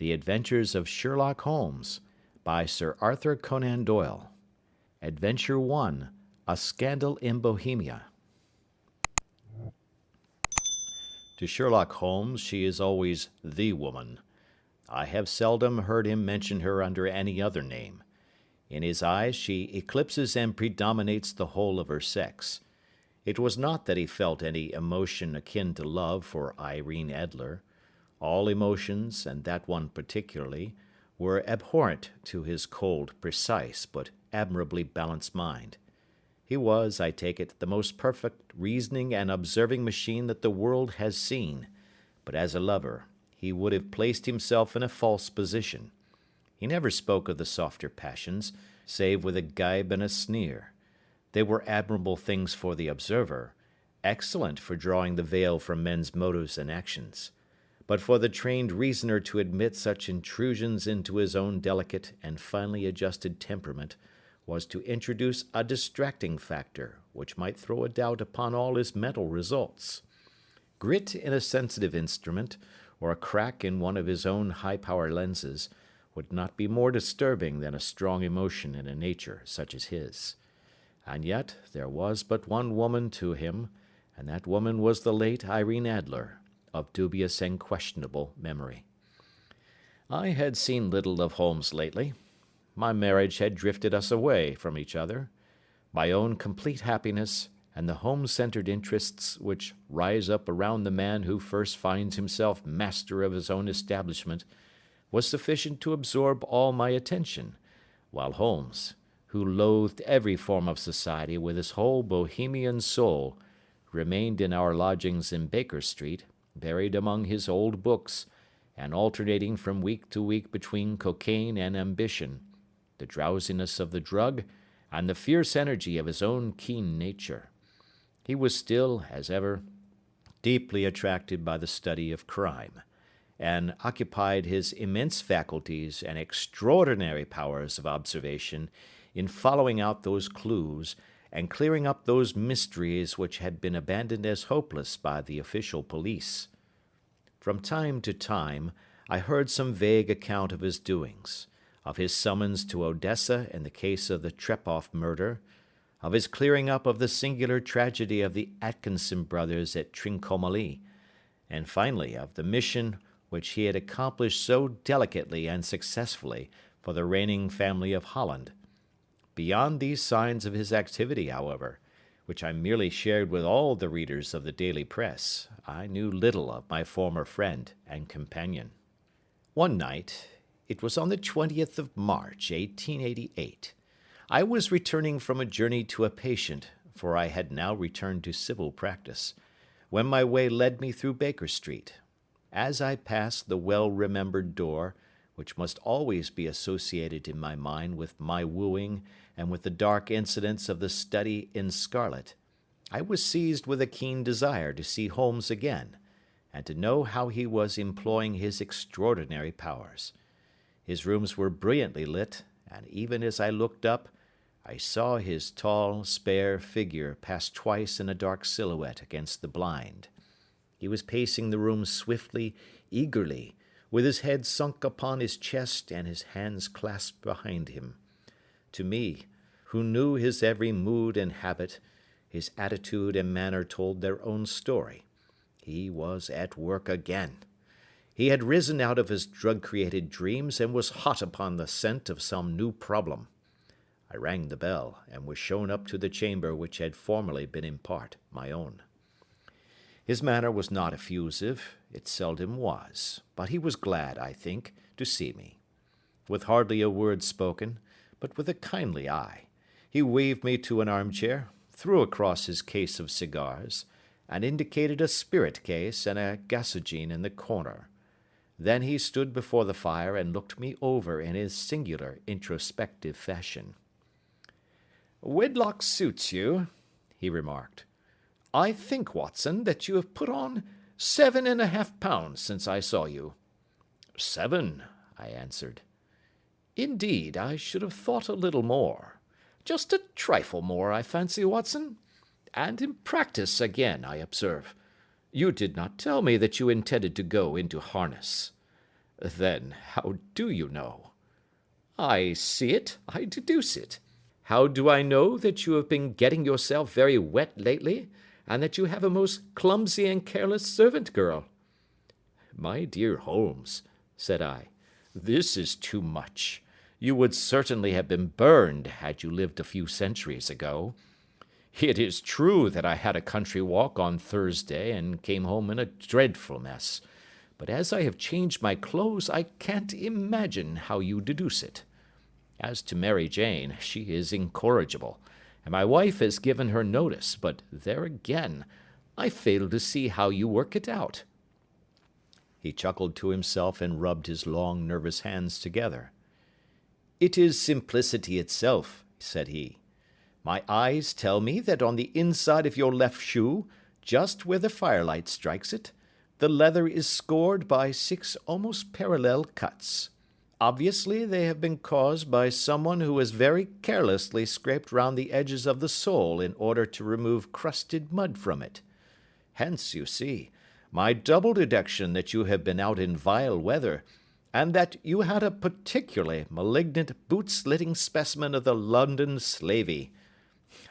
The Adventures of Sherlock Holmes, by Sir Arthur Conan Doyle. Adventure 1, A Scandal in Bohemia. To Sherlock Holmes she is always the woman. I have seldom heard him mention her under any other name. In his eyes she eclipses and predominates the whole of her sex. It was not that he felt any emotion akin to love for Irene Adler. All emotions, and that one particularly, were abhorrent to his cold, precise, but admirably balanced mind. He was, I take it, the most perfect reasoning and observing machine that the world has seen, but as a lover he would have placed himself in a false position. He never spoke of the softer passions, save with a gibe and a sneer. They were admirable things for the observer, excellent for drawing the veil from men's motives and actions. But for the trained reasoner to admit such intrusions into his own delicate and finely adjusted temperament was to introduce a distracting factor which might throw a doubt upon all his mental results. Grit in a sensitive instrument, or a crack in one of his own high-power lenses, would not be more disturbing than a strong emotion in a nature such as his. And yet there was but one woman to him, and that woman was the late Irene Adler, of dubious and questionable memory. I had seen little of Holmes lately. My marriage had drifted us away from each other. My own complete happiness, and the home-centered interests which rise up around the man who first finds himself master of his own establishment, was sufficient to absorb all my attention, while Holmes, who loathed every form of society with his whole Bohemian soul, remained in our lodgings in Baker Street, buried among his old books, and alternating from week to week between cocaine and ambition, the drowsiness of the drug, and the fierce energy of his own keen nature. He was still, as ever, deeply attracted by the study of crime, and occupied his immense faculties and extraordinary powers of observation in following out those clues and clearing up those mysteries which had been abandoned as hopeless by the official police. From time to time I heard some vague account of his doings, of his summons to Odessa in the case of the Trepoff murder, of his clearing up of the singular tragedy of the Atkinson brothers at Trincomalee, and finally of the mission which he had accomplished so delicately and successfully for the reigning family of Holland. Beyond these signs of his activity, however, which I merely shared with all the readers of the daily press, I knew little of my former friend and companion. One night, it was on the 20th of March, 1888, I was returning from a journey to a patient, for I had now returned to civil practice, when my way led me through Baker Street. As I passed the well-remembered door, which must always be associated in my mind with my wooing and with the dark incidents of the study in scarlet, I was seized with a keen desire to see Holmes again, and to know how he was employing his extraordinary powers. His rooms were brilliantly lit, and even as I looked up, I saw his tall, spare figure pass twice in a dark silhouette against the blind. He was pacing the room swiftly, eagerly, with his head sunk upon his chest and his hands clasped behind him. To me, who knew his every mood and habit, his attitude and manner told their own story. He was at work again. He had risen out of his drug-created dreams and was hot upon the scent of some new problem. I rang the bell and was shown up to the chamber which had formerly been in part my own. His manner was not effusive, it seldom was, but he was glad, I think, to see me. With hardly a word spoken, but with a kindly eye, he waved me to an armchair, threw across his case of cigars, and indicated a spirit case and a gasogene in the corner. Then he stood before the fire and looked me over in his singular introspective fashion. "Wedlock suits you," he remarked. "I think, Watson, that you have put on 7½ pounds since I saw you." "7," I answered. "Indeed, I should have thought a little more. Just a trifle more, I fancy, Watson. And in practice again, I observe. You did not tell me that you intended to go into harness." Then how do you know? I see it, I deduce it. How do I know that you have been getting yourself very wet lately, and that you have a most clumsy and careless servant girl? My dear Holmes, said I, this is too much. You would certainly have been burned had you lived a few centuries ago. It is true that I had a country walk on Thursday and came home in a dreadful mess, but as I have changed my clothes, I can't imagine how you deduce it. As to Mary Jane, she is incorrigible, and my wife has given her notice, but there again, I fail to see how you work it out. He chuckled to himself and rubbed his long, nervous hands together. It is simplicity itself, said he. My eyes tell me that on the inside of your left shoe, just where the firelight strikes it, the leather is scored by 6 almost parallel cuts. Obviously, they have been caused by someone who has very carelessly scraped round the edges of the sole in order to remove crusted mud from it. Hence, you see, my double deduction that you have been out in vile weather, and that you had a particularly malignant boot-slitting specimen of the London slavey.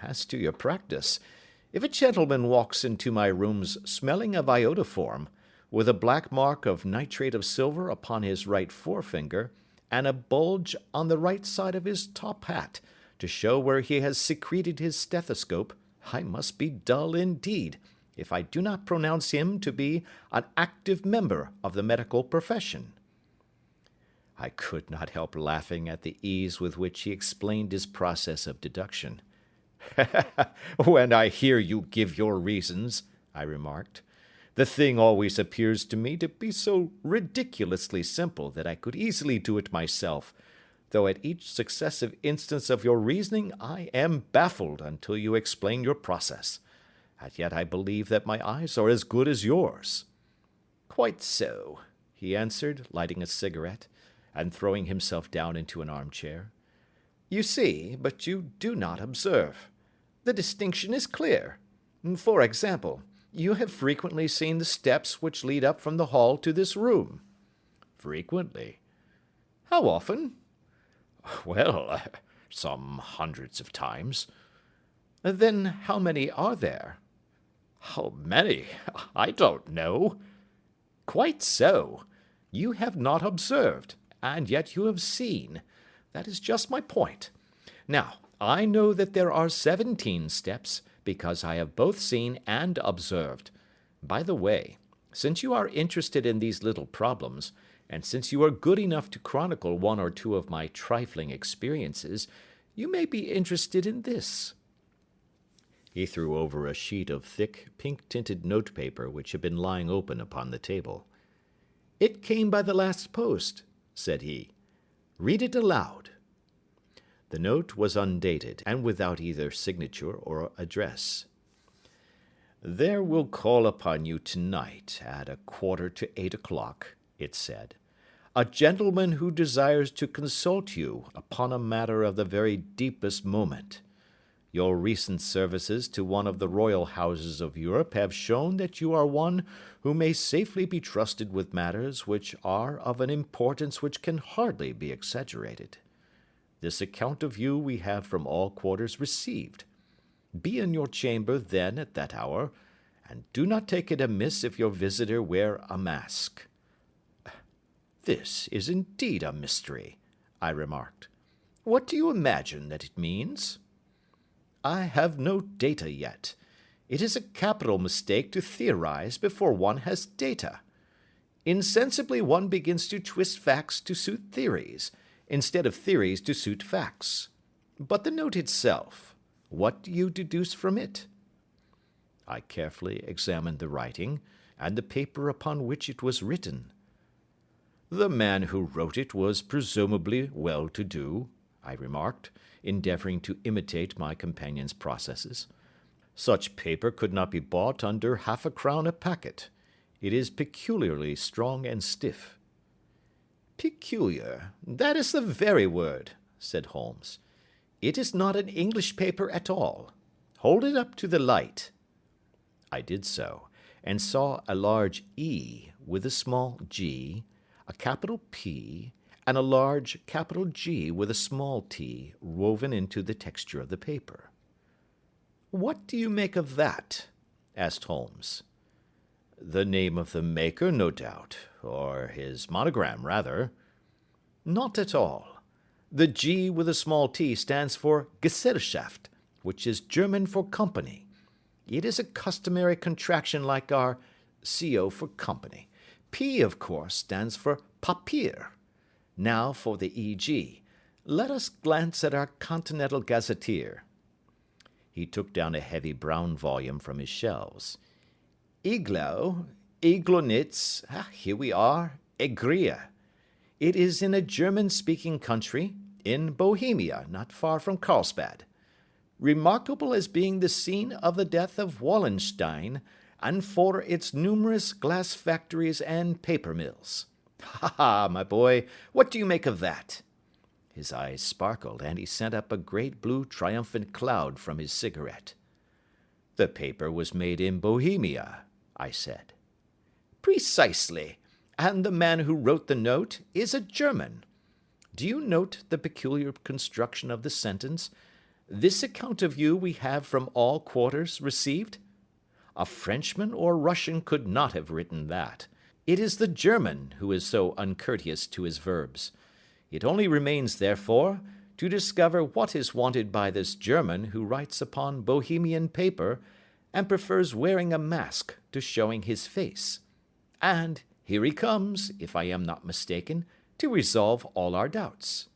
As to your practice, if a gentleman walks into my rooms smelling of iodoform, with a black mark of nitrate of silver upon his right forefinger, and a bulge on the right side of his top hat, to show where he has secreted his stethoscope, I must be dull indeed, if I do not pronounce him to be an active member of the medical profession. I could not help laughing at the ease with which he explained his process of deduction. When I hear you give your reasons, I remarked, the thing always appears to me to be so ridiculously simple that I could easily do it myself, though at each successive instance of your reasoning I am baffled until you explain your process. And yet I believe that my eyes are as good as yours. Quite so, he answered, lighting a cigarette, and throwing himself down into an armchair. You see, but you do not observe. The distinction is clear. For example, you have frequently seen the steps which lead up from the hall to this room. Frequently. How often? Well, some hundreds of times. Then how many are there? How many? I don't know. Quite so. You have not observed, and yet you have seen. That is just my point. Now, I know that there are 17 steps, because I have both seen and observed. By the way, since you are interested in these little problems, and since you are good enough to chronicle one or two of my trifling experiences, you may be interested in this. He threw over a sheet of thick, pink-tinted notepaper which had been lying open upon the table. It came by the last post, said he. Read it aloud. The note was undated, and without either signature or address. There will call upon you tonight at 7:45, it said, a gentleman who desires to consult you upon a matter of the very deepest moment. Your recent services to one of the royal houses of Europe have shown that you are one who may safely be trusted with matters which are of an importance which can hardly be exaggerated. This account of you we have from all quarters received. Be in your chamber then at that hour, and do not take it amiss if your visitor wear a mask. This is indeed a mystery, I remarked. What do you imagine that it means? I have no data yet. It is a capital mistake to theorize before one has data. Insensibly one begins to twist facts to suit theories, instead of theories to suit facts. But the note itself, what do you deduce from it? I carefully examined the writing, and the paper upon which it was written. The man who wrote it was presumably well-to-do, I remarked, endeavoring to imitate my companion's processes. Such paper could not be bought under 1/2 crown a packet. It is peculiarly strong and stiff. Peculiar, that is the very word, said Holmes. It is not an English paper at all. Hold it up to the light. I did so, and saw a large E with a small g, a capital P, and a large capital G with a small t woven into the texture of the paper. "What do you make of that?" asked Holmes. "The name of the maker, no doubt, or his monogram, rather." "Not at all. The G with a small t stands for Gesellschaft, which is German for company. It is a customary contraction like our CO for company. P, of course, stands for Papier. Now for the EG. Let us glance at our Continental Gazetteer." He took down a heavy brown volume from his shelves. Iglonitz, here we are, Egria. It is in a German-speaking country, in Bohemia, not far from Carlsbad. Remarkable as being the scene of the death of Wallenstein, and for its numerous glass factories and paper mills. Ha ha, my boy, what do you make of that? His eyes sparkled, and he sent up a great blue triumphant cloud from his cigarette. "The paper was made in Bohemia," I said. "Precisely, and the man who wrote the note is a German. Do you note the peculiar construction of the sentence? 'This account of you we have from all quarters received'? A Frenchman or Russian could not have written that. It is the German who is so uncourteous to his verbs. It only remains, therefore, to discover what is wanted by this German who writes upon Bohemian paper and prefers wearing a mask to showing his face. And here he comes, if I am not mistaken, to resolve all our doubts."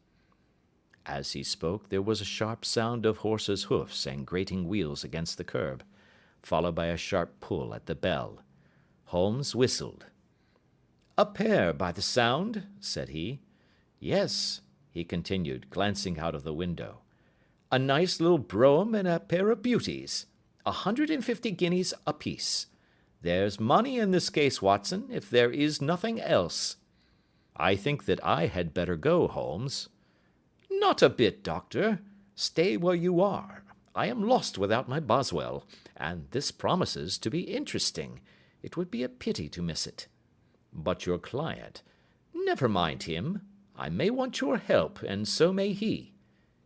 As he spoke, there was a sharp sound of horses' hoofs and grating wheels against the curb, followed by a sharp pull at the bell. Holmes whistled. "A pair, by the sound," said he. "Yes," he continued, glancing out of the window. "A nice little brougham and a pair of beauties. 150 guineas apiece. There's money in this case, Watson, if there is nothing else." "I think that I had better go, Holmes." "Not a bit, Doctor. Stay where you are. I am lost without my Boswell, and this promises to be interesting. It would be a pity to miss it." "But your client—" "Never mind him. I may want your help, and so may he.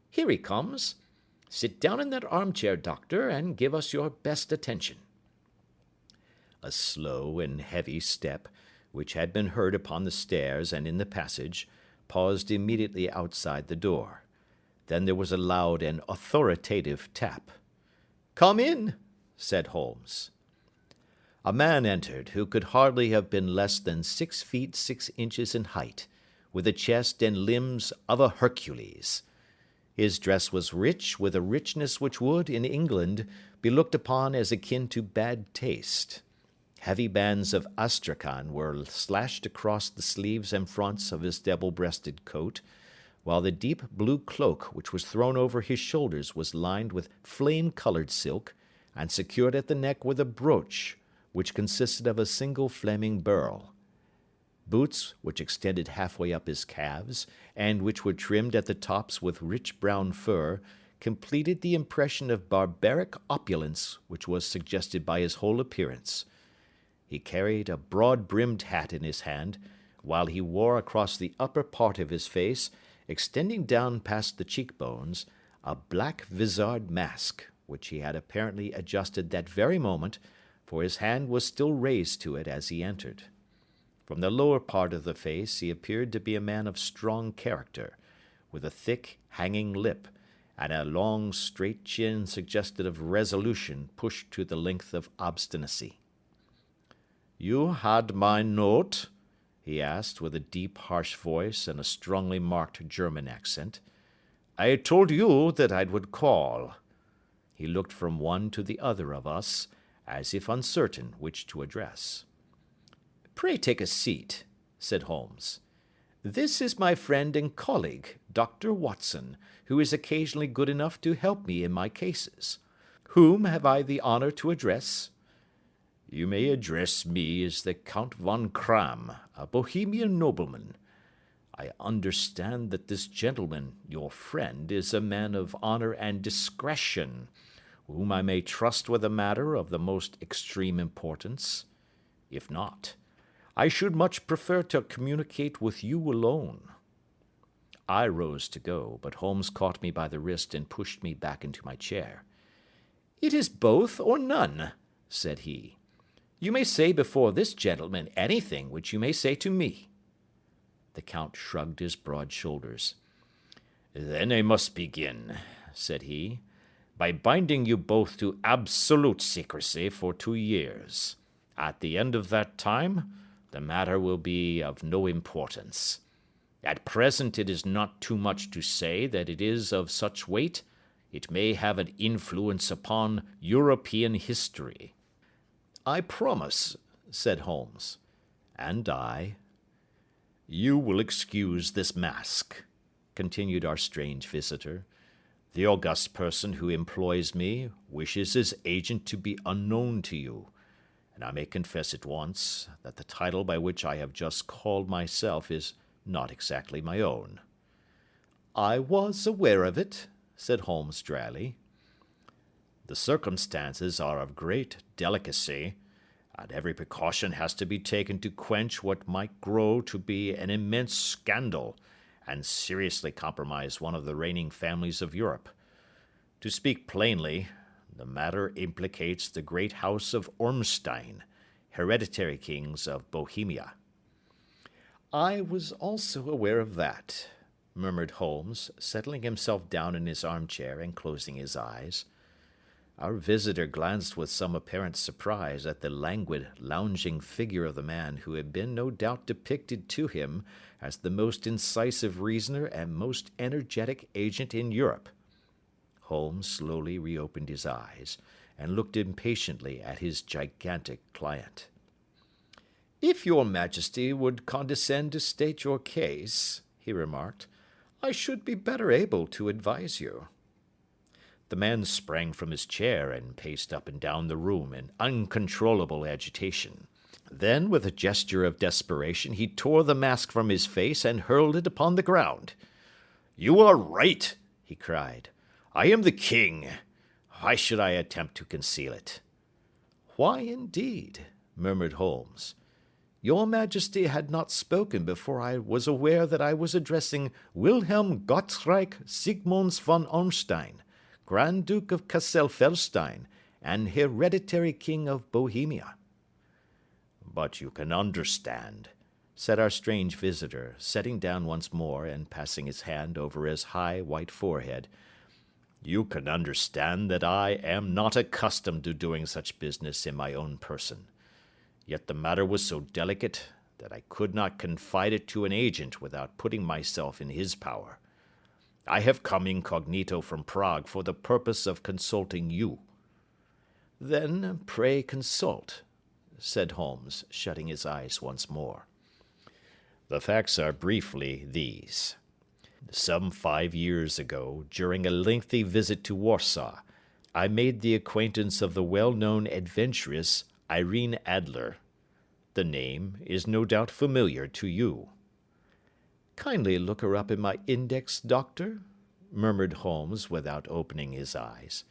Here he comes. Sit down in that armchair, Doctor, and give us your best attention." A slow and heavy step, which had been heard upon the stairs and in the passage, paused immediately outside the door. Then there was a loud and authoritative tap. "Come in," said Holmes. A man entered who could hardly have been less than 6 feet 6 inches in height, with a chest and limbs of a Hercules. His dress was rich, with a richness which would, in England, be looked upon as akin to bad taste. Heavy bands of astrakhan were slashed across the sleeves and fronts of his double-breasted coat, while the deep blue cloak which was thrown over his shoulders was lined with flame-colored silk, and secured at the neck with a brooch, which consisted of a single flaming beryl. Boots, which extended halfway up his calves, and which were trimmed at the tops with rich brown fur, completed the impression of barbaric opulence which was suggested by his whole appearance. He carried a broad-brimmed hat in his hand, while he wore across the upper part of his face, extending down past the cheekbones, a black vizard mask, which he had apparently adjusted that very moment, for his hand was still raised to it as he entered. From the lower part of the face he appeared to be a man of strong character, with a thick, hanging lip, and a long, straight chin suggestive of resolution pushed to the length of obstinacy. "You had my note?" he asked, with a deep, harsh voice and a strongly marked German accent. "I told you that I would call." He looked from one to the other of us, as if uncertain which to address. "Pray take a seat," said Holmes. "This is my friend and colleague, Dr. Watson, who is occasionally good enough to help me in my cases. Whom have I the honor to address?" "You may address me as the Count von Kramm, a Bohemian nobleman. I understand that this gentleman, your friend, is a man of honor and discretion, whom I may trust with a matter of the most extreme importance. If not, I should much prefer to communicate with you alone." I rose to go, but Holmes caught me by the wrist and pushed me back into my chair. "It is both or none," said he. "You may say before this gentleman anything which you may say to me." The Count shrugged his broad shoulders. "Then I must begin," said he, "by binding you both to absolute secrecy for 2 years. At the end of that time, the matter will be of no importance. At present it is not too much to say that it is of such weight it may have an influence upon European history." "I promise," said Holmes. "And I." "You will excuse this mask," continued our strange visitor. "The august person who employs me wishes his agent to be unknown to you, and I may confess at once that the title by which I have just called myself is not exactly my own." "I was aware of it," said Holmes dryly. "The circumstances are of great delicacy, and every precaution has to be taken to quench what might grow to be an immense scandal and seriously compromise one of the reigning families of Europe. To speak plainly, the matter implicates the great house of Ormstein, hereditary kings of Bohemia." "I was also aware of that," murmured Holmes, settling himself down in his armchair and closing his eyes. Our visitor glanced with some apparent surprise at the languid, lounging figure of the man who had been no doubt depicted to him as the most incisive reasoner and most energetic agent in Europe. Holmes slowly reopened his eyes and looked impatiently at his gigantic client. "If your Majesty would condescend to state your case," he remarked, "I should be better able to advise you." The man sprang from his chair and paced up and down the room in uncontrollable agitation. Then, with a gesture of desperation, he tore the mask from his face and hurled it upon the ground. "You are right," he cried. "I am the king. Why should I attempt to conceal it?" "Why, indeed?" murmured Holmes. "Your Majesty had not spoken before I was aware that I was addressing Wilhelm Gottschalk Sigmunds von Ormstein, Grand Duke of Cassel-Felstein, and hereditary King of Bohemia." "But you can understand," said our strange visitor, sitting down once more and passing his hand over his high white forehead, "you can understand that I am not accustomed to doing such business in my own person. Yet the matter was so delicate that I could not confide it to an agent without putting myself in his power. I have come incognito from Prague for the purpose of consulting you." "Then pray consult," said Holmes, shutting his eyes once more. "The facts are briefly these. Some 5 years ago, during a lengthy visit to Warsaw, I made the acquaintance of the well-known adventuress Irene Adler. The name is no doubt familiar to you." "Kindly look her up in my index, Doctor," murmured Holmes without opening his eyes.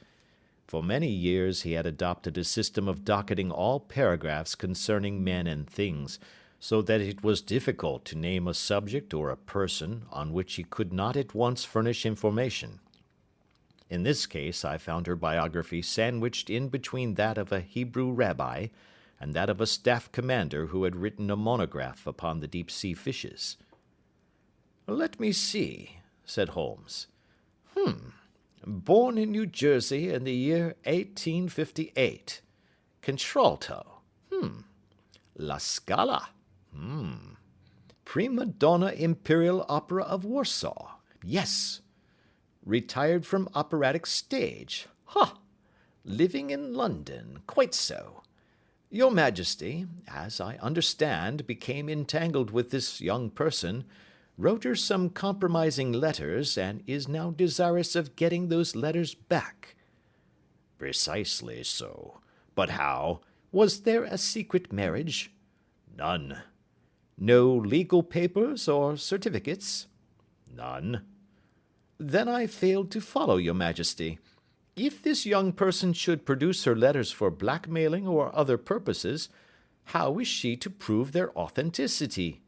For many years he had adopted a system of docketing all paragraphs concerning men and things, so that it was difficult to name a subject or a person on which he could not at once furnish information. In this case I found her biography sandwiched in between that of a Hebrew rabbi and that of a staff commander who had written a monograph upon the deep-sea fishes. "Let me see," said Holmes. Born in New Jersey in the year 1858. Contralto. La Scala. Prima donna Imperial Opera of Warsaw. Yes. Retired from operatic stage. Living in London. Quite so. Your Majesty, as I understand, became entangled with this young person, wrote her some compromising letters, and is now desirous of getting those letters back." "Precisely so. But how? Was there a secret marriage?" "None." "No legal papers or certificates?" "None." "Then I failed to follow, your Majesty. If this young person should produce her letters for blackmailing or other purposes, How is she to prove their authenticity?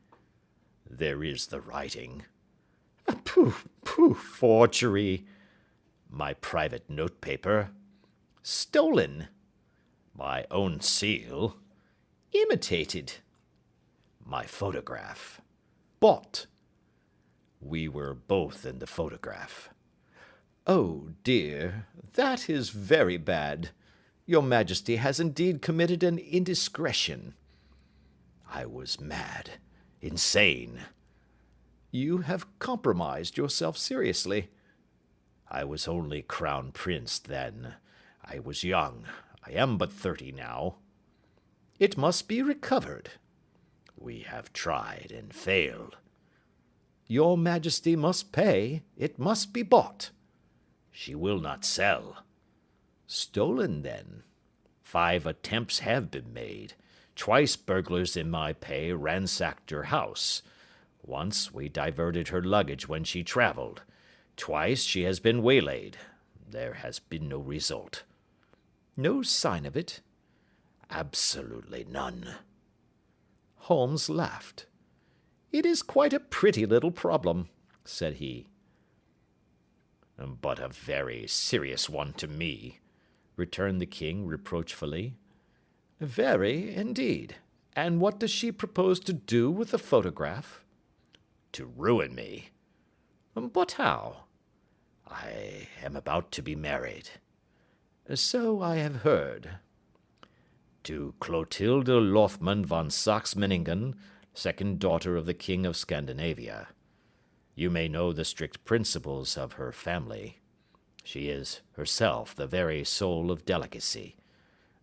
There is the writing. Pooh, pooh, forgery. My private notepaper. Stolen. My own seal. Imitated. My photograph. Bought. We were both in the photograph. Oh, dear, that is very bad. Your Majesty has indeed committed an indiscretion. I was mad, insane. You have compromised yourself seriously. I was only crown prince then. I was young. I am but 30 now. It must be recovered. We have tried and failed. Your Majesty must pay. It must be bought. She will not sell. Stolen, then. 5 attempts have been made. Twice burglars in my pay ransacked her house. Once we diverted her luggage when she traveled. Twice she has been waylaid. There has been no result. No sign of it? Absolutely none. Holmes laughed. It is quite a pretty little problem, said he. But a very serious one to me, returned the king reproachfully. Very, indeed. And what does she propose to do with the photograph? To ruin me. But how? I am about to be married. So I have heard. To Clotilde Lothman von Saxe-Meiningen, second daughter of the King of Scandinavia. You may know the strict principles of her family. She is herself the very soul of delicacy.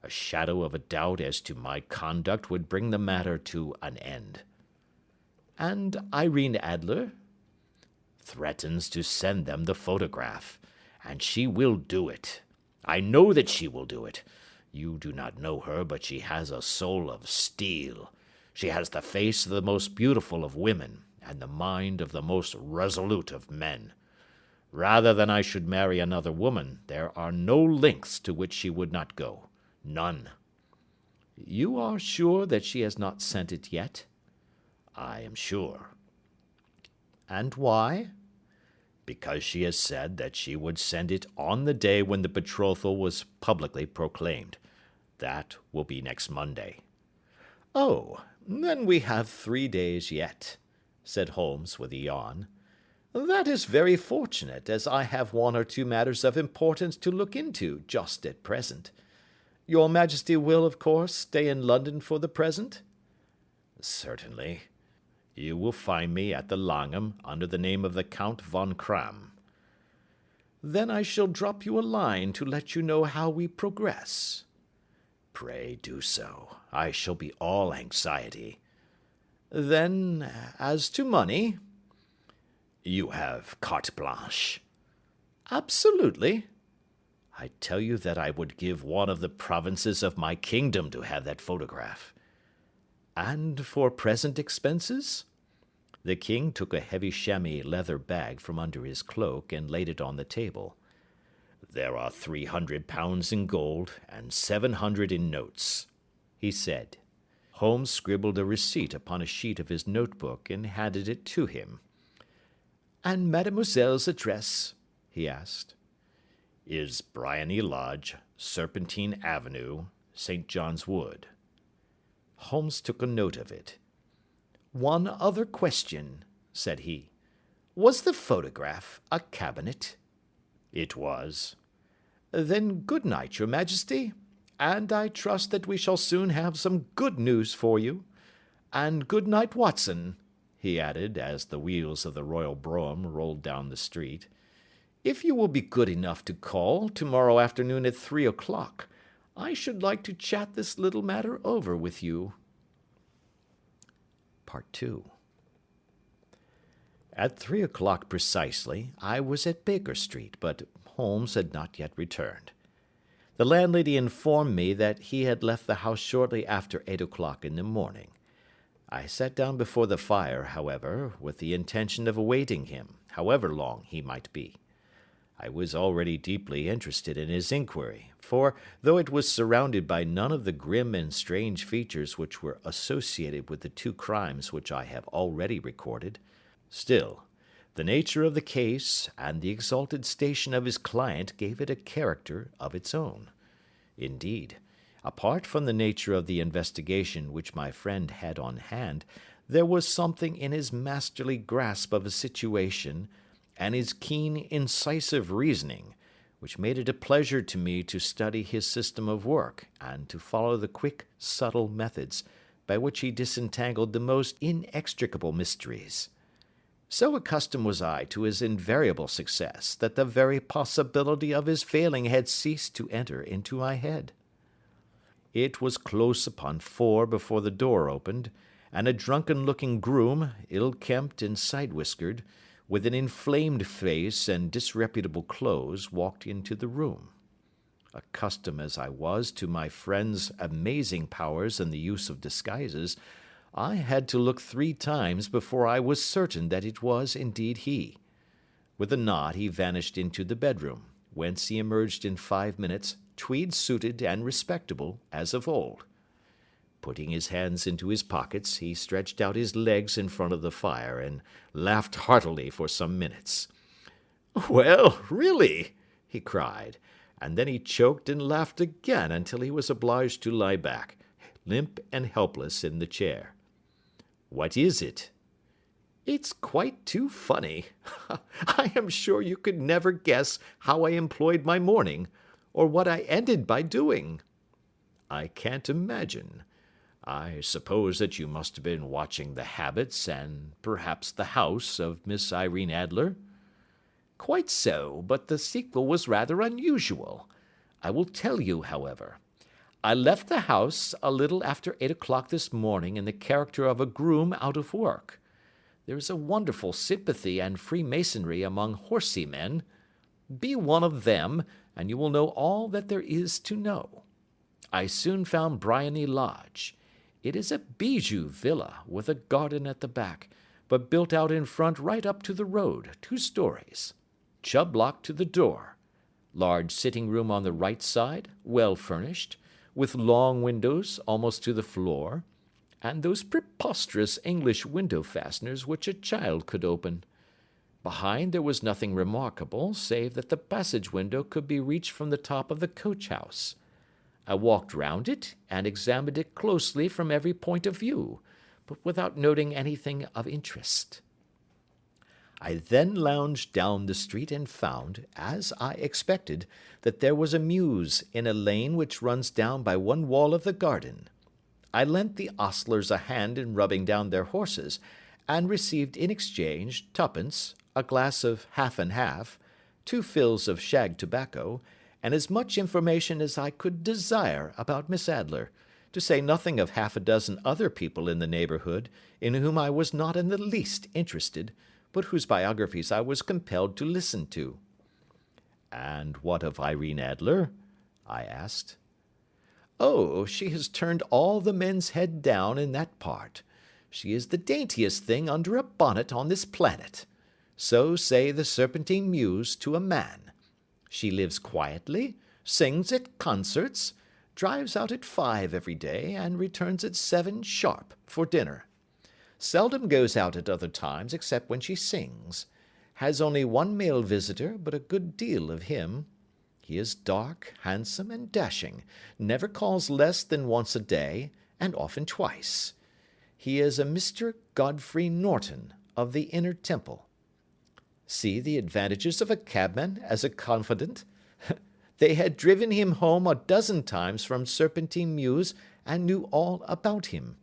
A shadow of a doubt as to my conduct would bring the matter to an end. And Irene Adler? Threatens to send them the photograph, and she will do it. I know that she will do it. You do not know her, but she has a soul of steel. She has the face of the most beautiful of women, and the mind of the most resolute of men. Rather than I should marry another woman, there are no lengths to which she would not go. None. You are sure that she has not sent it yet? I am sure. And why? Because she has said that she would send it on the day when the betrothal was publicly proclaimed. That will be next Monday. Oh, then we have 3 days yet, said Holmes with a yawn. That is very fortunate, as I have 1 or 2 matters of importance to look into just at present. Your Majesty will, of course, stay in London for the present? Certainly. You will find me at the Langham under the name of the Count von Kram. Then I shall drop you a line to let you know how we progress. Pray do so. I shall be all anxiety. Then, as to money? You have carte blanche. Absolutely. I tell you that I would give 1 of the provinces of my kingdom to have that photograph. And for present expenses? The king took a heavy chamois leather bag from under his cloak and laid it on the table. There are 300 pounds in gold and 700 in notes, he said. Holmes scribbled a receipt upon a sheet of his notebook and handed it to him. And mademoiselle's address? He asked. Is Bryony Lodge, Serpentine Avenue, St. John's Wood. Holmes took a note of it. One other question, said he. Was the photograph a cabinet? It was. Then good night, Your Majesty, and I trust that we shall soon have some good news for you. And good night, Watson, he added, as the wheels of the royal brougham rolled down the street. If you will be good enough to call tomorrow afternoon at 3 o'clock, I should like to chat this little matter over with you. Part 2. At 3 o'clock precisely, I was at Baker Street, but Holmes had not yet returned. The landlady informed me that he had left the house shortly after 8 o'clock in the morning. I sat down before the fire, however, with the intention of awaiting him, however long he might be. I was already deeply interested in his inquiry, for, though it was surrounded by none of the grim and strange features which were associated with the two crimes which I have already recorded, still, the nature of the case and the exalted station of his client gave it a character of its own. Indeed, apart from the nature of the investigation which my friend had on hand, there was something in his masterly grasp of a situation, and his keen, incisive reasoning, which made it a pleasure to me to study his system of work, and to follow the quick, subtle methods by which he disentangled the most inextricable mysteries. So accustomed was I to his invariable success that the very possibility of his failing had ceased to enter into my head. It was close upon 4 before the door opened, and a drunken-looking groom, ill-kempt and side-whiskered, with an inflamed face and disreputable clothes, walked into the room. Accustomed as I was to my friend's amazing powers in the use of disguises, I had to look 3 times before I was certain that it was indeed he. With a nod he vanished into the bedroom, whence he emerged in 5 minutes, tweed-suited and respectable as of old. Putting his hands into his pockets, he stretched out his legs in front of the fire and laughed heartily for some minutes. "Well, really," he cried, and then he choked and laughed again until he was obliged to lie back, limp and helpless, in the chair. "What is it?" "It's quite too funny. I am sure you could never guess how I employed my morning, or what I ended by doing." "I can't imagine. I suppose that you must have been watching the habits and perhaps the house of Miss Irene Adler?" "Quite so, but the sequel was rather unusual. I will tell you, however. I left the house a little after 8 o'clock this morning in the character of a groom out of work. There is a wonderful sympathy and freemasonry among horsey men. Be one of them, and you will know all that there is to know. I soon found Briony Lodge. It is a bijou villa with a garden at the back, but built out in front right up to the road, 2 stories. Chubb lock to the door. Large sitting room on the right side, well furnished, with long windows almost to the floor, and those preposterous English window fasteners which a child could open. Behind there was nothing remarkable, save that the passage window could be reached from the top of the coach-house. I walked round it, and examined it closely from every point of view, but without noting anything of interest. I then lounged down the street and found, as I expected, that there was a mews in a lane which runs down by one wall of the garden. I lent the ostlers a hand in rubbing down their horses, and received in exchange 2d, a glass of half and half, 2 fills of shag tobacco, and as much information as I could desire about Miss Adler, to say nothing of 6 other people in the neighbourhood, in whom I was not in the least interested, but whose biographies I was compelled to listen to. "And what of Irene Adler?" I asked. "Oh, she has turned all the men's head down in that part. She is the daintiest thing under a bonnet on this planet. So say the Serpentine Mews to a man. She lives quietly, sings at concerts, drives out at 5 every day, and returns at 7 sharp for dinner. Seldom goes out at other times except when she sings. Has only 1 male visitor, but a good deal of him. He is dark, handsome, and dashing, never calls less than once a day, and often twice. He is a Mr. Godfrey Norton, of the Inner Temple. See the advantages of a cabman as a confidant. They had driven him home 12 times from Serpentine Mews, and knew all about him.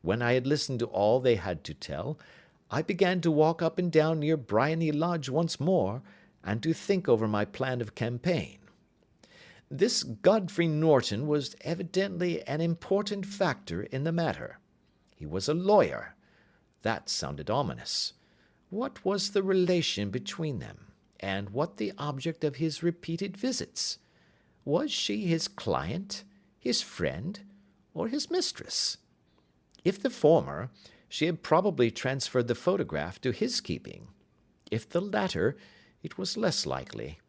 When I had listened to all they had to tell, I began to walk up and down near Briony Lodge once more, and to think over my plan of campaign. This Godfrey Norton was evidently an important factor in the matter. He was a lawyer. That sounded ominous. What was the relation between them, and what the object of his repeated visits? Was she his client, his friend, or his mistress? If the former, she had probably transferred the photograph to his keeping. If the latter, it was less likely.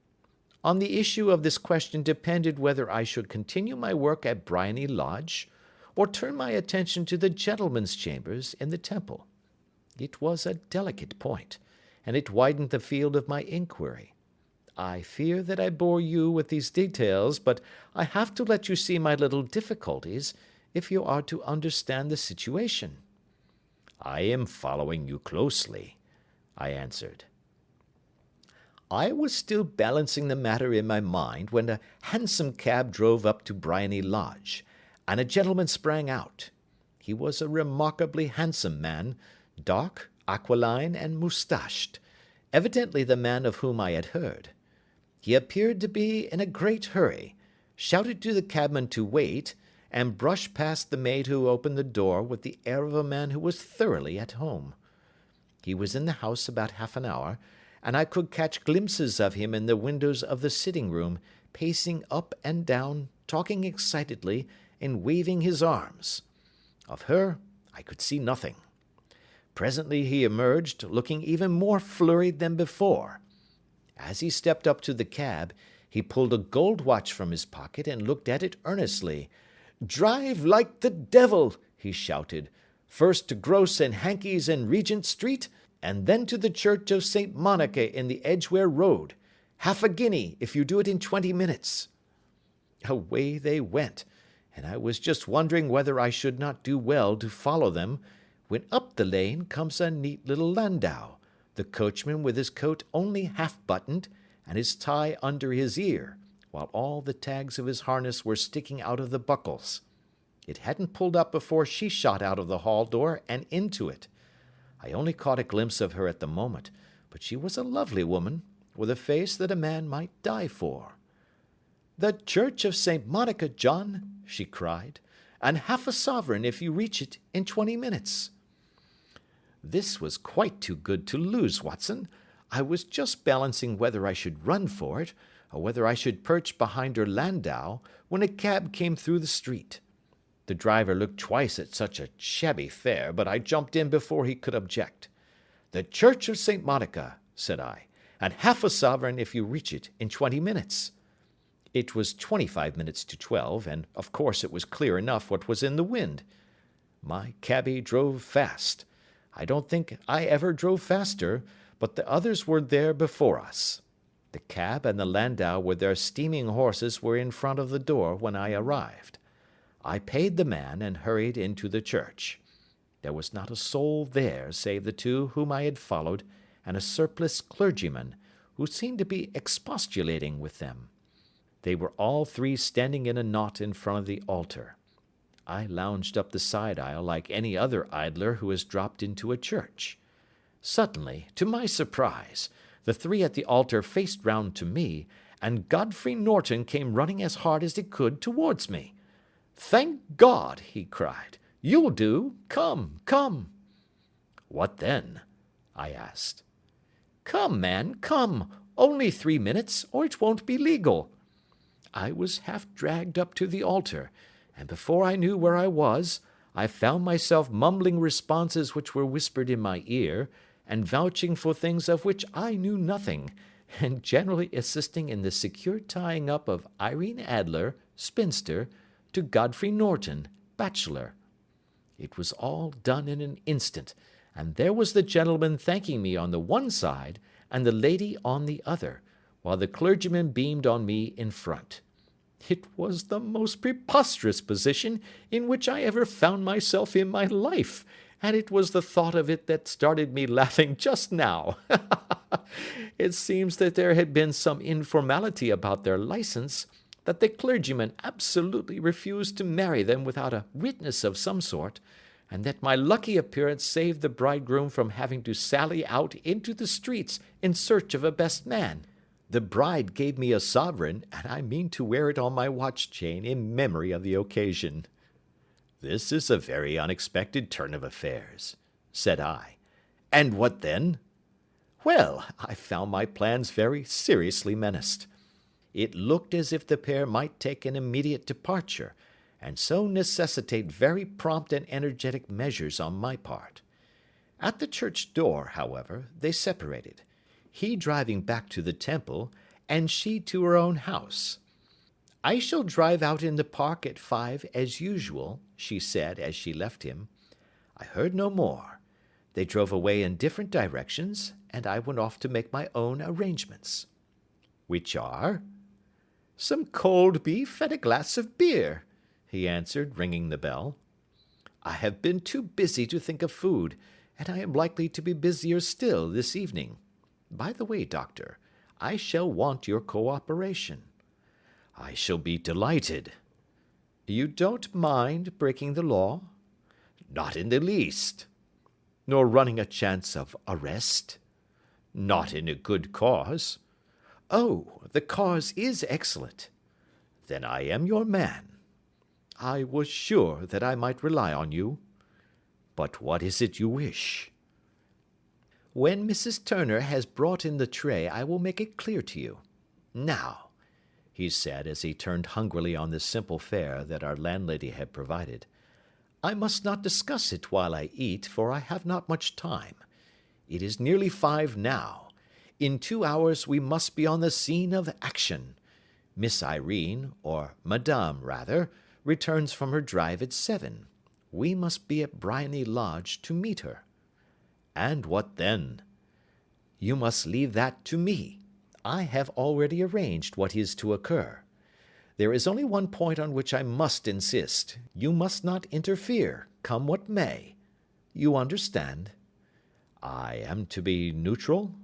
On the issue of this question depended whether I should continue my work at Briony Lodge, or turn my attention to the gentlemen's chambers in the Temple. It was a delicate point, and it widened the field of my inquiry. I fear that I bore you with these details, but I have to let you see my little difficulties if you are to understand the situation. I am following you closely, I answered. I was still balancing the matter in my mind when a hansom cab drove up to Briony Lodge, and a gentleman sprang out. He was a remarkably handsome man, dark, aquiline, and moustached, evidently the man of whom I had heard. He appeared to be in a great hurry, shouted to the cabman to wait, and brushed past the maid who opened the door with the air of a man who was thoroughly at home. He was in the house about half an hour, and I could catch glimpses of him in the windows of the sitting-room, pacing up and down, talking excitedly, and waving his arms. Of her I could see nothing. Presently he emerged, looking even more flurried than before. As he stepped up to the cab, he pulled a gold watch from his pocket and looked at it earnestly. "Drive like the devil," he shouted, "first to Gross and Hankey's in Regent Street, and then to the Church of St. Monica in the Edgware Road. Half a guinea if you do it in 20 minutes. Away they went, and I was just wondering whether I should not do well to follow them, when up the lane comes a neat little landau, the coachman with his coat only half buttoned, and his tie under his ear, while all the tags of his harness were sticking out of the buckles. It hadn't pulled up before she shot out of the hall door and into it. I only caught a glimpse of her at the moment, but she was a lovely woman, with a face that a man might die for. "The Church of St. Monica, John," she cried, "and half a sovereign if you reach it in 20 minutes. This was quite too good to lose, Watson. I was just balancing whether I should run for it, or whether I should perch behind her landau, when a cab came through the street. The driver looked twice at such a shabby fare, but I jumped in before he could object. "The Church of St. Monica," said I, "and half a sovereign if you reach it in 20 minutes. It was 25 minutes to 12, and of course it was clear enough what was in the wind. My cabby drove fast. I don't think I ever drove faster, but the others were there before us. The cab and the landau with their steaming horses were in front of the door when I arrived. I paid the man and hurried into the church. There was not a soul there save the two whom I had followed, and a surpliced clergyman, who seemed to be expostulating with them. They were all three standing in a knot in front of the altar. I lounged up the side aisle like any other idler who has dropped into a church. Suddenly, to my surprise, the three at the altar faced round to me, and Godfrey Norton came running as hard as he could towards me. "Thank God!" he cried. "You'll do. Come, come." "What then?" I asked. "Come, man, come. Only 3 minutes, or it won't be legal." I was half dragged up to the altar, and before I knew where I was, I found myself mumbling responses which were whispered in my ear, and vouching for things of which I knew nothing, and generally assisting in the secure tying up of Irene Adler, spinster, to Godfrey Norton, bachelor. It was all done in an instant, and there was the gentleman thanking me on the one side, and the lady on the other, while the clergyman beamed on me in front. It was the most preposterous position in which I ever found myself in my life, and it was the thought of it that started me laughing just now. It seems that there had been some informality about their license, that the clergyman absolutely refused to marry them without a witness of some sort, and that my lucky appearance saved the bridegroom from having to sally out into the streets in search of a best man. The bride gave me a sovereign, and I mean to wear it on my watch chain in memory of the occasion. "This is a very unexpected turn of affairs," said I. "And what then?" "Well, I found my plans very seriously menaced. It looked as if the pair might take an immediate departure, and so necessitate very prompt and energetic measures on my part. At the church door, however, they separated, he driving back to the Temple, and she to her own house. "I shall drive out in the park at 5 as usual," she said as she left him. I heard no more. They drove away in different directions, and I went off to make my own arrangements. "Which are?" "Some cold beef and a glass of beer," he answered, ringing the bell. "I have been too busy to think of food, and I am likely to be busier still this evening. By the way, Doctor, I shall want your cooperation." "I shall be delighted." "You don't mind breaking the law?" "Not in the least." "Nor running a chance of arrest?" "Not in a good cause." "Oh, the cause is excellent." "Then I am your man." "I was sure that I might rely on you." "But what is it you wish?" "When Mrs. Turner has brought in the tray, I will make it clear to you. Now," he said, as he turned hungrily on the simple fare that our landlady had provided, "I must not discuss it while I eat, for I have not much time. It is nearly 5 now. In 2 hours we must be on the scene of action. Miss Irene, or Madame rather, returns from her drive at 7. We must be at Briony Lodge to meet her." "And what then?" "You must leave that to me. I have already arranged what is to occur. There is only one point on which I must insist. You must not interfere, come what may. You understand?" "I am to be neutral?"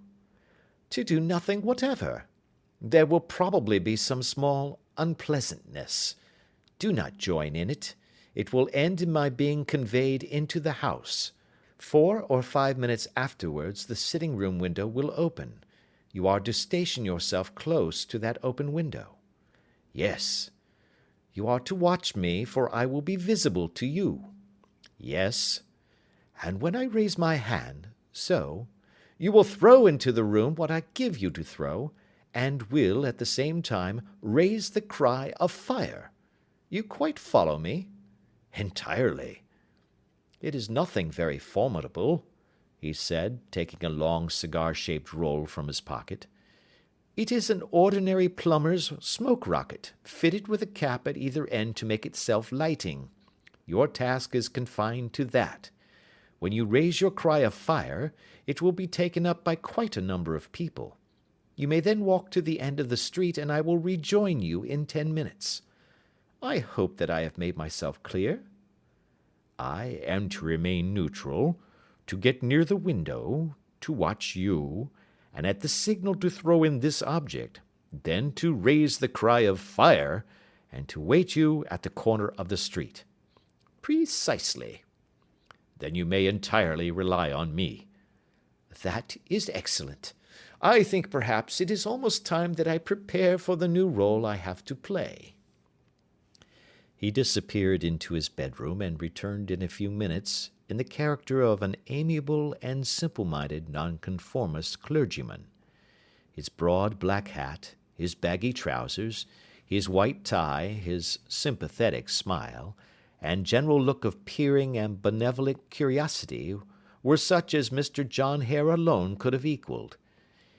"To do nothing whatever. There will probably be some small unpleasantness. Do not join in it. It will end in my being conveyed into the house. 4 or 5 minutes afterwards the sitting-room window will open. You are to station yourself close to that open window." "Yes." "You are to watch me, for I will be visible to you." "Yes." "And when I raise my hand, so, you will throw into the room what I give you to throw, and will, at the same time, raise the cry of fire. You quite follow me?" "Entirely." "It is nothing very formidable," he said, taking a long cigar-shaped roll from his pocket. "It is an ordinary plumber's smoke rocket, fitted with a cap at either end to make it self-lighting. Your task is confined to that. When you raise your cry of fire, it will be taken up by quite a number of people. You may then walk to the end of the street, and I will rejoin you in 10 minutes. I hope that I have made myself clear?" "I am to remain neutral, to get near the window, to watch you, and at the signal to throw in this object, then to raise the cry of fire, and to wait you at the corner of the street." "Precisely." "Then you may entirely rely on me." "That is excellent. I think perhaps it is almost time that I prepare for the new role I have to play." He disappeared into his bedroom and returned in a few minutes in the character of an amiable and simple-minded nonconformist clergyman. His broad black hat, his baggy trousers, his white tie, his sympathetic smile, and general look of peering and benevolent curiosity were such as Mr. John Hare alone could have equalled.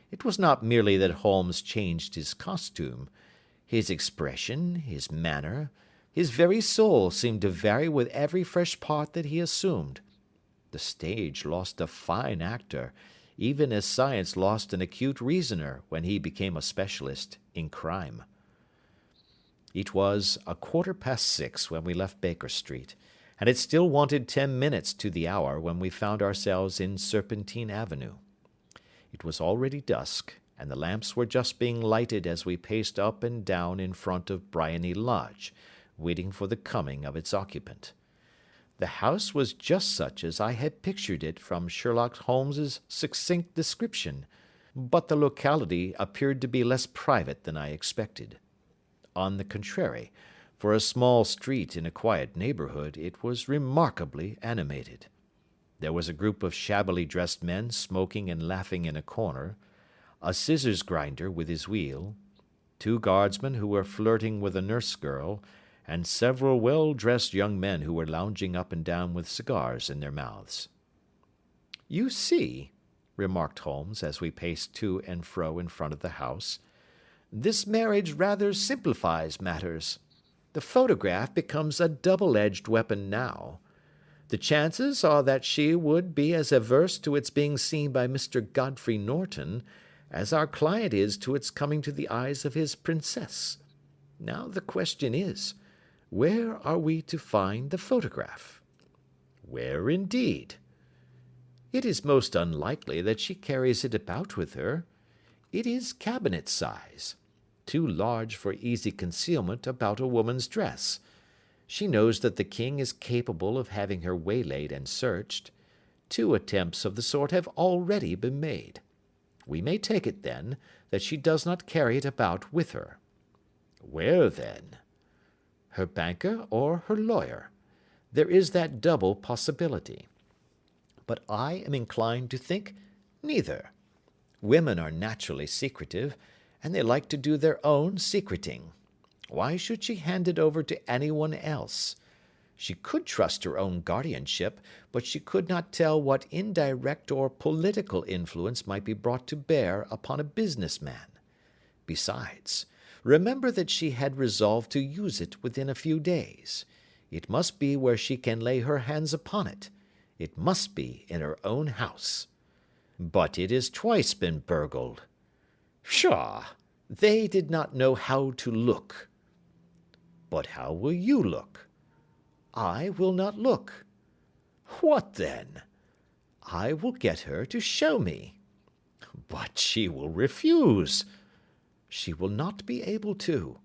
It was not merely that Holmes changed his costume. His expression, his manner, his very soul seemed to vary with every fresh part that he assumed. The stage lost a fine actor, even as science lost an acute reasoner when he became a specialist in crime. It was 6:15 when we left Baker Street, and it still wanted 10 minutes to the hour when we found ourselves in Serpentine Avenue. It was already dusk, and the lamps were just being lighted as we paced up and down in front of Briony Lodge, waiting for the coming of its occupant. The house was just such as I had pictured it from Sherlock Holmes's succinct description, but the locality appeared to be less private than I expected. On the contrary, for a small street in a quiet neighborhood, it was remarkably animated. There was a group of shabbily dressed men smoking and laughing in a corner, a scissors grinder with his wheel, 2 guardsmen who were flirting with a nurse girl, and several well-dressed young men who were lounging up and down with cigars in their mouths. "You see," remarked Holmes, as we paced to and fro in front of the house, This marriage rather simplifies matters. The photograph becomes a double-edged weapon now. The chances are that she would be as averse to its being seen by Mr. Godfrey Norton as our client is to its coming to the eyes of his princess. Now the question is, where are we to find the photograph? Where indeed? It is most unlikely that she carries it about with her. It is cabinet size, too large for easy concealment about a woman's dress. She knows that the king is capable of having her waylaid and searched. 2 attempts of the sort have already been made. We may take it, then, that she does not carry it about with her. Where, then? Her banker or her lawyer? There is that double possibility. But I am inclined to think neither. Women are naturally secretive, and they like to do their own secreting. Why should she hand it over to anyone else? She could trust her own guardianship, but she could not tell what indirect or political influence might be brought to bear upon a businessman. Besides, remember that she had resolved to use it within a few days. It must be where she can lay her hands upon it. It must be in her own house. But it has twice been burgled. Pshaw! They did not know how to look. But how will you look? I will not look. What then? I will get her to show me. But she will refuse. She will not be able to.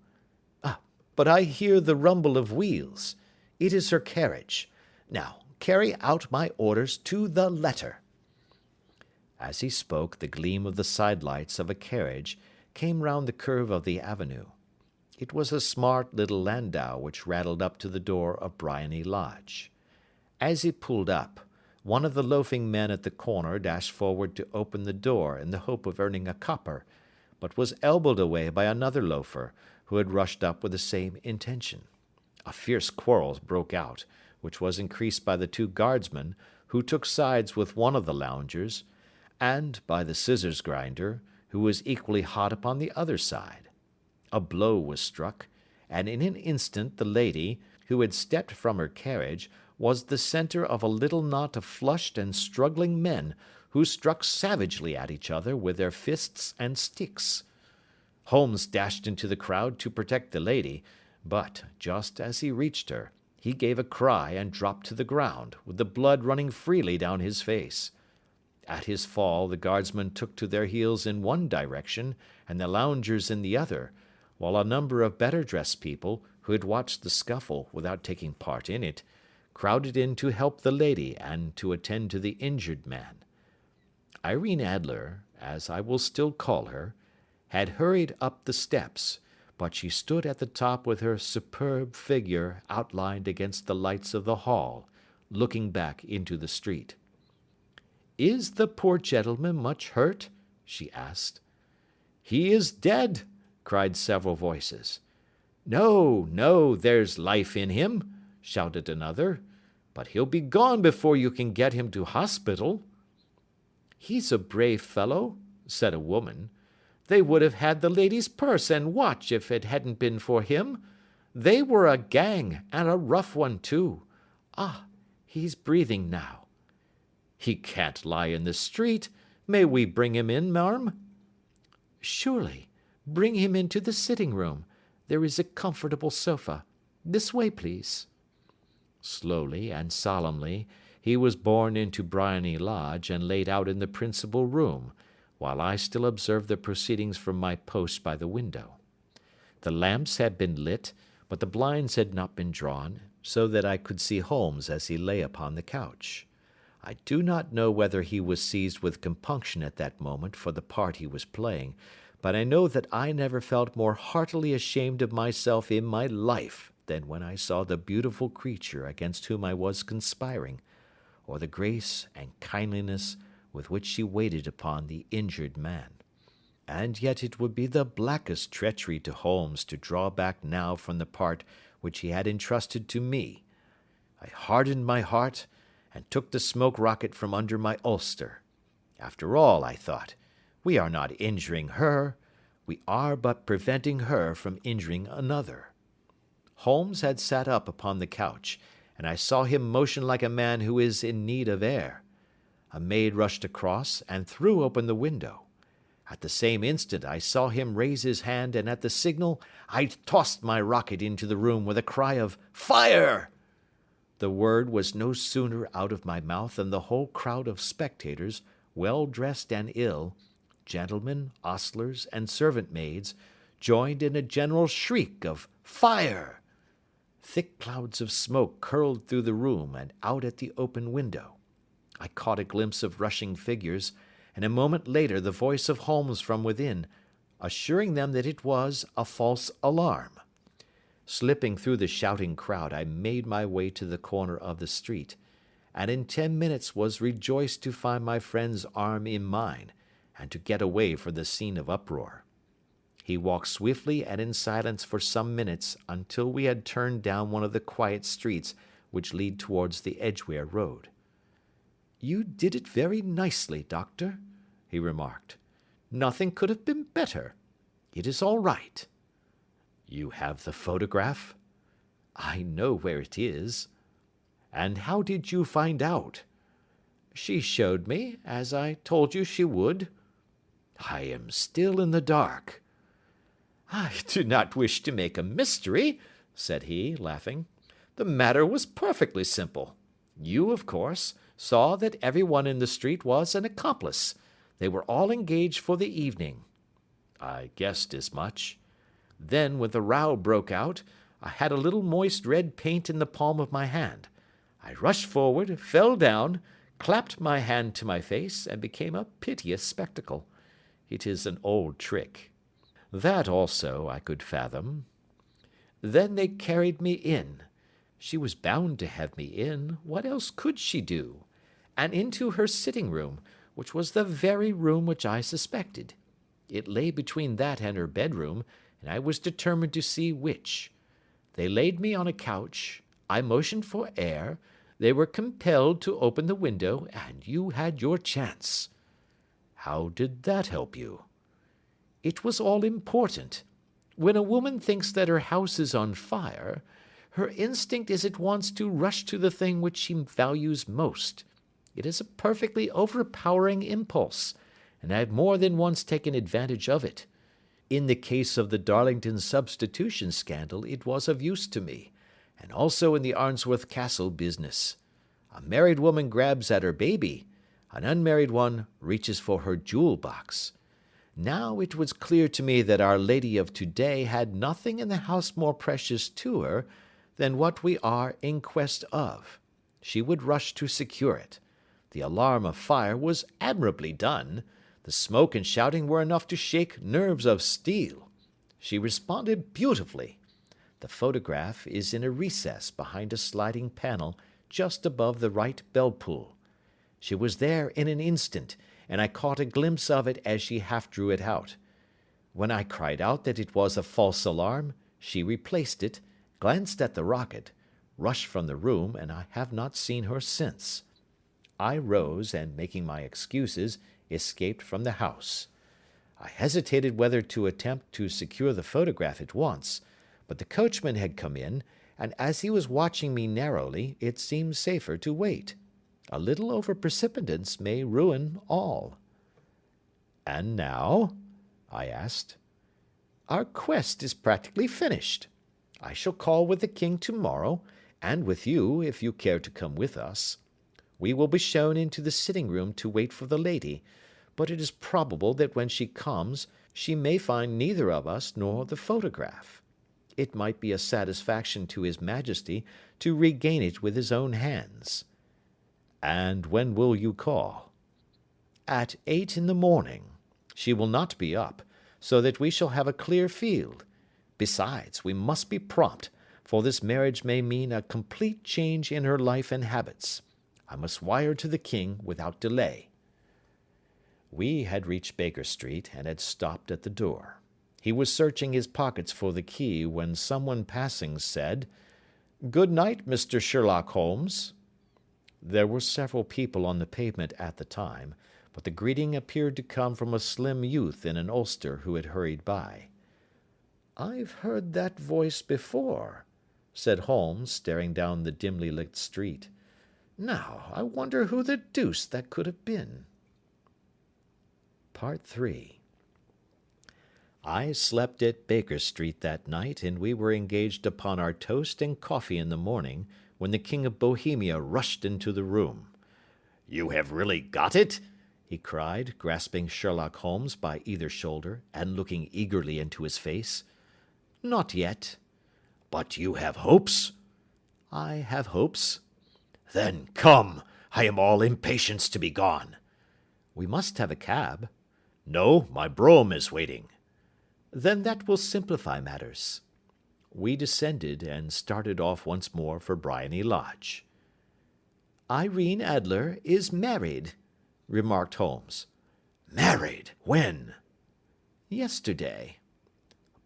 But I hear the rumble of wheels. It is her carriage. Now, carry out my orders to the letter. As he spoke, the gleam of the sidelights of a carriage came round the curve of the avenue. It was a smart little landau which rattled up to the door of Briony Lodge. As it pulled up, one of the loafing men at the corner dashed forward to open the door in the hope of earning a copper, but was elbowed away by another loafer, who had rushed up with the same intention. A fierce quarrel broke out, which was increased by the 2 guardsmen, who took sides with one of the loungers, and by the scissors grinder, who was equally hot upon the other side. A blow was struck, and in an instant the lady, who had stepped from her carriage, was the centre of a little knot of flushed and struggling men, who struck savagely at each other with their fists and sticks. Holmes dashed into the crowd to protect the lady, but, just as he reached her, he gave a cry and dropped to the ground, with the blood running freely down his face. At his fall the guardsmen took to their heels in one direction, and the loungers in the other, while a number of better-dressed people, who had watched the scuffle without taking part in it, crowded in to help the lady and to attend to the injured man. Irene Adler, as I will still call her, had hurried up the steps, but she stood at the top with her superb figure outlined against the lights of the hall, looking back into the street. "Is the poor gentleman much hurt?" she asked. "He is dead," cried several voices. "No, no, there's life in him," shouted another, "but he'll be gone before you can get him to hospital." "He's a brave fellow," said a woman. "They would have had the lady's purse and watch if it hadn't been for him. They were a gang, and a rough one too. Ah, he's breathing now." "He can't lie in the street. May we bring him in, marm?" "Surely. Bring him into the sitting-room. There is a comfortable sofa. This way, please." Slowly and solemnly he was borne into Briony Lodge and laid out in the principal room, while I still observed the proceedings from my post by the window. The lamps had been lit, but the blinds had not been drawn, so that I could see Holmes as he lay upon the couch. I do not know whether he was seized with compunction at that moment for the part he was playing, but I know that I never felt more heartily ashamed of myself in my life than when I saw the beautiful creature against whom I was conspiring, or the grace and kindliness with which she waited upon the injured man. And yet it would be the blackest treachery to Holmes to draw back now from the part which he had entrusted to me. I hardened my heart, and took the smoke rocket from under my ulster. After all, I thought, we are not injuring her. We are but preventing her from injuring another." Holmes had sat up upon the couch, and I saw him motion like a man who is in need of air. A maid rushed across and threw open the window. At the same instant I saw him raise his hand, and at the signal I tossed my rocket into the room with a cry of "Fire!" The word was no sooner out of my mouth than the whole crowd of spectators, well dressed and ill, gentlemen, ostlers, and servant maids, joined in a general shriek of "Fire!" Thick clouds of smoke curled through the room and out at the open window. I caught a glimpse of rushing figures, and a moment later the voice of Holmes from within, assuring them that it was a false alarm. Slipping through the shouting crowd, I made my way to the corner of the street, and in 10 minutes was rejoiced to find my friend's arm in mine, and to get away from the scene of uproar. He walked swiftly and in silence for some minutes until we had turned down one of the quiet streets which lead towards the Edgware Road. "You did it very nicely, Doctor," he remarked. "Nothing could have been better. It is all right." "You have the photograph?" "I know where it is." "And how did you find out?" "She showed me, as I told you she would." "I am still in the dark." "I do not wish to make a mystery," said he, laughing. "The matter was perfectly simple. You, of course, saw that everyone in the street was an accomplice. They were all engaged for the evening." "I guessed as much." "Then, when the row broke out, I had a little moist red paint in the palm of my hand. I rushed forward, fell down, clapped my hand to my face, and became a piteous spectacle. It is an old trick. That also I could fathom. Then they carried me in. She was bound to have me in. What else could she do? And into her sitting room, which was the very room which I suspected. It lay between that and her bedroom, and I was determined to see which. They laid me on a couch. I motioned for air. They were compelled to open the window, and you had your chance." "How did that help you?" "It was all important. When a woman thinks that her house is on fire, her instinct is at once to rush to the thing which she values most. It is a perfectly overpowering impulse, and I have more than once taken advantage of it. In the case of the Darlington substitution scandal it was of use to me, and also in the Arnsworth Castle business. A married woman grabs at her baby, an unmarried one reaches for her jewel box. Now it was clear to me that Our Lady of today had nothing in the house more precious to her than what we are in quest of. She would rush to secure it. The alarm of fire was admirably done. The smoke and shouting were enough to shake nerves of steel. She responded beautifully. The photograph is in a recess behind a sliding panel just above the right bell-pull. She was there in an instant, and I caught a glimpse of it as she half drew it out. When I cried out that it was a false alarm, she replaced it, glanced at the rocket, rushed from the room, and I have not seen her since. I rose, and making my excuses, escaped from the house. I hesitated whether to attempt to secure the photograph at once, but the coachman had come in, and as he was watching me narrowly, it seemed safer to wait. A little over-precipitance may ruin all. "And now?" I asked. "Our quest is practically finished. I shall call with the king tomorrow, and with you, if you care to come with us. We will be shown into the sitting-room to wait for the lady, but it is probable that when she comes, she may find neither of us nor the photograph. It might be a satisfaction to his majesty to regain it with his own hands." "And when will you call?" "At 8 in the morning. She will not be up, so that we shall have a clear field. Besides, we must be prompt, for this marriage may mean a complete change in her life and habits. I must wire to the king without delay." We had reached Baker Street, and had stopped at the door. He was searching his pockets for the key when someone passing said, "Good night, Mr. Sherlock Holmes." There were several people on the pavement at the time, but the greeting appeared to come from a slim youth in an ulster who had hurried by. "I've heard that voice before," said Holmes, staring down the dimly lit street. "Now, I wonder who the deuce that could have been." Part 3. I slept at Baker Street that night, and we were engaged upon our toast and coffee in the morning, when the King of Bohemia rushed into the room. "You have really got it?" he cried, grasping Sherlock Holmes by either shoulder, and looking eagerly into his face. "Not yet." "But you have hopes?" "I have hopes." "Then come, I am all impatience to be gone." "We must have a cab." "No, my brougham is waiting." "Then that will simplify matters." We descended and started off once more for Briony Lodge. "Irene Adler is married," remarked Holmes. "Married? When?" "Yesterday."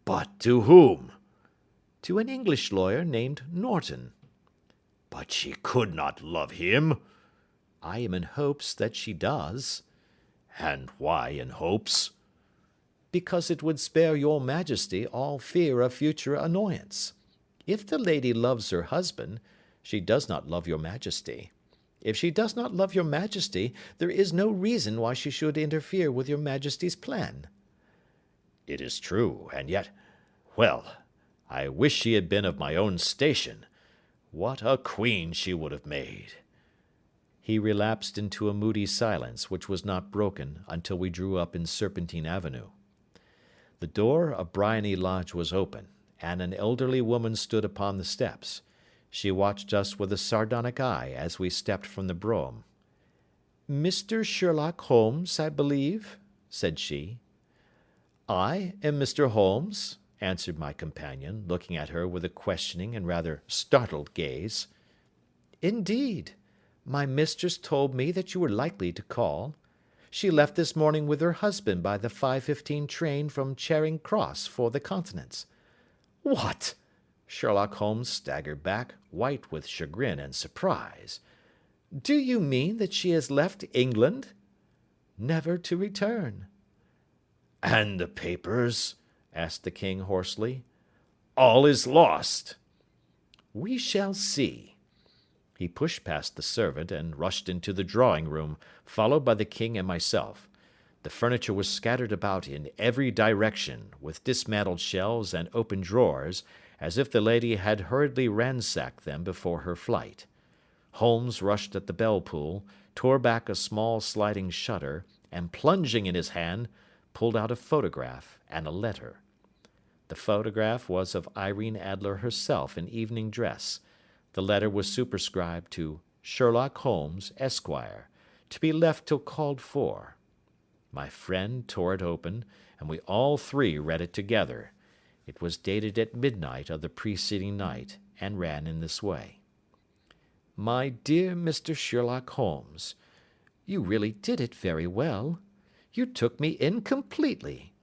"But to whom?" "To an English lawyer named Norton." "But she could not love him." "I am in hopes that she does." "And why in hopes?" "Because it would spare your Majesty all fear of future annoyance. If the lady loves her husband, she does not love your Majesty. If she does not love your Majesty, there is no reason why she should interfere with your Majesty's plan." "It is true, and yet, well, I wish she had been of my own station. What a queen she would have made." He relapsed into a moody silence, which was not broken until we drew up in Serpentine Avenue. The door of Briony Lodge was open, and an elderly woman stood upon the steps. She watched us with a sardonic eye as we stepped from the brougham. "Mr. Sherlock Holmes, I believe?" said she. "I am Mr. Holmes," answered my companion, looking at her with a questioning and rather startled gaze. "Indeed. My mistress told me that you were likely to call. She left this morning with her husband by the 5:15 train from Charing Cross for the Continent." "What!" Sherlock Holmes staggered back, white with chagrin and surprise. "Do you mean that she has left England?" "Never to return." "And the papers?" asked the king hoarsely. "All is lost." "We shall see." He pushed past the servant and rushed into the drawing-room, followed by the king and myself. The furniture was scattered about in every direction, with dismantled shelves and open drawers, as if the lady had hurriedly ransacked them before her flight. Holmes rushed at the bell-pull, tore back a small sliding shutter, and plunging in his hand, pulled out a photograph and a letter. The photograph was of Irene Adler herself in evening dress. The letter was superscribed to Sherlock Holmes, Esquire, to be left till called for. My friend tore it open, and we all three read it together. It was dated at midnight of the preceding night, and ran in this way: "My dear Mr. Sherlock Holmes, you really did it very well. You took me in completely.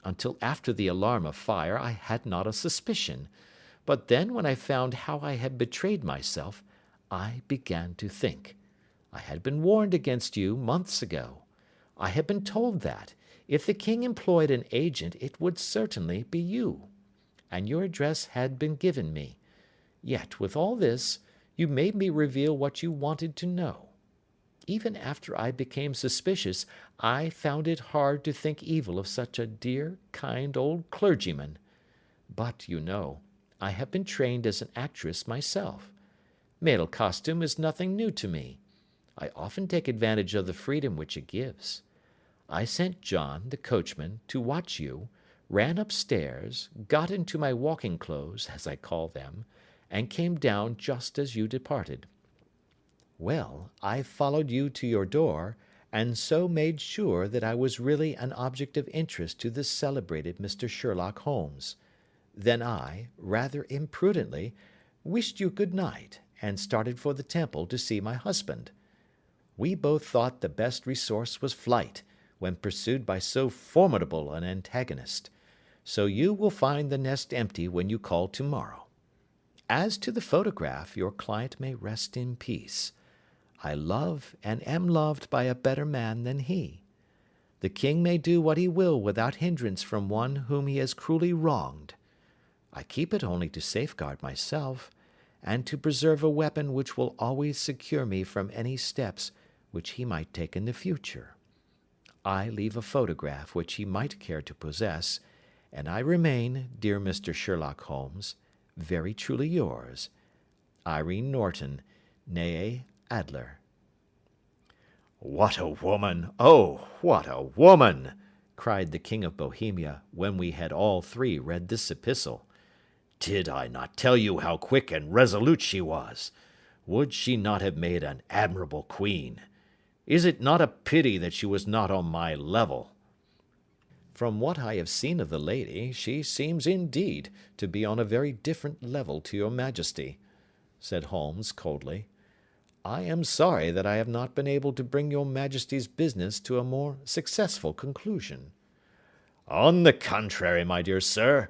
Until after the alarm of fire I had not a suspicion, but then when I found how I had betrayed myself, I began to think. I had been warned against you months ago. I had been told that, if the king employed an agent, it would certainly be you. And your address had been given me. Yet, with all this, you made me reveal what you wanted to know. Even after I became suspicious, I found it hard to think evil of such a dear, kind old clergyman. But, you know, I have been trained as an actress myself. Male costume is nothing new to me. I often take advantage of the freedom which it gives. I sent John, the coachman, to watch you, ran upstairs, got into my walking clothes, as I call them, and came down just as you departed. Well, I followed you to your door, and so made sure that I was really an object of interest to this celebrated Mr. Sherlock Holmes. Then I, rather imprudently, wished you good night, and started for the Temple to see my husband. We both thought the best resource was flight, when pursued by so formidable an antagonist. So you will find the nest empty when you call tomorrow. As to the photograph, your client may rest in peace. I love and am loved by a better man than he. The king may do what he will without hindrance from one whom he has cruelly wronged. I keep it only to safeguard myself, and to preserve a weapon which will always secure me from any steps which he might take in the future. I leave a photograph which he might care to possess, and I remain, dear Mr. Sherlock Holmes, very truly yours, Irene Norton, née Adler. "What a woman! Oh, what a woman!" cried the King of Bohemia, when we had all three read this epistle. "Did I not tell you how quick and resolute she was? Would she not have made an admirable queen? Is it not a pity that she was not on my level?" "From what I have seen of the lady, she seems indeed to be on a very different level to your Majesty," said Holmes coldly. "I am sorry that I have not been able to bring your Majesty's business to a more successful conclusion." "On the contrary, my dear sir,"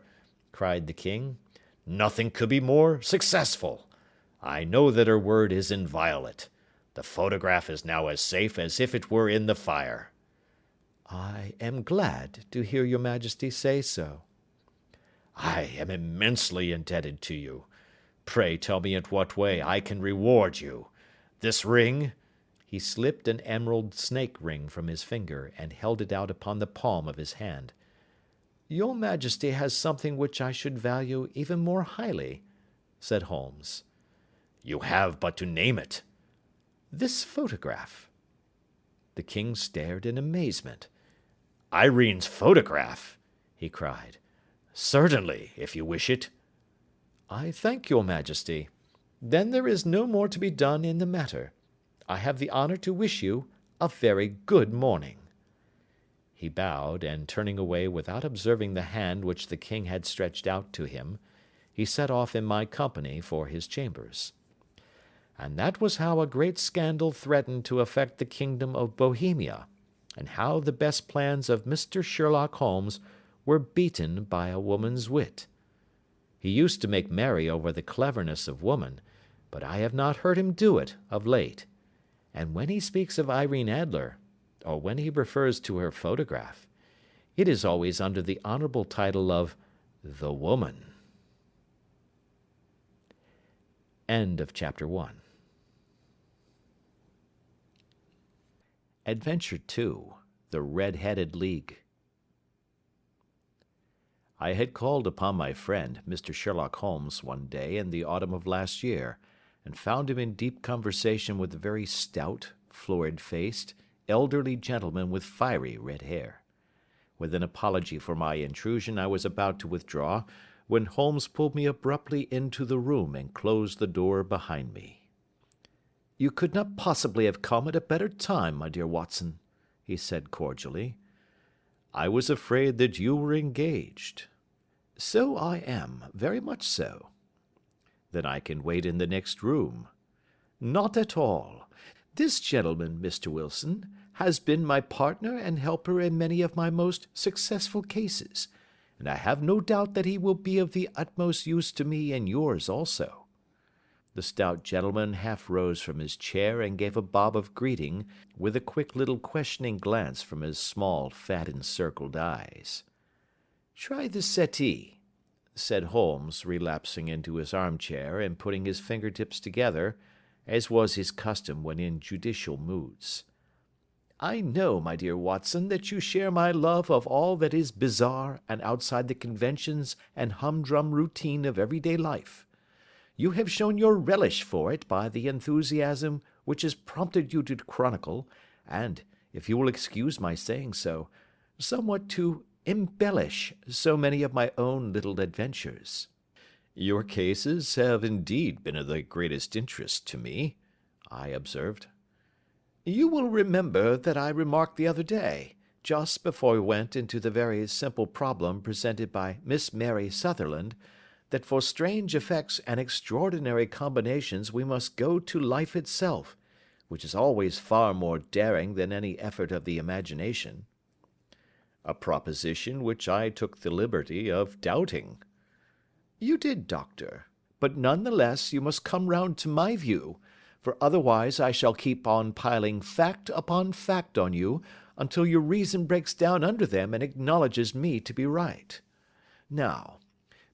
cried the king, "nothing could be more successful. I know that her word is inviolate. The photograph is now as safe as if it were in the fire." "I am glad to hear your Majesty say so." "I am immensely indebted to you. Pray tell me in what way I can reward you. This ring—" He slipped an emerald snake ring from his finger and held it out upon the palm of his hand. "Your Majesty has something which I should value even more highly," said Holmes. "You have but to name it." "This photograph." The king stared in amazement. "Irene's photograph!" he cried. "Certainly, if you wish it." "I thank your Majesty. Then there is no more to be done in the matter. I have the honor to wish you a very good morning." He bowed, and turning away without observing the hand which the king had stretched out to him, he set off in my company for his chambers. And that was how a great scandal threatened to affect the kingdom of Bohemia, and how the best plans of Mr. Sherlock Holmes were beaten by a woman's wit. He used to make merry over the cleverness of woman, but I have not heard him do it of late. And when he speaks of Irene Adler, or when he refers to her photograph, it is always under the honorable title of the woman. End of chapter 1. Adventure 2. The Red-Headed League. I had called upon my friend, Mr. Sherlock Holmes, one day in the autumn of last year, and found him in deep conversation with a very stout, florid-faced, elderly gentleman with fiery red hair. With an apology for my intrusion, I was about to withdraw, when Holmes pulled me abruptly into the room and closed the door behind me. "You could not possibly have come at a better time, my dear Watson," he said cordially. "I was afraid that you were engaged." "So I am, very much so." "Then I can wait in the next room." "Not at all. This gentleman, Mr. Wilson, has been my partner and helper in many of my most successful cases, and I have no doubt that he will be of the utmost use to me and yours also." The stout gentleman half rose from his chair and gave a bob of greeting, with a quick little questioning glance from his small, fat, encircled eyes. "Try the settee," said Holmes, relapsing into his armchair and putting his fingertips together, as was his custom when in judicial moods. "I know, my dear Watson, that you share my love of all that is bizarre and outside the conventions and humdrum routine of everyday life. You have shown your relish for it by the enthusiasm which has prompted you to chronicle, and, if you will excuse my saying so, somewhat to embellish so many of my own little adventures." "Your cases have indeed been of the greatest interest to me," I observed. "You will remember that I remarked the other day, just before we went into the very simple problem presented by Miss Mary Sutherland, that for strange effects and extraordinary combinations we must go to life itself, which is always far more daring than any effort of the imagination." "A proposition which I took the liberty of doubting." "You did, doctor, but none the less you must come round to my view, for otherwise I shall keep on piling fact upon fact on you until your reason breaks down under them and acknowledges me to be right. Now,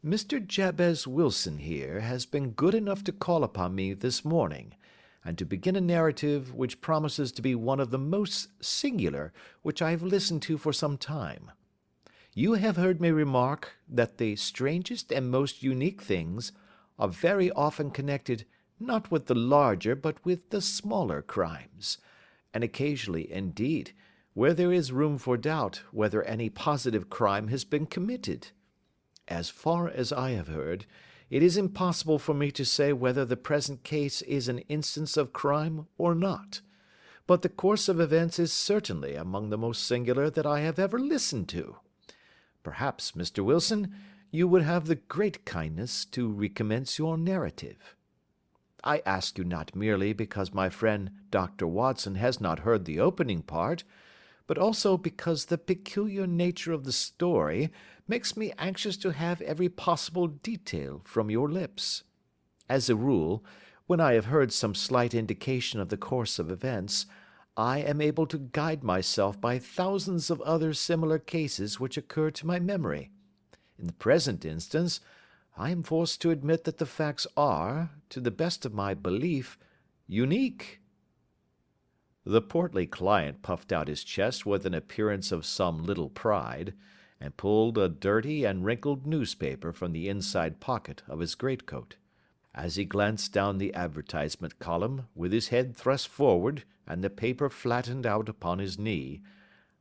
Mr. Jabez Wilson here has been good enough to call upon me this morning, and to begin a narrative which promises to be one of the most singular which I have listened to for some time. You have heard me remark that the strangest and most unique things are very often connected not with the larger but with the smaller crimes, and occasionally, indeed, where there is room for doubt whether any positive crime has been committed. As far as I have heard, it is impossible for me to say whether the present case is an instance of crime or not, but the course of events is certainly among the most singular that I have ever listened to. Perhaps, Mr. Wilson, you would have the great kindness to recommence your narrative. I ask you not merely because my friend Dr. Watson has not heard the opening part, but also because the peculiar nature of the story makes me anxious to have every possible detail from your lips. As a rule, when I have heard some slight indication of the course of events, I am able to guide myself by thousands of other similar cases which occur to my memory. In the present instance, I am forced to admit that the facts are, to the best of my belief, unique." The portly client puffed out his chest with an appearance of some little pride, and pulled a dirty and wrinkled newspaper from the inside pocket of his greatcoat. As he glanced down the advertisement column, with his head thrust forward and the paper flattened out upon his knee,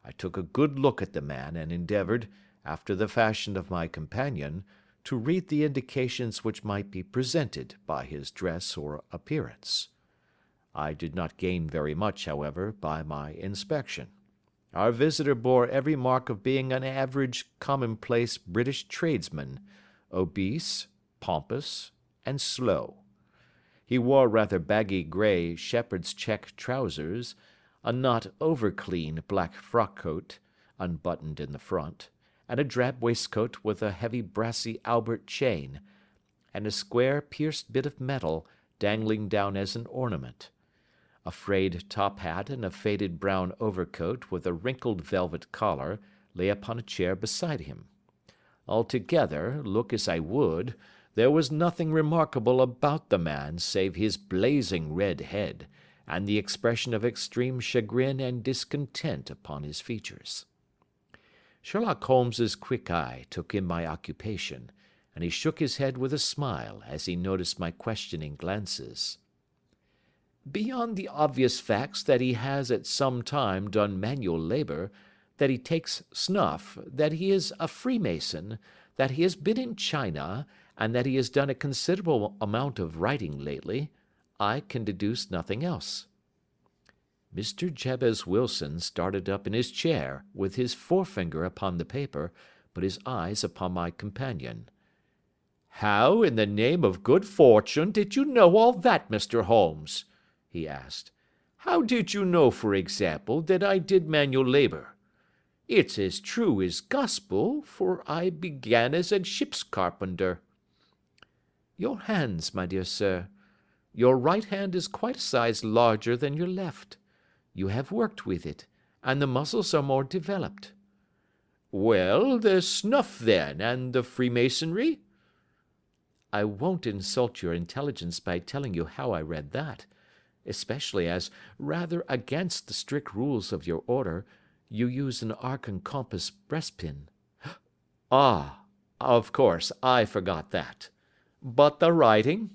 I took a good look at the man and endeavoured, after the fashion of my companion, to read the indications which might be presented by his dress or appearance. I did not gain very much, however, by my inspection. Our visitor bore every mark of being an average, commonplace British tradesman, obese, pompous, and slow. He wore rather baggy grey shepherd's check trousers, a not over-clean black frock-coat, unbuttoned in the front, and a drab waistcoat with a heavy brassy Albert chain, and a square pierced bit of metal dangling down as an ornament. A frayed top hat and a faded brown overcoat with a wrinkled velvet collar lay upon a chair beside him. Altogether, look as I would, there was nothing remarkable about the man save his blazing red head, and the expression of extreme chagrin and discontent upon his features. Sherlock Holmes's quick eye took in my occupation, and he shook his head with a smile as he noticed my questioning glances. "Beyond the obvious facts that he has at some time done manual labour, that he takes snuff, that he is a Freemason, that he has been in China, and that he has done a considerable amount of writing lately, I can deduce nothing else." Mr. Jabez Wilson started up in his chair, with his forefinger upon the paper, but his eyes upon my companion. "How, in the name of good fortune, did you know all that, Mr. Holmes?" he asked. "How did you know, for example, that I did manual labour? It's as true as gospel, for I began as a ship's carpenter." "Your hands, my dear sir. Your right hand is quite a size larger than your left. You have worked with it, and the muscles are more developed." "Well, the snuff, then, and the Freemasonry?" "I won't insult your intelligence by telling you how I read that, especially as, rather against the strict rules of your order, you use an arc and compass breastpin." "Ah, of course, I forgot that. But the writing?"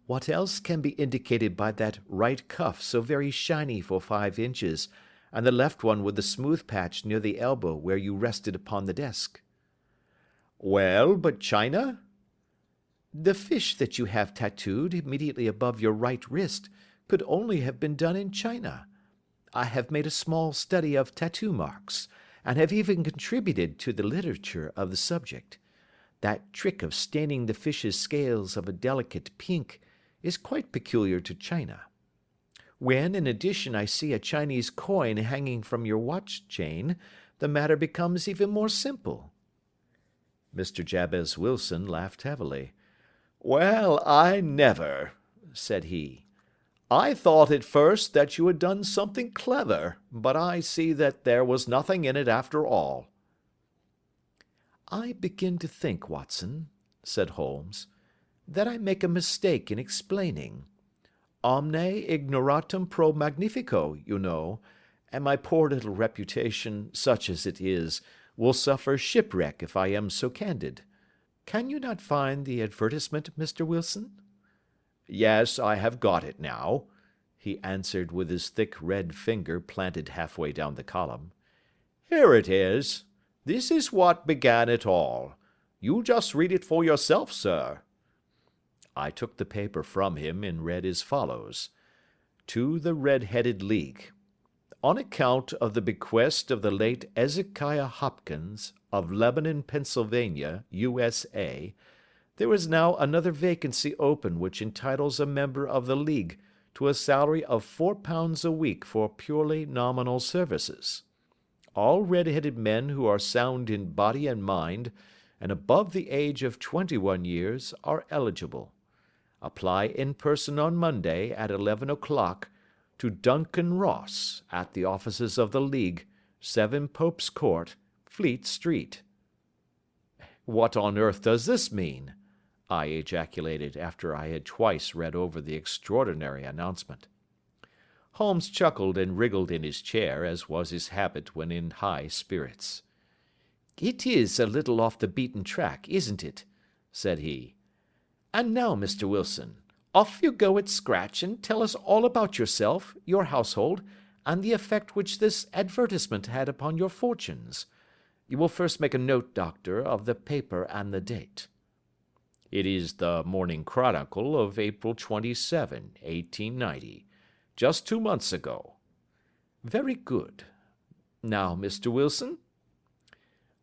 "What else can be indicated by that right cuff so very shiny for 5 inches, and the left one with the smooth patch near the elbow where you rested upon the desk?" "Well, but China?" "The fish that you have tattooed immediately above your right wrist could only have been done in China. I have made a small study of tattoo marks, and have even contributed to the literature of the subject. That trick of staining the fish's scales of a delicate pink is quite peculiar to China. When, in addition, I see a Chinese coin hanging from your watch chain, the matter becomes even more simple." Mr. Jabez Wilson laughed heavily. "Well, I never," said he. I thought at first that you had done something clever, but I see that there was nothing in it after all." "I begin to think, Watson," said Holmes, "that I make a mistake in explaining. Omne ignoratum pro magnifico, you know, and my poor little reputation, such as it is, will suffer shipwreck if I am so candid. Can you not find the advertisement, Mr. Wilson?" "Yes, I have got it now," he answered with his thick red finger planted halfway down the column. "Here it is. This is what began it all. You just read it for yourself, sir." I took the paper from him and read as follows: "To the Red-Headed League. On account of the bequest of the late Ezekiah Hopkins, of Lebanon, Pennsylvania, USA, there is now another vacancy open which entitles a member of the League to a salary of £4 a week for purely nominal services. All red-headed men who are sound in body and mind, and above the age of 21 years, are eligible. Apply in person on Monday at 11 o'clock to Duncan Ross, at the offices of the League, 7 Pope's Court, Fleet Street." "What on earth does this mean?" I ejaculated after I had twice read over the extraordinary announcement. Holmes chuckled and wriggled in his chair, as was his habit when in high spirits. "It is a little off the beaten track, isn't it?" said he. "And now, Mr. Wilson, off you go at scratch and tell us all about yourself, your household, and the effect which this advertisement had upon your fortunes. You will first make a note, Doctor, of the paper and the date." "It is the Morning Chronicle of April 27, 1890. Just 2 months ago." "Very good. Now, Mr. Wilson?"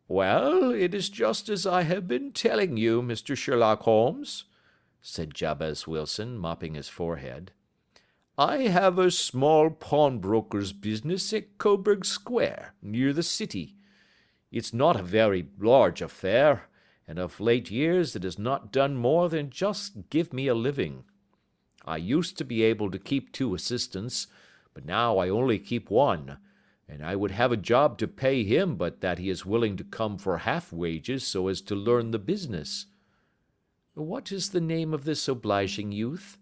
"Well, it is just as I have been telling you, Mr. Sherlock Holmes," said Jabez Wilson, mopping his forehead. "I have a small pawnbroker's business at Coburg Square, near the city. It's not a very large affair, and of late years it has not done more than just give me a living. I used to be able to keep 2 assistants, but now I only keep 1, and I would have a job to pay him but that he is willing to come for half wages so as to learn the business." "What is the name of this obliging youth?"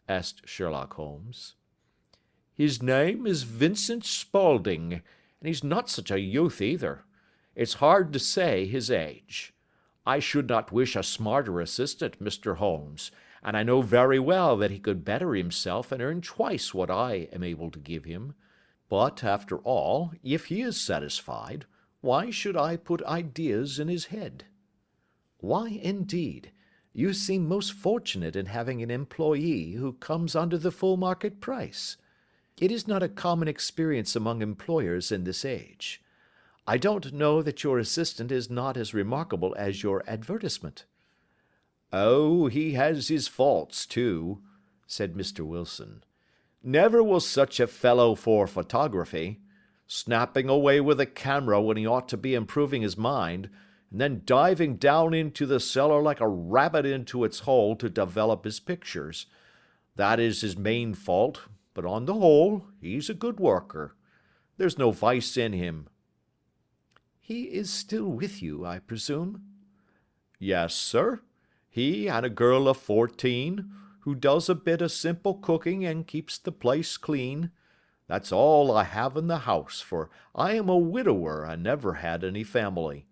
asked Sherlock Holmes. "His name is Vincent Spaulding, and he's not such a youth either. It's hard to say his age. I should not wish a smarter assistant, Mr. Holmes, and I know very well that he could better himself and earn twice what I am able to give him. But, after all, if he is satisfied, why should I put ideas in his head?" "Why, indeed? You seem most fortunate in having an employee who comes under the full market price. It is not a common experience among employers in this age. I don't know that your assistant is not as remarkable as your advertisement." "Oh, he has his faults, too," said Mr. Wilson. "Never was such a fellow for photography. Snapping away with a camera when he ought to be improving his mind, and then diving down into the cellar like a rabbit into its hole to develop his pictures. That is his main fault, but on the whole, he's a good worker. There's no vice in him." "He is still with you, I presume?" "Yes, sir. He and a girl of 14, who does a bit of simple cooking and keeps the place clean. That's all I have in the house, for I am a widower and never had any family.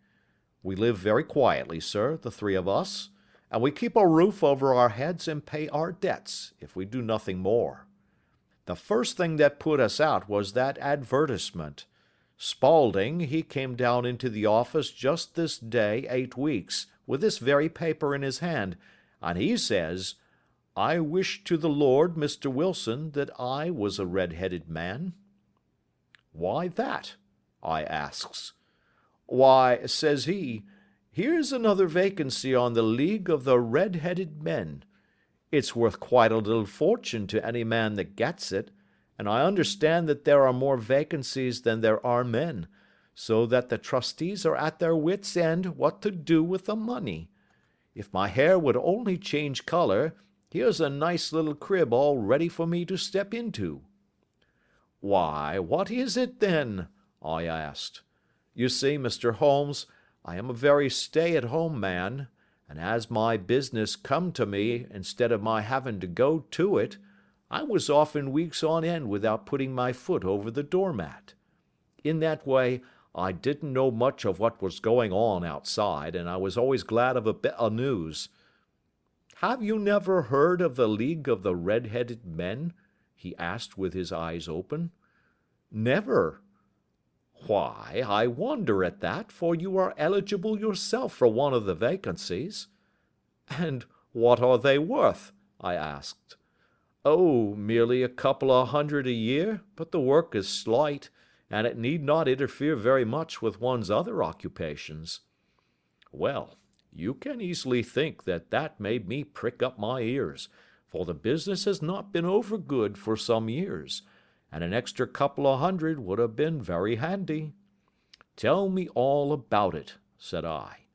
We live very quietly, sir, the 3 of us, and we keep a roof over our heads and pay our debts, if we do nothing more. The first thing that put us out was that advertisement. Spaulding, he came down into the office just this day 8 weeks, with this very paper in his hand, and he says, 'I wish to the Lord, Mr. Wilson, that I was a red-headed man.' 'Why that?' I asks. 'Why,' says he, 'here's another vacancy on the League of the Red-Headed Men. It's worth quite a little fortune to any man that gets it, and I understand that there are more vacancies than there are men, so that the trustees are at their wits' end what to do with the money. If my hair would only change colour, Here's a nice little crib all ready for me to step into." "Why, what is it then?" I asked. "You see, Mr. Holmes, I am a very stay-at-home man, and as my business come to me instead of my having to go to it, I was often weeks on end without putting my foot over the doormat. In that way, I didn't know much of what was going on outside, and I was always glad of a bit of news." "Have you never heard of the League of the Red-Headed Men?" he asked with his eyes open. "Never." "Why, I wonder at that, for you are eligible yourself for one of the vacancies." "And what are they worth?" I asked. "Oh, merely a couple of hundred a year, but the work is slight, and it need not interfere very much with one's other occupations." Well, you can easily think that that made me prick up my ears, for the business has not been over good for some years, and an extra couple of hundred would have been very handy. "Tell me all about it," said I.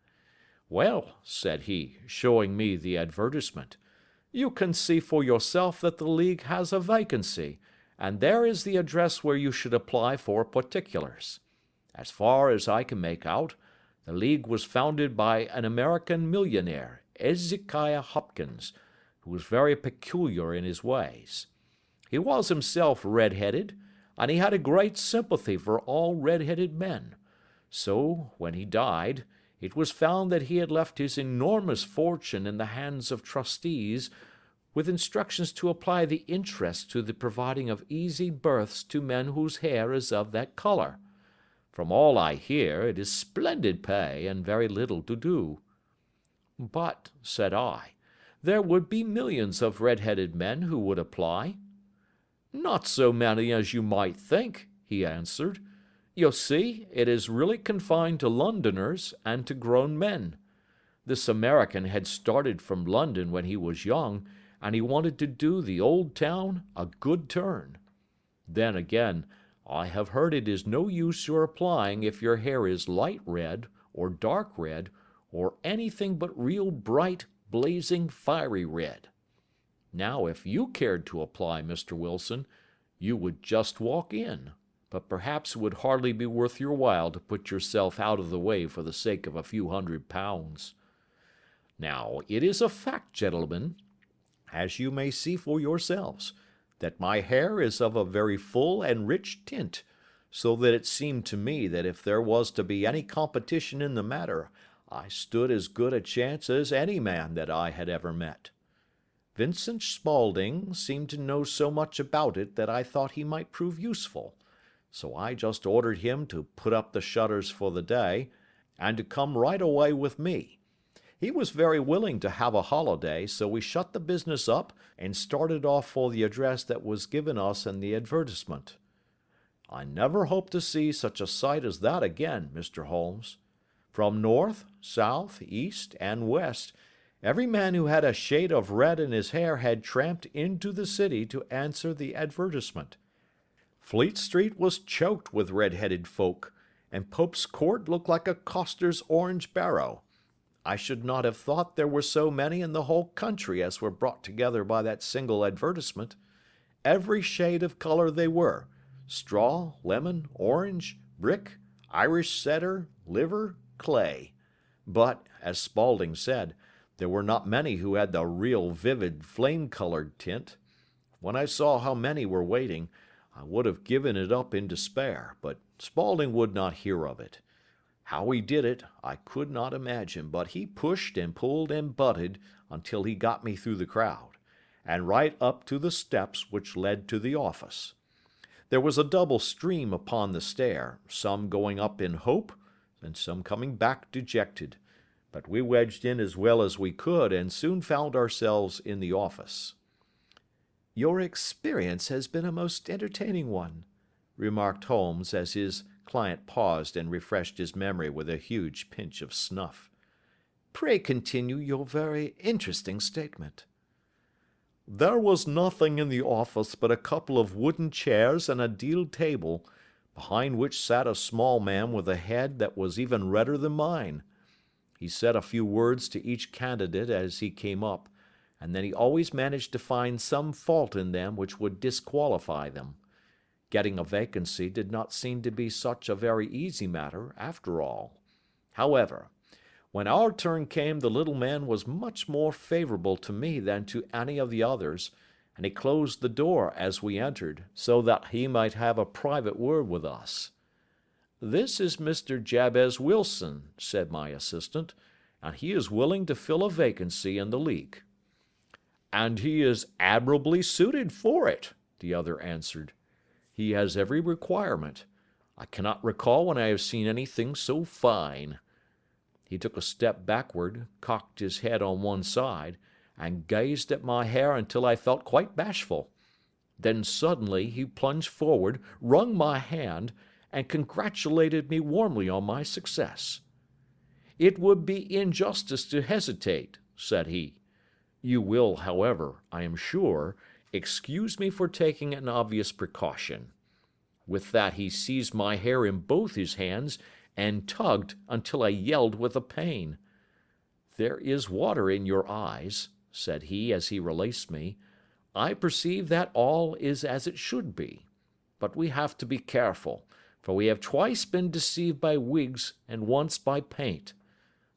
"Well," said he, showing me the advertisement, "you can see for yourself that the League has a vacancy, and there is the address where you should apply for particulars. As far as I can make out, the League was founded by an American millionaire, Ezekiah Hopkins, who was very peculiar in his ways. He was himself red-headed, and he had a great sympathy for all red-headed men. So, when he died, it was found that he had left his enormous fortune in the hands of trustees, with instructions to apply the interest to the providing of easy berths to men whose hair is of that color. From all I hear, it is splendid pay and very little to do." "But," said I, "there would be millions of red-headed men who would apply." "Not so many as you might think," he answered. "You see, it is really confined to Londoners and to grown men. This American had started from London when he was young, and he wanted to do the old town a good turn. Then again, I have heard it is no use your applying if your hair is light red, or dark red, or anything but real bright, blazing, fiery red. Now, if you cared to apply, Mr. Wilson, you would just walk in, but perhaps it would hardly be worth your while to put yourself out of the way for the sake of a few £100. Now, it is a fact, gentlemen, as you may see for yourselves, that my hair is of a very full and rich tint, so that it seemed to me that if there was to be any competition in the matter, I stood as good a chance as any man that I had ever met. Vincent Spaulding seemed to know so much about it that I thought he might prove useful, so I just ordered him to put up the shutters for the day, and to come right away with me. He was very willing to have a holiday, so we shut the business up and started off for the address that was given us in the advertisement. I never hope to see such a sight as that again, Mr. Holmes. From north, south, east, and west, every man who had a shade of red in his hair had tramped into the city to answer the advertisement. Fleet Street was choked with red-headed folk, and Pope's Court looked like a coster's orange barrow. I should not have thought there were so many in the whole country as were brought together by that single advertisement. Every shade of color they were, straw, lemon, orange, brick, Irish setter, liver, clay. But, as Spaulding said, there were not many who had the real vivid flame-colored tint. When I saw how many were waiting, I would have given it up in despair, but Spaulding would not hear of it. How he did it, I could not imagine, but he pushed and pulled and butted until he got me through the crowd, and right up to the steps which led to the office. There was a double stream upon the stair, some going up in hope, and some coming back dejected, but we wedged in as well as we could, and soon found ourselves in the office. "Your experience has been a most entertaining one," remarked Holmes as his client paused and refreshed his memory with a huge pinch of snuff. "Pray continue your very interesting statement." "There was nothing in the office but a couple of wooden chairs and a deal table, behind which sat a small man with a head that was even redder than mine. He said a few words to each candidate as he came up, and then he always managed to find some fault in them which would disqualify them. Getting a vacancy did not seem to be such a very easy matter, after all. However, when our turn came, the little man was much more favorable to me than to any of the others, and he closed the door as we entered, so that he might have a private word with us. "This is Mr. Jabez Wilson," said my assistant, "and he is willing to fill a vacancy in the league." "And he is admirably suited for it," the other answered. "He has every requirement. I cannot recall when I have seen anything so fine." He took a step backward, cocked his head on one side, and gazed at my hair until I felt quite bashful. Then suddenly he plunged forward, wrung my hand, and congratulated me warmly on my success. "It would be injustice to hesitate," said he. "You will, however, I am sure, excuse me for taking an obvious precaution." With that he seized my hair in both his hands and tugged until I yelled with the pain. "There is water in your eyes," said he as he released me. "I perceive that all is as it should be. But we have to be careful, for we have twice been deceived by wigs and once by paint.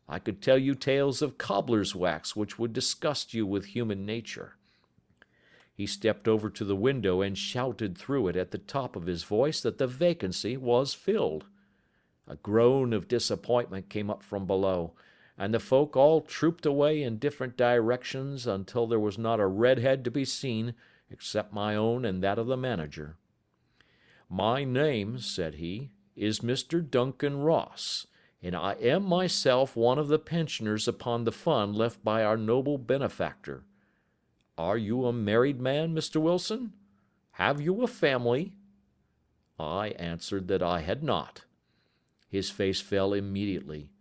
I could tell you tales of cobbler's wax which would disgust you with human nature." He stepped over to the window and shouted through it at the top of his voice that the vacancy was filled. A groan of disappointment came up from below, and the folk all trooped away in different directions until there was not a red head to be seen except my own and that of the manager. "My name," said he, "is Mr. Duncan Ross, and I am myself one of the pensioners upon the fund left by our noble benefactor. Are you a married man, Mr. Wilson? Have you a family?" I answered that I had not. His face fell immediately.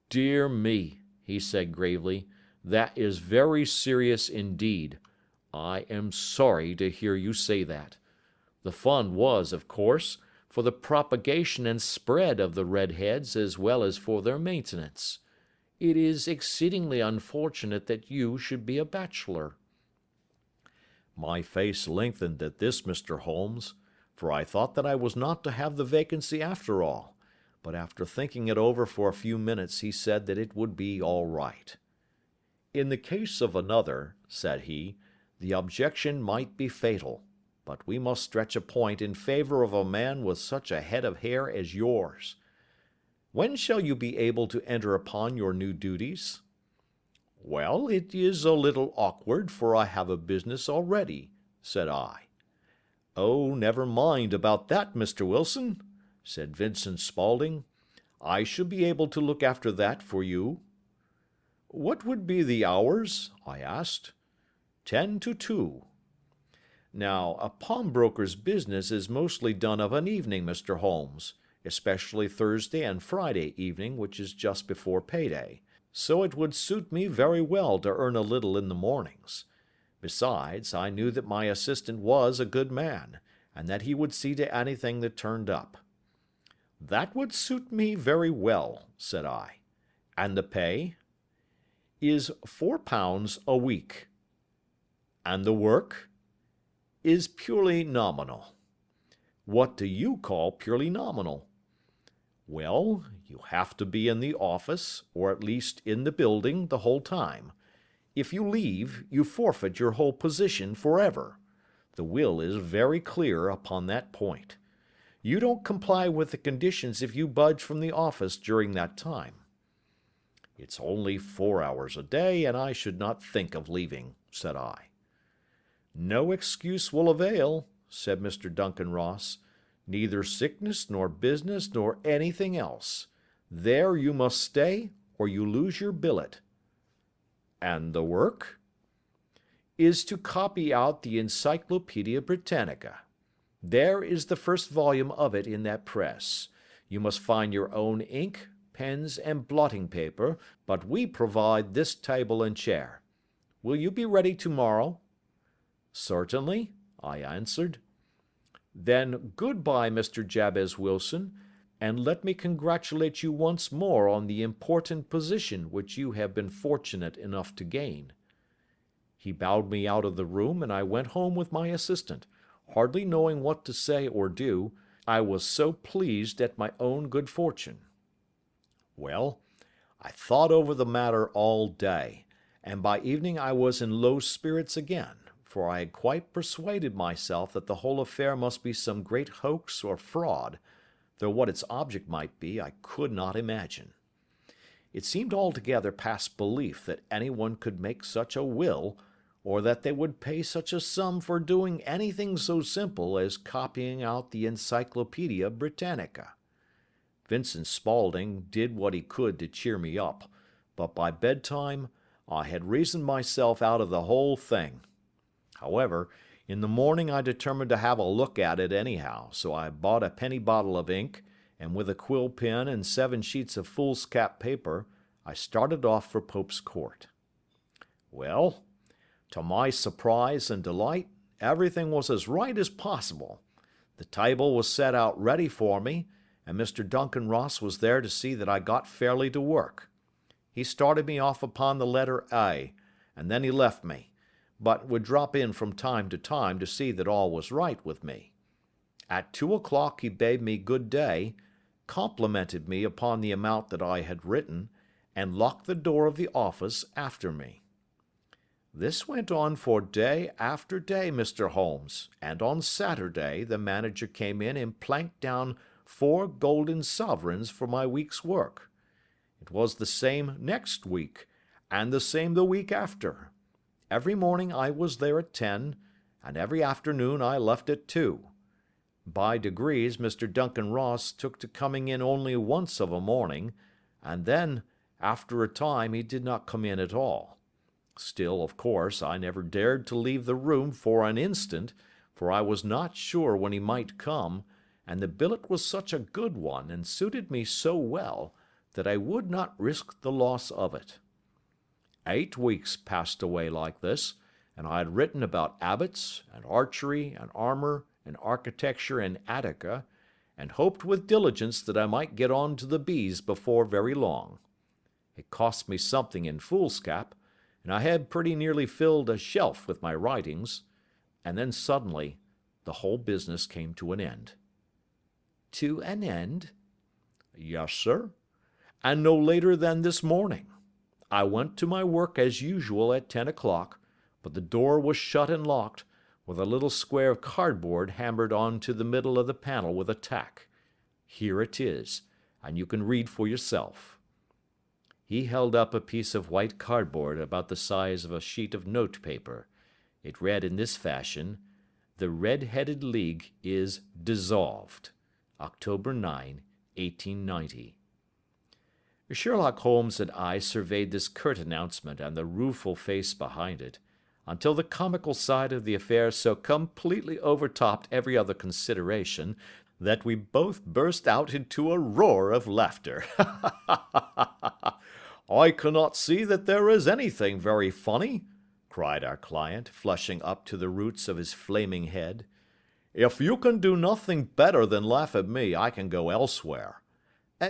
"Dear me," he said gravely, "that is very serious indeed. I am sorry to hear you say that. The fund was, of course, for the propagation and spread of the redheads as well as for their maintenance. It is exceedingly unfortunate that you should be a bachelor." My face lengthened at this, Mr. Holmes, for I thought that I was not to have the vacancy after all. But after thinking it over for a few minutes, he said that it would be all right. "In the case of another," said he, "the objection might be fatal, but we must stretch a point in favor of a man with such a head of hair as yours. When shall you be able to enter upon your new duties?" "Well, it is a little awkward, for I have a business already," said I. "Oh, never mind about that, Mr. Wilson," said Vincent Spaulding. "I shall be able to look after that for you." "What would be the hours?" I asked. 10 to 2. Now, a pawnbroker's business is mostly done of an evening, Mr. Holmes, especially Thursday and Friday evening, which is just before payday, so it would suit me very well to earn a little in the mornings. Besides, I knew that my assistant was a good man, and that he would see to anything that turned up. "That would suit me very well," said I. "And the pay?" "Is £4 a week." "And the work?" "Is purely nominal." "What do you call purely nominal?" "Well, you have to be in the office, or at least in the building, the whole time. If you leave, you forfeit your whole position forever. The will is very clear upon that point. You don't comply with the conditions if you budge from the office during that time." "It's only 4 hours a day, and I should not think of leaving," said I. "No excuse will avail," said Mr. Duncan Ross. "Neither sickness nor business nor anything else. There you must stay, or you lose your billet." "And the work?" "Is to copy out the Encyclopedia Britannica. There is the first volume of it in that press. You must find your own ink, pens, and blotting paper, but we provide this table and chair. Will you be ready tomorrow?" "Certainly," I answered. "Then good-bye, Mr. Jabez Wilson, and let me congratulate you once more on the important position which you have been fortunate enough to gain." He bowed me out of the room, and I went home with my assistant, hardly knowing what to say or do, I was so pleased at my own good fortune. Well, I thought over the matter all day, and by evening I was in low spirits again, for I had quite persuaded myself that the whole affair must be some great hoax or fraud, though what its object might be I could not imagine. It seemed altogether past belief that anyone could make such a will, or that they would pay such a sum for doing anything so simple as copying out the Encyclopaedia Britannica. Vincent Spaulding did what he could to cheer me up, but by bedtime I had reasoned myself out of the whole thing. However, in the morning I determined to have a look at it anyhow, so I bought a penny bottle of ink, and with a quill pen and 7 sheets of foolscap paper, I started off for Pope's Court. Well, to my surprise and delight, everything was as right as possible. The table was set out ready for me, and Mr. Duncan Ross was there to see that I got fairly to work. He started me off upon the letter A, and then he left me, but would drop in from time to see that all was right with me. At 2 o'clock he bade me good day, complimented me upon the amount that I had written, and locked the door of the office after me. This went on for day after day, Mr. Holmes, and on Saturday the manager came in and planked down 4 golden sovereigns for my week's work. It was the same next week, and the same the week after. Every morning I was there at 10, and every afternoon I left at 2. By degrees Mr. Duncan Ross took to coming in only once of a morning, and then, after a time, he did not come in at all. Still, of course, I never dared to leave the room for an instant, for I was not sure when he might come, and the billet was such a good one and suited me so well that I would not risk the loss of it. 8 weeks passed away like this, and I had written about abbots, and archery, and armor, and architecture in Attica, and hoped with diligence that I might get on to the bees before very long. It cost me something in foolscap, and I had pretty nearly filled a shelf with my writings, and then suddenly the whole business came to an end. To an end? Yes, sir, and no later than this morning. I went to my work as usual at 10 o'clock, but the door was shut and locked, with a little square of cardboard hammered on to the middle of the panel with a tack. Here it is, and you can read for yourself. He held up a piece of white cardboard about the size of a sheet of note paper. It read in this fashion: "The Red-Headed League is dissolved. October 9, 1890. Sherlock Holmes and I surveyed this curt announcement and the rueful face behind it, until the comical side of the affair so completely overtopped every other consideration that we both burst out into a roar of laughter. "I cannot see that there is anything very funny," cried our client, flushing up to the roots of his flaming head. "If you can do nothing better than laugh at me, I can go elsewhere."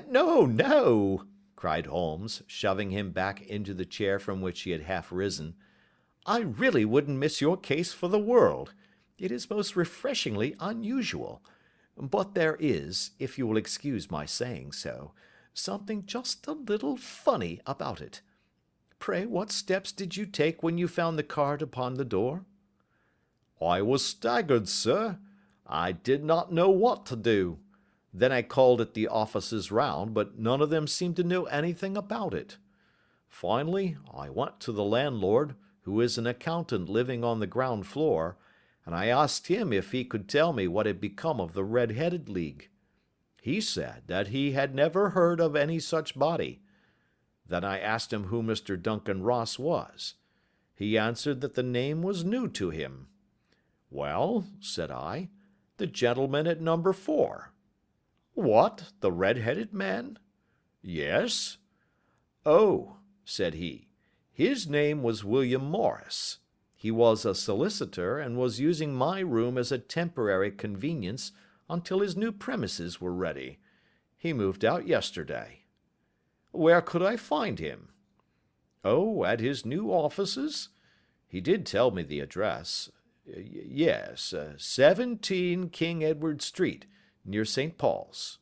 "No, no," cried Holmes, shoving him back into the chair from which he had half risen. "I really wouldn't miss your case for the world. It is most refreshingly unusual. But there is, if you will excuse my saying so, something just a little funny about it. Pray, what steps did you take when you found the card upon the door?" "I was staggered, sir. I did not know what to do. Then I called at the offices round, but none of them seemed to know anything about it. Finally, I went to the landlord, who is an accountant living on the ground floor, and I asked him if he could tell me what had become of the Red-Headed League. He said that he had never heard of any such body. Then I asked him who Mr. Duncan Ross was. He answered that the name was new to him. "Well," said I, "the gentleman at number 4. "What, the red-headed man?" "Yes." "Oh," said he, "his name was William Morris. He was a solicitor, and was using my room as a temporary convenience until his new premises were ready. He moved out yesterday." "Where could I find him?" "Oh, at his new offices. He did tell me the address. Yes, 17 King Edward Street, near St. Paul's.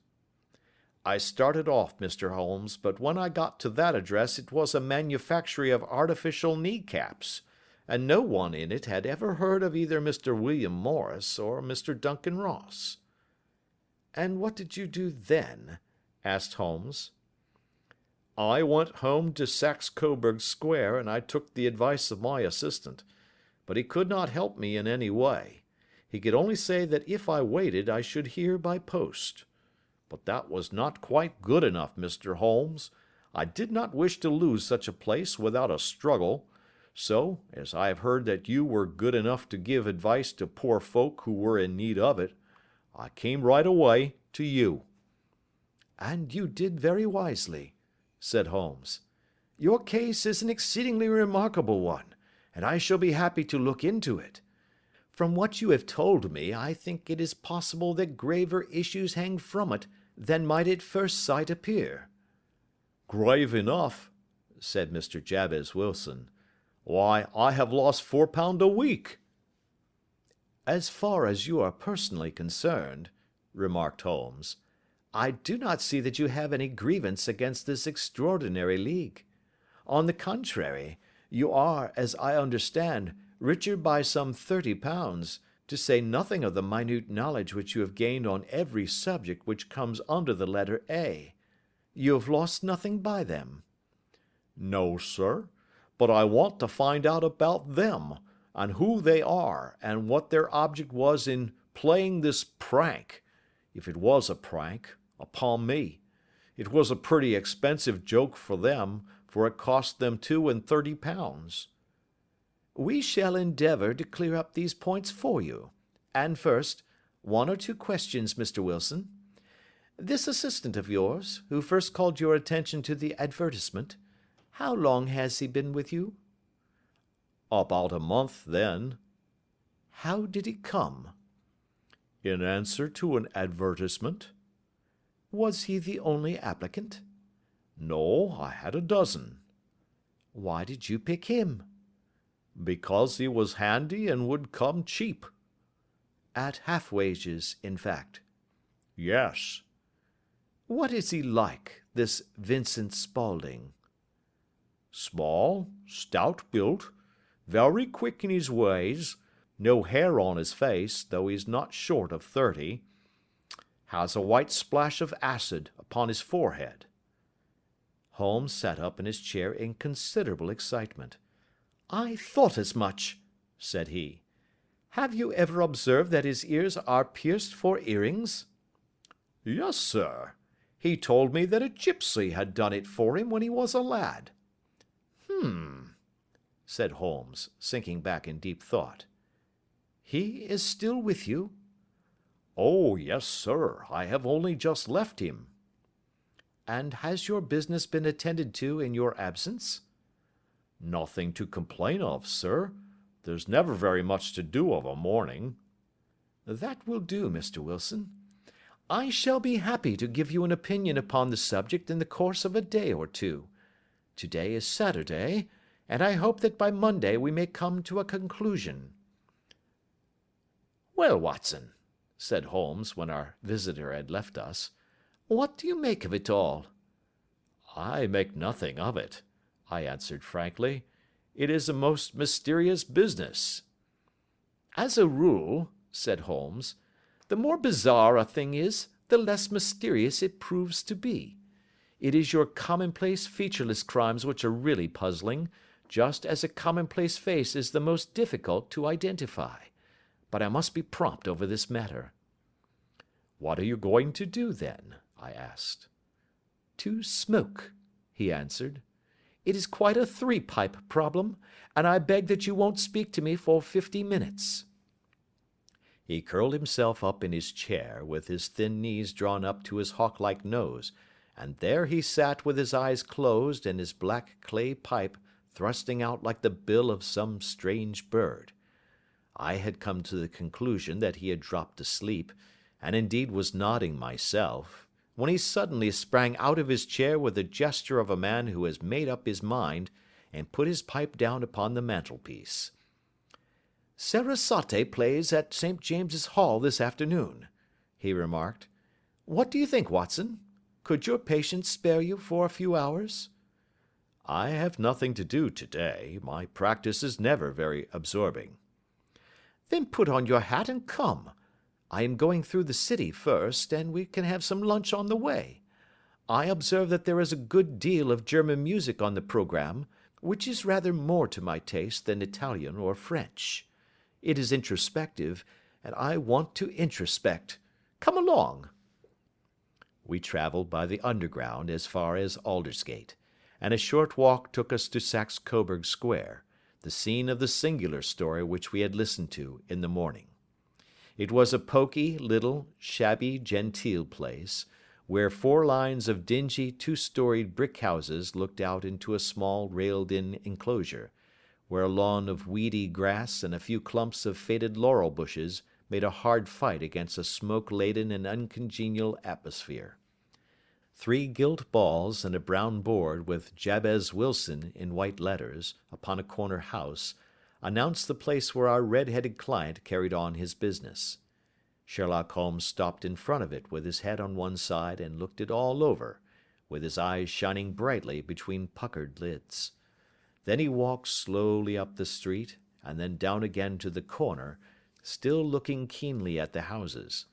I started off, Mr. Holmes, but when I got to that address it was a manufactory of artificial kneecaps, and no one in it had ever heard of either Mr. William Morris or Mr. Duncan Ross. And what did you do then? Asked Holmes. I went home to Saxe Coburg Square, and I took the advice of my assistant, but he could not help me in any way. He could only say that if I waited I should hear by post. But that was not quite good enough, Mr. Holmes. I did not wish to lose such a place without a struggle, so, as I have heard that you were good enough to give advice to poor folk who were in need of it, I came right away to you. And you did very wisely, said Holmes. Your case is an exceedingly remarkable one, and I shall be happy to look into it. From what you have told me, I think it is possible that graver issues hang from it than might at first sight appear. Grave enough, said Mr. Jabez Wilson. Why, I have lost £4 a week. As far as you are personally concerned, remarked Holmes, I do not see that you have any grievance against this extraordinary league. On the contrary, you are, as I understand, richer by some £30, to say nothing of the minute knowledge which you have gained on every subject which comes under the letter A. You have lost nothing by them. No, sir, but I want to find out about them, and who they are, and what their object was in playing this prank, if it was a prank, upon me. It was a pretty expensive joke for them, for it cost them £32. We shall endeavour to clear up these points for you. And first, 1 or 2 questions, Mr. Wilson. This assistant of yours, who first called your attention to the advertisement, how long has he been with you? About a month, then. How did he come? In answer to an advertisement. Was he the only applicant? No, I had a dozen. Why did you pick him? Because he was handy and would come cheap. At half wages, in fact. Yes. What is he like, this Vincent Spaulding? Small, stout built, very quick in his ways, no hair on his face, though he's not short of 30. Has a white splash of acid upon his forehead. Holmes sat up in his chair in considerable excitement. I thought as much, said he. Have you ever observed that his ears are pierced for earrings? Yes, sir. He told me that a gypsy had done it for him when he was a lad. Said Holmes, sinking back in deep thought. He is still with you? Oh, yes, sir. I have only just left him. And has your business been attended to in your absence? Nothing to complain of, sir. There's never very much to do of a morning. That will do, Mr. Wilson. I shall be happy to give you an opinion upon the subject in the course of a day or two. Today is Saturday, and I hope that by Monday we may come to a conclusion. Well, Watson, said Holmes when our visitor had left us, what do you make of it all? I make nothing of it, I answered frankly. It is a most mysterious business. As a rule, said Holmes, the more bizarre a thing is, the less mysterious it proves to be. It is your commonplace, featureless crimes which are really puzzling, just as a commonplace face is the most difficult to identify. But I must be prompt over this matter. What are you going to do, then? I asked. To smoke, he answered. It is quite a 3-pipe problem, and I beg that you won't speak to me for 50 minutes. He curled himself up in his chair, with his thin knees drawn up to his hawk-like nose, and there he sat with his eyes closed and his black clay pipe thrusting out like the bill of some strange bird. I had come to the conclusion that he had dropped asleep, and indeed was nodding myself, when he suddenly sprang out of his chair with the gesture of a man who has made up his mind, and put his pipe down upon the mantelpiece. Sarasate plays at St. James's Hall this afternoon, he remarked. What do you think, Watson? Could your patient spare you for a few hours? I have nothing to do today. My practice is never very absorbing. Then put on your hat and come. I am going through the city first, and we can have some lunch on the way. I observe that there is a good deal of German music on the programme, which is rather more to my taste than Italian or French. It is introspective, and I want to introspect. Come along. We travelled by the Underground as far as Aldersgate, and a short walk took us to Saxe Coburg Square, the scene of the singular story which we had listened to in the morning. It was a poky, little, shabby, genteel place, where 4 lines of dingy, 2-storied brick houses looked out into a small railed-in enclosure, where a lawn of weedy grass and a few clumps of faded laurel bushes made a hard fight against a smoke-laden and uncongenial atmosphere. 3 gilt balls and a brown board with Jabez Wilson in white letters upon a corner house announced the place where our red-headed client carried on his business. Sherlock Holmes stopped in front of it with his head on one side and looked it all over, with his eyes shining brightly between puckered lids. Then he walked slowly up the street and then down again to the corner, still looking keenly at the houses.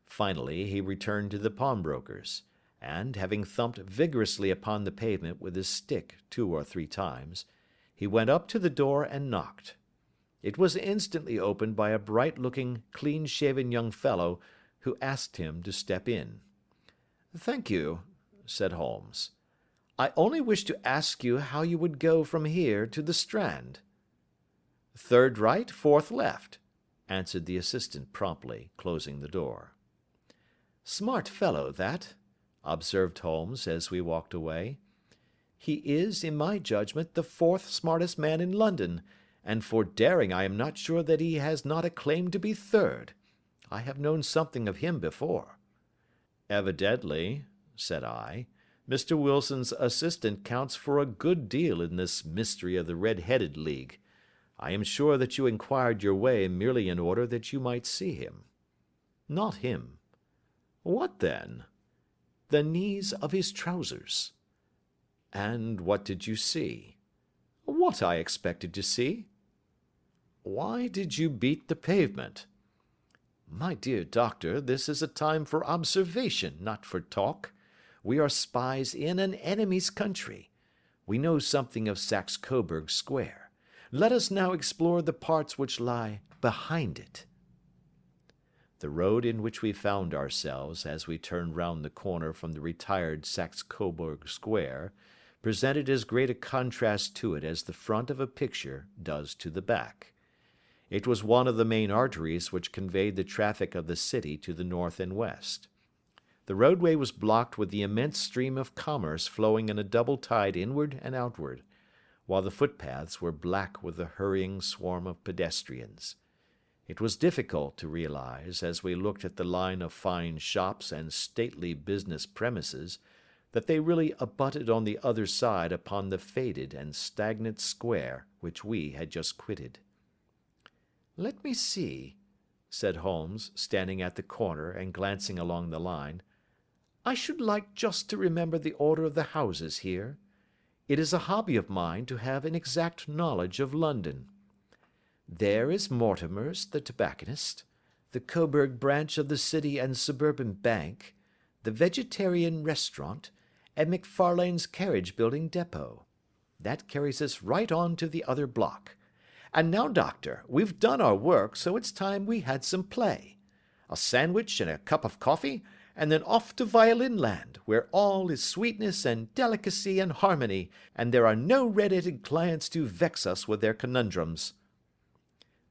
Finally he returned to the pawnbroker's, and, having thumped vigorously upon the pavement with his stick 2 or 3 times, he went up to the door and knocked. It was instantly opened by a bright-looking, clean-shaven young fellow who asked him to step in. "Thank you," said Holmes. "I only wish to ask you how you would go from here to the Strand." "Third right, fourth left," answered the assistant promptly, closing the door. "Smart fellow, that," observed Holmes as we walked away. "He is, in my judgment, the 4th smartest man in London, and for daring I am not sure that he has not a claim to be 3rd. I have known something of him before." "Evidently," said I, "Mr. Wilson's assistant counts for a good deal in this mystery of the Red-Headed League. I am sure that you inquired your way merely in order that you might see him." "Not him." "What then?" "The knees of his trousers." "And what did you see?" "What I expected to see." "Why did you beat the pavement?" "My dear doctor, this is a time for observation, not for talk. We are spies in an enemy's country. We know something of Saxe Coburg Square. Let us now explore the parts which lie behind it." The road in which we found ourselves as we turned round the corner from the retired Saxe Coburg Square presented as great a contrast to it as the front of a picture does to the back. It was one of the main arteries which conveyed the traffic of the city to the north and west. The roadway was blocked with the immense stream of commerce flowing in a double tide inward and outward, while the footpaths were black with the hurrying swarm of pedestrians. It was difficult to realize, as we looked at the line of fine shops and stately business premises, that they really abutted on the other side upon the faded and stagnant square which we had just quitted. "Let me see," said Holmes, standing at the corner and glancing along the line. "I should like just to remember the order of the houses here. It is a hobby of mine to have an exact knowledge of London. There is Mortimer's, the tobacconist, the Coburg branch of the City and Suburban Bank, the Vegetarian Restaurant, and McFarlane's Carriage Building Depot. That carries us right on to the other block. And now, doctor, we've done our work, so it's time we had some play. A sandwich and a cup of coffee, and then off to Violin Land, where all is sweetness and delicacy and harmony, and there are no red-headed clients to vex us with their conundrums."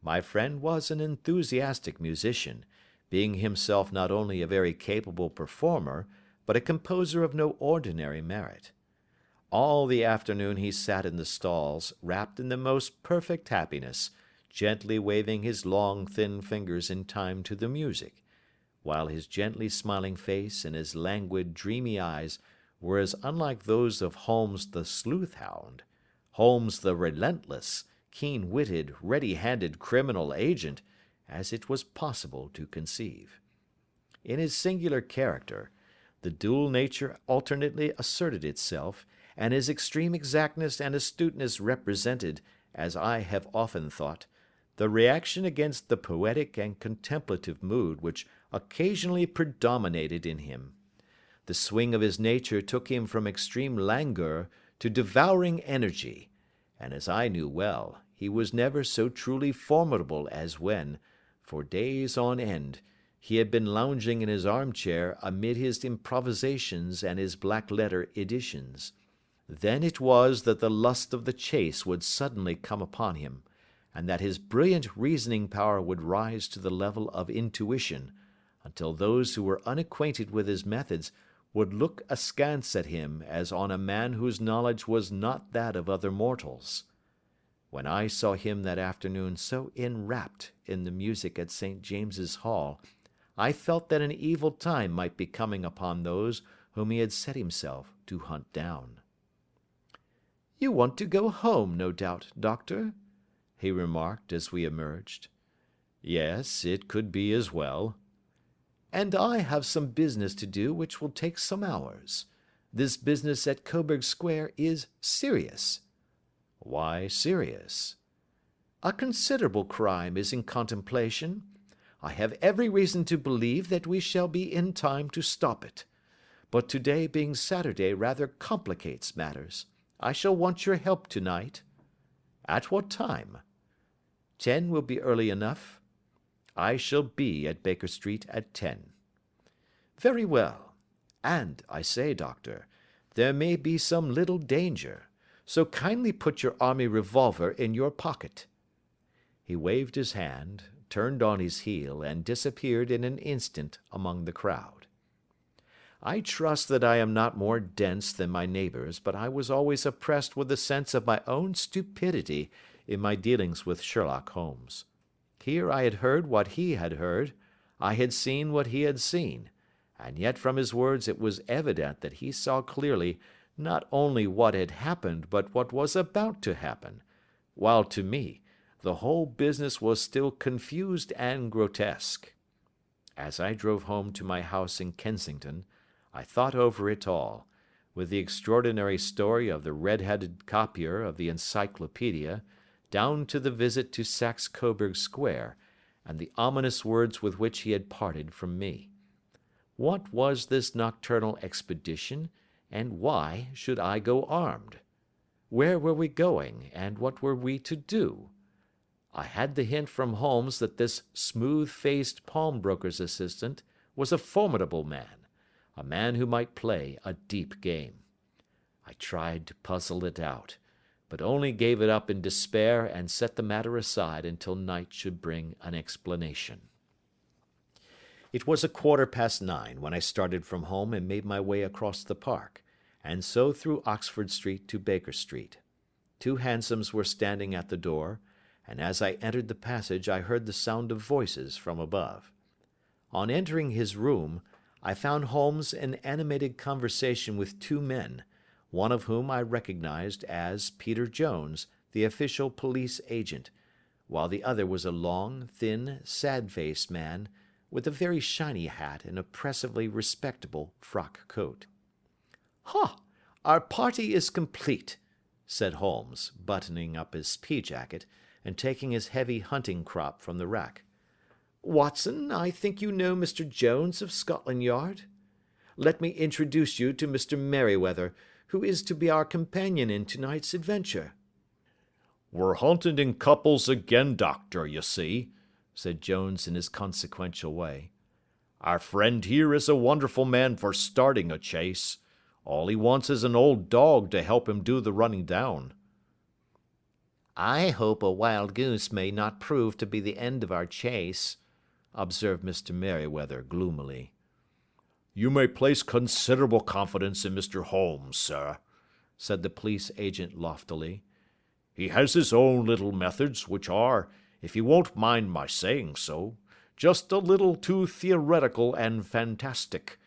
My friend was an enthusiastic musician, being himself not only a very capable performer, but a composer of no ordinary merit. All the afternoon he sat in the stalls, wrapped in the most perfect happiness, gently waving his long, thin fingers in time to the music, while his gently smiling face and his languid, dreamy eyes were as unlike those of Holmes the sleuth-hound, Holmes the relentless, keen-witted, ready-handed criminal agent as it was possible to conceive. In his singular character, the dual nature alternately asserted itself, and his extreme exactness and astuteness represented, as I have often thought, the reaction against the poetic and contemplative mood which occasionally predominated in him. The swing of his nature took him from extreme languor to devouring energy, and as I knew well, he was never so truly formidable as when, for days on end, he had been lounging in his armchair amid his improvisations and his black-letter editions. Then it was that the lust of the chase would suddenly come upon him, and that his brilliant reasoning power would rise to the level of intuition, until those who were unacquainted with his methods would look askance at him as on a man whose knowledge was not that of other mortals. When I saw him that afternoon so enwrapped in the music at St. James's Hall, I felt that an evil time might be coming upon those whom he had set himself to hunt down. "You want to go home, no doubt, Doctor?" he remarked as we emerged. "Yes, it could be as well." "And I have some business to do which will take some hours. This business at Coburg Square is serious." "Why serious?" "A considerable crime is in contemplation. I have every reason to believe that we shall be in time to stop it. But today being Saturday rather complicates matters. I shall want your help tonight." "At what time?" 10 will be early enough. I shall be at Baker Street at 10. "Very well. And, I say, Doctor, there may be some little danger, so kindly put your army revolver in your pocket." He waved his hand, turned on his heel, and disappeared in an instant among the crowd. I trust that I am not more dense than my neighbours, but I was always oppressed with a sense of my own stupidity in my dealings with Sherlock Holmes. Here I had heard what he had heard, I had seen what he had seen, and yet from his words it was evident that he saw clearly not only what had happened but what was about to happen, while to me the whole business was still confused and grotesque. As I drove home to my house in Kensington, I thought over it all, with the extraordinary story of the red-headed copier of the Encyclopedia, down to the visit to Saxe Coburg Square, and the ominous words with which he had parted from me. What was this nocturnal expedition, and why should I go armed? Where were we going, and what were we to do? I had the hint from Holmes that this smooth-faced pawnbroker's assistant was a formidable man, a man who might play a deep game. I tried to puzzle it out, but only gave it up in despair and set the matter aside until night should bring an explanation. It was 9:15 when I started from home and made my way across the park, and so through Oxford Street to Baker Street. 2 hansoms were standing at the door, and as I entered the passage I heard the sound of voices from above. On entering his room, I found Holmes in animated conversation with 2 men, one of whom I recognized as Peter Jones, the official police agent, while the other was a long, thin, sad-faced man, with a very shiny hat and oppressively respectable frock coat. "Ha! Our party is complete," said Holmes, buttoning up his pea-jacket, and taking his heavy hunting crop from the rack. "Watson, I think you know Mr. Jones of Scotland Yard? Let me introduce you to Mr. Merryweather, who is to be our companion in tonight's adventure." "We're hunting in couples again, Doctor, you see," said Jones in his consequential way. "Our friend here is a wonderful man for starting a chase. All he wants is an old dog to help him do the running down." "I hope a wild goose may not prove to be the end of our chase," observed Mr. Merryweather gloomily. "You may place considerable confidence in Mr. Holmes, sir," said the police agent loftily. "He has his own little methods, which are, if you won't mind my saying so, just a little too theoretical and fantastic,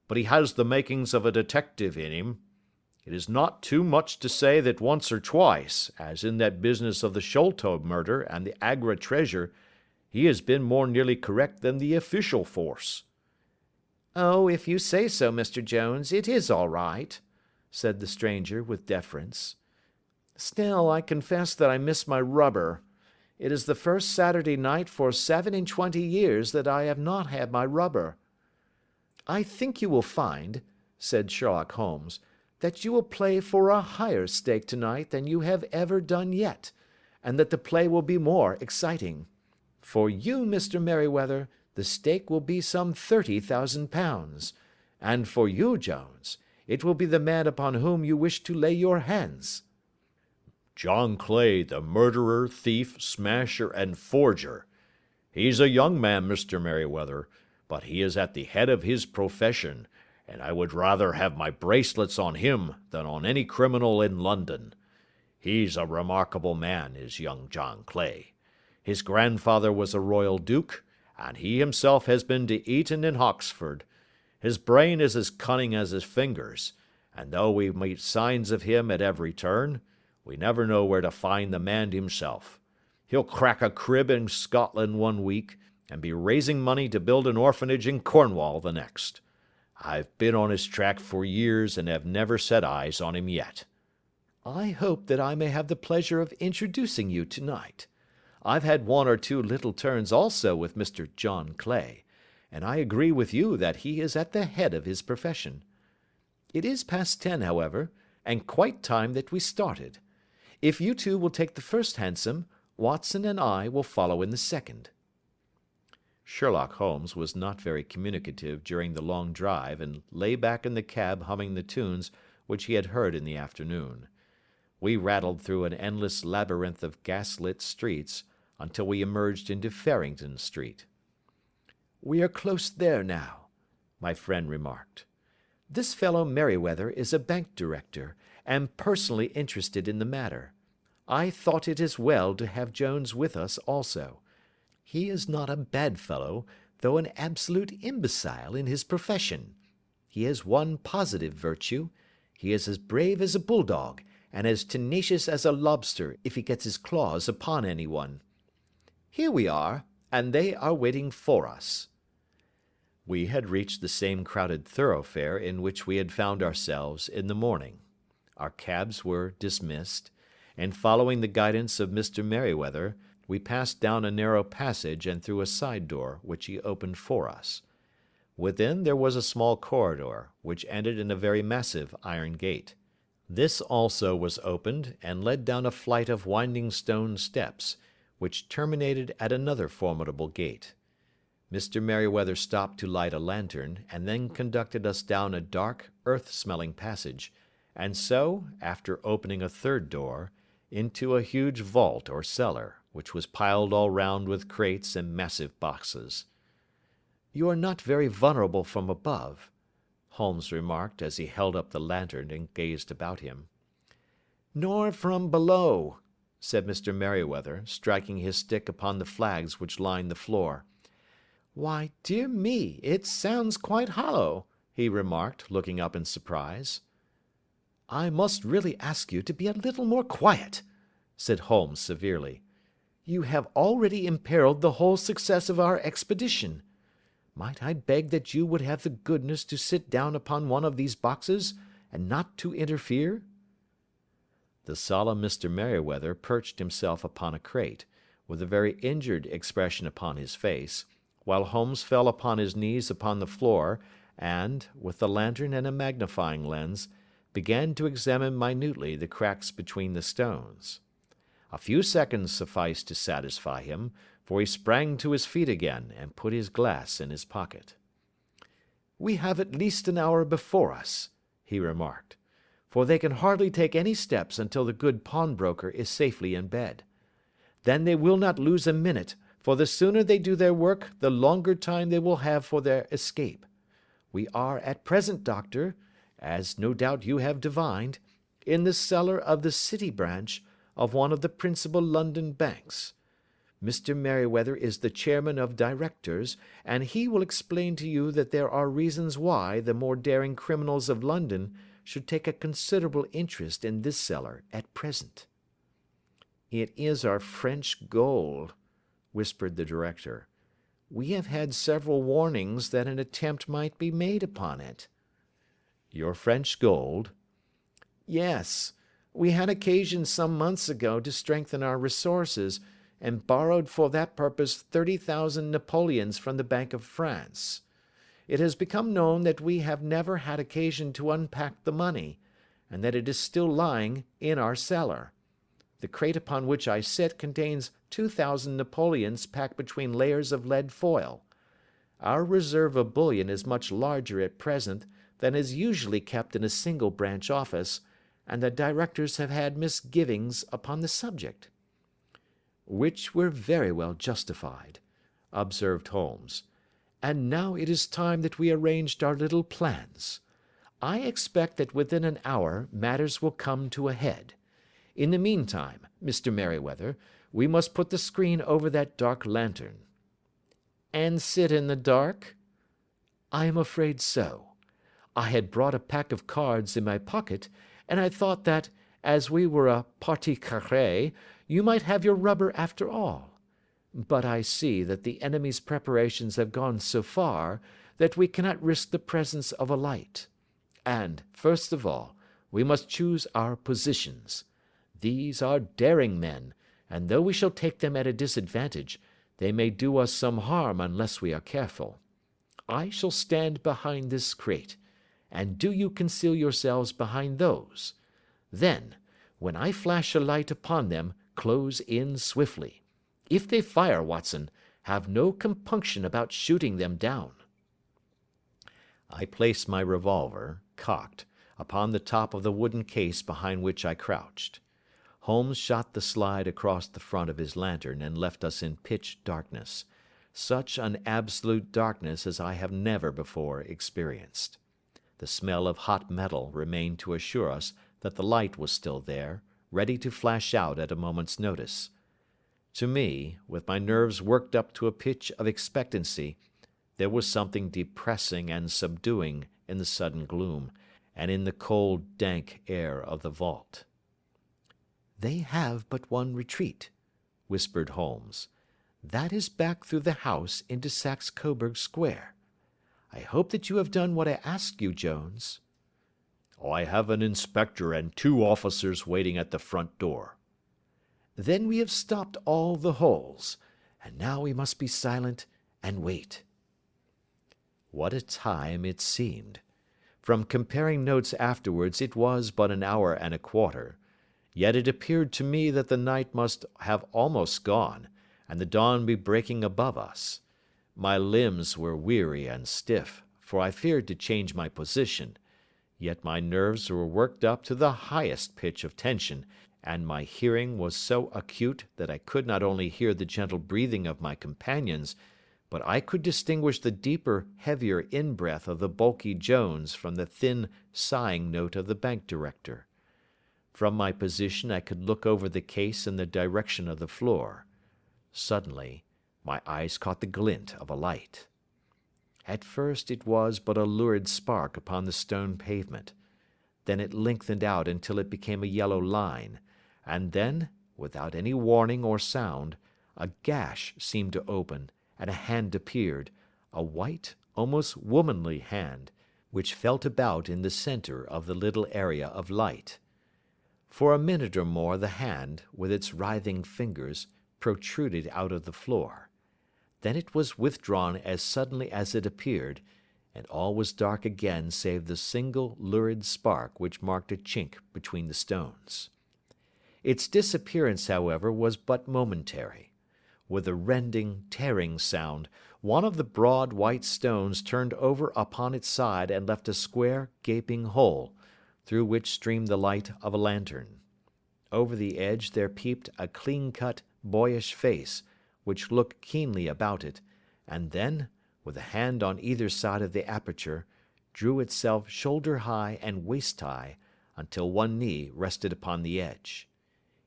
but he has the makings of a detective in him. It is not too much to say that once or twice, as in that business of the Sholto murder and the Agra treasure, he has been more nearly correct than the official force." "Oh, if you say so, Mr. Jones, it is all right," said the stranger with deference. "Still, I confess that I miss my rubber. It is the first Saturday night for 27 years that I have not had my rubber." "I think you will find," said Sherlock Holmes, "that you will play for a higher stake tonight than you have ever done yet, and that the play will be more exciting. For you, Mr. Merryweather, the stake will be some £30,000, and for you, Jones, it will be the man upon whom you wish to lay your hands." "John Clay, the murderer, thief, smasher, and forger. He's a young man, Mr. Merryweather, but he is at the head of his profession, and I would rather have my bracelets on him than on any criminal in London. He's a remarkable man, is young John Clay. His grandfather was a royal duke, and he himself has been to Eton and Oxford. His brain is as cunning as his fingers, and though we meet signs of him at every turn, we never know where to find the man himself. He'll crack a crib in Scotland one week, and be raising money to build an orphanage in Cornwall the next. I've been on his track for years and have never set eyes on him yet." "I hope that I may have the pleasure of introducing you tonight. I've had one or two little turns also with Mr. John Clay, and I agree with you that he is at the head of his profession. It is past 10, however, and quite time that we started. If you two will take the first hansom, Watson and I will follow in the second." Sherlock Holmes was not very communicative during the long drive and lay back in the cab humming the tunes which he had heard in the afternoon. We rattled through an endless labyrinth of gas-lit streets until we emerged into Farrington Street. "We are close there now," my friend remarked. "This fellow Merryweather is a bank director, and personally interested in the matter. I thought it as well to have Jones with us also. He is not a bad fellow, though an absolute imbecile in his profession. He has one positive virtue: he is as brave as a bulldog, and as tenacious as a lobster if he gets his claws upon anyone. Here we are, and they are waiting for us." We had reached the same crowded thoroughfare in which we had found ourselves in the morning. Our cabs were dismissed, and following the guidance of Mr. Merryweather, we passed down a narrow passage and through a side door, which he opened for us. Within there was a small corridor, which ended in a very massive iron gate. This also was opened, and led down a flight of winding stone steps, which terminated at another formidable gate. Mr. Merryweather stopped to light a lantern, and then conducted us down a dark, earth-smelling passage, and so, after opening a third door, into a huge vault or cellar, which was piled all round with crates and massive boxes. "You are not very vulnerable from above," Holmes remarked as he held up the lantern and gazed about him. "Nor from below," said Mr. Merryweather, striking his stick upon the flags which lined the floor. "Why, dear me, it sounds quite hollow," he remarked, looking up in surprise. "I must really ask you to be a little more quiet," said Holmes severely. "You have already imperilled the whole success of our expedition. Might I beg that you would have the goodness to sit down upon one of these boxes, and not to interfere?" The solemn Mr. Merryweather perched himself upon a crate, with a very injured expression upon his face, while Holmes fell upon his knees upon the floor, and, with the lantern and a magnifying lens, began to examine minutely the cracks between the stones. A few seconds sufficed to satisfy him, for he sprang to his feet again, and put his glass in his pocket. "We have at least an hour before us," he remarked, "for they can hardly take any steps until the good pawnbroker is safely in bed. Then they will not lose a minute, for the sooner they do their work, the longer time they will have for their escape. We are at present, Doctor, as no doubt you have divined, in the cellar of the City branch of one of the principal London banks. Mr. Merryweather is the chairman of directors, and he will explain to you that there are reasons why the more daring criminals of London should take a considerable interest in this cellar at present." "It is our French gold," whispered the director. "We have had several warnings that an attempt might be made upon it." "Your French gold?" "Yes. We had occasion some months ago to strengthen our resources, and borrowed for that purpose 30,000 napoleons from the Bank of France. It has become known that we have never had occasion to unpack the money, and that it is still lying in our cellar. The crate upon which I sit contains 2,000 napoleons packed between layers of lead foil. Our reserve of bullion is much larger at present than is usually kept in a single branch office, and the directors have had misgivings upon the subject." "Which were very well justified," observed Holmes. "And now it is time that we arranged our little plans. I expect that within an hour matters will come to a head. In the meantime, Mr. Merryweather, we must put the screen over that dark lantern." "And sit in the dark?" "I am afraid so. I had brought a pack of cards in my pocket, and I thought that, as we were a partie carrée, you might have your rubber after all. But I see that the enemy's preparations have gone so far that we cannot risk the presence of a light. And, first of all, we must choose our positions. These are daring men, and though we shall take them at a disadvantage, they may do us some harm unless we are careful. I shall stand behind this crate, and do you conceal yourselves behind those. Then, when I flash a light upon them, close in swiftly. If they fire, Watson, have no compunction about shooting them down." I placed my revolver, cocked, upon the top of the wooden case behind which I crouched. Holmes shot the slide across the front of his lantern and left us in pitch darkness, such an absolute darkness as I have never before experienced. The smell of hot metal remained to assure us that the light was still there, ready to flash out at a moment's notice. To me, with my nerves worked up to a pitch of expectancy, there was something depressing and subduing in the sudden gloom, and in the cold, dank air of the vault. "They have but one retreat," whispered Holmes. "That is back through the house into Saxe Coburg Square. I hope that you have done what I asked you, Jones." "I have an inspector and 2 officers waiting at the front door." "Then we have stopped all the holes, and now we must be silent and wait." What a time it seemed! From comparing notes afterwards it was but an hour and a quarter, yet it appeared to me that the night must have almost gone, and the dawn be breaking above us. My limbs were weary and stiff, for I feared to change my position, yet my nerves were worked up to the highest pitch of tension, and my hearing was so acute that I could not only hear the gentle breathing of my companions, but I could distinguish the deeper, heavier in-breath of the bulky Jones from the thin, sighing note of the bank director. From my position I could look over the case in the direction of the floor. Suddenly, my eyes caught the glint of a light. At first it was but a lurid spark upon the stone pavement. Then it lengthened out until it became a yellow line, and then, without any warning or sound, a gash seemed to open, and a hand appeared, a white, almost womanly hand, which felt about in the center of the little area of light. For a minute or more the hand, with its writhing fingers, protruded out of the floor. Then it was withdrawn as suddenly as it appeared, and all was dark again save the single lurid spark which marked a chink between the stones. Its disappearance, however, was but momentary. With a rending, tearing sound, one of the broad white stones turned over upon its side and left a square, gaping hole, through which streamed the light of a lantern. Over the edge there peeped a clean-cut, boyish face, which looked keenly about it, and then, with a hand on either side of the aperture, drew itself shoulder-high and waist-high, until one knee rested upon the edge.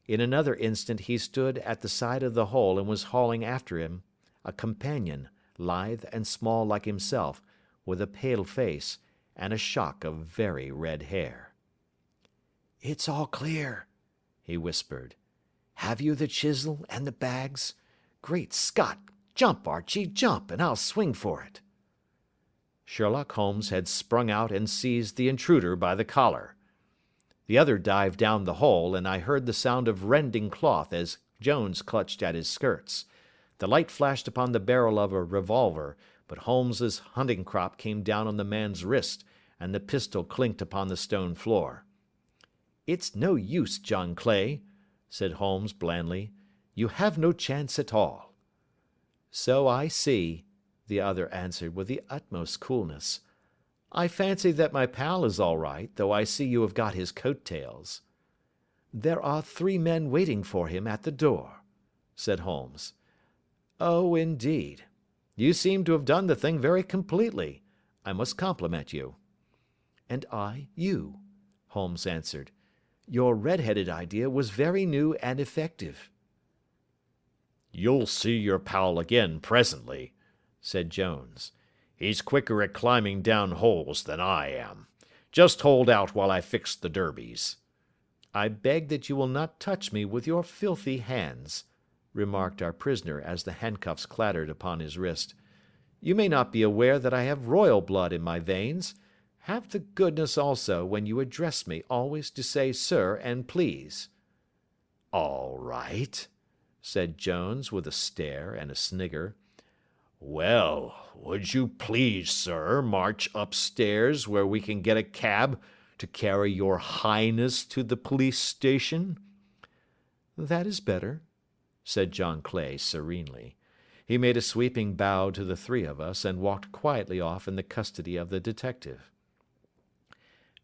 In another instant he stood at the side of the hole and was hauling after him a companion, lithe and small like himself, with a pale face, and a shock of very red hair. "It's all clear," he whispered. "Have you the chisel and the bags? Great Scott! Jump, Archie, jump, and I'll swing for it." Sherlock Holmes had sprung out and seized the intruder by the collar. The other dived down the hole, and I heard the sound of rending cloth as Jones clutched at his skirts. The light flashed upon the barrel of a revolver, but Holmes's hunting crop came down on the man's wrist, and the pistol clinked upon the stone floor. "It's no use, John Clay," said Holmes blandly. "You have no chance at all." "So I see," the other answered with the utmost coolness. "I fancy that my pal is all right, though I see you have got his coat-tails." "There are 3 men waiting for him at the door," said Holmes. "Oh, indeed. You seem to have done the thing very completely. I must compliment you." "And I you," Holmes answered. "Your red-headed idea was very new and effective." "You'll see your pal again presently," said Jones. "He's quicker at climbing down holes than I am. Just hold out while I fix the derbies." "I beg that you will not touch me with your filthy hands," remarked our prisoner as the handcuffs clattered upon his wrist. "You may not be aware that I have royal blood in my veins. Have the goodness also, when you address me, always to say sir and please." "All right," said Jones with a stare and a snigger. "Well, would you please, sir, march upstairs where we can get a cab to carry your highness to the police station?" "That is better," said John Clay serenely. He made a sweeping bow to the 3 of us and walked quietly off in the custody of the detective.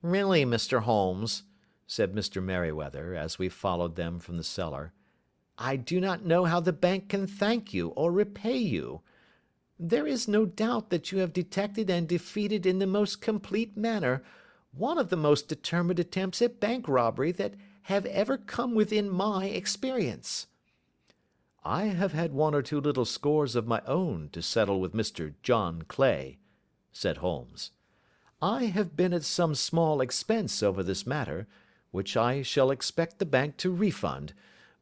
"Really, Mr. Holmes," said Mr. Merryweather, as we followed them from the cellar, "I do not know how the bank can thank you or repay you. There is no doubt that you have detected and defeated in the most complete manner one of the most determined attempts at bank robbery that have ever come within my experience." "I have had 1 or 2 little scores of my own to settle with Mr. John Clay," said Holmes. "I have been at some small expense over this matter, which I shall expect the bank to refund,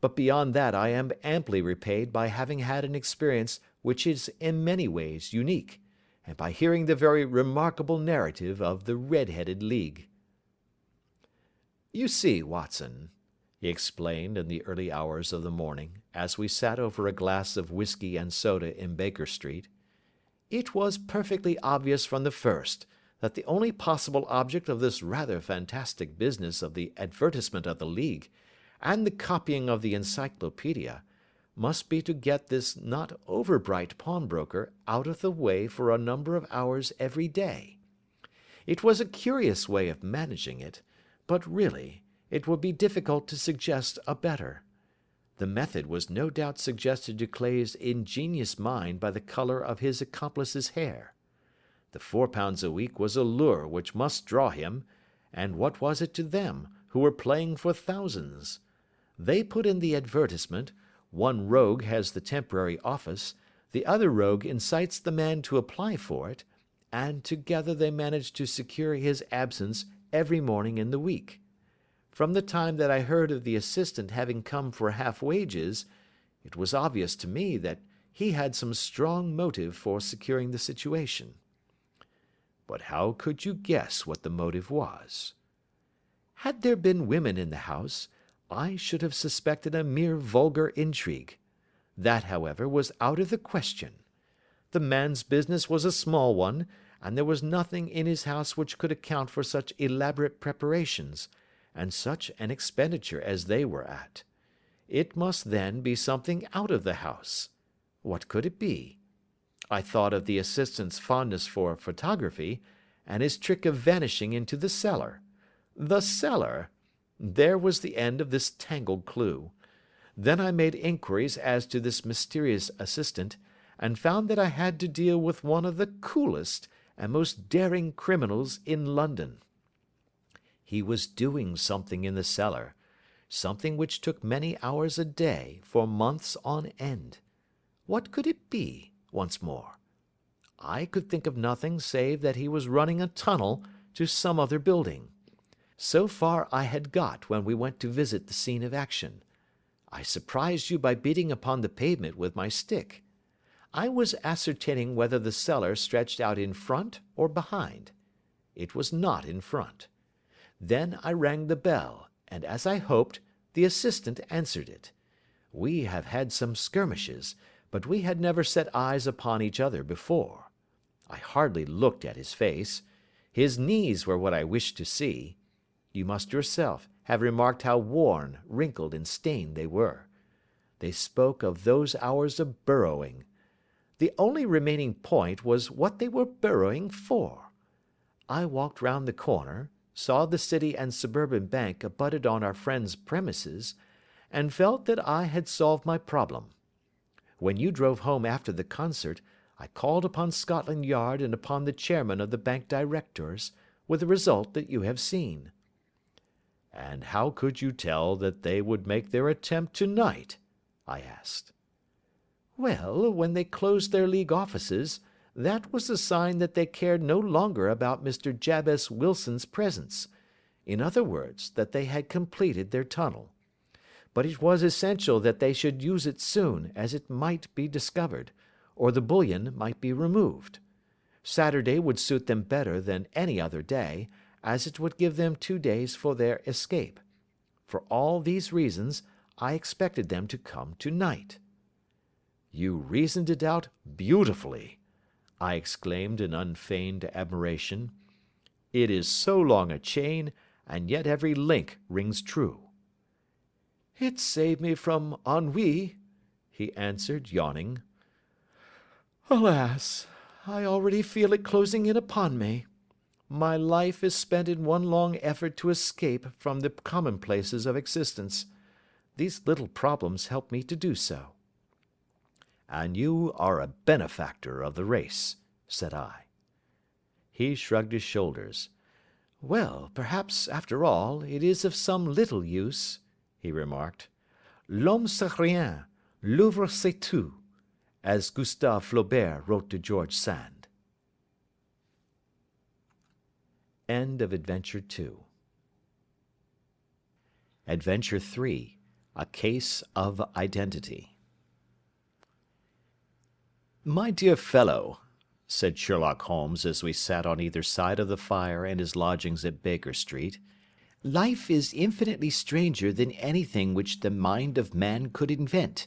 but beyond that I am amply repaid by having had an experience which is in many ways unique, and by hearing the very remarkable narrative of the Red-headed League. "You see, Watson," he explained in the early hours of the morning, as we sat over a glass of whiskey and soda in Baker Street, "it was perfectly obvious from the first that the only possible object of this rather fantastic business of the advertisement of the League, and the copying of the encyclopedia, must be to get this not over-bright pawnbroker out of the way for a number of hours every day. It was a curious way of managing it, but really it would be difficult to suggest a better. The method was no doubt suggested to Clay's ingenious mind by the colour of his accomplice's hair. The £4 a week was a lure which must draw him, and what was it to them, who were playing for thousands? They put in the advertisement, one rogue has the temporary office, the other rogue incites the man to apply for it, and together they manage to secure his absence every morning in the week. From the time that I heard of the assistant having come for half wages, it was obvious to me that he had some strong motive for securing the situation." "But how could you guess what the motive was?" "Had there been women in the house, I should have suspected a mere vulgar intrigue. That, however, was out of the question. The man's business was a small one, and there was nothing in his house which could account for such elaborate preparations, and such an expenditure as they were at. It must, then, be something out of the house. What could it be? I thought of the assistant's fondness for photography, and his trick of vanishing into the cellar. The cellar! There was the end of this tangled clue. Then I made inquiries as to this mysterious assistant, and found that I had to deal with one of the coolest and most daring criminals in London. He was doing something in the cellar, something which took many hours a day for months on end. What could it be, once more? I could think of nothing save that he was running a tunnel to some other building. So far I had got when we went to visit the scene of action. I surprised you by beating upon the pavement with my stick. I was ascertaining whether the cellar stretched out in front or behind. It was not in front. Then I rang the bell, and as I hoped, the assistant answered it. We have had some skirmishes, but we had never set eyes upon each other before. I hardly looked at his face. His knees were what I wished to see. You must yourself have remarked how worn, wrinkled, and stained they were. They spoke of those hours of burrowing. The only remaining point was what they were burrowing for. I walked round the corner, saw the City and Suburban Bank abutted on our friend's premises, and felt that I had solved my problem. When you drove home after the concert, I called upon Scotland Yard and upon the chairman of the bank directors, with the result that you have seen. And how could you tell that they would make their attempt tonight? I asked. Well, when they closed their League offices, that was a sign that they cared no longer about Mr. Jabez Wilson's presence. In other words, that they had completed their tunnel. But it was essential that they should use it soon, as it might be discovered, or the bullion might be removed. Saturday would suit them better than any other day, as it would give them 2 days for their escape. For all these reasons, I expected them to come tonight. You reasoned it out beautifully, I exclaimed in unfeigned admiration. It is so long a chain, and yet every link rings true. It saved me from ennui, he answered, yawning. Alas, I already feel it closing in upon me. My life is spent in one long effort to escape from the commonplaces of existence. These little problems help me to do so. And you are a benefactor of the race, said I. He shrugged his shoulders. Well, perhaps, after all, it is of some little use, he remarked. L'homme c'est rien, l'œuvre c'est tout, as Gustave Flaubert wrote to George Sand. End of Adventure 2. Adventure 3. A Case of Identity. My dear fellow, said Sherlock Holmes as we sat on either side of the fire in his lodgings at Baker Street, life is infinitely stranger than anything which the mind of man could invent.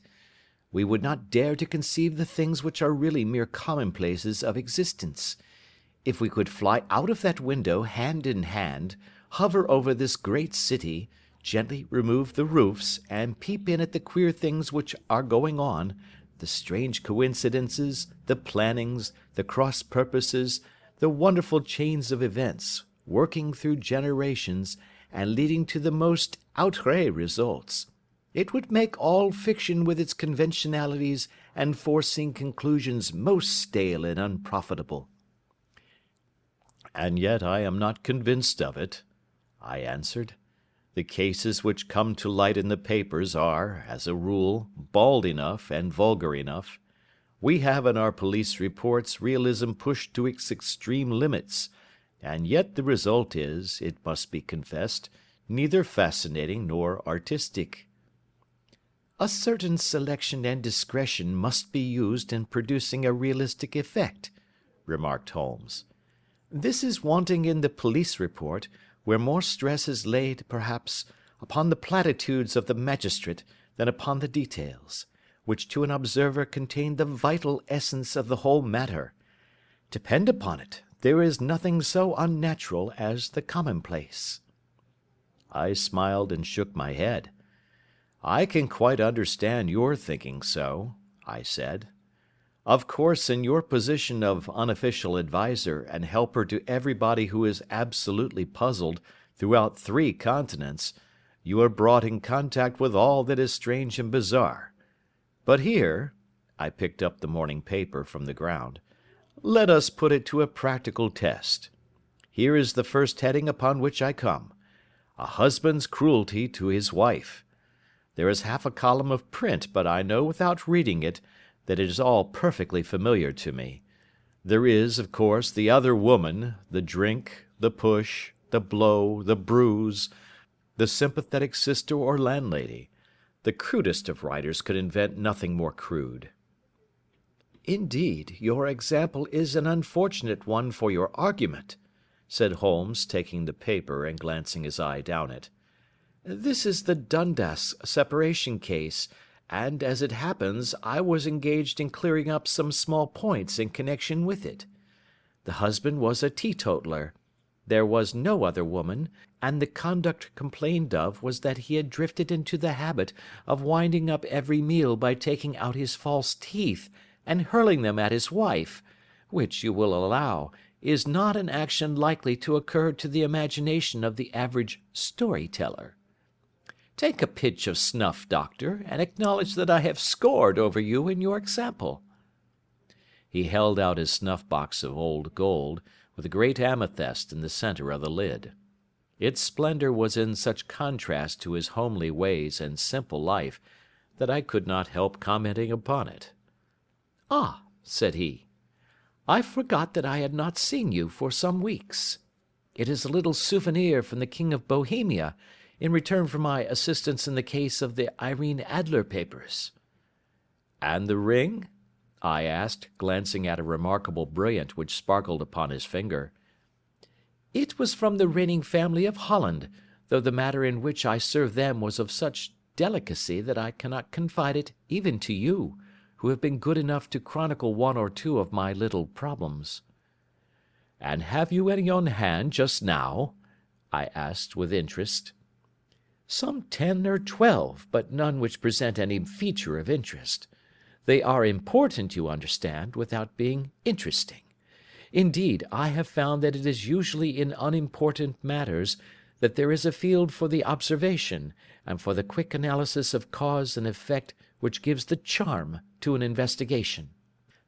We would not dare to conceive the things which are really mere commonplaces of existence. If we could fly out of that window hand in hand, hover over this great city, gently remove the roofs, and peep in at the queer things which are going on, the strange coincidences, the plannings, the cross-purposes, the wonderful chains of events, working through generations, and leading to the most outré results, it would make all fiction with its conventionalities and foreseen conclusions most stale and unprofitable. And yet I am not convinced of it, I answered. The cases which come to light in the papers are, as a rule, bald enough and vulgar enough. We have in our police reports realism pushed to its extreme limits, and yet the result is, it must be confessed, neither fascinating nor artistic. A certain selection and discretion must be used in producing a realistic effect, remarked Holmes. This is wanting in the police report, where more stress is laid, perhaps, upon the platitudes of the magistrate than upon the details, which to an observer contain the vital essence of the whole matter. Depend upon it, there is nothing so unnatural as the commonplace. I smiled and shook my head. I can quite understand your thinking so, I said. Of course, in your position of unofficial adviser and helper to everybody who is absolutely puzzled throughout 3 continents, you are brought in contact with all that is strange and bizarre. But here, I picked up the morning paper from the ground, let us put it to a practical test. Here is the first heading upon which I come. A husband's cruelty to his wife. There is half a column of print, but I know without reading it that it is all perfectly familiar to me. There is, of course, the other woman, the drink, the push, the blow, the bruise, the sympathetic sister or landlady. The crudest of writers could invent nothing more crude. Indeed, your example is an unfortunate one for your argument, said Holmes, taking the paper and glancing his eye down it. This is the Dundas separation case, and as it happens, I was engaged in clearing up some small points in connection with it. The husband was a teetotaler. There was no other woman, and the conduct complained of was that he had drifted into the habit of winding up every meal by taking out his false teeth and hurling them at his wife, which, you will allow, is not an action likely to occur to the imagination of the average story-teller. Take a pinch of snuff, doctor, and acknowledge that I have scored over you in your example. He held out his snuff-box of old gold, with a great amethyst in the centre of the lid. Its splendour was in such contrast to his homely ways and simple life that I could not help commenting upon it. "Ah," said he, "I forgot that I had not seen you for some weeks. It is a little souvenir from the King of Bohemia, in return for my assistance in the case of the Irene Adler papers." "And the ring?" I asked, glancing at a remarkable brilliant which sparkled upon his finger. "It was from the reigning family of Holland, though the matter in which I served them was of such delicacy that I cannot confide it even to you, who have been good enough to chronicle one or two of my little problems." "And have you any on hand just now?" I asked with interest. "Some 10 or 12, but none which present any feature of interest. They are important, you understand, without being interesting. Indeed, I have found that it is usually in unimportant matters that there is a field for the observation, and for the quick analysis of cause and effect which gives the charm to an investigation.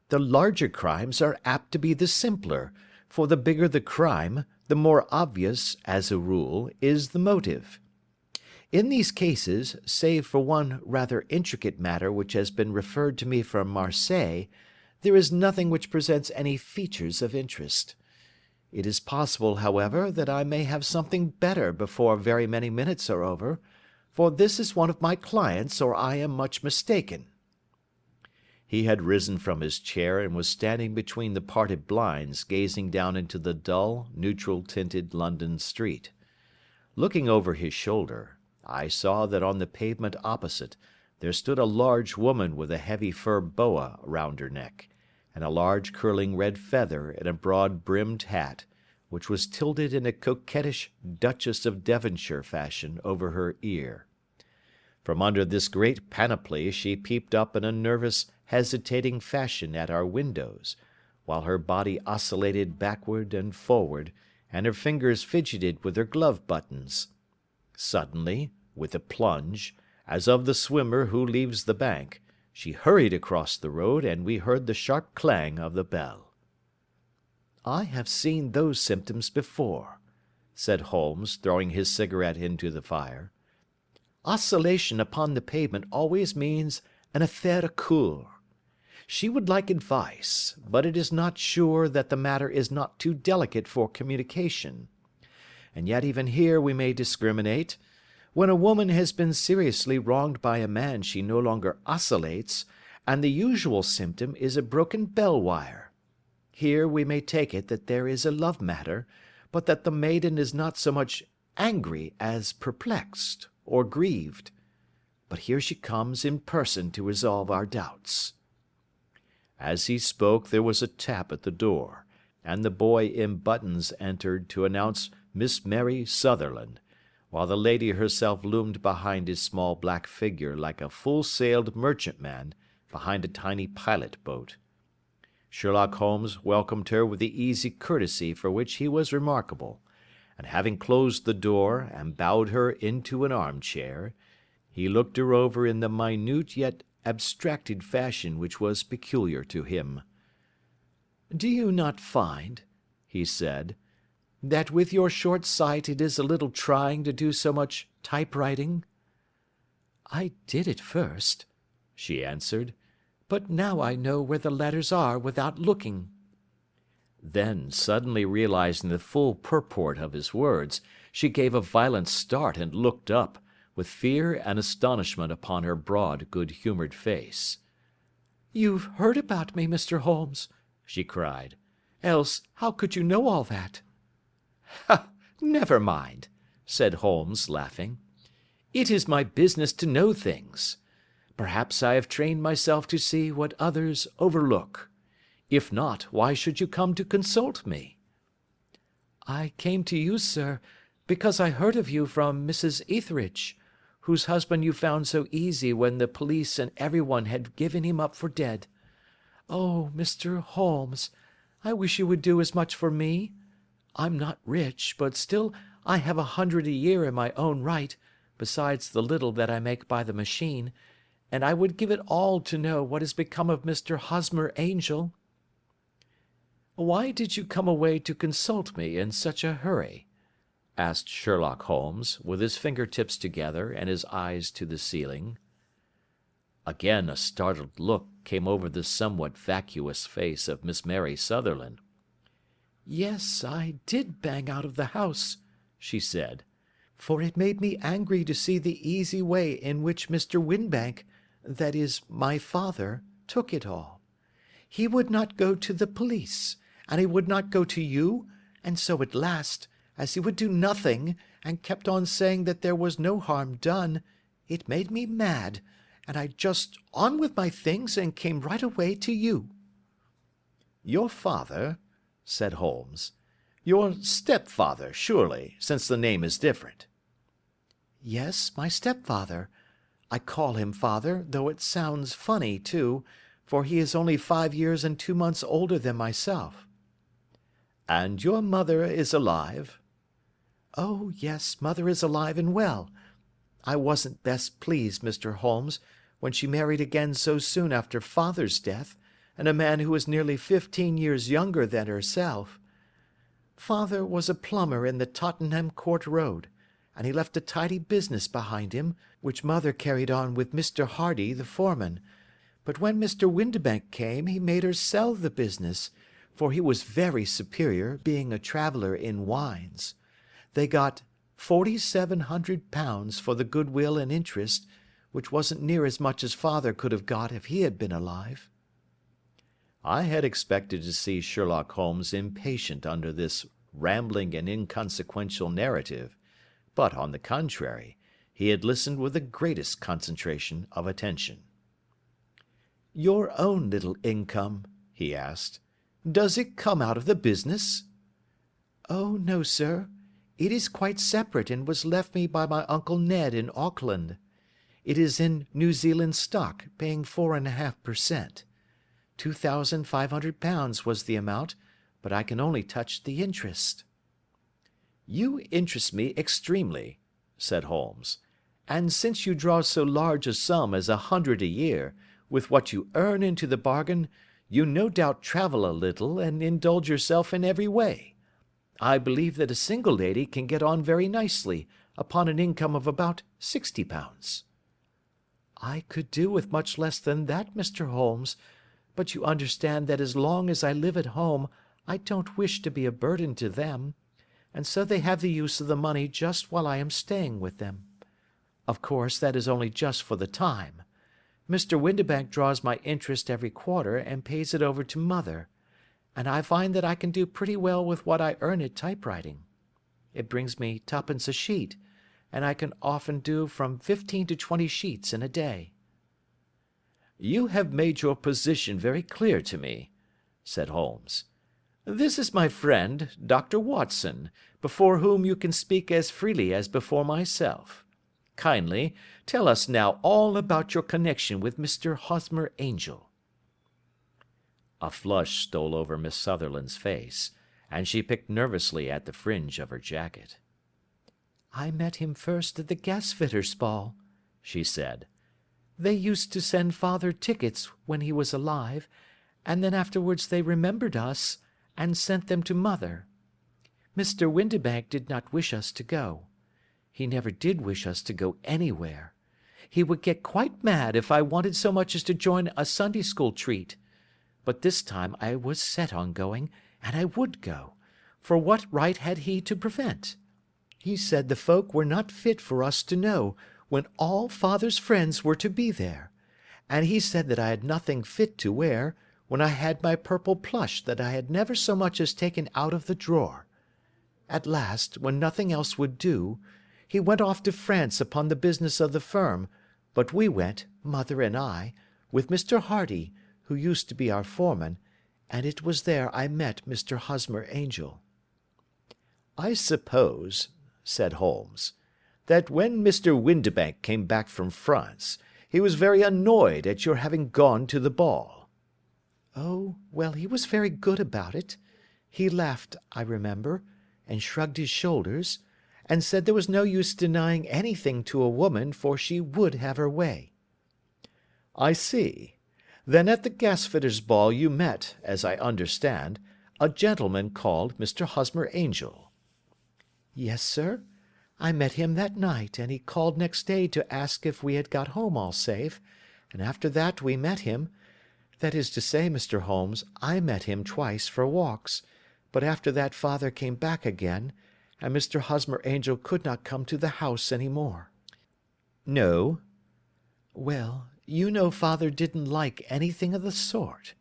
The larger crimes are apt to be the simpler, for the bigger the crime, the more obvious, as a rule, is the motive. In these cases, save for one rather intricate matter which has been referred to me from Marseilles, there is nothing which presents any features of interest. It is possible, however, that I may have something better before very many minutes are over, for this is one of my clients, or I am much mistaken." He had risen from his chair and was standing between the parted blinds, gazing down into the dull, neutral-tinted London street. Looking over his shoulder, I saw that on the pavement opposite there stood a large woman with a heavy fur boa round her neck, and a large curling red feather in a broad-brimmed hat, which was tilted in a coquettish Duchess of Devonshire fashion over her ear. From under this great panoply she peeped up in a nervous, hesitating fashion at our windows, while her body oscillated backward and forward, and her fingers fidgeted with her glove buttons. Suddenly, with a plunge, as of the swimmer who leaves the bank, she hurried across the road, and we heard the sharp clang of the bell. "I have seen those symptoms before," said Holmes, throwing his cigarette into the fire. "Oscillation upon the pavement always means an affaire à coeur. She would like advice, but it is not sure that the matter is not too delicate for communication. And yet even here we may discriminate. When a woman has been seriously wronged by a man she no longer oscillates, and the usual symptom is a broken bell wire. Here we may take it that there is a love matter, but that the maiden is not so much angry as perplexed or grieved. But here she comes in person to resolve our doubts." As he spoke there was a tap at the door, and the boy in buttons entered to announce Miss Mary Sutherland, while the lady herself loomed behind his small black figure like a full-sailed merchantman behind a tiny pilot-boat. Sherlock Holmes welcomed her with the easy courtesy for which he was remarkable, and having closed the door and bowed her into an armchair, he looked her over in the minute yet abstracted fashion which was peculiar to him. "Do you not find," he said, "that with your short sight it is a little trying to do so much typewriting?" "I did at first," she answered, "but now I know where the letters are without looking." Then, suddenly realizing the full purport of his words, she gave a violent start and looked up, with fear and astonishment upon her broad, good-humoured face. "You've heard about me, Mr. Holmes," she cried. "Else how could you know all that?" "Ha! Never mind," said Holmes, laughing. "It is my business to know things. Perhaps I have trained myself to see what others overlook. If not, why should you come to consult me?" "I came to you, sir, because I heard of you from Mrs. Etheridge, whose husband you found so easy when the police and everyone had given him up for dead. Oh, Mr. Holmes, I wish you would do as much for me. I'm not rich, but still I have 100 a year in my own right, besides the little that I make by the machine, and I would give it all to know what has become of Mr. Hosmer Angel." "Why did you come away to consult me in such a hurry?" asked Sherlock Holmes, with his finger-tips together and his eyes to the ceiling. Again a startled look came over the somewhat vacuous face of Miss Mary Sutherland. "Yes, I did bang out of the house," she said, "for it made me angry to see the easy way in which Mr. Winbank, that is, my father, took it all. He would not go to the police, and he would not go to you, and so at last, as he would do nothing, and kept on saying that there was no harm done, it made me mad, and I just on with my things and came right away to you." "Your father?" said Holmes. "Your stepfather, surely, since the name is different." "Yes, my stepfather. I call him father, though it sounds funny, too, for he is only 5 years and 2 months older than myself." "And your mother is alive?" "Oh, yes, mother is alive and well. I wasn't best pleased, Mr. Holmes, when she married again so soon after father's death, and a man who was nearly 15 years younger than herself. Father was a plumber in the Tottenham Court Road, and he left a tidy business behind him, which mother carried on with Mr. Hardy, the foreman. But when Mr. Windibank came, he made her sell the business, for he was very superior, being a traveller in wines. They got £4,700 for the goodwill and interest, which wasn't near as much as father could have got if he had been alive." I had expected to see Sherlock Holmes impatient under this rambling and inconsequential narrative, but, on the contrary, he had listened with the greatest concentration of attention. "Your own little income," he asked, "does it come out of the business?" "Oh, no, sir. It is quite separate and was left me by my Uncle Ned in Auckland. It is in New Zealand stock, paying 4.5%. £2,500 was the amount, but I can only touch the interest." "You interest me extremely," said Holmes, "and since you draw so large a sum as 100 a year, with what you earn into the bargain, you no doubt travel a little and indulge yourself in every way. I believe that a single lady can get on very nicely upon an income of about £60. "I could do with much less than that, Mr. Holmes, but you understand that as long as I live at home I don't wish to be a burden to them, and so they have the use of the money just while I am staying with them. Of course, that is only just for the time. Mr. Windibank draws my interest every quarter and pays it over to mother, and I find that I can do pretty well with what I earn at typewriting. It brings me twopence a sheet, and I can often do from 15 to 20 sheets in a day." "You have made your position very clear to me," said Holmes. "This is my friend, Dr. Watson, before whom you can speak as freely as before myself. Kindly tell us now all about your connection with Mr. Hosmer Angel." A flush stole over Miss Sutherland's face, and she picked nervously at the fringe of her jacket. "I met him first at the gasfitters' ball," she said. "They used to send father tickets when he was alive, and then afterwards they remembered us, and sent them to mother. Mr. Windibank did not wish us to go. He never did wish us to go anywhere. He would get quite mad if I wanted so much as to join a Sunday school treat. But this time I was set on going, and I would go, for what right had he to prevent? He said the folk were not fit for us to know, when all father's friends were to be there, and he said that I had nothing fit to wear, when I had my purple plush that I had never so much as taken out of the drawer. At last, when nothing else would do, he went off to France upon the business of the firm, but we went, mother and I, with Mr. Hardy, who used to be our foreman, and it was there I met Mr. Hosmer Angel." "I suppose," said Holmes, "that when Mr. Windibank came back from France, he was very annoyed at your having gone to the ball." "Oh, well, he was very good about it. He laughed, I remember, and shrugged his shoulders, and said there was no use denying anything to a woman, for she would have her way." "I see. Then at the gasfitters' ball you met, as I understand, a gentleman called Mr. Hosmer Angel." "Yes, sir. I met him that night, and he called next day to ask if we had got home all safe, and after that we met him. That is to say, Mr. Holmes, I met him twice for walks, but after that father came back again, and Mr. Hosmer Angel could not come to the house any more." "No." "Well, you know father didn't like anything of the sort.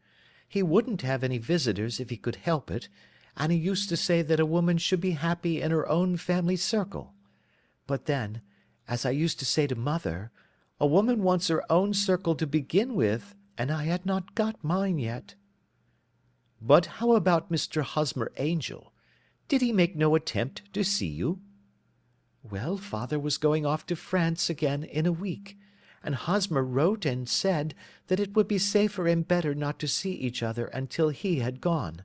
He wouldn't have any visitors if he could help it, and he used to say that a woman should be happy in her own family circle. But then, as I used to say to mother, a woman wants her own circle to begin with, and I had not got mine yet." "But how about Mr. Hosmer Angel? Did he make no attempt to see you?" "Well, father was going off to France again in a week, and Hosmer wrote and said that it would be safer and better not to see each other until he had gone.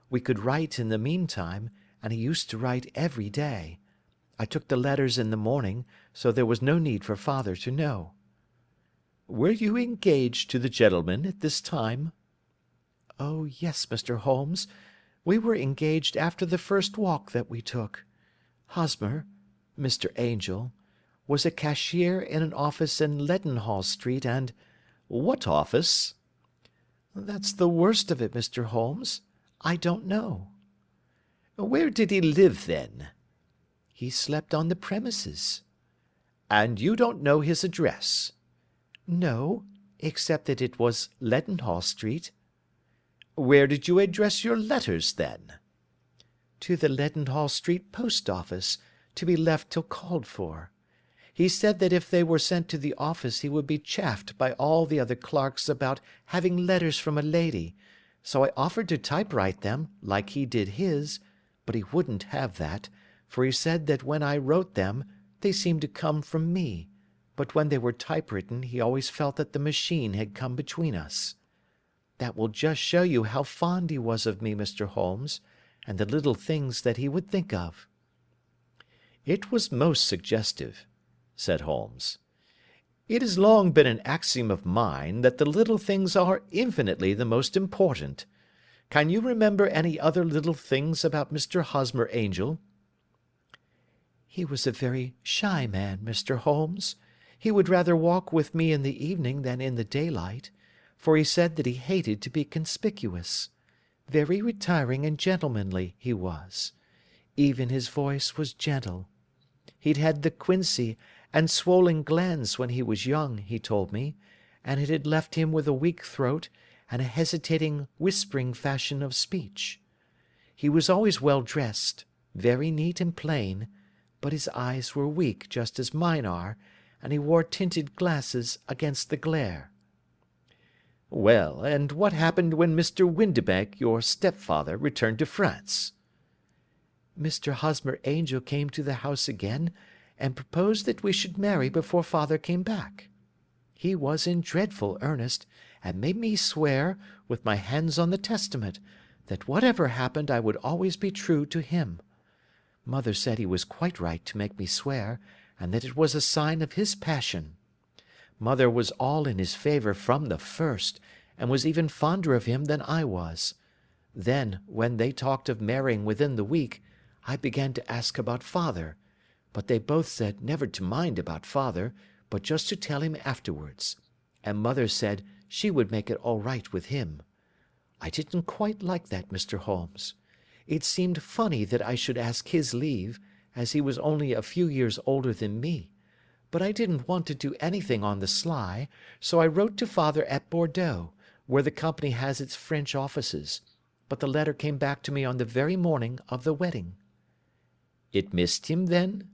We could write in the meantime, and he used to write every day. I took the letters in the morning, so there was no need for father to know." "Were you engaged to the gentleman at this time?" "Oh, yes, Mr. Holmes. We were engaged after the first walk that we took. Hosmer, Mr. Angel, was a cashier in an office in Leadenhall Street, and—" "What office?" "That's the worst of it, Mr. Holmes. I don't know." "Where did he live, then?" "He slept on the premises." "And you don't know his address?" "No, except that it was Leadenhall Street." "Where did you address your letters, then?" "To the Leadenhall Street post office, to be left till called for. He said that if they were sent to the office he would be chaffed by all the other clerks about having letters from a lady, so I offered to typewrite them, like he did his, but he wouldn't have that, for he said that when I wrote them they seemed to come from me, but when they were typewritten he always felt that the machine had come between us. That will just show you how fond he was of me, Mr. Holmes, and the little things that he would think of." "It was most suggestive," said Holmes. "It has long been an axiom of mine that the little things are infinitely the most important. Can you remember any other little things about Mr. Hosmer Angel?" "He was a very shy man, Mr. Holmes. He would rather walk with me in the evening than in the daylight, for he said that he hated to be conspicuous. Very retiring and gentlemanly he was. Even his voice was gentle. He'd had the quinsy and swollen glands when he was young, he told me, and it had left him with a weak throat and a hesitating, whispering fashion of speech. He was always well dressed, very neat and plain, but his eyes were weak just as mine are, and he wore tinted glasses against the glare." "Well, and what happened when Mr. Windibank, your stepfather, returned to France?" "Mr. Hosmer Angel came to the house again, and proposed that we should marry before father came back. He was in dreadful earnest, and made me swear, with my hands on the testament, that whatever happened I would always be true to him. Mother said he was quite right to make me swear, and that it was a sign of his passion. Mother was all in his favour from the first, and was even fonder of him than I was. Then, when they talked of marrying within the week, I began to ask about father, but they both said never to mind about father, but just to tell him afterwards, and mother said she would make it all right with him. I didn't quite like that, Mr. Holmes. It seemed funny that I should ask his leave, as he was only a few years older than me, but I didn't want to do anything on the sly, so I wrote to father at Bordeaux, where the company has its French offices, but the letter came back to me on the very morning of the wedding." "It missed him, then?"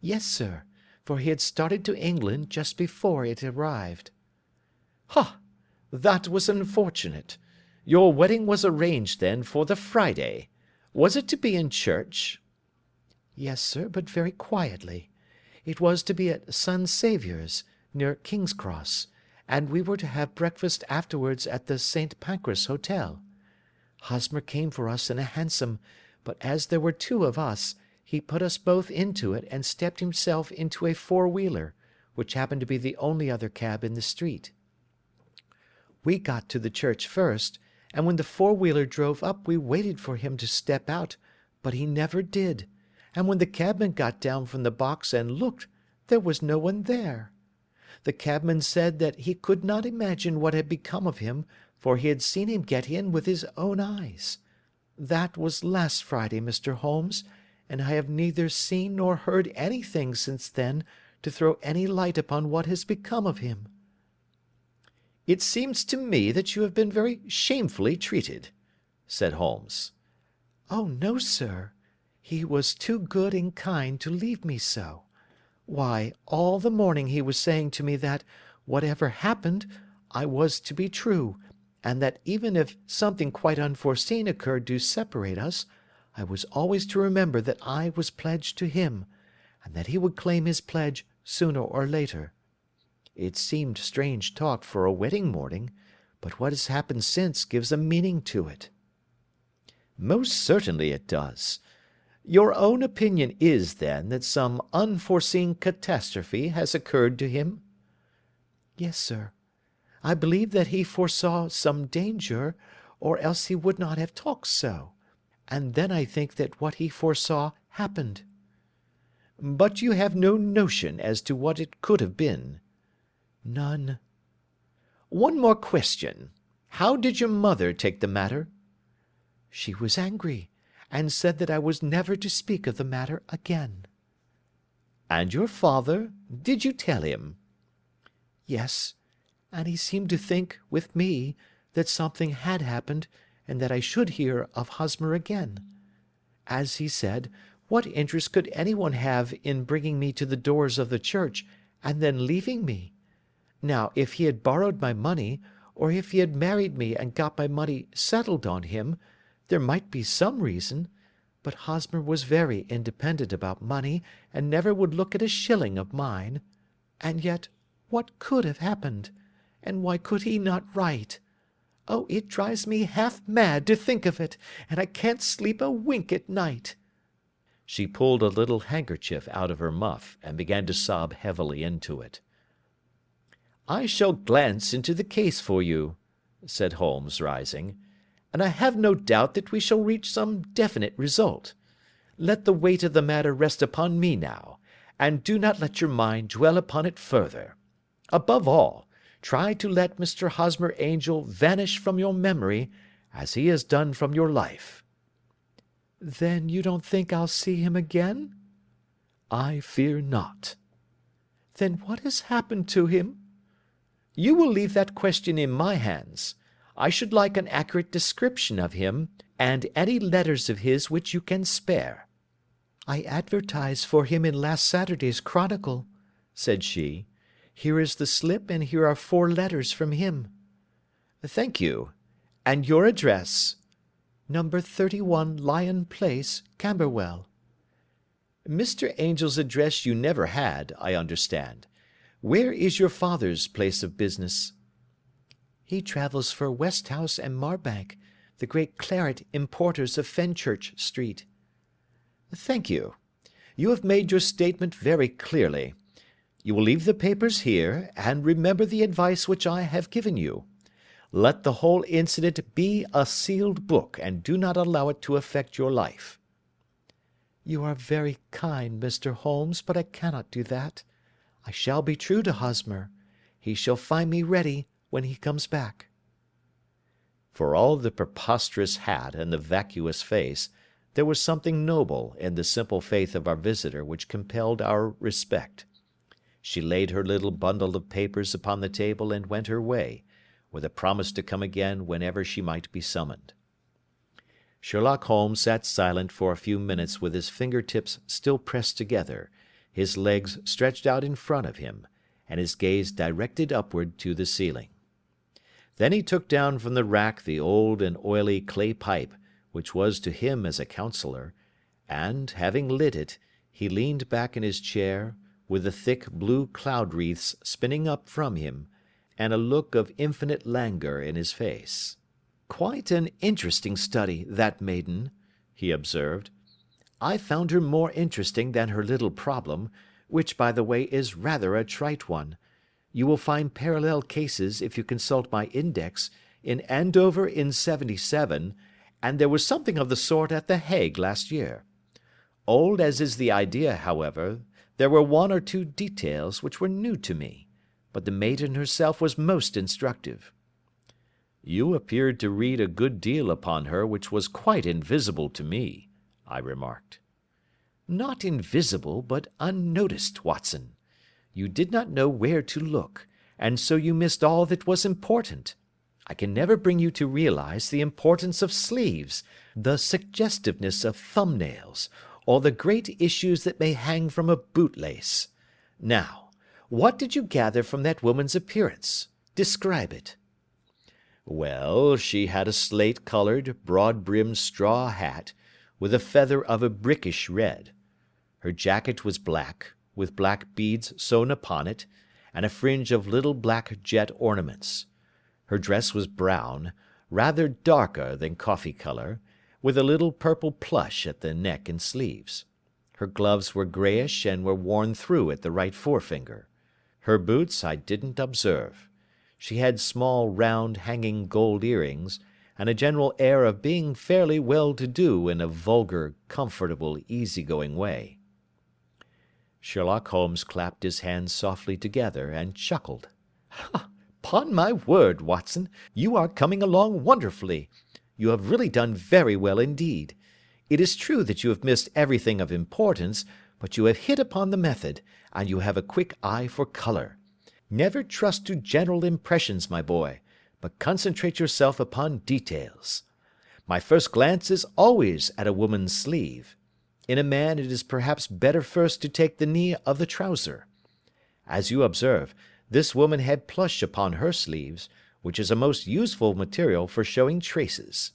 "Yes, sir, for he had started to England just before it arrived." "Ha! That was unfortunate. Your wedding was arranged, then, for the Friday. Was it to be in church?" "Yes, sir, but very quietly. It was to be at St. Saviour's, near King's Cross, and we were to have breakfast afterwards at the St. Pancras Hotel. Hosmer came for us in a hansom, but as there were two of us, he put us both into it and stepped himself into a four-wheeler, which happened to be the only other cab in the street. We got to the church first, and when the four-wheeler drove up we waited for him to step out, but he never did, and when the cabman got down from the box and looked, there was no one there. The cabman said that he could not imagine what had become of him, for he had seen him get in with his own eyes. That was last Friday, Mr. Holmes, and I have neither seen nor heard anything since then to throw any light upon what has become of him." "It seems to me that you have been very shamefully treated," said Holmes. "Oh, no, sir. He was too good and kind to leave me so. Why, all the morning he was saying to me that, whatever happened, I was to be true, and that even if something quite unforeseen occurred to separate us, I was always to remember that I was pledged to him, and that he would claim his pledge sooner or later. It seemed strange talk for a wedding morning, but what has happened since gives a meaning to it." "Most certainly it does. Your own opinion is, then, that some unforeseen catastrophe has occurred to him?" "Yes, sir. I believe that he foresaw some danger, or else he would not have talked so, and then I think that what he foresaw happened." "But you have no notion as to what it could have been?" "None." "One more question. How did your mother take the matter?" "She was angry, and said that I was never to speak of the matter again." "And your father? Did you tell him?" "Yes, and he seemed to think, with me, that something had happened, and that I should hear of Hosmer again. As he said, what interest could anyone have in bringing me to the doors of the church, and then leaving me? Now, if he had borrowed my money, or if he had married me and got my money settled on him, there might be some reason, but Hosmer was very independent about money, and never would look at a shilling of mine. And yet, what could have happened? And why could he not write? Oh, it drives me half mad to think of it, and I can't sleep a wink at night." She pulled a little handkerchief out of her muff, and began to sob heavily into it. "I shall glance into the case for you," said Holmes, rising, "and I have no doubt that we shall reach some definite result. Let the weight of the matter rest upon me now, and do not let your mind dwell upon it further. Above all, try to let Mr. Hosmer Angel vanish from your memory, as he has done from your life." "Then you don't think I'll see him again?" "I fear not." "Then what has happened to him?" "You will leave that question in my hands. I should like an accurate description of him, and any letters of his which you can spare." "I advertised for him in last Saturday's Chronicle," said she. "Here is the slip, and here are 4 letters from him." "Thank you. And your address?" "Number 31 Lion Place, Camberwell." "Mr. Angel's address you never had, I understand. Where is your father's place of business?" "He travels for Westhouse and Marbank, the great claret importers of Fenchurch Street." "Thank you. You have made your statement very clearly. You will leave the papers here, and remember the advice which I have given you. Let the whole incident be a sealed book, and do not allow it to affect your life." "You are very kind, Mr. Holmes, but I cannot do that. I shall be true to Hosmer. He shall find me ready when he comes back." For all the preposterous hat and the vacuous face, there was something noble in the simple faith of our visitor which compelled our respect. She laid her little bundle of papers upon the table and went her way, with a promise to come again whenever she might be summoned. Sherlock Holmes sat silent for a few minutes with his finger-tips still pressed together, his legs stretched out in front of him, and his gaze directed upward to the ceiling. Then he took down from the rack the old and oily clay pipe, which was to him as a counsellor, and, having lit it, he leaned back in his chair, with the thick blue cloud-wreaths spinning up from him, and a look of infinite languor in his face. "Quite an interesting study, that maiden," he observed. "I found her more interesting than her little problem, which, by the way, is rather a trite one. You will find parallel cases, if you consult my index, in Andover in '77, and there was something of the sort at The Hague last year. Old as is the idea, however, there were one or two details which were new to me, but the maiden herself was most instructive." "You appeared to read a good deal upon her which was quite invisible to me," I remarked. "Not invisible, but unnoticed, Watson. You did not know where to look, and so you missed all that was important. I can never bring you to realize the importance of sleeves, the suggestiveness of thumbnails, or the great issues that may hang from a bootlace. Now, what did you gather from that woman's appearance? Describe it." "Well, she had a slate-coloured, broad-brimmed straw hat, with a feather of a brickish red. Her jacket was black, with black beads sewn upon it, and a fringe of little black jet ornaments. Her dress was brown, rather darker than coffee colour, with a little purple plush at the neck and sleeves. Her gloves were greyish and were worn through at the right forefinger. Her boots I didn't observe. She had small, round, hanging gold earrings, and a general air of being fairly well-to-do in a vulgar, comfortable, easy-going way." Sherlock Holmes clapped his hands softly together and chuckled. "'Pon my word, Watson, you are coming along wonderfully. You have really done very well indeed. It is true that you have missed everything of importance, but you have hit upon the method, and you have a quick eye for colour. Never trust to general impressions, my boy, but concentrate yourself upon details. My first glance is always at a woman's sleeve. In a man it is perhaps better first to take the knee of the trouser. As you observe, this woman had plush upon her sleeves, which is a most useful material for showing traces.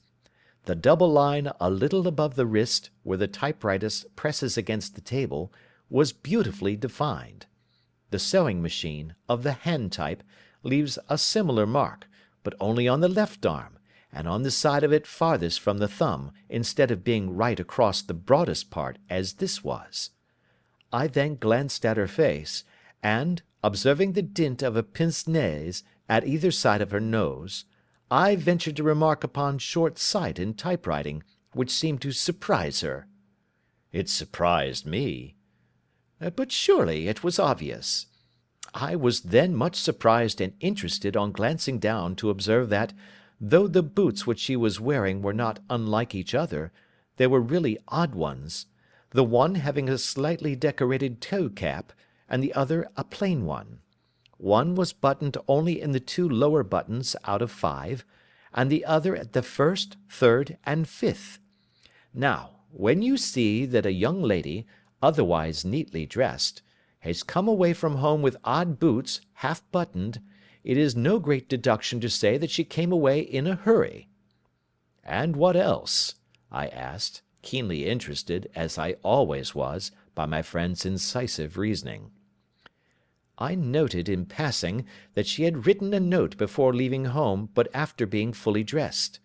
The double line a little above the wrist, where the typewriter presses against the table, was beautifully defined. The sewing machine, of the hand type, leaves a similar mark, but only on the left arm, and on the side of it farthest from the thumb, instead of being right across the broadest part, as this was. I then glanced at her face, and, observing the dint of a pince-nez at either side of her nose, I ventured to remark upon short sight in typewriting, which seemed to surprise her." "It surprised me." "But surely it was obvious. I was then much surprised and interested on glancing down to observe that, though the boots which she was wearing were not unlike each other, they were really odd ones, the one having a slightly decorated toe-cap, and the other a plain one. One was buttoned only in the 2 lower buttons out of 5, and the other at the 1st, 3rd, and 5th. Now, when you see that a young lady, otherwise neatly dressed, has come away from home with odd boots, half buttoned, it is no great deduction to say that she came away in a hurry." "And what else?" I asked, keenly interested, as I always was, by my friend's incisive reasoning. "I noted, in passing, that she had written a note before leaving home, but after being fully dressed.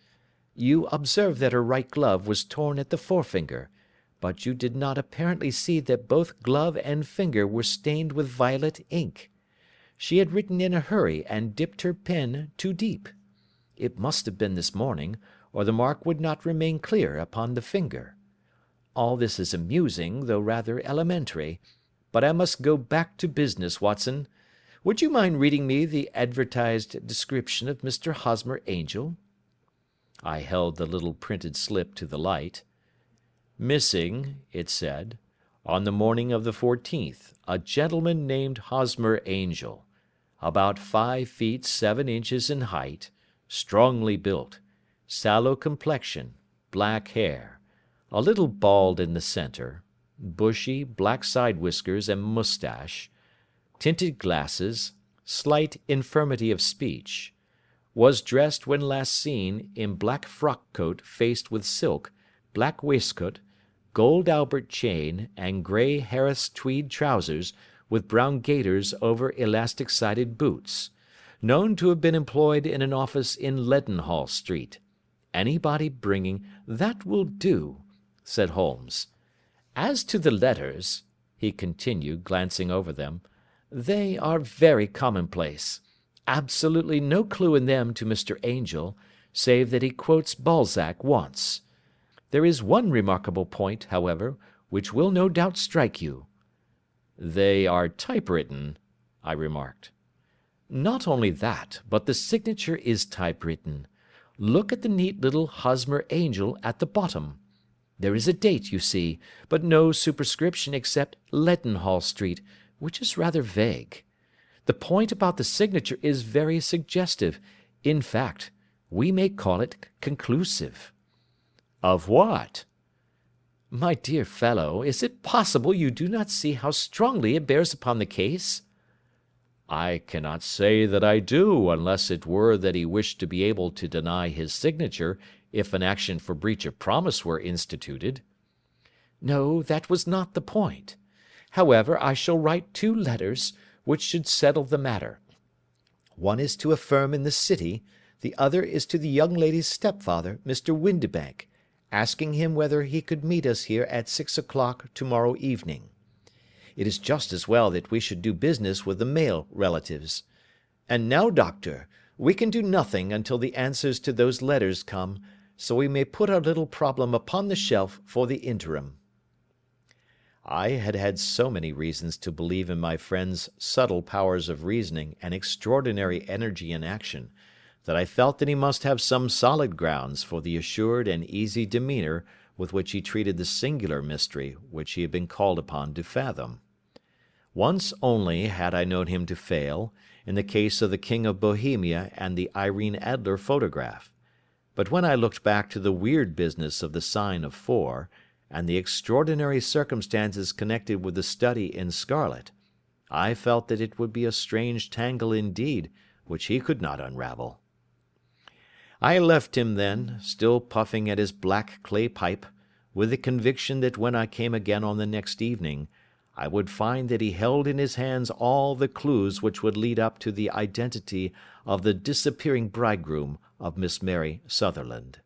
You observed that her right glove was torn at the forefinger, but you did not apparently see that both glove and finger were stained with violet ink. She had written in a hurry and dipped her pen too deep. It must have been this morning, or the mark would not remain clear upon the finger. All this is amusing, though rather elementary, but I must go back to business, Watson. Would you mind reading me the advertised description of Mr. Hosmer Angel?" I held the little printed slip to the light. Missing, it said, on the morning of the 14th, a gentleman named Hosmer Angel, about 5 feet 7 inches in height, strongly built, sallow complexion, black hair, a little bald in the centre, bushy black side whiskers and moustache, tinted glasses, slight infirmity of speech, was dressed when last seen in black frock coat faced with silk, black waistcoat, gold Albert chain, and grey Harris tweed trousers with brown gaiters over elastic-sided boots, known to have been employed in an office in Leadenhall Street. Anybody bringing— "That will do," said Holmes. "As to the letters," he continued, glancing over them, "they are very commonplace. Absolutely no clue in them to Mr. Angel, save that he quotes Balzac once. There is one remarkable point, however, which will no doubt strike you." "They are typewritten," I remarked. "Not only that, but the signature is typewritten. Look at the neat little Hosmer Angel at the bottom. There is a date, you see, but no superscription except Leadenhall Street, which is rather vague. The point about the signature is very suggestive. In fact, we may call it conclusive." "Of what?" "My dear fellow, is it possible you do not see how strongly it bears upon the case?" "I cannot say that I do, unless it were that he wished to be able to deny his signature if an action for breach of promise were instituted." "No, that was not the point. However, I shall write 2 letters, which should settle the matter. One is to a firm in the city, the other is to the young lady's stepfather, Mr. Windibank, asking him whether he could meet us here at 6 o'clock to-morrow evening. It is just as well that we should do business with the male relatives. And now, doctor, we can do nothing until the answers to those letters come, so we may put our little problem upon the shelf for the interim." I had had so many reasons to believe in my friend's subtle powers of reasoning and extraordinary energy in action, that I felt that he must have some solid grounds for the assured and easy demeanour with which he treated the singular mystery which he had been called upon to fathom. Once only had I known him to fail, in the case of the King of Bohemia and the Irene Adler photograph; but when I looked back to the weird business of the sign of 4, and the extraordinary circumstances connected with the study in scarlet, I felt that it would be a strange tangle indeed which he could not unravel. I left him then, still puffing at his black clay pipe, with the conviction that when I came again on the next evening, I would find that he held in his hands all the clues which would lead up to the identity of the disappearing bridegroom of Miss Mary Sutherland.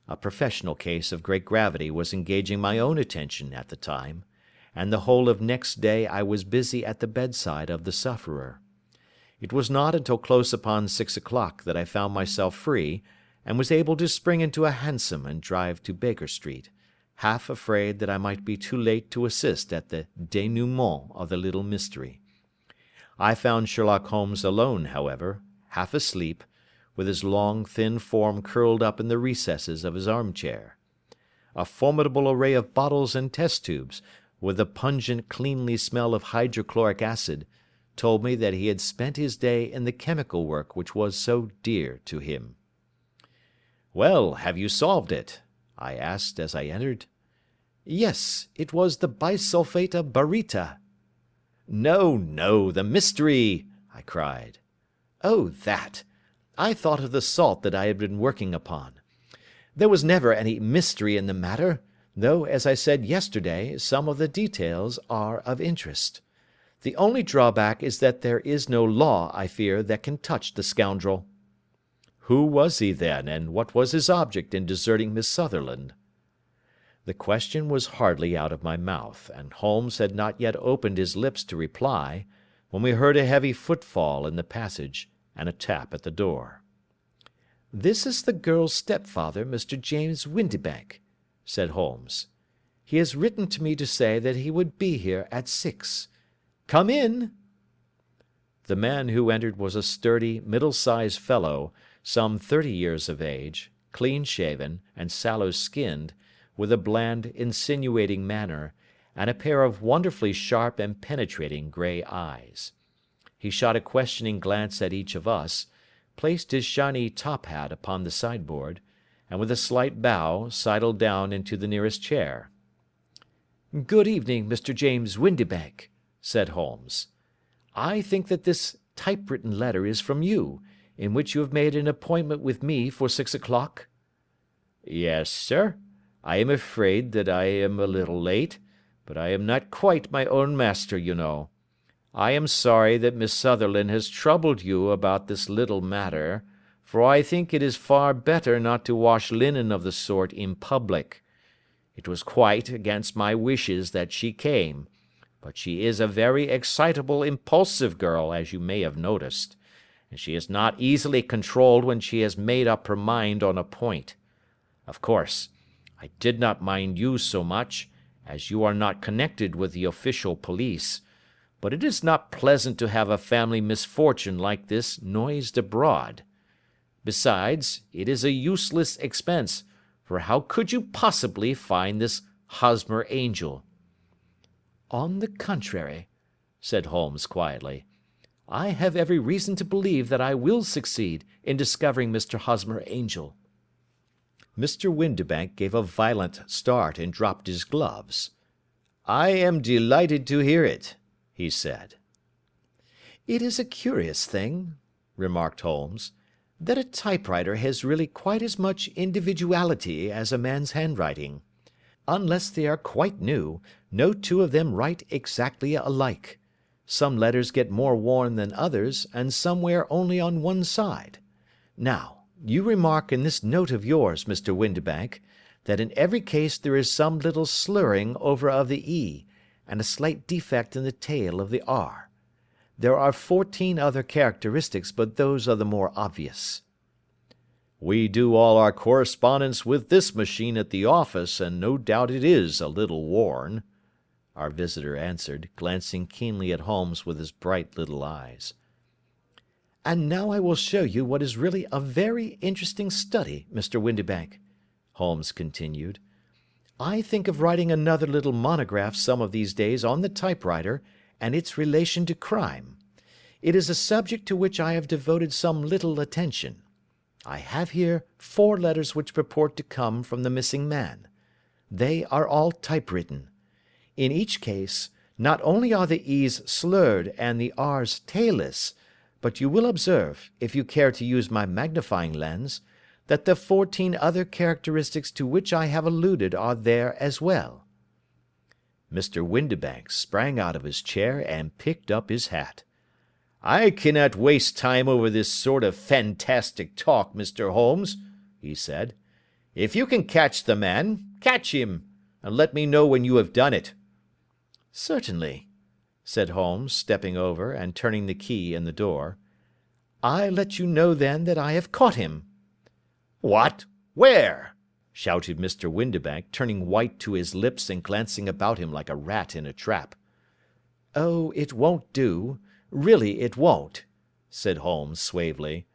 A professional case of great gravity was engaging my own attention at the time, and the whole of next day I was busy at the bedside of the sufferer. It was not until close upon 6 o'clock that I found myself free, and was able to spring into a hansom and drive to Baker Street, half afraid that I might be too late to assist at the dénouement of the little mystery. I found Sherlock Holmes alone, however, half asleep, with his long, thin form curled up in the recesses of his armchair. A formidable array of bottles and test tubes, with the pungent, cleanly smell of hydrochloric acid, told me that he had spent his day in the chemical work which was so dear to him. "Well, have you solved it?" I asked as I entered. "Yes, it was the bisulfate of baryta." "No, no, the mystery!" I cried. "Oh, that! I thought of the salt that I had been working upon. There was never any mystery in the matter, though, as I said yesterday, some of the details are of interest. The only drawback is that there is no law, I fear, that can touch the scoundrel." "Who was he, then, and what was his object in deserting Miss Sutherland?" The question was hardly out of my mouth, and Holmes had not yet opened his lips to reply, when we heard a heavy footfall in the passage, and a tap at the door. "This is the girl's stepfather, Mr. James Windibank," said Holmes. "He has written to me to say that he would be here at 6. Come in." The man who entered was a sturdy, middle-sized fellow, some 30 years of age, clean-shaven, and sallow-skinned, with a bland, insinuating manner, and a pair of wonderfully sharp and penetrating grey eyes. He shot a questioning glance at each of us, placed his shiny top-hat upon the sideboard, and with a slight bow sidled down into the nearest chair. "Good evening, Mr. James Windibank," said Holmes. "I think that this typewritten letter is from you, in which you have made an appointment with me for 6 o'clock?" "Yes, sir. I am afraid that I am a little late, but I am not quite my own master, you know. I am sorry that Miss Sutherland has troubled you about this little matter, for I think it is far better not to wash linen of the sort in public. It was quite against my wishes that she came, but she is a very excitable, impulsive girl, as you may have noticed, and she is not easily controlled when she has made up her mind on a point. Of course, I did not mind you so much, as you are not connected with the official police, but it is not pleasant to have a family misfortune like this noised abroad. Besides, it is a useless expense, for how could you possibly find this Hosmer Angel?" "On the contrary," said Holmes quietly, "I have every reason to believe that I will succeed in discovering Mr. Hosmer Angel." Mr. Windibank gave a violent start and dropped his gloves. "I am delighted to hear it," he said. "It is a curious thing," remarked Holmes, "that a typewriter has really quite as much individuality as a man's handwriting. Unless they are quite new, no two of them write exactly alike. Some letters get more worn than others, and some wear only on one side. Now, you remark in this note of yours, Mr. Windibank, that in every case there is some little slurring over of the E, and a slight defect in the tail of the R. There are 14 other characteristics, but those are the more obvious." "We do all our correspondence with this machine at the office, and no doubt it is a little worn," our visitor answered, glancing keenly at Holmes with his bright little eyes. "And now I will show you what is really a very interesting study, Mr. Windibank," Holmes continued. "I think of writing another little monograph some of these days on the typewriter and its relation to crime. It is a subject to which I have devoted some little attention. I have here 4 letters which purport to come from the missing man. They are all typewritten. In each case, not only are the E's slurred and the R's tailless, but you will observe, if you care to use my magnifying lens, that the 14 other characteristics to which I have alluded are there as well." Mr. Windibank sprang out of his chair and picked up his hat. "I cannot waste time over this sort of fantastic talk, Mr. Holmes," he said. "If you can catch the man, catch him, and let me know when you have done it." "Certainly," said Holmes, stepping over and turning the key in the door. "I let you know then that I have caught him." "What? Where?" shouted Mr. Windibank, turning white to his lips and glancing about him like a rat in a trap. "Oh, it won't do. Really it won't," said Holmes suavely.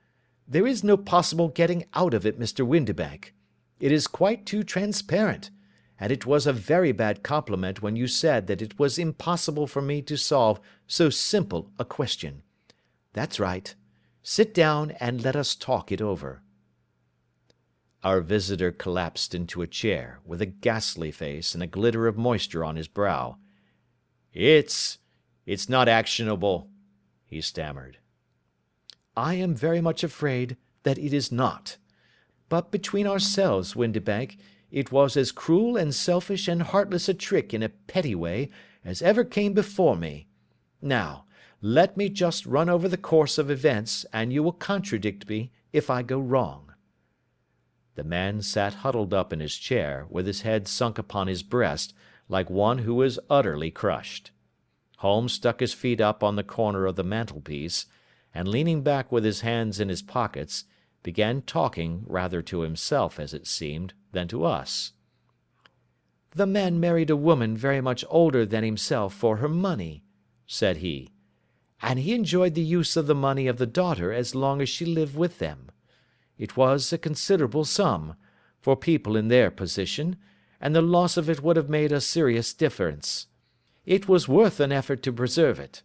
"There is no possible getting out of it, Mr. Windibank. It is quite too transparent, and it was a very bad compliment when you said that it was impossible for me to solve so simple a question. That's right. Sit down and let us talk it over." Our visitor collapsed into a chair, with a ghastly face and a glitter of moisture on his brow. It's not actionable," he stammered. "I am very much afraid that it is not. But between ourselves, Windibank, it was as cruel and selfish and heartless a trick in a petty way as ever came before me. Now, let me just run over the course of events, and you will contradict me if I go wrong." The man sat huddled up in his chair, with his head sunk upon his breast, like one who is utterly crushed. Holmes stuck his feet up on the corner of the mantelpiece, and leaning back with his hands in his pockets, began talking, rather to himself, as it seemed, than to us. "The man married a woman very much older than himself for her money," said he, "and he enjoyed the use of the money of the daughter as long as she lived with them. It was a considerable sum, for people in their position, and the loss of it would have made a serious difference. It was worth an effort to preserve it.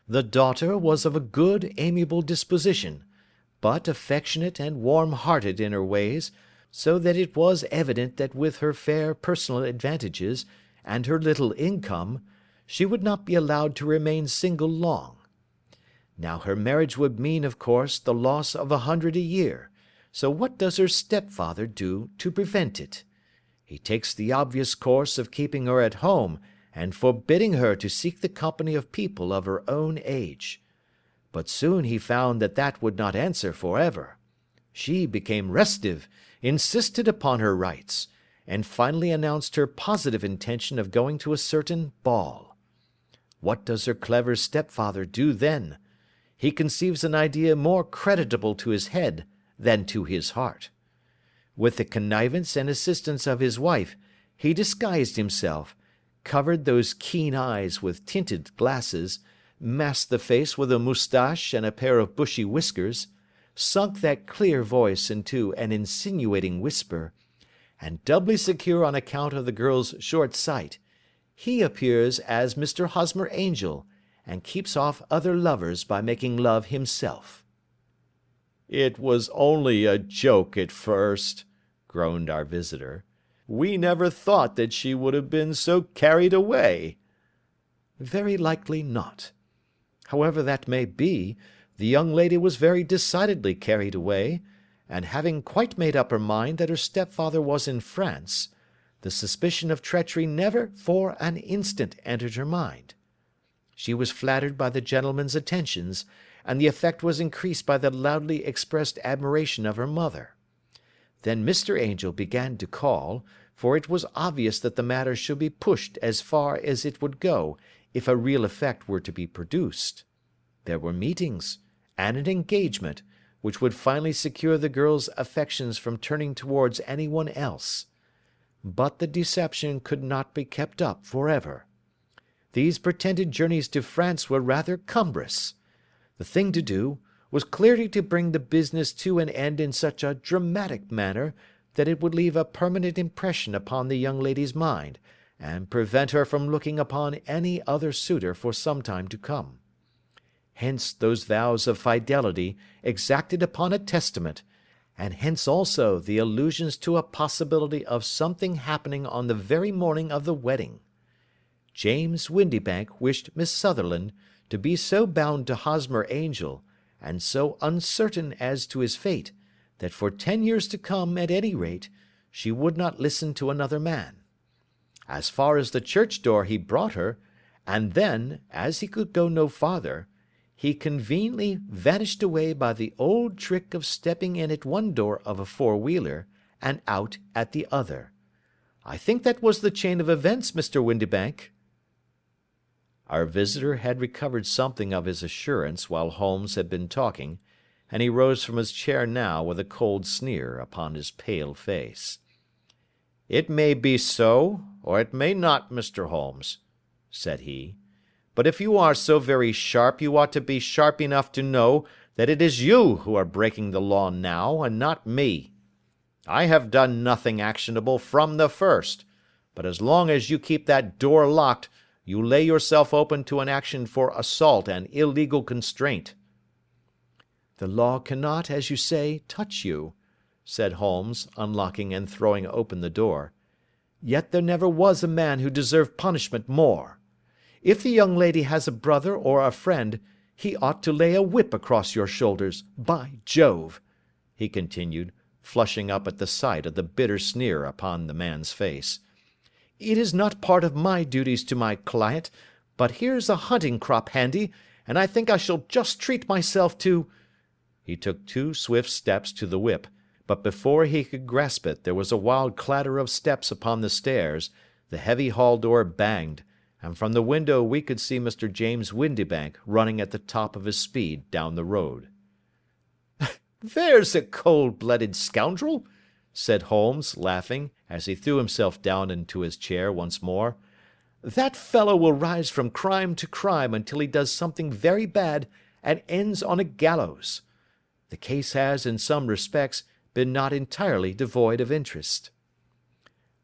The daughter was of a good, amiable disposition, but affectionate and warm-hearted in her ways, so that it was evident that with her fair personal advantages, and her little income, she would not be allowed to remain single long. Now her marriage would mean, of course, the loss of 100 a year, so what does her stepfather do to prevent it? He takes the obvious course of keeping her at home, and forbidding her to seek the company of people of her own age. But soon he found that that would not answer for ever. She became restive, insisted upon her rights, and finally announced her positive intention of going to a certain ball. What does her clever stepfather do then? He conceives an idea more creditable to his head than to his heart. With the connivance and assistance of his wife, he disguised himself, covered those keen eyes with tinted glasses, masked the face with a moustache and a pair of bushy whiskers, sunk that clear voice into an insinuating whisper, and doubly secure on account of the girl's short sight, he appears as Mr. Hosmer Angel, and keeps off other lovers by making love himself. "It was only a joke at first," groaned our visitor. "We never thought that she would have been so carried away." Very likely not. However that may be, the young lady was very decidedly carried away, and having quite made up her mind that her stepfather was in France, the suspicion of treachery never for an instant entered her mind. She was flattered by the gentleman's attentions, and the effect was increased by the loudly expressed admiration of her mother. Then Mr. Angel began to call, for it was obvious that the matter should be pushed as far as it would go if a real effect were to be produced. There were meetings, and an engagement, which would finally secure the girl's affections from turning towards any one else. But the deception could not be kept up for ever. These pretended journeys to France were rather cumbrous. The thing to do was clearly to bring the business to an end in such a dramatic manner that it would leave a permanent impression upon the young lady's mind, and prevent her from looking upon any other suitor for some time to come. Hence those vows of fidelity exacted upon a testament, and hence also the allusions to a possibility of something happening on the very morning of the wedding. James Windibank wished Miss Sutherland to be so bound to Hosmer Angel, and so uncertain as to his fate, that for 10 years to come, at any rate, she would not listen to another man. As far as the church door he brought her, and then, as he could go no farther, he conveniently vanished away by the old trick of stepping in at one door of a four-wheeler, and out at the other. I think that was the chain of events, Mr. Windibank." Our visitor had recovered something of his assurance while Holmes had been talking, and he rose from his chair now with a cold sneer upon his pale face. "It may be so, or it may not, Mr. Holmes," said he. "But if you are so very sharp, you ought to be sharp enough to know that it is you who are breaking the law now, and not me. I have done nothing actionable from the first, but as long as you keep that door locked, you lay yourself open to an action for assault and illegal constraint." "The law cannot, as you say, touch you," said Holmes, unlocking and throwing open the door. "Yet there never was a man who deserved punishment more. If the young lady has a brother or a friend, he ought to lay a whip across your shoulders, by Jove," he continued, flushing up at the sight of the bitter sneer upon the man's face. "It is not part of my duties to my client, but here's a hunting crop handy, and I think I shall just treat myself to—" He took 2 swift steps to the whip, but before he could grasp it there was a wild clatter of steps upon the stairs, the heavy hall door banged, and from the window we could see Mr. James Windibank running at the top of his speed down the road. "There's a cold-blooded scoundrel," said Holmes, laughing, as he threw himself down into his chair once more. "That fellow will rise from crime to crime until he does something very bad and ends on a gallows. The case has, in some respects, been not entirely devoid of interest."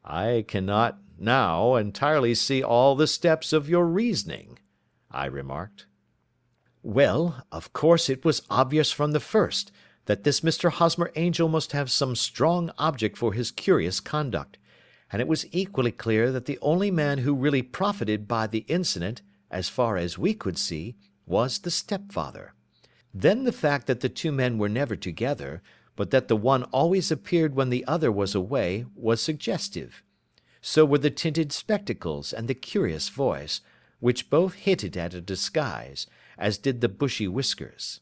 "I cannot now entirely see all the steps of your reasoning," I remarked. "Well, of course it was obvious from the first that this Mr. Hosmer Angel must have some strong object for his curious conduct, and it was equally clear that the only man who really profited by the incident, as far as we could see, was the stepfather. Then the fact that the two men were never together, but that the one always appeared when the other was away, was suggestive. So were the tinted spectacles and the curious voice, which both hinted at a disguise, as did the bushy whiskers.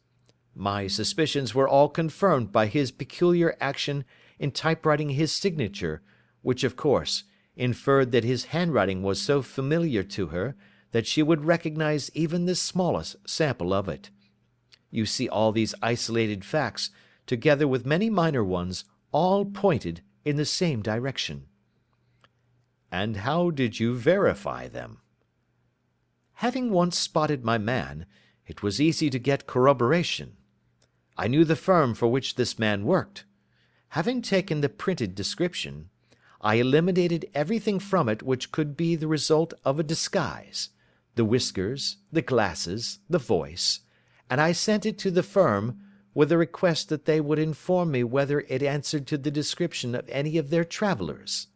My suspicions were all confirmed by his peculiar action in typewriting his signature, which, of course, inferred that his handwriting was so familiar to her that she would recognize even the smallest sample of it. You see, all these isolated facts, together with many minor ones, all pointed in the same direction." "And how did you verify them?" "Having once spotted my man, it was easy to get corroboration. I knew the firm for which this man worked. Having taken the printed description, I eliminated everything from it which could be the result of a disguise, the whiskers, the glasses, the voice, and I sent it to the firm, with a request that they would inform me whether it answered to the description of any of their travellers.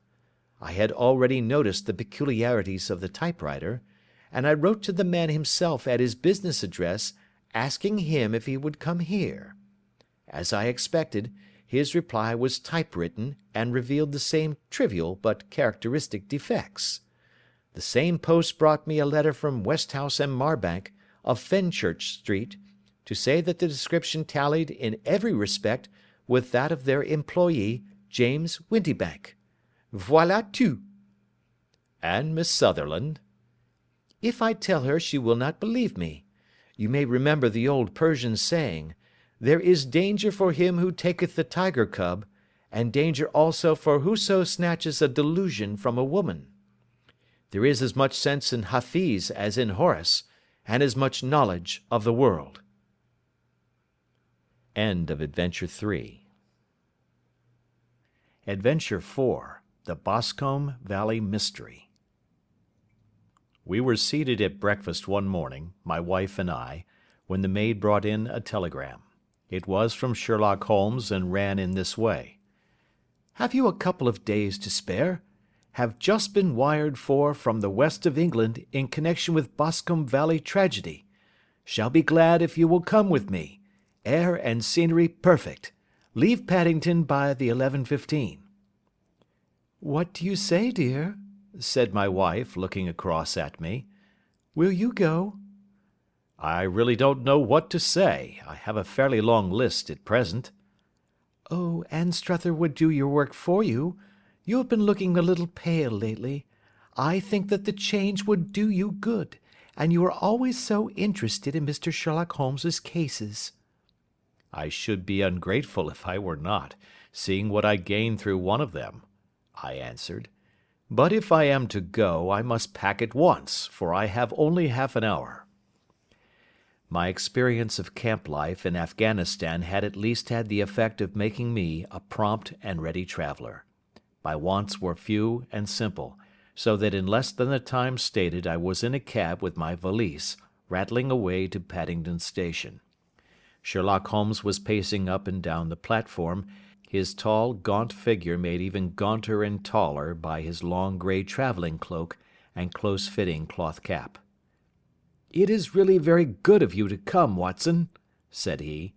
I had already noticed the peculiarities of the typewriter, and I wrote to the man himself at his business address, asking him if he would come here. As I expected, his reply was typewritten and revealed the same trivial but characteristic defects. The same post brought me a letter from Westhouse and Marbank, of Fenchurch Street, to say that the description tallied in every respect with that of their employee, James Windibank. Voilà tout." "And Miss Sutherland?" "If I tell her, she will not believe me. You may remember the old Persian saying, 'There is danger for him who taketh the tiger cub, and danger also for whoso snatches a delusion from a woman.' There is as much sense in Hafiz as in Horace, and as much knowledge of the world." End of Adventure 3. Adventure 4. The Boscombe Valley Mystery. We were seated at breakfast one morning, my wife and I, when the maid brought in a telegram. It was from Sherlock Holmes and ran in this way: "Have you a couple of days to spare? Have just been wired for from the west of England in connection with Boscombe Valley tragedy. Shall be glad if you will come with me. Air and scenery perfect. Leave Paddington by the 11:15. "What do you say, dear?" said my wife, looking across at me. "Will you go?" "I really don't know what to say. I have a fairly long list at present." "Oh, Anstruther would do your work for you. You have been looking a little pale lately. I think that the change would do you good, and you are always so interested in Mr. Sherlock Holmes's cases." "I should be ungrateful if I were not, seeing what I gained through one of them," I answered. "But if I am to go, I must pack at once, for I have only half an hour." My experience of camp life in Afghanistan had at least had the effect of making me a prompt and ready traveller. My wants were few and simple, so that in less than the time stated I was in a cab with my valise, rattling away to Paddington Station. Sherlock Holmes was pacing up and down the platform, his tall, gaunt figure made even gaunter and taller by his long grey travelling cloak and close-fitting cloth cap. "It is really very good of you to come, Watson," said he.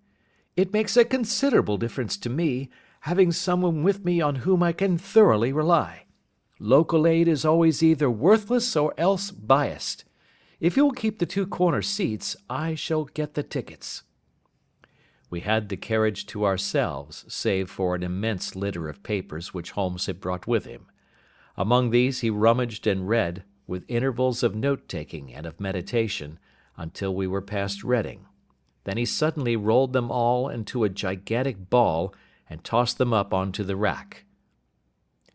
"It makes a considerable difference to me, having someone with me on whom I can thoroughly rely. Local aid is always either worthless or else biased. If you will keep the two corner seats, I shall get the tickets." We had the carriage to ourselves, save for an immense litter of papers which Holmes had brought with him. Among these he rummaged and read, with intervals of note-taking and of meditation, until we were past Reading. Then he suddenly rolled them all into a gigantic ball and tossed them up onto the rack.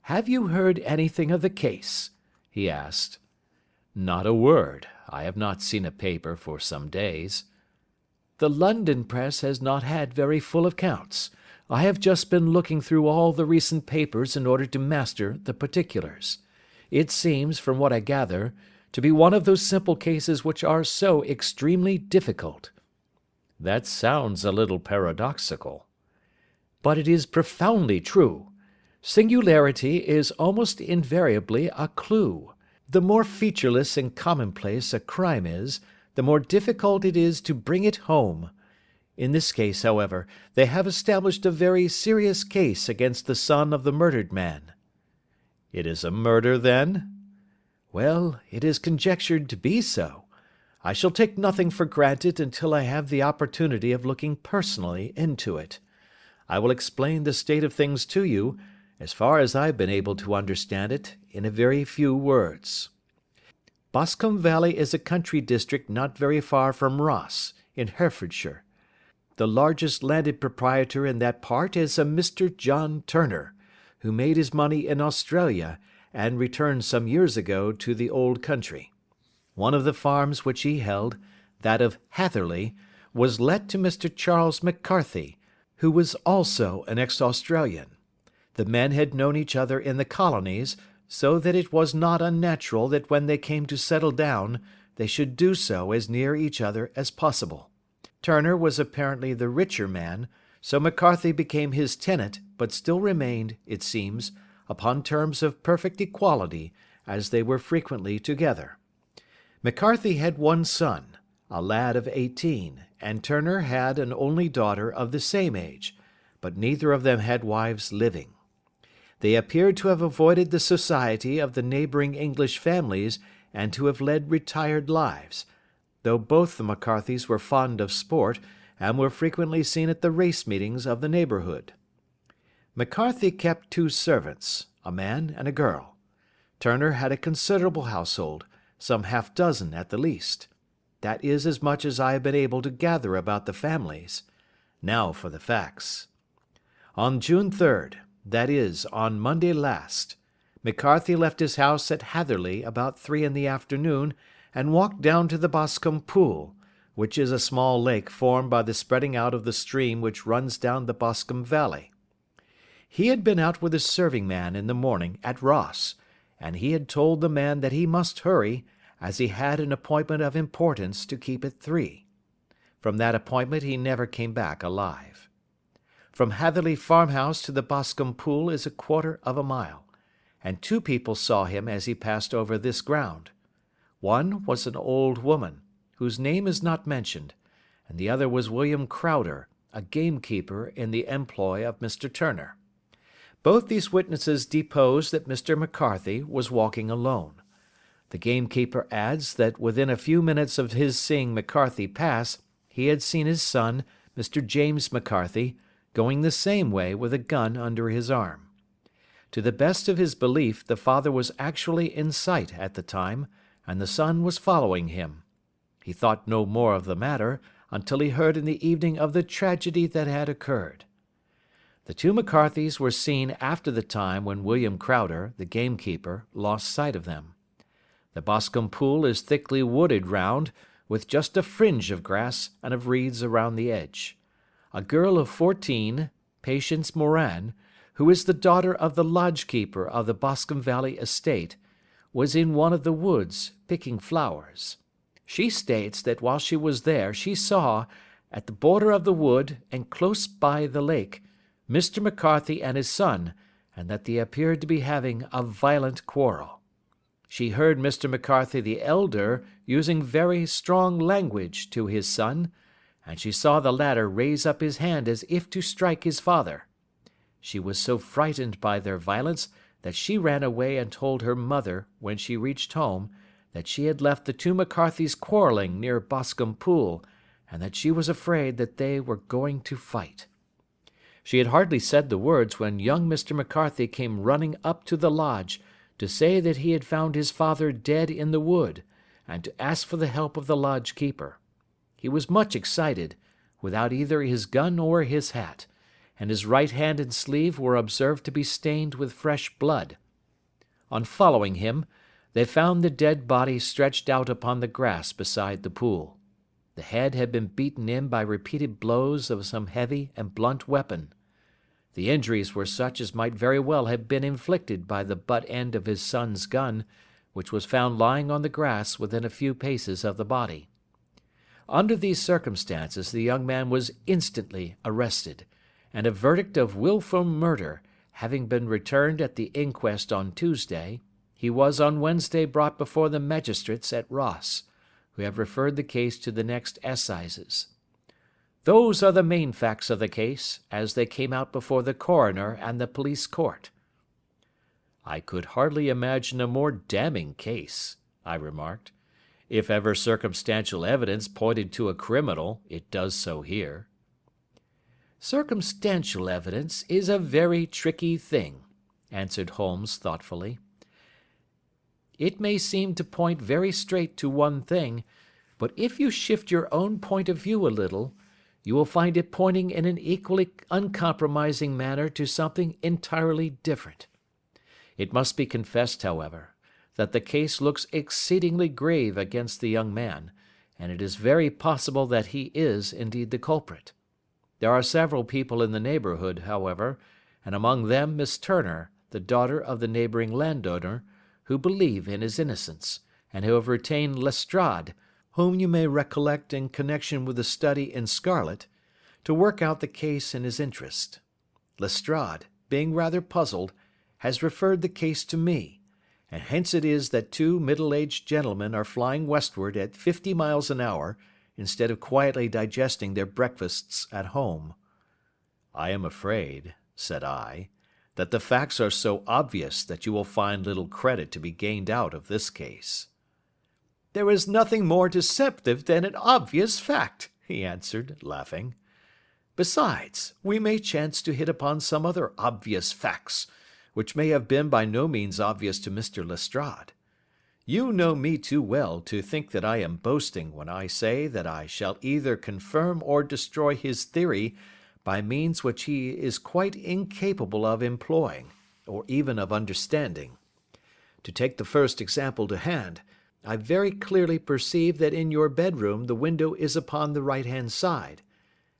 "Have you heard anything of the case?" he asked. "Not a word. I have not seen a paper for some days." "The London press has not had very full accounts. I have just been looking through all the recent papers in order to master the particulars. It seems, from what I gather, to be one of those simple cases which are so extremely difficult." "That sounds a little paradoxical." "But it is profoundly true. Singularity is almost invariably a clue. The more featureless and commonplace a crime is, the more difficult it is to bring it home. In this case, however, they have established a very serious case against the son of the murdered man." "It is a murder, then?" "Well, it is conjectured to be so. I shall take nothing for granted until I have the opportunity of looking personally into it. I will explain the state of things to you, as far as I have been able to understand it, in a very few words. Boscombe Valley is a country district not very far from Ross, in Herefordshire. The largest landed proprietor in that part is a Mr. John Turner, who made his money in Australia, and returned some years ago to the old country. One of the farms which he held, that of Hatherley, was let to Mr. Charles McCarthy, who was also an ex-Australian. The men had known each other in the colonies, so that it was not unnatural that when they came to settle down, they should do so as near each other as possible. Turner was apparently the richer man, so McCarthy became his tenant, but still remained, it seems, upon terms of perfect equality, as they were frequently together. McCarthy had one son, a lad of 18, and Turner had an only daughter of the same age, but neither of them had wives living. They appeared to have avoided the society of the neighbouring English families and to have led retired lives, though both the McCarthys were fond of sport, and were frequently seen at the race meetings of the neighbourhood. McCarthy kept 2 servants, a man and a girl. Turner had a considerable household, some half-dozen at the least. That is as much as I have been able to gather about the families. Now for the facts. On June 3rd, that is, on Monday last, McCarthy left his house at Hatherley about 3 in the afternoon, and walked down to the Boscombe Pool, which is a small lake formed by the spreading out of the stream which runs down the Boscombe Valley. He had been out with a serving man in the morning at Ross, and he had told the man that he must hurry, as he had an appointment of importance to keep at 3. From that appointment he never came back alive. From Hatherley farmhouse to the Boscombe Pool is a quarter of a mile, and 2 people saw him as he passed over this ground. One was an old woman, whose name is not mentioned, and the other was William Crowder, a gamekeeper in the employ of Mr. Turner. Both these witnesses depose that Mr. McCarthy was walking alone. The gamekeeper adds that within a few minutes of his seeing McCarthy pass, he had seen his son, Mr. James McCarthy, going the same way with a gun under his arm. To the best of his belief, the father was actually in sight at the time, and the son was following him. He thought no more of the matter until he heard in the evening of the tragedy that had occurred. The 2 McCarthys were seen after the time when William Crowder, the gamekeeper, lost sight of them. The Boscombe Pool is thickly wooded round, with just a fringe of grass and of reeds around the edge. A girl of 14, Patience Moran, who is the daughter of the lodge-keeper of the Boscombe Valley estate, was in one of the woods, picking flowers. She states that while she was there she saw, at the border of the wood and close by the lake, Mr. McCarthy and his son, and that they appeared to be having a violent quarrel. She heard Mr. McCarthy the elder using very strong language to his son, and she saw the latter raise up his hand as if to strike his father. She was so frightened by their violence that she ran away and told her mother, when she reached home, that she had left the 2 McCarthys quarrelling near Boscombe Pool, and that she was afraid that they were going to fight. She had hardly said the words when young Mr. McCarthy came running up to the lodge to say that he had found his father dead in the wood, and to ask for the help of the lodge keeper. He was much excited, without either his gun or his hat, and his right hand and sleeve were observed to be stained with fresh blood. On following him, they found the dead body stretched out upon the grass beside the pool. The head had been beaten in by repeated blows of some heavy and blunt weapon. The injuries were such as might very well have been inflicted by the butt end of his son's gun, which was found lying on the grass within a few paces of the body. Under these circumstances the young man was instantly arrested, and a verdict of wilful murder having been returned at the inquest on Tuesday, he was on Wednesday brought before the magistrates at Ross, who have referred the case to the next assizes. Those are the main facts of the case, as they came out before the coroner and the police court." "I could hardly imagine a more damning case," I remarked. "If ever circumstantial evidence pointed to a criminal, it does so here." "Circumstantial evidence is a very tricky thing," answered Holmes thoughtfully. "It may seem to point very straight to one thing, but if you shift your own point of view a little, you will find it pointing in an equally uncompromising manner to something entirely different. It must be confessed, however, that the case looks exceedingly grave against the young man, and it is very possible that he is indeed the culprit. There are several people in the neighbourhood, however, and among them Miss Turner, the daughter of the neighbouring landowner, who believe in his innocence, and who have retained Lestrade, whom you may recollect in connection with the study in scarlet, to work out the case in his interest. Lestrade, being rather puzzled, has referred the case to me, and hence it is that two middle-aged gentlemen are flying westward at 50 miles an hour, instead of quietly digesting their breakfasts at home." "I am afraid," said I, "that the facts are so obvious that you will find little credit to be gained out of this case." "There is nothing more deceptive than an obvious fact," he answered, laughing. "Besides, we may chance to hit upon some other obvious facts, which may have been by no means obvious to Mr. Lestrade. You know me too well to think that I am boasting when I say that I shall either confirm or destroy his theory by means which he is quite incapable of employing, or even of understanding. To take the first example to hand, I very clearly perceive that in your bedroom the window is upon the right-hand side,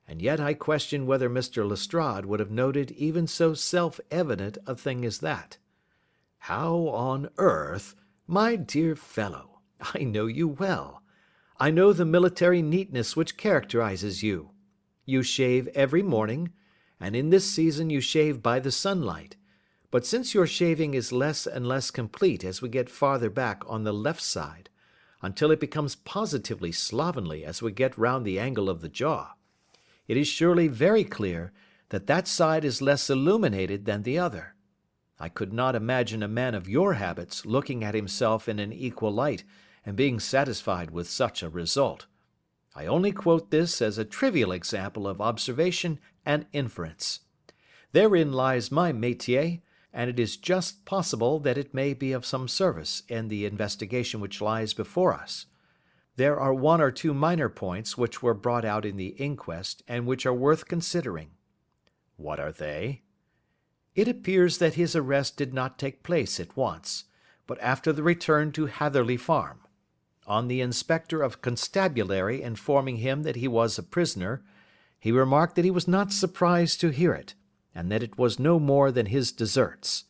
and yet I question whether Mr. Lestrade would have noted even so self-evident a thing as that. How on earth, my dear fellow, I know you well. I know the military neatness which characterizes you. You shave every morning, and in this season you shave by the sunlight. But since your shaving is less and less complete as we get farther back on the left side, until it becomes positively slovenly as we get round the angle of the jaw, it is surely very clear that that side is less illuminated than the other. I could not imagine a man of your habits looking at himself in an equal light and being satisfied with such a result. I only quote this as a trivial example of observation and inference. Therein lies my métier, and it is just possible that it may be of some service in the investigation which lies before us. There are one or two minor points which were brought out in the inquest and which are worth considering. What are they? It appears that his arrest did not take place at once, but after the return to Hatherley Farm. On the inspector of constabulary informing him that he was a prisoner, he remarked that he was not surprised to hear it, and that it was no more than his deserts.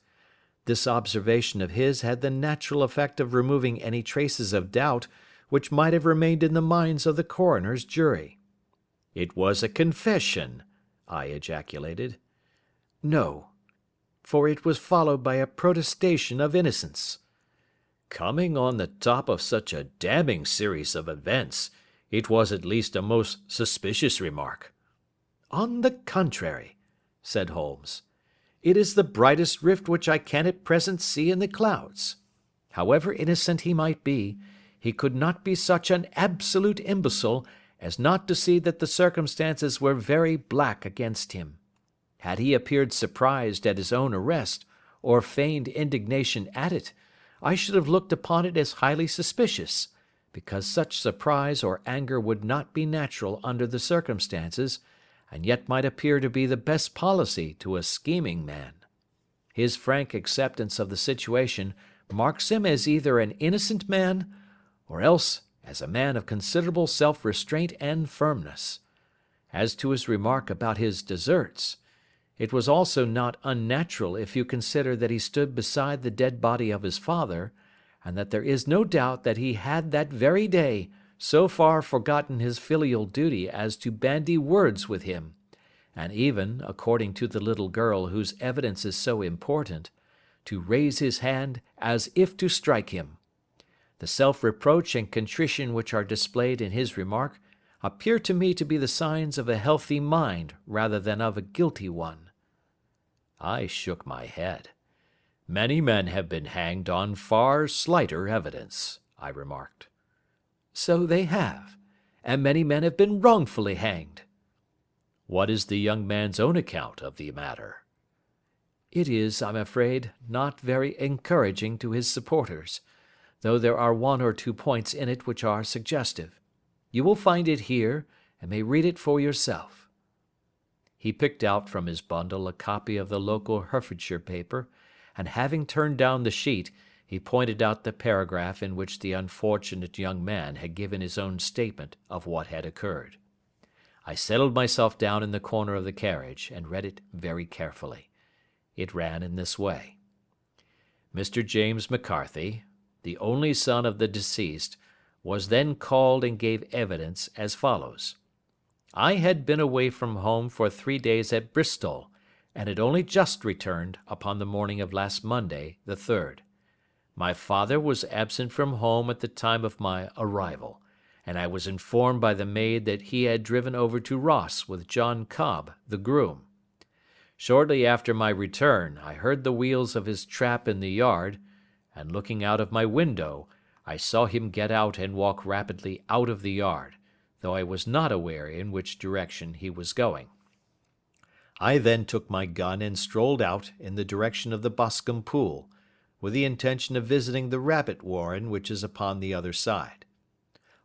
This observation of his had the natural effect of removing any traces of doubt which might have remained in the minds of the coroner's jury. "It was a confession," I ejaculated. "No, for it was followed by a protestation of innocence." "Coming on the top of such a damning series of events, it was at least a most suspicious remark." "On the contrary," said Holmes, "it is the brightest rift which I can at present see in the clouds. However innocent he might be, he could not be such an absolute imbecile as not to see that the circumstances were very black against him. Had he appeared surprised at his own arrest, or feigned indignation at it, I should have looked upon it as highly suspicious, because such surprise or anger would not be natural under the circumstances, and yet might appear to be the best policy to a scheming man. His frank acceptance of the situation marks him as either an innocent man, or else as a man of considerable self-restraint and firmness. As to his remark about his deserts, It was also not unnatural if you consider that he stood beside the dead body of his father, and that there is no doubt that he had that very day so far forgotten his filial duty as to bandy words with him, and even, according to the little girl whose evidence is so important, to raise his hand as if to strike him. The self-reproach and contrition which are displayed in his remark appear to me to be the signs of a healthy mind rather than of a guilty one. I shook my head. Many men have been hanged on far slighter evidence, I remarked. So they have, and many men have been wrongfully hanged. What is the young man's own account of the matter? It is, I'm afraid, not very encouraging to his supporters, though there are one or two points in it which are suggestive. You will find it here, and may read it for yourself. He picked out from his bundle a copy of the local Herefordshire paper, and having turned down the sheet, he pointed out the paragraph in which the unfortunate young man had given his own statement of what had occurred. I settled myself down in the corner of the carriage, and read it very carefully. It ran in this way. Mr. James McCarthy, the only son of the deceased, was then called and gave evidence as follows. I had been away from home for 3 days at Bristol, and had only just returned upon the morning of last Monday, the 3rd. My father was absent from home at the time of my arrival, and I was informed by the maid that he had driven over to Ross with John Cobb, the groom. Shortly after my return, I heard the wheels of his trap in the yard, and looking out of my window, I saw him get out and walk rapidly out of the yard, though I was not aware in which direction he was going. I then took my gun and strolled out in the direction of the Boscombe Pool, with the intention of visiting the rabbit warren which is upon the other side.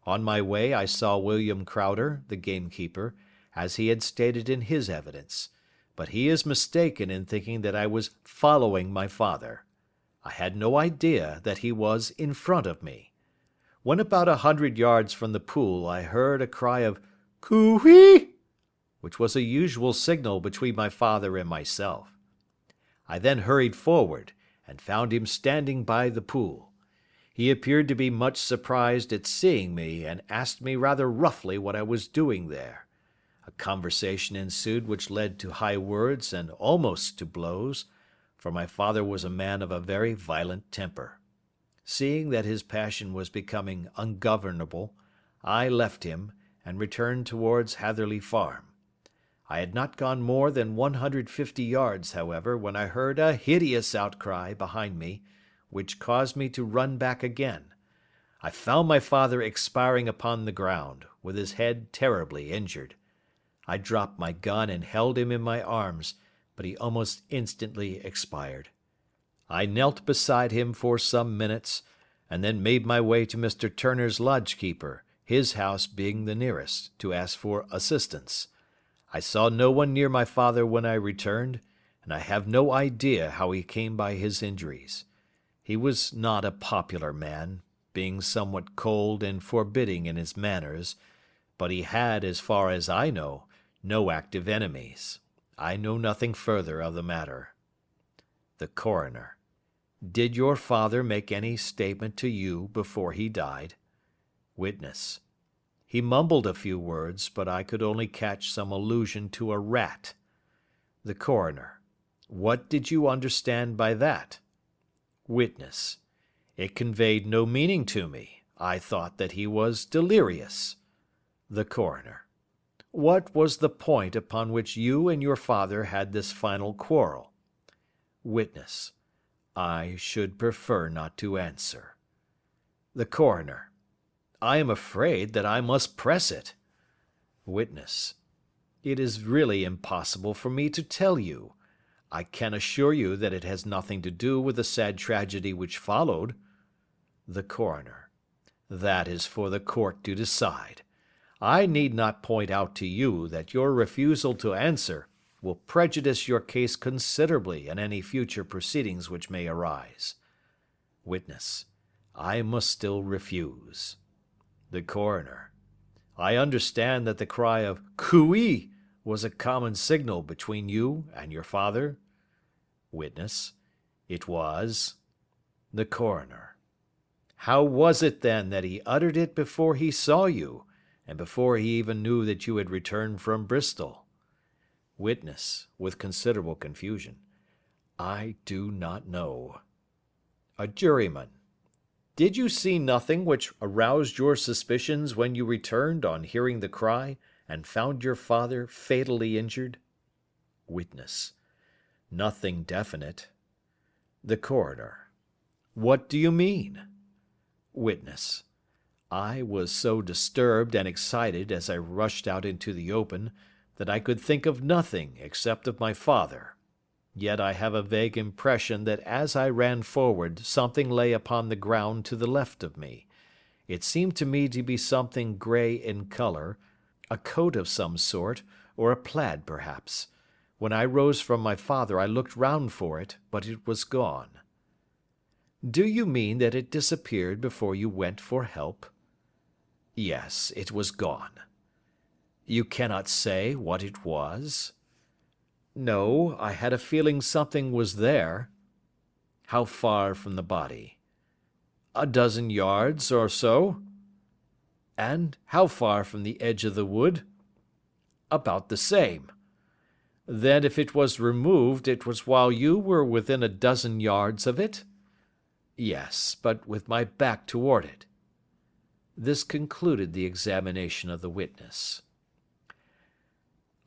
On my way I saw William Crowder, the gamekeeper, as he had stated in his evidence, but he is mistaken in thinking that I was following my father. I had no idea that he was in front of me. When about 100 yards from the pool I heard a cry of "Coo-ee!" which was a usual signal between my father and myself. I then hurried forward, and found him standing by the pool. He appeared to be much surprised at seeing me, and asked me rather roughly what I was doing there. A conversation ensued which led to high words and almost to blows, for my father was a man of a very violent temper. Seeing that his passion was becoming ungovernable, I left him, and returned towards Hatherley Farm. I had not gone more than 150 yards, however, when I heard a hideous outcry behind me, which caused me to run back again. I found my father expiring upon the ground, with his head terribly injured. I dropped my gun and held him in my arms, but he almost instantly expired. I knelt beside him for some minutes, and then made my way to Mr. Turner's lodge-keeper, his house being the nearest, to ask for assistance. I saw no one near my father when I returned, and I have no idea how he came by his injuries. He was not a popular man, being somewhat cold and forbidding in his manners, but he had, as far as I know, no active enemies. I know nothing further of the matter. The Coroner: Did your father make any statement to you before he died? Witness: He mumbled a few words, but I could only catch some allusion to a rat. The Coroner: What did you understand by that? Witness: It conveyed no meaning to me. I thought that he was delirious. The Coroner: What was the point upon which you and your father had this final quarrel? Witness: I should prefer not to answer. The Coroner: I am afraid that I must press it. Witness: It is really impossible for me to tell you. I can assure you that it has nothing to do with the sad tragedy which followed. The Coroner: That is for the court to decide. I need not point out to you that your refusal to answer will prejudice your case considerably in any future proceedings which may arise. Witness: I must still refuse. The Coroner: I understand that the cry of "Coo-ee!" was a common signal between you and your father? Witness. It was. The coroner. How was it then that he uttered it before he saw you, and before he even knew that you had returned from Bristol? Witness, with considerable confusion. I do not know. A juryman. Did you see nothing which aroused your suspicions when you returned on hearing the cry and found your father fatally injured? Witness. Nothing definite. The coroner. What do you mean? Witness. I was so disturbed and excited as I rushed out into the open that I could think of nothing except of my father. Yet I have a vague impression that as I ran forward something lay upon the ground to the left of me. It seemed to me to be something grey in colour, a coat of some sort, or a plaid perhaps. When I rose from my father I looked round for it, but it was gone. Do you mean that it disappeared before you went for help? Yes, it was gone. You cannot say what it was? No, I had a feeling something was there. How far from the body? A dozen yards or so. And how far from the edge of the wood? About the same. Then if it was removed, it was while you were within a dozen yards of it? Yes, but with my back toward it. This concluded the examination of the witness.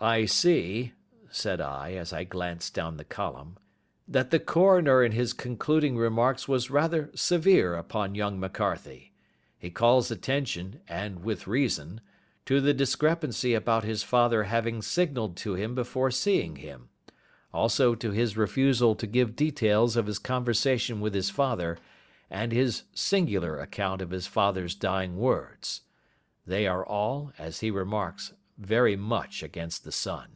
I see, said I, as I glanced down the column, that the coroner in his concluding remarks was rather severe upon young McCarthy. He calls attention, and with reason, to the discrepancy about his father having signalled to him before seeing him, also to his refusal to give details of his conversation with his father, and his singular account of his father's dying words. They are all, as he remarks, very much against the son.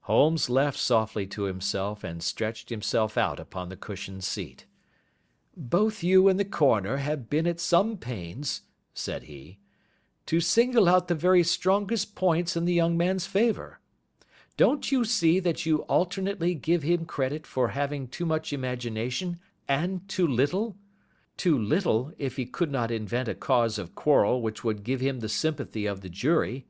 Holmes laughed softly to himself and stretched himself out upon the cushioned seat. Both you and the coroner have been at some pains, said he, to single out the very strongest points in the young man's favour. Don't you see that you alternately give him credit for having too much imagination and too little? Too little if he could not invent a cause of quarrel which would give him the sympathy of the jury.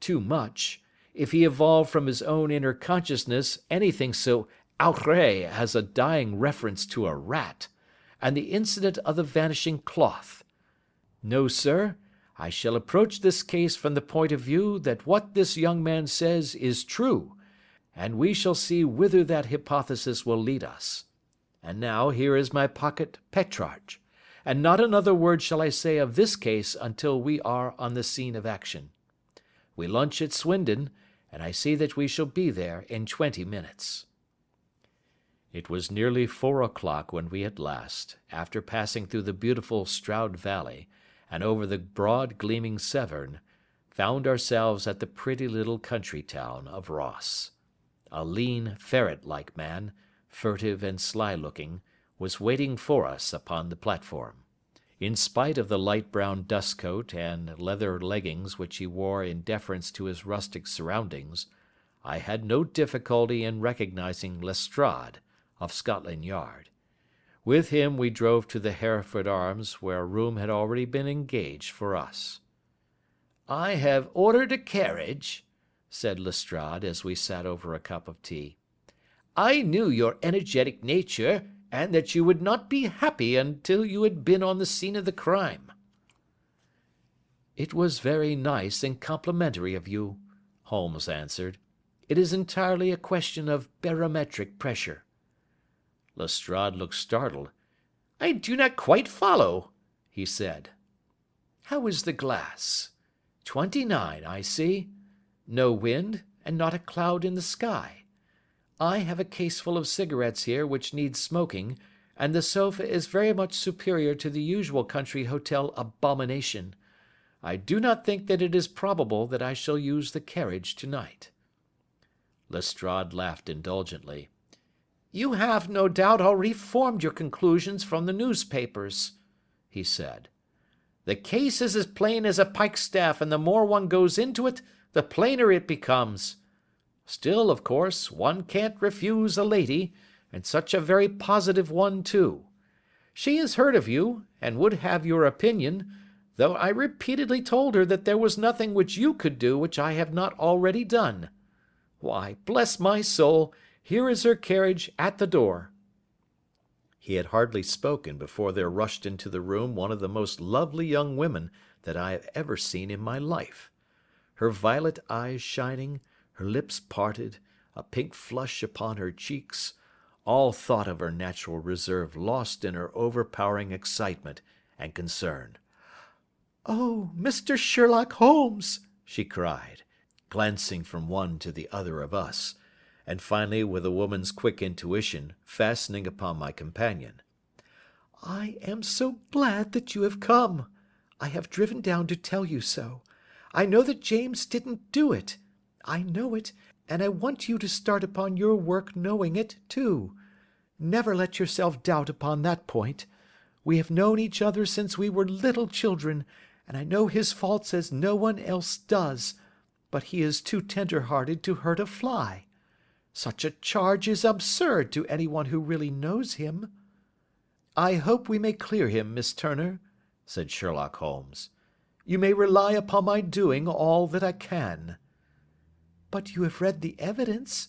Too much if he evolved from his own inner consciousness anything so outré as a dying reference to a rat, and the incident of the vanishing cloth. No, sir, I shall approach this case from the point of view that what this young man says is true, and we shall see whither that hypothesis will lead us. And now here is my pocket Petrarch, and not another word shall I say of this case until we are on the scene of action. We lunch at Swindon, and I see that we shall be there in 20 minutes. It was nearly 4 o'clock when we at last, after passing through the beautiful Stroud Valley, and over the broad gleaming Severn, found ourselves at the pretty little country town of Ross. A lean, ferret-like man, furtive and sly-looking, was waiting for us upon the platform. In spite of the light brown dust coat and leather leggings which he wore in deference to his rustic surroundings, I had no difficulty in recognizing Lestrade, of Scotland Yard. With him we drove to the Hereford Arms, where a room had already been engaged for us. "I have ordered a carriage," said Lestrade as we sat over a cup of tea. "I knew your energetic nature, and that you would not be happy until you had been on the scene of the crime." "It was very nice and complimentary of you," Holmes answered. "It is entirely a question of barometric pressure." Lestrade looked startled. "I do not quite follow," he said. "How is the glass? 29, I see. No wind, and not a cloud in the sky. I have a caseful of cigarettes here which need smoking, and the sofa is very much superior to the usual country hotel abomination. I do not think that it is probable that I shall use the carriage to-night." Lestrade laughed indulgently. "You have, no doubt, already formed your conclusions from the newspapers," he said. "The case is as plain as a pikestaff, and the more one goes into it, the plainer it becomes. Still, of course, one can't refuse a lady, and such a very positive one too. She has heard of you, and would have your opinion, though I repeatedly told her that there was nothing which you could do which I have not already done. Why, bless my soul, here is her carriage at the door." He had hardly spoken before there rushed into the room one of the most lovely young women that I have ever seen in my life. Her violet eyes shining, her lips parted, a pink flush upon her cheeks, all thought of her natural reserve lost in her overpowering excitement and concern. "Oh, Mr. Sherlock Holmes!" she cried, glancing from one to the other of us, and finally, with a woman's quick intuition, fastening upon my companion. "I am so glad that you have come. I have driven down to tell you so. I know that James didn't do it. I know it, and I want you to start upon your work knowing it, too. Never let yourself doubt upon that point. We have known each other since we were little children, and I know his faults as no one else does, but he is too tender-hearted to hurt a fly. Such a charge is absurd to anyone who really knows him." "I hope we may clear him, Miss Turner," said Sherlock Holmes. "You may rely upon my doing all that I can." "But you have read the evidence?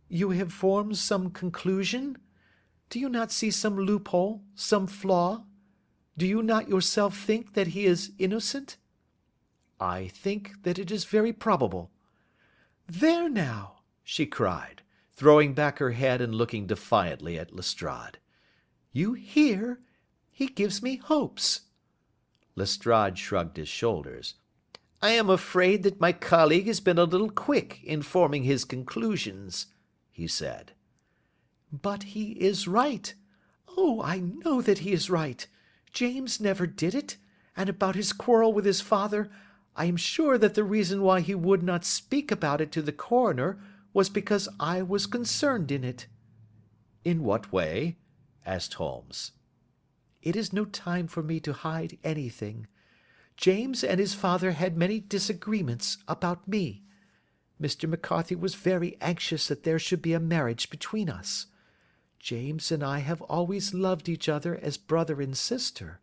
You have formed some conclusion? Do you not see some loophole, some flaw? Do you not yourself think that he is innocent?" "I think that it is very probable." "There now!" she cried, throwing back her head and looking defiantly at Lestrade. "You hear? He gives me hopes." Lestrade shrugged his shoulders. "I am afraid that my colleague has been a little quick in forming his conclusions," he said. "But he is right. Oh, I know that he is right. James never did it, and about his quarrel with his father, I am sure that the reason why he would not speak about it to the coroner was because I was concerned in it." "In what way?" asked Holmes. "It is no time for me to hide anything. James and his father had many disagreements about me. Mr. McCarthy was very anxious that there should be a marriage between us. James and I have always loved each other as brother and sister,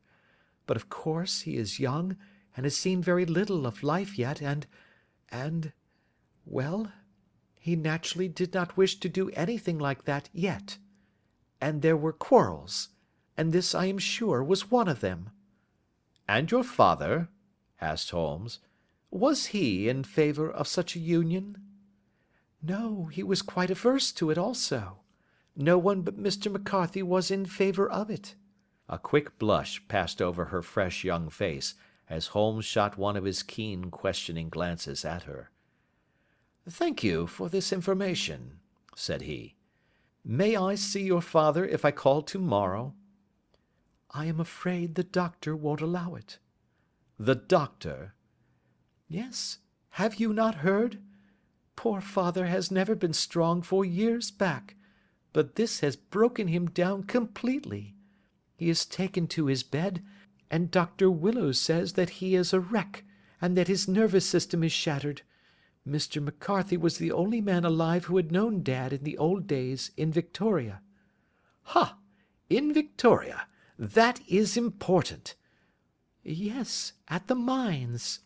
but of course he is young and has seen very little of life yet, well, he naturally did not wish to do anything like that yet. And there were quarrels, and this I am sure was one of them." "And your father?" asked Holmes. "Was he in favour of such a union?" "No, he was quite averse to it also. No one but Mr. McCarthy was in favour of it." A quick blush passed over her fresh young face as Holmes shot one of his keen, questioning glances at her. "Thank you for this information," said he. "May I see your father if I call to-morrow?" "I am afraid the doctor won't allow it." "The doctor?" "Yes. Have you not heard? Poor father has never been strong for years back, but this has broken him down completely. He is taken to his bed, and Dr. Willows says that he is a wreck, and that his nervous system is shattered. Mr. McCarthy was the only man alive who had known Dad in the old days in Victoria." "Ha! In Victoria! That is important." "Yes, at the mines."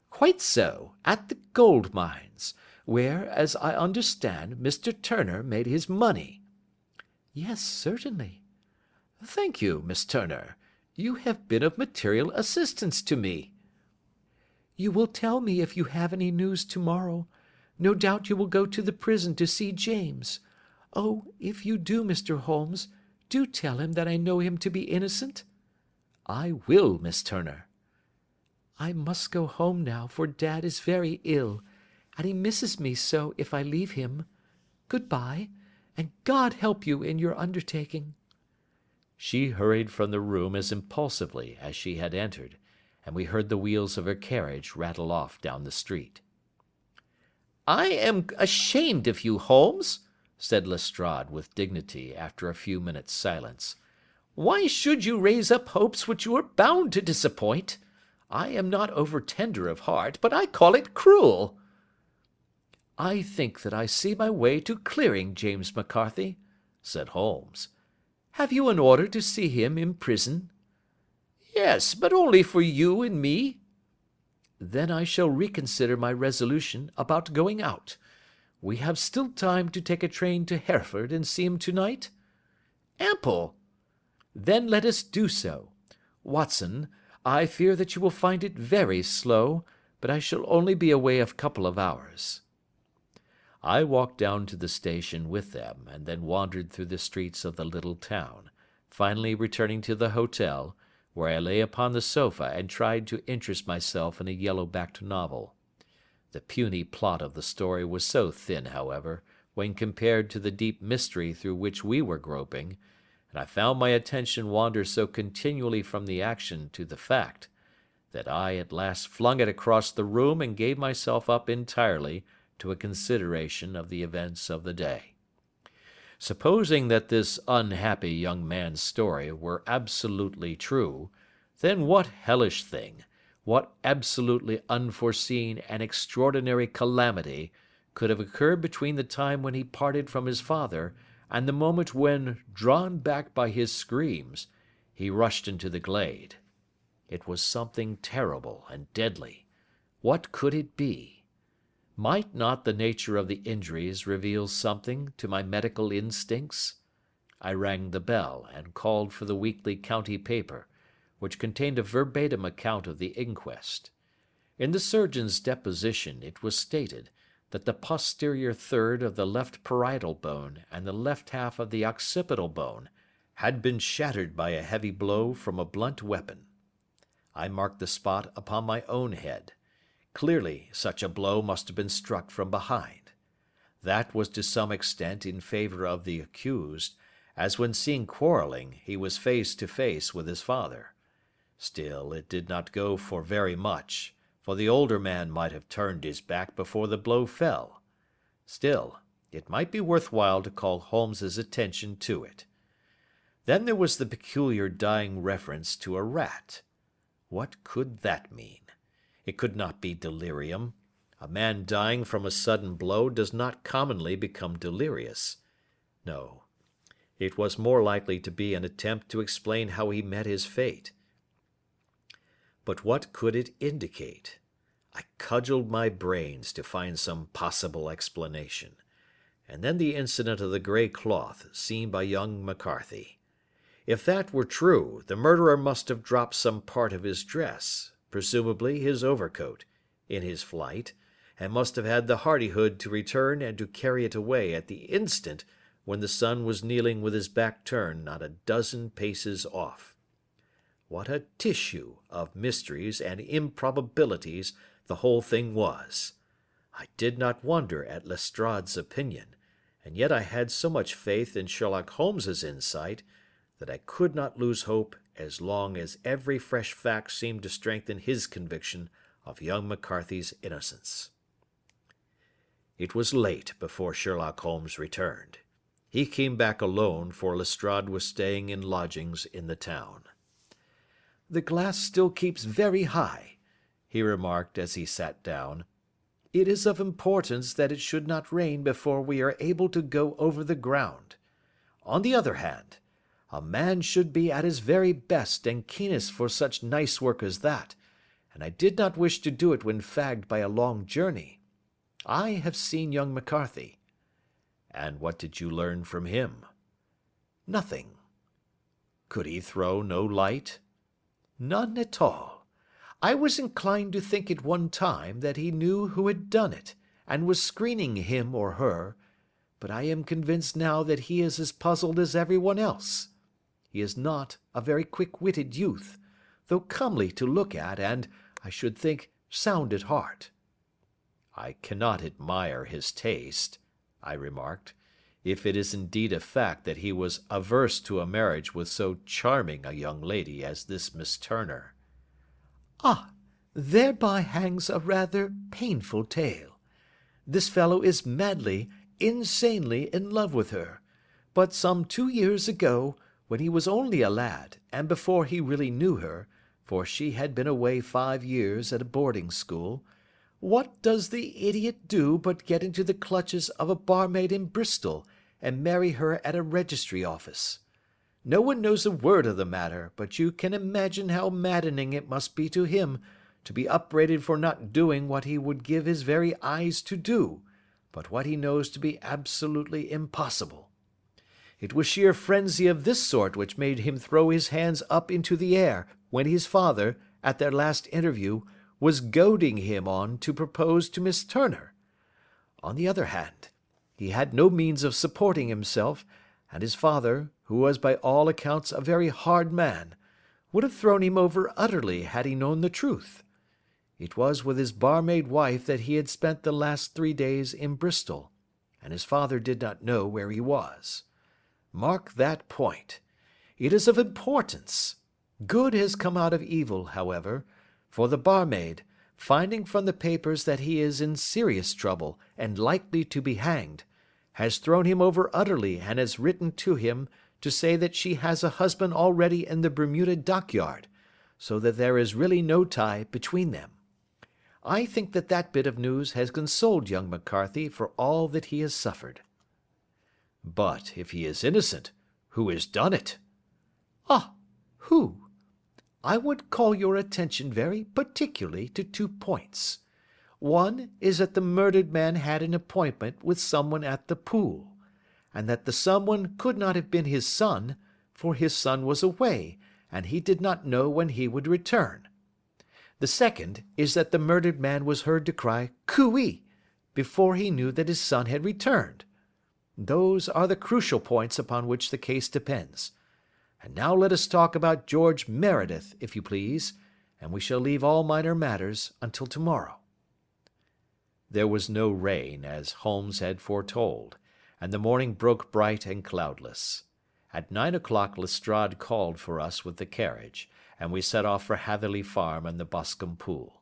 "Quite so, at the gold mines, where, as I understand, Mr. Turner made his money." "Yes, certainly." "Thank you, Miss Turner. You have been of material assistance to me." "You will tell me if you have any news to-morrow. No doubt you will go to the prison to see James. Oh, if you do, Mr. Holmes, do tell him that I know him to be innocent." "I will, Miss Turner." "I must go home now, for Dad is very ill, and he misses me so if I leave him. Good-bye, and God help you in your undertaking." She hurried from the room as impulsively as she had entered, and we heard the wheels of her carriage rattle off down the street. "I am ashamed of you, Holmes," said Lestrade with dignity after a few minutes' silence. "Why should you raise up hopes which you are bound to disappoint? I am not over tender of heart, but I call it cruel. "I think that I see my way to clearing James McCarthy," said Holmes. "Have you an order to see him in prison?" "Yes, but only for you and me." "Then I shall reconsider my resolution about going out. We have still time to take a train to Hereford and see him tonight?" "Ample." "Then let us do so. Watson, I fear that you will find it very slow, but I shall only be away a couple of hours." I walked down to the station with them, and then wandered through the streets of the little town, finally returning to the hotel, where I lay upon the sofa and tried to interest myself in a yellow-backed novel. The puny plot of the story was so thin, however, when compared to the deep mystery through which we were groping, and I found my attention wander so continually from the action to the fact, that I at last flung it across the room and gave myself up entirely to a consideration of the events of the day. Supposing that this unhappy young man's story were absolutely true, then what hellish thing, what absolutely unforeseen and extraordinary calamity could have occurred between the time when he parted from his father and the moment when, drawn back by his screams, he rushed into the glade? It was something terrible and deadly. What could it be? Might not the nature of the injuries reveal something to my medical instincts? I rang the bell and called for the weekly county paper, which contained a verbatim account of the inquest. In the surgeon's deposition it was stated that the posterior third of the left parietal bone and the left half of the occipital bone had been shattered by a heavy blow from a blunt weapon. I marked the spot upon my own head. Clearly, such a blow must have been struck from behind. That was to some extent in favor of the accused, as when seen quarreling, he was face to face with his father. Still, it did not go for very much, for the older man might have turned his back before the blow fell. Still, it might be worth while to call Holmes's attention to it. Then there was the peculiar dying reference to a rat. What could that mean? It could not be delirium. A man dying from a sudden blow does not commonly become delirious. No, it was more likely to be an attempt to explain how he met his fate. But what could it indicate? I cudgelled my brains to find some possible explanation. And then the incident of the grey cloth seen by young McCarthy. If that were true, the murderer must have dropped some part of his dress, presumably his overcoat, in his flight, and must have had the hardihood to return and to carry it away at the instant when the son was kneeling with his back turned not a dozen paces off. What a tissue of mysteries and improbabilities the whole thing was! I did not wonder at Lestrade's opinion, and yet I had so much faith in Sherlock Holmes's insight that I could not lose hope as long as every fresh fact seemed to strengthen his conviction of young McCarthy's innocence. It was late before Sherlock Holmes returned. He came back alone, for Lestrade was staying in lodgings in the town. "The glass still keeps very high," he remarked as he sat down. "It is of importance that it should not rain before we are able to go over the ground. On the other hand, a man should be at his very best and keenest for such nice work as that, and I did not wish to do it when fagged by a long journey. I have seen young McCarthy." "And what did you learn from him?" "Nothing." "Could he throw no light?" "None at all. I was inclined to think at one time that he knew who had done it, and was screening him or her, but I am convinced now that he is as puzzled as everyone else. He is not a very quick-witted youth, though comely to look at and, I should think, sound at heart." "I cannot admire his taste," I remarked, "if it is indeed a fact that he was averse to a marriage with so charming a young lady as this Miss Turner." "Ah, thereby hangs a rather painful tale. This fellow is madly, insanely in love with her, but some 2 years ago, when he was only a lad, and before he really knew her, for she had been away 5 years at a boarding school, What does the idiot do but get into the clutches of a barmaid in Bristol, and marry her at a registry office? No one knows a word of the matter, but you can imagine how maddening it must be to him to be upbraided for not doing what he would give his very eyes to do, but what he knows to be absolutely impossible. It was sheer frenzy of this sort which made him throw his hands up into the air when his father, at their last interview, was goading him on to propose to Miss Turner. On the other hand, he had no means of supporting himself, and his father, who was by all accounts a very hard man, would have thrown him over utterly had he known the truth. It was with his barmaid wife that he had spent the last 3 days in Bristol, and his father did not know where he was. Mark that point. It is of importance. Good has come out of evil, however, for the barmaid, finding from the papers that he is in serious trouble and likely to be hanged, has thrown him over utterly and has written to him to say that she has a husband already in the Bermuda dockyard, so that there is really no tie between them. I think that that bit of news has consoled young McCarthy for all that he has suffered. But if he is innocent, who has done it? Ah, who? I would call your attention very particularly to 2 points. One is that the murdered man had an appointment with someone at the pool, and that the someone could not have been his son, for his son was away, and he did not know when he would return. The second is that the murdered man was heard to cry "Cooey" before he knew that his son had returned. Those are the crucial points upon which the case depends. And now let us talk about George Meredith, if you please, and we shall leave all minor matters until tomorrow. There was no rain, as Holmes had foretold, and the morning broke bright and cloudless. At 9 o'clock Lestrade called for us with the carriage, and we set off for Hatherley Farm and the Boscombe Pool.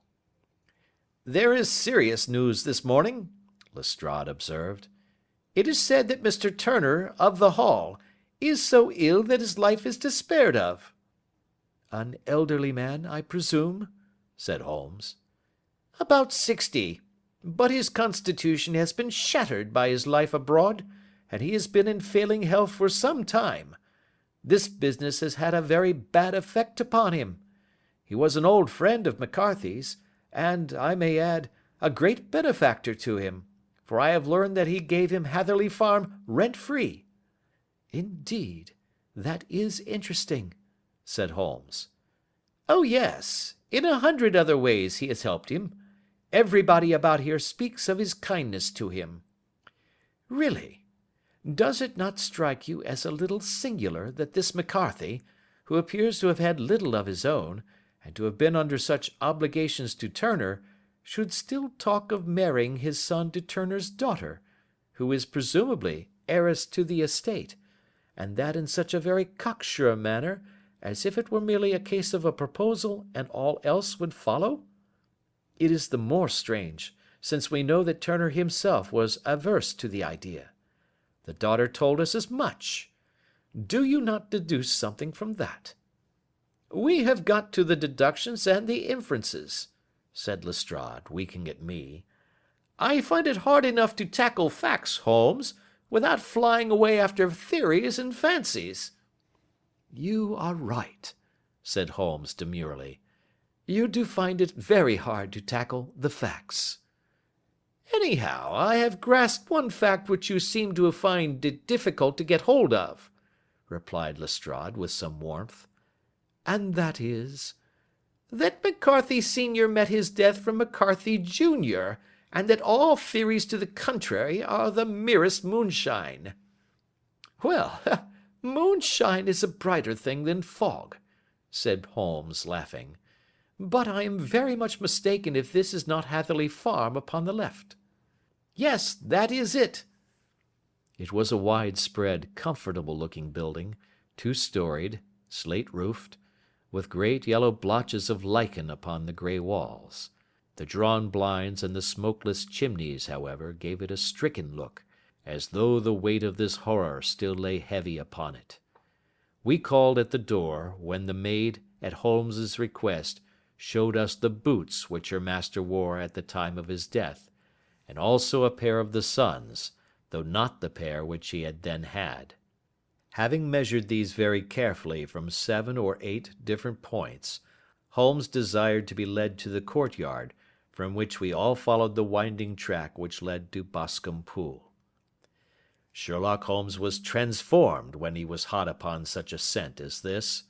"There is serious news this morning," Lestrade observed. "It is said that Mr. Turner, of the Hall, is so ill that his life is despaired of." "An elderly man, I presume?" said Holmes. "About 60. But his constitution has been shattered by his life abroad, and he has been in failing health for some time. This business has had a very bad effect upon him. He was an old friend of McCarthy's, and, I may add, a great benefactor to him, for I have learned that he gave him Hatherley Farm rent-free." "Indeed, that is interesting," said Holmes. "Oh, yes, in 100 other ways he has helped him. Everybody about here speaks of his kindness to him." "Really? Does it not strike you as a little singular that this McCarthy, who appears to have had little of his own, and to have been under such obligations to Turner, should still talk of marrying his son to Turner's daughter, who is presumably heiress to the estate, and that in such a very cocksure manner, as if it were merely a case of a proposal and all else would follow? It is the more strange, since we know that Turner himself was averse to the idea. The daughter told us as much. Do you not deduce something from that?" "We have got to the deductions and the inferences," said Lestrade, winking at me. "I find it hard enough to tackle facts, Holmes, without flying away after theories and fancies." "You are right," said Holmes demurely. "You do find it very hard to tackle the facts." "Anyhow, I have grasped one fact which you seem to find it difficult to get hold of," replied Lestrade with some warmth. "And that is?" "That McCarthy Senior met his death from McCarthy Junior, and that all theories to the contrary are the merest moonshine." "Well, moonshine is a brighter thing than fog," said Holmes, laughing. "But I am very much mistaken if this is not Hatherley Farm upon the left." "Yes, that is it." It was a wide-spread, comfortable-looking building, 2-storied, slate-roofed, with great yellow blotches of lichen upon the grey walls. The drawn blinds and the smokeless chimneys, however, gave it a stricken look, as though the weight of this horror still lay heavy upon it. We called at the door, when the maid, at Holmes's request, showed us the boots which her master wore at the time of his death, and also a pair of the son's, though not the pair which he had then had. Having measured these very carefully from 7 or 8 different points, Holmes desired to be led to the courtyard, from which we all followed the winding track which led to Boscombe Pool. Sherlock Holmes was transformed when he was hot upon such a scent as this.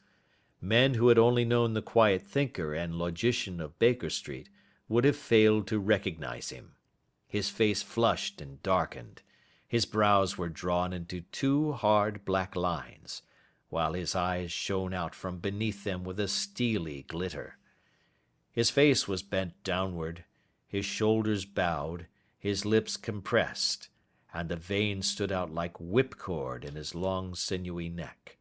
Men who had only known the quiet thinker and logician of Baker Street would have failed to recognize him. His face flushed and darkened. His brows were drawn into 2 hard black lines, while his eyes shone out from beneath them with a steely glitter. His face was bent downward, his shoulders bowed, his lips compressed, and the veins stood out like whipcord in his long sinewy neck.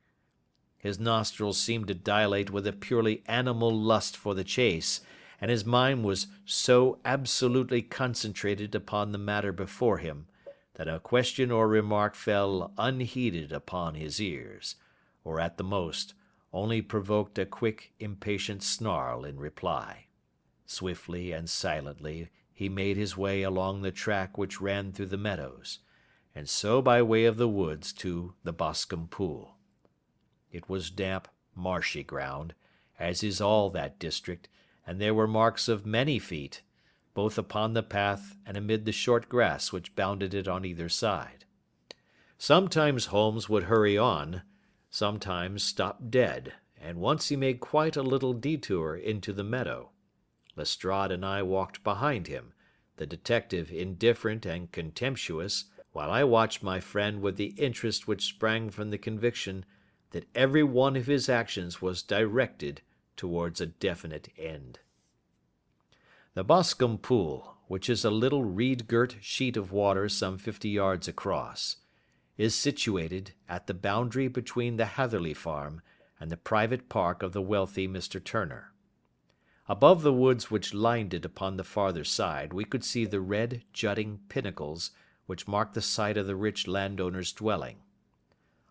His nostrils seemed to dilate with a purely animal lust for the chase, and his mind was so absolutely concentrated upon the matter before him, that a question or remark fell unheeded upon his ears, or at the most only provoked a quick, impatient snarl in reply. Swiftly and silently he made his way along the track which ran through the meadows, and so by way of the woods to the Boscombe Pool. It was damp, marshy ground, as is all that district, and there were marks of many feet, both upon the path and amid the short grass which bounded it on either side. Sometimes Holmes would hurry on, sometimes stop dead, and once he made quite a little detour into the meadow. Lestrade and I walked behind him, the detective indifferent and contemptuous, while I watched my friend with the interest which sprang from the conviction that every one of his actions was directed towards a definite end. The Boscombe Pool, which is a little reed-girt sheet of water some 50 yards across, is situated at the boundary between the Hatherley farm and the private park of the wealthy Mr. Turner. Above the woods which lined it upon the farther side we could see the red, jutting pinnacles which marked the site of the rich landowner's dwelling.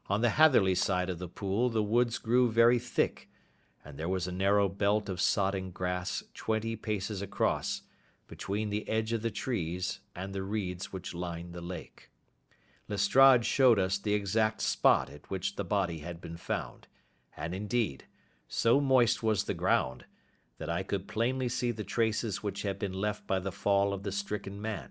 On the Hatherley side of the pool the woods grew very thick, and there was a narrow belt of sodden grass 20 paces across, between the edge of the trees and the reeds which lined the lake. Lestrade showed us the exact spot at which the body had been found, and indeed, so moist was the ground, that I could plainly see the traces which had been left by the fall of the stricken man.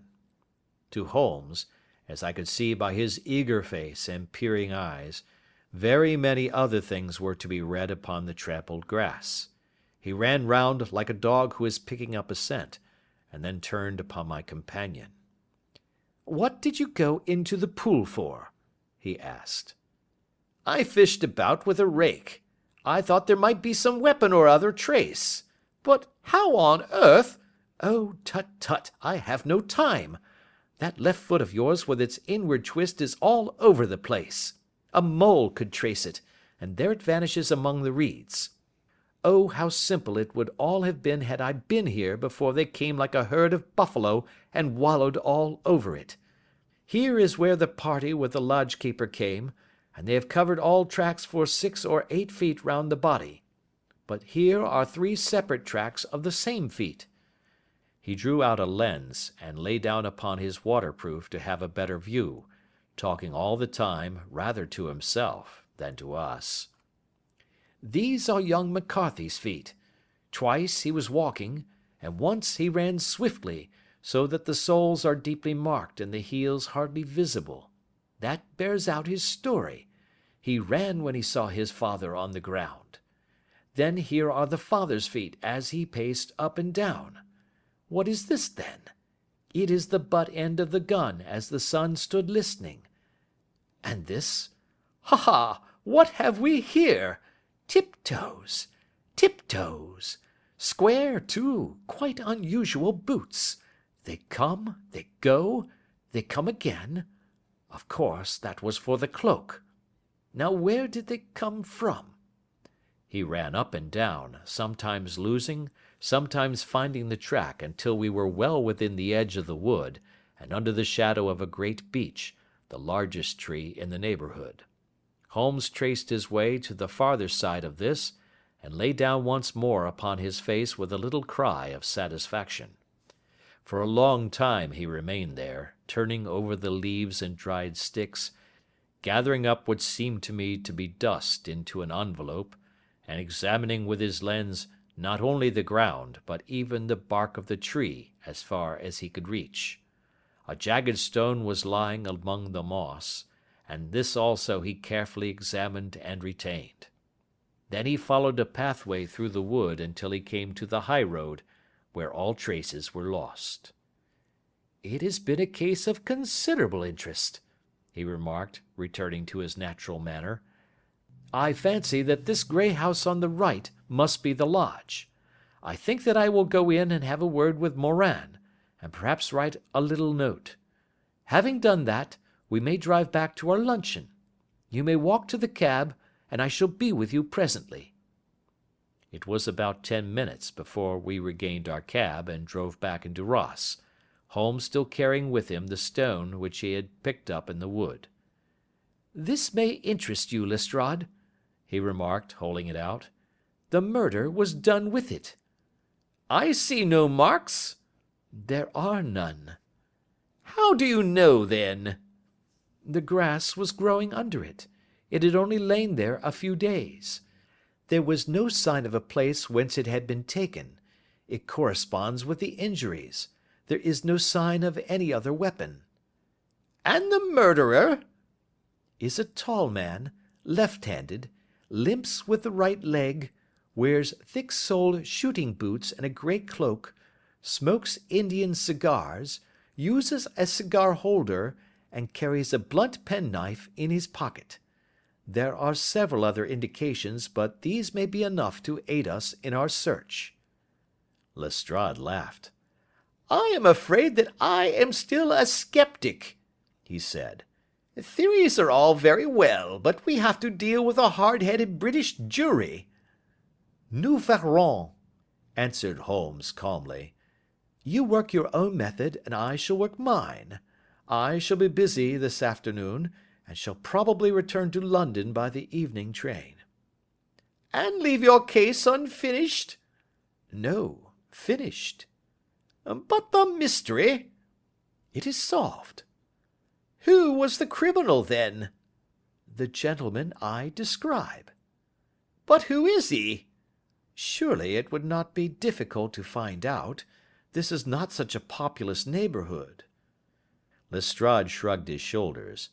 To Holmes, as I could see by his eager face and peering eyes, very many other things were to be read upon the trampled grass. He ran round like a dog who is picking up a scent, and then turned upon my companion. "What did you go into the pool for?" he asked. "I fished about with a rake. I thought there might be some weapon or other trace. But how on earth—" "Oh, tut, tut, I have no time. That left foot of yours with its inward twist is all over the place. A mole could trace it, and there it vanishes among the reeds. Oh, how simple it would all have been had I been here before they came like a herd of buffalo and wallowed all over it. Here is where the party with the lodge-keeper came, and they have covered all tracks for 6 or 8 feet round the body. But here are 3 separate tracks of the same feet." He drew out a lens and lay down upon his waterproof to have a better view, talking all the time rather to himself than to us. "These are young McCarthy's feet. Twice he was walking, and once he ran swiftly, so that the soles are deeply marked and the heels hardly visible. That bears out his story. He ran when he saw his father on the ground. Then here are the father's feet as he paced up and down. What is this, then? It is the butt end of the gun as the son stood listening. And this? Ha ha! What have we here? Tiptoes! Tiptoes! Square, too, quite unusual boots. They come, they go, they come again. Of course, that was for the cloak. Now where did they come from?" He ran up and down, sometimes losing, sometimes finding the track until we were well within the edge of the wood, and under the shadow of a great beech, the largest tree in the neighbourhood. Holmes traced his way to the farther side of this, and lay down once more upon his face with a little cry of satisfaction. For a long time he remained there, turning over the leaves and dried sticks, gathering up what seemed to me to be dust into an envelope, and examining with his lens not only the ground, but even the bark of the tree as far as he could reach. A jagged stone was lying among the moss, and this also he carefully examined and retained. Then he followed a pathway through the wood until he came to the high road, where all traces were lost. "It has been a case of considerable interest," he remarked, returning to his natural manner. "I fancy that this grey house on the right must be the lodge. I think that I will go in and have a word with Morin, and perhaps write a little note. Having done that, we may drive back to our luncheon. You may walk to the cab, and I shall be with you presently." It was about 10 minutes before we regained our cab and drove back into Ross, Holmes still carrying with him the stone which he had picked up in the wood. "This may interest you, Lestrade," he remarked, holding it out. "The murder was done with it." "I see no marks." "There are none." "How do you know, then?" "The grass was growing under it. It had only lain there a few days. There was no sign of a place whence it had been taken. It corresponds with the injuries. There is no sign of any other weapon." "And the murderer?" "Is a tall man, left-handed, limps with the right leg, wears thick-soled shooting boots and a grey cloak, smokes Indian cigars, uses a cigar holder, and carries a blunt penknife in his pocket. There are several other indications, but these may be enough to aid us in our search." Lestrade laughed. "I am afraid that I am still a sceptic," he said. "Theories are all very well, but we have to deal with a hard-headed British jury." "Nous verrons," answered Holmes calmly. "You work your own method, and I shall work mine. I shall be busy this afternoon, and shall probably return to London by the evening train." "And leave your case unfinished?" "No, finished." "But the mystery?" "It is solved." "Who was the criminal, then?" "The gentleman I describe." "But who is he?" "Surely it would not be difficult to find out. This is not such a populous neighbourhood." Lestrade shrugged his shoulders.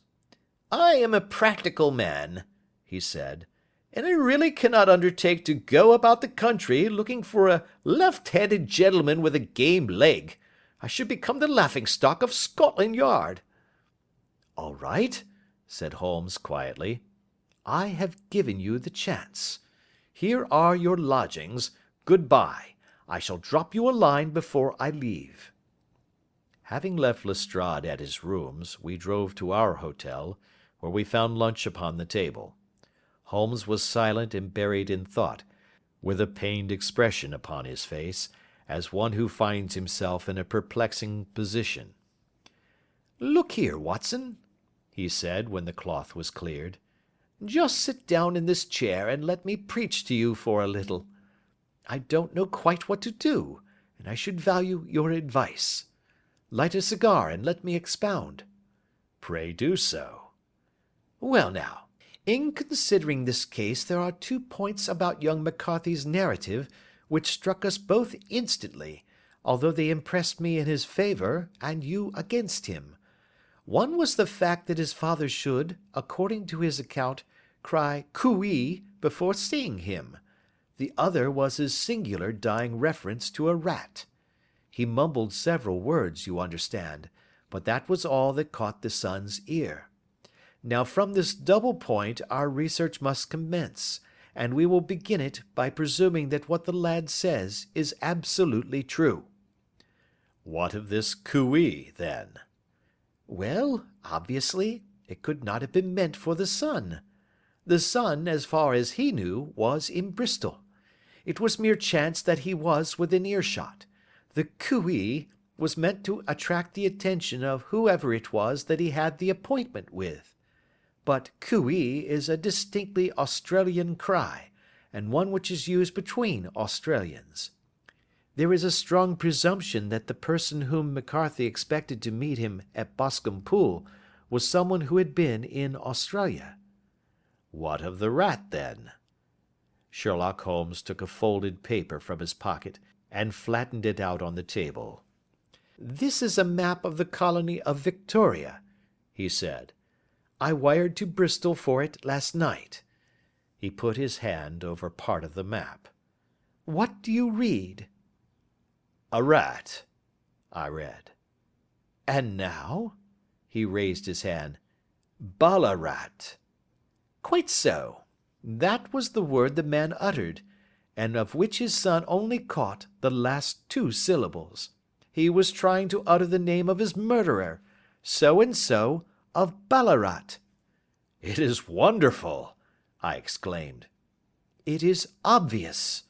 "I am a practical man," he said, "and I really cannot undertake to go about the country looking for a left-handed gentleman with a game leg. I should become the laughing-stock of Scotland Yard." "All right," said Holmes quietly. "I have given you the chance. Here are your lodgings. Good-bye. I shall drop you a line before I leave." Having left Lestrade at his rooms, we drove to our hotel, where we found lunch upon the table. Holmes was silent and buried in thought, with a pained expression upon his face, as one who finds himself in a perplexing position. "Look here, Watson," he said, when the cloth was cleared. "Just sit down in this chair and let me preach to you for a little. I don't know quite what to do, and I should value your advice. Light a cigar and let me expound." "Pray do so." "Well now, in considering this case there are 2 points about young McCarthy's narrative which struck us both instantly, although they impressed me in his favour and you against him. One was the fact that his father should, according to his account, cry cooee before seeing him. The other was his singular dying reference to a rat. He mumbled several words, you understand, but that was all that caught the son's ear. Now from this double point our research must commence, and we will begin it by presuming that what the lad says is absolutely true." "What of this cooee, then?" "Well, obviously, it could not have been meant for the son. The son, as far as he knew, was in Bristol. It was mere chance that he was within earshot. The cooee was meant to attract the attention of whoever it was that he had the appointment with. But cooee is a distinctly Australian cry, and one which is used between Australians. There is a strong presumption that the person whom McCarthy expected to meet him at Boscombe Pool was someone who had been in Australia." "What of the rat, then?" Sherlock Holmes took a folded paper from his pocket and flattened it out on the table. "This is a map of the colony of Victoria," he said. "I wired to Bristol for it last night." He put his hand over part of the map. "What do you read?" "A rat," I read. "And now?" He raised his hand. "Ballarat." "Quite so. That was the word the man uttered, and of which his son only caught the last two syllables. He was trying to utter the name of his murderer, so and so of Ballarat." "It is wonderful!" I exclaimed. "It is obvious.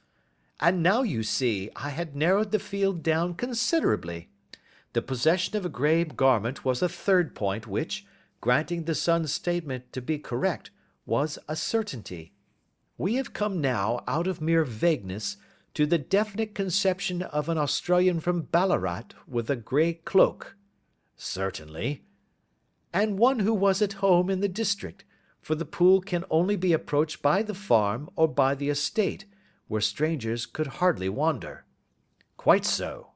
And now you see I had narrowed the field down considerably. The possession of a grey garment was a third point which, granting the son's statement to be correct, was a certainty. We have come now out of mere vagueness to the definite conception of an Australian from Ballarat with a grey cloak." "Certainly." "And one who was at home in the district, for the pool can only be approached by the farm or by the estate, where strangers could hardly wander." "Quite so."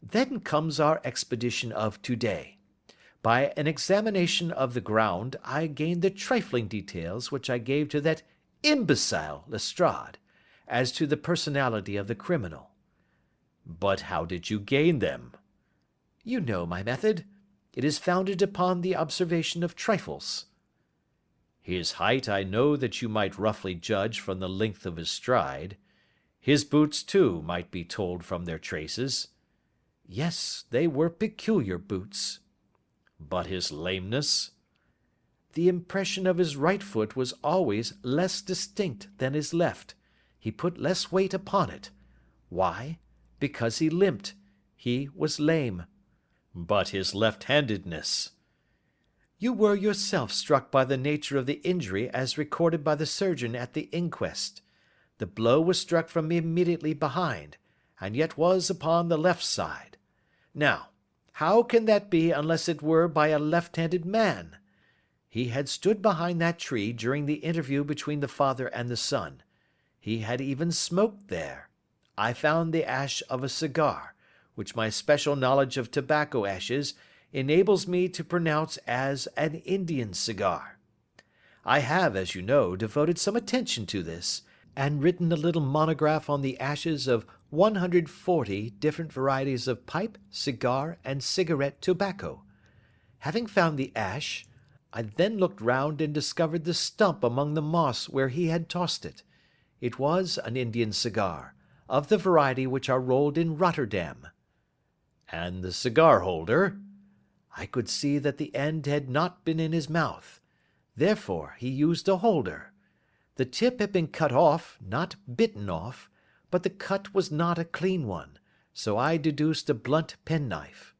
"Then comes our expedition of today. By an examination of the ground, I gained the trifling details which I gave to that imbecile Lestrade, as to the personality of the criminal." "But how did you gain them?" "You know my method. It is founded upon the observation of trifles." "His height I know that you might roughly judge from the length of his stride. His boots, too, might be told from their traces." "Yes, they were peculiar boots." "But his lameness?" "The impression of his right foot was always less distinct than his left. He put less weight upon it. Why? Because he limped. He was lame." "But his left-handedness?" "You were yourself struck by the nature of the injury as recorded by the surgeon at the inquest. The blow was struck from immediately behind, and yet was upon the left side. Now, how can that be unless it were by a left-handed man? He had stood behind that tree during the interview between the father and the son. He had even smoked there. I found the ash of a cigar, which my special knowledge of tobacco ashes enables me to pronounce as an Indian cigar. I have, as you know, devoted some attention to this, and written a little monograph on the ashes of 140 different varieties of pipe, cigar, and cigarette tobacco. Having found the ash, I then looked round and discovered the stump among the moss where he had tossed it. It was an Indian cigar, of the variety which are rolled in Rotterdam." "And the cigar holder?" "I could see that the end had not been in his mouth. Therefore he used a holder. The tip had been cut off, not bitten off, but the cut was not a clean one, so I deduced a blunt penknife."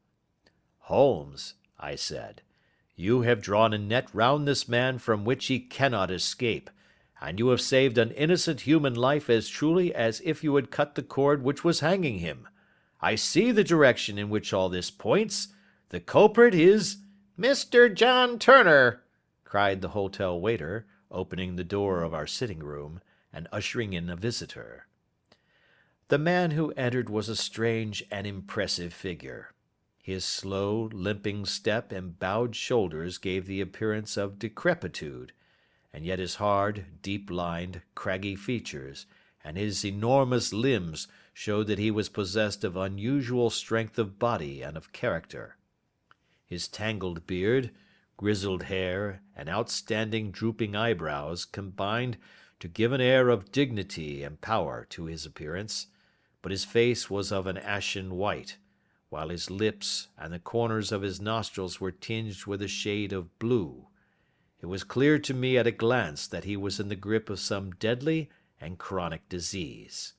"Holmes," I said, "you have drawn a net round this man from which he cannot escape, and you have saved an innocent human life as truly as if you had cut the cord which was hanging him. I see the direction in which all this points. The culprit is—" "Mr. John Turner," cried the hotel waiter, opening the door of our sitting room, and ushering in a visitor. The man who entered was a strange and impressive figure. His slow, limping step and bowed shoulders gave the appearance of decrepitude, and yet his hard, deep-lined, craggy features, and his enormous limbs showed that he was possessed of unusual strength of body and of character. His tangled beard, grizzled hair, and outstanding drooping eyebrows combined to give an air of dignity and power to his appearance, but his face was of an ashen white, while his lips and the corners of his nostrils were tinged with a shade of blue. It was clear to me at a glance that he was in the grip of some deadly and chronic disease.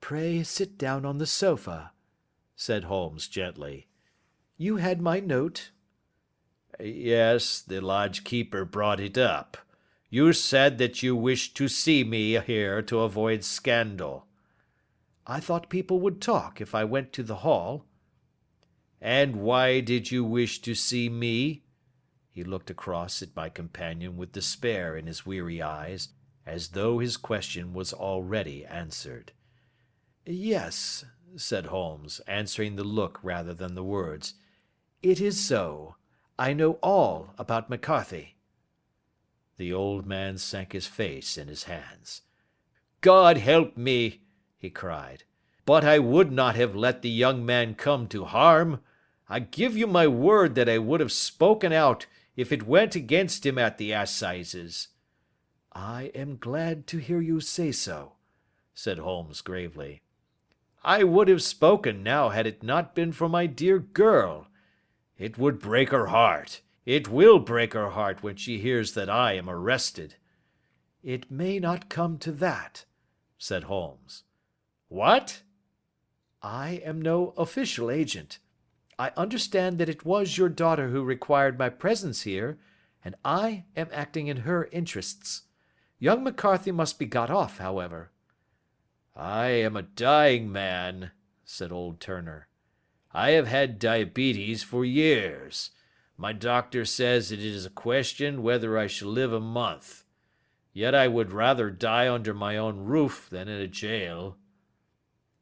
"Pray sit down on the sofa," said Holmes gently. "You had my note?" "Yes, the lodge keeper brought it up. You said that you wished to see me here to avoid scandal. I thought people would talk if I went to the hall. And why did you wish to see me? He looked across at my companion with despair in his weary eyes, as though his question was already answered. Yes, said Holmes, answering the look rather than the words. It is so. I know all about McCarthy. The old man sank his face in his hands. God help me, he cried. But I would not have let the young man come to harm. I give you my word that I would have spoken out if it went against him at the assizes. I am glad to hear you say so, said Holmes gravely. I would have spoken now had it not been for my dear girl. It would break her heart. It will break her heart when she hears that I am arrested. It may not come to that, said Holmes. What? I am no official agent. I understand that it was your daughter who required my presence here, and I am acting in her interests. Young McCarthy must be got off, however. I am a dying man, said old Turner. I have had diabetes for years. My doctor says it is a question whether I shall live a month. Yet I would rather die under my own roof than in a jail.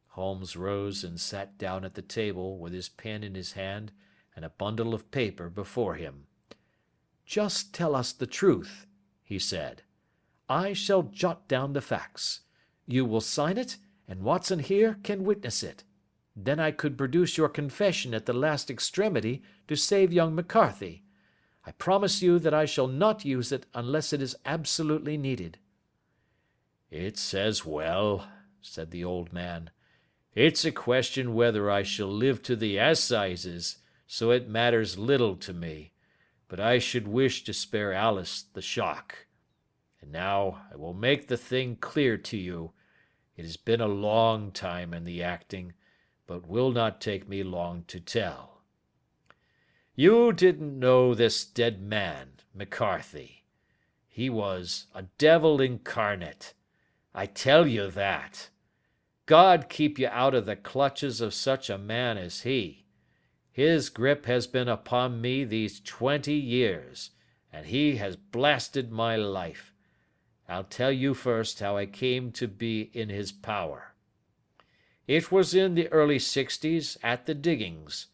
Holmes rose and sat down at the table with his pen in his hand and a bundle of paper before him. Just tell us the truth, he said. I shall jot down the facts. You will sign it, and Watson here can witness it. Then I could produce your confession at the last extremity to save young McCarthy. I promise you that I shall not use it unless it is absolutely needed. It's as well, said the old man. It's a question whether I shall live to the assizes, so it matters little to me, but I should wish to spare Alice the shock. And now I will make the thing clear to you. It has been a long time in the acting, but will not take me long to tell. You didn't know this dead man, McCarthy. He was a devil incarnate. I tell you that. God keep you out of the clutches of such a man as he. His grip has been upon me these 20 years, and he has blasted my life. I'll tell you first how I came to be in his power. It was in the early 60s at the diggings.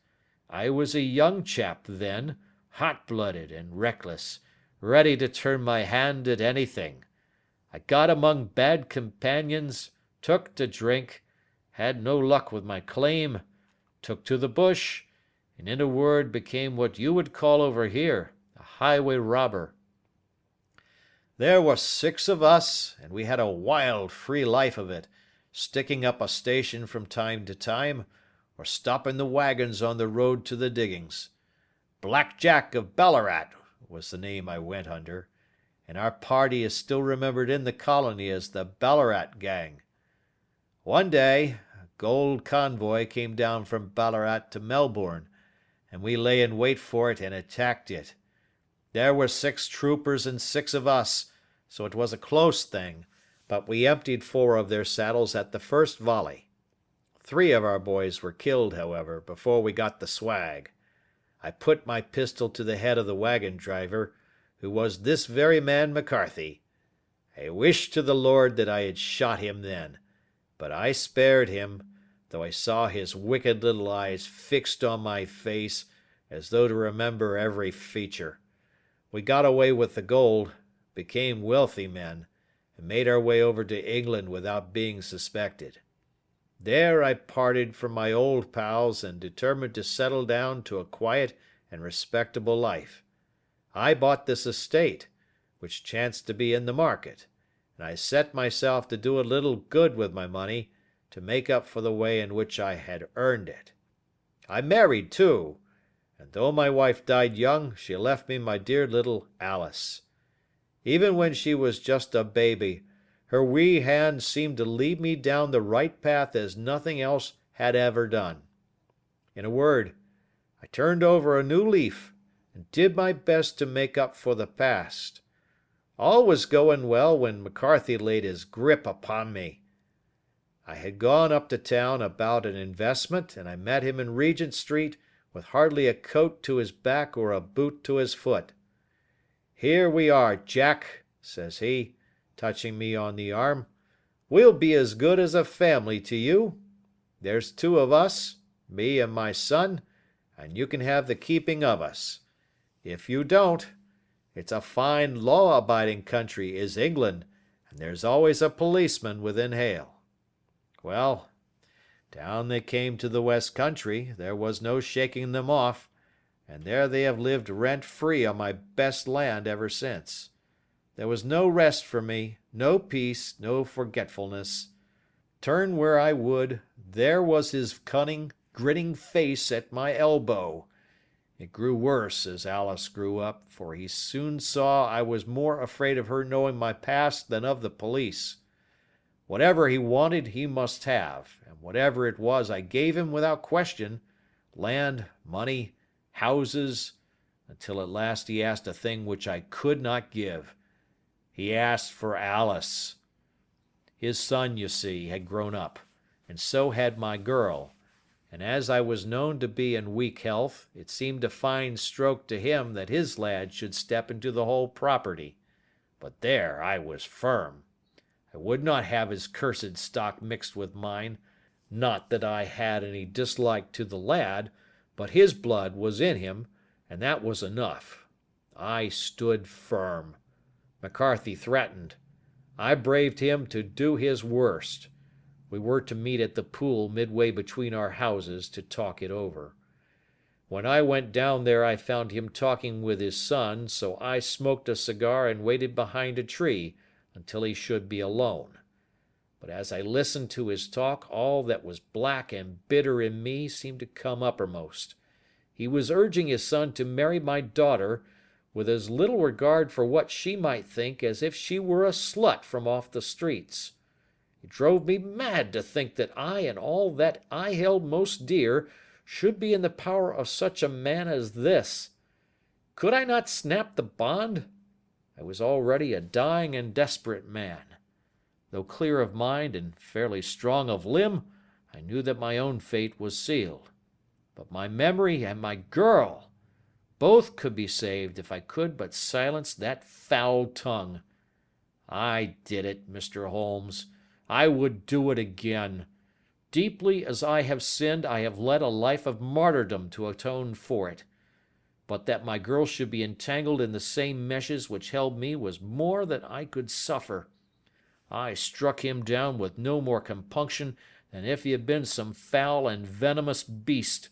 I was a young chap then, hot-blooded and reckless, ready to turn my hand at anything. I got among bad companions, took to drink, had no luck with my claim, took to the bush, and in a word became what you would call over here a highway robber. There were 6 of us, and we had a wild, free life of it, sticking up a station from time to time, or stopping the wagons on the road to the diggings. Black Jack of Ballarat was the name I went under, and our party is still remembered in the colony as the Ballarat Gang. One day, a gold convoy came down from Ballarat to Melbourne, and we lay in wait for it and attacked it. There were 6 troopers and 6 of us, so it was a close thing, but we emptied 4 of their saddles at the first volley. 3 of our boys were killed, however, before we got the swag. I put my pistol to the head of the wagon driver, who was this very man McCarthy. I wish to the Lord that I had shot him then, but I spared him, though I saw his wicked little eyes fixed on my face as though to remember every feature. We got away with the gold, became wealthy men, and made our way over to England without being suspected. There I parted from my old pals and determined to settle down to a quiet and respectable life. I bought this estate, which chanced to be in the market, and I set myself to do a little good with my money to make up for the way in which I had earned it. I married, too, and though my wife died young, she left me my dear little Alice. Even when she was just a baby, her wee hand seemed to lead me down the right path as nothing else had ever done. In a word, I turned over a new leaf and did my best to make up for the past. All was going well when McCarthy laid his grip upon me. I had gone up to town about an investment, and I met him in Regent Street with hardly a coat to his back or a boot to his foot. "Here we are, Jack," says he, touching me on the arm. "We'll be as good as a family to you. There's two of us, me and my son, and you can have the keeping of us. If you don't, it's a fine law-abiding country is England, and there's always a policeman within hail." Well, down they came to the West Country, there was no shaking them off, and there they have lived rent-free on my best land ever since. There was no rest for me, no peace, no forgetfulness. Turn where I would, there was his cunning, grinning face at my elbow. It grew worse as Alice grew up, for he soon saw I was more afraid of her knowing my past than of the police. Whatever he wanted he must have, and whatever it was I gave him without question, land, money, houses, until at last he asked a thing which I could not give. He asked for Alice. His son, you see, had grown up, and so had my girl, and as I was known to be in weak health, it seemed a fine stroke to him that his lad should step into the whole property. But there I was firm. I would not have his cursed stock mixed with mine. Not that I had any dislike to the lad, but his blood was in him, and that was enough. I stood firm. McCarthy threatened. I braved him to do his worst. We were to meet at the pool midway between our houses to talk it over. When I went down there I found him talking with his son, so I smoked a cigar and waited behind a tree until he should be alone. But as I listened to his talk, all that was black and bitter in me seemed to come uppermost. He was urging his son to marry my daughter, with as little regard for what she might think as if she were a slut from off the streets. It drove me mad to think that I and all that I held most dear should be in the power of such a man as this. Could I not snap the bond? I was already a dying and desperate man. Though clear of mind and fairly strong of limb, I knew that my own fate was sealed. But my memory and my girl, both could be saved if I could but silence that foul tongue. I did it, Mr. Holmes. I would do it again. Deeply as I have sinned, I have led a life of martyrdom to atone for it. But that my girl should be entangled in the same meshes which held me was more than I could suffer. I struck him down with no more compunction than if he had been some foul and venomous beast.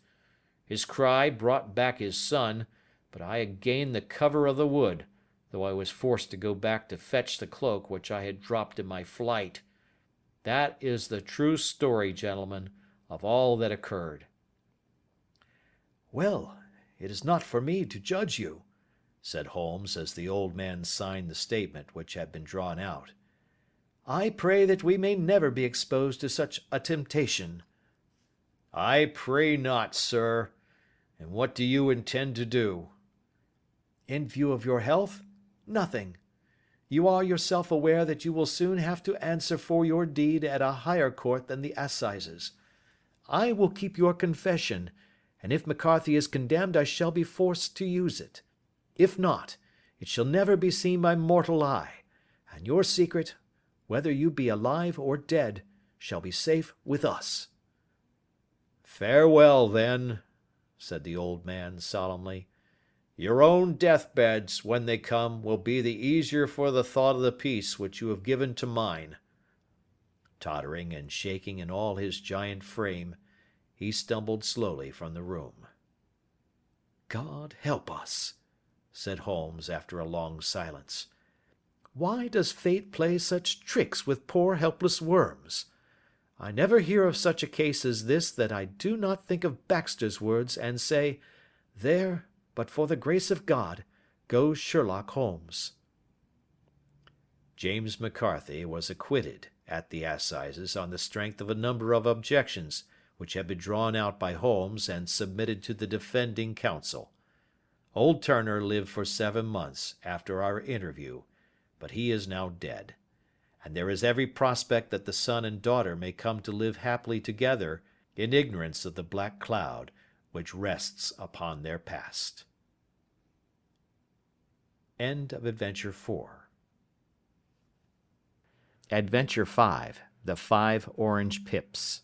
His cry brought back his son, but I had gained the cover of the wood, though I was forced to go back to fetch the cloak which I had dropped in my flight. That is the true story, gentlemen, of all that occurred. Well, it is not for me to judge you, said Holmes as the old man signed the statement which had been drawn out. I pray that we may never be exposed to such a temptation. I pray not, sir. And what do you intend to do? In view of your health, nothing. You are yourself aware that you will soon have to answer for your deed at a higher court than the assizes. I will keep your confession, and if McCarthy is condemned I shall be forced to use it. If not, it shall never be seen by mortal eye, and your secret, whether you be alive or dead, shall be safe with us. Farewell, then, said the old man solemnly. Your own deathbeds, when they come, will be the easier for the thought of the peace which you have given to mine. Tottering and shaking in all his giant frame, he stumbled slowly from the room. God help us, said Holmes after a long silence. Why does fate play such tricks with poor helpless worms? I never hear of such a case as this that I do not think of Baxter's words and say, there, but for the grace of God, goes Sherlock Holmes. James McCarthy was acquitted at the assizes on the strength of a number of objections which had been drawn out by Holmes and submitted to the defending counsel. Old Turner lived for 7 months after our interview, but he is now dead, and there is every prospect that the son and daughter may come to live happily together in ignorance of the black cloud which rests upon their past. End of Adventure 4. Adventure 5. The 5 Orange Pips.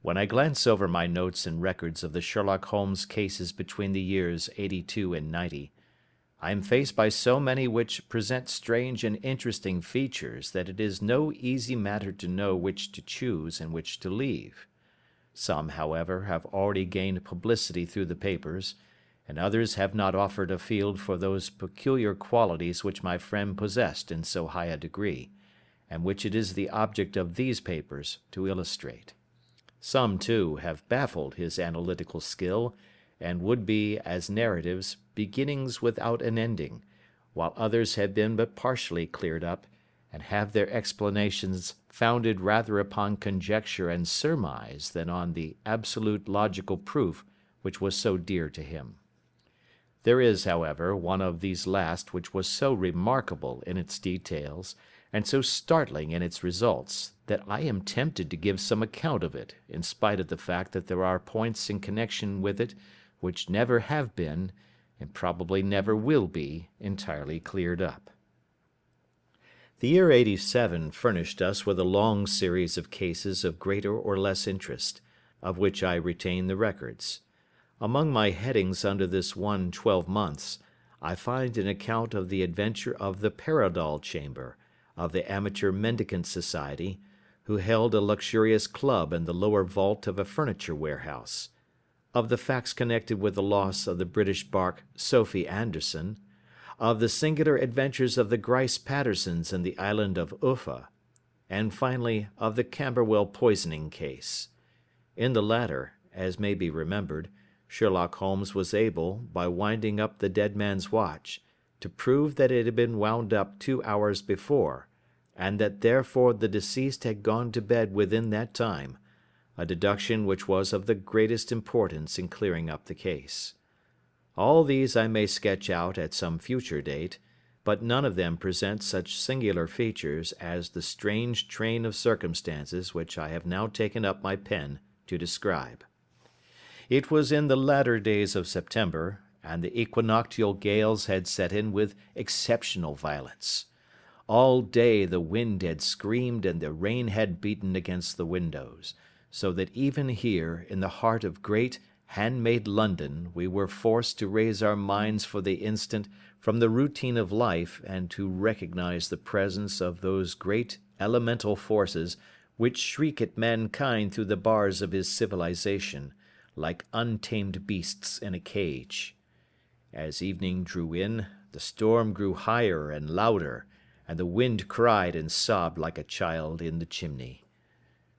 When I glance over my notes and records of the Sherlock Holmes cases between the years '82 and '90, I am faced by so many which present strange and interesting features that it is no easy matter to know which to choose and which to leave. Some, however, have already gained publicity through the papers, and others have not offered a field for those peculiar qualities which my friend possessed in so high a degree, and which it is the object of these papers to illustrate. Some, too, have baffled his analytical skill, and would be, as narratives, beginnings without an ending, while others have been but partially cleared up, and have their explanations founded rather upon conjecture and surmise than on the absolute logical proof which was so dear to him. There is, however, one of these last which was so remarkable in its details, and so startling in its results, that I am tempted to give some account of it, in spite of the fact that there are points in connection with it which never have been, and probably never will be, entirely cleared up. The year '87 furnished us with a long series of cases of greater or less interest, of which I retain the records. Among my headings under this one 12 months, I find an account of the adventure of the Paradol Chamber, of the Amateur Mendicant Society, who held a luxurious club in the lower vault of a furniture warehouse, of the facts connected with the loss of the British bark Sophie Anderson, of the singular adventures of the Grice Pattersons in the island of Uffa, and finally of the Camberwell poisoning case. In the latter, as may be remembered, Sherlock Holmes was able, by winding up the dead man's watch, to prove that it had been wound up 2 hours before, and that therefore the deceased had gone to bed within that time, a deduction which was of the greatest importance in clearing up the case. All these I may sketch out at some future date, but none of them present such singular features as the strange train of circumstances which I have now taken up my pen to describe. It was in the latter days of September, and the equinoctial gales had set in with exceptional violence. All day the wind had screamed and the rain had beaten against the windows, so that even here, in the heart of great, hand-made London, we were forced to raise our minds for the instant from the routine of life and to recognize the presence of those great elemental forces which shriek at mankind through the bars of his civilization, like untamed beasts in a cage. As evening drew in, the storm grew higher and louder, and the wind cried and sobbed like a child in the chimney.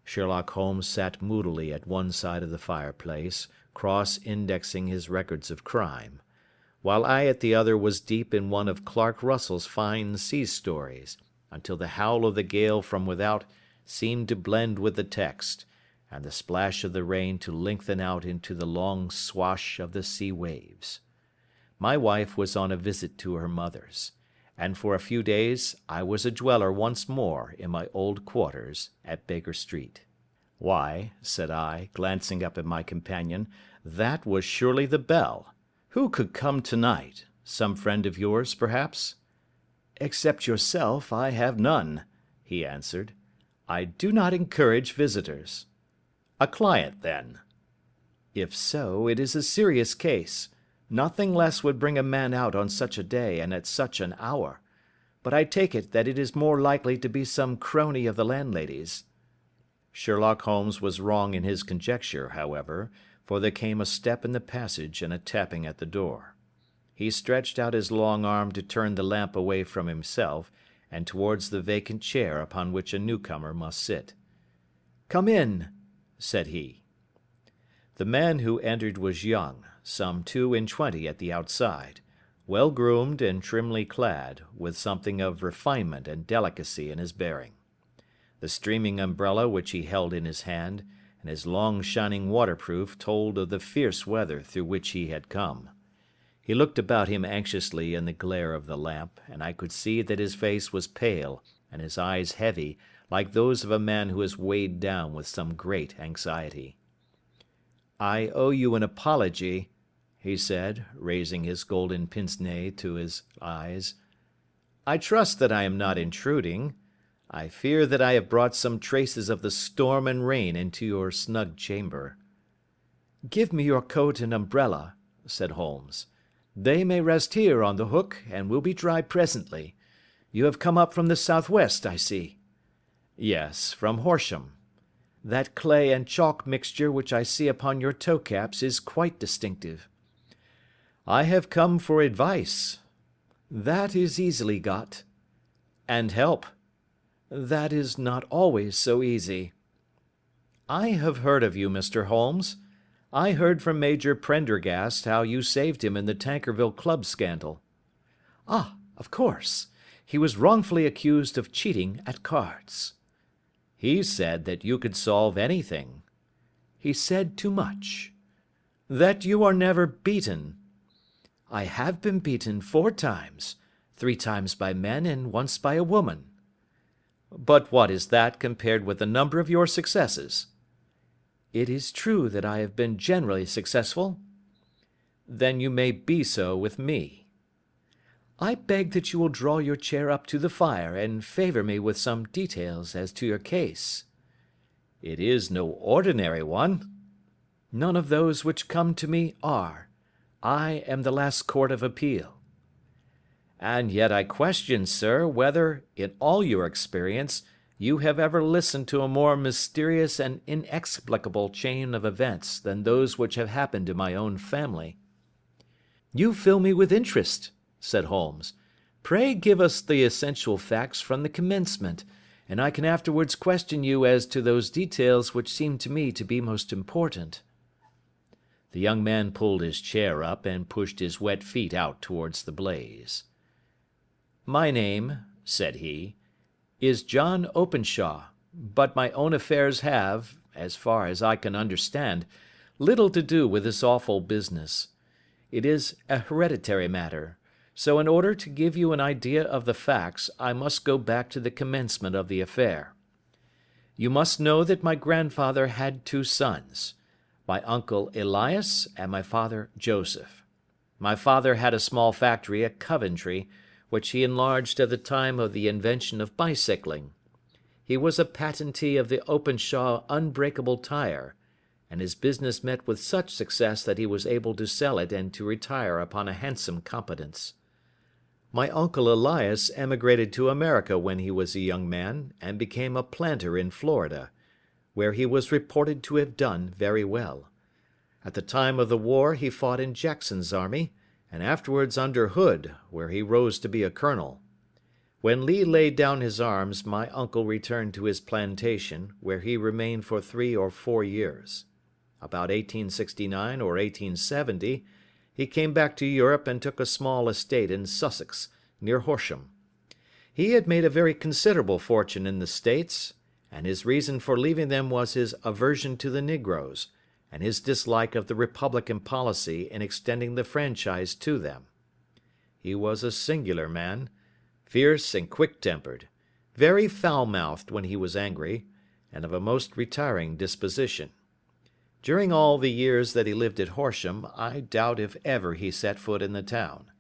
Sherlock Holmes sat moodily at one side of the fireplace, cross-indexing his records of crime, while I at the other was deep in one of Clark Russell's fine sea stories, until the howl of the gale from without seemed to blend with the text, and the splash of the rain to lengthen out into the long swash of the sea waves. My wife was on a visit to her mother's, and for a few days I was a dweller once more in my old quarters at Baker Street. "Why," said I, glancing up at my companion, "that was surely the bell. Who could come tonight? Some friend of yours, perhaps?" "Except yourself, I have none," he answered. "I do not encourage visitors." "A client, then?" "If so, it is a serious case. Nothing less would bring a man out on such a day and at such an hour. But I take it that it is more likely to be some crony of the landlady's." Sherlock Holmes was wrong in his conjecture, however, for there came a step in the passage and a tapping at the door. He stretched out his long arm to turn the lamp away from himself and towards the vacant chair upon which a newcomer must sit. "Come in," said he. The man who entered was young, some 22 at the outside, well groomed and trimly clad, with something of refinement and delicacy in his bearing. The streaming umbrella which he held in his hand, and his long shining waterproof told of the fierce weather through which he had come. He looked about him anxiously in the glare of the lamp, and I could see that his face was pale and his eyes heavy, like those of a man who is weighed down with some great anxiety. "I owe you an apology," he said, raising his golden pince-nez to his eyes. "I trust that I am not intruding. I fear that I have brought some traces of the storm and rain into your snug chamber." "Give me your coat and umbrella," said Holmes. "They may rest here on the hook, and will be dry presently. You have come up from the southwest, I see." "Yes, from Horsham." "That clay and chalk mixture which I see upon your toe caps is quite distinctive." "I have come for advice." "That is easily got." "And help." "That is not always so easy." "I have heard of you, Mr. Holmes. I heard from Major Prendergast how you saved him in the Tankerville Club scandal." "Ah, of course. He was wrongfully accused of cheating at cards." "He said that you could solve anything." "He said too much." "That you are never beaten." "I have been beaten 4 times, 3 times by men and once by a woman." "But what is that compared with the number of your successes?" "It is true that I have been generally successful." "Then you may be so with me." "I beg that you will draw your chair up to the fire and favour me with some details as to your case." "It is no ordinary one." "None of those which come to me are. I am the last court of appeal." "And yet I question, sir, whether, in all your experience, you have ever listened to a more mysterious and inexplicable chain of events than those which have happened in my own family." "You fill me with interest," said Holmes. "Pray give us the essential facts from the commencement, and I can afterwards question you as to those details which seem to me to be most important." The young man pulled his chair up and pushed his wet feet out towards the blaze. "My name," said he, "is John Openshaw, but my own affairs have, as far as I can understand, little to do with this awful business. It is a hereditary matter, so in order to give you an idea of the facts I must go back to the commencement of the affair. You must know that my grandfather had 2 sons, my uncle Elias and my father Joseph. My father had a small factory at Coventry, which he enlarged at the time of the invention of bicycling. He was a patentee of the Openshaw unbreakable tire, and his business met with such success that he was able to sell it and to retire upon a handsome competence. My uncle Elias emigrated to America when he was a young man, and became a planter in Florida, where he was reported to have done very well. At the time of the war he fought in Jackson's army, and afterwards under Hood, where he rose to be a colonel. When Lee laid down his arms, my uncle returned to his plantation, where he remained for 3 or 4 years. About 1869 or 1870, he came back to Europe and took a small estate in Sussex, near Horsham. He had made a very considerable fortune in the States, and his reason for leaving them was his aversion to the negroes, and his dislike of the Republican policy in extending the franchise to them. He was a singular man, fierce and quick-tempered, very foul-mouthed when he was angry, and of a most retiring disposition. During all the years that he lived at Horsham, I doubt if ever he set foot in the town.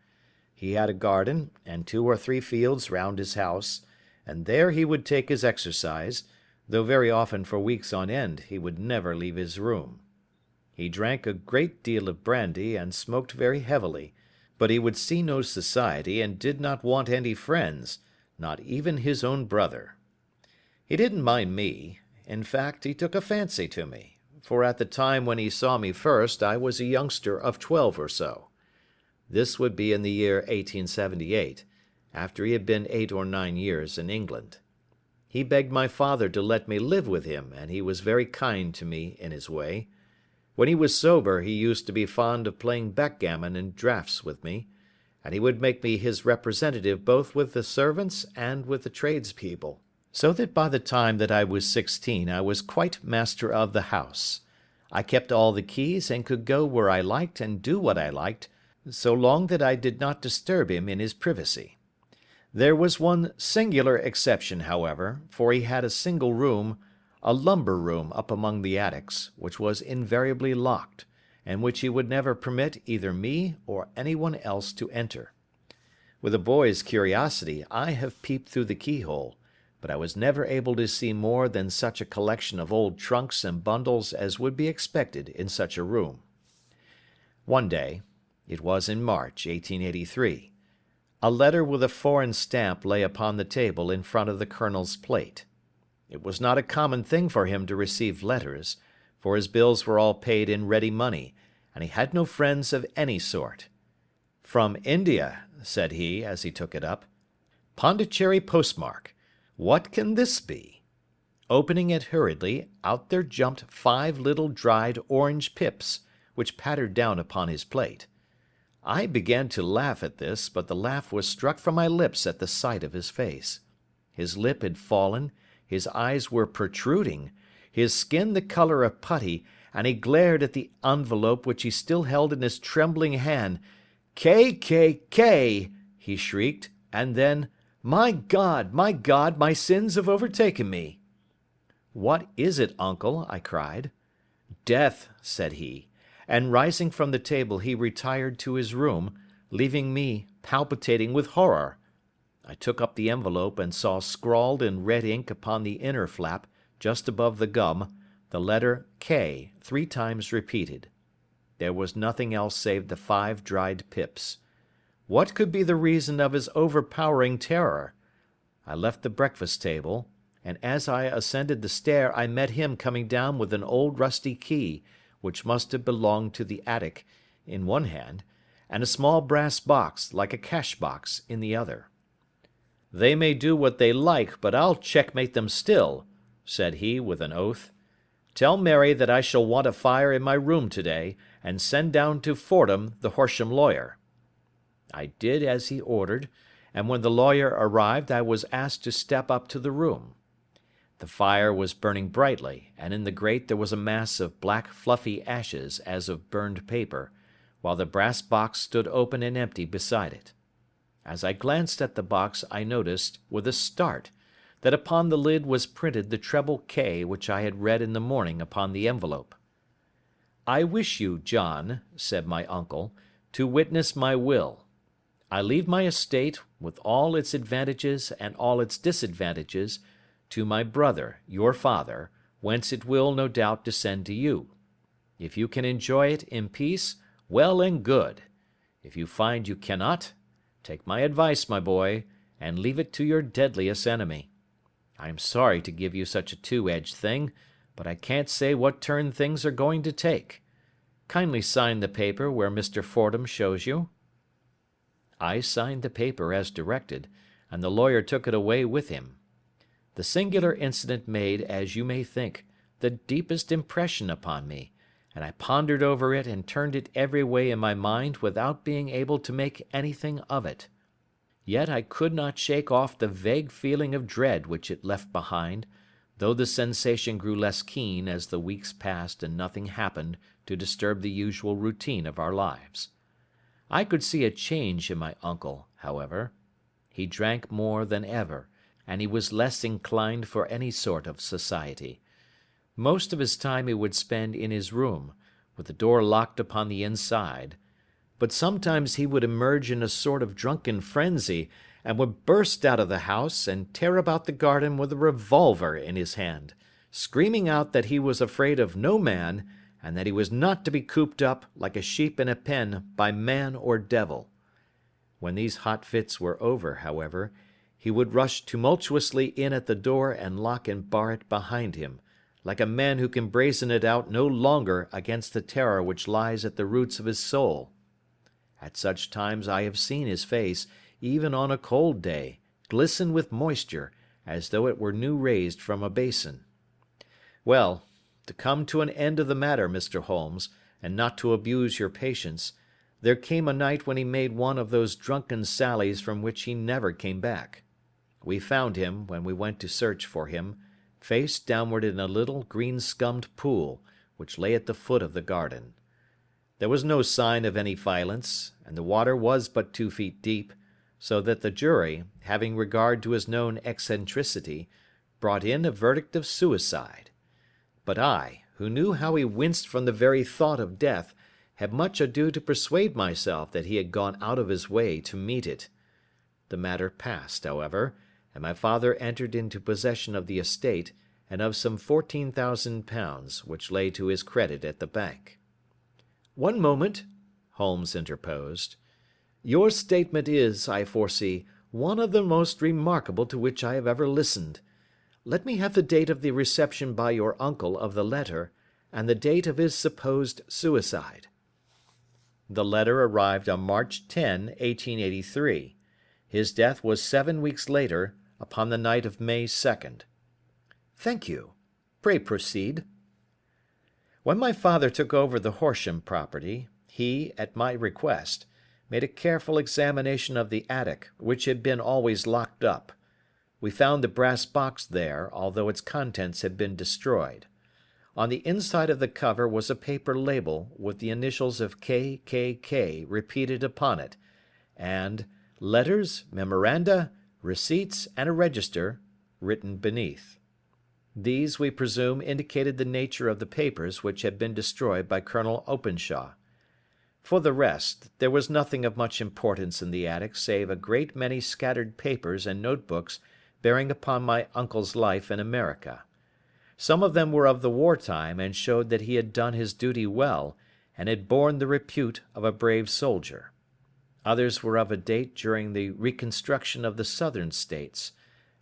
He had a garden and 2 or 3 fields round his house, and there he would take his exercise, though very often for weeks on end he would never leave his room. He drank a great deal of brandy and smoked very heavily, but he would see no society and did not want any friends, not even his own brother. He didn't mind me. In fact, he took a fancy to me, for at the time when he saw me first I was a youngster of 12 or so. This would be in the year 1878, after he had been 8 or 9 years in England. He begged my father to let me live with him, and he was very kind to me in his way. When he was sober he used to be fond of playing backgammon and draughts with me, and he would make me his representative both with the servants and with the tradespeople, so that by the time that I was 16 I was quite master of the house. I kept all the keys and could go where I liked and do what I liked, so long that I did not disturb him in his privacy. There was one singular exception, however, for he had a single room, a lumber room up among the attics, which was invariably locked, and which he would never permit either me or anyone else to enter. With a boy's curiosity, I have peeped through the keyhole, but I was never able to see more than such a collection of old trunks and bundles as would be expected in such a room. One day, it was in March, 1883, a letter with a foreign stamp lay upon the table in front of the colonel's plate. It was not a common thing for him to receive letters, for his bills were all paid in ready money, and he had no friends of any sort. "From India," said he, as he took it up. "Pondicherry postmark. What can this be?" Opening it hurriedly, out there jumped 5 little dried orange pips, which pattered down upon his plate. I began to laugh at this, but the laugh was struck from my lips at the sight of his face. His lip had fallen, his eyes were protruding, his skin the colour of putty, and he glared at the envelope which he still held in his trembling hand. "K, K, K!" he shrieked, and then, my God, my sins have overtaken me." "What is it, uncle?" I cried. "Death," said he, and rising from the table he retired to his room, leaving me palpitating with horror. I took up the envelope and saw scrawled in red ink upon the inner flap, just above the gum, the letter K 3 times repeated. There was nothing else save the 5 dried pips. What could be the reason of his overpowering terror? I left the breakfast table, and as I ascended the stair I met him coming down with an old rusty key, which must have belonged to the attic, in one hand, and a small brass box, like a cash box, in the other. "They may do what they like, but I'll checkmate them still," said he with an oath. "Tell Mary that I shall want a fire in my room today, and send down to Fordham the Horsham lawyer." I did as he ordered, and when the lawyer arrived I was asked to step up to the room. The fire was burning brightly, and in the grate there was a mass of black fluffy ashes as of burned paper, while the brass box stood open and empty beside it. As I glanced at the box I noticed, with a start, that upon the lid was printed the treble K which I had read in the morning upon the envelope. "I wish you, John," said my uncle, "to witness my will. I leave my estate, with all its advantages and all its disadvantages, to my brother, your father, whence it will, no doubt, descend to you. If you can enjoy it in peace, well and good. If you find you cannot, take my advice, my boy, and leave it to your deadliest enemy. I am sorry to give you such a 2-edged thing, but I can't say what turn things are going to take. Kindly sign the paper where Mr. Fordham shows you." I signed the paper as directed, and the lawyer took it away with him. The singular incident made, as you may think, the deepest impression upon me, and I pondered over it and turned it every way in my mind without being able to make anything of it. Yet I could not shake off the vague feeling of dread which it left behind, though the sensation grew less keen as the weeks passed and nothing happened to disturb the usual routine of our lives. I could see a change in my uncle, however. He drank more than ever, and he was less inclined for any sort of society. Most of his time he would spend in his room, with the door locked upon the inside, but sometimes he would emerge in a sort of drunken frenzy, and would burst out of the house and tear about the garden with a revolver in his hand, screaming out that he was afraid of no man, and that he was not to be cooped up, like a sheep in a pen, by man or devil. When these hot fits were over, however, he would rush tumultuously in at the door and lock and bar it behind him, like a man who can brazen it out no longer against the terror which lies at the roots of his soul. At such times I have seen his face, even on a cold day, glisten with moisture, as though it were new raised from a basin. Well, to come to an end of the matter, Mr. Holmes, and not to abuse your patience, there came a night when he made one of those drunken sallies from which he never came back. We found him, when we went to search for him, face downward in a little green-scummed pool, which lay at the foot of the garden. There was no sign of any violence, and the water was but 2 feet deep, so that the jury, having regard to his known eccentricity, brought in a verdict of suicide. But I, who knew how he winced from the very thought of death, had much ado to persuade myself that he had gone out of his way to meet it. The matter passed, however, and my father entered into possession of the estate and of some £14,000 which lay to his credit at the bank. "One moment," Holmes interposed. "Your statement is, I foresee, one of the most remarkable to which I have ever listened. Let me have the date of the reception by your uncle of the letter, and the date of his supposed suicide." The letter arrived on March 10, 1883. His death was 7 weeks later, upon the night of May 2nd. "Thank you. Pray proceed." When my father took over the Horsham property, he, at my request, made a careful examination of the attic, which had been always locked up. We found the brass box there, although its contents had been destroyed. On the inside of the cover was a paper label with the initials of K.K.K. repeated upon it, and "Letters, Memoranda, Receipts, and a Register" written beneath. These, we presume, indicated the nature of the papers which had been destroyed by Colonel Openshaw. For the rest, there was nothing of much importance in the attic save a great many scattered papers and notebooks bearing upon my uncle's life in America. Some of them were of the war time and showed that he had done his duty well and had borne the repute of a brave soldier. Others were of a date during the reconstruction of the Southern States,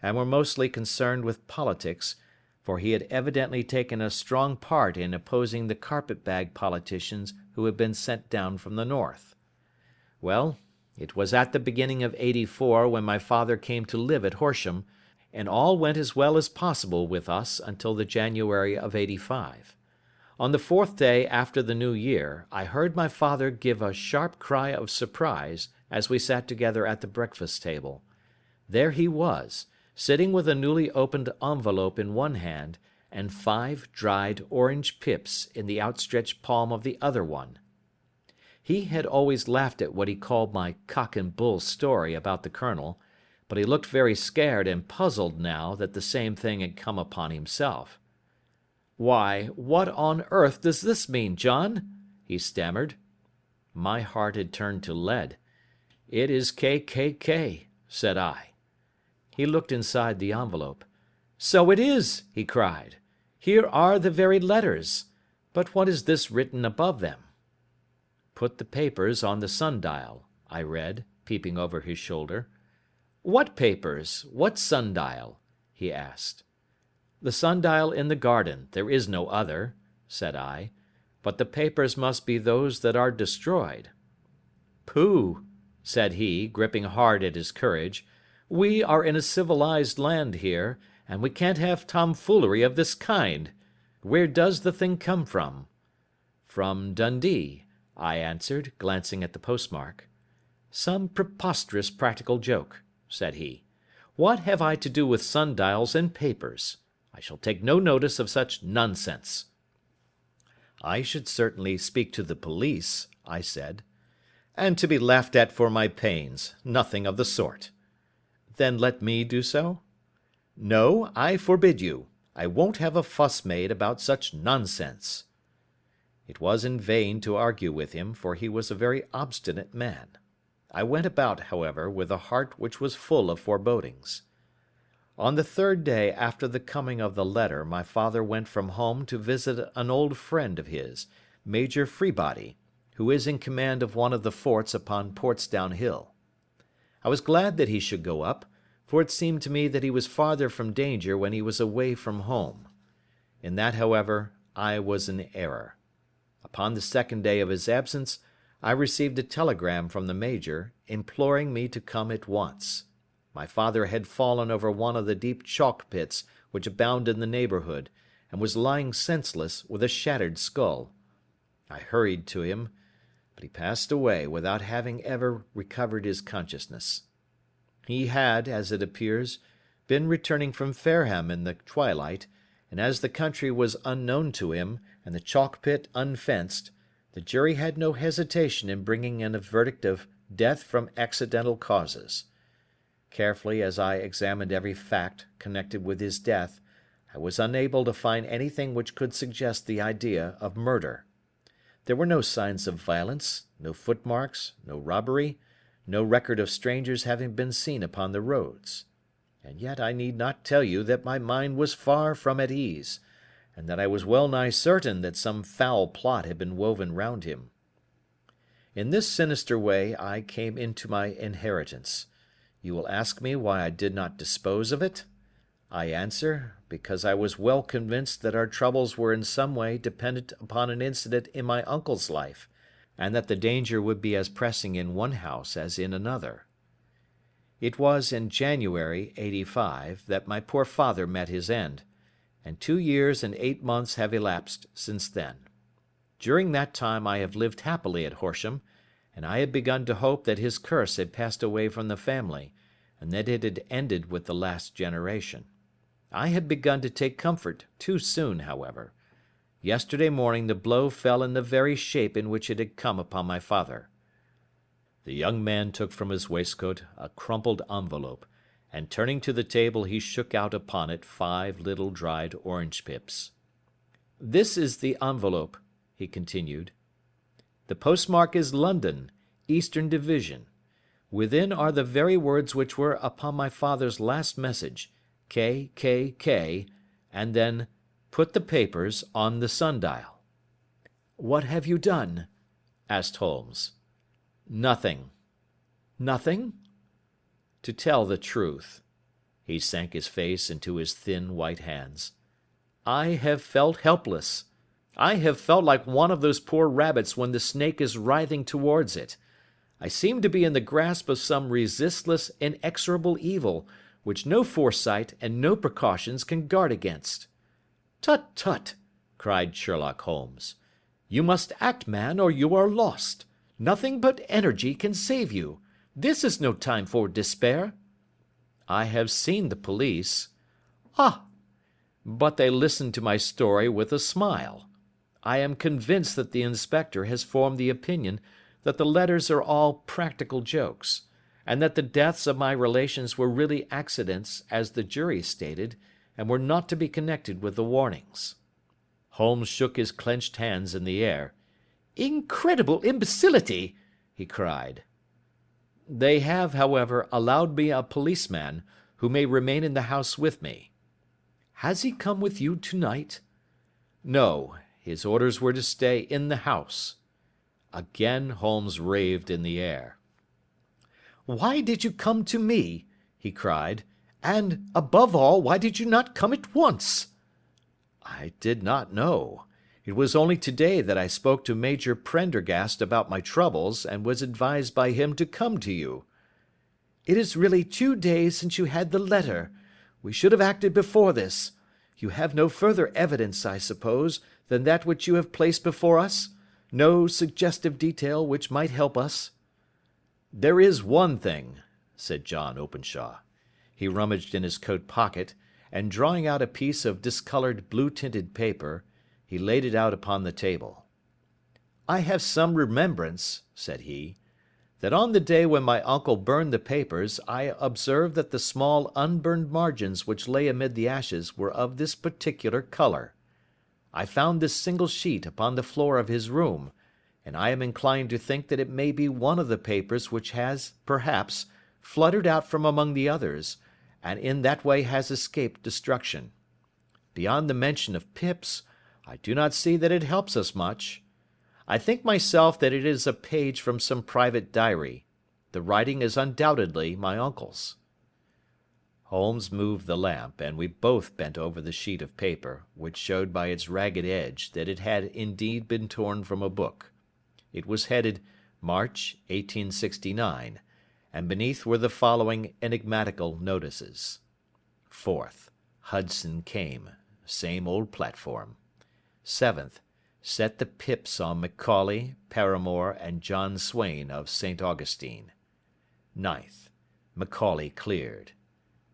and were mostly concerned with politics, for he had evidently taken a strong part in opposing the carpet-bag politicians who had been sent down from the North. Well, it was at the beginning of '84 when my father came to live at Horsham, and all went as well as possible with us until the January of '85. On the 4th day after the New Year, I heard my father give a sharp cry of surprise as we sat together at the breakfast table. There he was, sitting with a newly opened envelope in one hand, and 5 dried orange pips in the outstretched palm of the other one. He had always laughed at what he called my cock and bull story about the colonel, but he looked very scared and puzzled now that the same thing had come upon himself. "Why, what on earth does this mean, John?" he stammered. My heart had turned to lead. "It is K.K.K.," said I. He looked inside the envelope. "So it is," he cried. "Here are the very letters. But what is this written above them?" "Put the papers on the sundial," I read, peeping over his shoulder. "What papers? What sundial?" he asked. "The sundial in the garden, there is no other," said I, "but the papers must be those that are destroyed." "Pooh!" said he, gripping hard at his courage, "we are in a civilized land here, and we can't have tomfoolery of this kind. Where does the thing come from?" "From Dundee," I answered, glancing at the postmark. "Some preposterous practical joke," said he. "What have I to do with sundials and papers? I shall take no notice of such nonsense." "I should certainly speak to the police," I said. "And to be laughed at for my pains. Nothing of the sort." "Then let me do so?" "No, I forbid you. I won't have a fuss made about such nonsense." It was in vain to argue with him, for he was a very obstinate man. I went about, however, with a heart which was full of forebodings. On the 3rd day after the coming of the letter, my father went from home to visit an old friend of his, Major Freebody, who is in command of one of the forts upon Portsdown Hill. I was glad that he should go up, for it seemed to me that he was farther from danger when he was away from home. In that, however, I was in error. Upon the 2nd day of his absence, I received a telegram from the Major, imploring me to come at once. My father had fallen over one of the deep chalk pits which abound in the neighbourhood, and was lying senseless with a shattered skull. I hurried to him, but he passed away without having ever recovered his consciousness. He had, as it appears, been returning from Fareham in the twilight, and as the country was unknown to him, and the chalk pit unfenced, The jury had no hesitation in bringing in a verdict of death from accidental causes. Carefully as I examined every fact connected with his death, I was unable to find anything which could suggest the idea of murder. There were no signs of violence, no footmarks, no robbery, no record of strangers having been seen upon the roads. And yet I need not tell you that my mind was far from at ease, and that I was well nigh certain that some foul plot had been woven round him. In this sinister way I came into my inheritance. You will ask me why I did not dispose of it? I answer, because I was well convinced that our troubles were in some way dependent upon an incident in my uncle's life, and that the danger would be as pressing in one house as in another. It was in January, '85, that my poor father met his end, and 2 years and 8 months have elapsed since then. During that time I have lived happily at Horsham, and I had begun to hope that his curse had passed away from the family, and that it had ended with the last generation. I had begun to take comfort too soon, however. Yesterday morning the blow fell in the very shape in which it had come upon my father. The young man took from his waistcoat a crumpled envelope, and turning to the table he shook out upon it 5 little dried orange pips. "This is the envelope," he continued. "The postmark is London, Eastern Division. Within are the very words which were upon my father's last message, K, K, K, and then, 'Put the papers on the sundial.'" "What have you done?" asked Holmes. "Nothing." "Nothing?" "To tell the truth," he sank his face into his thin white hands, "I have felt helpless. I have felt like one of those poor rabbits when the snake is writhing towards it. I seem to be in the grasp of some resistless, inexorable evil, which no foresight and no precautions can guard against." "Tut, tut!" cried Sherlock Holmes. "You must act, man, or you are lost. Nothing but energy can save you. This is no time for despair." "I have seen the police." "Ah! But they listened to my story with a smile. I am convinced that the inspector has formed the opinion that the letters are all practical jokes, and that the deaths of my relations were really accidents, as the jury stated, and were not to be connected with the warnings." Holmes shook his clenched hands in the air. "Incredible imbecility!" he cried. "They have, however, allowed me a policeman, who may remain in the house with me." "Has he come with you tonight?" "No. His orders were to stay in the house." Again Holmes raved in the air. "Why did you come to me?" he cried. "And, above all, why did you not come at once?" "I did not know. It was only today that I spoke to Major Prendergast about my troubles, and was advised by him to come to you." "It is really 2 days since you had the letter. We should have acted before this. You have no further evidence, I suppose, than that which you have placed before us? No suggestive detail which might help us?" "There is one thing," said John Openshaw. He rummaged in his coat pocket, and drawing out a piece of discoloured blue-tinted paper, he laid it out upon the table. "I have some remembrance," said he, "that on the day when my uncle burned the papers I observed that the small unburned margins which lay amid the ashes were of this particular colour. I found this single sheet upon the floor of his room, and I am inclined to think that it may be one of the papers which has, perhaps, fluttered out from among the others, and in that way has escaped destruction. Beyond the mention of pips, I do not see that it helps us much. I think myself that it is a page from some private diary. The writing is undoubtedly my uncle's." Holmes moved the lamp, and we both bent over the sheet of paper, which showed by its ragged edge that it had indeed been torn from a book. It was headed March, 1869, and beneath were the following enigmatical notices: 4th. Hudson came. Same old platform. 7th. Set the pips on Macaulay, Paramore, and John Swain of St. Augustine. 9th. Macaulay cleared.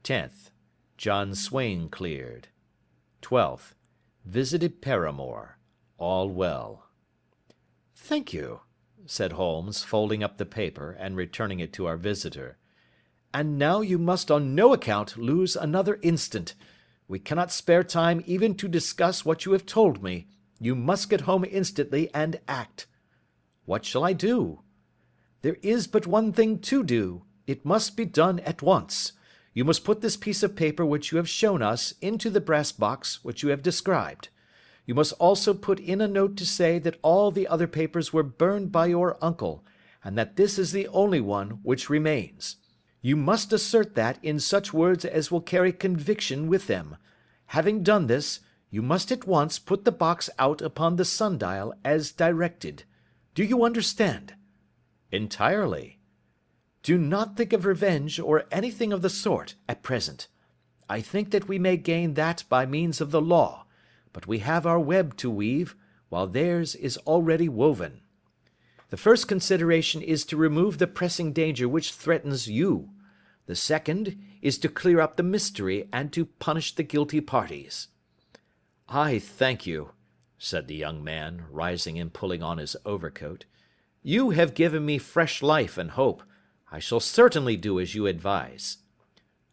10th. John Swain cleared. 12th. Visited Paramore. All well. Thank you, said Holmes, folding up the paper and returning it to our visitor. And now you must on no account lose another instant. We cannot spare time even to discuss what you have told me. You must get home instantly and act. What shall I do? There is but one thing to do. It must be done at once. You must put this piece of paper which you have shown us into the brass box which you have described. You must also put in a note to say that all the other papers were burned by your uncle, and that this is the only one which remains. You must assert that in such words as will carry conviction with them. Having done this, you must at once put the box out upon the sundial as directed. Do you understand? Entirely. Do not think of revenge or anything of the sort at present. I think that we may gain that by means of the law, but we have our web to weave, while theirs is already woven. The first consideration is to remove the pressing danger which threatens you. The second is to clear up the mystery and to punish the guilty parties. I thank you, said the young man, rising and pulling on his overcoat. You have given me fresh life and hope. I shall certainly do as you advise.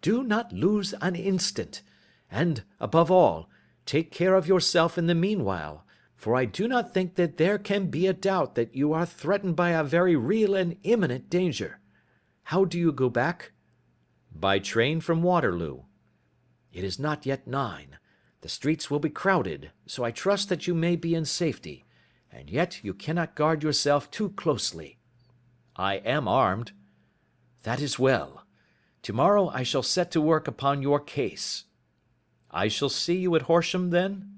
Do not lose an instant, and, above all, take care of yourself in the meanwhile, for I do not think that there can be a doubt that you are threatened by a very real and imminent danger. How do you go back? By train from Waterloo. It is not yet 9. The streets will be crowded, so I trust that you may be in safety, and yet you cannot guard yourself too closely. I am armed. That is well. Tomorrow I shall set to work upon your case. I shall see you at Horsham, then?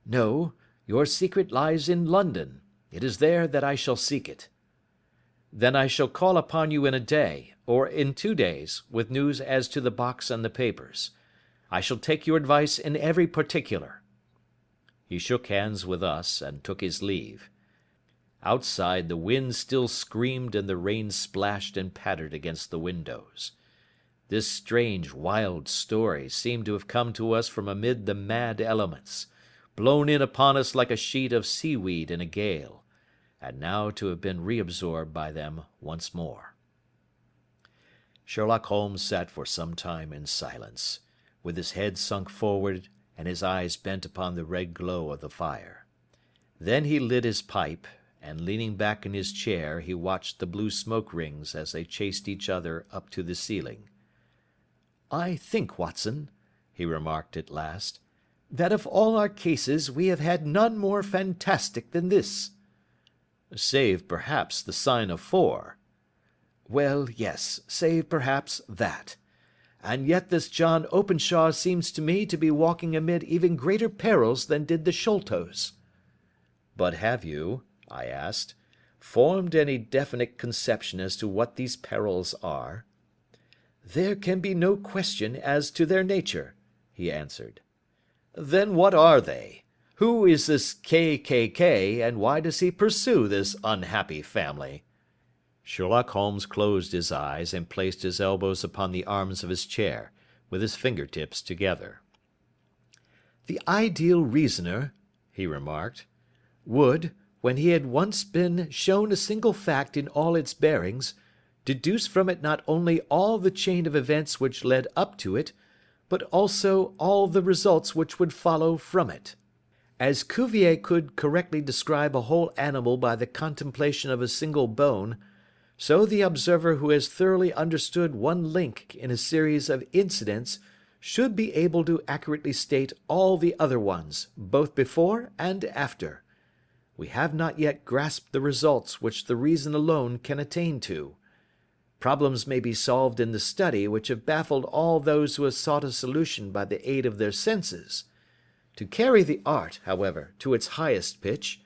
No, your secret lies in London. It is there that I shall seek it. Then I shall call upon you in a day, or in 2 days, with news as to the box and the papers. I shall take your advice in every particular. He shook hands with us and took his leave. Outside the wind still screamed and the rain splashed and pattered against the windows. This strange, wild story seemed to have come to us from amid the mad elements, blown in upon us like a sheet of seaweed in a gale, and now to have been reabsorbed by them once more. Sherlock Holmes sat for some time in silence, with his head sunk forward and his eyes bent upon the red glow of the fire. Then he lit his pipe, and leaning back in his chair he watched the blue smoke rings as they chased each other up to the ceiling. "I think, Watson," he remarked at last, "that of all our cases we have had none more fantastic than this." "Save, perhaps, the sign of 4. "Well, yes, save, perhaps, that. And yet this John Openshaw seems to me to be walking amid even greater perils than did the Sholtos." "But have you," I asked, "formed any definite conception as to what these perils are?" "There can be no question as to their nature," he answered. "Then what are they? Who is this K., and why does he pursue this unhappy family?" Sherlock Holmes closed his eyes and placed his elbows upon the arms of his chair, with his fingertips together. "The ideal reasoner," he remarked, "would, when he had once been shown a single fact in all its bearings, deduce from it not only all the chain of events which led up to it, but also all the results which would follow from it. As Cuvier could correctly describe a whole animal by the contemplation of a single bone, so the observer who has thoroughly understood one link in a series of incidents should be able to accurately state all the other ones, both before and after. We have not yet grasped the results which the reason alone can attain to. Problems may be solved in the study which have baffled all those who have sought a solution by the aid of their senses. To carry the art, however, to its highest pitch,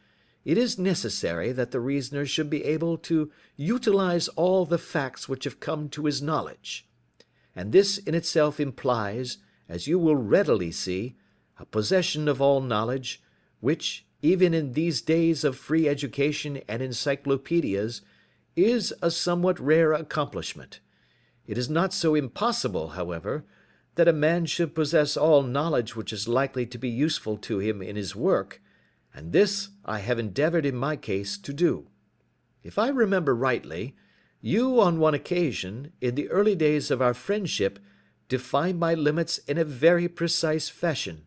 it is necessary that the reasoner should be able to utilize all the facts which have come to his knowledge. And this in itself implies, as you will readily see, a possession of all knowledge, which, even in these days of free education and encyclopedias, is a somewhat rare accomplishment. It is not so impossible, however, that a man should possess all knowledge which is likely to be useful to him in his work, and this I have endeavoured in my case to do. If I remember rightly, you on one occasion, in the early days of our friendship, defined my limits in a very precise fashion.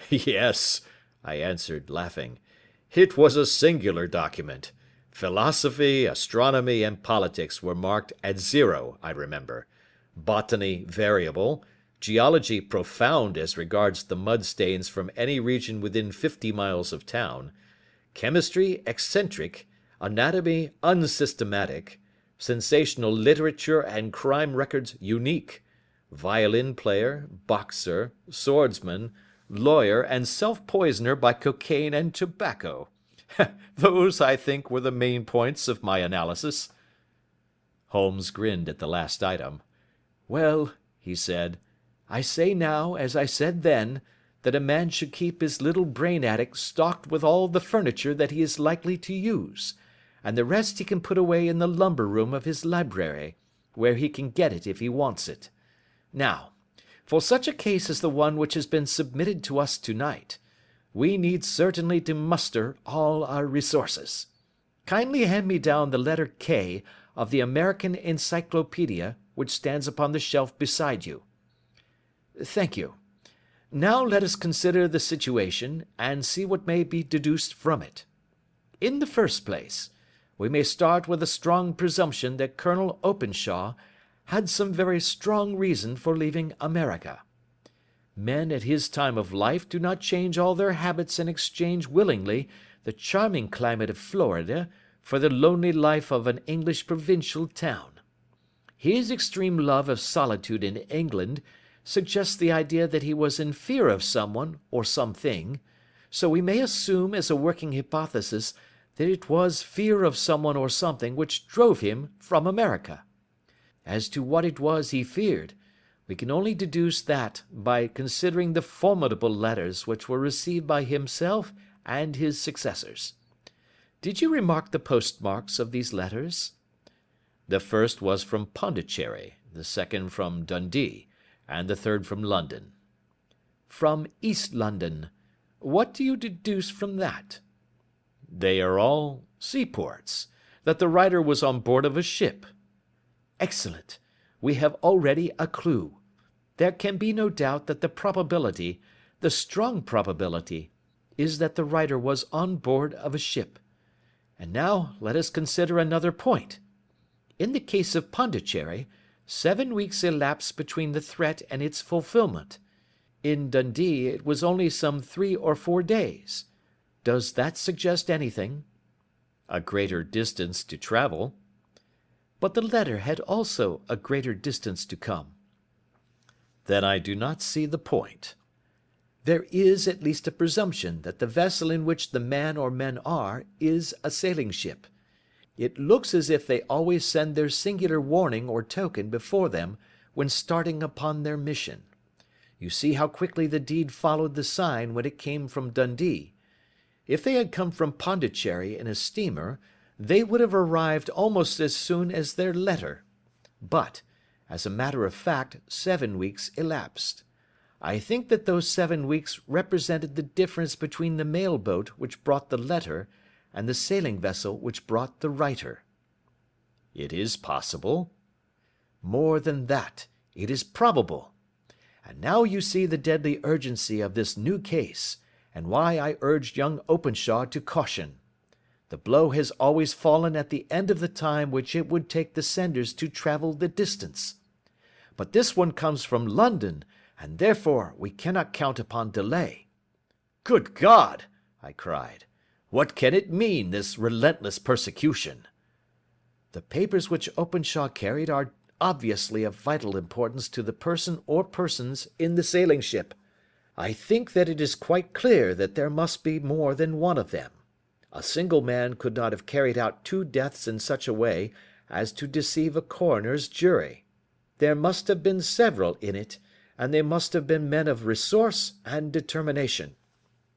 Yes, I answered, laughing. It was a singular document. Philosophy, astronomy, and politics were marked at 0, I remember. Botany variable, geology profound as regards the mud stains from any region within 50 miles of town, chemistry eccentric, anatomy unsystematic, sensational literature and crime records unique, violin player, boxer, swordsman, lawyer, and self-poisoner by cocaine and tobacco. Those, I think, were the main points of my analysis. Holmes grinned at the last item. Well, he said, I say now, as I said then, that a man should keep his little brain attic stocked with all the furniture that he is likely to use, and the rest he can put away in the lumber room of his library, where he can get it if he wants it. Now, for such a case as the one which has been submitted to us tonight, we need certainly to muster all our resources. Kindly hand me down the letter K of the American Encyclopedia which stands upon the shelf beside you. Thank you. Now let us consider the situation and see what may be deduced from it. In the first place, we may start with a strong presumption that Colonel Openshaw had some very strong reason for leaving America. Men at his time of life do not change all their habits and exchange willingly the charming climate of Florida for the lonely life of an English provincial town. His extreme love of solitude in England suggests the idea that he was in fear of someone or something, so we may assume as a working hypothesis that it was fear of someone or something which drove him from America. As to what it was he feared, we can only deduce that by considering the formidable letters which were received by himself and his successors. Did you remark the postmarks of these letters? The first was from Pondicherry, the second from Dundee, and the third from London. From East London. What do you deduce from that? They are all seaports, that the writer was on board of a ship. Excellent. We have already a clue. There can be no doubt that the probability, the strong probability, is that the writer was on board of a ship. And now let us consider another point. In the case of Pondicherry, 7 weeks elapsed between the threat and its fulfilment. In Dundee it was only some 3 or 4 days. Does that suggest anything? A greater distance to travel. But the letter had also a greater distance to come. Then I do not see the point. There is at least a presumption that the vessel in which the man or men are is a sailing ship. It looks as if they always send their singular warning or token before them when starting upon their mission. You see how quickly the deed followed the sign when it came from Dundee. If they had come from Pondicherry in a steamer, they would have arrived almost as soon as their letter. But, as a matter of fact, 7 weeks elapsed. I think that those 7 weeks represented the difference between the mail boat which brought the letter and the sailing vessel which brought the writer. It is possible. More than that, it is probable. And now you see the deadly urgency of this new case, and why I urged young Openshaw to caution. The blow has always fallen at the end of the time which it would take the senders to travel the distance. But this one comes from London, and therefore we cannot count upon delay. Good God! I cried. What can it mean, this relentless persecution? The papers which Openshaw carried are obviously of vital importance to the person or persons in the sailing ship. I think that it is quite clear that there must be more than one of them. A single man could not have carried out 2 deaths in such a way as to deceive a coroner's jury. There must have been several in it, and they must have been men of resource and determination.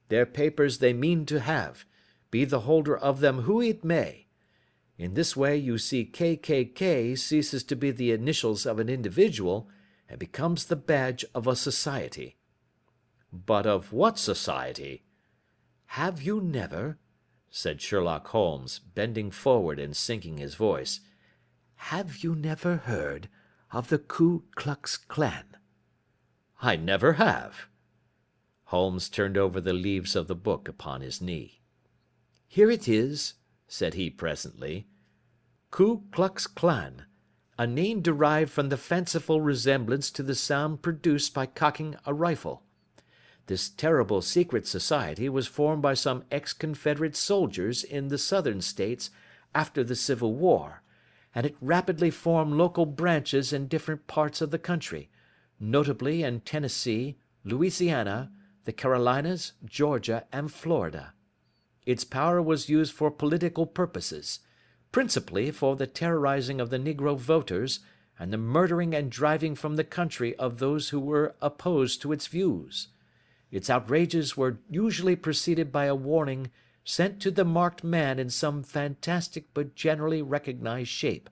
Their papers they mean to have, be the holder of them who it may. In this way you see KKK ceases to be the initials of an individual and becomes the badge of a society. But of what society? Have you never, said Sherlock Holmes, bending forward and sinking his voice, have you never heard of the Ku Klux Klan? I never have. Holmes turned over the leaves of the book upon his knee. Here it is, said he presently. Ku Klux Klan, a name derived from the fanciful resemblance to the sound produced by cocking a rifle. This terrible secret society was formed by some ex-Confederate soldiers in the Southern States after the Civil War, and it rapidly formed local branches in different parts of the country, notably in Tennessee, Louisiana, the Carolinas, Georgia, and Florida. Its power was used for political purposes, principally for the terrorizing of the Negro voters and the murdering and driving from the country of those who were opposed to its views. Its outrages were usually preceded by a warning sent to the marked man in some fantastic but generally recognized shape,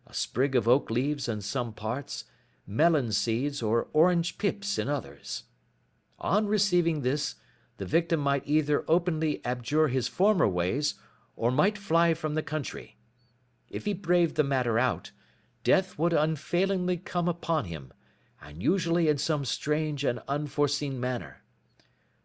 a sprig of oak leaves in some parts, melon seeds or orange pips in others. On receiving this, the victim might either openly abjure his former ways, or might fly from the country. If he braved the matter out, death would unfailingly come upon him, and usually in some strange and unforeseen manner.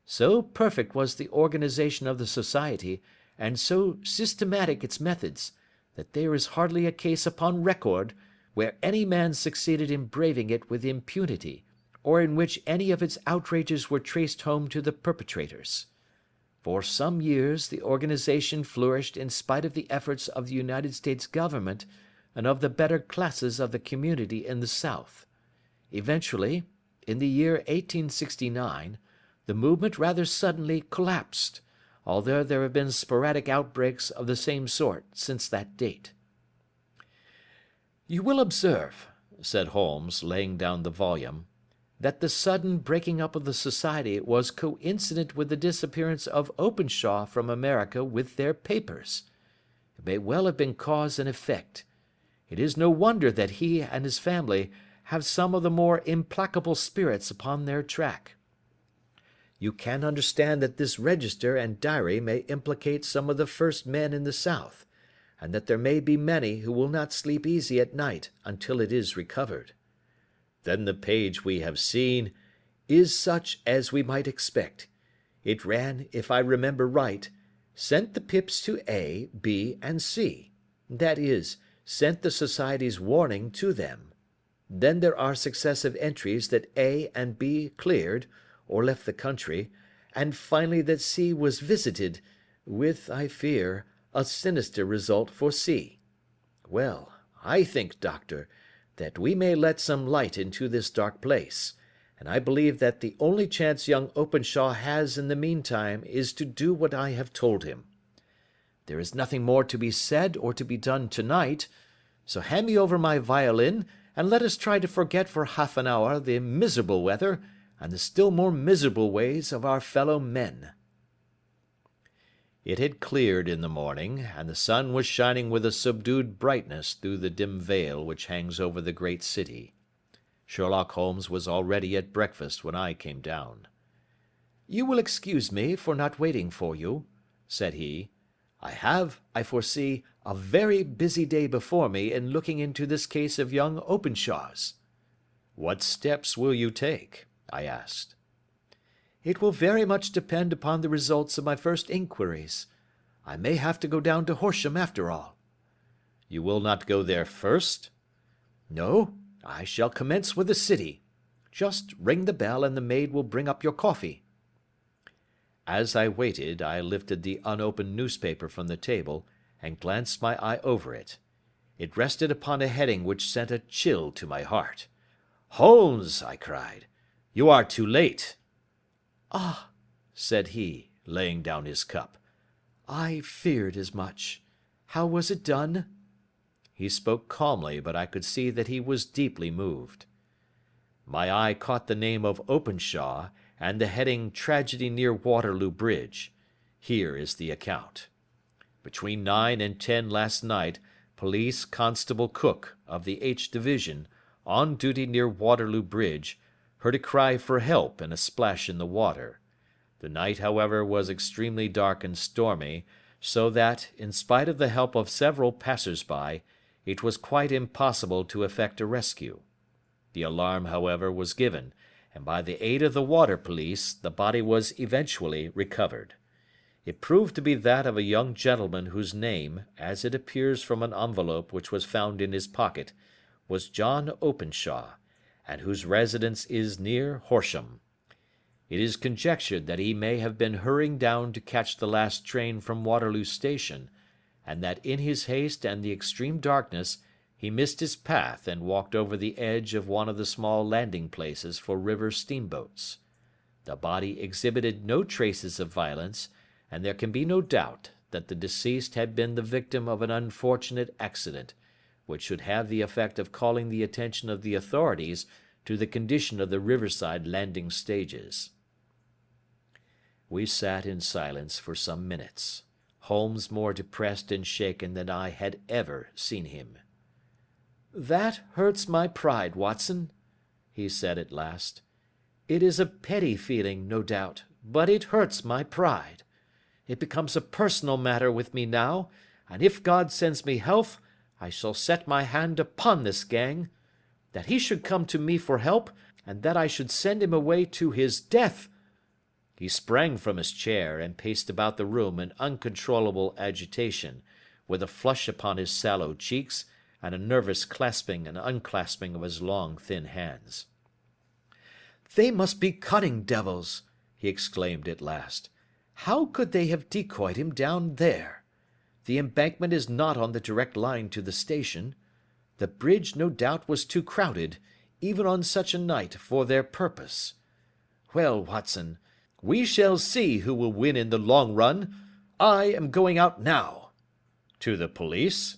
So perfect was the organization of the society, and so systematic its methods, that there is hardly a case upon record where any man succeeded in braving it with impunity, or in which any of its outrages were traced home to the perpetrators. For some years the organization flourished in spite of the efforts of the United States government and of the better classes of the community in the South. Eventually, in the year 1869, the movement rather suddenly collapsed, although there have been sporadic outbreaks of the same sort since that date. You will observe, said Holmes, laying down the volume, that the sudden breaking up of the society was coincident with the disappearance of Openshaw from America with their papers. It may well have been cause and effect. It is no wonder that he and his family have some of the more implacable spirits upon their track. You can understand that this register and diary may implicate some of the first men in the South, and that there may be many who will not sleep easy at night until it is recovered. Then the page we have seen is such as we might expect. It ran, if I remember right, sent the pips to A, B, and C. That is, sent the society's warning to them. Then there are successive entries that A and B cleared, or left the country, and finally that C was visited, with, I fear, a sinister result for C. Well, I think, Doctor, that we may let some light into this dark place, and I believe that the only chance young Openshaw has in the meantime is to do what I have told him. There is nothing more to be said or to be done tonight, so hand me over my violin, and let us try to forget for half an hour the miserable weather and the still more miserable ways of our fellow men. It had cleared in the morning, and the sun was shining with a subdued brightness through the dim veil which hangs over the great city. Sherlock Holmes was already at breakfast when I came down. "You will excuse me for not waiting for you," said he. "I have, I foresee, a very busy day before me in looking into this case of young Openshaw's." "What steps will you take?" I asked. "It will very much depend upon the results of my first inquiries. I may have to go down to Horsham after all." "You will not go there first?" "No, I shall commence with the city. Just ring the bell and the maid will bring up your coffee." As I waited, I lifted the unopened newspaper from the table and glanced my eye over it. It rested upon a heading which sent a chill to my heart. "Holmes!" I cried. "You are too late." "Ah," said he, laying down his cup. "I feared as much. How was it done?" He spoke calmly, but I could see that he was deeply moved. My eye caught the name of Openshaw and the heading "Tragedy near Waterloo Bridge." Here is the account. Between 9 and 10 last night, Police Constable Cook, of the H Division, on duty near Waterloo Bridge, heard a cry for help and a splash in the water. The night, however, was extremely dark and stormy, so that, in spite of the help of several passers-by, it was quite impossible to effect a rescue. The alarm, however, was given, and by the aid of the water police, the body was eventually recovered. It proved to be that of a young gentleman whose name, as it appears from an envelope which was found in his pocket, was John Openshaw, and whose residence is near Horsham. It is conjectured that he may have been hurrying down to catch the last train from Waterloo Station, and that in his haste and the extreme darkness he missed his path and walked over the edge of one of the small landing places for river steamboats. The body exhibited no traces of violence, and there can be no doubt that the deceased had been the victim of an unfortunate accident, which should have the effect of calling the attention of the authorities to the condition of the riverside landing stages. We sat in silence for some minutes, Holmes more depressed and shaken than I had ever seen him. "That hurts my pride, Watson," he said at last. "It is a petty feeling, no doubt, but it hurts my pride. It becomes a personal matter with me now, and if God sends me health, I shall set my hand upon this gang. That he should come to me for help, and that I should send him away to his death." He sprang from his chair and paced about the room in uncontrollable agitation, with a flush upon his sallow cheeks and a nervous clasping and unclasping of his long, thin hands. "They must be cunning devils," he exclaimed at last. "How could they have decoyed him down there? The embankment is not on the direct line to the station. The bridge, no doubt, was too crowded, even on such a night, for their purpose. Well, Watson, we shall see who will win in the long run. I am going out now." "To the police?"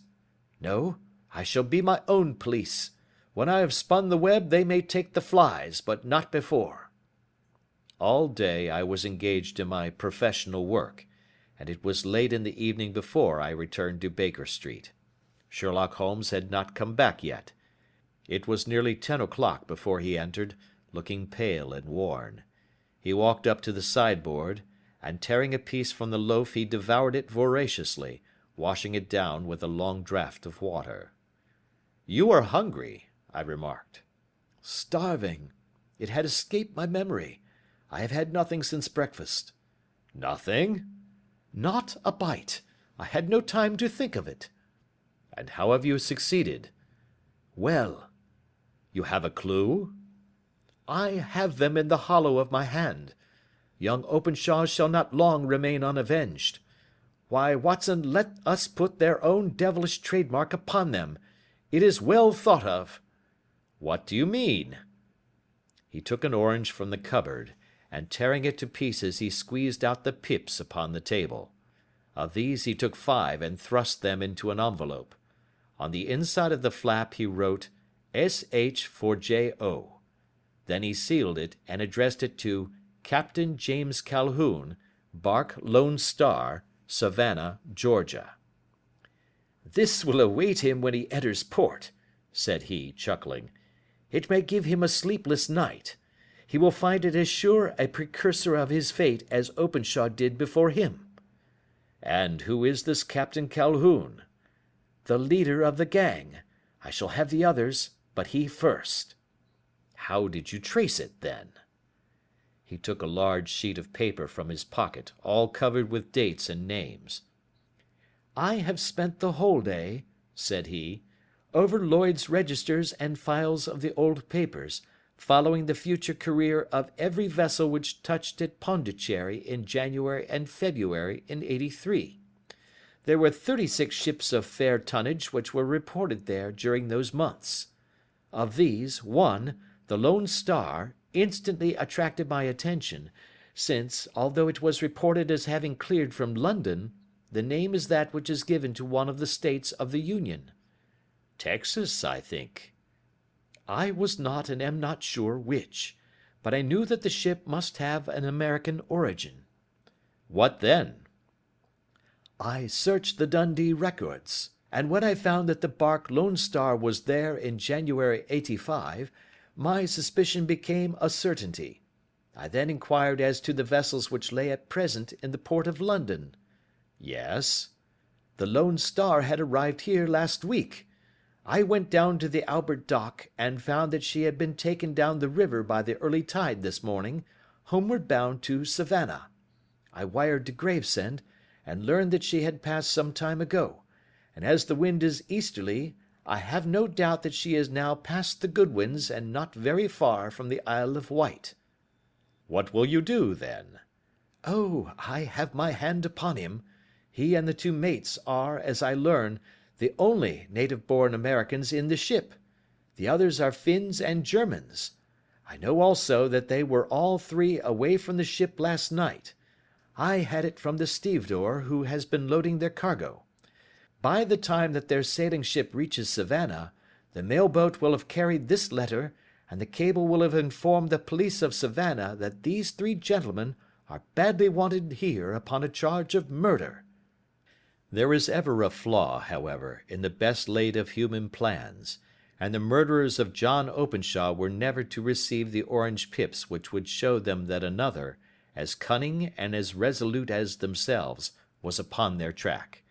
"No, I shall be my own police. When I have spun the web they may take the flies, but not before." All day I was engaged in my professional work, and it was late in the evening before I returned to Baker Street. Sherlock Holmes had not come back yet. It was nearly 10 o'clock before he entered, looking pale and worn. He walked up to the sideboard, and tearing a piece from the loaf he devoured it voraciously, washing it down with a long draught of water. "You are hungry," I remarked. "Starving. It had escaped my memory. I have had nothing since breakfast." "Nothing?" "Not a bite. I had no time to think of it." "And how have you succeeded?" "Well." "You have a clue?" "I have them in the hollow of my hand. Young Openshaw shall not long remain unavenged. Why, Watson, let us put their own devilish trademark upon them. It is well thought of." "What do you mean?" He took an orange from the cupboard, and tearing it to pieces he squeezed out the pips upon the table. Of these he took 5 and thrust them into an envelope. On the inside of the flap he wrote S.H. for J.O. Then he sealed it and addressed it to Captain James Calhoun, bark Lone Star, Savannah, Georgia. "This will await him when he enters port," said he, chuckling. "It may give him a sleepless night. He will find it as sure a precursor of his fate as Openshaw did before him." "And who is this Captain Calhoun?" "The leader of the gang. I shall have the others, but he first." "How did you trace it, then?" He took a large sheet of paper from his pocket, all covered with dates and names. "I have spent the whole day," said he, "over Lloyd's registers and files of the old papers, following the future career of every vessel which touched at Pondicherry in January and February in '83. There were 36 ships of fair tonnage which were reported there during those months. Of these, one, the Lone Star, instantly attracted my attention, since, although it was reported as having cleared from London, the name is that which is given to one of the states of the Union." "Texas, I think." "I was not and am not sure which, but I knew that the ship must have an American origin." "What then?" "I searched the Dundee records, and when I found that the bark Lone Star was there in January '85, my suspicion became a certainty. I then inquired as to the vessels which lay at present in the port of London. Yes. The Lone Star had arrived here last week. I went down to the Albert Dock and found that she had been taken down the river by the early tide this morning, homeward bound to Savannah. I wired to Gravesend, and learned that she had passed some time ago, and as the wind is easterly, I have no doubt that she is now past the Goodwins and not very far from the Isle of Wight. What will you do, then? Oh, I have my hand upon him. He and the two mates are, as I learn, the only native-born Americans in the ship. The others are Finns and Germans. I know also that they were all three away from the ship last night. I had it from the stevedore who has been loading their cargo. By the time that their sailing ship reaches Savannah, the mail-boat will have carried this letter, and the cable will have informed the police of Savannah that these three gentlemen are badly wanted here upon a charge of murder. There is ever a flaw, however, in the best laid of human plans, and the murderers of John Openshaw were never to receive the orange pips which would show them that another, as cunning and as resolute as themselves, was upon their track.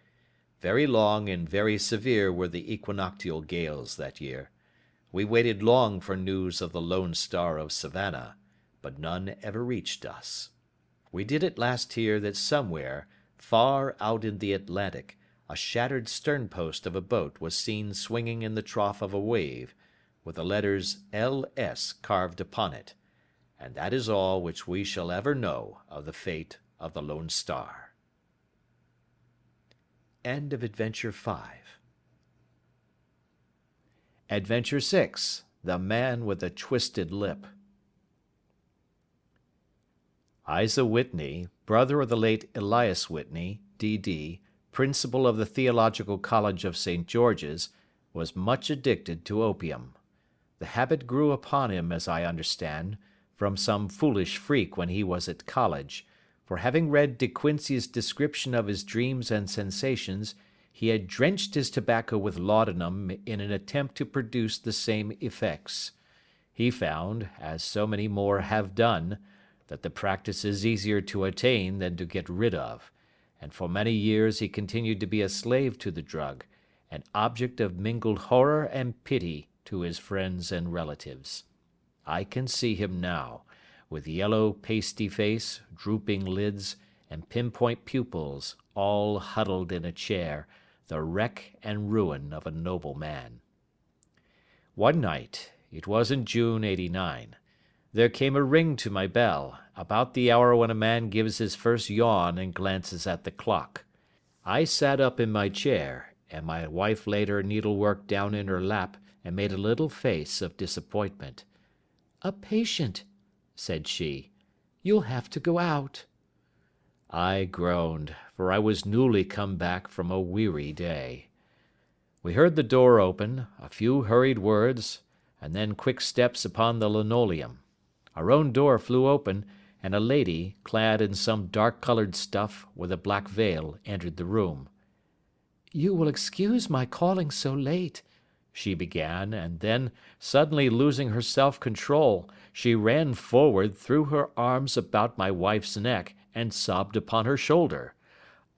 Very long and very severe were the equinoctial gales that year. We waited long for news of the Lone Star of Savannah, but none ever reached us. We did at last hear that somewhere, far out in the Atlantic, a shattered sternpost of a boat was seen swinging in the trough of a wave, with the letters L.S. carved upon it, and that is all which we shall ever know of the fate of the Lone Star. End of Adventure 5. Adventure 6. The Man with a Twisted Lip. Isa Whitney, brother of the late Elias Whitney, D.D., principal of the Theological College of St. George's, was much addicted to opium. The habit grew upon him, as I understand, from some foolish freak when he was at college, for having read De Quincey's description of his dreams and sensations, he had drenched his tobacco with laudanum in an attempt to produce the same effects. He found, as so many more have done, that the practice is easier to attain than to get rid of, and for many years he continued to be a slave to the drug, an object of mingled horror and pity to his friends and relatives. I can see him now, with yellow pasty face, drooping lids, and pinpoint pupils, all huddled in a chair, the wreck and ruin of a noble man. One night, it was in June '89, there came a ring to my bell, about the hour when a man gives his first yawn and glances at the clock. I sat up in my chair, and my wife laid her needlework down in her lap and made a little face of disappointment. "A patient," said she. "You'll have to go out." I groaned, for I was newly come back from a weary day. We heard the door open, a few hurried words, and then quick steps upon the linoleum. Our own door flew open, and a lady, clad in some dark-coloured stuff, with a black veil, entered the room. "You will excuse my calling so late," she began, and then, suddenly losing her self-control, she ran forward, threw her arms about my wife's neck, and sobbed upon her shoulder.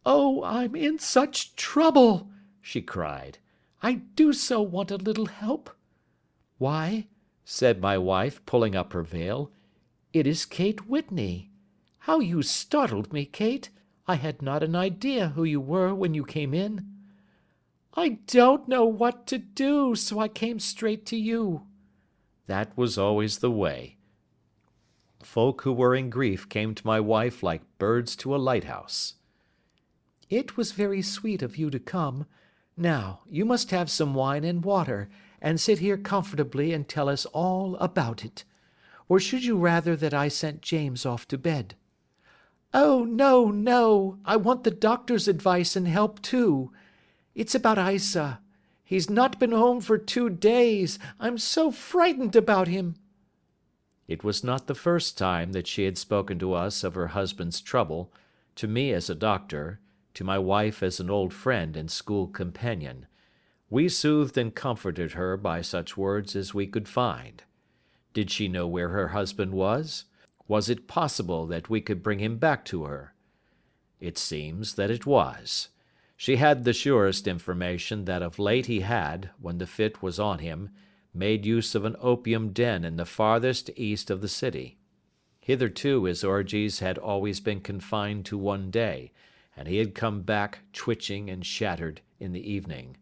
"Oh, I'm in such trouble," she cried. "I do so want a little help." "Why," said my wife, pulling up her veil, "it is Kate Whitney. How you startled me, Kate! I had not an idea who you were when you came in." "I don't know what to do, so I came straight to you." That was always the way. Folk who were in grief came to my wife like birds to a lighthouse. "It was very sweet of you to come. Now, you must have some wine and water, and sit here comfortably and tell us all about it. Or should you rather that I sent James off to bed?" "Oh, no, no, I want the doctor's advice and help too. It's about Isa. He's not been home for 2 days. I'm so frightened about him." It was not the first time that she had spoken to us of her husband's trouble, to me as a doctor, to my wife as an old friend and school companion. We soothed and comforted her by such words as we could find. Did she know where her husband was? Was it possible that we could bring him back to her? It seems that it was. She had the surest information that of late he had, when the fit was on him, made use of an opium den in the farthest east of the city. Hitherto his orgies had always been confined to one day, and he had come back twitching and shattered in the evening.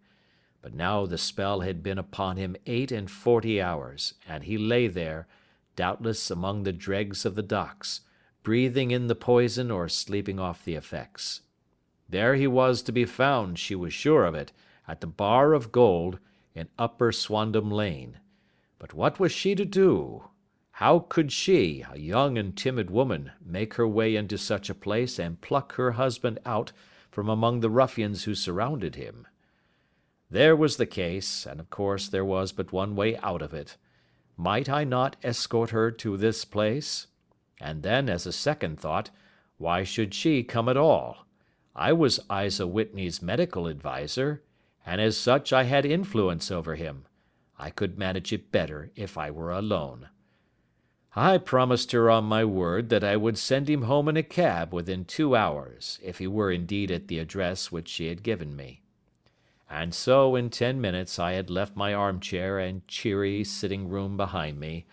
But now the spell had been upon him 48 hours, and he lay there, doubtless among the dregs of the docks, breathing in the poison or sleeping off the effects. There he was to be found, she was sure of it, at the Bar of Gold, in Upper Swandam Lane. But what was she to do? How could she, a young and timid woman, make her way into such a place and pluck her husband out from among the ruffians who surrounded him? There was the case, and of course there was but one way out of it. Might I not escort her to this place? And then, as a second thought, why should she come at all? I was Isa Whitney's medical adviser, and as such I had influence over him. I could manage it better if I were alone. I promised her on my word that I would send him home in a cab within 2 hours, if he were indeed at the address which she had given me. And so in 10 minutes I had left my armchair and cheery sitting-room behind me,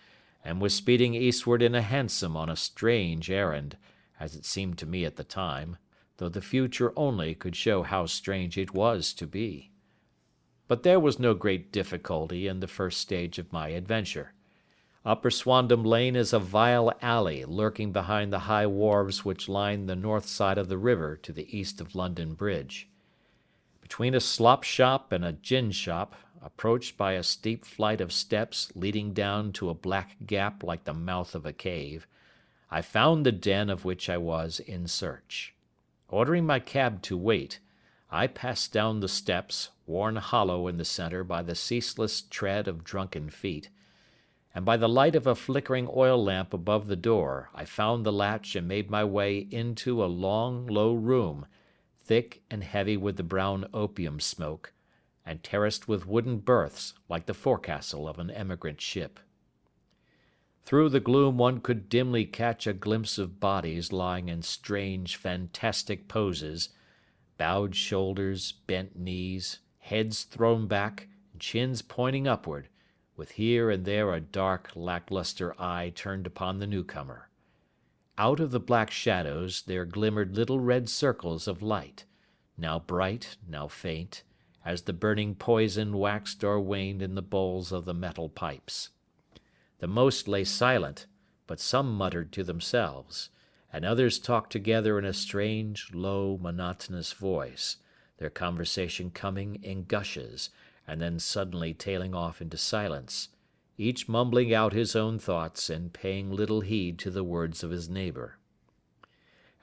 and was speeding eastward in a hansom on a strange errand, as it seemed to me at the time, though the future only could show how strange it was to be. But there was no great difficulty in the first stage of my adventure. Upper Swandam Lane is a vile alley lurking behind the high wharves which line the north side of the river to the east of London Bridge. Between a slop shop and a gin shop, approached by a steep flight of steps leading down to a black gap like the mouth of a cave, I found the den of which I was in search. Ordering my cab to wait, I passed down the steps, worn hollow in the centre by the ceaseless tread of drunken feet, and by the light of a flickering oil lamp above the door I found the latch and made my way into a long, low room, thick and heavy with the brown opium smoke, and terraced with wooden berths like the forecastle of an emigrant ship. Through the gloom one could dimly catch a glimpse of bodies lying in strange, fantastic poses, bowed shoulders, bent knees, heads thrown back, and chins pointing upward, with here and there a dark, lacklustre eye turned upon the newcomer. Out of the black shadows there glimmered little red circles of light, now bright, now faint, as the burning poison waxed or waned in the bowls of the metal pipes. The most lay silent, but some muttered to themselves, and others talked together in a strange, low, monotonous voice, their conversation coming in gushes, and then suddenly tailing off into silence, each mumbling out his own thoughts and paying little heed to the words of his neighbour.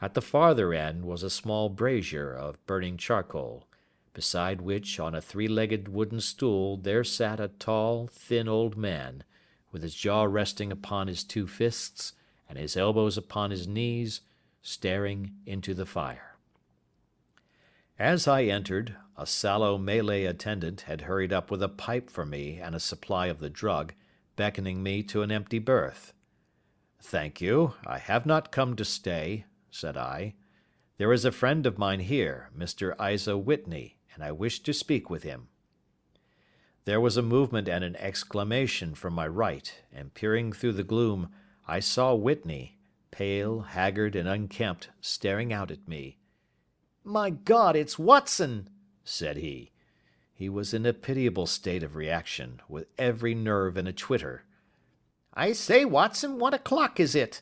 At the farther end was a small brazier of burning charcoal, beside which, on a three-legged wooden stool, there sat a tall, thin old man, with his jaw resting upon his two fists, and his elbows upon his knees, staring into the fire. As I entered, a sallow Malay attendant had hurried up with a pipe for me and a supply of the drug, beckoning me to an empty berth. "Thank you, I have not come to stay," said I. "There is a friend of mine here, Mr. Isa Whitney, and I wish to speak with him." There was a movement and an exclamation from my right, and peering through the gloom, I saw Whitney, pale, haggard, and unkempt, staring out at me. "My God, it's Watson!" said he. He was in a pitiable state of reaction, with every nerve in a twitter. "I say, Watson, what o'clock is it?"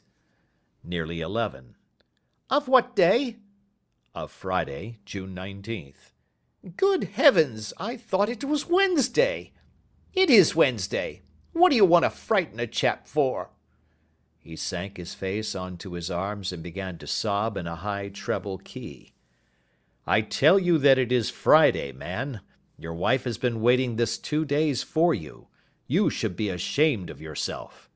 "Nearly 11. "Of what day?" "Of Friday, June 19th. Good heavens, I thought it was Wednesday. It is Wednesday. What do you want to frighten a chap for? He sank his face onto his arms and began to sob in a high treble key. "I tell you that it is Friday, man. Your wife has been waiting this 2 days for you. You should be ashamed of yourself."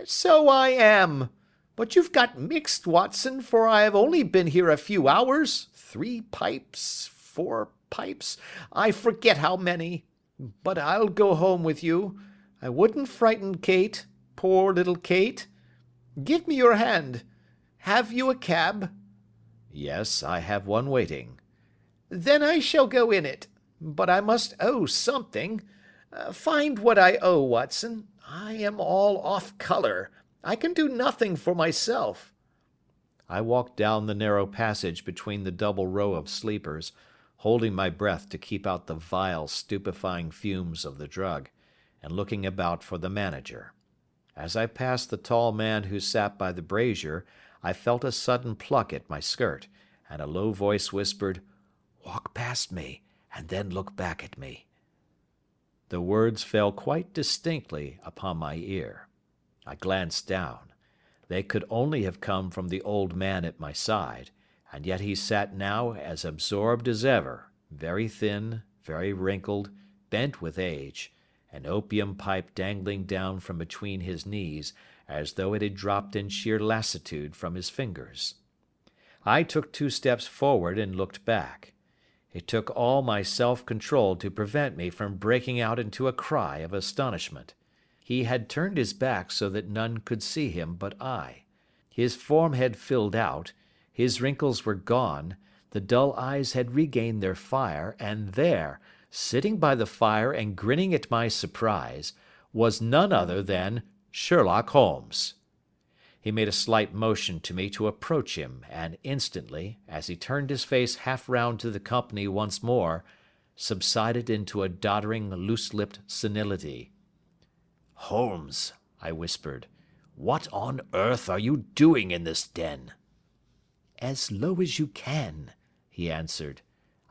"So I am. But you've got mixed, Watson, for I have only been here a few hours. 3 pipes, 4 pipes, I forget how many. But I'll go home with you. I wouldn't frighten Kate, poor little Kate." Give me your hand. Have you a cab? Yes, I have one waiting. Then I shall go in it. But I must owe something. Find what I owe, Watson. I am all off color. I can do nothing for myself. I walked down the narrow passage between the double row of sleepers, holding my breath to keep out the vile, stupefying fumes of the drug, and looking about for the manager. As I passed the tall man who sat by the brazier, I felt a sudden pluck at my skirt, and a low voice whispered, "Walk past me, and then look back at me." The words fell quite distinctly upon my ear. I glanced down. They could only have come from the old man at my side, and yet he sat now as absorbed as ever, very thin, very wrinkled, bent with age, an opium pipe dangling down from between his knees as though it had dropped in sheer lassitude from his fingers. I took 2 steps forward and looked back. It took all my self-control to prevent me from breaking out into a cry of astonishment. He had turned his back so that none could see him but I. His form had filled out, his wrinkles were gone, the dull eyes had regained their fire, and there, sitting by the fire and grinning at my surprise, was none other than Sherlock Holmes. He made a slight motion to me to approach him, and instantly, as he turned his face half round to the company once more, subsided into a doddering, loose-lipped senility. "Holmes," I whispered, "what on earth are you doing in this den?" "As low as you can," he answered.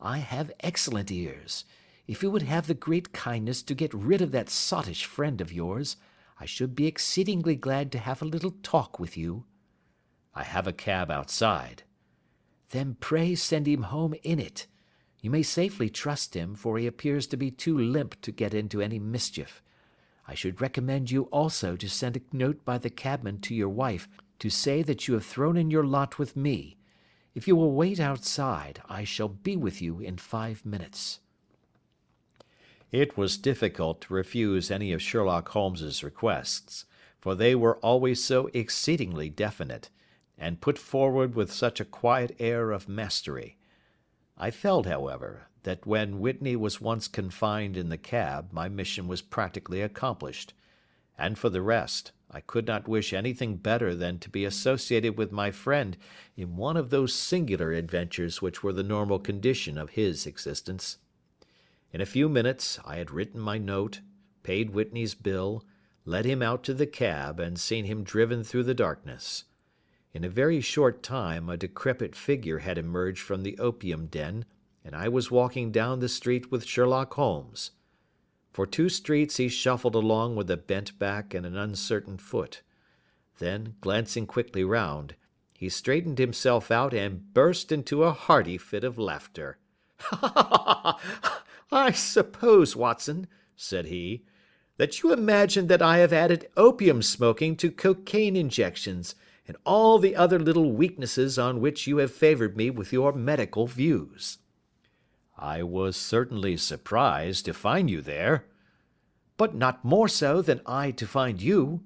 "I have excellent ears. If you would have the great kindness to get rid of that sottish friend of yours, I should be exceedingly glad to have a little talk with you." "I have a cab outside." "Then pray send him home in it. You may safely trust him, for he appears to be too limp to get into any mischief. I should recommend you also to send a note by the cabman to your wife to say that you have thrown in your lot with me. If you will wait outside, I shall be with you in 5 minutes." It was difficult to refuse any of Sherlock Holmes's requests, for they were always so exceedingly definite, and put forward with such a quiet air of mastery. I felt, however, that when Whitney was once confined in the cab my mission was practically accomplished, and for the rest, I could not wish anything better than to be associated with my friend in one of those singular adventures which were the normal condition of his existence. In a few minutes I had written my note, paid Whitney's bill, led him out to the cab, and seen him driven through the darkness. In a very short time a decrepit figure had emerged from the opium den, and I was walking down the street with Sherlock Holmes. For 2 streets he shuffled along with a bent back and an uncertain foot. Then, glancing quickly round, he straightened himself out and burst into a hearty fit of laughter. "I suppose, Watson," said he, "that you imagine that I have added opium smoking to cocaine injections, and all the other little weaknesses on which you have favoured me with your medical views." "I was certainly surprised to find you there." "But not more so than I to find you."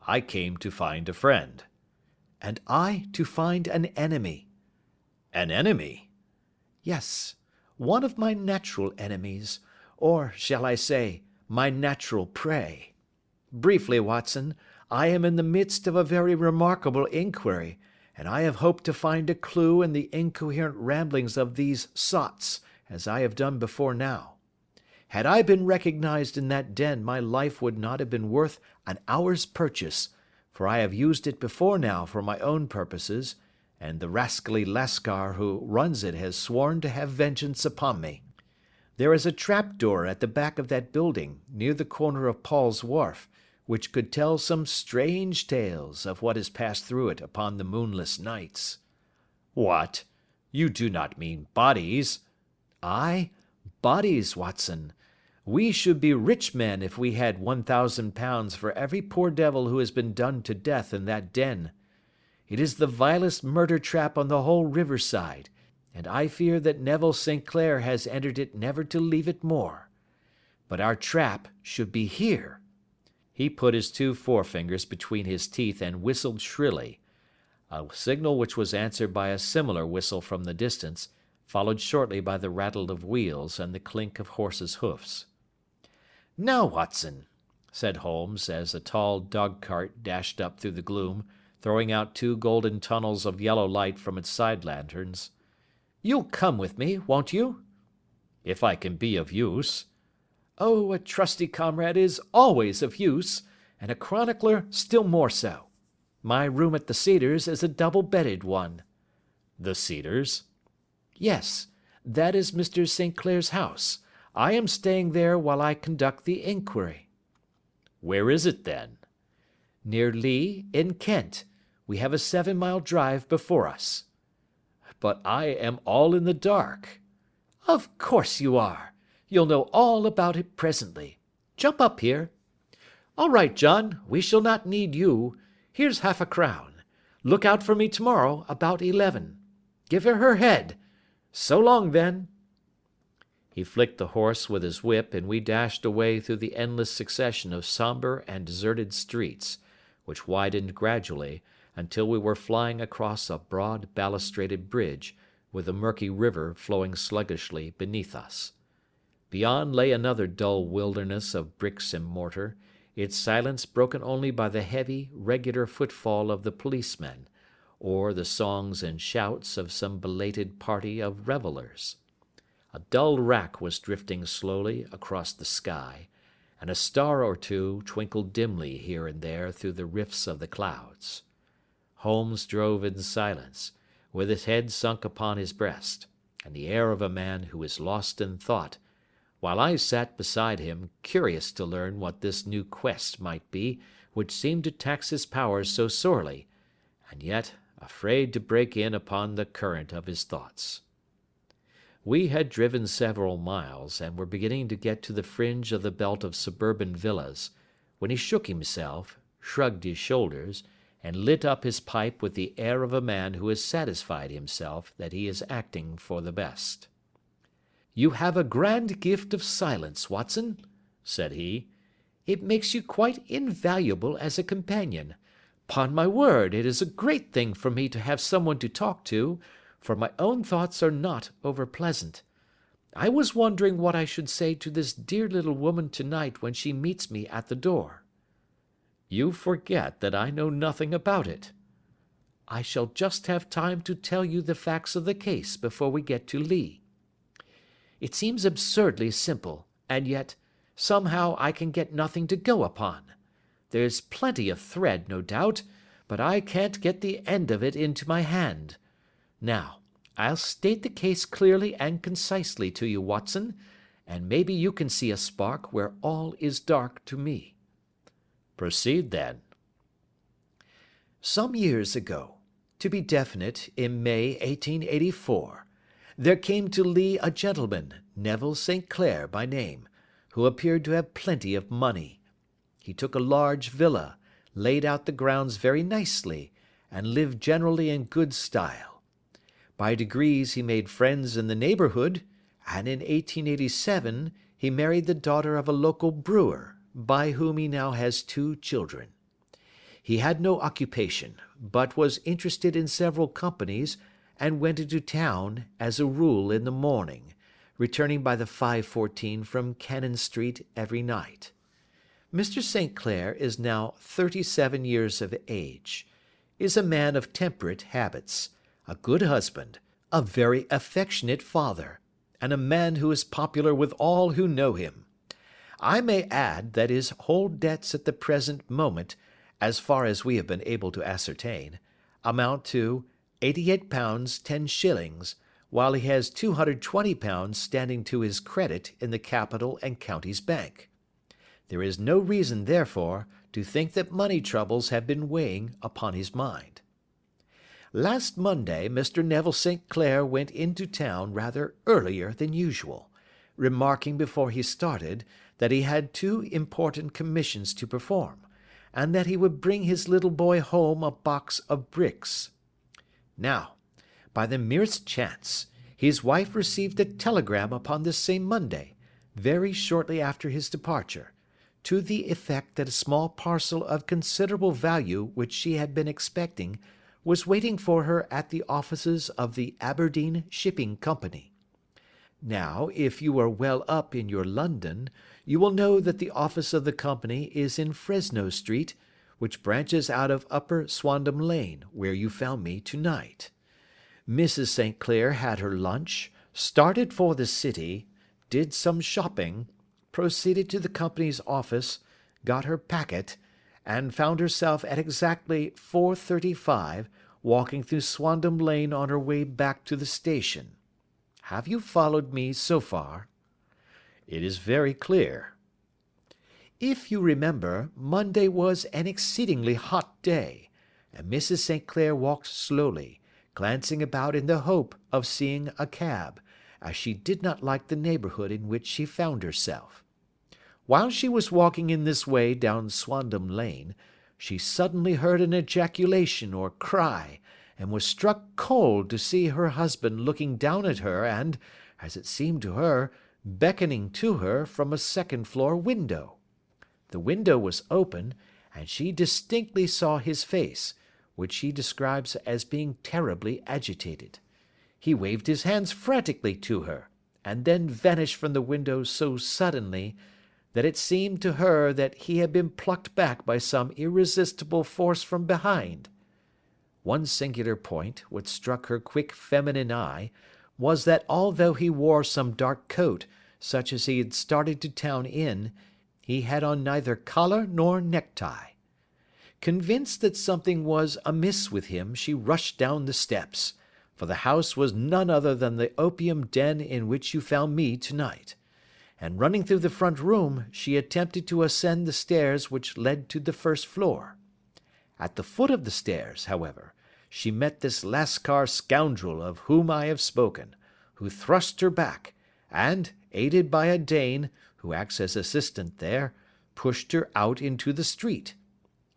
"I came to find a friend." "And I to find an enemy." "An enemy?" "Yes, one of my natural enemies, or, shall I say, my natural prey. Briefly, Watson, I am in the midst of a very remarkable inquiry, and I have hoped to find a clue in the incoherent ramblings of these sots, as I have done before now. Had I been recognized in that den, my life would not have been worth an hour's purchase, for I have used it before now for my own purposes, and the rascally Lascar who runs it has sworn to have vengeance upon me. There is a trap-door at the back of that building, near the corner of Paul's Wharf, which could tell some strange tales of what has passed through it upon the moonless nights." "What? You do not mean bodies?" "Aye, bodies, Watson. We should be rich men if we had £1,000 for every poor devil who has been done to death in that den. It is the vilest murder trap on the whole riverside, and I fear that Neville St. Clair has entered it never to leave it more. But our trap should be here. He put his two forefingers between his teeth and whistled shrilly, a signal which was answered by a similar whistle from the distance, followed shortly by the rattle of wheels and the clink of horses' hoofs. "Now, Watson," said Holmes, as a tall dog-cart dashed up through the gloom, throwing out two golden tunnels of yellow light from its side lanterns, "you'll come with me, won't you?" "If I can be of use." "Oh, a trusty comrade is always of use, and a chronicler still more so. My room at the Cedars is a double-bedded one." "The Cedars?" "Yes, that is Mr. St. Clair's house. I am staying there while I conduct the inquiry." "Where is it, then?" "Near Lee, in Kent. We have a 7-mile drive before us." "But I am all in the dark." "Of course you are. You'll know all about it presently. Jump up here. All right, John, we shall not need you. Here's half-a-crown. Look out for me tomorrow about 11. Give her head. So long, then." He flicked the horse with his whip, and we dashed away through the endless succession of sombre and deserted streets, which widened gradually until we were flying across a broad balustraded bridge, with the murky river flowing sluggishly beneath us. Beyond lay another dull wilderness of bricks and mortar, its silence broken only by the heavy, regular footfall of the policemen, or the songs and shouts of some belated party of revellers. A dull wrack was drifting slowly across the sky, and a star or two twinkled dimly here and there through the rifts of the clouds. Holmes drove in silence, with his head sunk upon his breast, and the air of a man who is lost in thought, while I sat beside him, curious to learn what this new quest might be which seemed to tax his powers so sorely, and yet afraid to break in upon the current of his thoughts. We had driven several miles, and were beginning to get to the fringe of the belt of suburban villas, when he shook himself, shrugged his shoulders, and lit up his pipe with the air of a man who has satisfied himself that he is acting for the best. "You have a grand gift of silence, Watson," said he. "It makes you quite invaluable as a companion. 'Pon my word, it is a great thing for me to have someone to talk to, for my own thoughts are not over-pleasant. I was wondering what I should say to this dear little woman to-night when she meets me at the door." "You forget that I know nothing about it." "I shall just have time to tell you the facts of the case before we get to Lee. It seems absurdly simple, and yet, somehow I can get nothing to go upon. There's plenty of thread, no doubt, but I can't get the end of it into my hand. Now, I'll state the case clearly and concisely to you, Watson, and maybe you can see a spark where all is dark to me." "Proceed, then." "Some years ago, to be definite, in May 1884, there came to Lee a gentleman, Neville St. Clair by name, who appeared to have plenty of money. He took a large villa, laid out the grounds very nicely, and lived generally in good style. By degrees he made friends in the neighbourhood, and in 1887 he married the daughter of a local brewer, by whom he now has 2 children. He had no occupation, but was interested in several companies, and went into town, as a rule, in the morning, returning by the 5:14 from Cannon Street every night. Mr. St. Clair is now 37 years of age, is a man of temperate habits, a good husband, a very affectionate father, and a man who is popular with all who know him. I may add that his whole debts at the present moment, as far as we have been able to ascertain, amount to £88 10s, while he has £220 standing to his credit in the Capital and Counties Bank. There is no reason, therefore, to think that money troubles have been weighing upon his mind. Last Monday Mr. Neville St. Clair went into town rather earlier than usual, remarking before he started that he had 2 important commissions to perform, and that he would bring his little boy home a box of bricks. Now, by the merest chance, his wife received a telegram upon this same Monday, very shortly after his departure, to the effect that a small parcel of considerable value which she had been expecting was waiting for her at the offices of the Aberdeen Shipping Company. Now, if you are well up in your London, you will know that the office of the company is in Fresno Street, which branches out of Upper Swandam Lane, where you found me tonight. Mrs. St. Clair had her lunch, started for the city, did some shopping, proceeded to the company's office, got her packet, and found herself at exactly 4:35 walking through Swandam Lane on her way back to the station. Have you followed me so far? It is very clear. If you remember, Monday was an exceedingly hot day, and Mrs. St. Clair walked slowly, glancing about in the hope of seeing a cab, as she did not like the neighbourhood in which she found herself. While she was walking in this way down Swandam Lane, she suddenly heard an ejaculation or cry, and was struck cold to see her husband looking down at her and, as it seemed to her, beckoning to her from a second-floor window. The window was open, and she distinctly saw his face, which she describes as being terribly agitated. He waved his hands frantically to her, and then vanished from the window so suddenly that it seemed to her that he had been plucked back by some irresistible force from behind. One singular point which struck her quick feminine eye was that although he wore some dark coat, such as he had started to town in, he had on neither collar nor necktie. Convinced that something was amiss with him, she rushed down the steps, for the house was none other than the opium den in which you found me tonight, and running through the front room, she attempted to ascend the stairs which led to the first floor. At the foot of the stairs, however, she met this Lascar scoundrel of whom I have spoken, who thrust her back, and, aided by a Dane, who acts as assistant there, pushed her out into the street.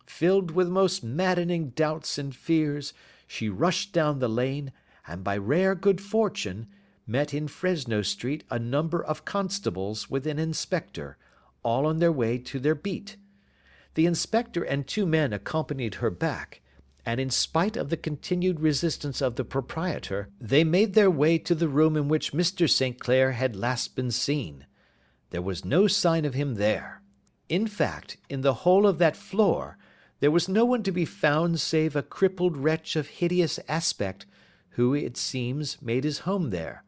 Filled with most maddening doubts and fears, she rushed down the lane, and by rare good fortune, met in Fresno Street a number of constables with an inspector, all on their way to their beat. The inspector and two men accompanied her back, and in spite of the continued resistance of the proprietor, they made their way to the room in which Mr. St. Clair had last been seen. There was no sign of him there. In fact, in the whole of that floor, there was no one to be found save a crippled wretch of hideous aspect, who, it seems, made his home there.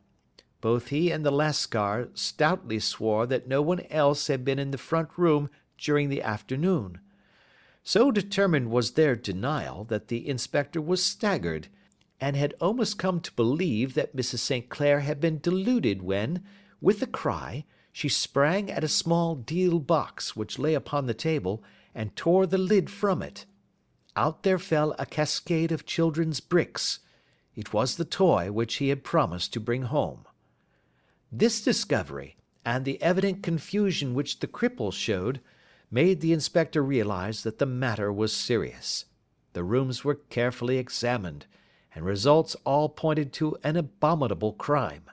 Both he and the Lascar stoutly swore that no one else had been in the front room during the afternoon. So determined was their denial that the inspector was staggered, and had almost come to believe that Mrs. St. Clair had been deluded when, with a cry, she sprang at a small deal box which lay upon the table, and tore the lid from it. Out there fell a cascade of children's bricks. It was the toy which he had promised to bring home. This discovery, and the evident confusion which the cripple showed, made the inspector realize that the matter was serious. The rooms were carefully examined, and results all pointed to an abominable crime.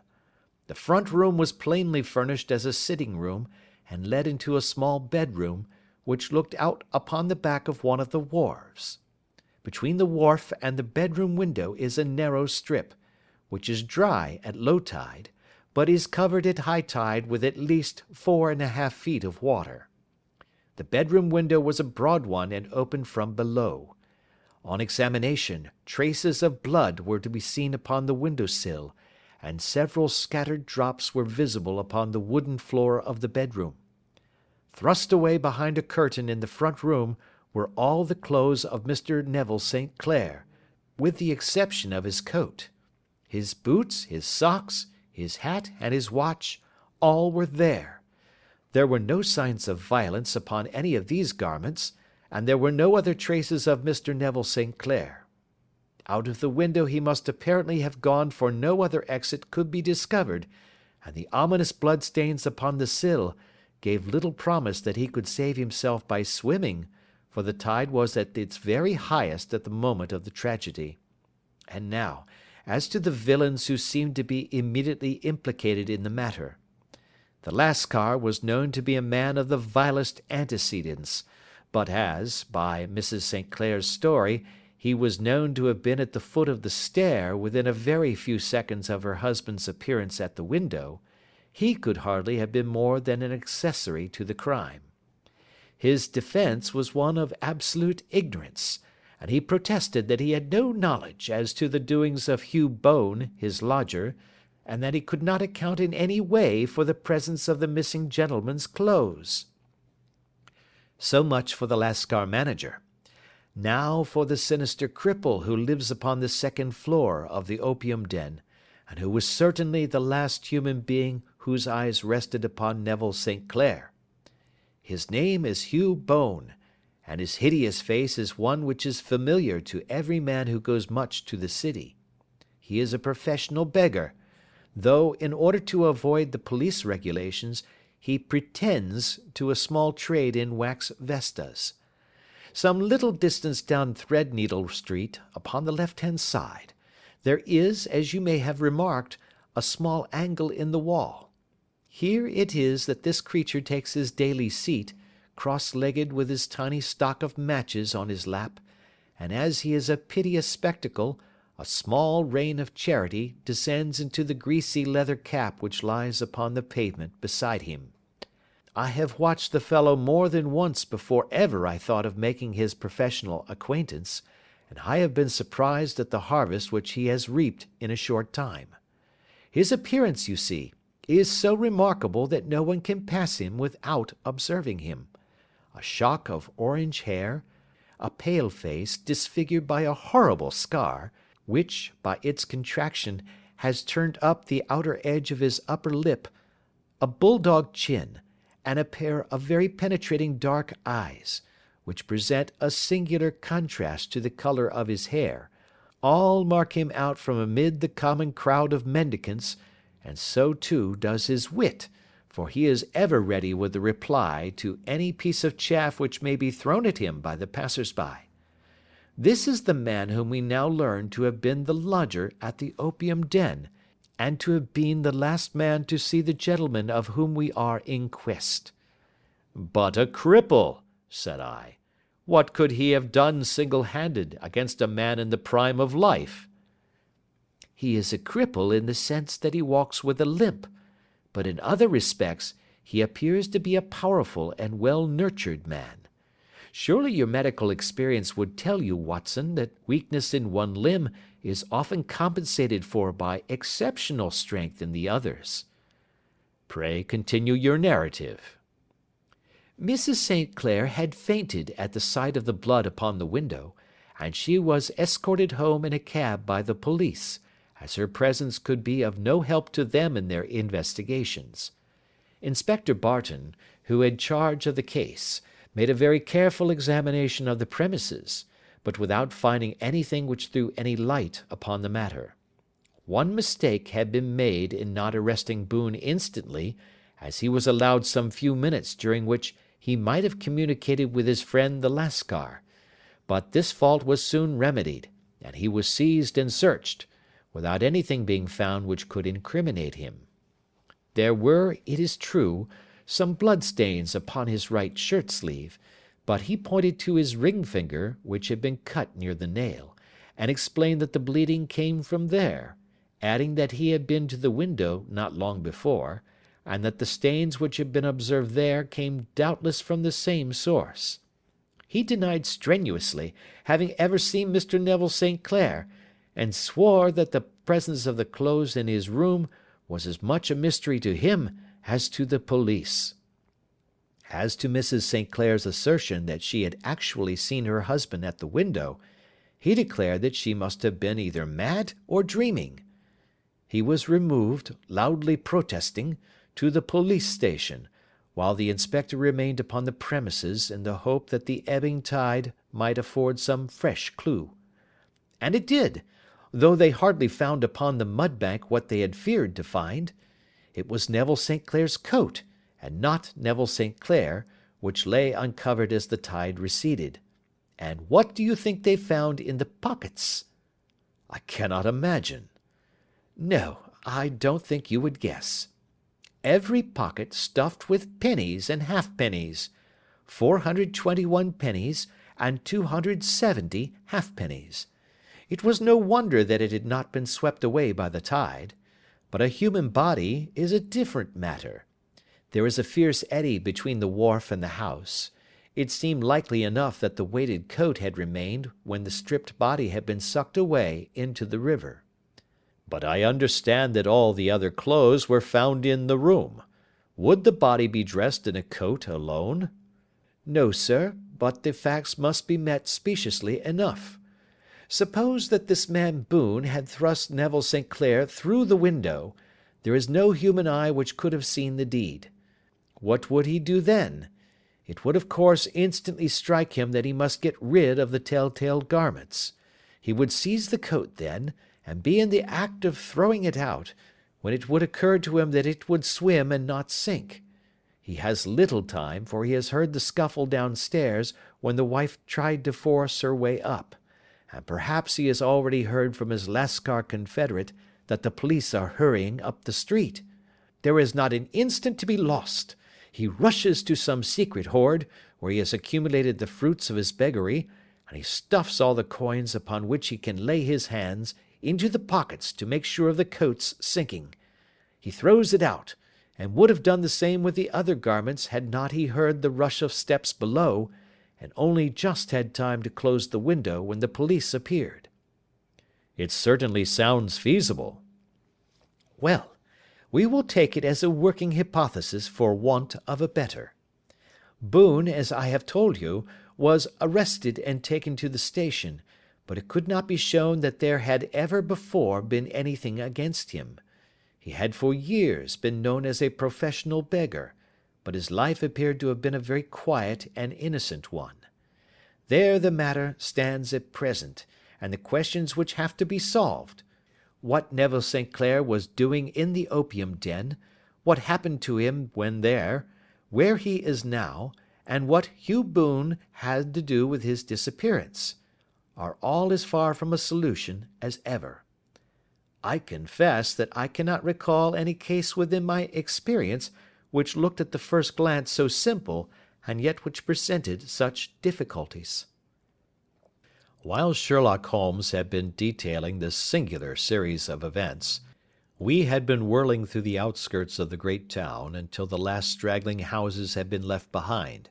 The front room was plainly furnished as a sitting room, and led into a small bedroom, which looked out upon the back of one of the wharves. Between the wharf and the bedroom window is a narrow strip, which is dry at low tide, but is covered at high tide with at least 4½ feet of water. The bedroom window was a broad one and opened from below. On examination, traces of blood were to be seen upon the window-sill, and several scattered drops were visible upon the wooden floor of the bedroom. Thrust away behind a curtain in the front room were all the clothes of Mr. Neville St. Clair, with the exception of his coat. His boots, his socks, his hat, and his watch, all were there. There were no signs of violence upon any of these garments, and there were no other traces of Mr. Neville St. Clair. Out of the window he must apparently have gone, for no other exit could be discovered, and the ominous bloodstains upon the sill gave little promise that he could save himself by swimming, for the tide was at its very highest at the moment of the tragedy. And now, as to the villains who seemed to be immediately implicated in the matter. The Lascar was known to be a man of the vilest antecedents, but as, by Mrs. St. Clair's story, he was known to have been at the foot of the stair within a very few seconds of her husband's appearance at the window, he could hardly have been more than an accessory to the crime. His defence was one of absolute ignorance, and he protested that he had no knowledge as to the doings of Hugh Bone, his lodger, and that he could not account in any way for the presence of the missing gentleman's clothes. So much for the Lascar manager. Now for the sinister cripple who lives upon the second floor of the opium den, and who was certainly the last human being whose eyes rested upon Neville St. Clair. His name is Hugh Bone, and his hideous face is one which is familiar to every man who goes much to the city. He is a professional beggar, though in order to avoid the police regulations he pretends to a small trade in wax vestas. Some little distance down Threadneedle Street, upon the left-hand side, there is, as you may have remarked, a small angle in the wall. Here it is that this creature takes his daily seat, cross-legged with his tiny stock of matches on his lap, and as he is a piteous spectacle, a small rain of charity descends into the greasy leather cap which lies upon the pavement beside him. I have watched the fellow more than once before ever I thought of making his professional acquaintance, and I have been surprised at the harvest which he has reaped in a short time. His appearance, you see, is so remarkable that no one can pass him without observing him. A shock of orange hair, a pale face disfigured by a horrible scar, which, by its contraction, has turned up the outer edge of his upper lip, a bulldog chin, and a pair of very penetrating dark eyes, which present a singular contrast to the colour of his hair, all mark him out from amid the common crowd of mendicants, and so too does his wit, for he is ever ready with a reply to any piece of chaff which may be thrown at him by the passers-by. This is the man whom we now learn to have been the lodger at the opium den, and to have been the last man to see the gentleman of whom we are in quest. But a cripple, said I. What could he have done single-handed against a man in the prime of life? He is a cripple in the sense that he walks with a limp, but in other respects he appears to be a powerful and well-nurtured man. Surely your medical experience would tell you, Watson, that weakness in one limb is often compensated for by exceptional strength in the others. Pray continue your narrative. Mrs. St. Clair had fainted at the sight of the blood upon the window, and she was escorted home in a cab by the police, as her presence could be of no help to them in their investigations. Inspector Barton, who had charge of the case, made a very careful examination of the premises, but without finding anything which threw any light upon the matter. One mistake had been made in not arresting Boone instantly, as he was allowed some few minutes during which he might have communicated with his friend the Lascar, but this fault was soon remedied, and he was seized and searched, without anything being found which could incriminate him. There were, it is true, some blood-stains upon his right shirt-sleeve, but he pointed to his ring-finger, which had been cut near the nail, and explained that the bleeding came from there, adding that he had been to the window not long before, and that the stains which had been observed there came doubtless from the same source. He denied strenuously having ever seen Mr. Neville St. Clair, and swore that the presence of the clothes in his room was as much a mystery to him as to the police. As to Mrs. St. Clair's assertion that she had actually seen her husband at the window, he declared that she must have been either mad or dreaming. He was removed, loudly protesting, to the police station, while the inspector remained upon the premises in the hope that the ebbing tide might afford some fresh clue. And it did, though they hardly found upon the mud-bank what they had feared to find. It was Neville St. Clair's coat, and not Neville St. Clair, which lay uncovered as the tide receded. And what do you think they found in the pockets? I cannot imagine. No, I don't think you would guess. every pocket stuffed with pennies and halfpennies, 421 pennies and 270 halfpennies. It was no wonder that it had not been swept away by the tide. But a human body is a different matter. There is a fierce eddy between the wharf and the house. It seemed likely enough that the weighted coat had remained when the stripped body had been sucked away into the river. But I understand that all the other clothes were found in the room. Would the body be dressed in a coat alone? No, sir, but the facts must be met speciously enough. Suppose that this man Boone had thrust Neville St. Clair through the window, there is no human eye which could have seen the deed. What would he do then? It would of course instantly strike him that he must get rid of the tell-tale garments. He would seize the coat then, and be in the act of throwing it out, when it would occur to him that it would swim and not sink. He has little time, for he has heard the scuffle downstairs when the wife tried to force her way up, and perhaps he has already heard from his Lascar confederate that the police are hurrying up the street. There is not an instant to be lost. He rushes to some secret hoard, where he has accumulated the fruits of his beggary, and he stuffs all the coins upon which he can lay his hands into the pockets to make sure of the coat's sinking. He throws it out, and would have done the same with the other garments had not he heard the rush of steps below, and only just had time to close the window when the police appeared. It certainly sounds feasible. Well, we will take it as a working hypothesis for want of a better. Boone, as I have told you, was arrested and taken to the station, but it could not be shown that there had ever before been anything against him. He had for years been known as a professional beggar, but his life appeared to have been a very quiet and innocent one. There the matter stands at present, and the questions which have to be solved: what Neville St. Clair was doing in the opium den, what happened to him when there, where he is now, and what Hugh Boone had to do with his disappearance, are all as far from a solution as ever. I confess that I cannot recall any case within my experience which looked at the first glance so simple, and yet which presented such difficulties. While Sherlock Holmes had been detailing this singular series of events, we had been whirling through the outskirts of the great town until the last straggling houses had been left behind,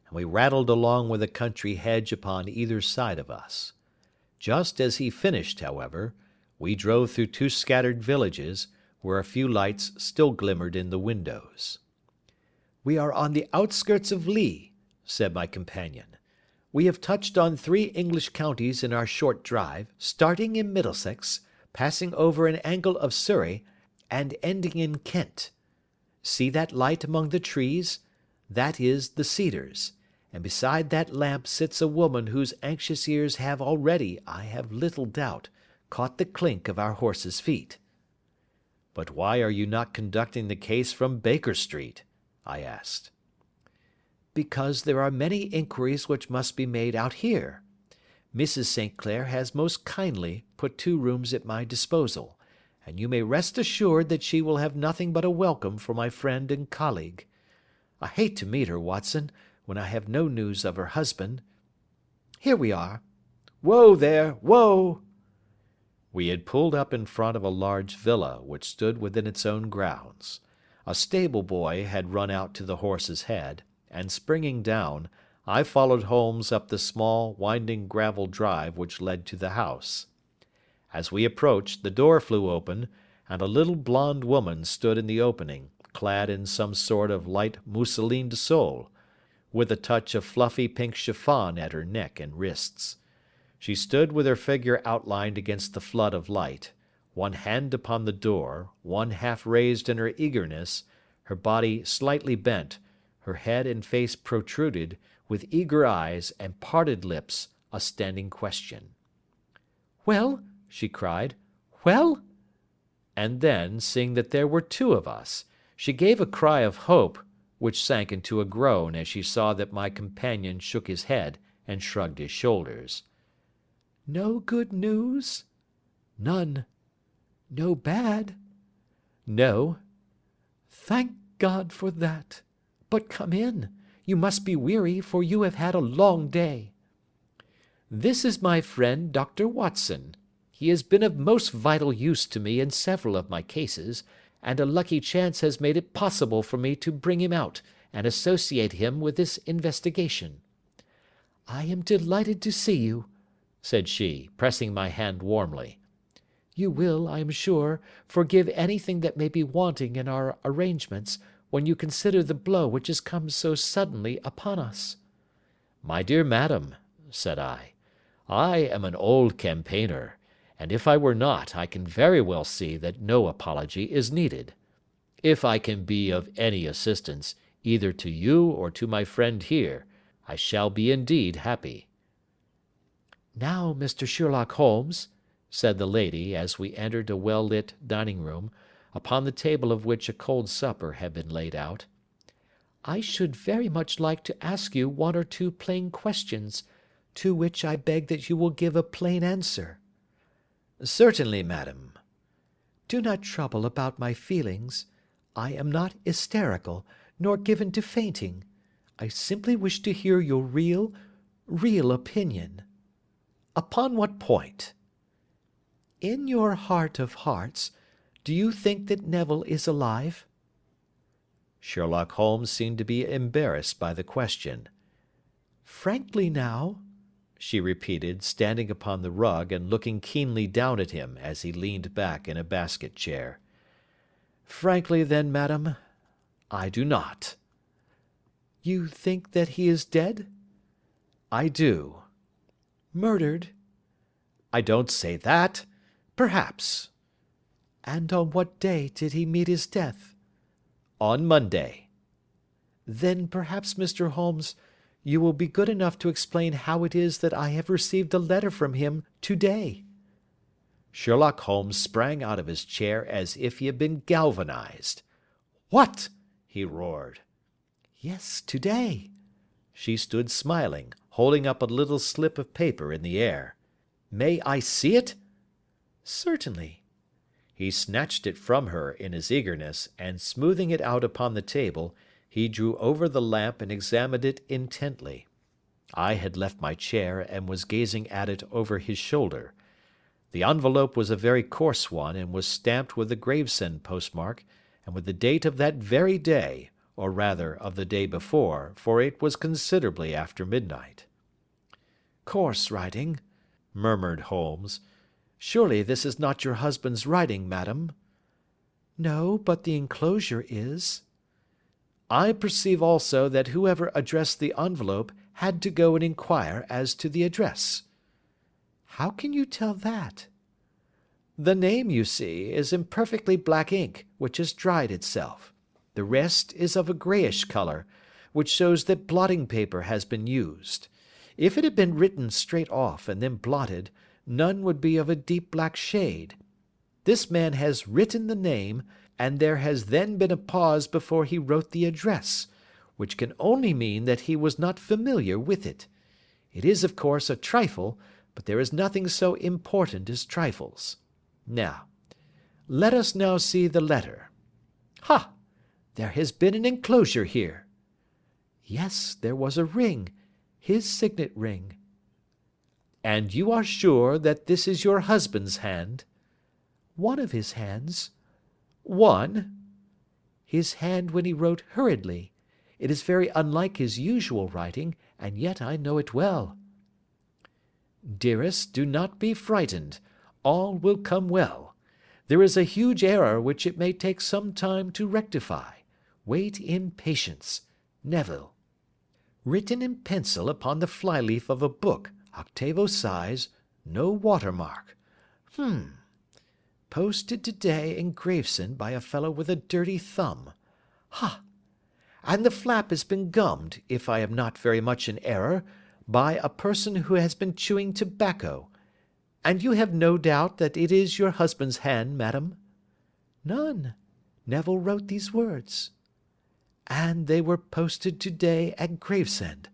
and we rattled along with a country hedge upon either side of us. Just as he finished, however, we drove through two scattered villages, where a few lights still glimmered in the windows. "We are on the outskirts of Lee," said my companion. "We have touched on 3 English counties in our short drive, starting in Middlesex, passing over an angle of Surrey, and ending in Kent. See that light among the trees? That is the Cedars, and beside that lamp sits a woman whose anxious ears have already, I have little doubt, caught the clink of our horses' feet." "But why are you not conducting the case from Baker Street?" I asked. "Because there are many inquiries which must be made out here. Mrs. St. Clair has most kindly put 2 rooms at my disposal, and you may rest assured that she will have nothing but a welcome for my friend and colleague. I hate to meet her, Watson, when I have no news of her husband. Here we are. Whoa there, whoa!" We had pulled up in front of a large villa which stood within its own grounds. A stable boy had run out to the horse's head, and springing down, I followed Holmes up the small, winding gravel drive which led to the house. As we approached, the door flew open, and a little blonde woman stood in the opening, clad in some sort of light mousseline de sol, with a touch of fluffy pink chiffon at her neck and wrists. She stood with her figure outlined against the flood of light, one hand upon the door, one half raised in her eagerness, her body slightly bent, her head and face protruded, with eager eyes and parted lips, a standing question. "Well?" she cried. "Well?" And then, seeing that there were 2 of us, she gave a cry of hope, which sank into a groan as she saw that my companion shook his head and shrugged his shoulders. "No good news?" "None." "No bad?" "No." Thank God for that. But come in. You must be weary, for you have had a long day. This is my friend Dr. Watson. He has been of most vital use to me in several of my cases, and a lucky chance has made it possible for me to bring him out and associate him with this investigation. I am delighted to see you, said she, pressing my hand warmly. You will, I am sure, forgive anything that may be wanting in our arrangements, when you consider the blow which has come so suddenly upon us. My dear madam, said I am an old campaigner, and if I were not, I can very well see that no apology is needed. If I can be of any assistance, either to you or to my friend here, I shall be indeed happy. Now, Mr. Sherlock Holmes, said the lady, as we entered a well-lit dining-room, upon the table of which a cold supper had been laid out, I should very much like to ask you one or two plain questions, to which I beg that you will give a plain answer. Certainly, madam. Do not trouble about my feelings. I am not hysterical, nor given to fainting. I simply wish to hear your real opinion. Upon what point? In your heart of hearts, do you think that Neville is alive? Sherlock Holmes seemed to be embarrassed by the question. Frankly now, she repeated, standing upon the rug and looking keenly down at him as he leaned back in a basket chair. Frankly then, madam, I do not. You think that he is dead? I do. Murdered? I don't say that. Perhaps. And on what day did he meet his death? On Monday. Then perhaps, Mr. Holmes, you will be good enough to explain how it is that I have received a letter from him today. Sherlock Holmes sprang out of his chair as if he had been galvanized. What? He roared. Yes, today. She stood smiling, holding up a little slip of paper in the air. May I see it? Certainly. He snatched it from her in his eagerness, and smoothing it out upon the table, he drew over the lamp and examined it intently. I had left my chair and was gazing at it over his shoulder. The envelope was a very coarse one, and was stamped with the Gravesend postmark, and with the date of that very day, or rather of the day before, for it was considerably after midnight. Coarse writing, murmured Holmes. Surely this is not your husband's writing, madam? No, but the enclosure is. I perceive also that whoever addressed the envelope had to go and inquire as to the address. How can you tell that? The name, you see, is in perfectly black ink, which has dried itself. The rest is of a greyish colour, which shows that blotting paper has been used. If it had been written straight off and then blotted, none would be of a deep black shade. This man has written the name, and there has then been a pause before he wrote the address, which can only mean that he was not familiar with it. It is, of course, a trifle, but there is nothing so important as trifles. Now, let us now see the letter. Ha! There has been an enclosure here. Yes, there was a ring, his signet ring. And you are sure that this is your husband's hand? One of his hands. One? His hand when he wrote hurriedly. It is very unlike his usual writing, and yet I know it well. Dearest, do not be frightened. All will come well. There is a huge error which it may take some time to rectify. Wait in patience. Neville. Written in pencil upon the flyleaf of a book, octavo size, no watermark. Posted today in Gravesend by a fellow with a dirty thumb. Ha! And the flap has been gummed, if I am not very much in error, by a person who has been chewing tobacco. And you have no doubt that it is your husband's hand, madam? None. Neville wrote these words. And they were posted today at Gravesend.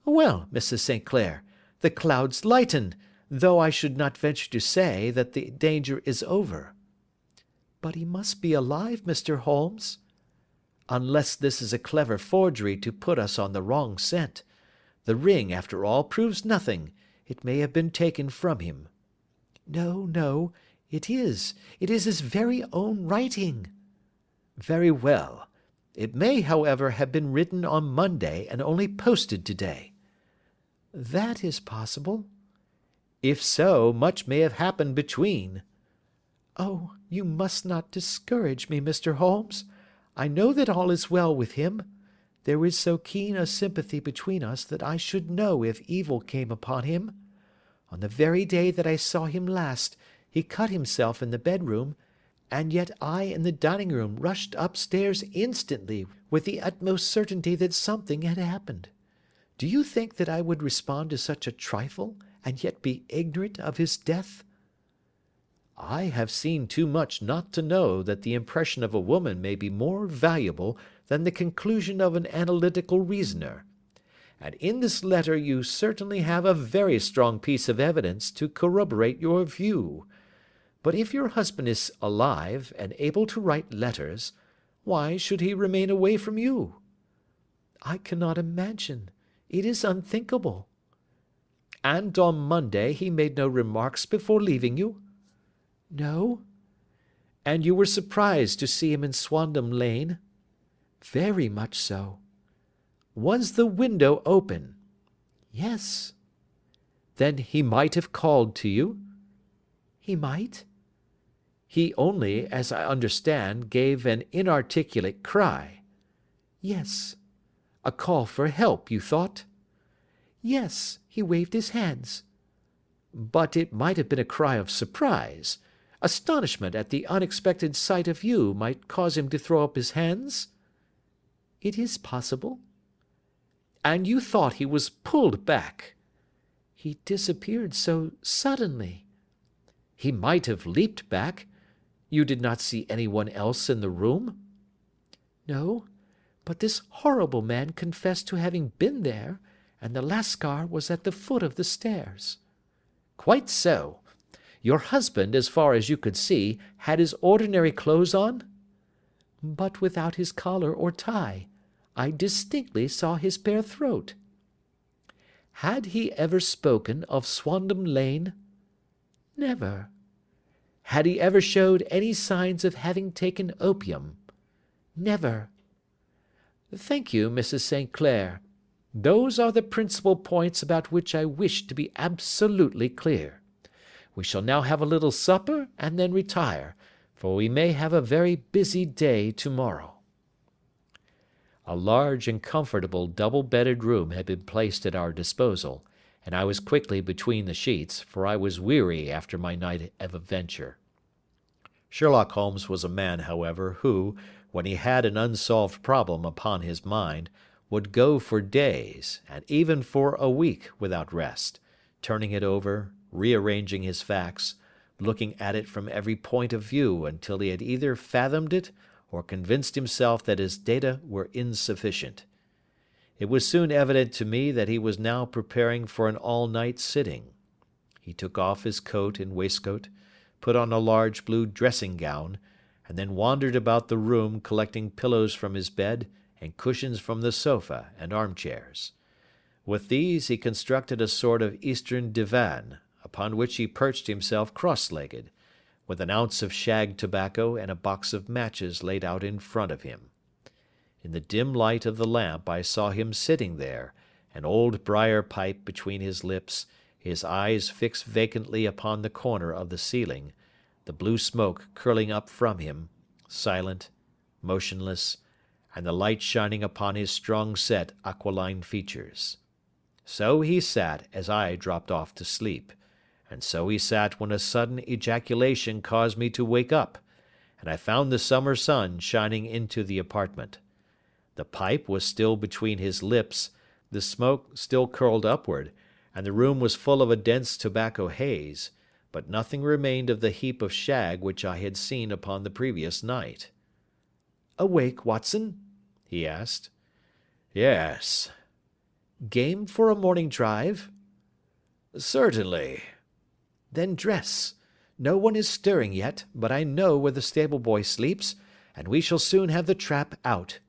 Well, Mrs. St. Clair, the clouds lighten, though I should not venture to say that the danger is over. But he must be alive, Mr. Holmes. Unless this is a clever forgery to put us on the wrong scent. The ring, after all, proves nothing. It may have been taken from him." "No, no, it is. It is his very own writing." "Very well. It may, however, have been written on Monday and only posted today." "That is possible." "If so, much may have happened between." "Oh, you must not discourage me, Mr. Holmes. I know that all is well with him. There is so keen a sympathy between us that I should know if evil came upon him. On the very day that I saw him last, he cut himself in the bedroom, and yet I in the dining room rushed upstairs instantly with the utmost certainty that something had happened. Do you think that I would respond to such a trifle, and yet be ignorant of his death?" "I have seen too much not to know that the impression of a woman may be more valuable than the conclusion of an analytical reasoner. And in this letter you certainly have a very strong piece of evidence to corroborate your view. But if your husband is alive and able to write letters, why should he remain away from you?" "I cannot imagine. It is unthinkable." "And on Monday he made no remarks before leaving you?" "No." "And you were surprised to see him in Swandam Lane?" "Very much so." "Was the window open?" "Yes." "Then he might have called to you?" "He might." "He only, as I understand, gave an inarticulate cry?" "Yes." "A call for help, you thought?" "Yes, he waved his hands." "But it might have been a cry of surprise. Astonishment at the unexpected sight of you might cause him to throw up his hands?" "It is possible." "And you thought he was pulled back?" "He disappeared so suddenly." "He might have leaped back. You did not see anyone else in the room?" "No, but this horrible man confessed to having been there, and the Lascar was at the foot of the stairs." "Quite so. Your husband, as far as you could see, had his ordinary clothes on?" "But without his collar or tie. I distinctly saw his bare throat." "Had he ever spoken of Swandam Lane?" "Never." "Had he ever showed any signs of having taken opium?" "Never." "Thank you, Mrs. St. Clair. Those are the principal points about which I wish to be absolutely clear. We shall now have a little supper and then retire, for we may have a very busy day to-morrow." A large and comfortable double-bedded room had been placed at our disposal, and I was quickly between the sheets, for I was weary after my night of adventure. Sherlock Holmes was a man, however, who, when he had an unsolved problem upon his mind, would go for days, and even for a week, without rest, turning it over, rearranging his facts, looking at it from every point of view until he had either fathomed it or convinced himself that his data were insufficient. It was soon evident to me that he was now preparing for an all-night sitting. He took off his coat and waistcoat, put on a large blue dressing-gown, and then wandered about the room collecting pillows from his bed and cushions from the sofa and armchairs. With these he constructed a sort of Eastern divan, upon which he perched himself cross-legged, with an ounce of shag tobacco and a box of matches laid out in front of him. In the dim light of the lamp I saw him sitting there, an old briar pipe between his lips, his eyes fixed vacantly upon the corner of the ceiling, the blue smoke curling up from him, silent, motionless, and the light shining upon his strong-set aquiline features. So he sat as I dropped off to sleep, and so he sat when a sudden ejaculation caused me to wake up, and I found the summer sun shining into the apartment. The pipe was still between his lips, the smoke still curled upward, and the room was full of a dense tobacco haze, but nothing remained of the heap of shag which I had seen upon the previous night. "Awake, Watson?" he asked. "Yes." "Game for a morning drive?" "Certainly." "Then dress. No one is stirring yet, but I know where the stable boy sleeps, and we shall soon have the trap out.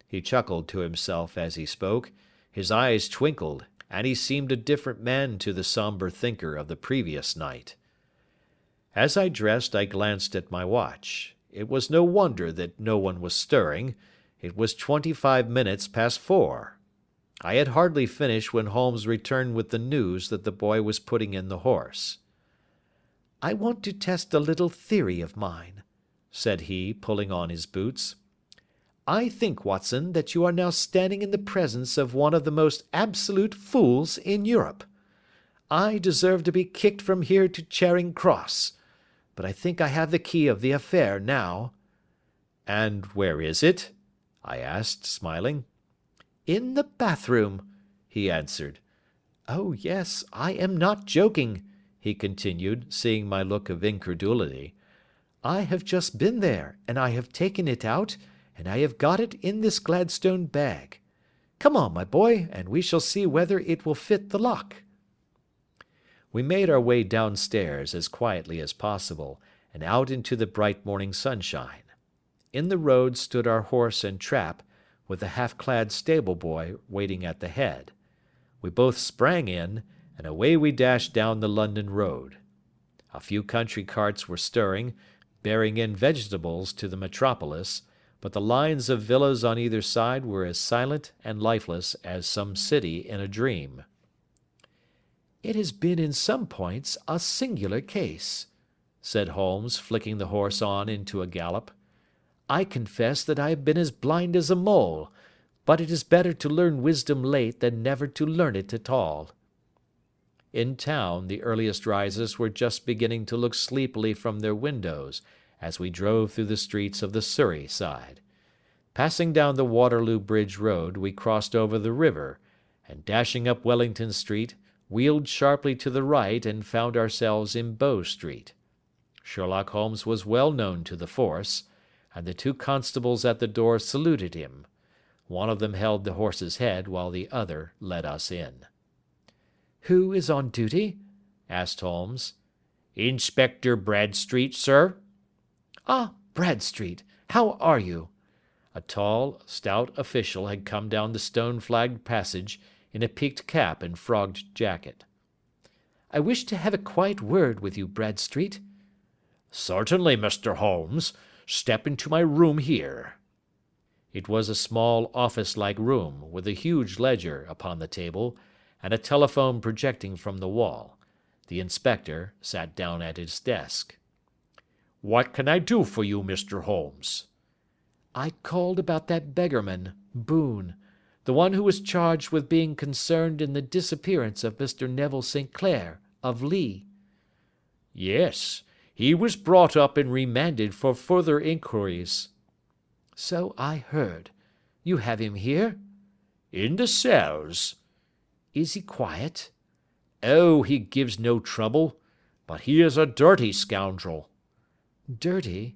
He chuckled to himself as he spoke, his eyes twinkled, and he seemed a different man to the somber thinker of the previous night. As I dressed, I glanced at my watch. It was no wonder that no one was stirring. It was 25 minutes past 4. I had hardly finished when Holmes returned with the news that the boy was putting in the horse. "I want to test a little theory of mine," said he, pulling on his boots. "I think, Watson, that you are now standing in the presence of one of the most absolute fools in Europe. I deserve to be kicked from here to Charing Cross. But I think I have the key of the affair now." "And where is it?" I asked, smiling. "In the bathroom," he answered. "Oh, yes, I am not joking," he continued, seeing my look of incredulity. "I have just been there, and I have taken it out, and I have got it in this Gladstone bag. Come on, my boy, and we shall see whether it will fit the lock." We made our way downstairs as quietly as possible, and out into the bright morning sunshine. In the road stood our horse and trap, with the half-clad stable-boy waiting at the head. We both sprang in, and away we dashed down the London road. A few country carts were stirring, bearing in vegetables to the metropolis, but the lines of villas on either side were as silent and lifeless as some city in a dream. "It has been in some points a singular case," said Holmes, flicking the horse on into a gallop. "I confess that I have been as blind as a mole, but it is better to learn wisdom late than never to learn it at all." In town, the earliest risers were just beginning to look sleepily from their windows as we drove through the streets of the Surrey side. Passing down the Waterloo Bridge Road, we crossed over the river, and dashing up Wellington Street, wheeled sharply to the right and found ourselves in Bow Street. Sherlock Holmes was well known to the force, and the two constables at the door saluted him. One of them held the horse's head while the other led us in. "Who is on duty?" asked Holmes. "Inspector Bradstreet, sir." "Ah, Bradstreet, how are you?" A tall, stout official had come down the stone-flagged passage in a peaked cap and frogged jacket. "I wish to have a quiet word with you, Bradstreet." "Certainly, Mr. Holmes. Step into my room here." It was a small office-like room, with a huge ledger upon the table, and a telephone projecting from the wall. The inspector sat down at his desk. "What can I do for you, Mr. Holmes?" "I called about that beggarman, Boone, the one who was charged with being concerned in the disappearance of Mr. Neville St. Clair, of Lee." "Yes, he was brought up and remanded for further inquiries." "So I heard. You have him here?" "In the cells." "Is he quiet?" "Oh, he gives no trouble, but he is a dirty scoundrel." "Dirty?"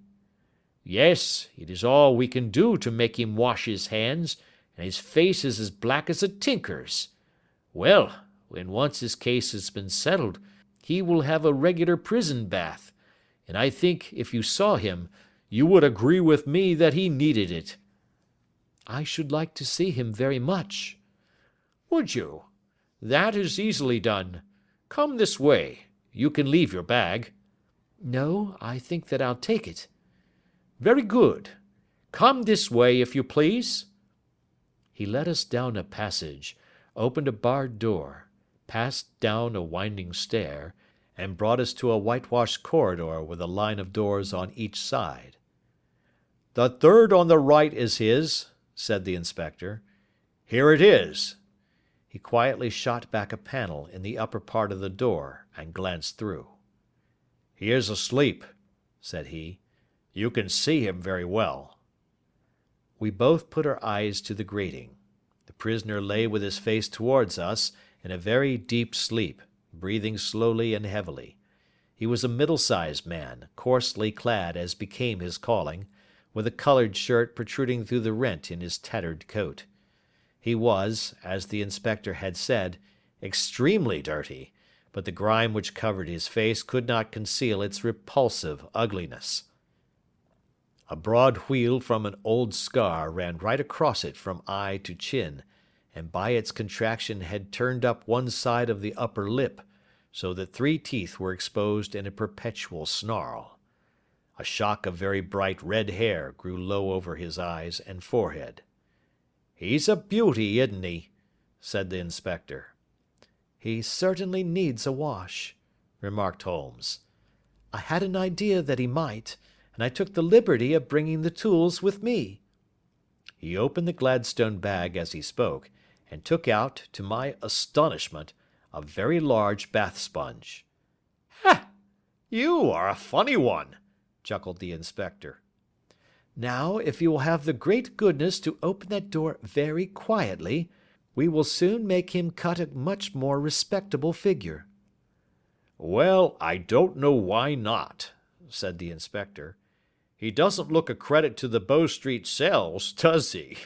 "Yes, it is all we can do to make him wash his hands, and his face is as black as a tinker's. Well, when once his case has been settled, he will have a regular prison bath, and I think, if you saw him, you would agree with me that he needed it." "I should like to see him very much." "Would you? That is easily done. Come this way. You can leave your bag." "No, I think that I'll take it." "Very good. Come this way, if you please." He led us down a passage, opened a barred door, passed down a winding stair, and brought us to a whitewashed corridor with a line of doors on each side. "The third on the right is his," said the inspector. "Here it is." He quietly shot back a panel in the upper part of the door and glanced through. "He is asleep," said he. "You can see him very well." We both put our eyes to the grating. The prisoner lay with his face towards us in a very deep sleep, breathing slowly and heavily. He was a middle-sized man, coarsely clad as became his calling, with a coloured shirt protruding through the rent in his tattered coat. He was, as the inspector had said, extremely dirty, but the grime which covered his face could not conceal its repulsive ugliness. A broad wheal from an old scar ran right across it from eye to chin, and by its contraction had turned up one side of the upper lip, so that 3 teeth were exposed in a perpetual snarl. A shock of very bright red hair grew low over his eyes and forehead. "He's a beauty, isn't he?" said the inspector. "He certainly needs a wash," remarked Holmes. "I had an idea that he might, and I took the liberty of bringing the tools with me." He opened the Gladstone bag as he spoke, and took out, to my astonishment, a very large bath sponge. "Ha! You are a funny one," chuckled the inspector. "Now, if you will have the great goodness to open that door very quietly, we will soon make him cut a much more respectable figure." "Well, I don't know why not," said the inspector. "He doesn't look a credit to the Bow Street cells, does he?"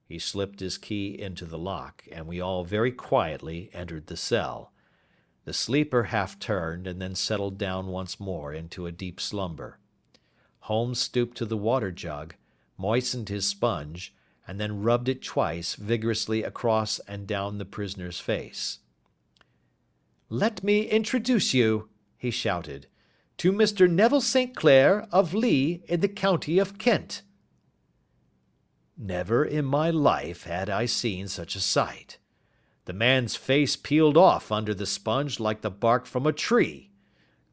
He slipped his key into the lock, and we all very quietly entered the cell. The sleeper half turned and then settled down once more into a deep slumber. Holmes stooped to the water jug, moistened his sponge, and then rubbed it twice vigorously across and down the prisoner's face. "Let me introduce you," he shouted, "to Mr. Neville St. Clair of Lee in the county of Kent." Never in my life had I seen such a sight. The man's face peeled off under the sponge like the bark from a tree.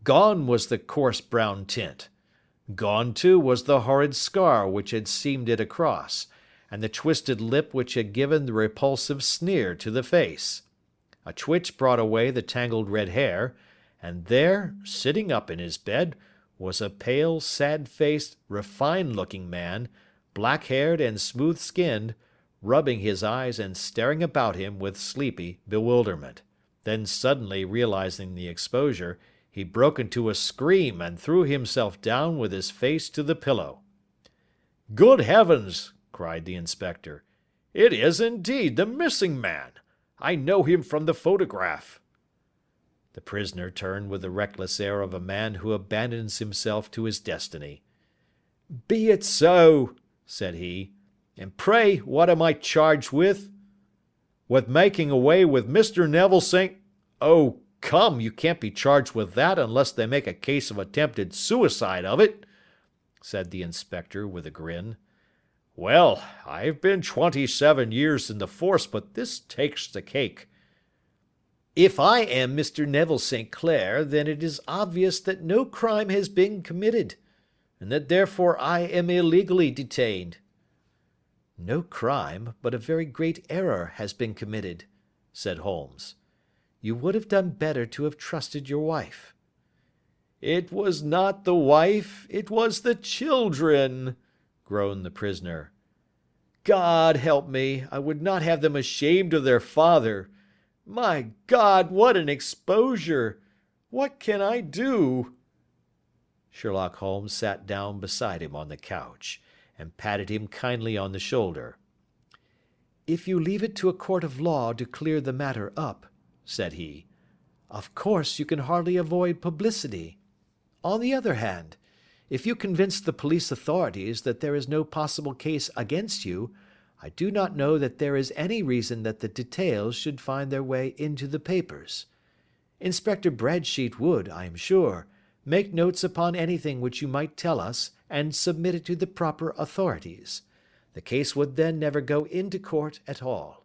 Gone was the coarse brown tint. Gone, too, was the horrid scar which had seamed it across, and the twisted lip which had given the repulsive sneer to the face. A twitch brought away the tangled red hair, and there, sitting up in his bed, was a pale, sad-faced, refined-looking man, black-haired and smooth-skinned, rubbing his eyes and staring about him with sleepy bewilderment. Then suddenly realizing the exposure, he broke into a scream and threw himself down with his face to the pillow. "Good heavens!" cried the inspector. "It is indeed the missing man. I know him from the photograph." The prisoner turned with the reckless air of a man who abandons himself to his destiny. "Be it so," said he. "And pray, what am I charged with?" "With making away with Mr. Neville St. Oh, come, you can't be charged with that unless they make a case of attempted suicide of it," said the inspector with a grin. "Well, I've been 27 years in the force, but this takes the cake." "If I am Mr. Neville St. Clair, then it is obvious that no crime has been committed, and that therefore I am illegally detained." "No crime, but a very great error has been committed," said Holmes. "You would have done better to have trusted your wife." "It was not the wife, it was the children," groaned the prisoner. "God help me, I would not have them ashamed of their father. My God, what an exposure! What can I do?" Sherlock Holmes sat down beside him on the couch, and patted him kindly on the shoulder. "If you leave it to a court of law to clear the matter up," said he, "of course you can hardly avoid publicity. On the other hand, if you convince the police authorities that there is no possible case against you, I do not know that there is any reason that the details should find their way into the papers. Inspector Bradsheet would, I am sure, make notes upon anything which you might tell us and submit it to the proper authorities. The case would then never go into court at all."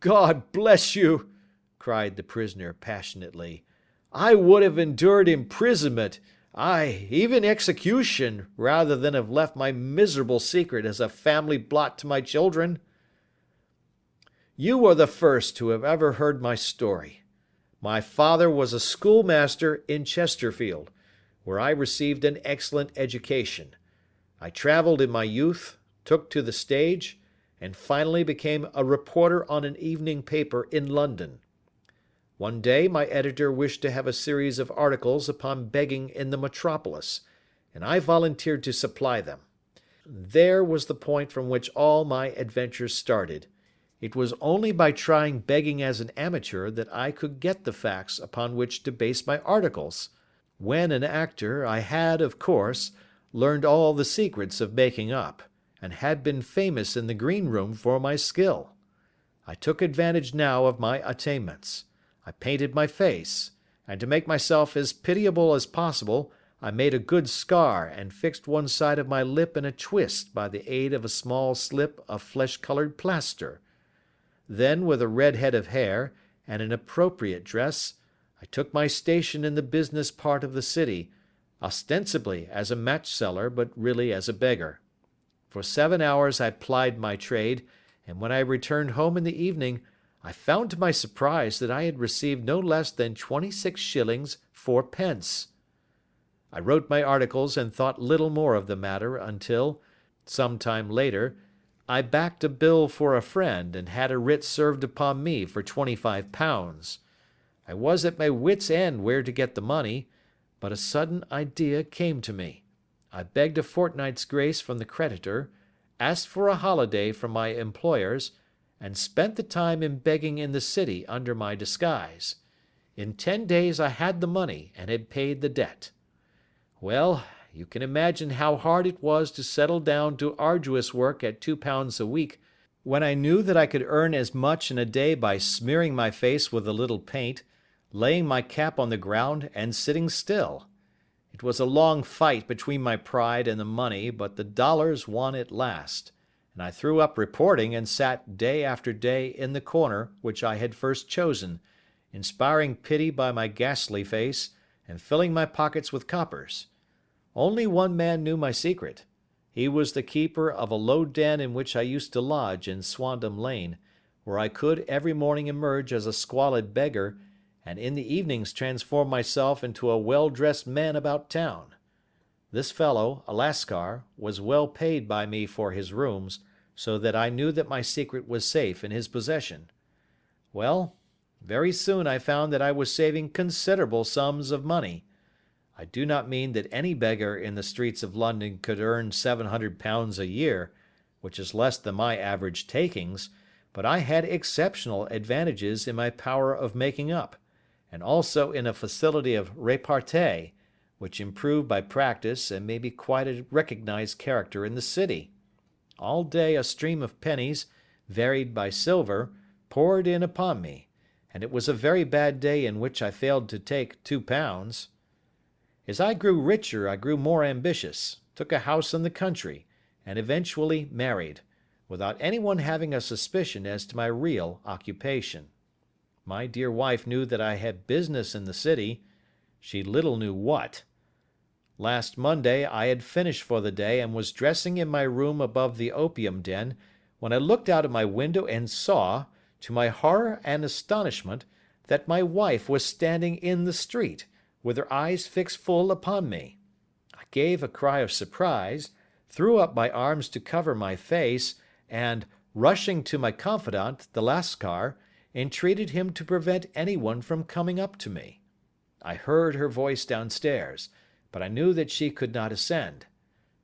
"God bless you!" cried the prisoner passionately. "I would have endured imprisonment, aye, even execution, rather than have left my miserable secret as a family blot to my children. You are the first who have ever heard my story. My father was a schoolmaster in Chesterfield, where I received an excellent education. I travelled in my youth, took to the stage, and finally became a reporter on an evening paper in London. One day my editor wished to have a series of articles upon begging in the metropolis, and I volunteered to supply them. There was the point from which all my adventures started. It was only by trying begging as an amateur that I could get the facts upon which to base my articles. When an actor, I had, of course, learned all the secrets of making up, and had been famous in the green room for my skill. I took advantage now of my attainments. I painted my face, and to make myself as pitiable as possible, I made a good scar and fixed one side of my lip in a twist by the aid of a small slip of flesh-colored plaster. Then, with a red head of hair and an appropriate dress, I took my station in the business part of the city, ostensibly as a match-seller, but really as a beggar. For 7 hours I plied my trade, and when I returned home in the evening, I found to my surprise that I had received no less than 26 shillings 4 pence. I wrote my articles and thought little more of the matter until, some time later, I backed a bill for a friend and had a writ served upon me for £25. I was at my wits' end where to get the money, but a sudden idea came to me. I begged a fortnight's grace from the creditor, asked for a holiday from my employers, and spent the time in begging in the city under my disguise. In 10 days I had the money and had paid the debt. Well, you can imagine how hard it was to settle down to arduous work at £2 a week, when I knew that I could earn as much in a day by smearing my face with a little paint, laying my cap on the ground, and sitting still. It was a long fight between my pride and the money, but the dollars won at last, and I threw up reporting and sat day after day in the corner which I had first chosen, inspiring pity by my ghastly face, and filling my pockets with coppers. Only one man knew my secret. He was the keeper of a low den in which I used to lodge in Swandam Lane, where I could every morning emerge as a squalid beggar, and in the evenings transform myself into a well-dressed man about town. This fellow, a Lascar, was well paid by me for his rooms, so that I knew that my secret was safe in his possession. Well, very soon I found that I was saving considerable sums of money. I do not mean that any beggar in the streets of London could earn £700 a year, which is less than my average takings, but I had exceptional advantages in my power of making up, and also in a facility of repartee, which improved by practice and made me quite a recognized character in the city. All day a stream of pennies, varied by silver, poured in upon me, and it was a very bad day in which I failed to take £2. As I grew richer, I grew more ambitious, took a house in the country, and eventually married, without anyone having a suspicion as to my real occupation. My dear wife knew that I had business in the city. She little knew what. Last Monday I had finished for the day and was dressing in my room above the opium den, when I looked out of my window and saw, to my horror and astonishment, that my wife was standing in the street, with her eyes fixed full upon me. I gave a cry of surprise, threw up my arms to cover my face, and, rushing to my confidant, the Lascar, entreated him to prevent anyone from coming up to me. I heard her voice downstairs, but I knew that she could not ascend.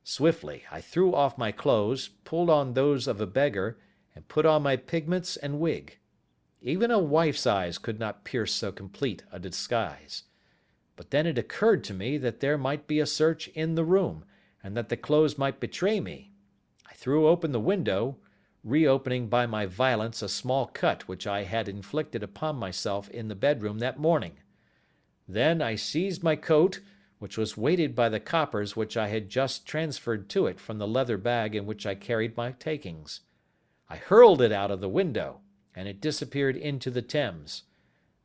Swiftly I threw off my clothes, pulled on those of a beggar, and put on my pigments and wig. Even a wife's eyes could not pierce so complete a disguise. But then it occurred to me that there might be a search in the room, and that the clothes might betray me. I threw open the window, reopening by my violence a small cut which I had inflicted upon myself in the bedroom that morning. Then I seized my coat, which was weighted by the coppers which I had just transferred to it from the leather bag in which I carried my takings. I hurled it out of the window, and it disappeared into the Thames.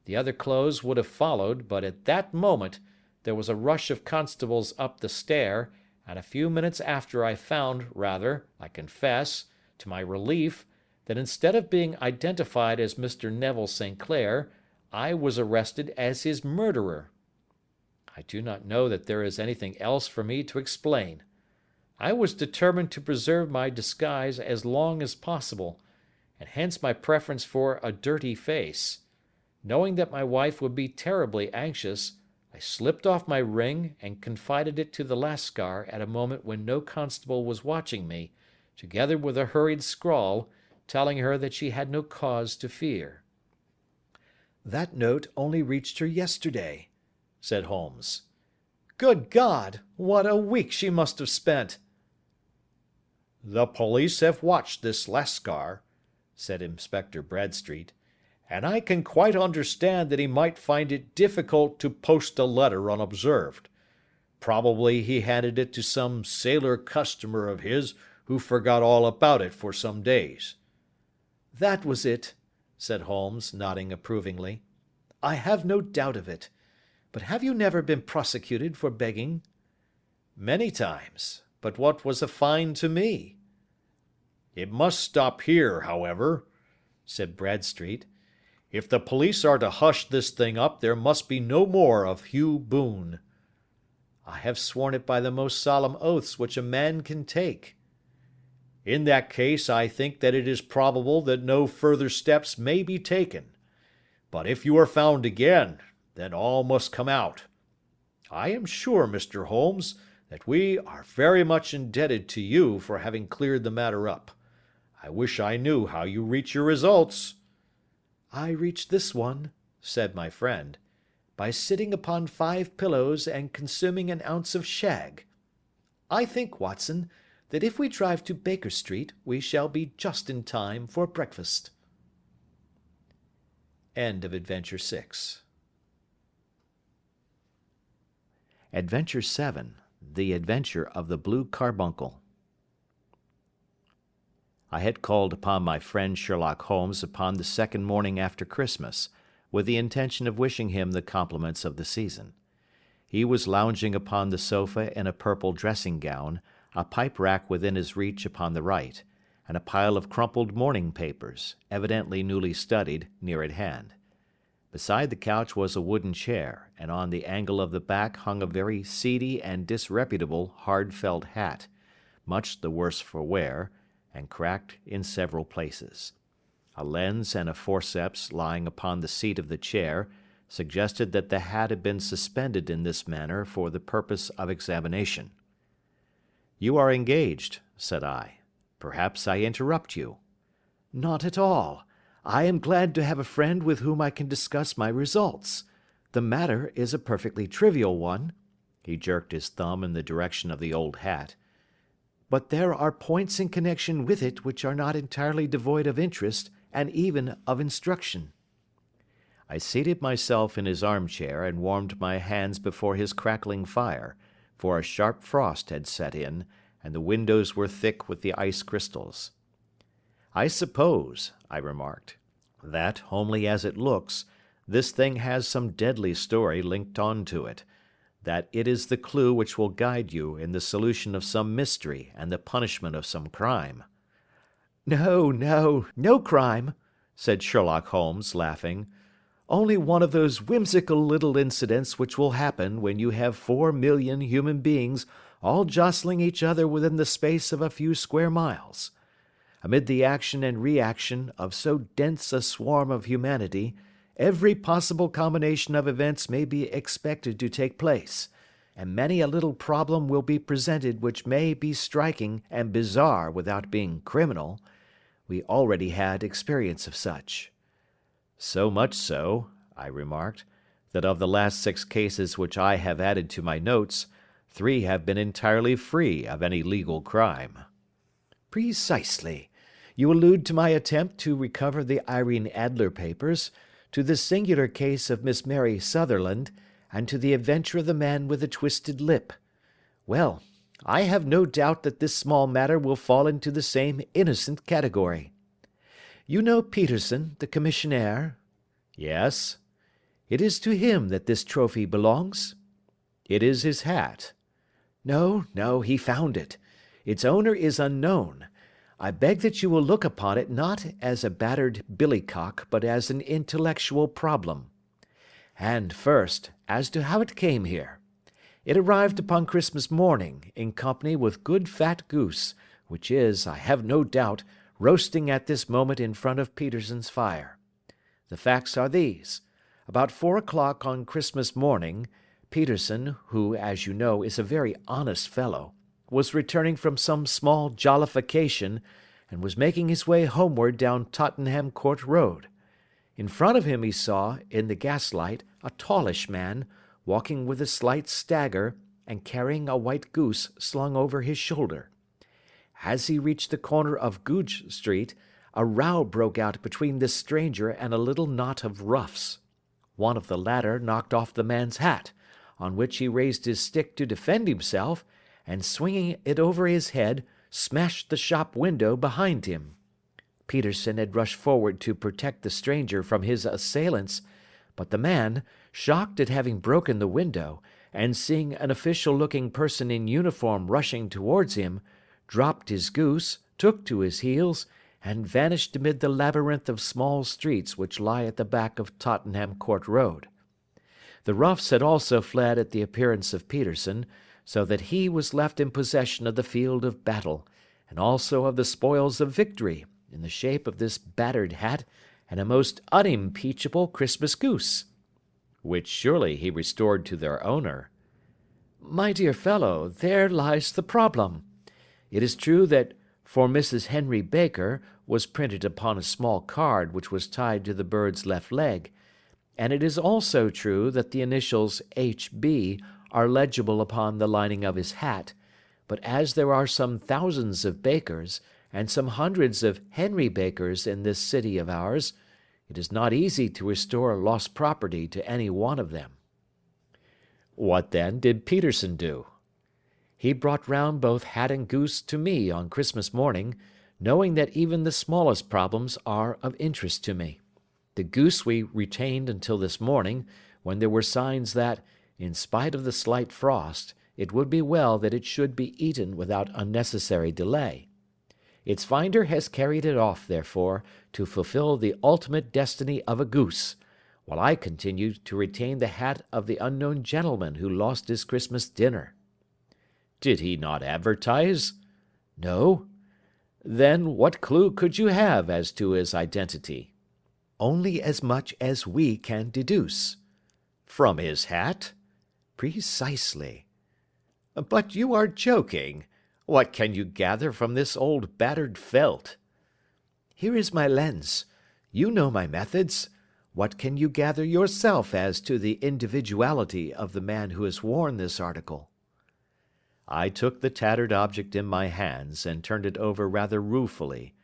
The other clothes would have followed, but at that moment there was a rush of constables up the stair, and a few minutes after I found, rather, I confess, to my relief, that instead of being identified as Mr. Neville St. Clair, I was arrested as his murderer. I do not know that there is anything else for me to explain. I was determined to preserve my disguise as long as possible, and hence my preference for a dirty face. Knowing that my wife would be terribly anxious, I slipped off my ring and confided it to the Lascar at a moment when no constable was watching me, together with a hurried scrawl, telling her that she had no cause to fear. "That note only reached her yesterday," said Holmes. Good God! What a week she must have spent!" "The police have watched this Lascar," said Inspector Bradstreet, "and I can quite understand that he might find it difficult to post a letter unobserved. Probably he handed it to some sailor customer of his who forgot all about it for some days." "That was it," said Holmes, nodding approvingly. "I have no doubt of it. But have you never been prosecuted for begging?" "Many times. But what was a fine to me?" "It must stop here, however," said Bradstreet. "If the police are to hush this thing up, there must be no more of Hugh Boone." "I have sworn it by the most solemn oaths which a man can take." "In that case, I think that it is probable that no further steps may be taken. But if you are found again, then all must come out. I am sure, Mr. Holmes, that we are very much indebted to you for having cleared the matter up. I wish I knew how you reach your results." "I reached this one," said my friend, "by sitting upon 5 pillows and consuming an ounce of shag. I think, Watson, that if we drive to Baker Street we shall be just in time for breakfast." End of Adventure 6. Adventure 7. The Adventure of the Blue Carbuncle. I had called upon my friend Sherlock Holmes upon the second morning after Christmas, with the intention of wishing him the compliments of the season. He was lounging upon the sofa in a purple dressing-gown, a pipe-rack within his reach upon the right, and a pile of crumpled morning papers, evidently newly studied, near at hand. Beside the couch was a wooden chair, and on the angle of the back hung a very seedy and disreputable hard felt hat, much the worse for wear, and cracked in several places. A lens and a forceps lying upon the seat of the chair suggested that the hat had been suspended in this manner for the purpose of examination. "You are engaged," said I. "Perhaps I interrupt you." "Not at all. I am glad to have a friend with whom I can discuss my results. The matter is a perfectly trivial one." He jerked his thumb in the direction of the old hat. "But there are points in connection with it which are not entirely devoid of interest and even of instruction." I seated myself in his armchair and warmed my hands before his crackling fire, for a sharp frost had set in, and the windows were thick with the ice crystals. "I suppose," I remarked, "that, homely as it looks, this thing has some deadly story linked on to it, that it is the clue which will guide you in the solution of some mystery and the punishment of some crime." No crime," said Sherlock Holmes, laughing. "Only one of those whimsical little incidents which will happen when you have 4,000,000 human beings all jostling each other within the space of a few square miles. Amid the action and reaction of so dense a swarm of humanity, every possible combination of events may be expected to take place, and many a little problem will be presented which may be striking and bizarre without being criminal. We already had experience of such." "So much so," I remarked, "that of the last 6 cases which I have added to my notes, 3 have been entirely free of any legal crime." "Precisely. You allude to my attempt to recover the Irene Adler papers, to the singular case of Miss Mary Sutherland, and to the adventure of the man with the twisted lip. Well, I have no doubt that this small matter will fall into the same innocent category. You know Peterson, the commissionaire?" "Yes." "It is to him that this trophy belongs?" "It is his hat." No, he found it. Its owner is unknown. I beg that you will look upon it not as a battered billycock, but as an intellectual problem. And first, as to how it came here. It arrived upon Christmas morning, in company with good fat goose, which is, I have no doubt, roasting at this moment in front of Peterson's fire. The facts are these. About 4 o'clock on Christmas morning, Peterson, who, as you know, is a very honest fellow, was returning from some small jollification, and was making his way homeward down Tottenham Court Road. In front of him he saw, in the gaslight, a tallish man, walking with a slight stagger, and carrying a white goose slung over his shoulder. As he reached the corner of Goodge Street, a row broke out between this stranger and a little knot of roughs. One of the latter knocked off the man's hat, on which he raised his stick to defend himself, and swinging it over his head, smashed the shop window behind him. Peterson had rushed forward to protect the stranger from his assailants, but the man, shocked at having broken the window, and seeing an official-looking person in uniform rushing towards him, dropped his goose, took to his heels, and vanished amid the labyrinth of small streets which lie at the back of Tottenham Court Road. The roughs had also fled at the appearance of Peterson, so that he was left in possession of the field of battle, and also of the spoils of victory, in the shape of this battered hat and a most unimpeachable Christmas goose, which surely he restored to their owner. My dear fellow, there lies the problem. It is true that "For Mrs. Henry Baker" was printed upon a small card which was tied to the bird's left leg, and it is also true that the initials H.B. are legible upon the lining of his hat, but as there are some thousands of Bakers, and some hundreds of Henry Bakers in this city of ours, it is not easy to restore lost property to any one of them. What then did Peterson do? He brought round both hat and goose to me on Christmas morning, knowing that even the smallest problems are of interest to me. The goose we retained until this morning, when there were signs that, in spite of the slight frost, it would be well that it should be eaten without unnecessary delay. Its finder has carried it off, therefore, to fulfil the ultimate destiny of a goose, while I continue to retain the hat of the unknown gentleman who lost his Christmas dinner. Did he not advertise? No. Then what clue could you have as to his identity? Only as much as we can deduce. From his hat? Precisely. But you are joking. What can you gather from this old battered felt? Here is my lens. You know my methods. What can you gather yourself as to the individuality of the man who has worn this article? I took the tattered object in my hands and turned it over rather ruefully.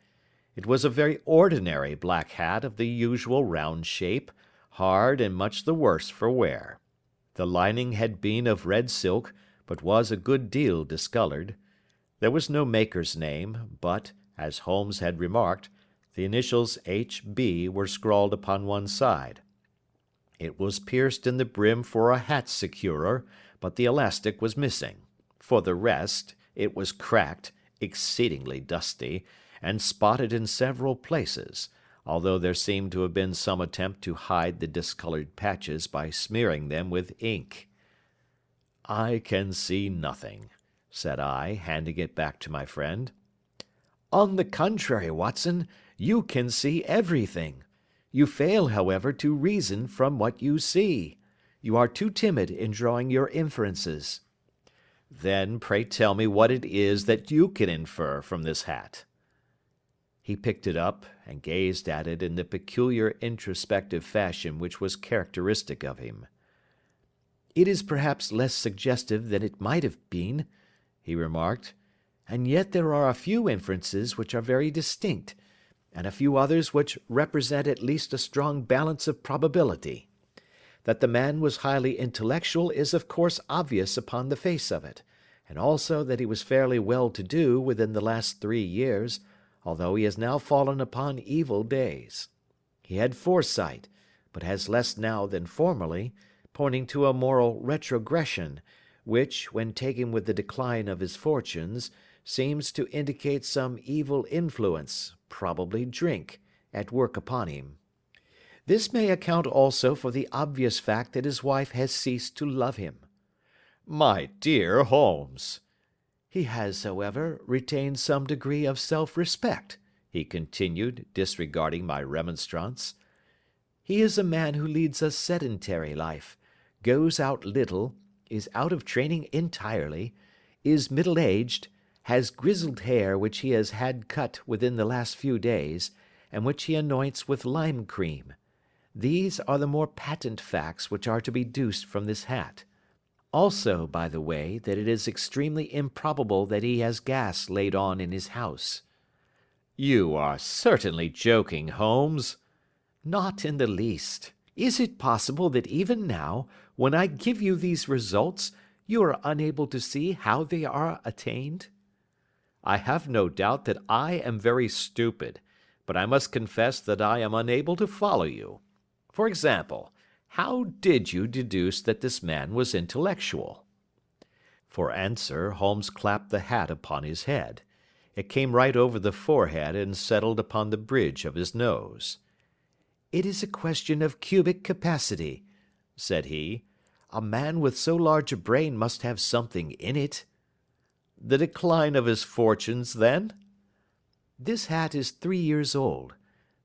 It was a very ordinary black hat of the usual round shape, hard and much the worse for wear. The lining had been of red silk, but was a good deal discoloured. There was no maker's name, but, as Holmes had remarked, the initials H.B. were scrawled upon one side. It was pierced in the brim for a hat securer, but the elastic was missing. For the rest, it was cracked, exceedingly dusty, and spotted in several places, although there seemed to have been some attempt to hide the discoloured patches by smearing them with ink. I can see nothing, said I, handing it back to my friend. On the contrary, Watson, you can see everything. You fail, however, to reason from what you see. You are too timid in drawing your inferences. Then pray tell me what it is that you can infer from this hat. He picked it up and gazed at it in the peculiar introspective fashion which was characteristic of him. It is perhaps less suggestive than it might have been, he remarked, and yet there are a few inferences which are very distinct, and a few others which represent at least a strong balance of probability. That the man was highly intellectual is of course obvious upon the face of it, and also that he was fairly well-to-do within the last 3 years, although he has now fallen upon evil days. He had foresight, but has less now than formerly, pointing to a moral retrogression, which, when taken with the decline of his fortunes, seems to indicate some evil influence, probably drink, at work upon him. This may account also for the obvious fact that his wife has ceased to love him. My dear Holmes! He has, however, retained some degree of self-respect, he continued, disregarding my remonstrance. He is a man who leads a sedentary life, goes out little, is out of training entirely, is middle-aged, has grizzled hair which he has had cut within the last few days, and which he anoints with lime cream. These are the more patent facts which are to be deduced from this hat. Also, by the way, that it is extremely improbable that he has gas laid on in his house." You are certainly joking, Holmes. "Not in the least. Is it possible that even now, when I give you these results, you are unable to see how they are attained?" I have no doubt that I am very stupid, but I must confess that I am unable to follow you. For example, how did you deduce that this man was intellectual?" For answer, Holmes clapped the hat upon his head. It came right over the forehead and settled upon the bridge of his nose. "It is a question of cubic capacity," said he. "A man with so large a brain must have something in it." The decline of his fortunes, then? "This hat is 3 years old.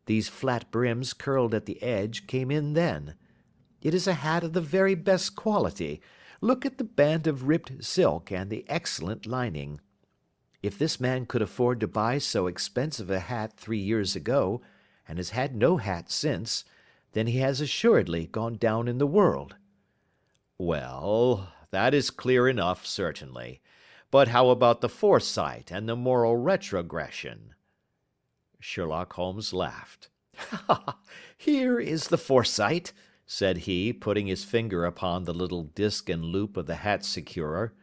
These flat brims curled at the edge came in then. It is a hat of the very best quality. Look at the band of ribbed silk and the excellent lining. If this man could afford to buy so expensive a hat 3 years ago, and has had no hat since, then he has assuredly gone down in the world." Well, that is clear enough, certainly. But how about the foresight and the moral retrogression? Sherlock Holmes laughed. "Here is the foresight," said he, putting his finger upon the little disc and loop of the hat securer.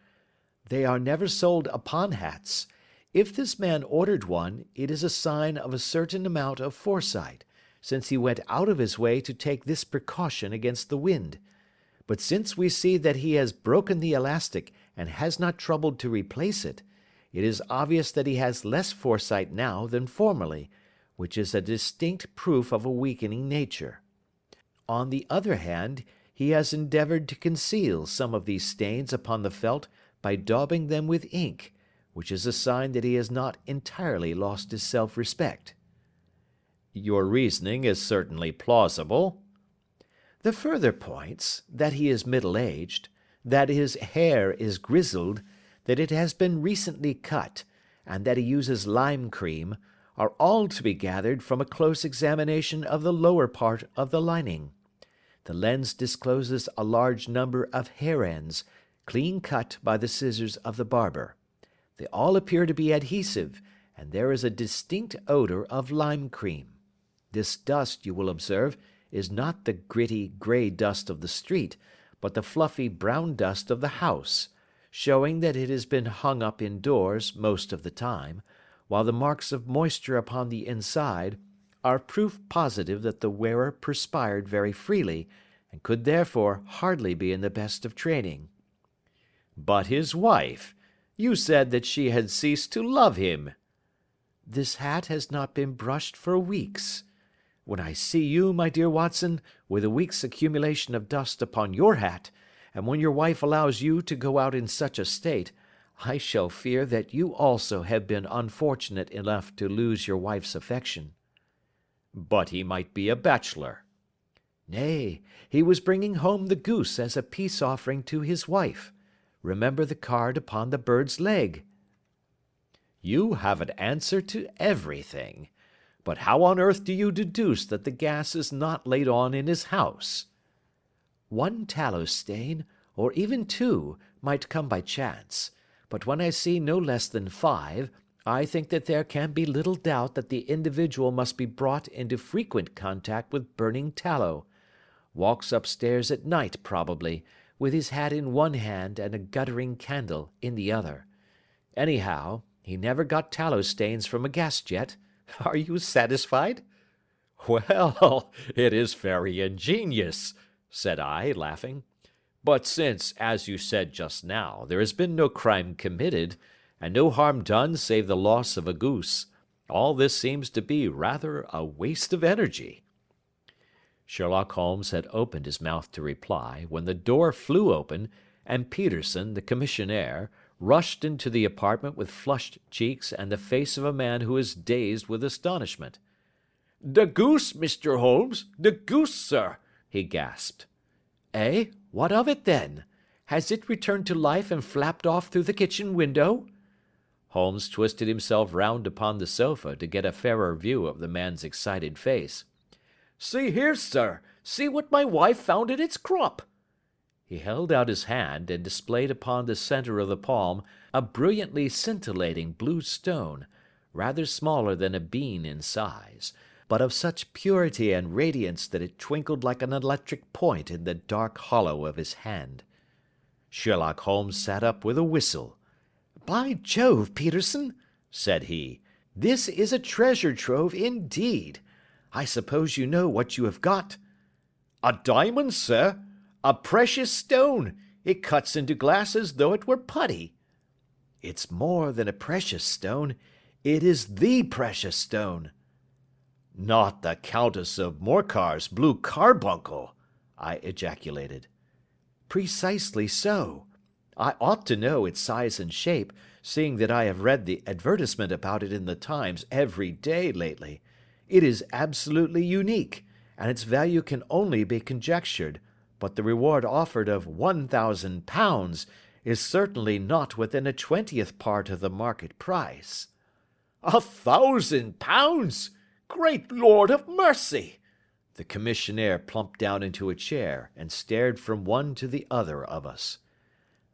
"They are never sold upon hats. If this man ordered one, it is a sign of a certain amount of foresight, since he went out of his way to take this precaution against the wind. But since we see that he has broken the elastic and has not troubled to replace it, it is obvious that he has less foresight now than formerly, which is a distinct proof of a weakening nature. On the other hand, he has endeavoured to conceal some of these stains upon the felt by daubing them with ink, which is a sign that he has not entirely lost his self-respect." Your reasoning is certainly plausible. "The further points, that he is middle-aged, that his hair is grizzled, that it has been recently cut, and that he uses lime cream, are all to be gathered from a close examination of the lower part of the lining. The lens discloses a large number of hair ends, clean cut by the scissors of the barber. They all appear to be adhesive, and there is a distinct odour of lime cream. This dust, you will observe, is not the gritty grey dust of the street, but the fluffy brown dust of the house, showing that it has been hung up indoors most of the time, while the marks of moisture upon the inside are proof positive that the wearer perspired very freely, and could therefore hardly be in the best of training." But his wife? You said that she had ceased to love him. "This hat has not been brushed for weeks. When I see you, my dear Watson, with a week's accumulation of dust upon your hat, and when your wife allows you to go out in such a state, I shall fear that you also have been unfortunate enough to lose your wife's affection." But he might be a bachelor. "Nay, he was bringing home the goose as a peace offering to his wife. Remember the card upon the bird's leg." You have an answer to everything. But how on earth do you deduce that the gas is not laid on in his house? "One tallow stain, or even two, might come by chance, but when I see no less than 5, I think that there can be little doubt that the individual must be brought into frequent contact with burning tallow. Walks upstairs at night, probably, with his hat in one hand and a guttering candle in the other. Anyhow, he never got tallow stains from a gas jet. Are you satisfied?" Well, it is very ingenious, said I, laughing. But since, as you said just now, there has been no crime committed, and no harm done save the loss of a goose, all this seems to be rather a waste of energy. Sherlock Holmes had opened his mouth to reply, when the door flew open, and Peterson, the commissionaire, rushed into the apartment with flushed cheeks and the face of a man who is dazed with astonishment. "The goose, Mr. Holmes, the goose, sir," he gasped. "Eh? What of it, then? Has it returned to life and flapped off through the kitchen window?" Holmes twisted himself round upon the sofa to get a fairer view of the man's excited face. "See here, sir. See what my wife found in its crop." He held out his hand and displayed upon the center of the palm a brilliantly scintillating blue stone, rather smaller than a bean in size, but of such purity and radiance that it twinkled like an electric point in the dark hollow of his hand. Sherlock Holmes sat up with a whistle. "By Jove, Peterson," said he, "this is a treasure trove indeed. I suppose you know what you have got?" "A diamond, sir? A precious stone. It cuts into glass as though it were putty." "It's more than a precious stone. It is the precious stone." "Not the Countess of Morcar's blue carbuncle!" I ejaculated. "Precisely so. I ought to know its size and shape, seeing that I have read the advertisement about it in the Times every day lately. It is absolutely unique, and its value can only be conjectured, but the reward offered of £1,000 is certainly not within a 20th part of the market price." £1,000! Great Lord of mercy! The commissionaire plumped down into a chair and stared from one to the other of us.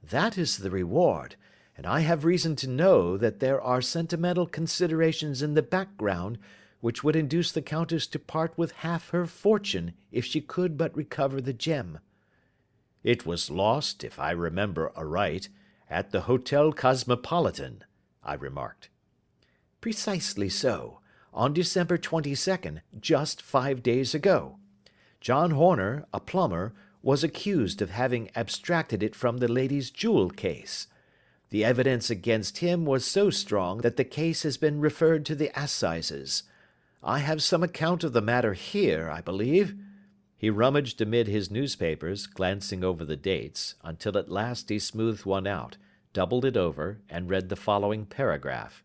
"That is the reward, and I have reason to know that there are sentimental considerations in the background which would induce the Countess to part with half her fortune if she could but recover the gem." "It was lost, if I remember aright, at the Hotel Cosmopolitan," I remarked. "Precisely so, on December 22nd, just 5 days ago. John Horner, a plumber, was accused of having abstracted it from the lady's jewel case. The evidence against him was so strong that the case has been referred to the assizes. I have some account of the matter here, I believe." He rummaged amid his newspapers, glancing over the dates, until at last he smoothed one out, doubled it over, and read the following paragraph.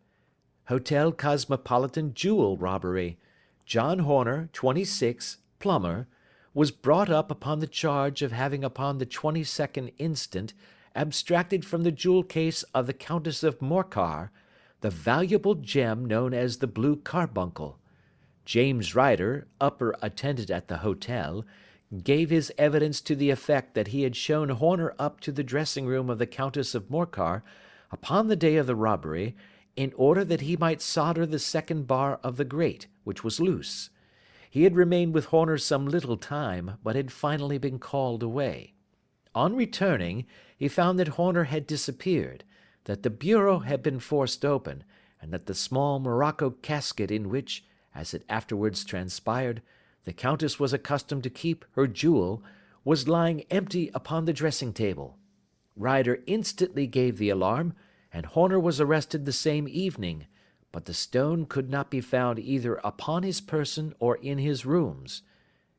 "Hotel Cosmopolitan jewel robbery. John Horner, 26, plumber, was brought up upon the charge of having upon the 22nd instant abstracted from the jewel case of the Countess of Morcar the valuable gem known as the blue carbuncle. James Ryder, upper attendant at the hotel, gave his evidence to the effect that he had shown Horner up to the dressing room of the Countess of Morcar upon the day of the robbery, in order that he might solder the second bar of the grate, which was loose. He had remained with Horner some little time, but had finally been called away. On returning, he found that Horner had disappeared, that the bureau had been forced open, and that the small morocco casket in which, as it afterwards transpired, the Countess was accustomed to keep her jewel, was lying empty upon the dressing-table. Ryder instantly gave the alarm, and Horner was arrested the same evening, but the stone could not be found either upon his person or in his rooms.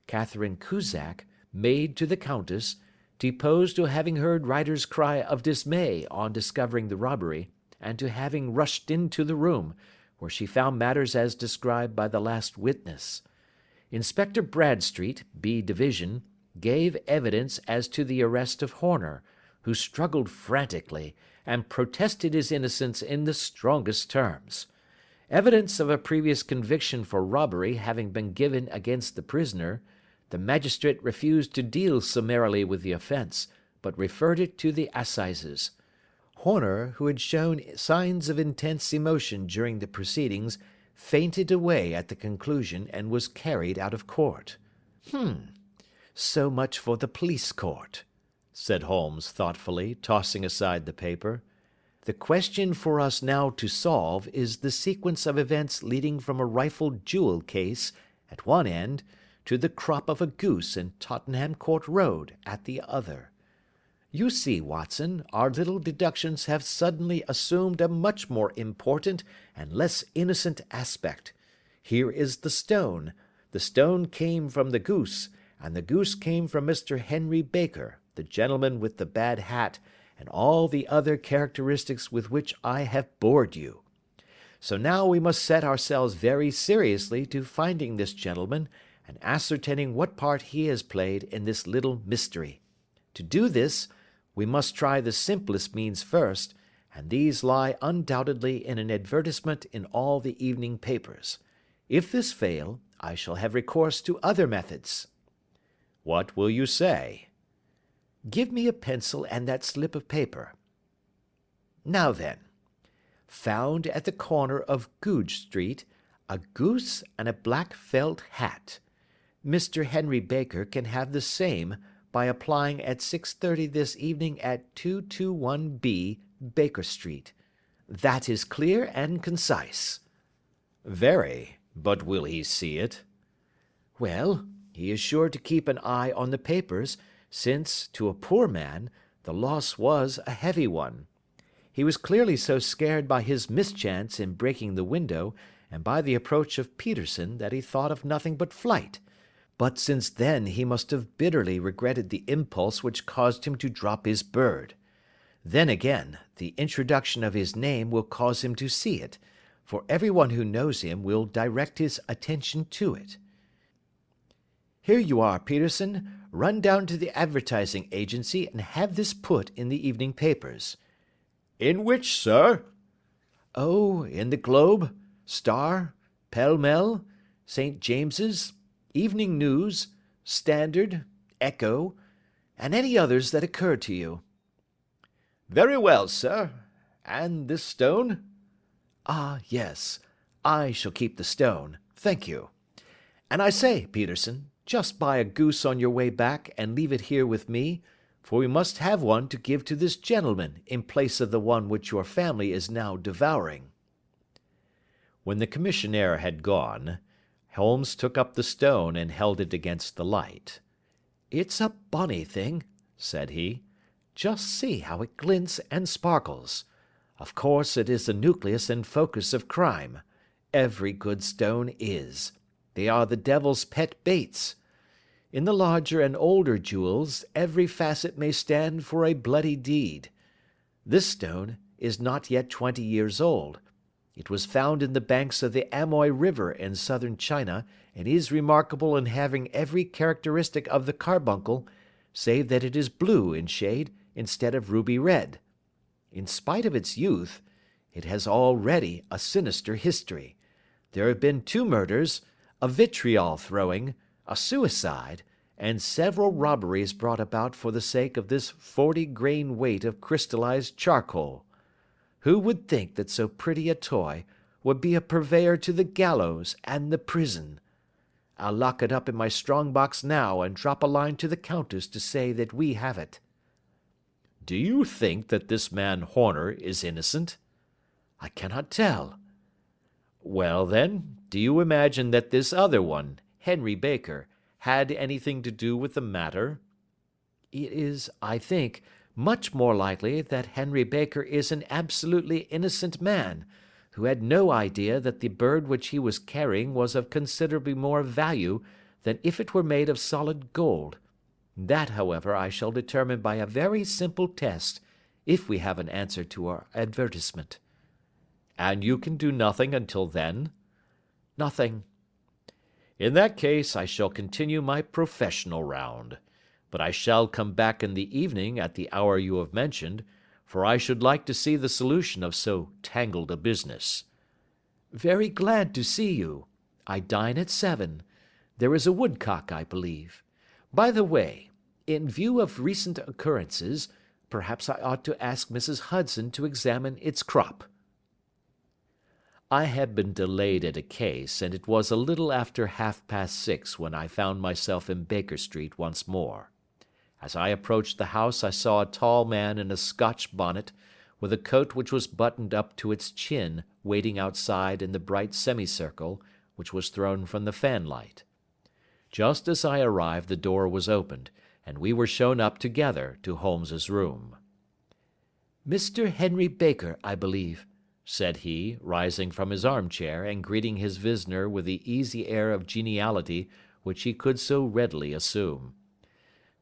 Catherine Cusack, maid to the Countess, deposed to having heard Ryder's cry of dismay on discovering the robbery, and to having rushed into the room, where she found matters as described by the last witness. Inspector Bradstreet, B Division, gave evidence as to the arrest of Horner, who struggled frantically, and protested his innocence in the strongest terms. Evidence of a previous conviction for robbery having been given against the prisoner, the magistrate refused to deal summarily with the offence, but referred it to the assizes. Horner, who had shown signs of intense emotion during the proceedings, fainted away at the conclusion and was carried out of court. So much for the police court," said Holmes thoughtfully, tossing aside the paper. "The question for us now to solve is the sequence of events leading from a rifled jewel case at one end to the crop of a goose in Tottenham Court Road at the other. You see, Watson, our little deductions have suddenly assumed a much more important and less innocent aspect. Here is the stone. The stone came from the goose, and the goose came from Mr. Henry Baker, the gentleman with the bad hat, and all the other characteristics with which I have bored you. So now we must set ourselves very seriously to finding this gentleman and ascertaining what part he has played in this little mystery. To do this, we must try the simplest means first, and these lie undoubtedly in an advertisement in all the evening papers. If this fail, I shall have recourse to other methods." "What will you say?" Give me a pencil and that slip of paper. Now then, found at the corner of Goodge Street, a goose and a black felt hat. Mr. Henry Baker can have the same by applying at 6:30 this evening at 221B Baker Street. That is clear and concise. Very, but will he see it? Well, he is sure to keep an eye on the papers, since, to a poor man, the loss was a heavy one. He was clearly so scared by his mischance in breaking the window, and by the approach of Peterson, that he thought of nothing but flight. But since then he must have bitterly regretted the impulse which caused him to drop his bird. Then again, the introduction of his name will cause him to see it, for everyone who knows him will direct his attention to it. Here you are, Peterson. Run down to the advertising agency and have this put in the evening papers. In which, sir? Oh, in the Globe, Star, Pall Mall, St. James's, Evening News, Standard, Echo, and any others that occur to you. Very well, sir. And this stone? Ah, yes. I shall keep the stone. Thank you. And I say, Peterson, just buy a goose on your way back and leave it here with me, for we must have one to give to this gentleman in place of the one which your family is now devouring. When the commissionaire had gone, Holmes took up the stone and held it against the light. It's a bonny thing, said he. Just see how it glints and sparkles. Of course it is the nucleus and focus of crime. Every good stone is. They are the devil's pet baits. In the larger and older jewels, every facet may stand for a bloody deed. This stone is not yet 20 years old. It was found in the banks of the Amoy River in southern China, and is remarkable in having every characteristic of the carbuncle, save that it is blue in shade instead of ruby red. In spite of its youth, it has already a sinister history. There have been 2 murders, a vitriol throwing, a suicide, and several robberies brought about for the sake of this 40-grain weight of crystallized charcoal. Who would think that so pretty a toy would be a purveyor to the gallows and the prison? I'll lock it up in my strong box now and drop a line to the Countess to say that we have it. Do you think that this man Horner is innocent? I cannot tell. Well, then, do you imagine that this other one, Henry Baker, had anything to do with the matter? It is, I think, much more likely that Henry Baker is an absolutely innocent man, who had no idea that the bird which he was carrying was of considerably more value than if it were made of solid gold. That, however, I shall determine by a very simple test, if we have an answer to our advertisement. And you can do nothing until then? Nothing. In that case, I shall continue my professional round. But I shall come back in the evening at the hour you have mentioned, for I should like to see the solution of so tangled a business. Very glad to see you. I dine at 7. There is a woodcock, I believe. By the way, in view of recent occurrences, perhaps I ought to ask Mrs. Hudson to examine its crop. I had been delayed at a case, and it was a little after 6:30 when I found myself in Baker Street once more. As I approached the house I saw a tall man in a Scotch bonnet, with a coat which was buttoned up to its chin, waiting outside in the bright semicircle which was thrown from the fanlight. Just as I arrived the door was opened, and we were shown up together to Holmes's room. "Mr. Henry Baker, I believe," said he, rising from his armchair and greeting his visitor with the easy air of geniality which he could so readily assume.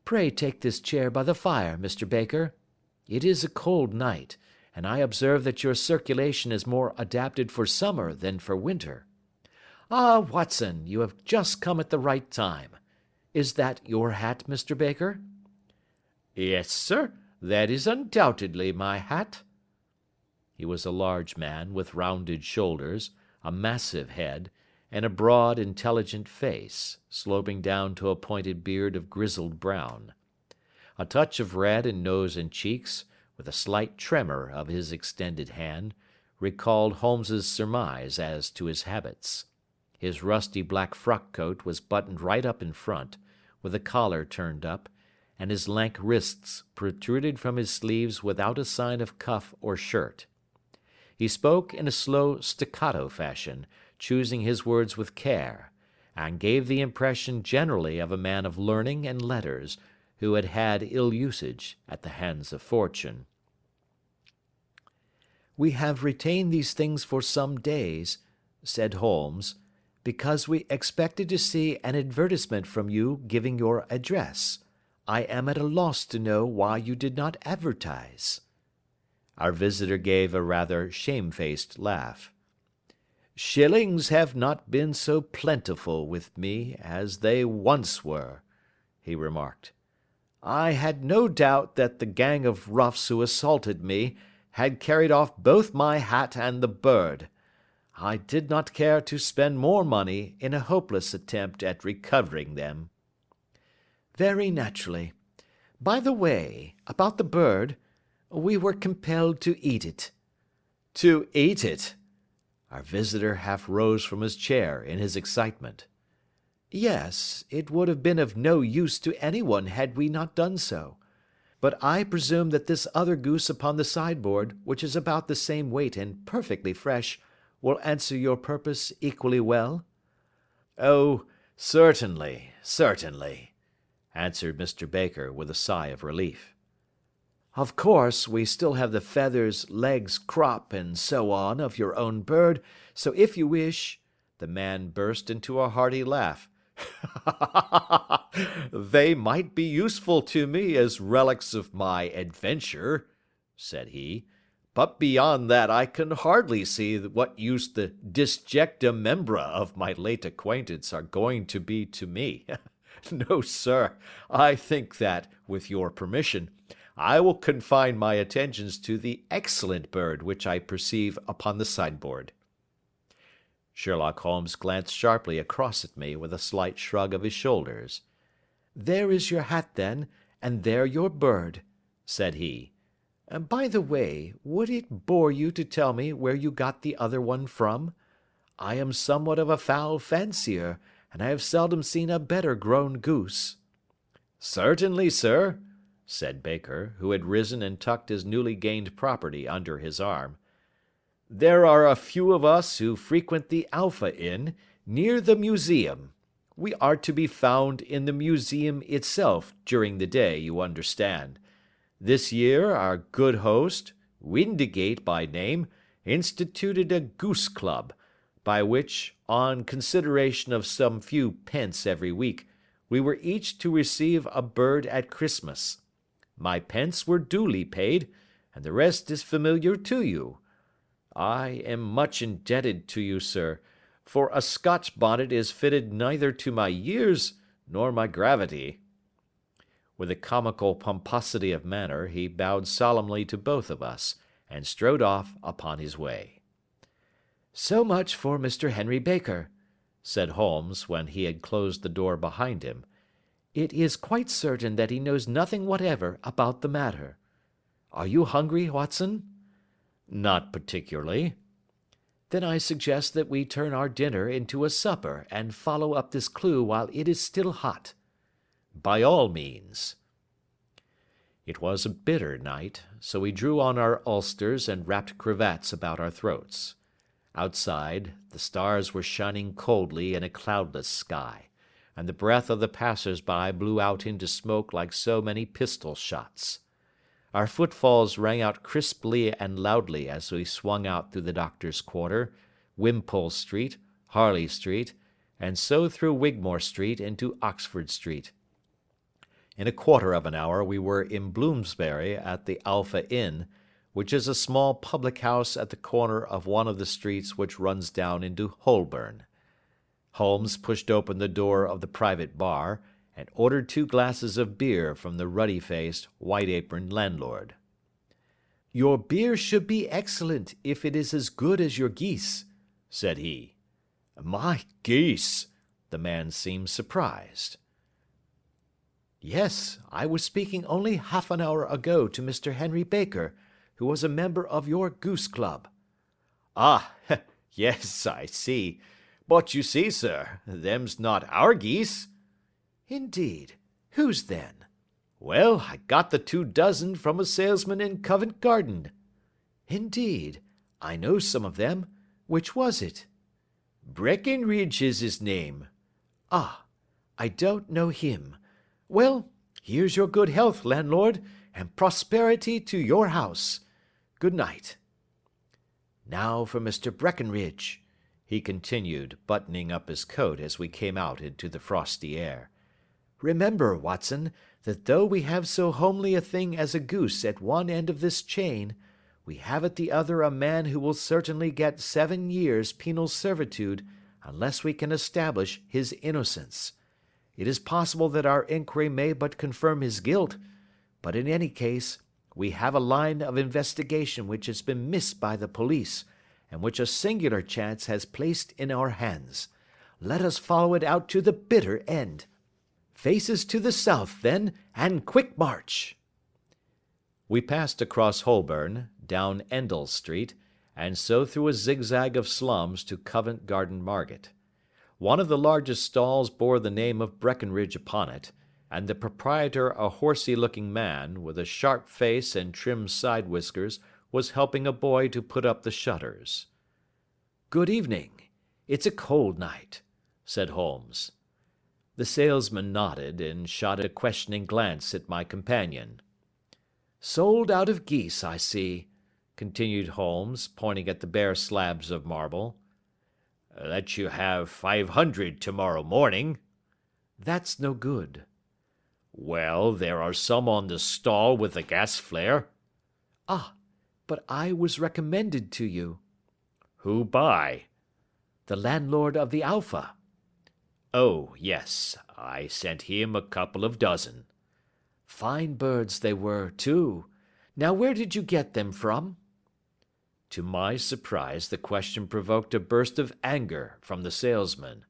"Pray take this chair by the fire, Mr. Baker. It is a cold night, and I observe that your circulation is more adapted for summer than for winter. Ah, Watson, you have just come at the right time. Is that your hat, Mr. Baker?" "Yes, sir, that is undoubtedly my hat." He was a large man, with rounded shoulders, a massive head, and a broad, intelligent face, sloping down to a pointed beard of grizzled brown. A touch of red in nose and cheeks, with a slight tremor of his extended hand, recalled Holmes's surmise as to his habits. His rusty black frock coat was buttoned right up in front, with the collar turned up, and his lank wrists protruded from his sleeves without a sign of cuff or shirt. He spoke in a slow staccato fashion, choosing his words with care, and gave the impression generally of a man of learning and letters, who had had ill usage at the hands of fortune. "We have retained these things for some days," said Holmes, "because we expected to see an advertisement from you giving your address. I am at a loss to know why you did not advertise." Our visitor gave a rather shamefaced laugh. "Shillings have not been so plentiful with me as they once were," he remarked. "I had no doubt that the gang of roughs who assaulted me had carried off both my hat and the bird. I did not care to spend more money in a hopeless attempt at recovering them." "Very naturally. By the way, about the bird, we were compelled to eat it." "To eat it?" Our visitor half rose from his chair in his excitement. "Yes, it would have been of no use to anyone had we not done so. But I presume that this other goose upon the sideboard, which is about the same weight and perfectly fresh, will answer your purpose equally well?" "Oh, certainly, certainly," answered Mr. Baker with a sigh of relief. "Of course, we still have the feathers, legs, crop, and so on of your own bird, so if you wish—" The man burst into a hearty laugh. "They might be useful to me as relics of my adventure," said he, "but beyond that I can hardly see what use the disjecta membra of my late acquaintance are going to be to me. No, sir, I think that, with your permission, I will confine my attentions to the excellent bird which I perceive upon the sideboard." Sherlock Holmes glanced sharply across at me with a slight shrug of his shoulders. "There is your hat, then, and there your bird," said he. "By the way, would it bore you to tell me where you got the other one from? I am somewhat of a fowl fancier, and I have seldom seen a better grown goose." "Certainly, sir," said Baker, who had risen and tucked his newly gained property under his arm. "There are a few of us who frequent the Alpha Inn, near the museum. We are to be found in the museum itself during the day, you understand. This year our good host, Windigate by name, instituted a goose club, by which, on consideration of some few pence every week, we were each to receive a bird at Christmas. My pence were duly paid, and the rest is familiar to you. I am much indebted to you, sir, for a Scotch bonnet is fitted neither to my years nor my gravity." With a comical pomposity of manner, he bowed solemnly to both of us, and strode off upon his way. "So much for Mr. Henry Baker," said Holmes, when he had closed the door behind him. "It is quite certain that he knows nothing whatever about the matter. Are you hungry, Watson?" "Not particularly." "Then I suggest that we turn our dinner into a supper and follow up this clue while it is still hot." "By all means." It was a bitter night, so we drew on our ulsters and wrapped cravats about our throats. Outside, the stars were shining coldly in a cloudless sky, and the breath of the passers-by blew out into smoke like so many pistol shots. Our footfalls rang out crisply and loudly as we swung out through the Doctor's Quarter, Wimpole Street, Harley Street, and so through Wigmore Street into Oxford Street. In a quarter of an hour we were in Bloomsbury at the Alpha Inn, which is a small public house at the corner of one of the streets which runs down into Holborn. Holmes pushed open the door of the private bar, and ordered 2 glasses of beer from the ruddy-faced, white-aproned landlord. "Your beer should be excellent if it is as good as your geese," said he. "My geese!" The man seemed surprised. Yes, I was speaking only half an hour ago to Mr. Henry Baker, who was a member of your goose club. Ah, yes, I see. But you see, sir, them's not our geese. Indeed. Whose then? Well, I got the 2 dozen from a salesman in Covent Garden. Indeed. I know some of them. Which was it? Breckenridge is his name. Ah, I don't know him. Well, here's your good health, landlord, and prosperity to your house. Good night. Now for Mr. Breckenridge, he continued, buttoning up his coat as we came out into the frosty air. Remember, Watson, that though we have so homely a thing as a goose at one end of this chain, we have at the other a man who will certainly get 7 years penal servitude unless we can establish his innocence. It is possible that our inquiry may but confirm his guilt, but in any case, we have a line of investigation which has been missed by the police, and which a singular chance has placed in our hands. Let us follow it out to the bitter end. Faces to the south, then, and quick march. We passed across Holborn, down Endell Street, and so through a zigzag of slums to Covent Garden Market. One of the largest stalls bore the name of Breckenridge upon it, and the proprietor, a horsey-looking man, with a sharp face and trim side whiskers, was helping a boy to put up the shutters. Good evening. It's a cold night, said Holmes. The salesman nodded and shot a questioning glance at my companion. Sold out of geese, I see, continued Holmes, pointing at the bare slabs of marble. Let you have 500 tomorrow morning. That's no good. Well, there are some on the stall with the gas flare. Ah, but I was recommended to you. Who by? The landlord of the Alpha. Oh, yes, I sent him a couple of dozen. Fine birds they were, too. Now where did you get them from? To my surprise, the question provoked a burst of anger from the salesman.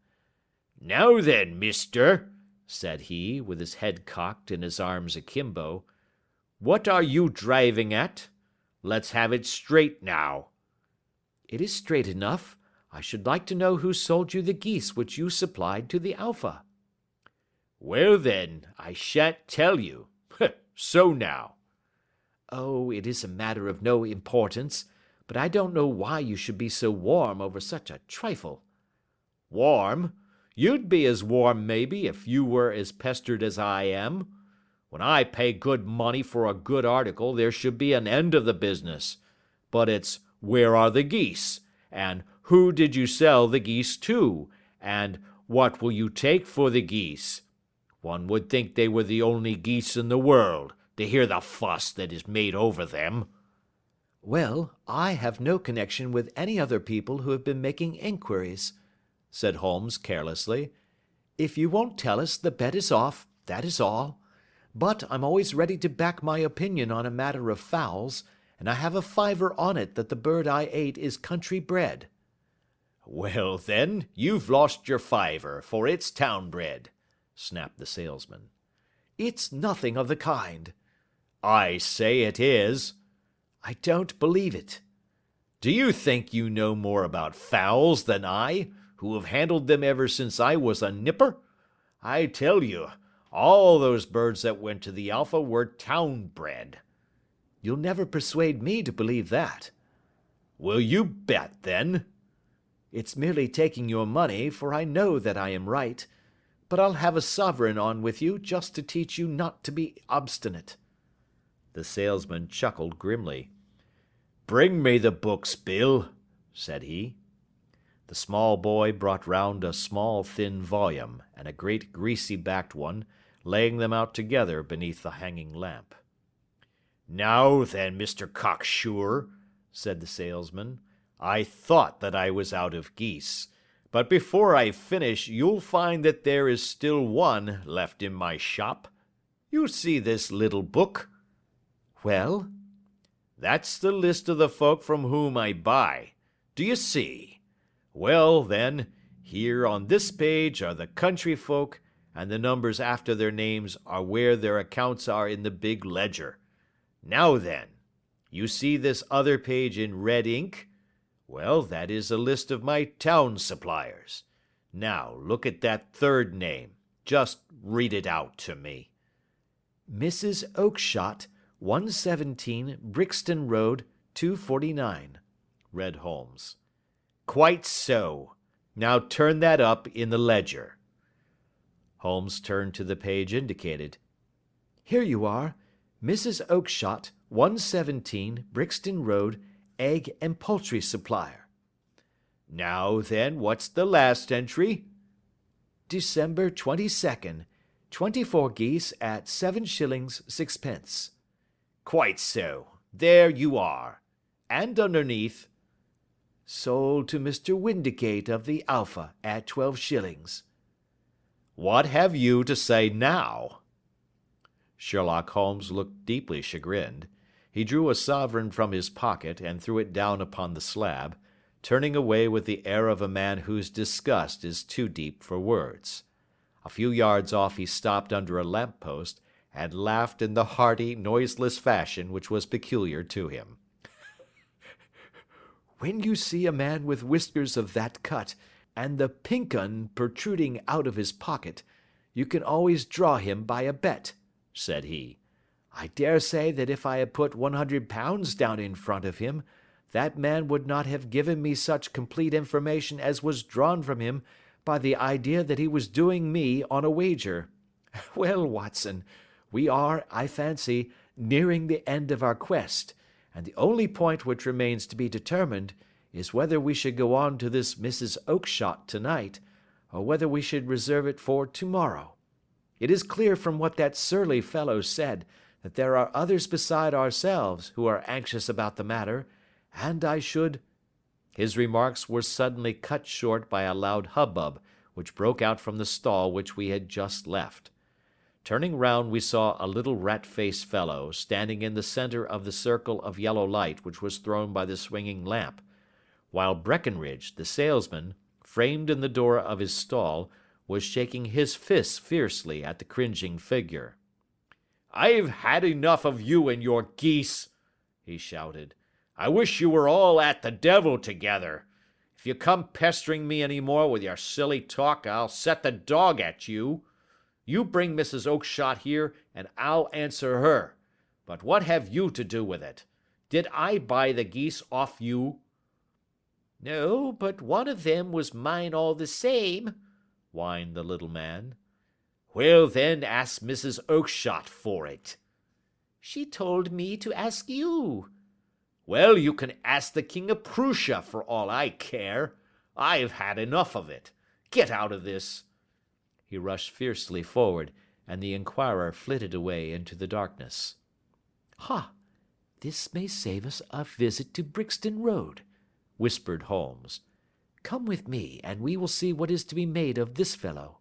Now then, mister, said he, with his head cocked and his arms akimbo, what are you driving at? Let's have it straight now. It is straight enough. I should like to know who sold you the geese which you supplied to the Alpha. Well then, I shan't tell you. So now. Oh, it is a matter of no importance, but I don't know why you should be so warm over such a trifle. Warm? You'd be as warm, maybe, if you were as pestered as I am. When I pay good money for a good article, there should be an end of the business. But it's, where are the geese? And who did you sell the geese to? And what will you take for the geese? One would think they were the only geese in the world, to hear the fuss that is made over them. Well, I have no connection with any other people who have been making inquiries, said Holmes carelessly. If you won't tell us, the bet is off, that is all. But I'm always ready to back my opinion on a matter of fowls, and I have a fiver on it that the bird I ate is country bred. Well, then, you've lost your fiver, for it's town bred, snapped the salesman. It's nothing of the kind. I say it is. I don't believe it. Do you think you know more about fowls than I, who have handled them ever since I was a nipper? I tell you, all those birds that went to the Alpha were town bred. You'll never persuade me to believe that. Will you bet, then? It's merely taking your money, for I know that I am right. But I'll have a sovereign on with you just to teach you not to be obstinate. The salesman chuckled grimly. Bring me the books, Bill, said he. The small boy brought round a small thin volume, and a great greasy-backed one, laying them out together beneath the hanging lamp. Now then, Mr. Cocksure, said the salesman, I thought that I was out of geese, but before I finish you'll find that there is still one left in my shop. You see this little book? Well? That's the list of the folk from whom I buy. Do you see? Well, then, here on this page are the country folk, and the numbers after their names are where their accounts are in the big ledger. Now then, you see this other page in red ink? Well, that is a list of my town suppliers. Now, look at that third name. Just read it out to me. Mrs. Oakshott, 117 Brixton Road, 249, read Holmes. Quite so. Now turn that up in the ledger. Holmes turned to the page indicated. Here you are. Mrs. Oakshott, 117 Brixton Road, egg and poultry supplier. Now then, what's the last entry? December 22nd, 24 geese at 7 shillings 6 pence. Quite so. There you are. And underneath, sold to Mr. Windicate of the Alpha at 12 shillings. What have you to say now? Sherlock Holmes looked deeply chagrined. He drew a sovereign from his pocket and threw it down upon the slab, turning away with the air of a man whose disgust is too deep for words. A few yards off he stopped under a lamp-post and laughed in the hearty, noiseless fashion which was peculiar to him. When you see a man with whiskers of that cut, and the pink 'un protruding out of his pocket, you can always draw him by a bet, said he. I dare say that if I had put £100 down in front of him, that man would not have given me such complete information as was drawn from him by the idea that he was doing me on a wager. Well, Watson, we are, I fancy, nearing the end of our quest, and the only point which remains to be determined is whether we should go on to this Mrs. Oakshott tonight, or whether we should reserve it for tomorrow. It is clear from what that surly fellow said that there are others beside ourselves who are anxious about the matter, and I should—" His remarks were suddenly cut short by a loud hubbub which broke out from the stall which we had just left. Turning round, we saw a little rat-faced fellow standing in the centre of the circle of yellow light which was thrown by the swinging lamp, while Breckenridge, the salesman, framed in the door of his stall, was shaking his fists fiercely at the cringing figure. "I've had enough of you and your geese," he shouted. "I wish you were all at the devil together. If you come pestering me any more with your silly talk, I'll set the dog at you. You bring Mrs. Oakshott here, and I'll answer her. But what have you to do with it? Did I buy the geese off you?" "No, but one of them was mine all the same," whined the little man. "Well, then, ask Mrs. Oakshott for it." "She told me to ask you." "Well, you can ask the King of Prussia for all I care. I've had enough of it. Get out of this." He rushed fiercely forward, and the inquirer flitted away into the darkness. "Ha! This may save us a visit to Brixton Road," whispered Holmes. "Come with me, and we will see what is to be made of this fellow."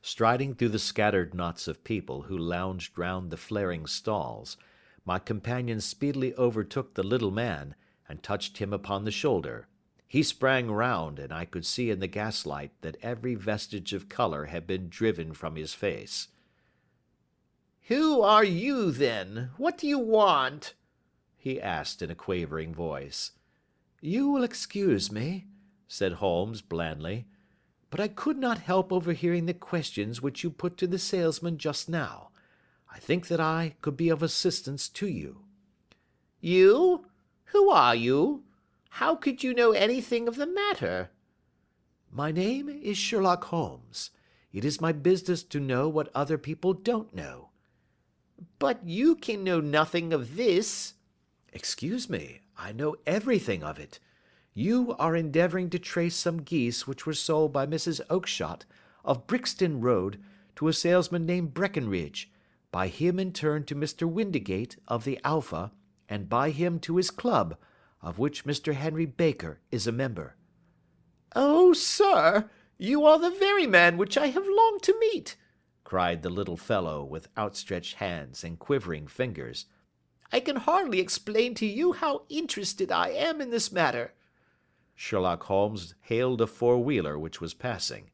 Striding through the scattered knots of people who lounged round the flaring stalls, my companion speedily overtook the little man, and touched him upon the shoulder. He sprang round, and I could see in the gaslight that every vestige of colour had been driven from his face. "Who are you, then? What do you want?" he asked in a quavering voice. "You will excuse me," said Holmes blandly, "but I could not help overhearing the questions which you put to the salesman just now. I think that I could be of assistance to you." "You? Who are you? How could you know anything of the matter?" "My name is Sherlock Holmes. It is my business to know what other people don't know." "But you can know nothing of this." "Excuse me, I know everything of it. You are endeavouring to trace some geese which were sold by Mrs. Oakshott, of Brixton Road, to a salesman named Breckenridge, by him in turn to Mr. Windicate, of the Alpha, and by him to his club, of which Mr. Henry Baker is a member." "Oh, sir, you are the very man which I have longed to meet," cried the little fellow with outstretched hands and quivering fingers. "I can hardly explain to you how interested I am in this matter." Sherlock Holmes hailed a four-wheeler which was passing.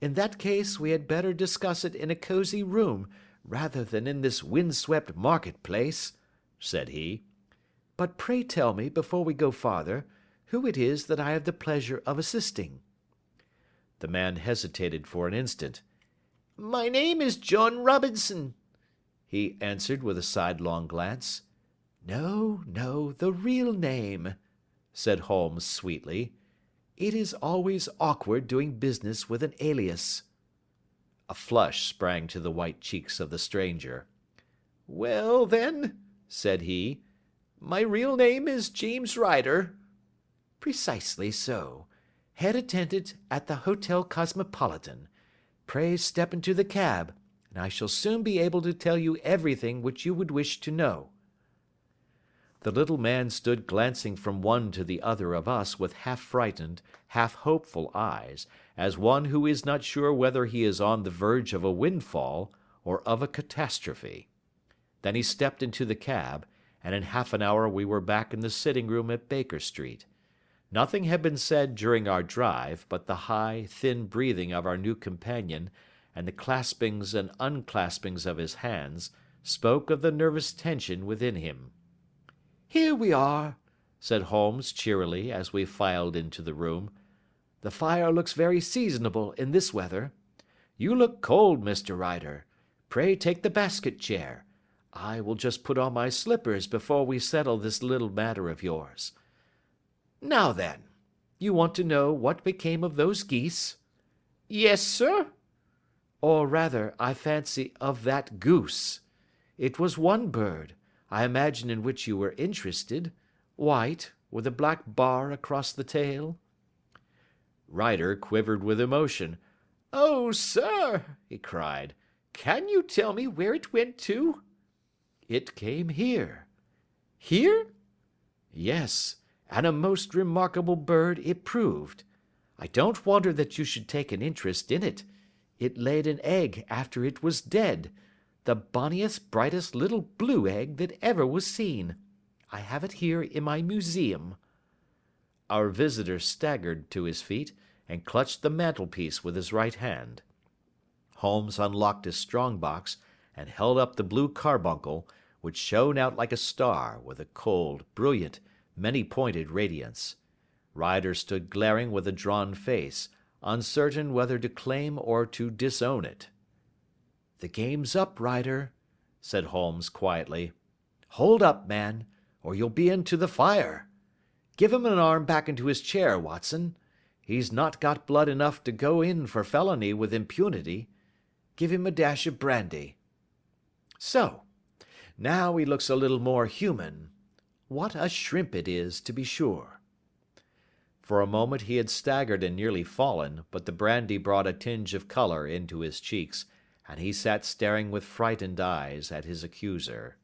In that case, we had better discuss it in a cozy room rather than in this windswept market-place," said he. "But pray tell me, before we go farther, who it is that I have the pleasure of assisting." The man hesitated for an instant. My name is John Robinson, he answered with a sidelong glance. "No, no, the real name," said Holmes sweetly. "It is always awkward doing business with an alias." A flush sprang to the white cheeks of the stranger. Well, then, said he, my real name is James Ryder. "Precisely so. Head attendant at the Hotel Cosmopolitan. Pray step into the cab, and I shall soon be able to tell you everything which you would wish to know." The little man stood glancing from one to the other of us with half-frightened, half-hopeful eyes, as one who is not sure whether he is on the verge of a windfall or of a catastrophe. Then he stepped into the cab, and in half an hour we were back in the sitting-room at Baker Street. Nothing had been said during our drive, but the high, thin breathing of our new companion, and the claspings and unclaspings of his hands, spoke of the nervous tension within him. "Here we are," said Holmes cheerily as we filed into the room. "The fire looks very seasonable in this weather. You look cold, Mr. Ryder. Pray take the basket chair. I will just put on my slippers before we settle this little matter of yours. Now then, you want to know what became of those geese?" Yes, sir. "Or rather, I fancy, of that goose. It was one bird, I imagine, in which you were interested, white, with a black bar across the tail." Ryder quivered with emotion. Oh, sir, he cried, can you tell me where it went to? "It came here." Here? "Yes, and a most remarkable bird it proved. I don't wonder that you should take an interest in it. It laid an egg after it was dead, the bonniest, brightest little blue egg that ever was seen. I have it here in my museum." Our visitor staggered to his feet and clutched the mantelpiece with his right hand. Holmes unlocked his strong box and held up the blue carbuncle, which shone out like a star with a cold, brilliant, many-pointed radiance. Ryder stood glaring with a drawn face, uncertain whether to claim or to disown it. "The game's up, Ryder," said Holmes quietly. "Hold up, man, or you'll be into the fire. Give him an arm back into his chair, Watson. He's not got blood enough to go in for felony with impunity. Give him a dash of brandy. So, now he looks a little more human. What a shrimp it is, to be sure." For a moment he had staggered and nearly fallen, but the brandy brought a tinge of colour into his cheeks, and he sat staring with frightened eyes at his accuser.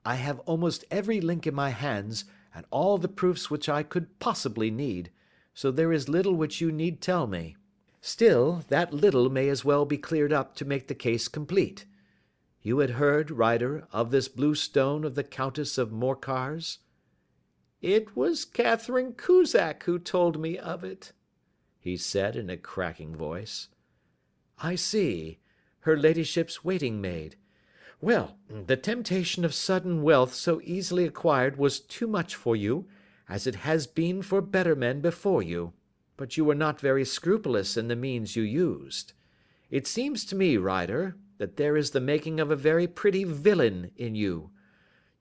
"I have almost every link in my hands, and all the proofs which I could possibly need, so there is little which you need tell me. Still, that little may as well be cleared up to make the case complete. You had heard, Ryder, of this blue stone of the Countess of Morcar's?" It was Catherine Cusack who told me of it, he said in a cracking voice. "I see. Her ladyship's waiting maid. Well, the temptation of sudden wealth so easily acquired was too much for you, as it has been for better men before you, but you were not very scrupulous in the means you used. It seems to me, Ryder, that there is the making of a very pretty villain in you.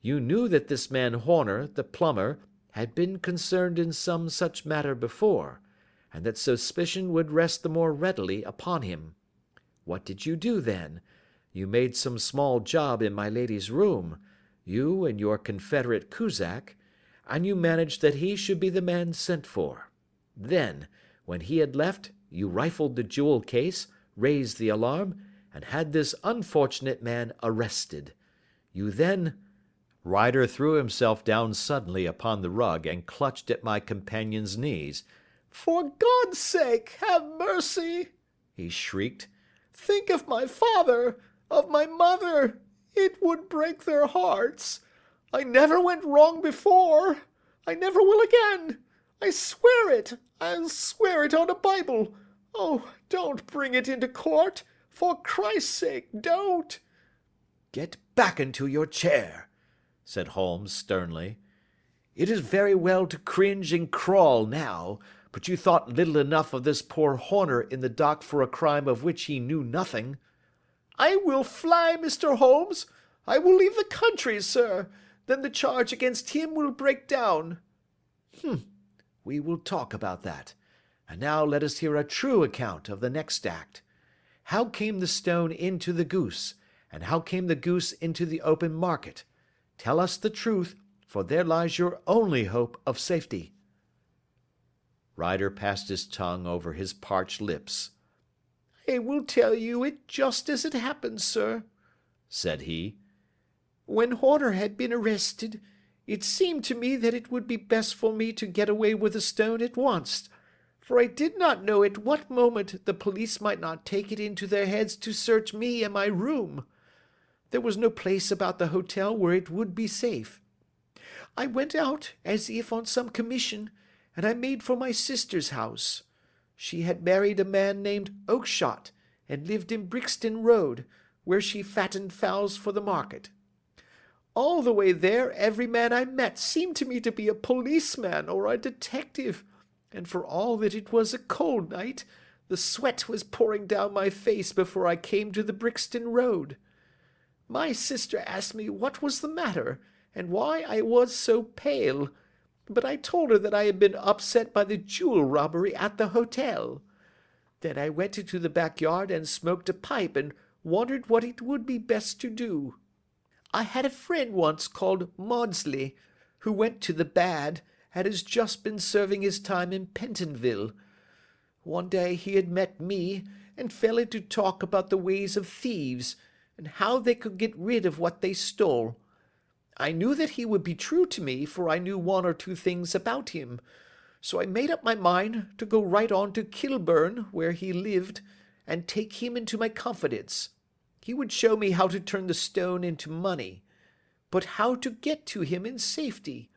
You knew that this man Horner, the plumber, had been concerned in some such matter before, and that suspicion would rest the more readily upon him. What did you do then? You made some small job in my lady's room, you and your confederate Cusack, and you managed that he should be the man sent for. Then, when he had left, you rifled the jewel case, raised the alarm, and had this unfortunate man arrested. You then—" Ryder threw himself down suddenly upon the rug and clutched at my companion's knees. For God's sake, have mercy, he shrieked. Think of my father, of my mother. It would break their hearts. I never went wrong before. I never will again. I swear it. I'll swear it on a Bible. Oh, don't bring it into court! For Christ's sake, don't!" "Get back into your chair," said Holmes sternly. "It is very well to cringe and crawl now, but you thought little enough of this poor Horner in the dock for a crime of which he knew nothing." "I will fly, Mr. Holmes. I will leave the country, sir. Then the charge against him will break down." "We will talk about that. And now let us hear a true account of the next act. How came the stone into the goose, and how came the goose into the open market? Tell us the truth, for there lies your only hope of safety." Ryder passed his tongue over his parched lips. "I will tell you it just as it happened, sir," said he. "When Horner had been arrested, it seemed to me that it would be best for me to get away with the stone at once, for I did not know at what moment the police might not take it into their heads to search me and my room. There was no place about the hotel where it would be safe. I went out as if on some commission, and I made for my sister's house. She had married a man named Oakshott, and lived in Brixton Road, where she fattened fowls for the market. All the way there every man I met seemed to me to be a policeman or a detective, and for all that it was a cold night, the sweat was pouring down my face before I came to the Brixton Road. My sister asked me what was the matter, and why I was so pale, but I told her that I had been upset by the jewel robbery at the hotel. Then I went into the backyard and smoked a pipe and wondered what it would be best to do. I had a friend once called Maudsley, who went to the bad, and has just been serving his time in Pentonville. One day he had met me, and fell into talk about the ways of thieves, and how they could get rid of what they stole. I knew that he would be true to me, for I knew one or two things about him, so I made up my mind to go right on to Kilburn, where he lived, and take him into my confidence. He would show me how to turn the stone into money, but how to get to him in safety.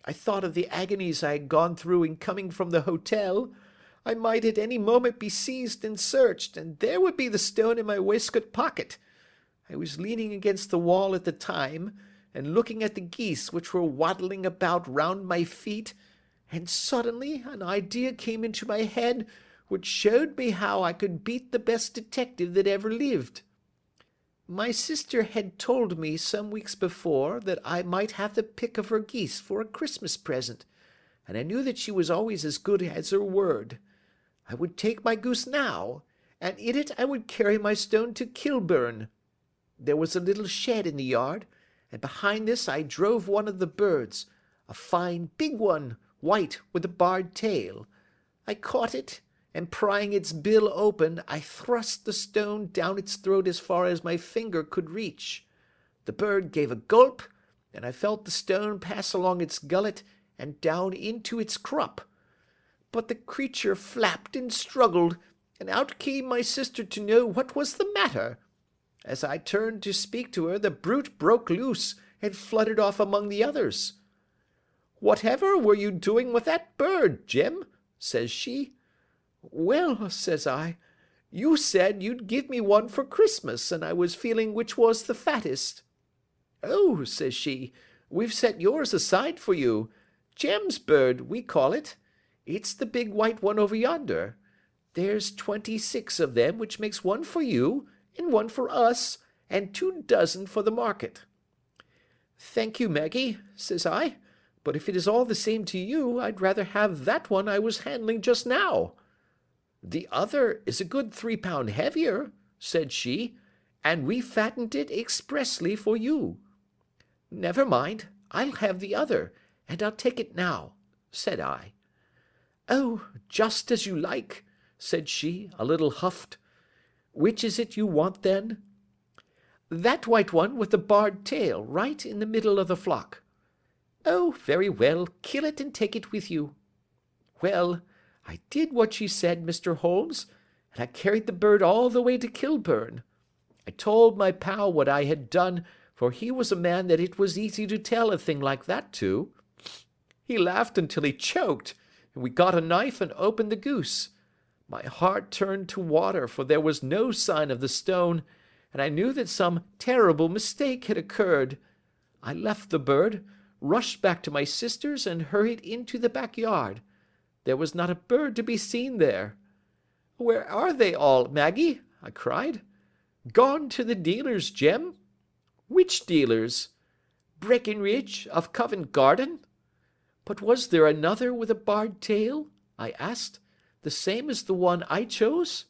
I thought of the agonies I had gone through in coming from the hotel. I might at any moment be seized and searched, and there would be the stone in my waistcoat pocket. I was leaning against the wall at the time, and looking at the geese which were waddling about round my feet, and suddenly an idea came into my head which showed me how I could beat the best detective that ever lived. My sister had told me some weeks before that I might have the pick of her geese for a Christmas present, and I knew that she was always as good as her word. I would take my goose now, and in it I would carry my stone to Kilburn. There was a little shed in the yard, and behind this I drove one of the birds, a fine big one, white with a barred tail. I caught it, and prying its bill open, I thrust the stone down its throat as far as my finger could reach. The bird gave a gulp, and I felt the stone pass along its gullet and down into its crop. But the creature flapped and struggled, and out came my sister to know what was the matter. As I turned to speak to her, the brute broke loose and fluttered off among the others. 'Whatever were you doing with that bird, Jim?' says she. 'Well,' says I, 'you said you'd give me one for Christmas, and I was feeling which was the fattest.' 'Oh,' says she, 'we've set yours aside for you. Jem's bird, we call it. It's the big white one over yonder. There's 26 of them, which makes one for you, and one for us, and 24 for the market.' 'Thank you, Maggie,' says I, 'but if it is all the same to you, I'd rather have that one I was handling just now.' 'The other is a good 3 pound heavier,' said she, 'and we fattened it expressly for you.' 'Never mind, I'll have the other, and I'll take it now,' said I. 'Oh, just as you like,' said she, a little huffed. 'Which is it you want, then?' 'That white one with the barred tail, right in the middle of the flock.' 'Oh, very well, kill it and take it with you.' Well, I did what she said, Mr. Holmes, and I carried the bird all the way to Kilburn. I told my pal what I had done, for he was a man that it was easy to tell a thing like that to. He laughed until he choked, and we got a knife and opened the goose. My heart turned to water, for there was no sign of the stone, and I knew that some terrible mistake had occurred. I left the bird, rushed back to my sisters, and hurried into the backyard. There was not a bird to be seen there. "Where are they all, Maggie?" I cried. "Gone to the dealers, Jem." "Which dealers?" "Breckenridge, of Covent Garden." "But was there another with a barred tail?" I asked. "The same as the one I chose?"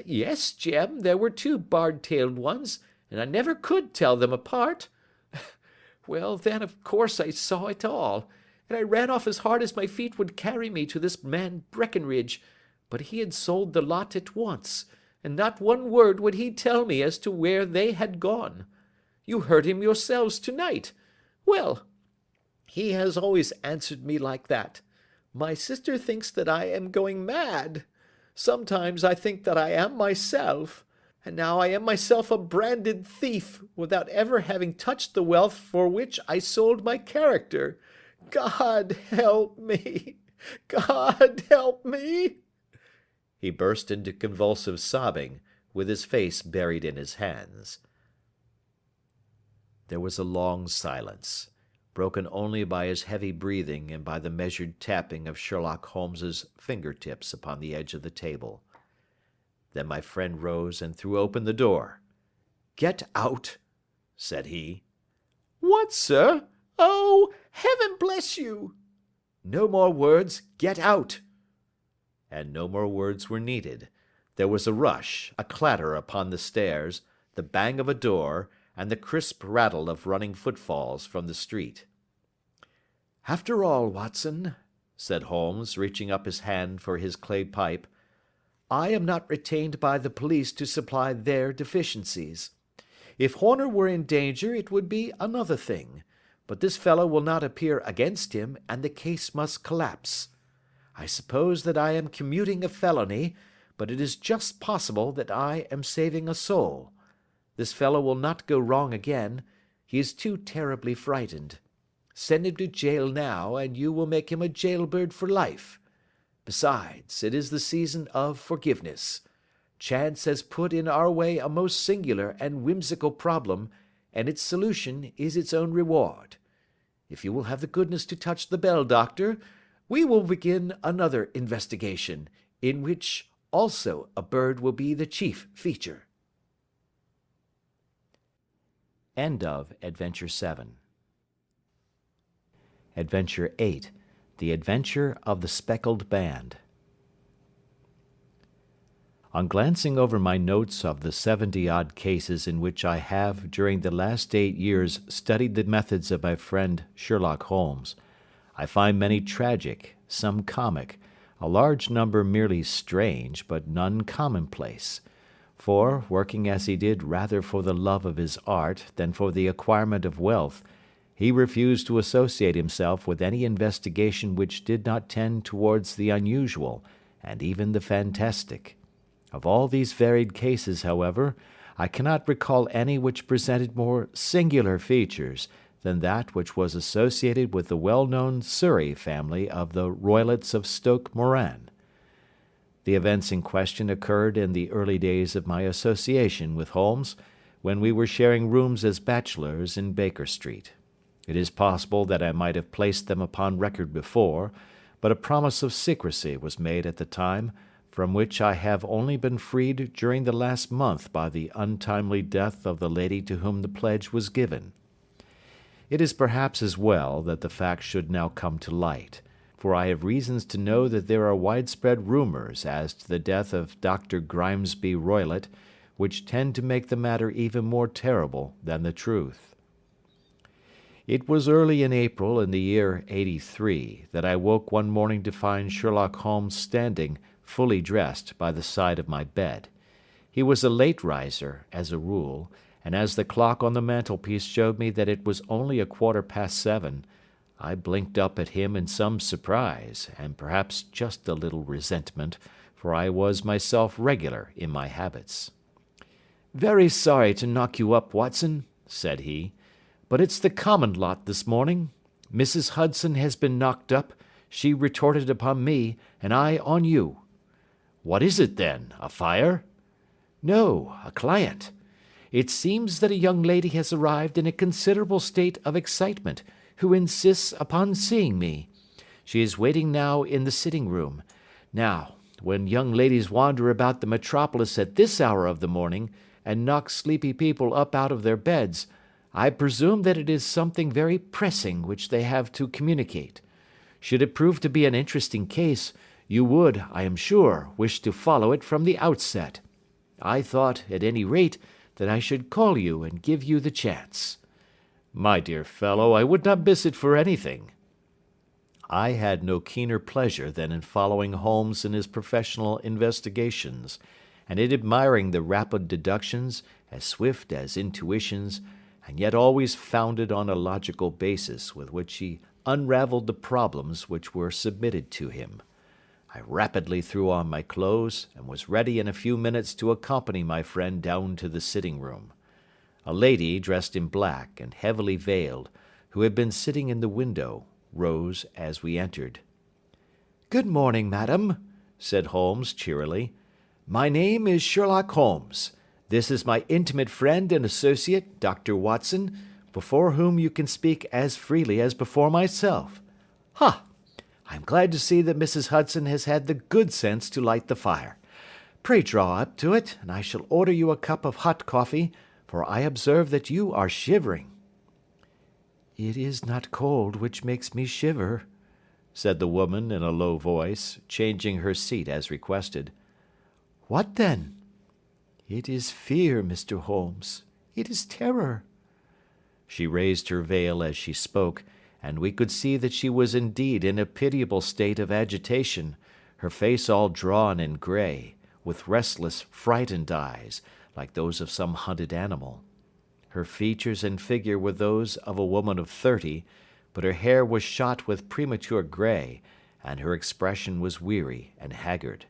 "Yes, Jem, there were two barred-tailed ones, and I never could tell them apart." "Well, then, of course I saw it all, and I ran off as hard as my feet would carry me to this man Breckenridge, but he had sold the lot at once, and not one word would he tell me as to where they had gone. You heard him yourselves tonight. Well, he has always answered me like that. My sister thinks that I am going mad. Sometimes I think that I am myself, and now I am myself a branded thief, without ever having touched the wealth for which I sold my character. God help me! God help me!" He burst into convulsive sobbing, with his face buried in his hands. There was a long silence, broken only by his heavy breathing and by the measured tapping of Sherlock Holmes's finger-tips upon the edge of the table. Then my friend rose and threw open the door. "Get out," said he. "What, sir? Oh, heaven bless you!" "No more words. Get out." And no more words were needed. There was a rush, a clatter upon the stairs, the bang of a door, and the crisp rattle of running footfalls from the street. "After all, Watson," said Holmes, reaching up his hand for his clay pipe, "I am not retained by the police to supply their deficiencies. If Horner were in danger, it would be another thing, but this fellow will not appear against him, and the case must collapse. I suppose that I am commuting a felony, but it is just possible that I am saving a soul. This fellow will not go wrong again. He is too terribly frightened. Send him to jail now, and you will make him a jailbird for life. Besides, it is the season of forgiveness. Chance has put in our way a most singular and whimsical problem, and its solution is its own reward. If you will have the goodness to touch the bell, Doctor, we will begin another investigation, in which also a bird will be the chief feature." End of Adventure 7. Adventure 8. The Adventure of the Speckled Band. On glancing over my notes of the 70-odd cases in which I have during the last 8 years studied the methods of my friend Sherlock Holmes, I find many tragic, some comic, a large number merely strange, but none commonplace. For, working as he did rather for the love of his art than for the acquirement of wealth, he refused to associate himself with any investigation which did not tend towards the unusual, and even the fantastic. Of all these varied cases, however, I cannot recall any which presented more singular features than that which was associated with the well-known Surrey family of the Roylotts of Stoke Moran. The events in question occurred in the early days of my association with Holmes, when we were sharing rooms as bachelors in Baker Street. It is possible that I might have placed them upon record before, but a promise of secrecy was made at the time, from which I have only been freed during the last month by the untimely death of the lady to whom the pledge was given. It is perhaps as well that the fact should now come to light, for I have reasons to know that there are widespread rumours as to the death of Dr. Grimesby Roylott, which tend to make the matter even more terrible than the truth. It was early in April in the year '83 that I woke one morning to find Sherlock Holmes standing, fully dressed, by the side of my bed. He was a late riser, as a rule, and as the clock on the mantelpiece showed me that it was only 7:15, I blinked up at him in some surprise, and perhaps just a little resentment, for I was myself regular in my habits. "Very sorry to knock you up, Watson," said he, "but it's the common lot this morning. Mrs. Hudson has been knocked up, she retorted upon me, and I on you." What is it then? A fire? No, a client. It seems that a young lady has arrived in a considerable state of excitement, who insists upon seeing me. She is waiting now in the sitting room. Now, when young ladies wander about the metropolis at this hour of the morning, and knock sleepy people up out of their beds, I presume that it is something very pressing which they have to communicate. Should it prove to be an interesting case, you would, I am sure, wish to follow it from the outset. I thought, at any rate, that I should call you and give you the chance. My dear fellow, I would not miss it for anything. I had no keener pleasure than in following Holmes in his professional investigations, and in admiring the rapid deductions, as swift as intuitions, and yet always founded on a logical basis with which he unravelled the problems which were submitted to him. I rapidly threw on my clothes, and was ready in a few minutes to accompany my friend down to the sitting-room. A lady, dressed in black and heavily veiled, who had been sitting in the window, rose as we entered. "Good morning, madam," said Holmes cheerily. "My name is Sherlock Holmes. This is my intimate friend and associate, Dr. Watson, before whom you can speak as freely as before myself. Ha! I am glad to see that Mrs. Hudson has had the good sense to light the fire. Pray draw up to it, and I shall order you a cup of hot coffee, for I observe that you are shivering." "It is not cold which makes me shiver," said the woman in a low voice, changing her seat as requested. "What then?" "It is fear, Mr. Holmes. It is terror." She raised her veil as she spoke, and we could see that she was indeed in a pitiable state of agitation, her face all drawn and grey, with restless, frightened eyes, like those of some hunted animal. Her features and figure were those of a woman of 30, but her hair was shot with premature grey, and her expression was weary and haggard.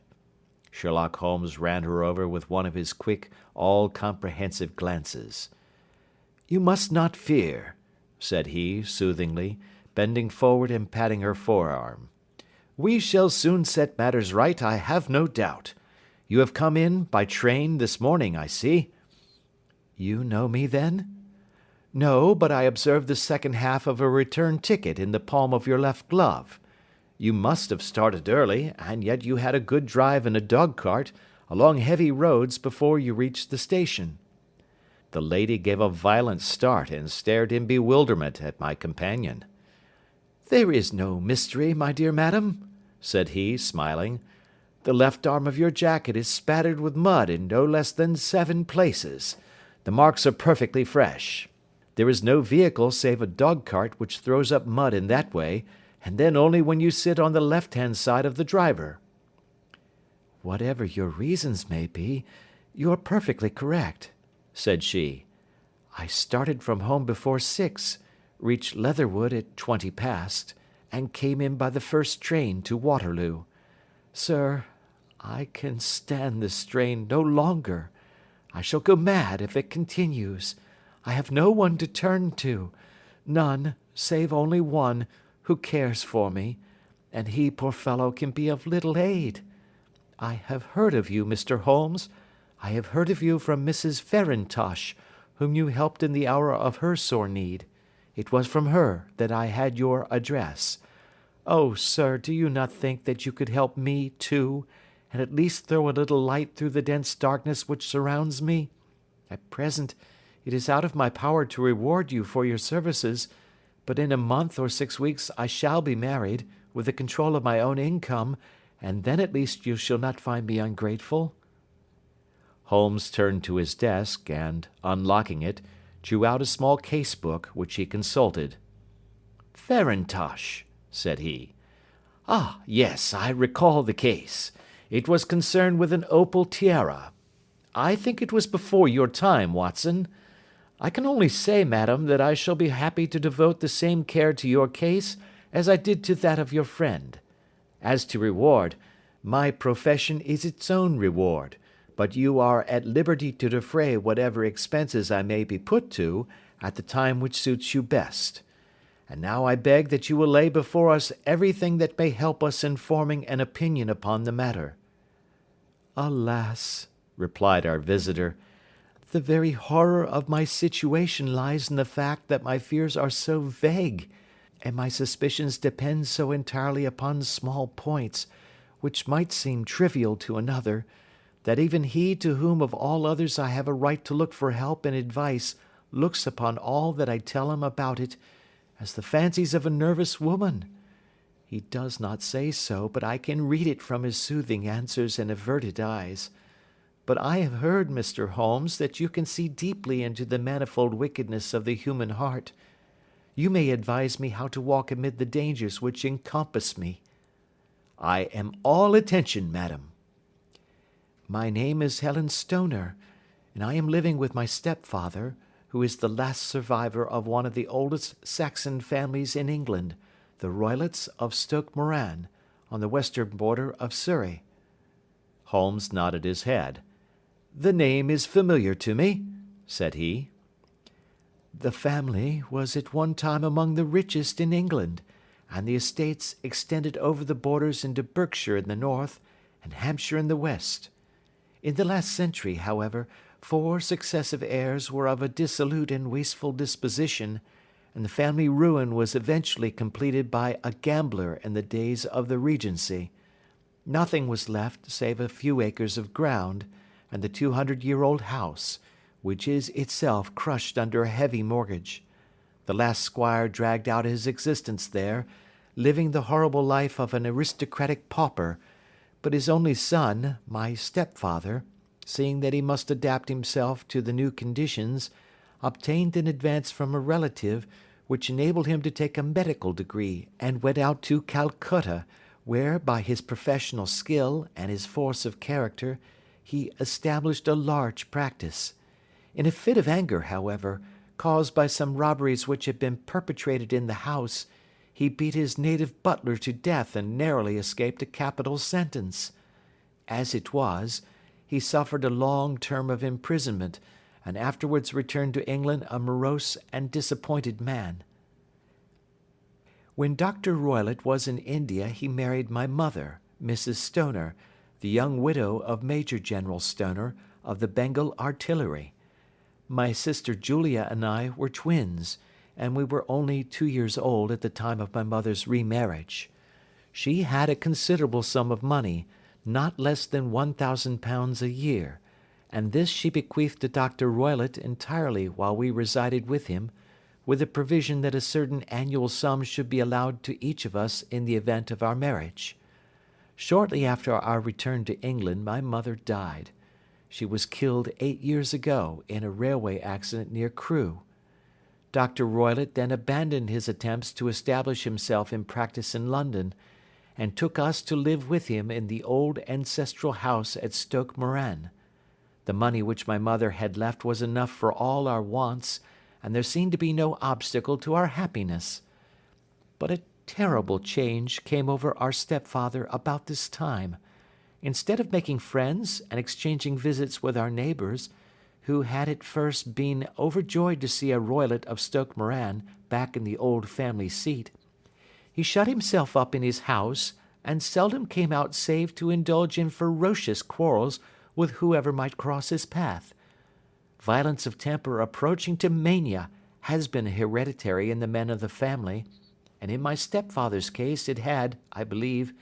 Sherlock Holmes ran her over with one of his quick, all-comprehensive glances. "You must not fear," said he, soothingly, bending forward and patting her forearm. "We shall soon set matters right, I have no doubt. You have come in by train this morning, I see." "You know me, then?" "No, but I observed the second half of a return ticket in the palm of your left glove. You must have started early, and yet you had a good drive in a dog-cart, along heavy roads, before you reached the station." The lady gave a violent start and stared in bewilderment at my companion. "There is no mystery, my dear madam," said he, smiling. "The left arm of your jacket is spattered with mud in no less than 7 places. The marks are perfectly fresh. There is no vehicle save a dog-cart which throws up mud in that way, and then only when you sit on the left-hand side of the driver." "Whatever your reasons may be, you are perfectly correct," said she. "I started from home before 6, reached Leatherwood at 20 past, and came in by the first train to Waterloo. Sir, I can stand this strain no longer. I shall go mad if it continues. I have no one to turn to, none, save only one, who cares for me, and he, poor fellow, can be of little aid. I have heard of you, Mr. Holmes. I have heard of you from Mrs. Farintosh, whom you helped in the hour of her sore need. It was from her that I had your address. Oh, sir, do you not think that you could help me, too, and at least throw a little light through the dense darkness which surrounds me? At present, it is out of my power to reward you for your services, but in a month or 6 weeks I shall be married, with the control of my own income, and then at least you shall not find me ungrateful." Holmes turned to his desk, and, unlocking it, drew out a small case-book, which he consulted. "Farintosh," said he. "Ah, yes, I recall the case. It was concerned with an opal tiara. I think it was before your time, Watson. I can only say, madam, that I shall be happy to devote the same care to your case as I did to that of your friend. As to reward, my profession is its own reward, but you are at liberty to defray whatever expenses I may be put to at the time which suits you best. And now I beg that you will lay before us everything that may help us in forming an opinion upon the matter." Alas, replied our visitor, the very horror of my situation lies in the fact that my fears are so vague, and my suspicions depend so entirely upon small points, which might seem trivial to another, that even he to whom of all others I have a right to look for help and advice looks upon all that I tell him about it as the fancies of a nervous woman. He does not say so, but I can read it from his soothing answers and averted eyes. But I have heard, Mr. Holmes, that you can see deeply into the manifold wickedness of the human heart. You may advise me how to walk amid the dangers which encompass me. I am all attention, madam. My name is Helen Stoner, and I am living with my stepfather, who is the last survivor of one of the oldest Saxon families in England, the Roylotts of Stoke Moran, on the western border of Surrey. Holmes nodded his head. The name is familiar to me, said he. The family was at one time among the richest in England, and the estates extended over the borders into Berkshire in the north and Hampshire in the west. In the last century, however, 4 successive heirs were of a dissolute and wasteful disposition, and the family ruin was eventually completed by a gambler in the days of the Regency. Nothing was left save a few acres of ground, and the 200-year-old house, which is itself crushed under a heavy mortgage. The last squire dragged out his existence there, living the horrible life of an aristocratic pauper, but his only son, my stepfather, seeing that he must adapt himself to the new conditions, obtained an advance from a relative which enabled him to take a medical degree and went out to Calcutta, where, by his professional skill and his force of character, he established a large practice. In a fit of anger, however, caused by some robberies which had been perpetrated in the house, he beat his native butler to death and narrowly escaped a capital sentence. As it was, he suffered a long term of imprisonment, and afterwards returned to England a morose and disappointed man. When Dr. Roylott was in India, he married my mother, Mrs. Stoner, the young widow of Major General Stoner of the Bengal Artillery. My sister Julia and I were twins, and we were only 2 years old at the time of my mother's remarriage. She had a considerable sum of money, not less than £1,000 a year, and this she bequeathed to Dr. Roylott entirely while we resided with him, with the provision that a certain annual sum should be allowed to each of us in the event of our marriage. Shortly after our return to England, my mother died. She was killed 8 years ago in a railway accident near Crewe. Dr. Roylott then abandoned his attempts to establish himself in practice in London, and took us to live with him in the old ancestral house at Stoke Moran. The money which my mother had left was enough for all our wants, and there seemed to be no obstacle to our happiness. But a terrible change came over our stepfather about this time. Instead of making friends and exchanging visits with our neighbours, who had at first been overjoyed to see a Roylott of Stoke Moran back in the old family seat, he shut himself up in his house and seldom came out save to indulge in ferocious quarrels with whoever might cross his path. Violence of temper approaching to mania has been hereditary in the men of the family, and in my stepfather's case it had, I believe,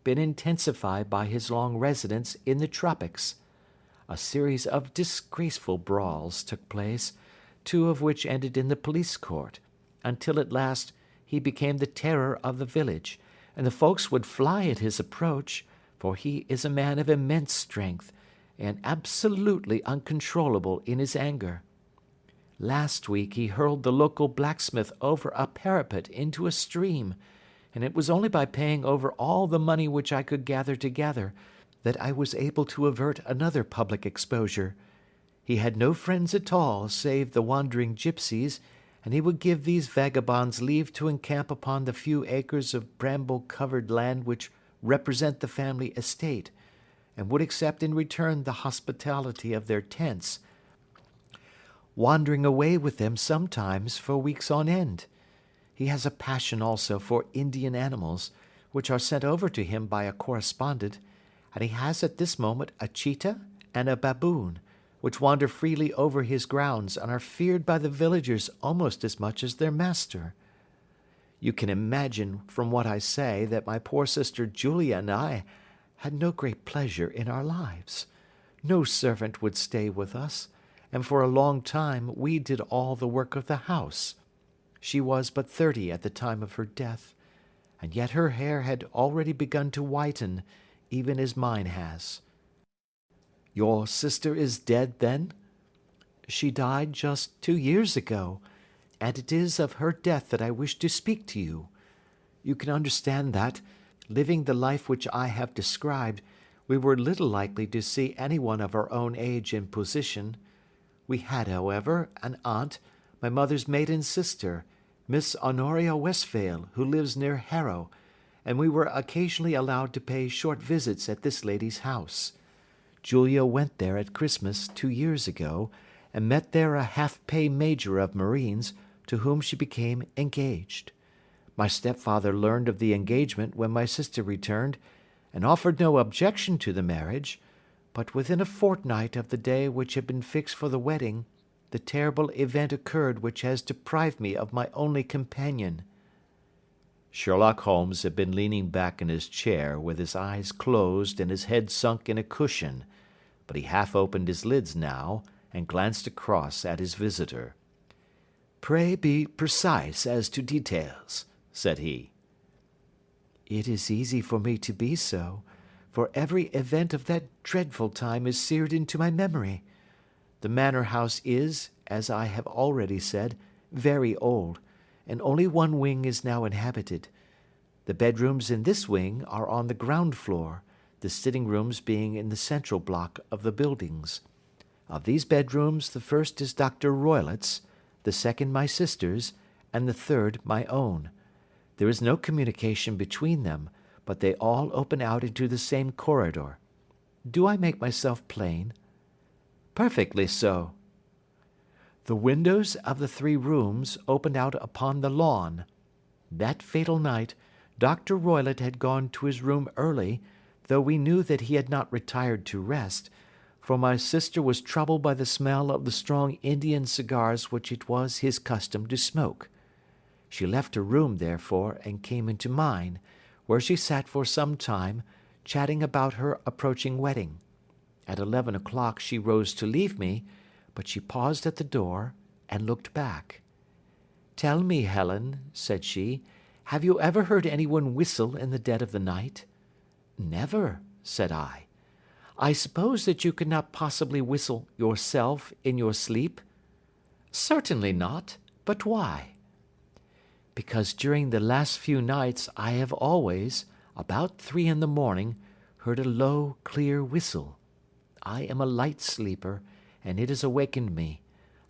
been intensified by his long residence in the tropics. A series of disgraceful brawls took place, 2 of which ended in the police court, until at last he became the terror of the village, and the folks would fly at his approach, for he is a man of immense strength, and absolutely uncontrollable in his anger. Last week he hurled the local blacksmith over a parapet into a stream, and it was only by paying over all the money which I could gather together that I was able to avert another public exposure. He had no friends at all save the wandering gipsies, and he would give these vagabonds leave to encamp upon the few acres of bramble-covered land which represent the family estate, and would accept in return the hospitality of their tents, wandering away with them sometimes for weeks on end. He has a passion also for Indian animals, which are sent over to him by a correspondent, and he has at this moment a cheetah and a baboon, which wander freely over his grounds and are feared by the villagers almost as much as their master. You can imagine from what I say that my poor sister Julia and I had no great pleasure in our lives. No servant would stay with us, and for a long time we did all the work of the house. She was but 30 at the time of her death, and yet her hair had already begun to whiten, even as mine has. Your sister is dead, then? She died just 2 years ago, and it is of her death that I wish to speak to you. You can understand that, living the life which I have described, we were little likely to see anyone of our own age and position. We had, however, an aunt, my mother's maiden sister, Miss Honoria Westphail, who lives near Harrow, and we were occasionally allowed to pay short visits at this lady's house. Julia went there at Christmas 2 years ago, and met there a half-pay major of marines, to whom she became engaged. My stepfather learned of the engagement when my sister returned, and offered no objection to the marriage, but within a fortnight of the day which had been fixed for the wedding, the terrible event occurred which has deprived me of my only companion." Sherlock Holmes had been leaning back in his chair with his eyes closed and his head sunk in a cushion, but he half opened his lids now and glanced across at his visitor. "Pray be precise as to details," said he. "It is easy for me to be so, for every event of that dreadful time is seared into my memory. The manor house is, as I have already said, very old, and only one wing is now inhabited. The bedrooms in this wing are on the ground floor, the sitting rooms being in the central block of the buildings. Of these bedrooms, the first is Dr. Roylott's, the second my sister's, and the third my own. There is no communication between them, but they all open out into the same corridor. Do I make myself plain?" "Perfectly so." "The windows of the 3 rooms opened out upon the lawn. That fatal night, Dr. Roylott had gone to his room early, though we knew that he had not retired to rest, for my sister was troubled by the smell of the strong Indian cigars which it was his custom to smoke. She left her room, therefore, and came into mine, where she sat for some time, chatting about her approaching wedding. At 11 o'clock she rose to leave me, but she paused at the door, and looked back. 'Tell me, Helen,' said she, 'have you ever heard anyone whistle in the dead of the night?' 'Never,' said I. 'I suppose that you could not possibly whistle yourself in your sleep?' 'Certainly not. But why?' 'Because during the last few nights I have always, about 3 in the morning, heard a low, clear whistle. I am a light sleeper, and it has awakened me.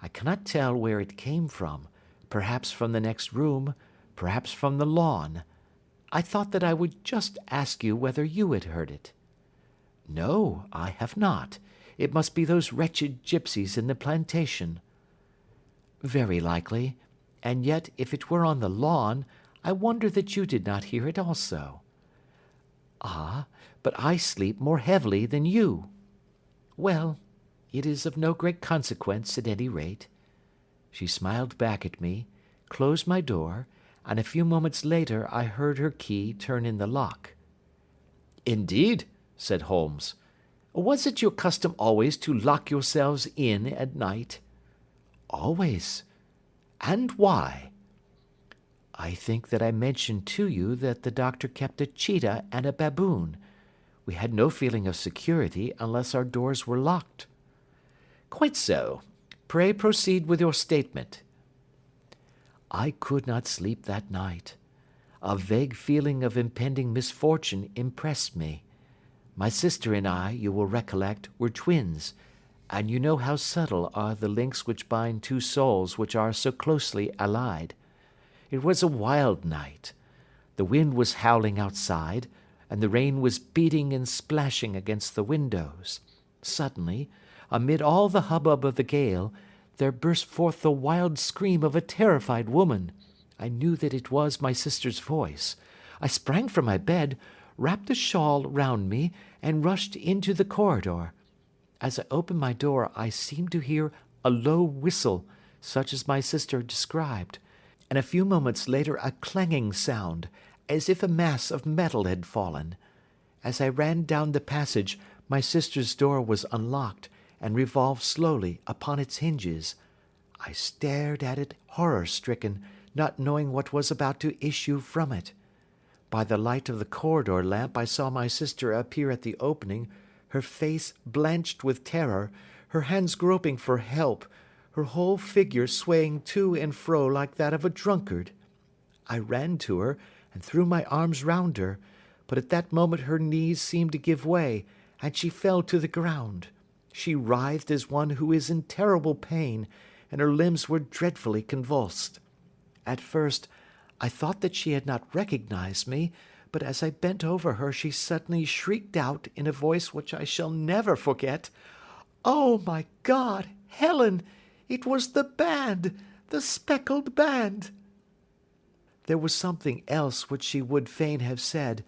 I cannot tell where it came from, perhaps from the next room, perhaps from the lawn. I thought that I would just ask you whether you had heard it.' 'No, I have not. It must be those wretched gipsies in the plantation.' 'Very likely, and yet if it were on the lawn, I wonder that you did not hear it also.' 'Ah, but I sleep more heavily than you.' 'Well, it is of no great consequence at any rate.' She smiled back at me, closed my door, and a few moments later I heard her key turn in the lock. 'Indeed?' said Holmes. 'Was it your custom always to lock yourselves in at night?' 'Always.' 'And why?' 'I think that I mentioned to you that the doctor kept a cheetah and a baboon. We had no feeling of security unless our doors were locked.' 'Quite so. Pray proceed with your statement.' 'I could not sleep that night. A vague feeling of impending misfortune impressed me. My sister and I, you will recollect, were twins, and you know how subtle are the links which bind two souls which are so closely allied. It was a wild night. The wind was howling outside, and the rain was beating and splashing against the windows. Suddenly, amid all the hubbub of the gale, there burst forth the wild scream of a terrified woman. I knew that it was my sister's voice. I sprang from my bed, wrapped a shawl round me, and rushed into the corridor. As I opened my door, I seemed to hear a low whistle, such as my sister described, and a few moments later a clanging sound, as if a mass of metal had fallen. As I ran down the passage, my sister's door was unlocked, and revolved slowly upon its hinges. I stared at it horror-stricken, not knowing what was about to issue from it. By the light of the corridor lamp I saw my sister appear at the opening, her face blanched with terror, her hands groping for help, her whole figure swaying to and fro like that of a drunkard. I ran to her, and threw my arms round her, but at that moment her knees seemed to give way, and she fell to the ground. She writhed as one who is in terrible pain, and her limbs were dreadfully convulsed. At first, I thought that she had not recognized me, but as I bent over her she suddenly shrieked out in a voice which I shall never forget, "Oh, my God, Helen! It was the band! The speckled band!" There was something else which she would fain have said,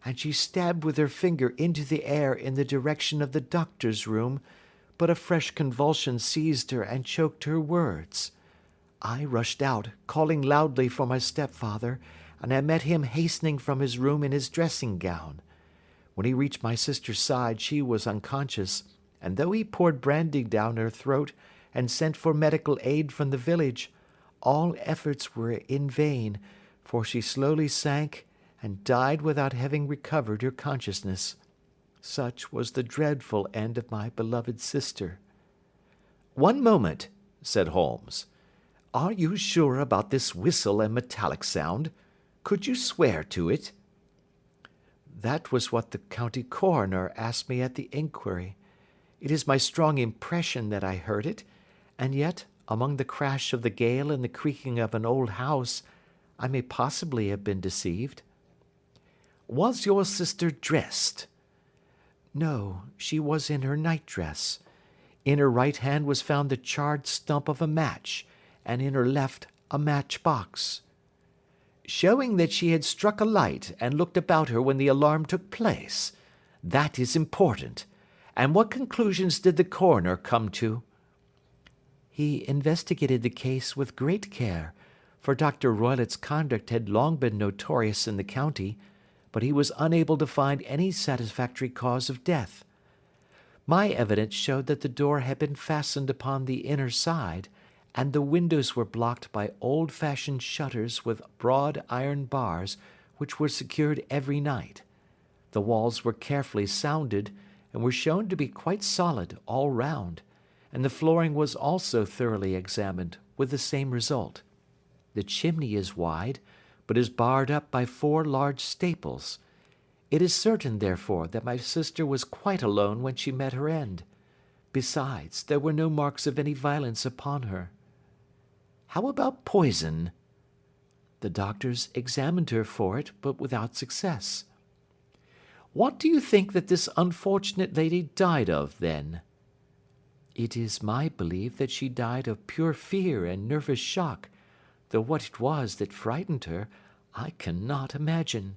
and she stabbed with her finger into the air in the direction of the doctor's room, but a fresh convulsion seized her and choked her words. I rushed out, calling loudly for my stepfather, and I met him hastening from his room in his dressing gown. When he reached my sister's side, she was unconscious, and though he poured brandy down her throat and sent for medical aid from the village, all efforts were in vain, for she slowly sank and died without having recovered her consciousness. Such was the dreadful end of my beloved sister. "One moment," said Holmes. "Are you sure about this whistle and metallic sound? Could you swear to it?" "That was what the county coroner asked me at the inquiry. It is my strong impression that I heard it, and yet, among the crash of the gale and the creaking of an old house, I may possibly have been deceived." "Was your sister dressed?" "No, she was in her nightdress. In her right hand was found the charred stump of a match, and in her left a matchbox." "Showing that she had struck a light and looked about her when the alarm took place. That is important. And what conclusions did the coroner come to?" "He investigated the case with great care, for Dr. Roylott's conduct had long been notorious in the county, but he was unable to find any satisfactory cause of death. My evidence showed that the door had been fastened upon the inner side, and the windows were blocked by old-fashioned shutters with broad iron bars, which were secured every night. The walls were carefully sounded, and were shown to be quite solid all round, and the flooring was also thoroughly examined, with the same result. The chimney is wide, but is barred up by 4 large staples. It is certain, therefore, that my sister was quite alone when she met her end. Besides, there were no marks of any violence upon her." "How about poison?" "The doctors examined her for it, but without success." "What do you think that this unfortunate lady died of, then?" "It is my belief that she died of pure fear and nervous shock, though what it was that frightened her, I cannot imagine."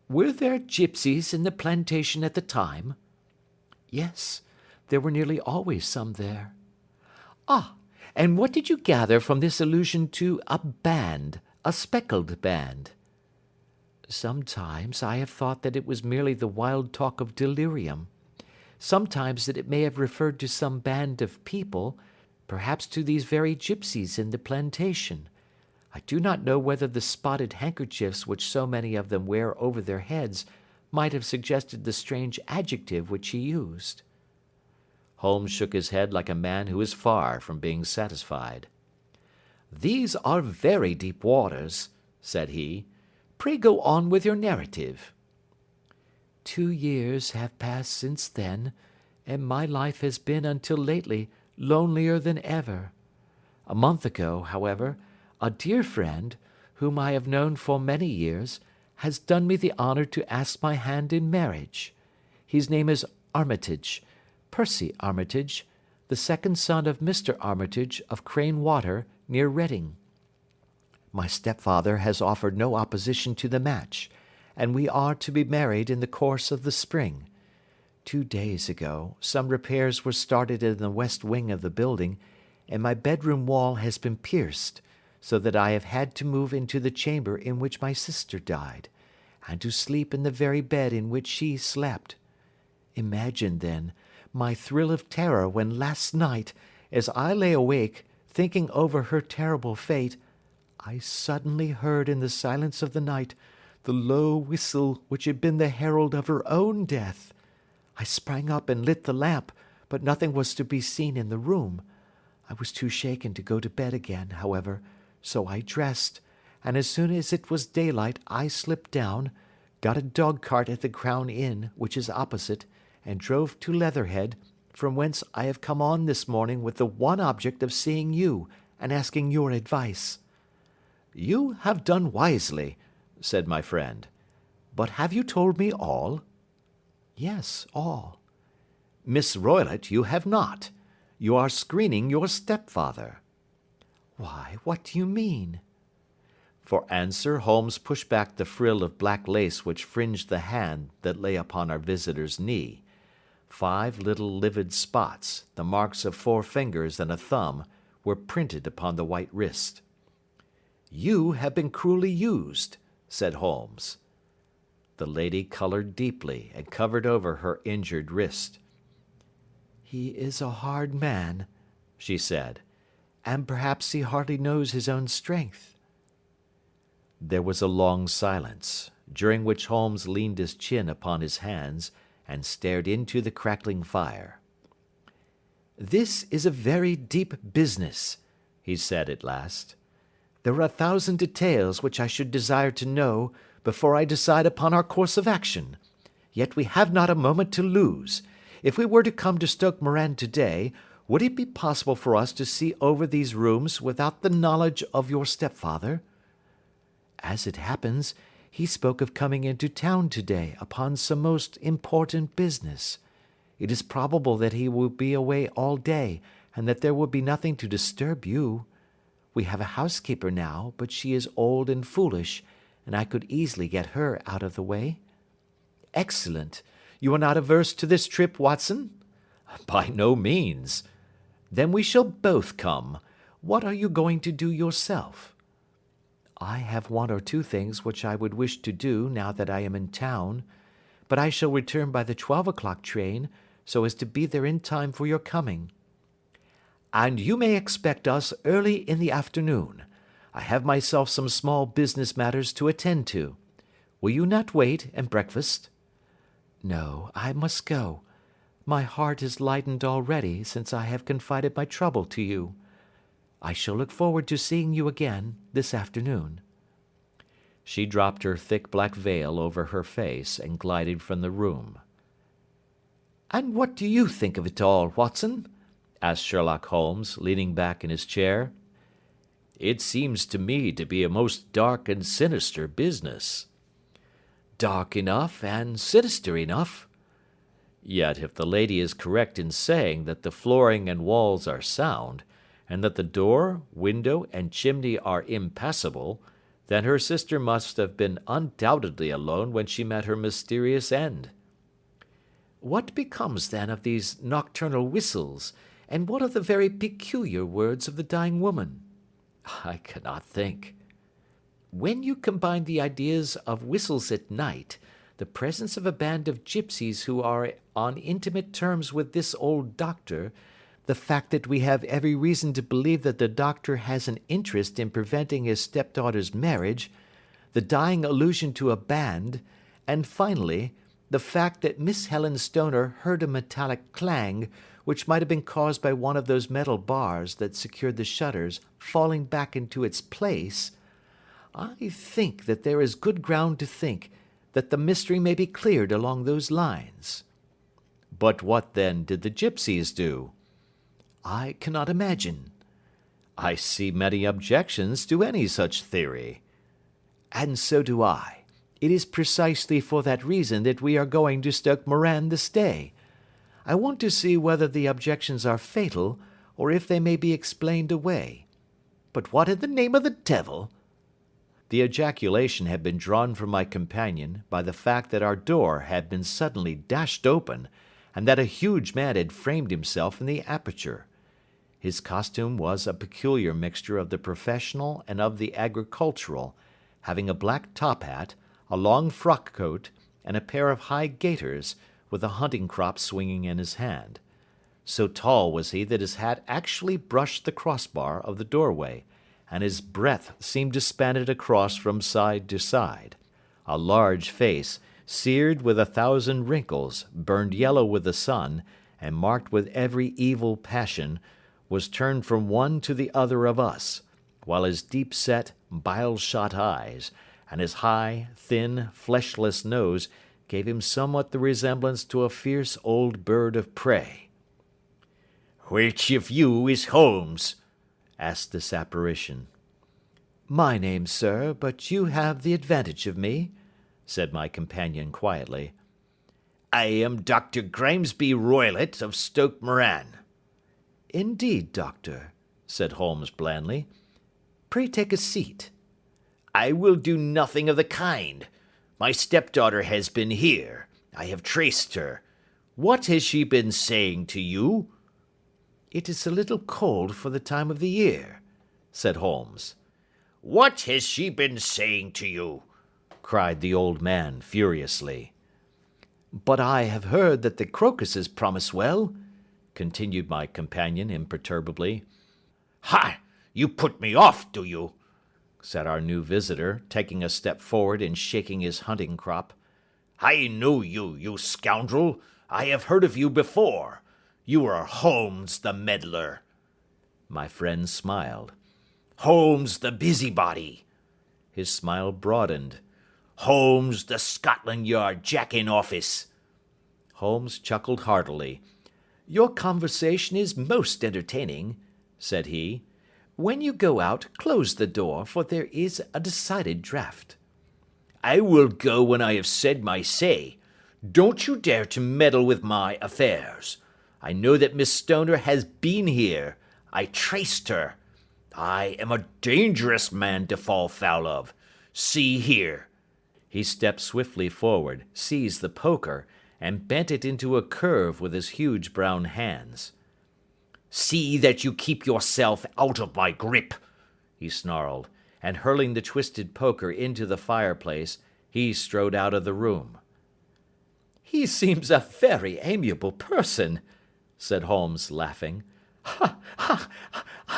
"Were there gipsies in the plantation at the time?" "Yes, there were nearly always some there." "Ah, and what did you gather from this allusion to a band, a speckled band?" "Sometimes I have thought that it was merely the wild talk of delirium. Sometimes that it may have referred to some band of people, perhaps to these very gipsies in the plantation. I do not know whether the spotted handkerchiefs which so many of them wear over their heads might have suggested the strange adjective which he used." Holmes shook his head like a man who is far from being satisfied. "These are very deep waters," said he. "Pray go on with your narrative." 2 years have passed since then, and my life has been until lately lonelier than ever. A month ago, however, a dear friend, whom I have known for many years, has done me the honour to ask my hand in marriage. His name is Armitage, Percy Armitage, the second son of Mr. Armitage of Crane Water, near Reading. My stepfather has offered no opposition to the match, and we are to be married in the course of the spring. 2 days ago, some repairs were started in the west wing of the building, and my bedroom wall has been pierced, so that I have had to move into the chamber in which my sister died, and to sleep in the very bed in which she slept. Imagine, then, my thrill of terror when last night, as I lay awake, thinking over her terrible fate, I suddenly heard in the silence of the night the low whistle which had been the herald of her own death. I sprang up and lit the lamp, but nothing was to be seen in the room. I was too shaken to go to bed again, however, so I dressed, and as soon as it was daylight I slipped down, got a dog-cart at the Crown Inn, which is opposite, and drove to Leatherhead, from whence I have come on this morning with the one object of seeing you and asking your advice." "You have done wisely," said my friend. "But have you told me all?" "Yes, all." "Miss Roylott, you have not. You are screening your stepfather." "Why, what do you mean?" For answer Holmes pushed back the frill of black lace which fringed the hand that lay upon our visitor's knee. 5 little livid spots, the marks of 4 fingers and a thumb, were printed upon the white wrist. "You have been cruelly used," said Holmes. The lady coloured deeply and covered over her injured wrist. "He is a hard man," she said, "and perhaps he hardly knows his own strength." There was a long silence, during which Holmes leaned his chin upon his hands and stared into the crackling fire. "This is a very deep business," he said at last. "There are 1,000 details which I should desire to know before I decide upon our course of action. Yet we have not a moment to lose. If we were to come to Stoke Moran today, would it be possible for us to see over these rooms without the knowledge of your stepfather?" "As it happens, he spoke of coming into town today upon some most important business. It is probable that he will be away all day, and that there will be nothing to disturb you. We have a housekeeper now, but she is old and foolish, and I could easily get her out of the way." "Excellent. You are not averse to this trip, Watson?" "By no means." "Then we shall both come. What are you going to do yourself?" "I have 1 or 2 things which I would wish to do now that I am in town, but I shall return by the 12 o'clock train, so as to be there in time for your coming." "And you may expect us early in the afternoon. I have myself some small business matters to attend to. Will you not wait and breakfast?" "No, I must go. My heart is lightened already since I have confided my trouble to you. I shall look forward to seeing you again this afternoon." She dropped her thick black veil over her face and glided from the room. "And what do you think of it all, Watson?" asked Sherlock Holmes, leaning back in his chair. "It seems to me to be a most dark and sinister business." "Dark enough and sinister enough." "Yet if the lady is correct in saying that the flooring and walls are sound, and that the door, window, and chimney are impassable, then her sister must have been undoubtedly alone when she met her mysterious end." "What becomes then of these nocturnal whistles, and what of the very peculiar words of the dying woman?" "I cannot think." "When you combine the ideas of whistles at night, the presence of a band of gipsies who are on intimate terms with this old doctor, the fact that we have every reason to believe that the doctor has an interest in preventing his stepdaughter's marriage, the dying allusion to a band, and finally, the fact that Miss Helen Stoner heard a metallic clang, which might have been caused by one of those metal bars that secured the shutters falling back into its place, I think that there is good ground to think that the mystery may be cleared along those lines." "But what, then, did the gipsies do?" "I cannot imagine." "I see many objections to any such theory." "And so do I. It is precisely for that reason that we are going to Stoke Moran this day. I want to see whether the objections are fatal, or if they may be explained away. But what in the name of the devil—" The ejaculation had been drawn from my companion by the fact that our door had been suddenly dashed open, and that a huge man had framed himself in the aperture. His costume was a peculiar mixture of the professional and of the agricultural, having a black top hat, a long frock coat, and a pair of high gaiters, with a hunting crop swinging in his hand. So tall was he that his hat actually brushed the crossbar of the doorway, and his breadth seemed to span it across from side to side. A large face, seared with 1,000 wrinkles, burned yellow with the sun, and marked with every evil passion, was turned from one to the other of us, while his deep-set, bile-shot eyes, and his high, thin, fleshless nose gave him somewhat the resemblance to a fierce old bird of prey. "Which of you is Holmes?" asked this apparition. "My name, sir, but you have the advantage of me," said my companion quietly. "I am Dr. Grimesby Roylott of Stoke Moran." "Indeed, doctor," said Holmes blandly. "Pray take a seat." "I will do nothing of the kind. My stepdaughter has been here. I have traced her. What has she been saying to you?" "It is a little cold for the time of the year," said Holmes. "What has she been saying to you?" cried the old man furiously. "But I have heard that the crocuses promise well," continued my companion imperturbably. "Ha! You put me off, do you?" said our new visitor, taking a step forward and shaking his hunting crop. "I know you, you scoundrel. I have heard of you before. You are Holmes the meddler." My friend smiled. "Holmes the busybody." His smile broadened. "Holmes the Scotland Yard Jack-in-Office." Holmes chuckled heartily. "Your conversation is most entertaining," said he. "When you go out, close the door, for there is a decided draught." "I will go when I have said my say. Don't you dare to meddle with my affairs. I know that Miss Stoner has been here. I traced her. I am a dangerous man to fall foul of. See here." He stepped swiftly forward, seized the poker, and bent it into a curve with his huge brown hands. "See that you keep yourself out of my grip," he snarled, and hurling the twisted poker into the fireplace, he strode out of the room. "He seems a very amiable person," said Holmes, laughing. "Ha, ha!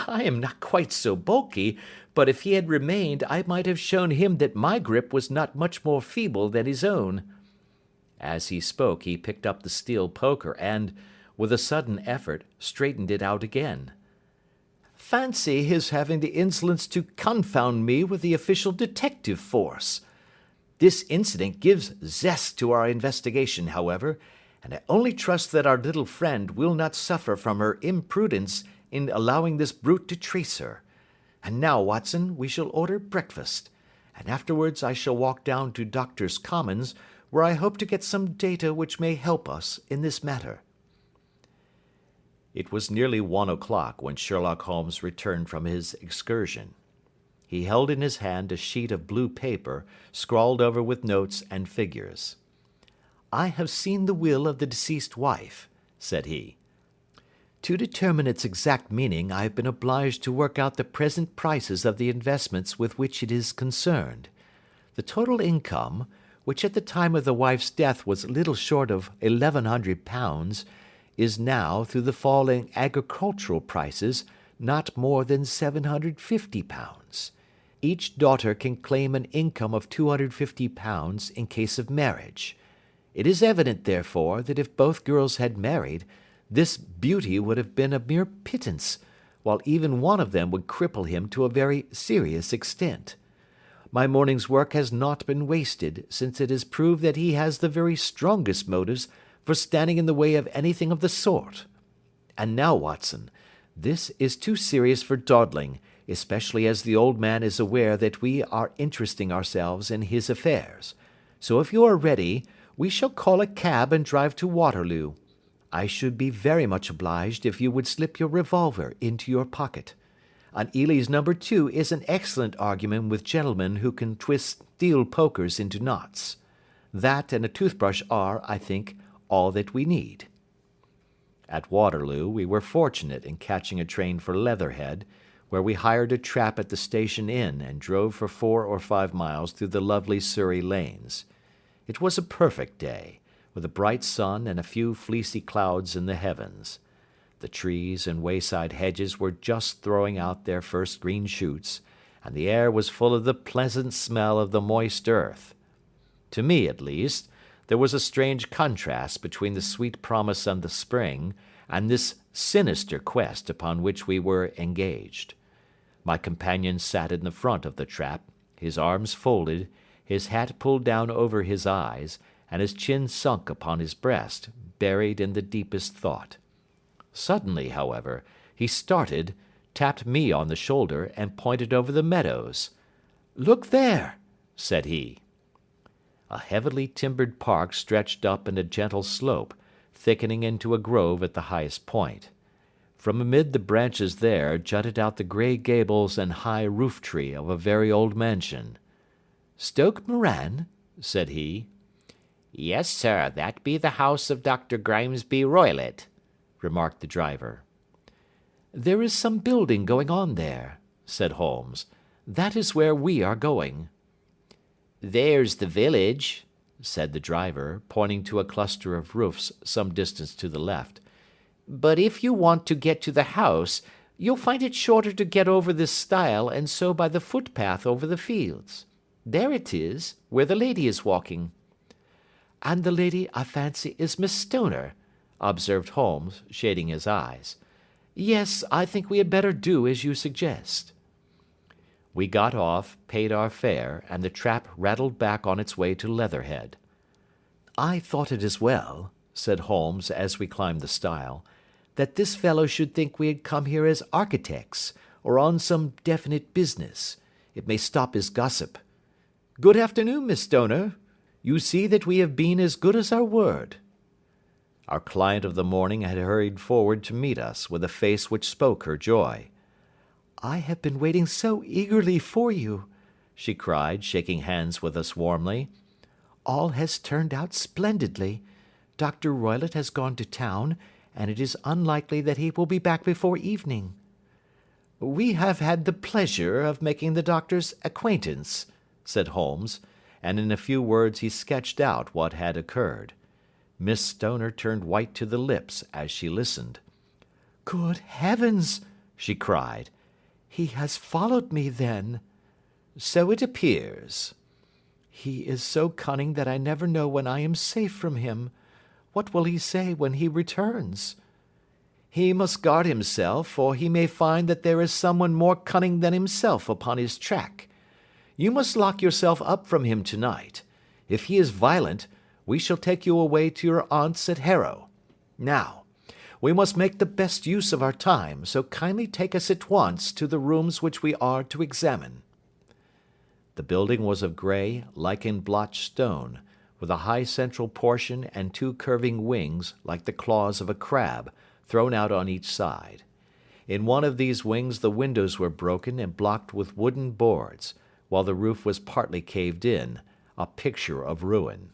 I am not quite so bulky, but if he had remained, I might have shown him that my grip was not much more feeble than his own." As he spoke, he picked up the steel poker and, with a sudden effort, straightened it out again. "Fancy his having the insolence to confound me with the official detective force. This incident gives zest to our investigation, however, and I only trust that our little friend will not suffer from her imprudence in allowing this brute to trace her. And now, Watson, we shall order breakfast, and afterwards I shall walk down to Doctors' Commons, where I hope to get some data which may help us in this matter." It was nearly 1 o'clock when Sherlock Holmes returned from his excursion. He held in his hand a sheet of blue paper, scrawled over with notes and figures. "I have seen the will of the deceased wife," said he. "To determine its exact meaning, I have been obliged to work out the present prices of the investments with which it is concerned. The total income, which at the time of the wife's death was little short of £1,100, is now, through the fall in agricultural prices, not more than £750. Each daughter can claim an income of £250 in case of marriage. It is evident, therefore, that if both girls had married, this beauty would have been a mere pittance, while even one of them would cripple him to a very serious extent. My morning's work has not been wasted, since it has proved that he has the very strongest motives for standing in the way of anything of the sort. And now, Watson, this is too serious for dawdling, especially as the old man is aware that we are interesting ourselves in his affairs. So if you are ready, we shall call a cab and drive to Waterloo. I should be very much obliged if you would slip your revolver into your pocket. An Ely's number 2 is an excellent argument with gentlemen who can twist steel pokers into knots. That and a toothbrush are, I think, all that we need. At Waterloo we were fortunate in catching a train for Leatherhead, where we hired a trap at the station inn and drove for 4 or 5 miles through the lovely Surrey lanes. It was a perfect day, with a bright sun and a few fleecy clouds in the heavens. The trees and wayside hedges were just throwing out their first green shoots, and the air was full of the pleasant smell of the moist earth. To me, at least, there was a strange contrast between the sweet promise of the spring and this sinister quest upon which we were engaged. My companion sat in the front of the trap, his arms folded, his hat pulled down over his eyes, and his chin sunk upon his breast, buried in the deepest thought. Suddenly, however, he started, tapped me on the shoulder, and pointed over the meadows. "Look there," said he. A heavily timbered park stretched up in a gentle slope, thickening into a grove at the highest point. From amid the branches there jutted out the grey gables and high roof-tree of a very old mansion. "Stoke Moran?" said he. "Yes, sir, that be the house of Dr. Grimesby Roylott," remarked the driver. "There is some building going on there," said Holmes. "That is where we are going." "There's the village," said the driver, pointing to a cluster of roofs some distance to the left. "But if you want to get to the house, you'll find it shorter to get over this stile and so by the footpath over the fields. There it is, where the lady is walking." "And the lady, I fancy, is Miss Stoner," observed Holmes, shading his eyes. "Yes, I think we had better do as you suggest." We got off, paid our fare, and the trap rattled back on its way to Leatherhead. "I thought it as well," said Holmes as we climbed the stile, "that this fellow should think we had come here as architects, or on some definite business. It may stop his gossip. Good afternoon, Miss Stoner. You see that we have been as good as our word." Our client of the morning had hurried forward to meet us with a face which spoke her joy. "I have been waiting so eagerly for you," she cried, shaking hands with us warmly. "All has turned out splendidly. Dr. Roylott has gone to town, and it is unlikely that he will be back before evening." "We have had the pleasure of making the doctor's acquaintance," said Holmes, and in a few words he sketched out what had occurred. Miss Stoner turned white to the lips as she listened. "Good heavens!" she cried. "He has followed me, then?" "So it appears." "He is so cunning that I never know when I am safe from him. What will he say when he returns?" "He must guard himself, for he may find that there is someone more cunning than himself upon his track. You must lock yourself up from him tonight. If he is violent, we shall take you away to your aunt's at Harrow. Now, we must make the best use of our time, so kindly take us at once to the rooms which we are to examine." The building was of grey, lichen-blotched stone, with a high central portion and 2 curving wings like the claws of a crab, thrown out on each side. In one of these wings the windows were broken and blocked with wooden boards, while the roof was partly caved in, a picture of ruin.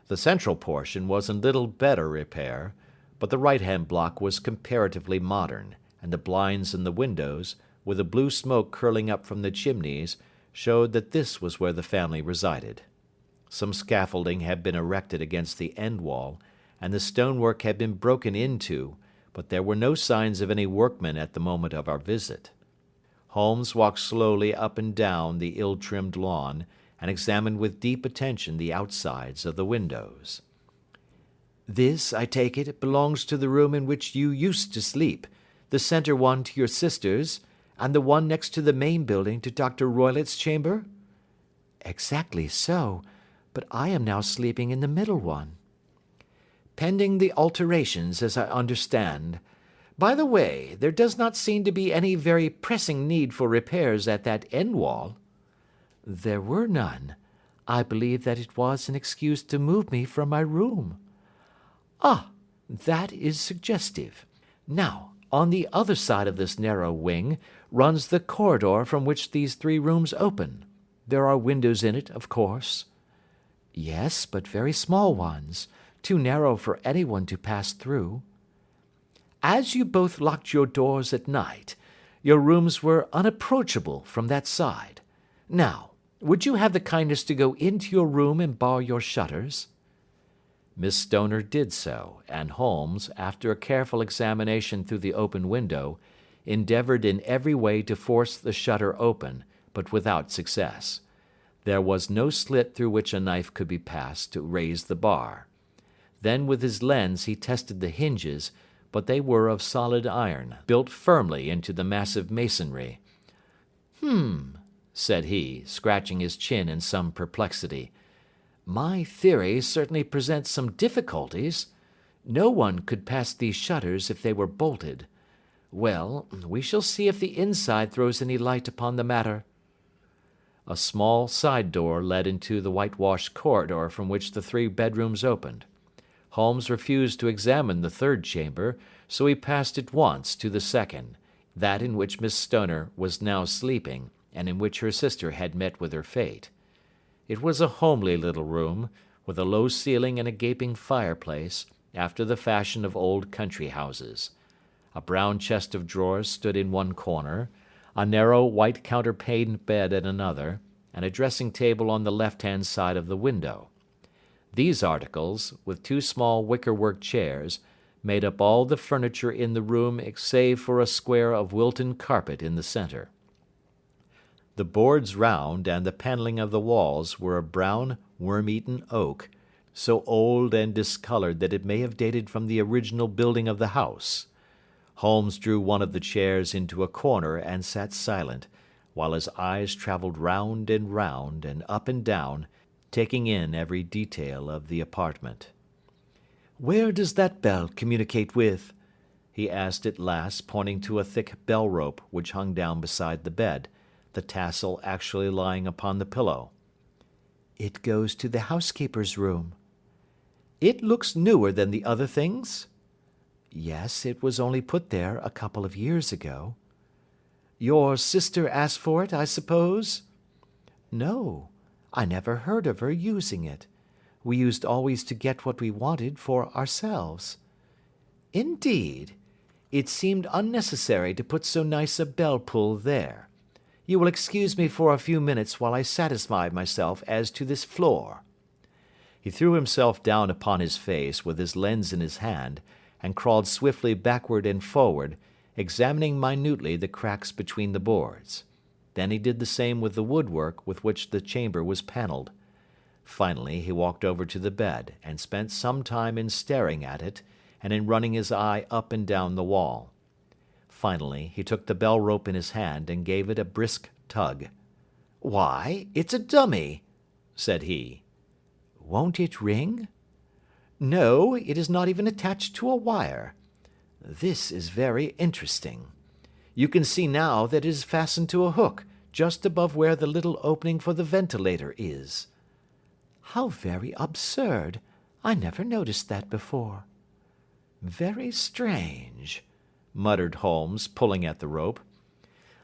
The central portion was in little better repair, but the right-hand block was comparatively modern, and the blinds in the windows, with the blue smoke curling up from the chimneys, showed that this was where the family resided. Some scaffolding had been erected against the end wall, and the stonework had been broken into, but there were no signs of any workmen at the moment of our visit. Holmes walked slowly up and down the ill-trimmed lawn, and examined with deep attention the outsides of the windows. "This, I take it, belongs to the room in which you used to sleep, the centre one to your sister's, and the one next to the main building to Dr. Roylott's chamber?" "Exactly so, but I am now sleeping in the middle one." "Pending the alterations, as I understand. By the way, there does not seem to be any very pressing need for repairs at that end wall." "There were none. I believe that it was an excuse to move me from my room." "Ah, that is suggestive. Now, on the other side of this narrow wing, runs the corridor from which these 3 rooms open. There are windows in it, of course. Yes, but very small ones, too narrow for anyone to pass through. As you both locked your doors at night, your rooms were unapproachable from that side. Now, would you have the kindness to go into your room and bar your shutters?" Miss Stoner did so, and Holmes, after a careful examination through the open window, endeavoured in every way to force the shutter open, but without success. There was no slit through which a knife could be passed to raise the bar. Then with his lens he tested the hinges, but they were of solid iron, built firmly into the massive masonry. Said he, scratching his chin in some perplexity. "My theory certainly presents some difficulties. No one could pass these shutters if they were bolted. Well, we shall see if the inside throws any light upon the matter." A small side door led into the whitewashed corridor from which the 3 bedrooms opened. Holmes refused to examine the 3rd chamber, so he passed at once to the 2nd, that in which Miss Stoner was now sleeping, and in which her sister had met with her fate. It was a homely little room, with a low ceiling and a gaping fireplace, after the fashion of old country houses. A brown chest of drawers stood in one corner, a narrow white counterpaned bed in another, and a dressing table on the left-hand side of the window. These articles, with 2 small wicker-work chairs, made up all the furniture in the room save for a square of Wilton carpet in the centre. The boards round and the panelling of the walls were of brown, worm-eaten oak, so old and discoloured that it may have dated from the original building of the house. Holmes drew one of the chairs into a corner and sat silent, while his eyes travelled round and up and down, taking in every detail of the apartment. "Where does that bell communicate with?" he asked at last, pointing to a thick bell-rope which hung down beside the bed, the tassel actually lying upon the pillow. "It goes to the housekeeper's room." "It looks newer than the other things?" "Yes, it was only put there a couple of years ago." "Your sister asked for it, I suppose?" "No, I never heard of her using it. We used always to get what we wanted for ourselves." "Indeed? It seemed unnecessary to put so nice a bell-pull there. You will excuse me for a few minutes while I satisfy myself as to this floor." He threw himself down upon his face with his lens in his hand, and crawled swiftly backward and forward, examining minutely the cracks between the boards. Then he did the same with the woodwork with which the chamber was panelled. Finally he walked over to the bed, and spent some time in staring at it, and in running his eye up and down the wall. Finally he took the bell-rope in his hand and gave it a brisk tug. "Why, it's a dummy," said he. "Won't it ring?" "No, it is not even attached to a wire. This is very interesting. You can see now that it is fastened to a hook, just above where the little opening for the ventilator is." "How very absurd! I never noticed that before." "Very strange," muttered Holmes, pulling at the rope.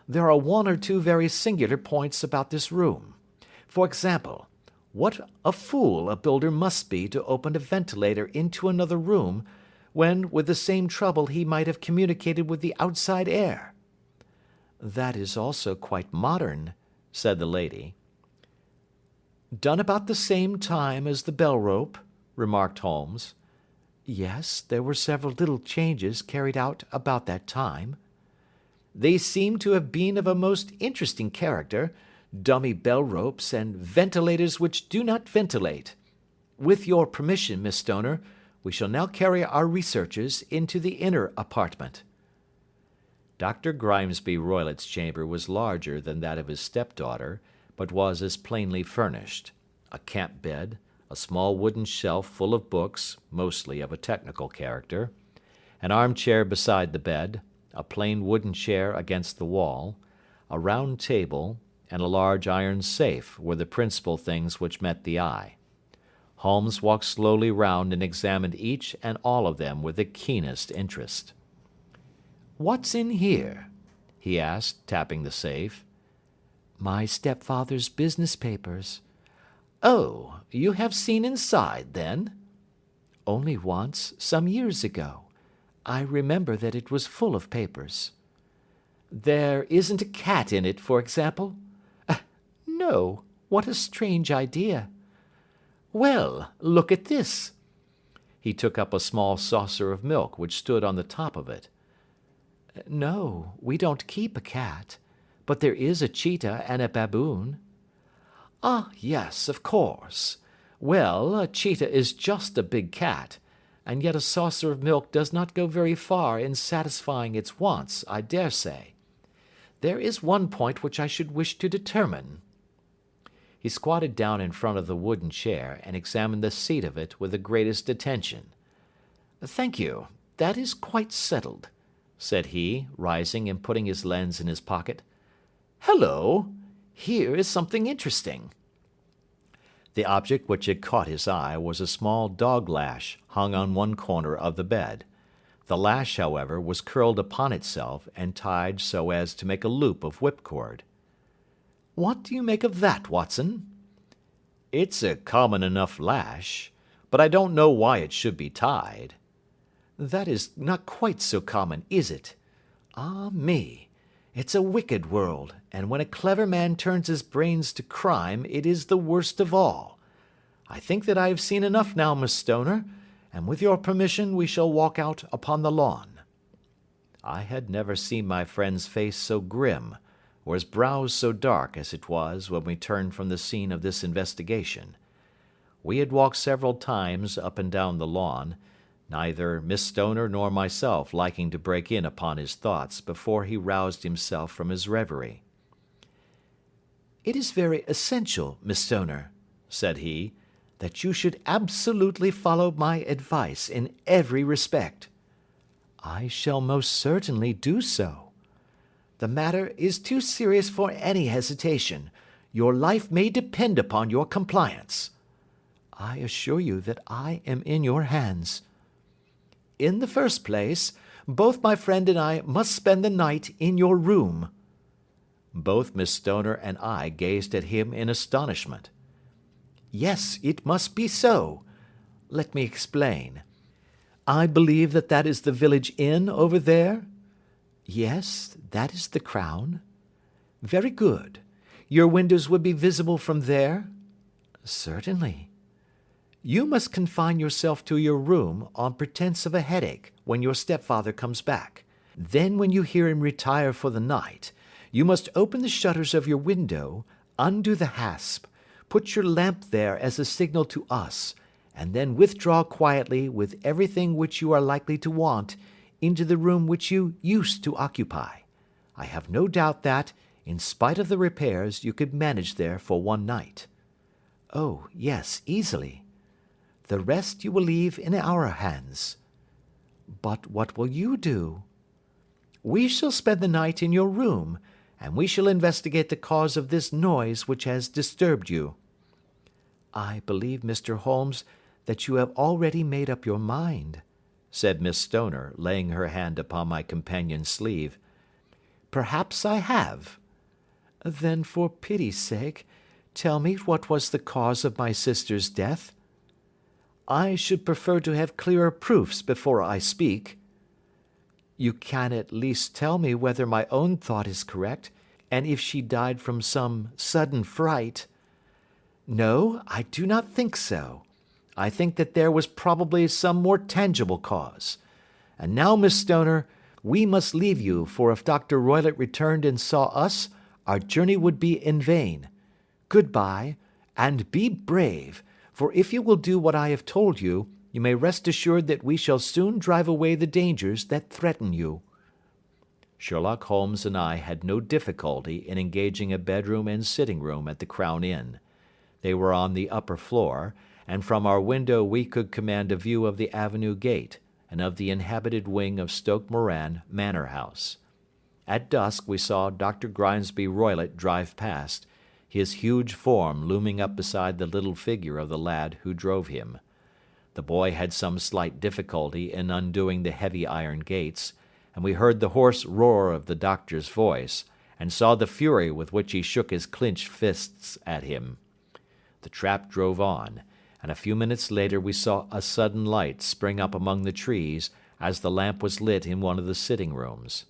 "There are 1 or 2 very singular points about this room. For example, what a fool a builder must be to open a ventilator into another room, when with the same trouble he might have communicated with the outside air." "That is also quite modern," said the lady. "Done about the same time as the bell-rope," remarked Holmes. "Yes, there were several little changes carried out about that time." "They seem to have been of a most interesting character, dummy bell-ropes and ventilators which do not ventilate. With your permission, Miss Stoner, we shall now carry our researches into the inner apartment." Dr. Grimesby Roylott's chamber was larger than that of his stepdaughter, but was as plainly furnished. A camp bed, a small wooden shelf full of books, mostly of a technical character, an armchair beside the bed, a plain wooden chair against the wall, a round table, and a large iron safe were the principal things which met the eye. Holmes walked slowly round and examined each and all of them with the keenest interest. "What's in here?" he asked, tapping the safe. My stepfather's business papers. Oh, you have seen inside, then? Only once, some years ago. I remember that it was full of papers. There isn't a cat in it, for example? No. What a strange idea. Well, look at this. He took up a small saucer of milk which stood on the top of it. No, we don't keep a cat, but there is a cheetah and a baboon. Ah, yes, of course. Well, a cheetah is just a big cat, and yet a saucer of milk does not go very far in satisfying its wants, I dare say. There is one point which I should wish to determine. He squatted down in front of the wooden chair and examined the seat of it with the greatest attention. Thank you, that is quite settled, said he, rising and putting his lens in his pocket. Hello, here is something interesting. The object which had caught his eye was a small dog lash hung on one corner of the bed. The lash, however, was curled upon itself and tied so as to make a loop of whipcord. What do you make of that, Watson? It's a common enough lash, but I don't know why it should be tied. That is not quite so common, is it? Ah me, it's a wicked world, and when a clever man turns his brains to crime, it is the worst of all. I think that I have seen enough now, Miss Stoner, and with your permission we shall walk out upon the lawn. I had never seen my friend's face so grim, or his brows so dark as it was when we turned from the scene of this investigation. We had walked several times up and down the lawn, neither Miss Stoner nor myself liking to break in upon his thoughts before he roused himself from his reverie. It is very essential, Miss Stoner, said he, that you should absolutely follow my advice in every respect. I shall most certainly do so. The matter is too serious for any hesitation. Your life may depend upon your compliance. I assure you that I am in your hands. In the first place, both my friend and I must spend the night in your room. Both Miss Stoner and I gazed at him in astonishment. Yes, it must be so. Let me explain. I believe that is the village inn over there? Yes, that is the Crown. Very good. Your windows would be visible from there? Certainly. You must confine yourself to your room on pretence of a headache when your stepfather comes back. Then when you hear him retire for the night, you must open the shutters of your window, undo the hasp, put your lamp there as a signal to us, and then withdraw quietly with everything which you are likely to want into the room which you used to occupy. I have no doubt that, in spite of the repairs, you could manage there for one night. Oh, yes, easily. The rest you will leave in our hands. But what will you do? We shall spend the night in your room, and we shall investigate the cause of this noise which has disturbed you. I believe, Mr. Holmes, that you have already made up your mind, said Miss Stoner, laying her hand upon my companion's sleeve. Perhaps I have. Then, for pity's sake, tell me what was the cause of my sister's death. I should prefer to have clearer proofs before I speak. You can at least tell me whether my own thought is correct, and if she died from some sudden fright. No, I do not think so. I think that there was probably some more tangible cause. And now, Miss Stoner, we must leave you, for if Dr. Roylott returned and saw us, our journey would be in vain. Good-bye, and be brave, for if you will do what I have told you, you may rest assured that we shall soon drive away the dangers that threaten you. Sherlock Holmes and I had no difficulty in engaging a bedroom and sitting-room at the Crown Inn. They were on the upper floor, and from our window we could command a view of the avenue gate and of the inhabited wing of Stoke Moran Manor House. At dusk we saw Dr. Grimesby Roylott drive past, his huge form looming up beside the little figure of the lad who drove him. The boy had some slight difficulty in undoing the heavy iron gates, and we heard the hoarse roar of the doctor's voice, and saw the fury with which he shook his clenched fists at him. The trap drove on, and a few minutes later we saw a sudden light spring up among the trees as the lamp was lit in one of the sitting rooms.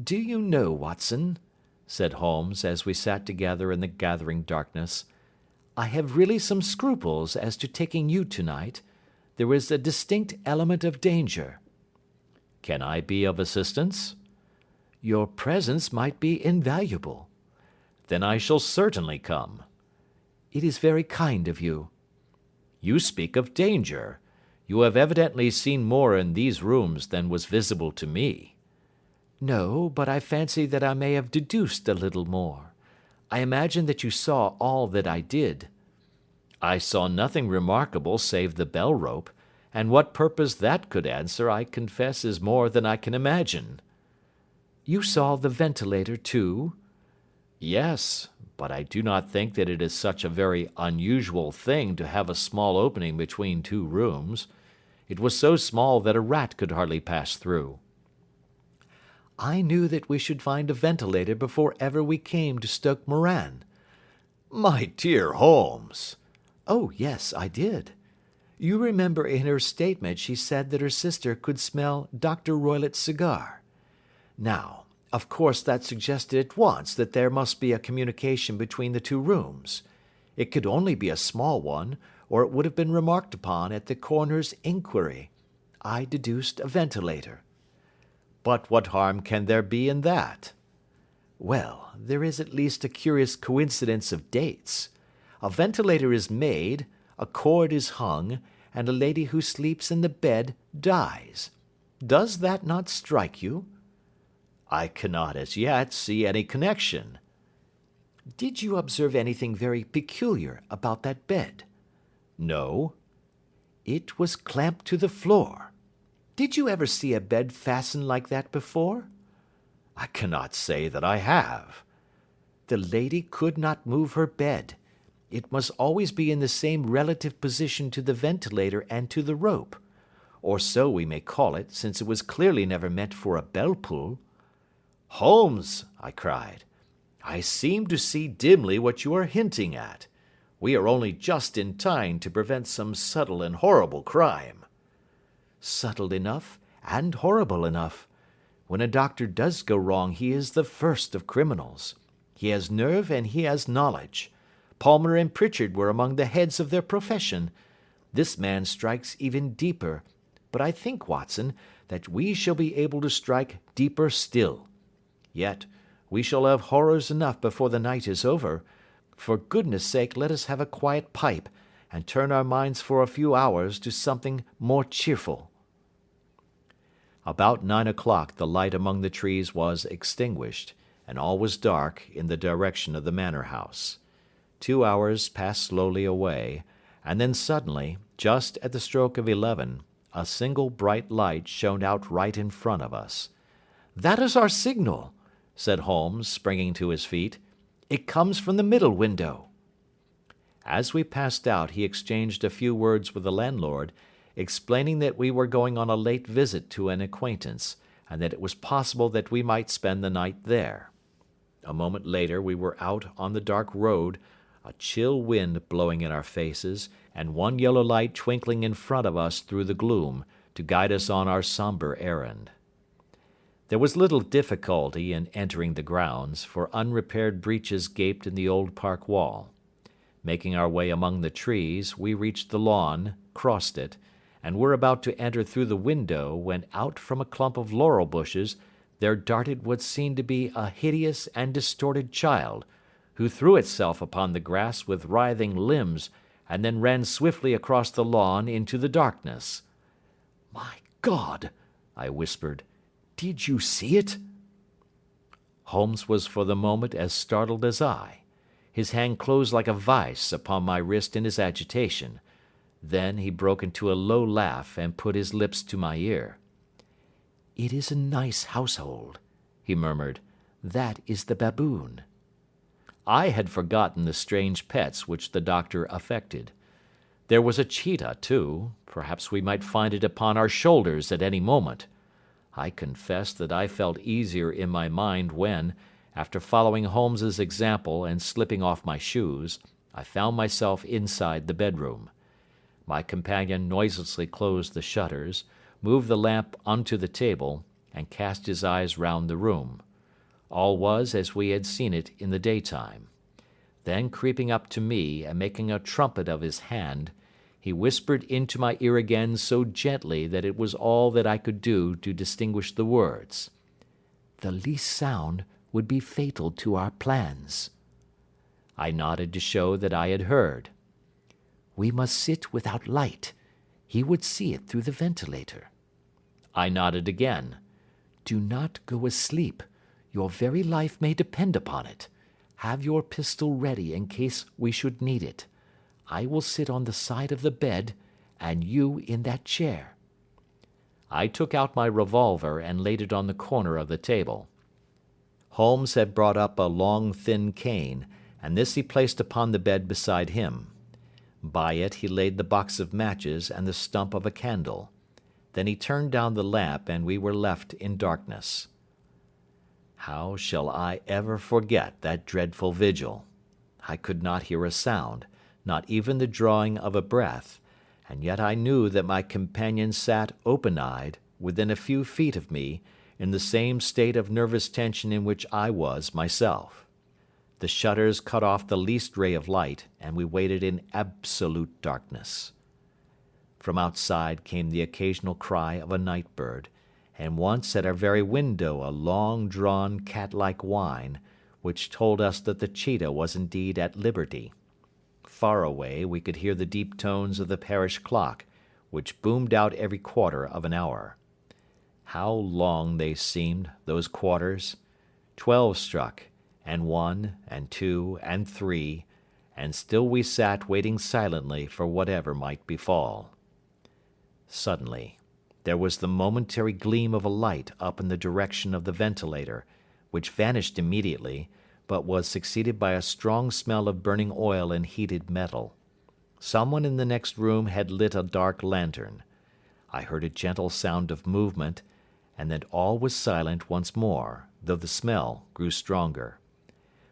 "Do you know, Watson," said Holmes as we sat together in the gathering darkness, "I have really some scruples as to taking you tonight. There is a distinct element of danger." "Can I be of assistance?" "Your presence might be invaluable." "Then I shall certainly come." "It is very kind of you." "You speak of danger. You have evidently seen more in these rooms than was visible to me." "No, but I fancy that I may have deduced a little more. I imagine that you saw all that I did." "I saw nothing remarkable save the bell rope, and what purpose that could answer I confess is more than I can imagine." "You saw the ventilator too?" "Yes, but I do not think that it is such a very unusual thing to have a small opening between two rooms. It was so small that a rat could hardly pass through." "I knew that we should find a ventilator before ever we came to Stoke Moran." "My dear Holmes!" "Oh, yes, I did. You remember in her statement she said that her sister could smell Dr. Roylott's cigar. Now, of course that suggested at once that there must be a communication between the two rooms. It could only be a small one, or it would have been remarked upon at the coroner's inquiry. I deduced a ventilator." "But what harm can there be in that?" "Well, there is at least a curious coincidence of dates. A ventilator is made, a cord is hung, and a lady who sleeps in the bed dies. Does that not strike you?" "I cannot as yet see any connection." "Did you observe anything very peculiar about that bed?" "No." "It was clamped to the floor. Did you ever see a bed fastened like that before?" "I cannot say that I have." "The lady could not move her bed. It must always be in the same relative position to the ventilator and to the rope. Or so we may call it, since it was clearly never meant for a bell pull." "Holmes," I cried, "I seem to see dimly what you are hinting at. We are only just in time to prevent some subtle and horrible crime." "Subtle enough and horrible enough. When a doctor does go wrong he is the first of criminals. He has nerve and he has knowledge. Palmer and Pritchard were among the heads of their profession. This man strikes even deeper, but I think, Watson, that we shall be able to strike deeper still. Yet, we shall have horrors enough before the night is over. For goodness sake let us have a quiet pipe, and turn our minds for a few hours to something more cheerful." About 9 o'clock the light among the trees was extinguished, and all was dark in the direction of the manor house. 2 hours passed slowly away, and then suddenly, just at the stroke of 11, a single bright light shone out right in front of us. "That is our signal," said Holmes, springing to his feet. "It comes from the middle window." As we passed out he exchanged a few words with the landlord, explaining that we were going on a late visit to an acquaintance, and that it was possible that we might spend the night there. A moment later we were out on the dark road, a chill wind blowing in our faces, and one yellow light twinkling in front of us through the gloom, to guide us on our sombre errand. There was little difficulty in entering the grounds, for unrepaired breaches gaped in the old park wall. Making our way among the trees, we reached the lawn, crossed it, and were about to enter through the window when out from a clump of laurel bushes there darted what seemed to be a hideous and distorted child, who threw itself upon the grass with writhing limbs and then ran swiftly across the lawn into the darkness. "My God!" I whispered. "Did you see it?" Holmes was for the moment as startled as I. His hand closed like a vice upon my wrist in his agitation. Then he broke into a low laugh and put his lips to my ear. "It is a nice household," he murmured. "That is the baboon." I had forgotten the strange pets which the doctor affected. There was a cheetah, too. Perhaps we might find it upon our shoulders at any moment. I confess that I felt easier in my mind when, after following Holmes's example and slipping off my shoes, I found myself inside the bedroom. My companion noiselessly closed the shutters, moved the lamp onto the table, and cast his eyes round the room. All was as we had seen it in the daytime. Then, creeping up to me and making a trumpet of his hand, he whispered into my ear again so gently that it was all that I could do to distinguish the words. "The least sound would be fatal to our plans." I nodded to show that I had heard. "We must sit without light. He would see it through the ventilator." I nodded again. "Do not go asleep. Your very life may depend upon it. Have your pistol ready in case we should need it. I will sit on the side of the bed, and you in that chair." I took out my revolver and laid it on the corner of the table. Holmes had brought up a long, thin cane, and this he placed upon the bed beside him. By it he laid the box of matches and the stump of a candle. Then he turned down the lamp, and we were left in darkness. How shall I ever forget that dreadful vigil? I could not hear a sound, not even the drawing of a breath, and yet I knew that my companion sat open-eyed, within a few feet of me, in the same state of nervous tension in which I was myself. The shutters cut off the least ray of light, and we waited in absolute darkness. From outside came the occasional cry of a night bird, and once at our very window a long-drawn cat-like whine, which told us that the cheetah was indeed at liberty. Far away we could hear the deep tones of the parish clock, which boomed out every quarter of an hour. How long they seemed, those quarters! 12 struck, and 1, and 2, and 3, and still we sat waiting silently for whatever might befall. Suddenly, there was the momentary gleam of a light up in the direction of the ventilator, which vanished immediately, but was succeeded by a strong smell of burning oil and heated metal. Someone in the next room had lit a dark lantern. I heard a gentle sound of movement, and then all was silent once more, though the smell grew stronger.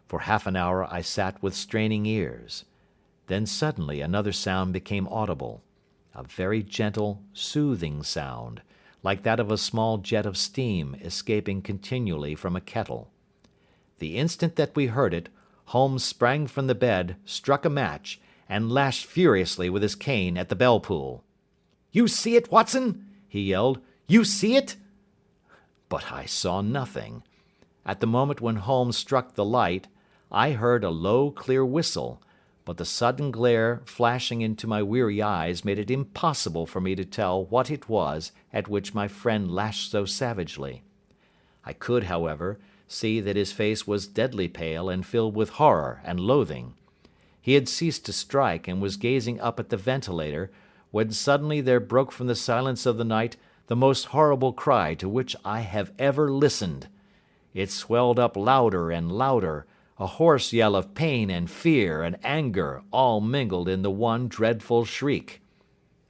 For half an hour I sat with straining ears. Then suddenly another sound became audible, a very gentle, soothing sound, like that of a small jet of steam escaping continually from a kettle. The instant that we heard it, Holmes sprang from the bed, struck a match, and lashed furiously with his cane at the bell pull. "You see it, Watson?" he yelled. "You see it?" But I saw nothing. At the moment when Holmes struck the light, I heard a low, clear whistle, but the sudden glare flashing into my weary eyes made it impossible for me to tell what it was at which my friend lashed so savagely. I could, however, see that his face was deadly pale and filled with horror and loathing. He had ceased to strike and was gazing up at the ventilator, when suddenly there broke from the silence of the night the most horrible cry to which I have ever listened. It swelled up louder and louder, a hoarse yell of pain and fear and anger all mingled in the one dreadful shriek.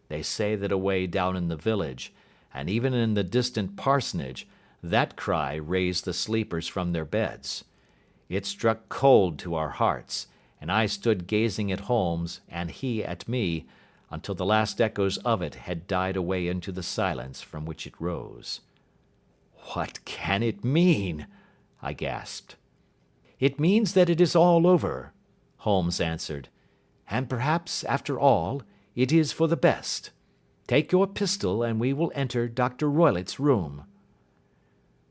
They say that away down in the village, and even in the distant parsonage, that cry raised the sleepers from their beds. It struck cold to our hearts, and I stood gazing at Holmes and he at me until the last echoes of it had died away into the silence from which it rose. "What can it mean?" I gasped. "It means that it is all over," Holmes answered, "and perhaps, after all, it is for the best. Take your pistol and we will enter Dr. Roylott's room."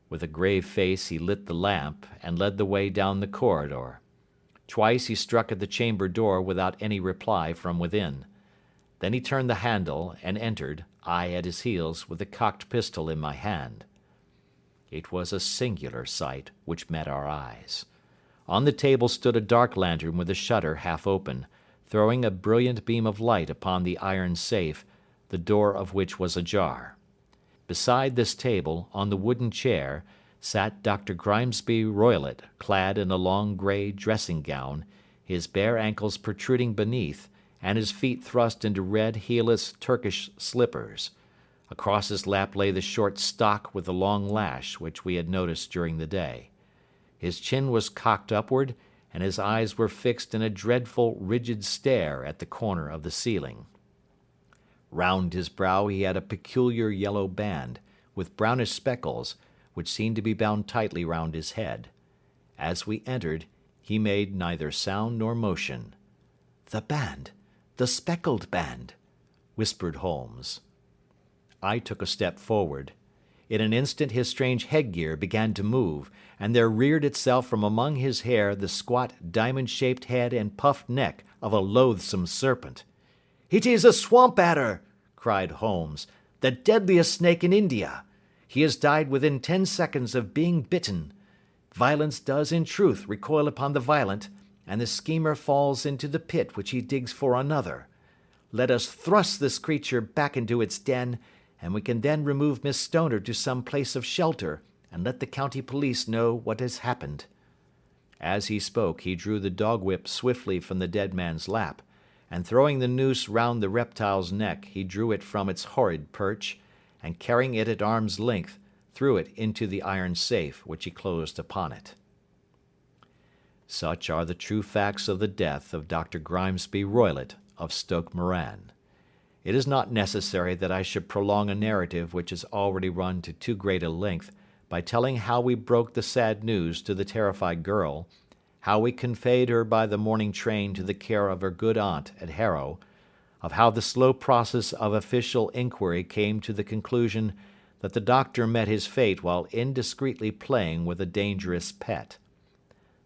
With a grave face he lit the lamp and led the way down the corridor. Twice he struck at the chamber door without any reply from within. Then he turned the handle and entered, I at his heels with the cocked pistol in my hand. It was a singular sight which met our eyes. On the table stood a dark lantern with the shutter half open, throwing a brilliant beam of light upon the iron safe, the door of which was ajar. Beside this table, on the wooden chair, sat Dr. Grimesby Roylott, clad in a long grey dressing-gown, his bare ankles protruding beneath, and his feet thrust into red heelless Turkish slippers. Across his lap lay the short stock with the long lash which we had noticed during the day. His chin was cocked upward, and his eyes were fixed in a dreadful, rigid stare at the corner of the ceiling. Round his brow he had a peculiar yellow band, with brownish speckles, which seemed to be bound tightly round his head. As we entered, he made neither sound nor motion. "The band! The speckled band!" whispered Holmes. I took a step forward. In an instant his strange headgear began to move, and there reared itself from among his hair the squat, diamond-shaped head and puffed neck of a loathsome serpent. "It is a swamp adder!" cried Holmes. "The deadliest snake in India. He has died within 10 seconds of being bitten. Violence does in truth recoil upon the violent, and the schemer falls into the pit which he digs for another. Let us thrust this creature back into its den, and we can then remove Miss Stoner to some place of shelter, and let the county police know what has happened." As he spoke, he drew the dog whip swiftly from the dead man's lap, and throwing the noose round the reptile's neck, he drew it from its horrid perch, and carrying it at arm's length, threw it into the iron safe, which he closed upon it. Such are the true facts of the death of Dr. Grimesby Roylott of Stoke Moran. It is not necessary that I should prolong a narrative which has already run to too great a length by telling how we broke the sad news to the terrified girl, how we conveyed her by the morning train to the care of her good aunt at Harrow, of how the slow process of official inquiry came to the conclusion that the doctor met his fate while indiscreetly playing with a dangerous pet.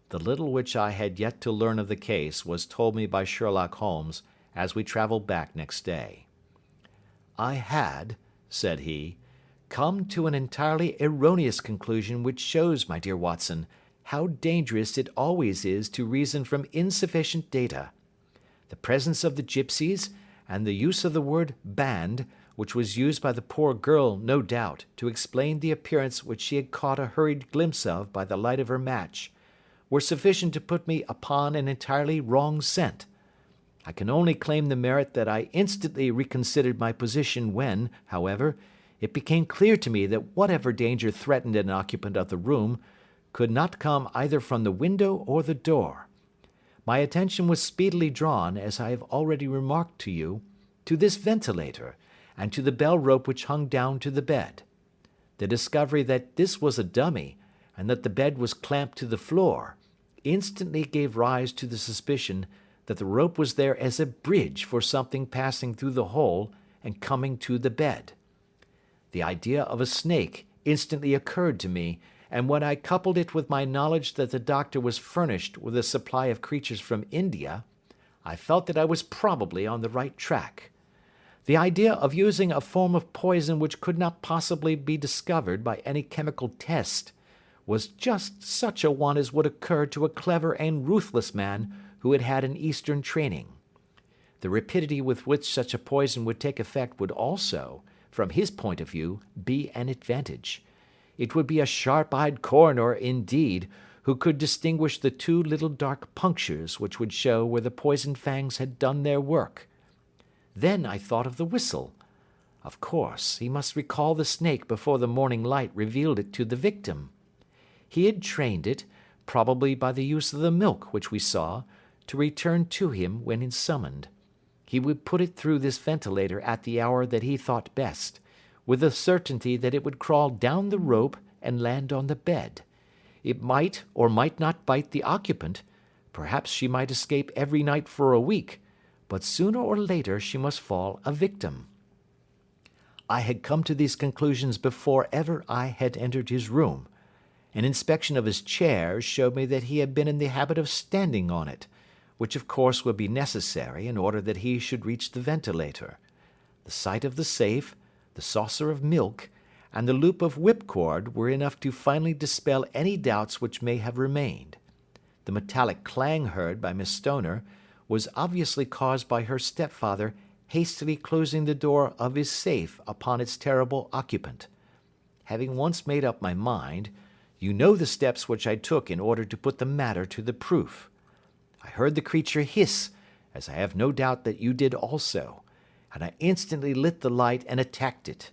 The little which I had yet to learn of the case was told me by Sherlock Holmes as we travelled back next day. "I had," said he, "come to an entirely erroneous conclusion which shows, my dear Watson, how dangerous it always is to reason from insufficient data. The presence of the gipsies, and the use of the word band, which was used by the poor girl, no doubt, to explain the appearance which she had caught a hurried glimpse of by the light of her match, were sufficient to put me upon an entirely wrong scent. I can only claim the merit that I instantly reconsidered my position when, however, it became clear to me that whatever danger threatened an occupant of the room could not come either from the window or the door. My attention was speedily drawn, as I have already remarked to you, to this ventilator, and to the bell rope which hung down to the bed. The discovery that this was a dummy, and that the bed was clamped to the floor, instantly gave rise to the suspicion that the rope was there as a bridge for something passing through the hole and coming to the bed. The idea of a snake instantly occurred to me, and when I coupled it with my knowledge that the doctor was furnished with a supply of creatures from India, I felt that I was probably on the right track. The idea of using a form of poison which could not possibly be discovered by any chemical test was just such a one as would occur to a clever and ruthless man who had had an Eastern training. The rapidity with which such a poison would take effect would also, from his point of view, be an advantage. It would be a sharp-eyed coroner, indeed, who could distinguish the 2 little dark punctures which would show where the poisoned fangs had done their work. Then I thought of the whistle. Of course, he must recall the snake before the morning light revealed it to the victim. He had trained it, probably by the use of the milk which we saw, to return to him when summoned. He would put it through this ventilator at the hour that he thought best, with the certainty that it would crawl down the rope and land on the bed. It might or might not bite the occupant. Perhaps she might escape every night for a week, but sooner or later she must fall a victim. I had come to these conclusions before ever I had entered his room. An inspection of his chair showed me that he had been in the habit of standing on it, which of course would be necessary in order that he should reach the ventilator. The sight of the safe, the saucer of milk, and the loop of whipcord were enough to finally dispel any doubts which may have remained. The metallic clang heard by Miss Stoner was obviously caused by her stepfather hastily closing the door of his safe upon its terrible occupant. Having once made up my mind, you know the steps which I took in order to put the matter to the proof. I heard the creature hiss, as I have no doubt that you did also, and I instantly lit the light and attacked it.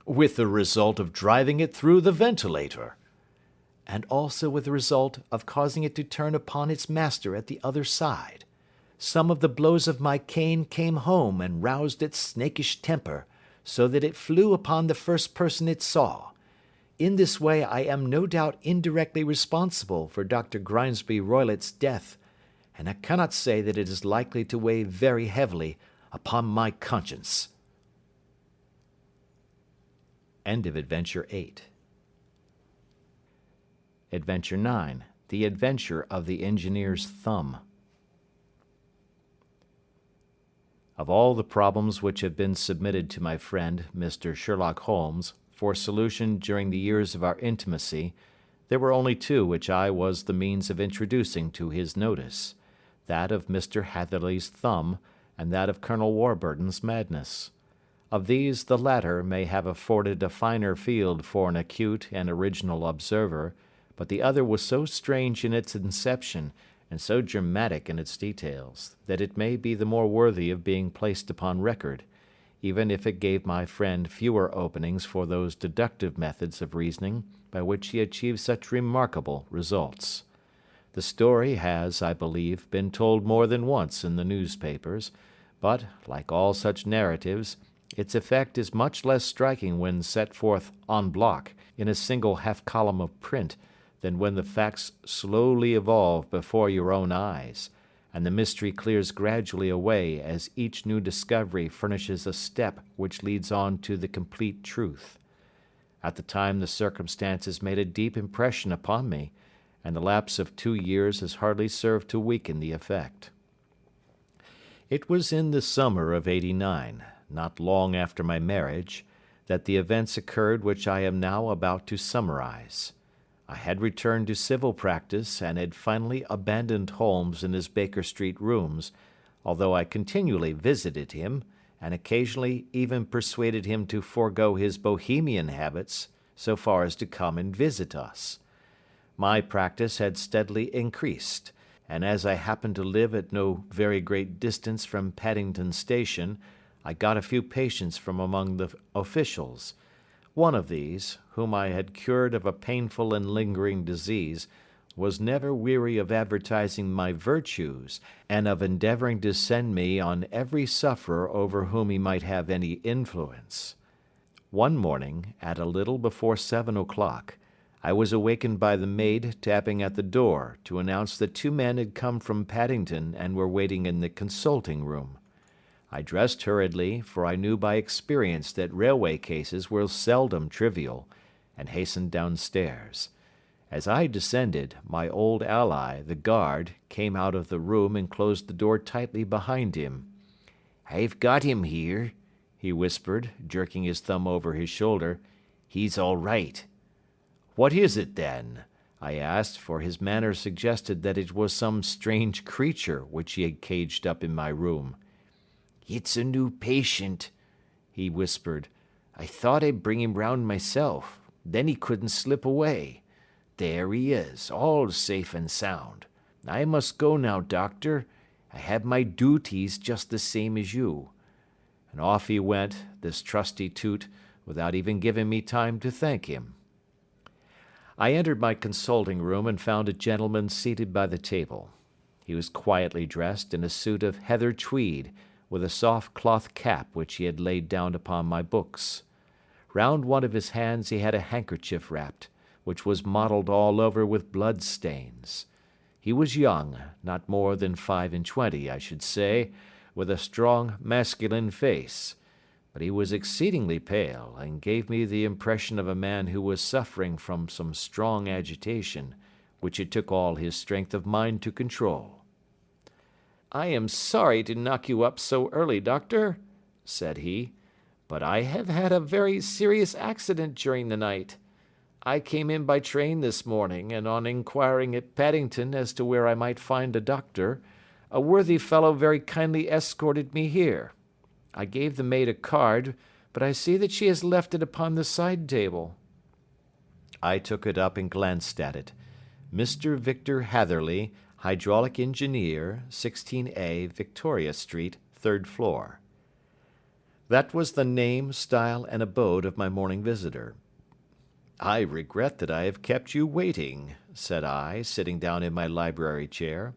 with the result of driving it through the ventilator. And also with the result of causing it to turn upon its master at the other side. Some of the blows of my cane came home and roused its snakish temper, so that it flew upon the first person it saw. In this way I am no doubt indirectly responsible for Dr. Grimesby Roylott's death, and I cannot say that it is likely to weigh very heavily upon my conscience. End of Adventure 8. Adventure 9. The Adventure of the Engineer's Thumb. Of all the problems which have been submitted to my friend, Mr. Sherlock Holmes, for solution during the years of our intimacy, there were only two which I was the means of introducing to his notice, that of Mr. Hatherley's thumb, and that of Colonel Warburton's madness. Of these the latter may have afforded a finer field for an acute and original observer, but the other was so strange in its inception, and so dramatic in its details, that it may be the more worthy of being placed upon record, even if it gave my friend fewer openings for those deductive methods of reasoning by which he achieved such remarkable results. The story has, I believe, been told more than once in the newspapers, but, like all such narratives, its effect is much less striking when set forth en bloc in a single half-column of print than when the facts slowly evolve before your own eyes, and the mystery clears gradually away as each new discovery furnishes a step which leads on to the complete truth. At the time the circumstances made a deep impression upon me, and the lapse of 2 years has hardly served to weaken the effect. It was in the summer of '89, not long after my marriage, that the events occurred which I am now about to summarize. I had returned to civil practice and had finally abandoned Holmes in his Baker Street rooms, although I continually visited him, and occasionally even persuaded him to forego his bohemian habits so far as to come and visit us. My practice had steadily increased, and as I happened to live at no very great distance from Paddington Station, I got a few patients from among the officials. One of these, whom I had cured of a painful and lingering disease, was never weary of advertising my virtues, and of endeavouring to send me on every sufferer over whom he might have any influence. One morning, at a little before 7 o'clock, I was awakened by the maid tapping at the door to announce that 2 men had come from Paddington and were waiting in the consulting room. I dressed hurriedly, for I knew by experience that railway cases were seldom trivial, and hastened downstairs. As I descended, my old ally, the guard, came out of the room and closed the door tightly behind him. "I've got him here," he whispered, jerking his thumb over his shoulder. "He's all right." "What is it, then?" I asked, for his manner suggested that it was some strange creature which he had caged up in my room. "It's a new patient," he whispered. "I thought I'd bring him round myself. Then he couldn't slip away. There he is, all safe and sound. I must go now, doctor. I have my duties just the same as you." And off he went, this trusty toot, without even giving me time to thank him. I entered my consulting room and found a gentleman seated by the table. He was quietly dressed in a suit of heather tweed, with a soft cloth cap which he had laid down upon my books. Round one of his hands he had a handkerchief wrapped, which was mottled all over with blood stains. He was young, not more than 25, I should say, with a strong masculine face, but he was exceedingly pale, and gave me the impression of a man who was suffering from some strong agitation, which it took all his strength of mind to control. "I am sorry to knock you up so early, doctor," said he, "but I have had a very serious accident during the night. I came in by train this morning, and on inquiring at Paddington as to where I might find a doctor, a worthy fellow very kindly escorted me here. I gave the maid a card, but I see that she has left it upon the side table." I took it up and glanced at it. Mr. Victor Hatherley, Hydraulic Engineer, 16A, Victoria Street, 3rd floor. That was the name, style, and abode of my morning visitor. "I regret that I have kept you waiting," said I, sitting down in my library chair.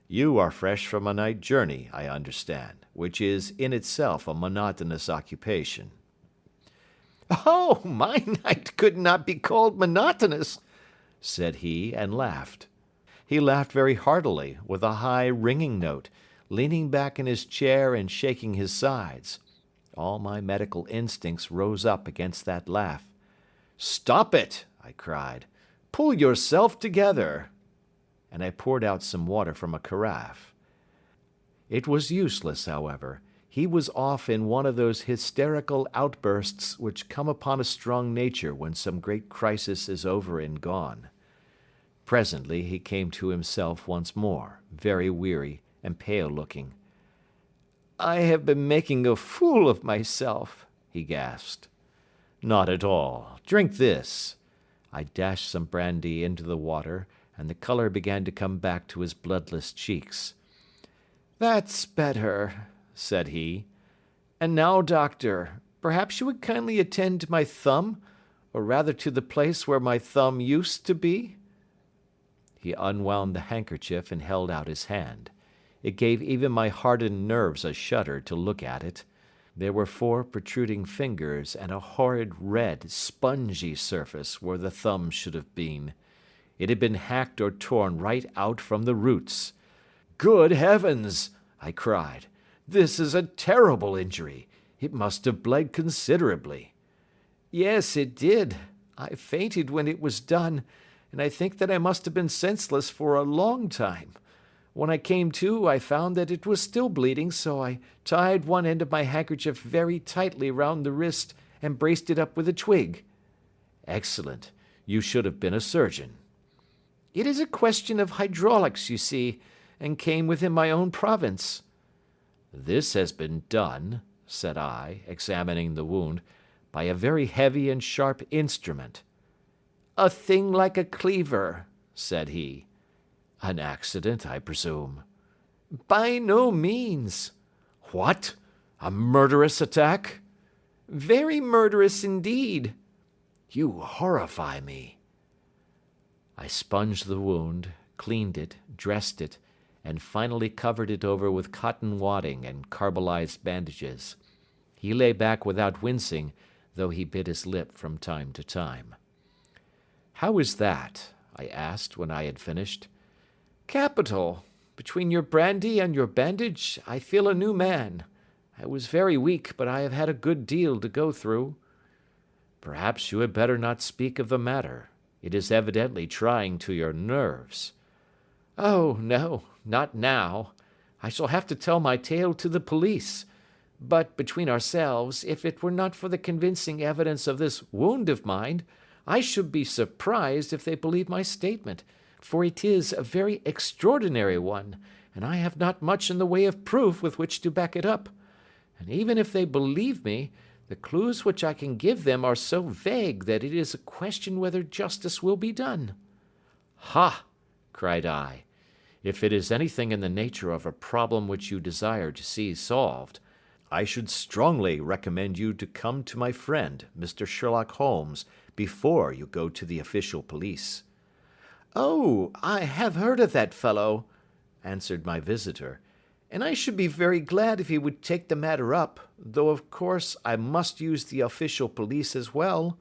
"You are fresh from a night journey, I understand, which is in itself a monotonous occupation." "Oh, my night could not be called monotonous," said he, and laughed. He laughed very heartily, with a high, ringing note, leaning back in his chair and shaking his sides. All my medical instincts rose up against that laugh. "Stop it!" I cried. "Pull yourself together!" And I poured out some water from a carafe. It was useless, however. He was off in one of those hysterical outbursts which come upon a strong nature when some great crisis is over and gone. Presently he came to himself once more, very weary and pale looking. "I have been making a fool of myself," he gasped. "Not at all. Drink this." I dashed some brandy into the water, and the color began to come back to his bloodless cheeks. "That's better," said he. "And now, doctor, perhaps you would kindly attend to my thumb, or rather to the place where my thumb used to be?" He unwound the handkerchief and held out his hand. It gave even my hardened nerves a shudder to look at it. There were 4 protruding fingers and a horrid red, spongy surface where the thumb should have been. It had been hacked or torn right out from the roots. "Good heavens!" I cried. "This is a terrible injury. It must have bled considerably." "Yes, it did. I fainted when it was done, and I think that I must have been senseless for a long time. When I came to, I found that it was still bleeding, so I tied one end of my handkerchief very tightly round the wrist and braced it up with a twig." "Excellent. You should have been a surgeon." "It is a question of hydraulics, you see, and came within my own province." "This has been done," said I, examining the wound, "by a very heavy and sharp instrument." "A thing like a cleaver," said he. "An accident, I presume." "By no means." "What? A murderous attack?" "Very murderous indeed." "You horrify me." I sponged the wound, cleaned it, dressed it, and finally covered it over with cotton wadding and carbolized bandages. He lay back without wincing, though he bit his lip from time to time. "How is that?" I asked when I had finished. "Capital. Between your brandy and your bandage, I feel a new man. I was very weak, but I have had a good deal to go through." "Perhaps you had better not speak of the matter. It is evidently trying to your nerves." "Oh, no, not now. I shall have to tell my tale to the police. But, between ourselves, if it were not for the convincing evidence of this wound of mine, I should be surprised if they believed my statement, for it is a very extraordinary one, and I have not much in the way of proof with which to back it up. And even if they believe me, the clues which I can give them are so vague that it is a question whether justice will be done." "Ha!" cried I. "If it is anything in the nature of a problem which you desire to see solved, I should strongly recommend you to come to my friend, Mr. Sherlock Holmes, before you go to the official police." "Oh, I have heard of that fellow," answered my visitor, "and I should be very glad if he would take the matter up, though of course I must use the official police as well.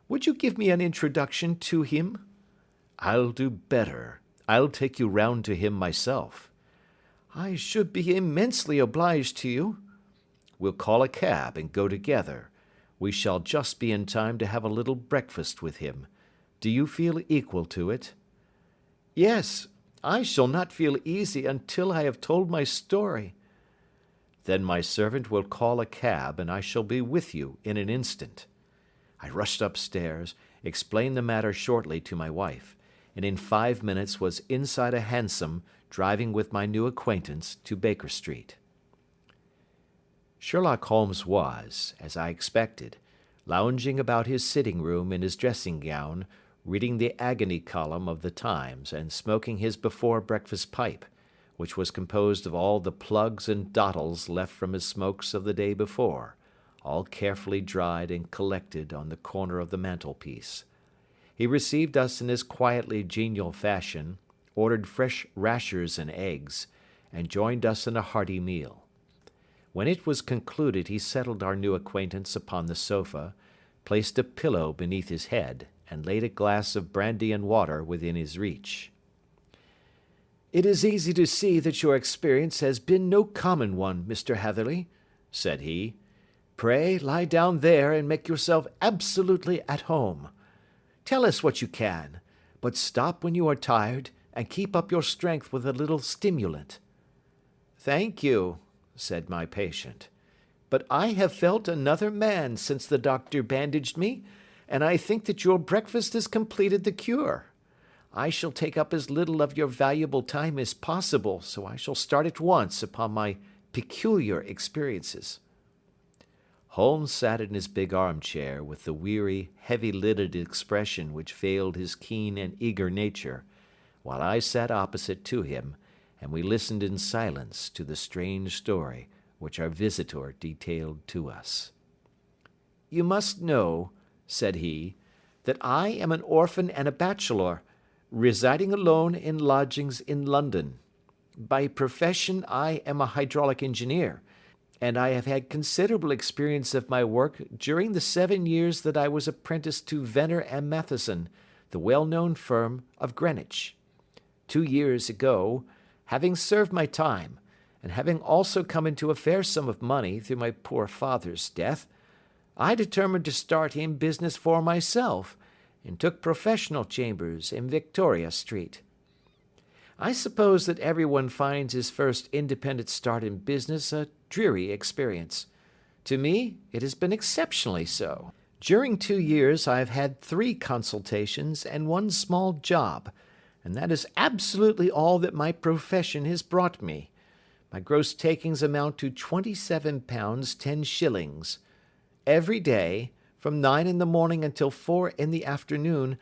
Would you give me an introduction to him?" "I'll do better. I'll take you round to him myself." "I should be immensely obliged to you." "We'll call a cab and go together. We shall just be in time to have a little breakfast with him. Do you feel equal to it?" "Yes, I shall not feel easy until I have told my story." "Then my servant will call a cab and I shall be with you in an instant." I rushed upstairs, explained the matter shortly to my wife, and in 5 minutes was inside a hansom driving with my new acquaintance to Baker Street. Sherlock Holmes was, as I expected, lounging about his sitting room in his dressing gown, reading the agony column of the Times and smoking his before-breakfast pipe, which was composed of all the plugs and dottles left from his smokes of the day before, all carefully dried and collected on the corner of the mantelpiece. He received us in his quietly genial fashion, ordered fresh rashers and eggs, and joined us in a hearty meal. When it was concluded, he settled our new acquaintance upon the sofa, placed a pillow beneath his head, and laid a glass of brandy and water within his reach. "It is easy to see that your experience has been no common one, Mr. Hatherley," said he. "Pray lie down there and make yourself absolutely at home. Tell us what you can, but stop when you are tired and keep up your strength with a little stimulant." "Thank you," said my patient, "but I have felt another man since the doctor bandaged me, and I think that your breakfast has completed the cure. I shall take up as little of your valuable time as possible, so I shall start at once upon my peculiar experiences." Holmes sat in his big armchair with the weary, heavy-lidded expression which veiled his keen and eager nature, while I sat opposite to him, and we listened in silence to the strange story which our visitor detailed to us. "You must know," said he, "that I am an orphan and a bachelor, residing alone in lodgings in London. By profession I am a hydraulic engineer, and I have had considerable experience of my work during the 7 years that I was apprenticed to Venner and Matheson, the well-known firm of Greenwich. 2 years ago, having served my time, and having also come into a fair sum of money through my poor father's death, I determined to start in business for myself, and took professional chambers in Victoria Street. I suppose that everyone finds his first independent start in business a dreary experience. To me, it has been exceptionally so. During 2 years I have had 3 consultations and 1 small job, and that is absolutely all that my profession has brought me. My gross takings amount to £27 10s. Every day, from 9 in the morning until 4 in the afternoon,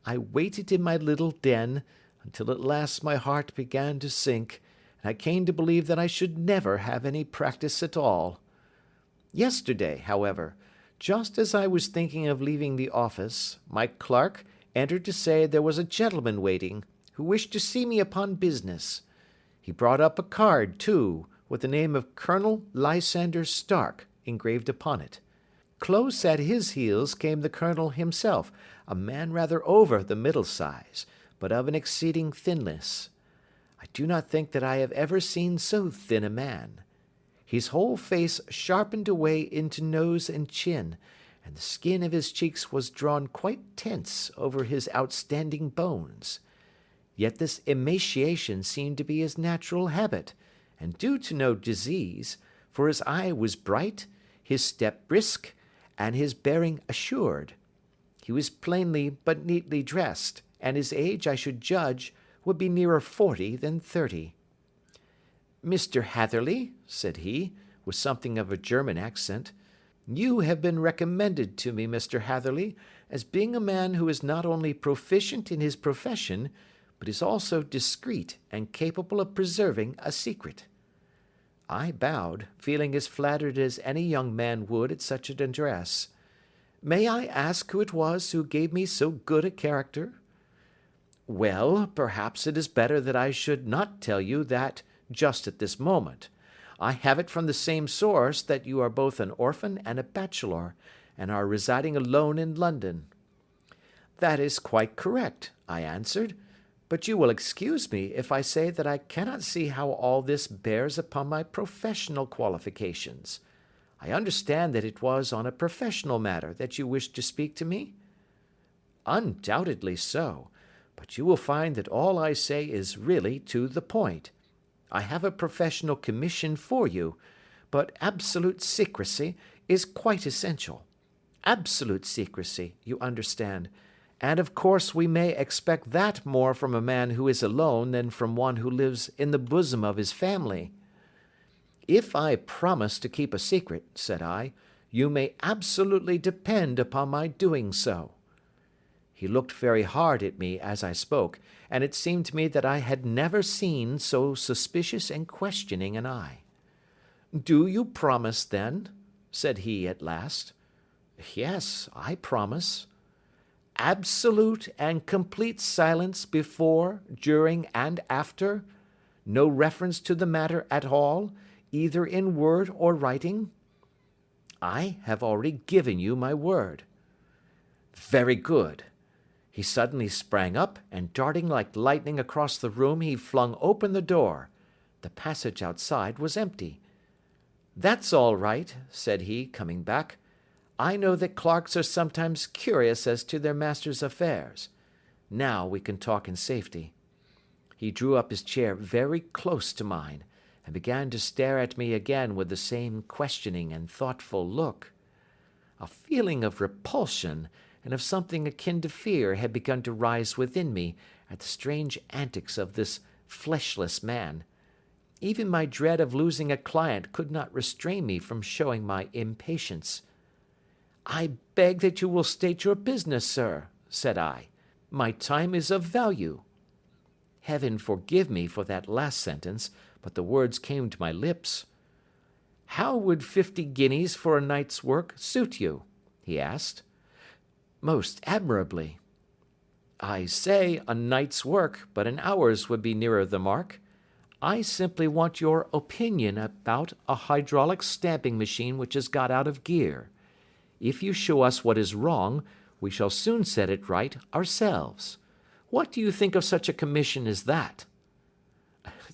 I waited in my little den, until at last my heart began to sink, and I came to believe that I should never have any practice at all. Yesterday, however, just as I was thinking of leaving the office, my clerk entered to say there was a gentleman waiting, who wished to see me upon business. He brought up a card, too, with the name of Colonel Lysander Stark engraved upon it. Close at his heels came the colonel himself, a man rather over the middle size, but of an exceeding thinness. I do not think that I have ever seen so thin a man. His whole face sharpened away into nose and chin, and the skin of his cheeks was drawn quite tense over his outstanding bones. Yet this emaciation seemed to be his natural habit, and due to no disease, for his eye was bright, his step brisk, and his bearing assured. He was plainly but neatly dressed, and his age, I should judge, would be nearer 40 than 30. "Mr. Hatherley," said he, with something of a German accent, "you have been recommended to me, Mr. Hatherley, as being a man who is not only proficient in his profession, but is also discreet and capable of preserving a secret." I bowed, feeling as flattered as any young man would at such an address. "May I ask who it was who gave me so good a character?" "Well, perhaps it is better that I should not tell you that just at this moment. I have it from the same source that you are both an orphan and a bachelor, and are residing alone in London." "That is quite correct," I answered, "but you will excuse me if I say that I cannot see how all this bears upon my professional qualifications. I understand that it was on a professional matter that you wished to speak to me?" "Undoubtedly so, but you will find that all I say is really to the point. I have a professional commission for you, but absolute secrecy is quite essential. Absolute secrecy, you understand, and of course we may expect that more from a man who is alone than from one who lives in the bosom of his family." "If I promise to keep a secret," said I, "you may absolutely depend upon my doing so." He looked very hard at me as I spoke, and it seemed to me that I had never seen so suspicious and questioning an eye. "Do you promise, then?" said he at last. Yes, I promise. Absolute and complete silence before, during, and after? No reference to the matter at all, either in word or writing? I have already given you my word. Very good. He suddenly sprang up, and darting like lightning across the room, he flung open the door. The passage outside was empty. That's all right, said he, coming back. I know that clerks are sometimes curious as to their master's affairs. Now we can talk in safety. He drew up his chair very close to mine, and began to stare at me again with the same questioning and thoughtful look. A feeling of repulsion and of something akin to fear had begun to rise within me at the strange antics of this fleshless man. Even my dread of losing a client could not restrain me from showing my impatience. I beg that you will state your business, sir, said I. My time is of value. Heaven forgive me for that last sentence, but the words came to my lips. How would 50 guineas for a night's work suit you? He asked. Most admirably. I say a night's work, but an hour's would be nearer the mark. I simply want your opinion about a hydraulic stamping machine which has got out of gear. If you show us what is wrong, we shall soon set it right ourselves. What do you think of such a commission as that?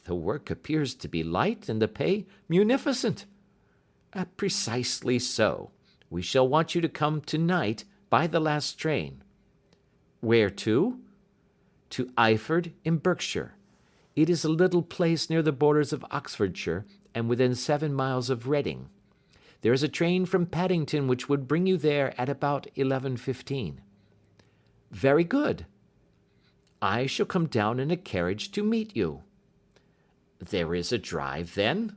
The work appears to be light and the pay munificent. Precisely so. We shall want you to come tonight by the last train. Where to? To Eyford in Berkshire. It is a little place near the borders of Oxfordshire and within 7 miles of Reading. There is a train from Paddington which would bring you there at about 11:15. Very good. I shall come down in a carriage to meet you. There is a drive, then?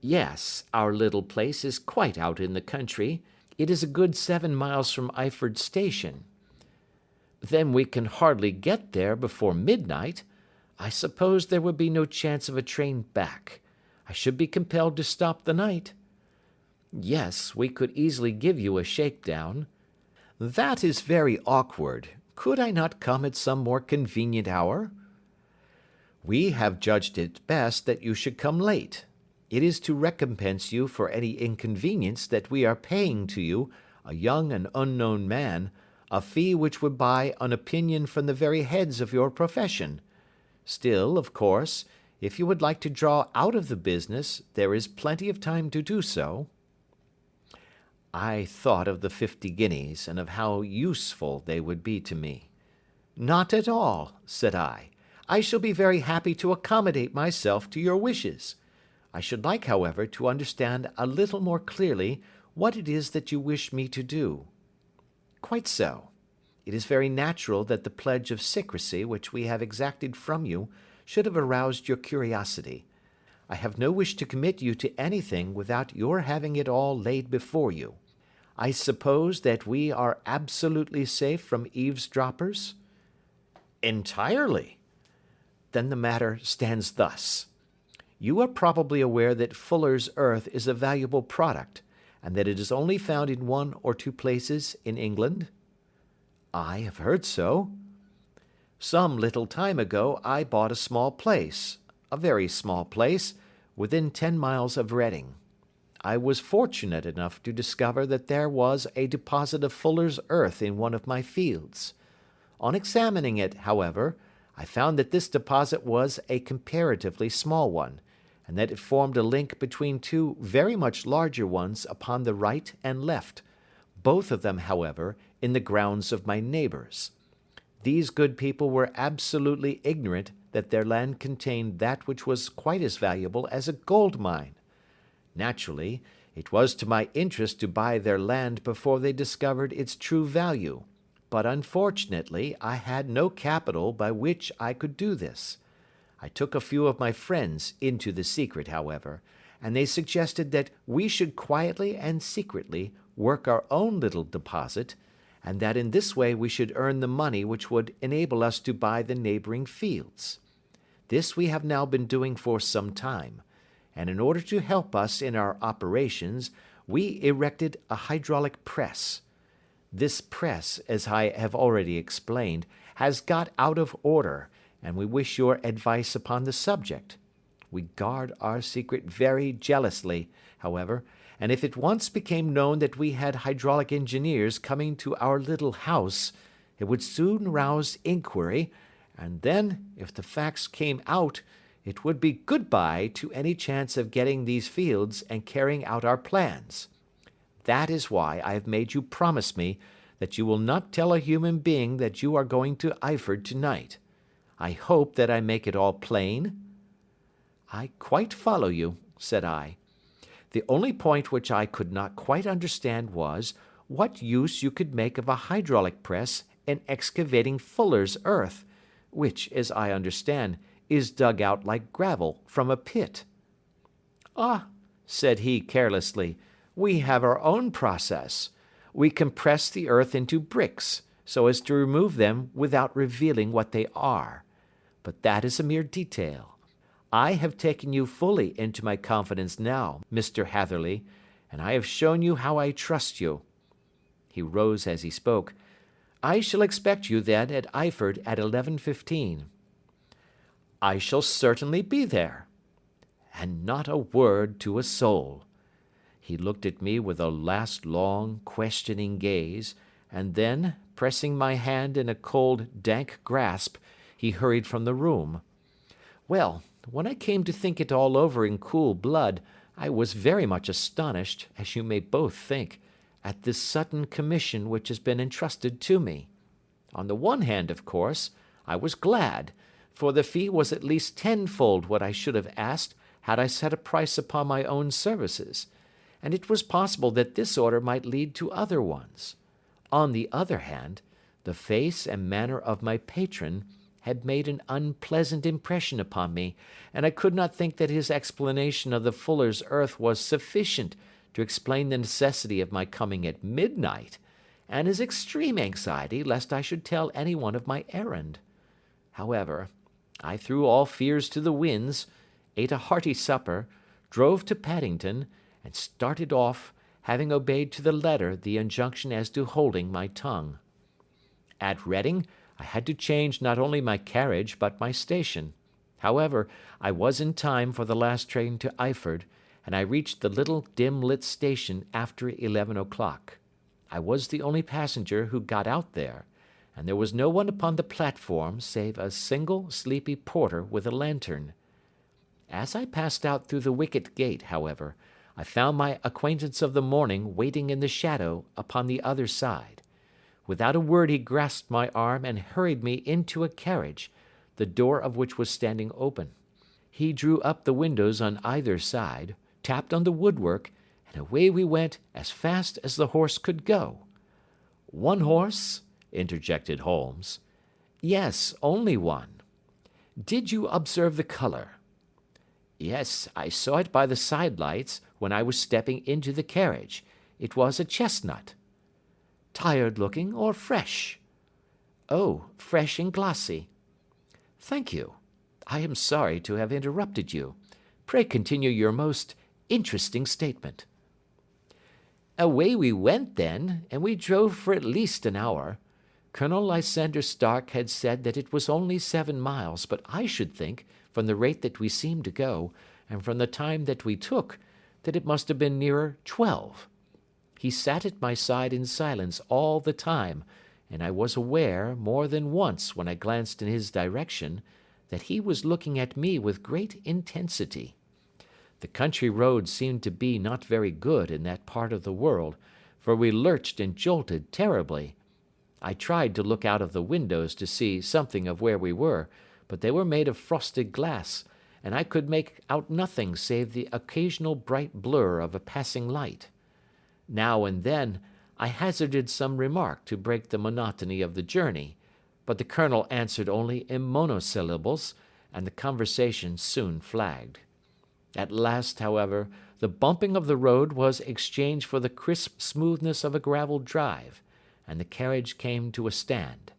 Yes, our little place is quite out in the country. It is a good 7 miles from Eyford Station. Then we can hardly get there before midnight. I suppose there would be no chance of a train back. I should be compelled to stop the night. Yes, we could easily give you a shakedown. That is very awkward. Could I not come at some more convenient hour? We have judged it best that you should come late. It is to recompense you for any inconvenience that we are paying to you, a young and unknown man, a fee which would buy an opinion from the very heads of your profession. Still, of course, if you would like to draw out of the business, there is plenty of time to do so. I thought of the 50 guineas, and of how useful they would be to me. Not at all, said I. I shall be very happy to accommodate myself to your wishes. I should like, however, to understand a little more clearly what it is that you wish me to do. Quite so. It is very natural that the pledge of secrecy which we have exacted from you should have aroused your curiosity. I have no wish to commit you to anything without your having it all laid before you. I suppose that we are absolutely safe from eavesdroppers? Entirely. Then the matter stands thus. You are probably aware that Fuller's earth is a valuable product, and that it is only found in 1 or 2 places in England? I have heard so. Some little time ago I bought a small place, a very small place, within 10 miles of Reading. I was fortunate enough to discover that there was a deposit of Fuller's earth in one of my fields. On examining it, however, I found that this deposit was a comparatively small one, and that it formed a link between 2 very much larger ones upon the right and left, both of them, however, in the grounds of my neighbours. These good people were absolutely ignorant that their land contained that which was quite as valuable as a gold mine. Naturally, it was to my interest to buy their land before they discovered its true value, but unfortunately I had no capital by which I could do this. I took a few of my friends into the secret, however, and they suggested that we should quietly and secretly work our own little deposit, and that in this way we should earn the money which would enable us to buy the neighbouring fields. This we have now been doing for some time, and in order to help us in our operations, we erected a hydraulic press. This press, as I have already explained, has got out of order, and we wish your advice upon the subject. We guard our secret very jealously, however, and if it once became known that we had hydraulic engineers coming to our little house, it would soon rouse inquiry, and then, if the facts came out, it would be good-bye to any chance of getting these fields and carrying out our plans. That is why I have made you promise me that you will not tell a human being that you are going to Eyford tonight. I hope that I make it all plain?" "I quite follow you," said I. "The only point which I could not quite understand was, what use you could make of a hydraulic press in excavating fuller's earth, which, as I understand, is dug out like gravel from a pit." "Ah," said he carelessly, "we have our own process. We compress the earth into bricks, so as to remove them without revealing what they are. But that is a mere detail. I have taken you fully into my confidence now, Mr. Hatherley, and I have shown you how I trust you." He rose as he spoke. "I shall expect you then at Eyford at 11:15. "I shall certainly be there." "And not a word to a soul." He looked at me with a last long, questioning gaze, and then, pressing my hand in a cold, dank grasp, he hurried from the room. Well, when I came to think it all over in cool blood, I was very much astonished, as you may both think, at this sudden commission which has been entrusted to me. On the one hand, of course, I was glad, for the fee was at least tenfold what I should have asked had I set a price upon my own services, and it was possible that this order might lead to other ones. On the other hand, the face and manner of my patron had made an unpleasant impression upon me, and I could not think that his explanation of the fuller's earth was sufficient to explain the necessity of my coming at midnight, and his extreme anxiety lest I should tell any one of my errand. However, I threw all fears to the winds, ate a hearty supper, drove to Paddington, and started off, having obeyed to the letter the injunction as to holding my tongue. At Reading, I had to change not only my carriage but my station. However, I was in time for the last train to Eyford, and I reached the little dim-lit station after 11 o'clock. I was the only passenger who got out there, and there was no one upon the platform save a single sleepy porter with a lantern. As I passed out through the wicket gate, however, I found my acquaintance of the morning waiting in the shadow upon the other side. Without a word he grasped my arm and hurried me into a carriage, the door of which was standing open. He drew up the windows on either side, tapped on the woodwork, and away we went as fast as the horse could go. "One horse?" interjected Holmes. "Yes, only one." "Did you observe the colour?" "Yes, I saw it by the side lights when I was stepping into the carriage. It was a chestnut." "Tired looking or fresh?" "Oh, fresh and glossy." "Thank you. I am sorry to have interrupted you. Pray continue your most interesting statement." "Away we went then, and we drove for at least an hour. Colonel Lysander Stark had said that it was only 7 miles, but I should think, from the rate that we seemed to go, and from the time that we took, that it must have been nearer 12. He sat at my side in silence all the time, and I was aware, more than once when I glanced in his direction, that he was looking at me with great intensity. The country road seemed to be not very good in that part of the world, for we lurched and jolted terribly. I tried to look out of the windows to see something of where we were, but they were made of frosted glass, and I could make out nothing save the occasional bright blur of a passing light. Now and then I hazarded some remark to break the monotony of the journey, but the colonel answered only in monosyllables, and the conversation soon flagged. At last, however, the bumping of the road was exchanged for the crisp smoothness of a gravelled drive, and the carriage came to a stand.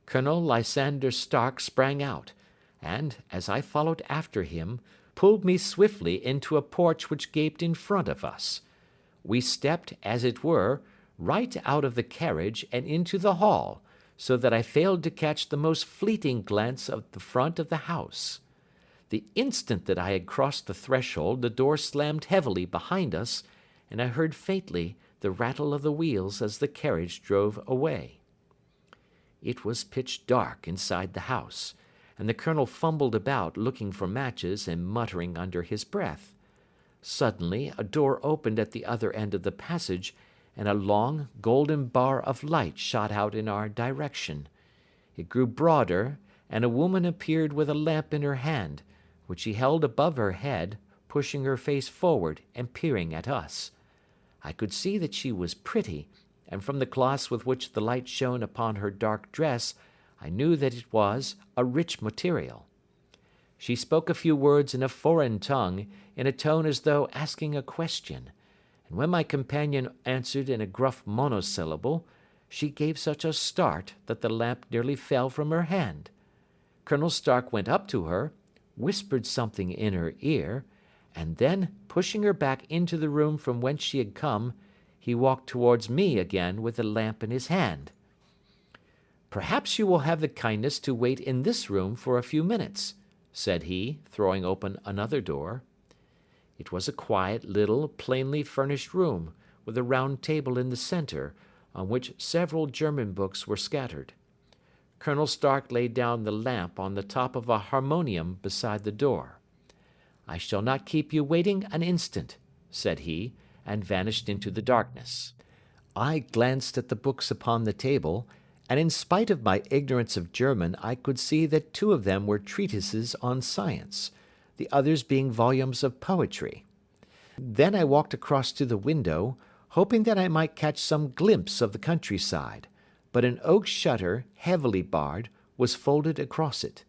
Colonel Lysander Stark sprang out, and, as I followed after him, pulled me swiftly into a porch which gaped in front of us. we stepped, as it were, right out of the carriage and into the hall, so that I failed to catch the most fleeting glance of the front of the house. The instant that I had crossed the threshold, the door slammed heavily behind us, and I heard faintly the rattle of the wheels as the carriage drove away. It was pitch dark inside the house, and the colonel fumbled about looking for matches and muttering under his breath. Suddenly a door opened at the other end of the passage, and a long, golden bar of light shot out in our direction. It grew broader, and a woman appeared with a lamp in her hand, which she held above her head, pushing her face forward and peering at us. I could see that she was pretty, and from the gloss with which the light shone upon her dark dress, I knew that it was a rich material. She spoke a few words in a foreign tongue, in a tone as though asking a question, and when my companion answered in a gruff monosyllable, she gave such a start that the lamp nearly fell from her hand. Colonel Stark went up to her, whispered something in her ear, and then, pushing her back into the room from whence she had come, he walked towards me again with the lamp in his hand. "Perhaps you will have the kindness to wait in this room for a few minutes," said he, throwing open another door. It was a quiet, little, plainly furnished room, with a round table in the centre, on which several German books were scattered. Colonel Stark laid down the lamp on the top of a harmonium beside the door. "I shall not keep you waiting an instant," said he, and vanished into the darkness. I glanced at the books upon the table, and in spite of my ignorance of German I could see that 2 of them were treatises on science, the others being volumes of poetry. Then I walked across to the window, hoping that I might catch some glimpse of the countryside, but an oak shutter, heavily barred, was folded across it.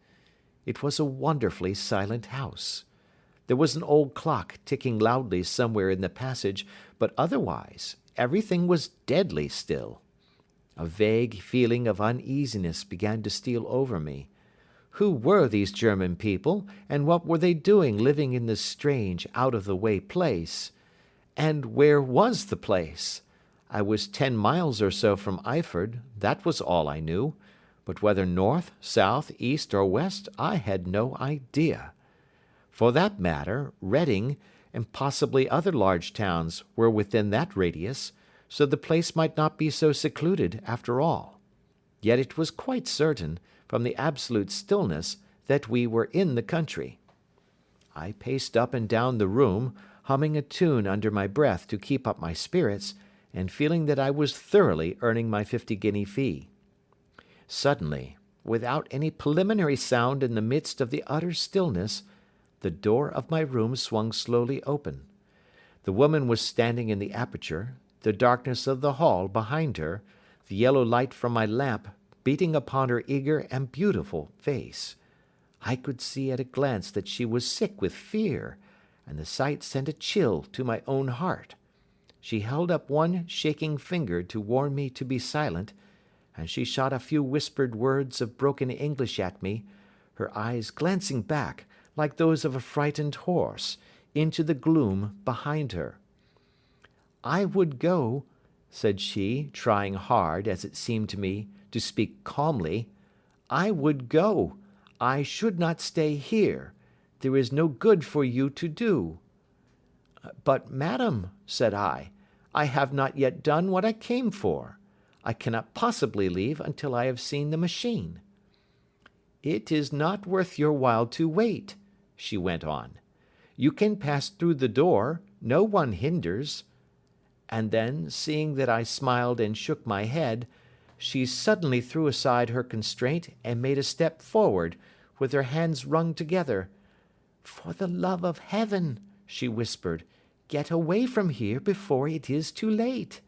It was a wonderfully silent house. There was an old clock ticking loudly somewhere in the passage, but otherwise everything was deadly still. A vague feeling of uneasiness began to steal over me. Who were these German people, and what were they doing living in this strange, out-of-the-way place? And where was the place? I was 10 miles or so from Eyford, that was all I knew, but whether north, south, east, or west, I had no idea. For that matter, Reading, and possibly other large towns, were within that radius, so the place might not be so secluded after all. Yet it was quite certain, from the absolute stillness, that we were in the country. I paced up and down the room, humming a tune under my breath to keep up my spirits, and feeling that I was thoroughly earning my 50-guinea fee. Suddenly, without any preliminary sound in the midst of the utter stillness, the door of my room swung slowly open. The woman was standing in the aperture, the darkness of the hall behind her, the yellow light from my lamp beating upon her eager and beautiful face. I could see at a glance that she was sick with fear, and the sight sent a chill to my own heart. She held up one shaking finger to warn me to be silent, and she shot a few whispered words of broken English at me, her eyes glancing back, like those of a frightened horse, into the gloom behind her. "I would go," said she, trying hard, as it seemed to me, to speak calmly. "I would go. I should not stay here. There is no good for you to do." "But, madam," said I have not yet done what I came for. I cannot possibly leave until I have seen the machine." "It is not worth your while to wait," she went on. "You can pass through the door, no one hinders." And then, seeing that I smiled and shook my head, she suddenly threw aside her constraint and made a step forward, with her hands wrung together. "For the love of heaven," she whispered, "get away from here before it is too late."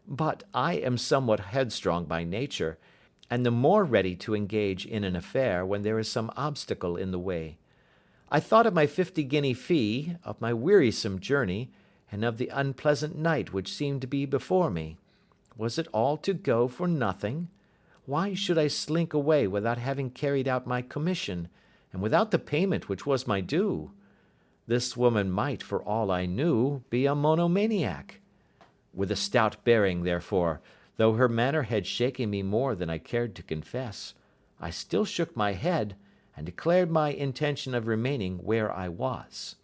But I am somewhat headstrong by nature, and the more ready to engage in an affair when there is some obstacle in the way. I thought of my 50-guinea fee, of my wearisome journey, and of the unpleasant night which seemed to be before me. Was it all to go for nothing? Why should I slink away without having carried out my commission, and without the payment which was my due? This woman might, for all I knew, be a monomaniac. With a stout bearing, therefore, though her manner had shaken me more than I cared to confess, I still shook my head, and declared my intention of remaining where I was.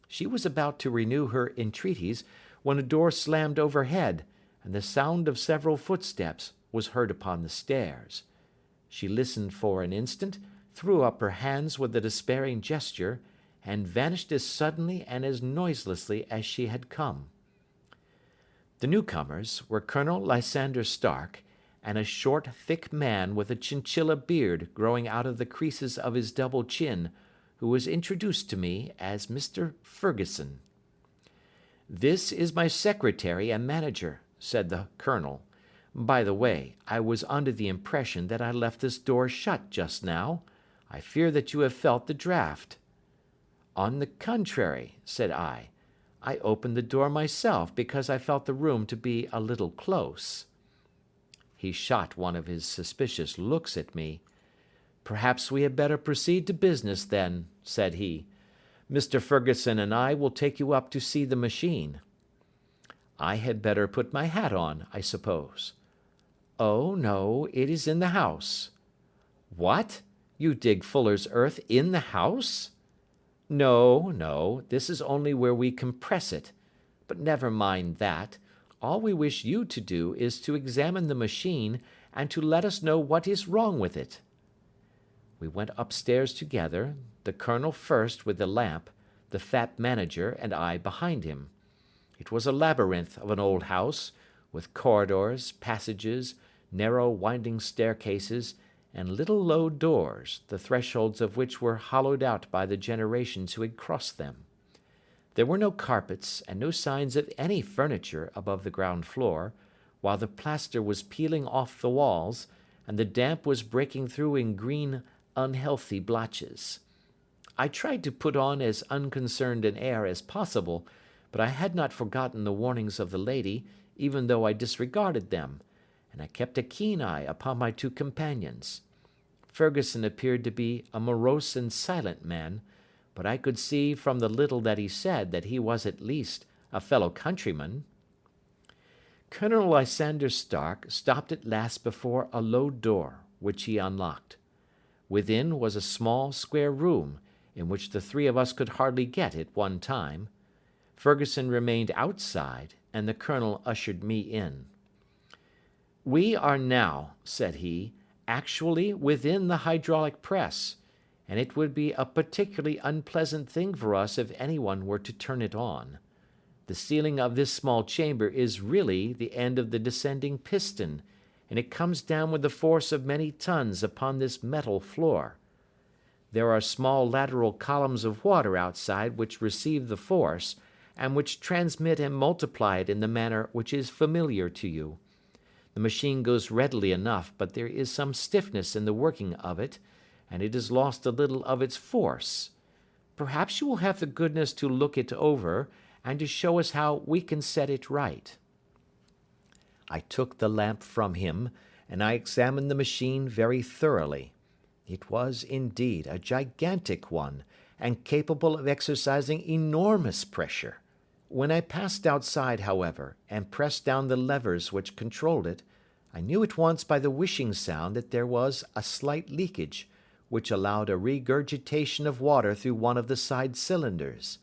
She was about to renew her entreaties, when a door slammed overhead, and the sound of several footsteps was heard upon the stairs. She listened for an instant, threw up her hands with a despairing gesture, and vanished as suddenly and as noiselessly as she had come. The newcomers were Colonel Lysander Stark, and a short, thick man with a chinchilla beard growing out of the creases of his double chin, who was introduced to me as Mr. Ferguson. "This is my secretary and manager," said the colonel. "By the way, I was under the impression that I left this door shut just now. I fear that you have felt the draught." "On the contrary," said I opened the door myself because I felt the room to be a little close. He shot one of his suspicious looks at me. "Perhaps we had better proceed to business, then," said he. "Mr. Ferguson and I will take you up to see the machine." "I had better put my hat on, I suppose." "Oh, no, it is in the house." "What? You dig fuller's earth in the house?" "No, no, this is only where we compress it. But never mind that. All we wish you to do is to examine the machine, and to let us know what is wrong with it." We went upstairs together, the colonel first with the lamp, the fat manager and I behind him. It was a labyrinth of an old house, with corridors, passages, narrow winding staircases, and little low doors, the thresholds of which were hollowed out by the generations who had crossed them. There were no carpets, and no signs of any furniture above the ground floor, while the plaster was peeling off the walls, and the damp was breaking through in green, unhealthy blotches. I tried to put on as unconcerned an air as possible, but I had not forgotten the warnings of the lady, even though I disregarded them, and I kept a keen eye upon my two companions. Ferguson appeared to be a morose and silent man, but I could see from the little that he said that he was at least a fellow countryman. Colonel Lysander Stark stopped at last before a low door, which he unlocked. Within was a small, square room, in which the three of us could hardly get at one time. Ferguson remained outside, and the colonel ushered me in. "We are now," said he, "actually within the hydraulic press, and it would be a particularly unpleasant thing for us if anyone were to turn it on. The ceiling of this small chamber is really the end of the descending piston, and it comes down with the force of many tons upon this metal floor. There are small lateral columns of water outside which receive the force, and which transmit and multiply it in the manner which is familiar to you. The machine goes readily enough, but there is some stiffness in the working of it, and it has lost a little of its force. Perhaps you will have the goodness to look it over, and to show us how we can set it right." I took the lamp from him, and I examined the machine very thoroughly. It was, indeed, a gigantic one, and capable of exercising enormous pressure. When I passed outside, however, and pressed down the levers which controlled it, I knew at once by the whishing sound that there was a slight leakage, which allowed a regurgitation of water through one of the side cylinders.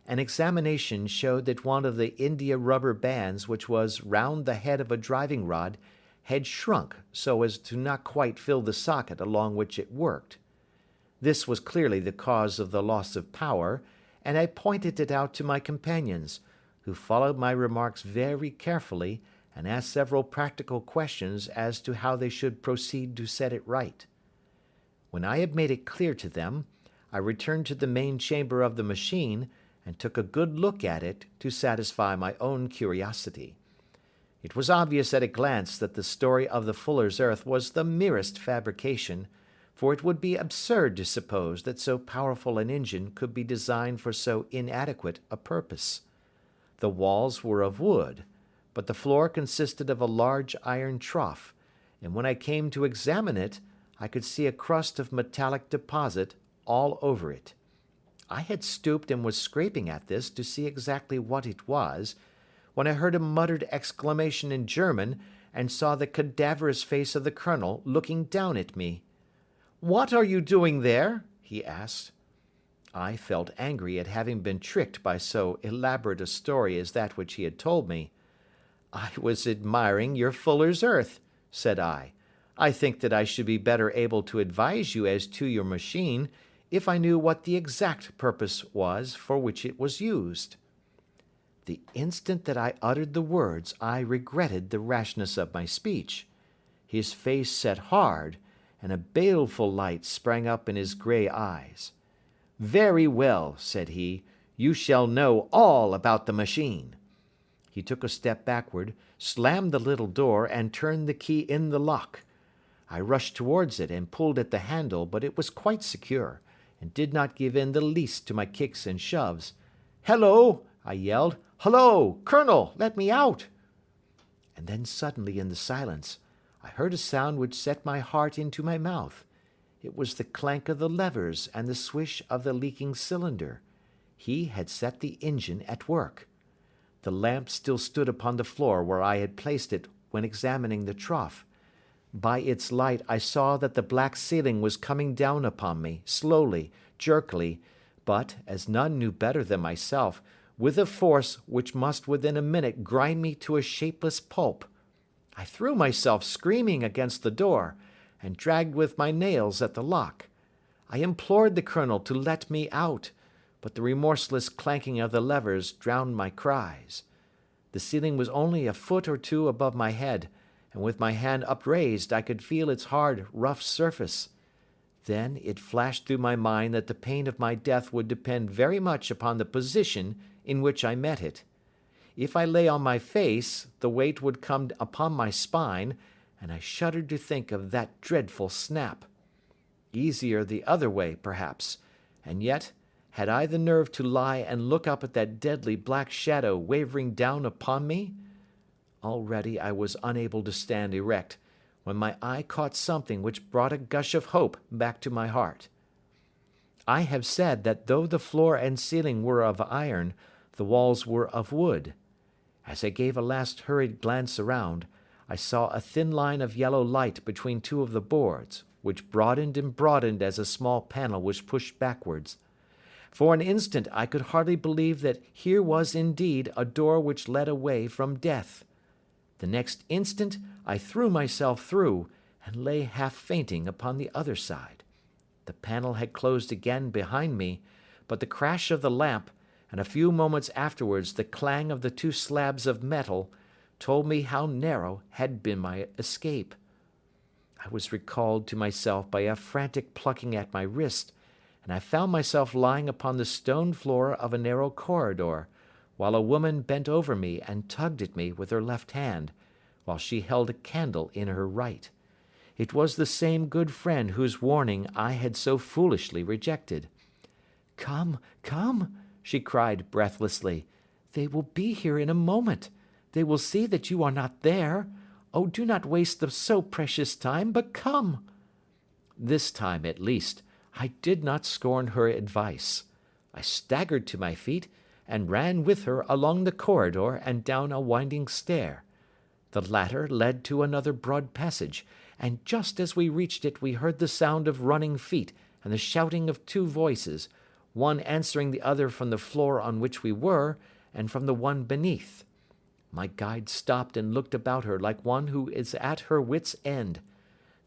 An examination showed that one of the india rubber bands which was round the head of a driving rod had shrunk so as to not quite fill the socket along which it worked. This was clearly the cause of the loss of power, and I pointed it out to my companions, who followed my remarks very carefully and asked several practical questions as to how they should proceed to set it right. When I had made it clear to them, I returned to the main chamber of the machine, and took a good look at it to satisfy my own curiosity. It was obvious at a glance that the story of the fuller's earth was the merest fabrication, for it would be absurd to suppose that so powerful an engine could be designed for so inadequate a purpose. The walls were of wood, but the floor consisted of a large iron trough, and when I came to examine it, I could see a crust of metallic deposit all over it. I had stooped and was scraping at this to see exactly what it was, when I heard a muttered exclamation in German and saw the cadaverous face of the colonel looking down at me. "What are you doing there?" he asked. I felt angry at having been tricked by so elaborate a story as that which he had told me. "I was admiring your fuller's earth," said I. "I think that I should be better able to advise you as to your machine if I knew what the exact purpose was for which it was used." The instant that I uttered the words, I regretted the rashness of my speech. His face set hard, and a baleful light sprang up in his grey eyes. "Very well," said he, "you shall know all about the machine." He took a step backward, slammed the little door, and turned the key in the lock. I rushed towards it and pulled at the handle, but it was quite secure, and did not give in the least to my kicks and shoves. "Hello!" I yelled. "Hullo! Colonel, let me out!" And then suddenly in the silence, I heard a sound which set my heart into my mouth. It was the clank of the levers and the swish of the leaking cylinder. He had set the engine at work. The lamp still stood upon the floor where I had placed it when examining the trough. By its light I saw that the black ceiling was coming down upon me, slowly, jerkily, but, as none knew better than myself, with a force which must within a minute grind me to a shapeless pulp. I threw myself screaming against the door, and dragged with my nails at the lock. I implored the colonel to let me out, but the remorseless clanking of the levers drowned my cries. The ceiling was only a foot or two above my head, and with my hand upraised I could feel its hard, rough surface. Then it flashed through my mind that the pain of my death would depend very much upon the position in which I met it. If I lay on my face, the weight would come upon my spine, and I shuddered to think of that dreadful snap. Easier the other way, perhaps, and yet, had I the nerve to lie and look up at that deadly black shadow wavering down upon me? Already I was unable to stand erect, when my eye caught something which brought a gush of hope back to my heart. I have said that though the floor and ceiling were of iron, the walls were of wood. As I gave a last hurried glance around, I saw a thin line of yellow light between two of the boards, which broadened and broadened as a small panel was pushed backwards. For an instant I could hardly believe that here was indeed a door which led away from death. The next instant I threw myself through, and lay half fainting upon the other side. The panel had closed again behind me, but the crash of the lamp, and a few moments afterwards the clang of the two slabs of metal, told me how narrow had been my escape. I was recalled to myself by a frantic plucking at my wrist, and I found myself lying upon the stone floor of a narrow corridor, while a woman bent over me and tugged at me with her left hand, while she held a candle in her right. It was the same good friend whose warning I had so foolishly rejected. "Come, come," she cried breathlessly. "They will be here in a moment. They will see that you are not there. Oh, do not waste the so precious time, but come." This time, at least, I did not scorn her advice. I staggered to my feet, and ran with her along the corridor and down a winding stair. The latter led to another broad passage, and just as we reached it we heard the sound of running feet and the shouting of two voices, one answering the other from the floor on which we were, and from the one beneath. My guide stopped and looked about her like one who is at her wit's end.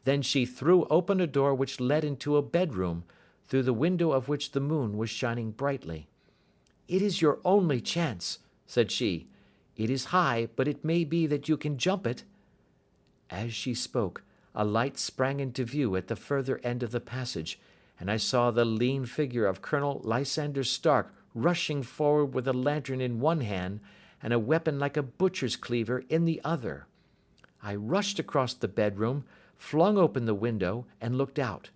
Then she threw open a door which led into a bedroom, through the window of which the moon was shining brightly. "It is your only chance," said she. "It is high, but it may be that you can jump it." As she spoke, a light sprang into view at the further end of the passage, and I saw the lean figure of Colonel Lysander Stark rushing forward with a lantern in one hand and a weapon like a butcher's cleaver in the other. I rushed across the bedroom, flung open the window, and looked out.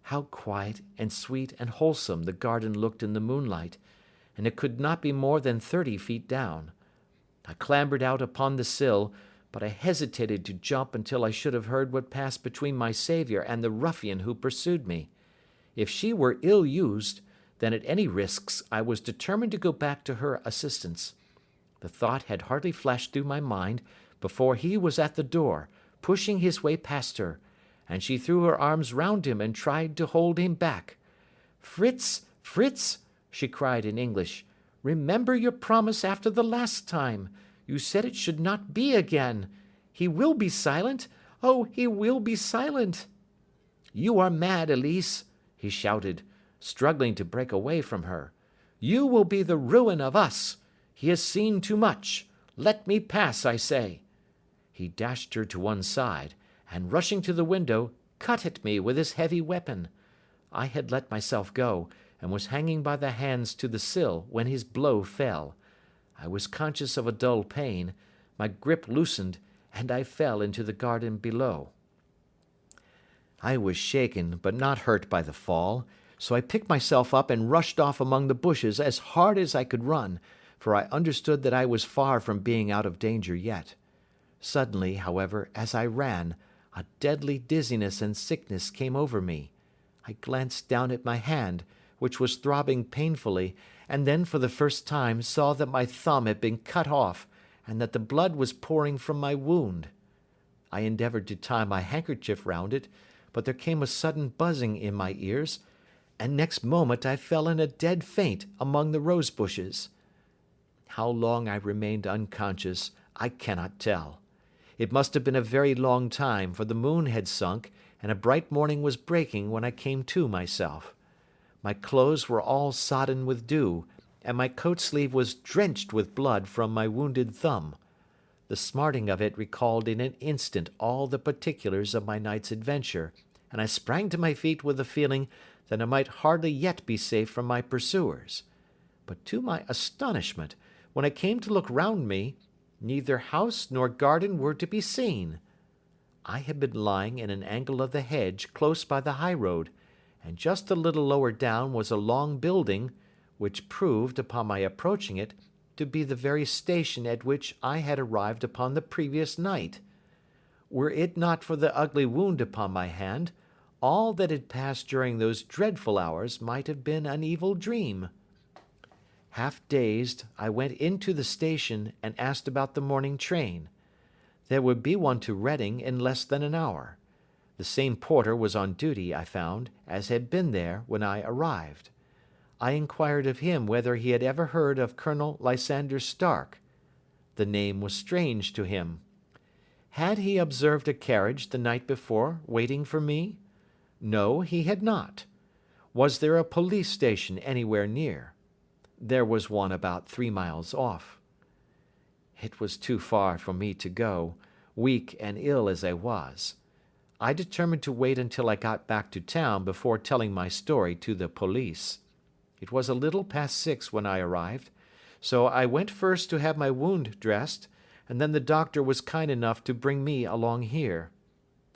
How quiet and sweet and wholesome the garden looked in the moonlight, and it could not be more than 30 feet down. I clambered out upon the sill, but I hesitated to jump until I should have heard what passed between my saviour and the ruffian who pursued me. If she were ill used, then at any risks I was determined to go back to her assistance. The thought had hardly flashed through my mind before he was at the door, pushing his way past her, and she threw her arms round him and tried to hold him back. "Fritz, Fritz," she cried in English, "remember your promise after the last time. You said it should not be again. He will be silent. Oh, he will be silent." "You are mad, Elise," he shouted, struggling to break away from her. "You will be the ruin of us. He has seen too much. Let me pass, I say." He dashed her to one side, and rushing to the window, cut at me with his heavy weapon. I had let myself go, and was hanging by the hands to the sill when his blow fell. I was conscious of a dull pain, my grip loosened, and I fell into the garden below. I was shaken, but not hurt by the fall, so I picked myself up and rushed off among the bushes as hard as I could run, for I understood that I was far from being out of danger yet. Suddenly, however, as I ran, a deadly dizziness and sickness came over me. I glanced down at my hand, which was throbbing painfully, and then for the first time saw that my thumb had been cut off, and that the blood was pouring from my wound. I endeavoured to tie my handkerchief round it, but there came a sudden buzzing in my ears, and next moment I fell in a dead faint among the rose bushes. How long I remained unconscious, I cannot tell. It must have been a very long time, for the moon had sunk, and a bright morning was breaking when I came to myself. My clothes were all sodden with dew, and my coat sleeve was drenched with blood from my wounded thumb. The smarting of it recalled in an instant all the particulars of my night's adventure, and I sprang to my feet with the feeling that I might hardly yet be safe from my pursuers. But to my astonishment, when I came to look round me, neither house nor garden were to be seen. I had been lying in an angle of the hedge close by the high road, and just a little lower down was a long building, which proved, upon my approaching it, to be the very station at which I had arrived upon the previous night. Were it not for the ugly wound upon my hand, all that had passed during those dreadful hours might have been an evil dream. Half dazed, I went into the station and asked about the morning train. There would be one to Reading in less than an hour. The same porter was on duty, I found, as had been there when I arrived. I inquired of him whether he had ever heard of Colonel Lysander Stark. The name was strange to him. Had he observed a carriage the night before waiting for me? No, he had not. Was there a police station anywhere near? There was one about 3 miles off. It was too far for me to go, weak and ill as I was. I determined to wait until I got back to town before telling my story to the police. It was a little past 6 when I arrived, so I went first to have my wound dressed, and then the doctor was kind enough to bring me along here.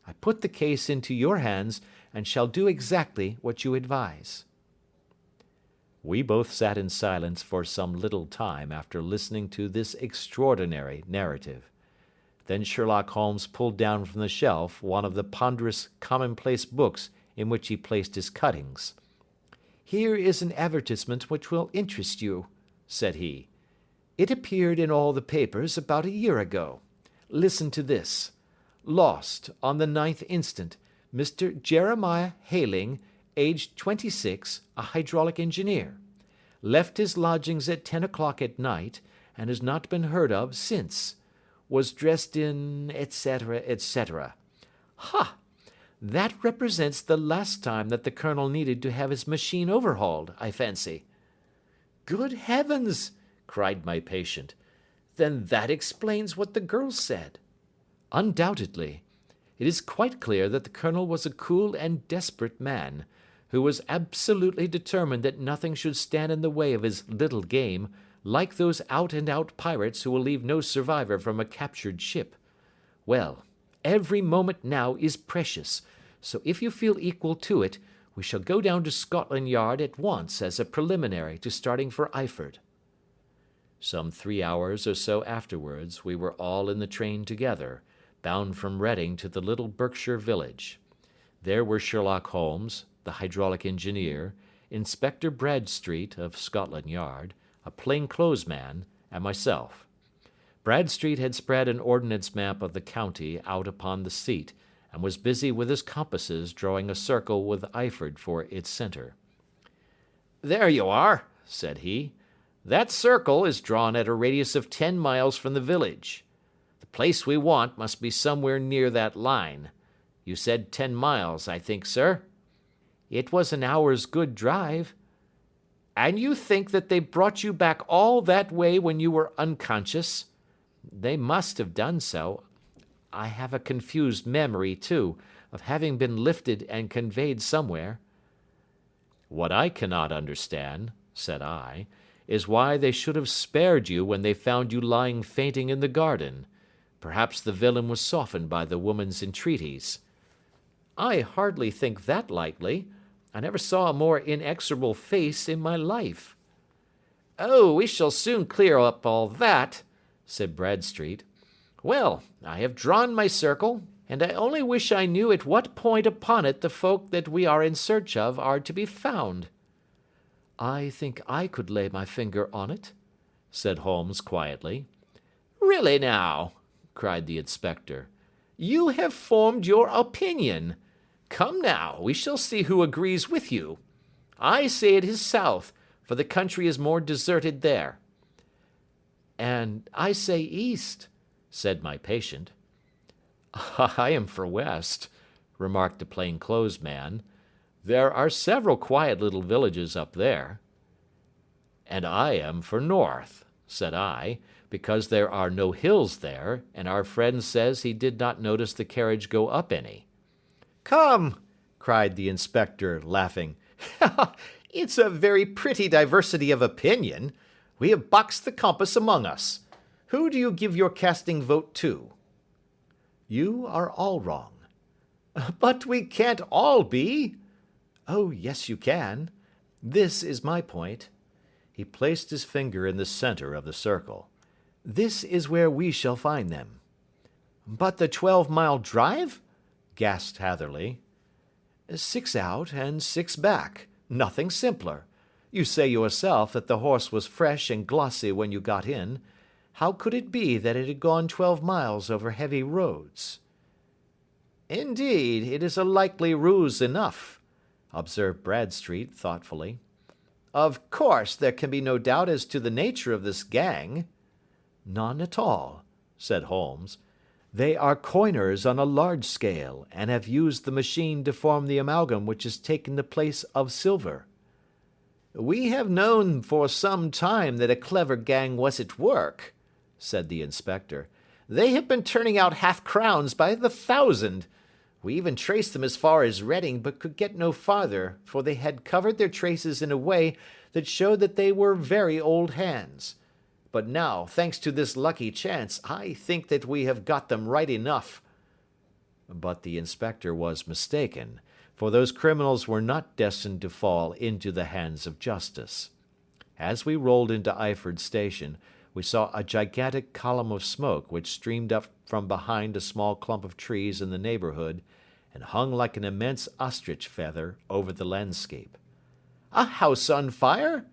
I put the case into your hands and shall do exactly what you advise." We both sat in silence for some little time after listening to this extraordinary narrative. Then Sherlock Holmes pulled down from the shelf one of the ponderous commonplace books in which he placed his cuttings. "Here is an advertisement which will interest you," said he. "It appeared in all the papers about a year ago. Listen to this. Lost, on the 9th instant, Mr. Jeremiah Hayling, aged 26, a hydraulic engineer. Left his lodgings at 10 o'clock at night, and has not been heard of since. Was dressed in, etc., etc. Ha! That represents the last time that the Colonel needed to have his machine overhauled, I fancy." "Good heavens!" cried my patient. "Then that explains what the girl said." "Undoubtedly. It is quite clear that the Colonel was a cool and desperate man, who was absolutely determined that nothing should stand in the way of his little game, like those out-and-out pirates who will leave no survivor from a captured ship. Well, every moment now is precious, so if you feel equal to it, we shall go down to Scotland Yard at once as a preliminary to starting for Eyford." Some 3 hours or so afterwards we were all in the train together, bound from Reading to the little Berkshire village. There were Sherlock Holmes, the hydraulic engineer, Inspector Bradstreet of Scotland Yard, a plain-clothes man, and myself. Bradstreet had spread an ordnance map of the county out upon the seat, and was busy with his compasses drawing a circle with Iford for its centre. "There you are," said he. "That circle is drawn at a radius of 10 miles from the village. The place we want must be somewhere near that line. You said 10 miles, I think, sir?" "It was an hour's good drive." "And you think that they brought you back all that way when you were unconscious?" "They must have done so. I have a confused memory, too, of having been lifted and conveyed somewhere." "What I cannot understand," said I, "is why they should have spared you when they found you lying fainting in the garden. Perhaps the villain was softened by the woman's entreaties." "I hardly think that likely. I never saw a more inexorable face in my life." "Oh, we shall soon clear up all that," said Bradstreet. "Well, I have drawn my circle, and I only wish I knew at what point upon it the folk that we are in search of are to be found." "I think I could lay my finger on it," said Holmes quietly. "Really now," cried the inspector, "you have formed your opinion. Come now, we shall see who agrees with you. I say it is south, for the country is more deserted there." "And I say east," said my patient. "I am for west," remarked the plain-clothes man. "There are several quiet little villages up there." "And I am for north," said I, "because there are no hills there, and our friend says he did not notice the carriage go up any." "Come," cried the inspector, laughing. "It's a very pretty diversity of opinion. We have boxed the compass among us. Who do you give your casting vote to?" "You are all wrong." "But we can't all be." "Oh, yes, you can. This is my point." He placed his finger in the center of the circle. "This is where we shall find them." "But the 12-mile drive?" gasped Hatherley. 6 out and 6 back. Nothing simpler. You say yourself that the horse was fresh and glossy when you got in. How could it be that it had gone 12 miles over heavy roads?" "Indeed, it is a likely ruse enough," observed Bradstreet thoughtfully. "Of course, there can be no doubt as to the nature of this gang." "None at all," said Holmes. "They are coiners on a large scale, and have used the machine to form the amalgam which has taken the place of silver." "We have known for some time that a clever gang was at work," said the inspector. "They have been turning out half-crowns by the thousand. We even traced them as far as Reading, but could get no farther, for they had covered their traces in a way that showed that they were very old hands. But now, thanks to this lucky chance, I think that we have got them right enough." But the inspector was mistaken, for those criminals were not destined to fall into the hands of justice. As we rolled into Iford station, we saw a gigantic column of smoke which streamed up from behind a small clump of trees in the neighbourhood, and hung like an immense ostrich feather over the landscape. "A house on fire?"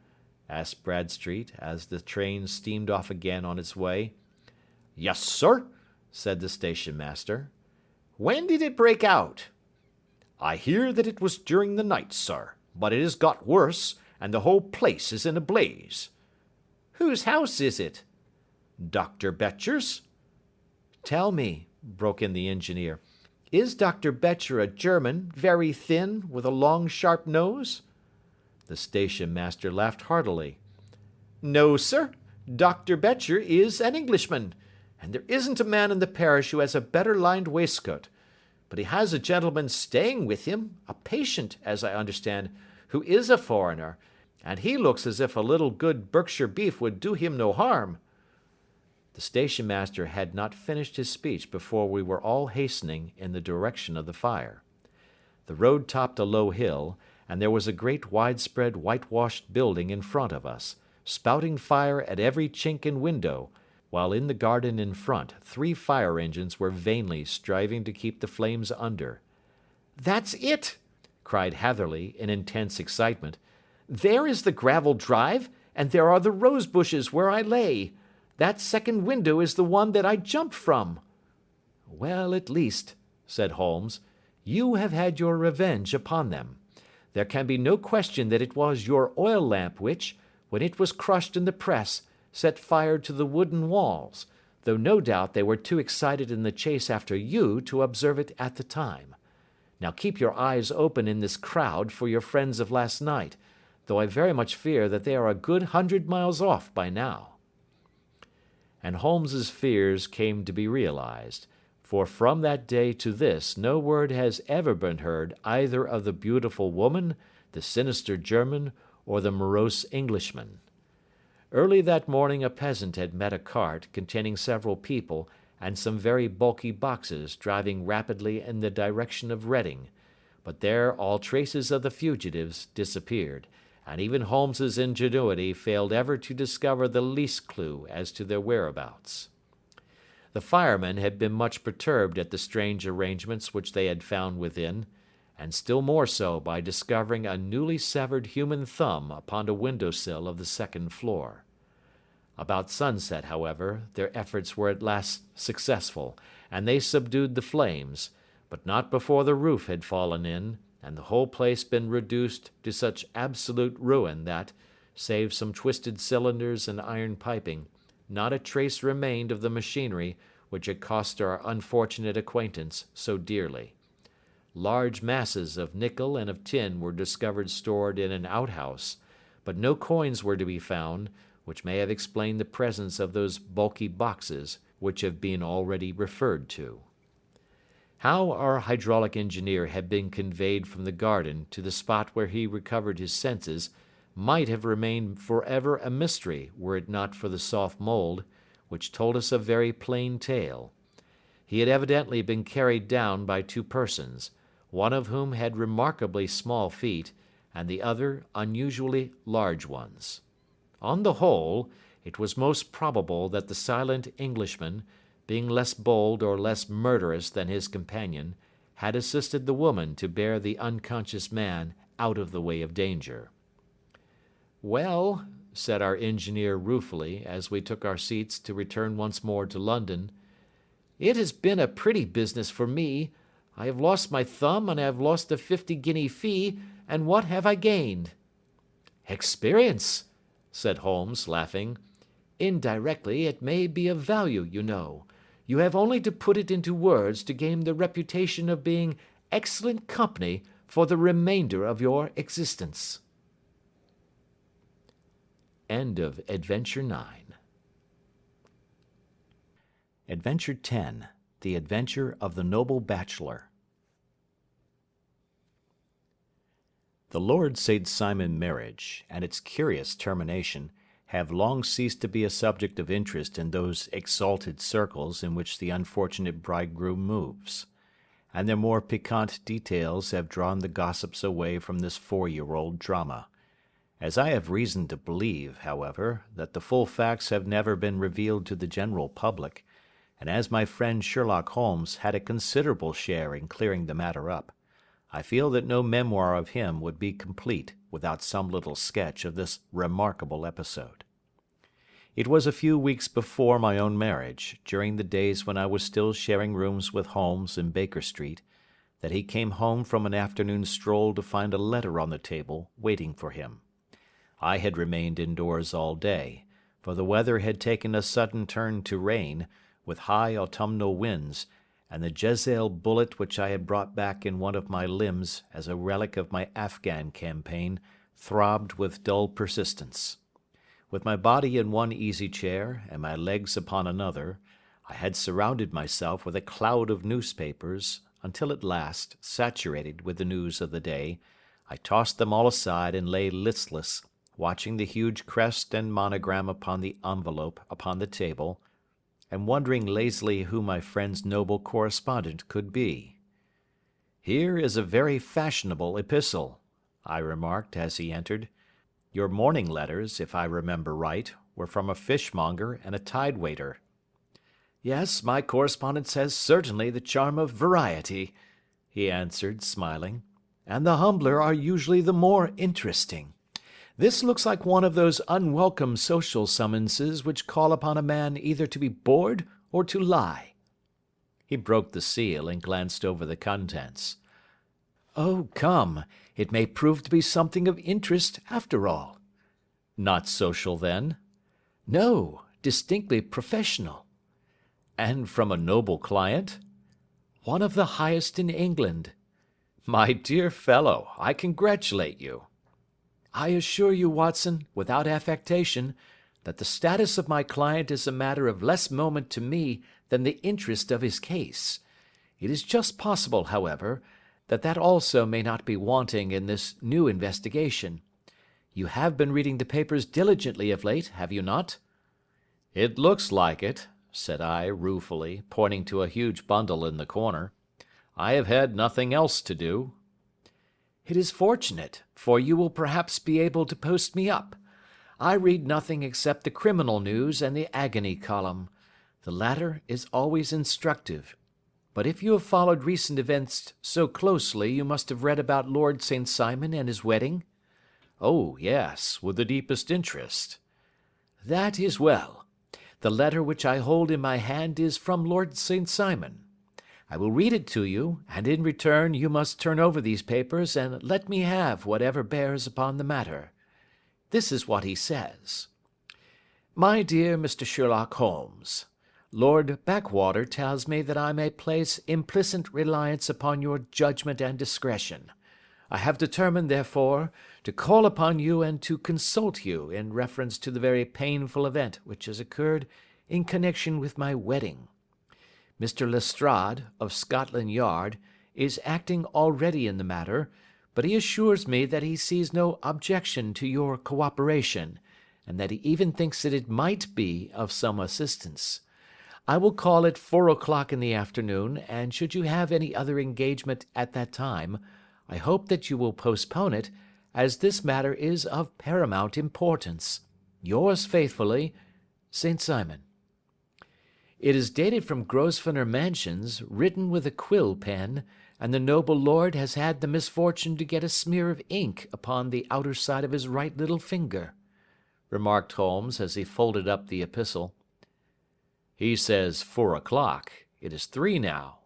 asked Bradstreet, as the train steamed off again on its way. "Yes, sir," said the station master. "When did it break out?" "I hear that it was during the night, sir, but it has got worse, and the whole place is in a blaze." "Whose house is it?" "Dr. Betcher's." "Tell me," broke in the engineer, "is Dr. Betcher a German, very thin, with a long sharp nose?" The station master laughed heartily. "No, sir. Dr. Betcher is an Englishman, and there isn't a man in the parish who has a better lined waistcoat. But he has a gentleman staying with him, a patient, as I understand, who is a foreigner, and he looks as if a little good Berkshire beef would do him no harm." The station master had not finished his speech before we were all hastening in the direction of the fire. The road topped a low hill, and there was a great widespread whitewashed building in front of us, spouting fire at every chink and window, while in the garden in front 3 fire engines were vainly striving to keep the flames under. "That's it!" cried Hatherley in intense excitement. There is the gravel drive, and there are the rose bushes where I lay. That second window is the one that I jumped from." "Well, at least," said Holmes, "you have had your revenge upon them. There can be no question that it was your oil lamp which, when it was crushed in the press, set fire to the wooden walls, though no doubt they were too excited in the chase after you to observe it at the time. Now keep your eyes open in this crowd for your friends of last night, though I very much fear that they are a good 100 miles off by now." And Holmes's fears came to be realized, for from that day to this no word has ever been heard either of the beautiful woman, the sinister German, or the morose Englishman. Early that morning a peasant had met a cart containing several people and some very bulky boxes driving rapidly in the direction of Reading, but there all traces of the fugitives disappeared, and even Holmes's ingenuity failed ever to discover the least clue as to their whereabouts. The firemen had been much perturbed at the strange arrangements which they had found within, and still more so by discovering a newly severed human thumb upon a window-sill of the second floor. About sunset, however, their efforts were at last successful, and they subdued the flames, but not before the roof had fallen in, and the whole place been reduced to such absolute ruin that, save some twisted cylinders and iron piping, not a trace remained of the machinery which had cost our unfortunate acquaintance so dearly. Large masses of nickel and of tin were discovered stored in an outhouse, but no coins were to be found, which may have explained the presence of those bulky boxes which have been already referred to. How our hydraulic engineer had been conveyed from the garden to the spot where he recovered his senses might have remained forever a mystery were it not for the soft mould, which told us a very plain tale. He had evidently been carried down by two persons, one of whom had remarkably small feet, and the other unusually large ones. On the whole, it was most probable that the silent Englishman, being less bold or less murderous than his companion, had assisted the woman to bear the unconscious man out of the way of danger. "Well," said our engineer ruefully, as we took our seats to return once more to London, "it has been a pretty business for me. I have lost my thumb, and I have lost a 50-guinea fee, and what have I gained?" "Experience," said Holmes, laughing. "Indirectly it may be of value, you know. You have only to put it into words to gain the reputation of being excellent company for the remainder of your existence." End of Adventure 9. Adventure 10. The Adventure of the Noble Bachelor. The Lord St. Simon marriage, and its curious termination, have long ceased to be a subject of interest in those exalted circles in which the unfortunate bridegroom moves, and their more piquant details have drawn the gossips away from this 4-year-old drama. As I have reason to believe, however, that the full facts have never been revealed to the general public, and as my friend Sherlock Holmes had a considerable share in clearing the matter up, I feel that no memoir of him would be complete without some little sketch of this remarkable episode. It was a few weeks before my own marriage, during the days when I was still sharing rooms with Holmes in Baker Street, that he came home from an afternoon stroll to find a letter on the table waiting for him. I had remained indoors all day, for the weather had taken a sudden turn to rain, with high autumnal winds, and the Jezeel bullet which I had brought back in one of my limbs as a relic of my Afghan campaign throbbed with dull persistence. With my body in one easy chair and my legs upon another, I had surrounded myself with a cloud of newspapers, until at last, saturated with the news of the day, I tossed them all aside and lay listless, watching the huge crest and monogram upon the envelope upon the table, and wondering lazily who my friend's noble correspondent could be. "Here is a very fashionable epistle," I remarked as he entered. "Your morning letters, if I remember right, were from a fishmonger and a tide-waiter." "Yes, my correspondence has certainly the charm of variety," he answered, smiling, "and the humbler are usually the more interesting. This looks like one of those unwelcome social summonses which call upon a man either to be bored or to lie. He broke the seal and glanced over the contents. Oh, come, it may prove to be something of interest after all. Not social, then? No, distinctly professional. And from a noble client? One of the highest in England. My dear fellow, I congratulate you. I assure you, Watson, without affectation, that the status of my client is a matter of less moment to me than the interest of his case. It is just possible, however, that also may not be wanting in this new investigation. You have been reading the papers diligently of late, have you not? It looks like it, said I ruefully, pointing to a huge bundle in the corner. I have had nothing else to do. It is fortunate, for you will perhaps be able to post me up. I read nothing except the criminal news and the agony column. The latter is always instructive. But if you have followed recent events so closely, you must have read about Lord St. Simon and his wedding? Oh, yes, with the deepest interest. That is well. The letter which I hold in my hand is from Lord St. Simon. I will read it to you, and in return you must turn over these papers and let me have whatever bears upon the matter. This is what he says. My dear Mr. Sherlock Holmes, Lord Backwater tells me that I may place implicit reliance upon your judgment and discretion. I have determined, therefore, to call upon you and to consult you in reference to the very painful event which has occurred in connection with my wedding. Mr. Lestrade, of Scotland Yard, is acting already in the matter, but he assures me that he sees no objection to your cooperation, and that he even thinks that it might be of some assistance. I will call at 4 o'clock in the afternoon, and should you have any other engagement at that time, I hope that you will postpone it, as this matter is of paramount importance. Yours faithfully, St. Simon. It is dated from Grosvenor Mansions, written with a quill pen, and the noble lord has had the misfortune to get a smear of ink upon the outer side of his right little finger, remarked Holmes as he folded up the epistle. He says 4 o'clock. It is 3 now.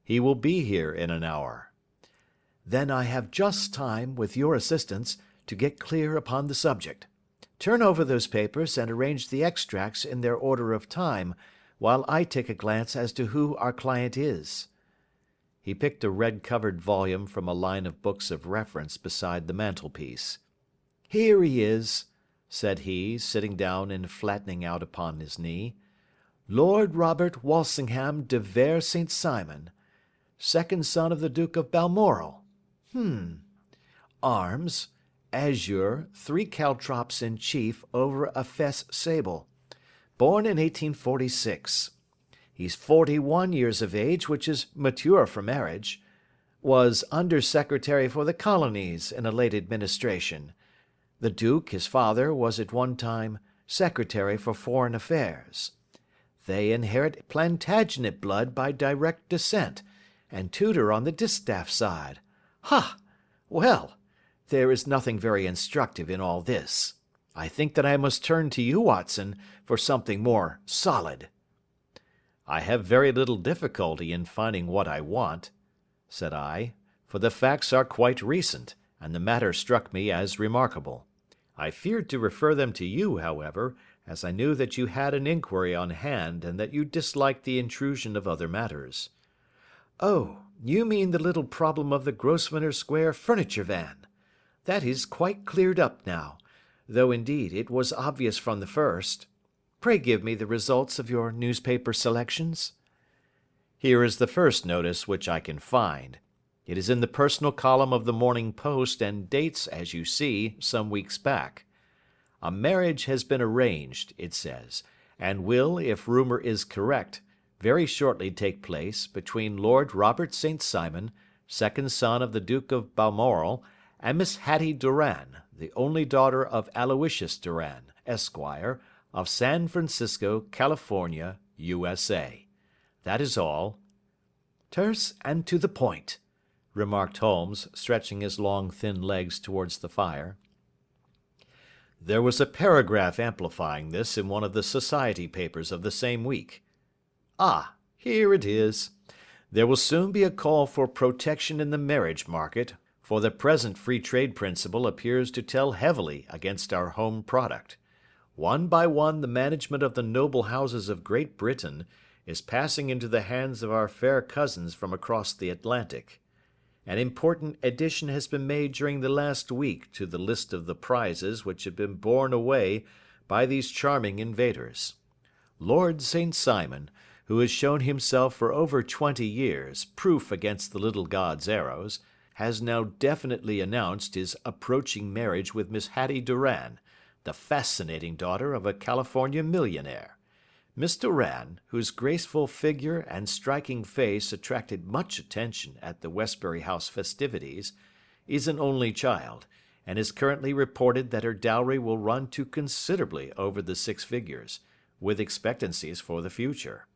He will be here in an hour. Then I have just time, with your assistance, to get clear upon the subject. Turn over those papers and arrange the extracts in their order of time, while I take a glance as to who our client is. He picked a red-covered volume from a line of books of reference beside the mantelpiece. Here he is, said he, sitting down and flattening out upon his knee. Lord Robert Walsingham de Vere St. Simon, second son of the Duke of Balmoral. Arms, azure, 3 caltrops in chief over a fess sable. Born in 1846. He's 41 years of age, which is mature for marriage. Was Under-Secretary for the Colonies in a late administration. The Duke, his father, was at one time Secretary for Foreign Affairs. They inherit Plantagenet blood by direct descent, and Tudor on the distaff side. Ha! Well, there is nothing very instructive in all this. I think that I must turn to you, Watson, for something more solid. I have very little difficulty in finding what I want, said I, for the facts are quite recent, and the matter struck me as remarkable. I feared to refer them to you, however, as I knew that you had an inquiry on hand and that you disliked the intrusion of other matters. Oh, you mean the little problem of the Grosvenor Square furniture van. That is quite cleared up now, though indeed it was obvious from the first. Pray give me the results of your newspaper selections. Here is the first notice which I can find. It is in the personal column of the Morning Post and dates, as you see, some weeks back. A marriage has been arranged, it says, and will, if rumour is correct, very shortly take place between Lord Robert St. Simon, second son of the Duke of Balmoral, and Miss Hattie Doran, the only daughter of Aloysius Doran, Esquire, of San Francisco, California, USA. That is all. Terse and to the point, remarked Holmes, stretching his long thin legs towards the fire. There was a paragraph amplifying this in one of the society papers of the same week. Ah, here it is. There will soon be a call for protection in the marriage market, for the present free trade principle appears to tell heavily against our home product. One by one the management of the noble houses of Great Britain is passing into the hands of our fair cousins from across the Atlantic. An important addition has been made during the last week to the list of the prizes which have been borne away by these charming invaders. Lord St. Simon, who has shown himself for over 20 years proof against the little god's arrows, has now definitely announced his approaching marriage with Miss Hattie Doran, the fascinating daughter of a California millionaire. Miss Doran, whose graceful figure and striking face attracted much attention at the Westbury House festivities, is an only child, and is currently reported that her dowry will run to considerably over the 6 figures, with expectancies for the future.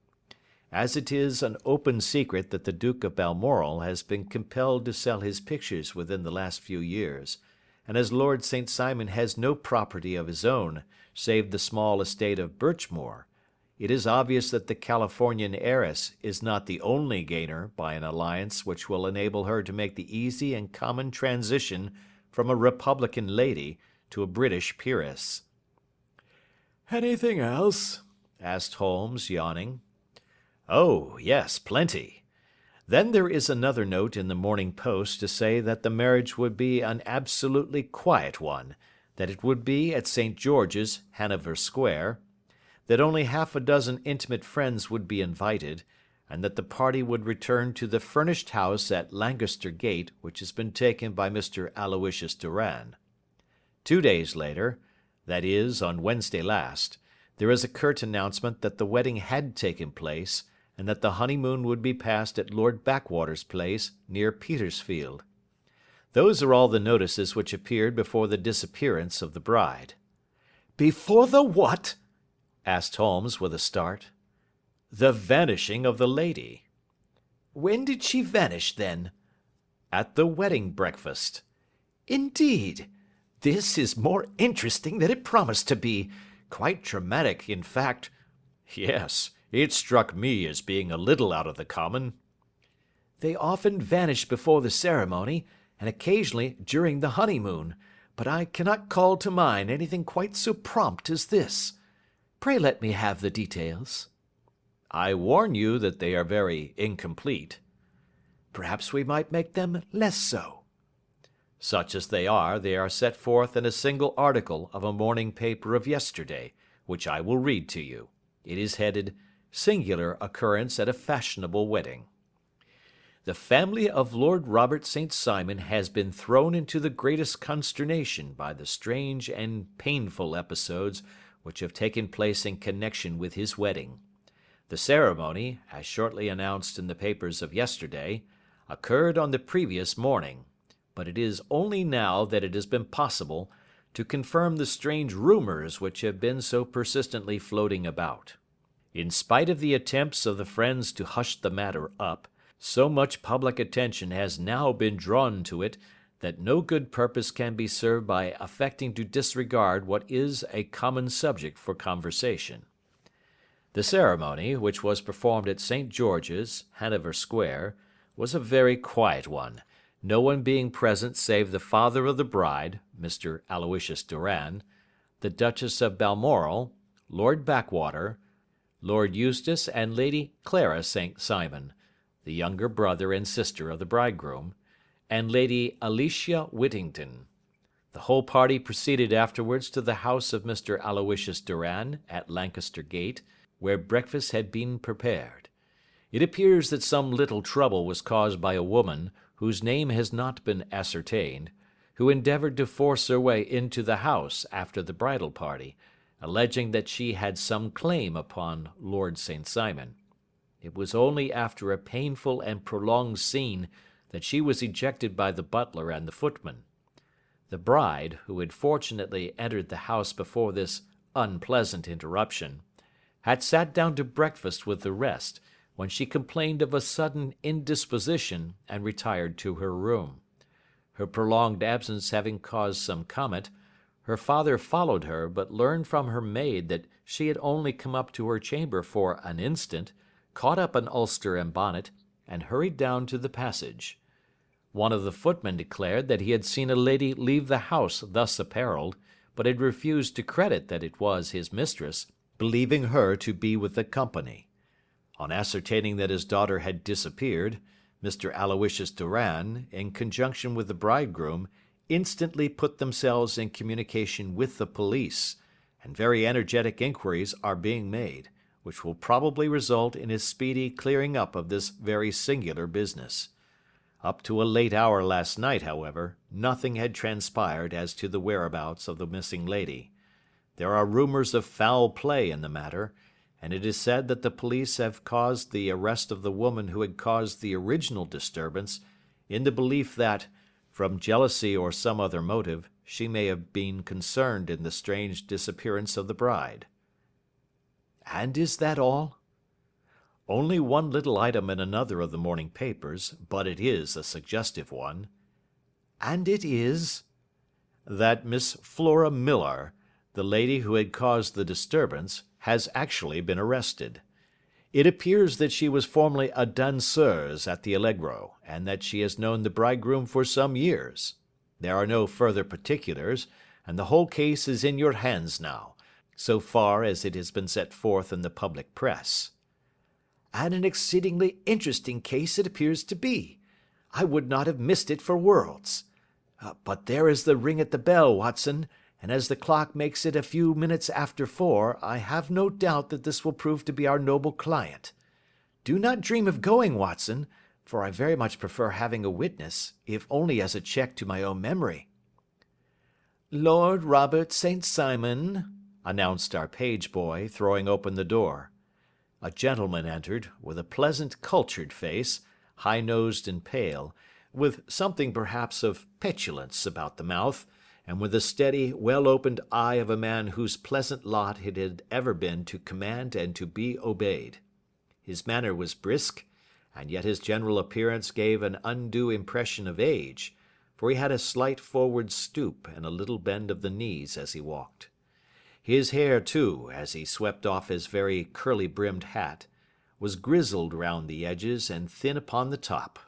As it is an open secret that the Duke of Balmoral has been compelled to sell his pictures within the last few years, and as Lord St. Simon has no property of his own save the small estate of Birchmoor, it is obvious that the Californian heiress is not the only gainer by an alliance which will enable her to make the easy and common transition from a Republican lady to a British peeress. Anything else? Asked Holmes, yawning. Oh, yes, plenty. Then there is another note in the Morning Post to say that the marriage would be an absolutely quiet one, that it would be at St. George's, Hanover Square, that only half a dozen intimate friends would be invited, and that the party would return to the furnished house at Lancaster Gate which has been taken by Mr. Aloysius Doran. 2 days later, that is, on Wednesday last, there is a curt announcement that the wedding had taken place, and that the honeymoon would be passed at Lord Backwater's place near Petersfield. Those are all the notices which appeared before the disappearance of the bride. Before the what? Asked Holmes with a start. The vanishing of the lady. When did she vanish, then? At the wedding breakfast. Indeed. This is more interesting than it promised to be. Quite dramatic, in fact. Yes, it struck me as being a little out of the common. They often vanish before the ceremony, and occasionally during the honeymoon, but I cannot call to mind anything quite so prompt as this. Pray let me have the details. I warn you that they are very incomplete. Perhaps we might make them less so. Such as they are set forth in a single article of a morning paper of yesterday, which I will read to you. It is headed, Singular Occurrence at a Fashionable Wedding. The family of Lord Robert St. Simon has been thrown into the greatest consternation by the strange and painful episodes which have taken place in connection with his wedding. The ceremony, as shortly announced in the papers of yesterday, occurred on the previous morning, but it is only now that it has been possible to confirm the strange rumours which have been so persistently floating about. In spite of the attempts of the friends to hush the matter up, so much public attention has now been drawn to it that no good purpose can be served by affecting to disregard what is a common subject for conversation. The ceremony, which was performed at St. George's, Hanover Square, was a very quiet one, no one being present save the father of the bride, Mr. Aloysius Doran, the Duchess of Balmoral, Lord Backwater, Lord Eustace and Lady Clara St. Simon, the younger brother and sister of the bridegroom, and Lady Alicia Whittington. The whole party proceeded afterwards to the house of Mr. Aloysius Doran at Lancaster Gate, where breakfast had been prepared. It appears that some little trouble was caused by a woman, whose name has not been ascertained, who endeavoured to force her way into the house after the bridal party, alleging that she had some claim upon Lord St. Simon. It was only after a painful and prolonged scene that she was ejected by the butler and the footman. The bride, who had fortunately entered the house before this unpleasant interruption, had sat down to breakfast with the rest, when she complained of a sudden indisposition and retired to her room. Her prolonged absence having caused some comment, Her father followed her, but learned from her maid that she had only come up to her chamber for an instant, caught up an ulster and bonnet, and hurried down to the passage. One of the footmen declared that he had seen a lady leave the house thus apparelled, but had refused to credit that it was his mistress, believing her to be with the company. On ascertaining that his daughter had disappeared, Mr. Aloysius Doran, in conjunction with the bridegroom, instantly put themselves in communication with the police, and very energetic inquiries are being made, which will probably result in a speedy clearing up of this very singular business. Up to a late hour last night, however, nothing had transpired as to the whereabouts of the missing lady. There are rumours of foul play in the matter, and it is said that the police have caused the arrest of the woman who had caused the original disturbance, in the belief that, from jealousy or some other motive, she may have been concerned in the strange disappearance of the bride. And is that all? Only one little item in another of the morning papers, but it is a suggestive one. And it is? That Miss Flora Millar, the lady who had caused the disturbance, has actually been arrested. It appears that she was formerly a danseuse at the Allegro, and that she has known the bridegroom for some years. There are no further particulars, and the whole case is in your hands now, so far as it has been set forth in the public press. And an exceedingly interesting case it appears to be. I would not have missed it for worlds. But there is the ring at the bell, Watson, and as the clock makes it a few minutes after 4, I have no doubt that this will prove to be our noble client. Do not dream of going, Watson, for I very much prefer having a witness, if only as a check to my own memory. Lord Robert St. Simon, announced our page boy, throwing open the door. A gentleman entered, with a pleasant, cultured face, high-nosed and pale, with something perhaps of petulance about the mouth, and with the steady, well-opened eye of a man whose pleasant lot it had ever been to command and to be obeyed. His manner was brisk, and yet his general appearance gave an undue impression of age, for he had a slight forward stoop and a little bend of the knees as he walked. His hair, too, as he swept off his very curly-brimmed hat, was grizzled round the edges and thin upon the top.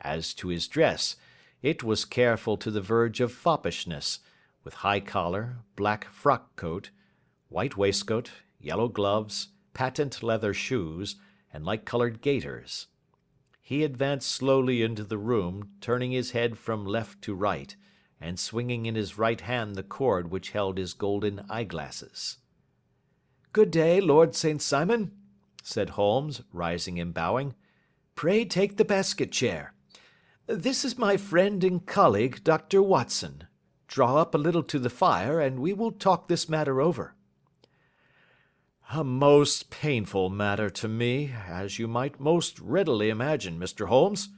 As to his dress, it was careful to the verge of foppishness, with high collar, black frock-coat, white waistcoat, yellow gloves, patent leather shoes, and light-coloured gaiters. He advanced slowly into the room, turning his head from left to right, and swinging in his right hand the cord which held his golden eyeglasses. "Good day, Lord St. Simon," said Holmes, rising and bowing. "Pray take the basket chair. This is my friend and colleague, Dr. Watson. Draw up a little to the fire, and we will talk this matter over." "A most painful matter to me, as you might most readily imagine, Mr. Holmes.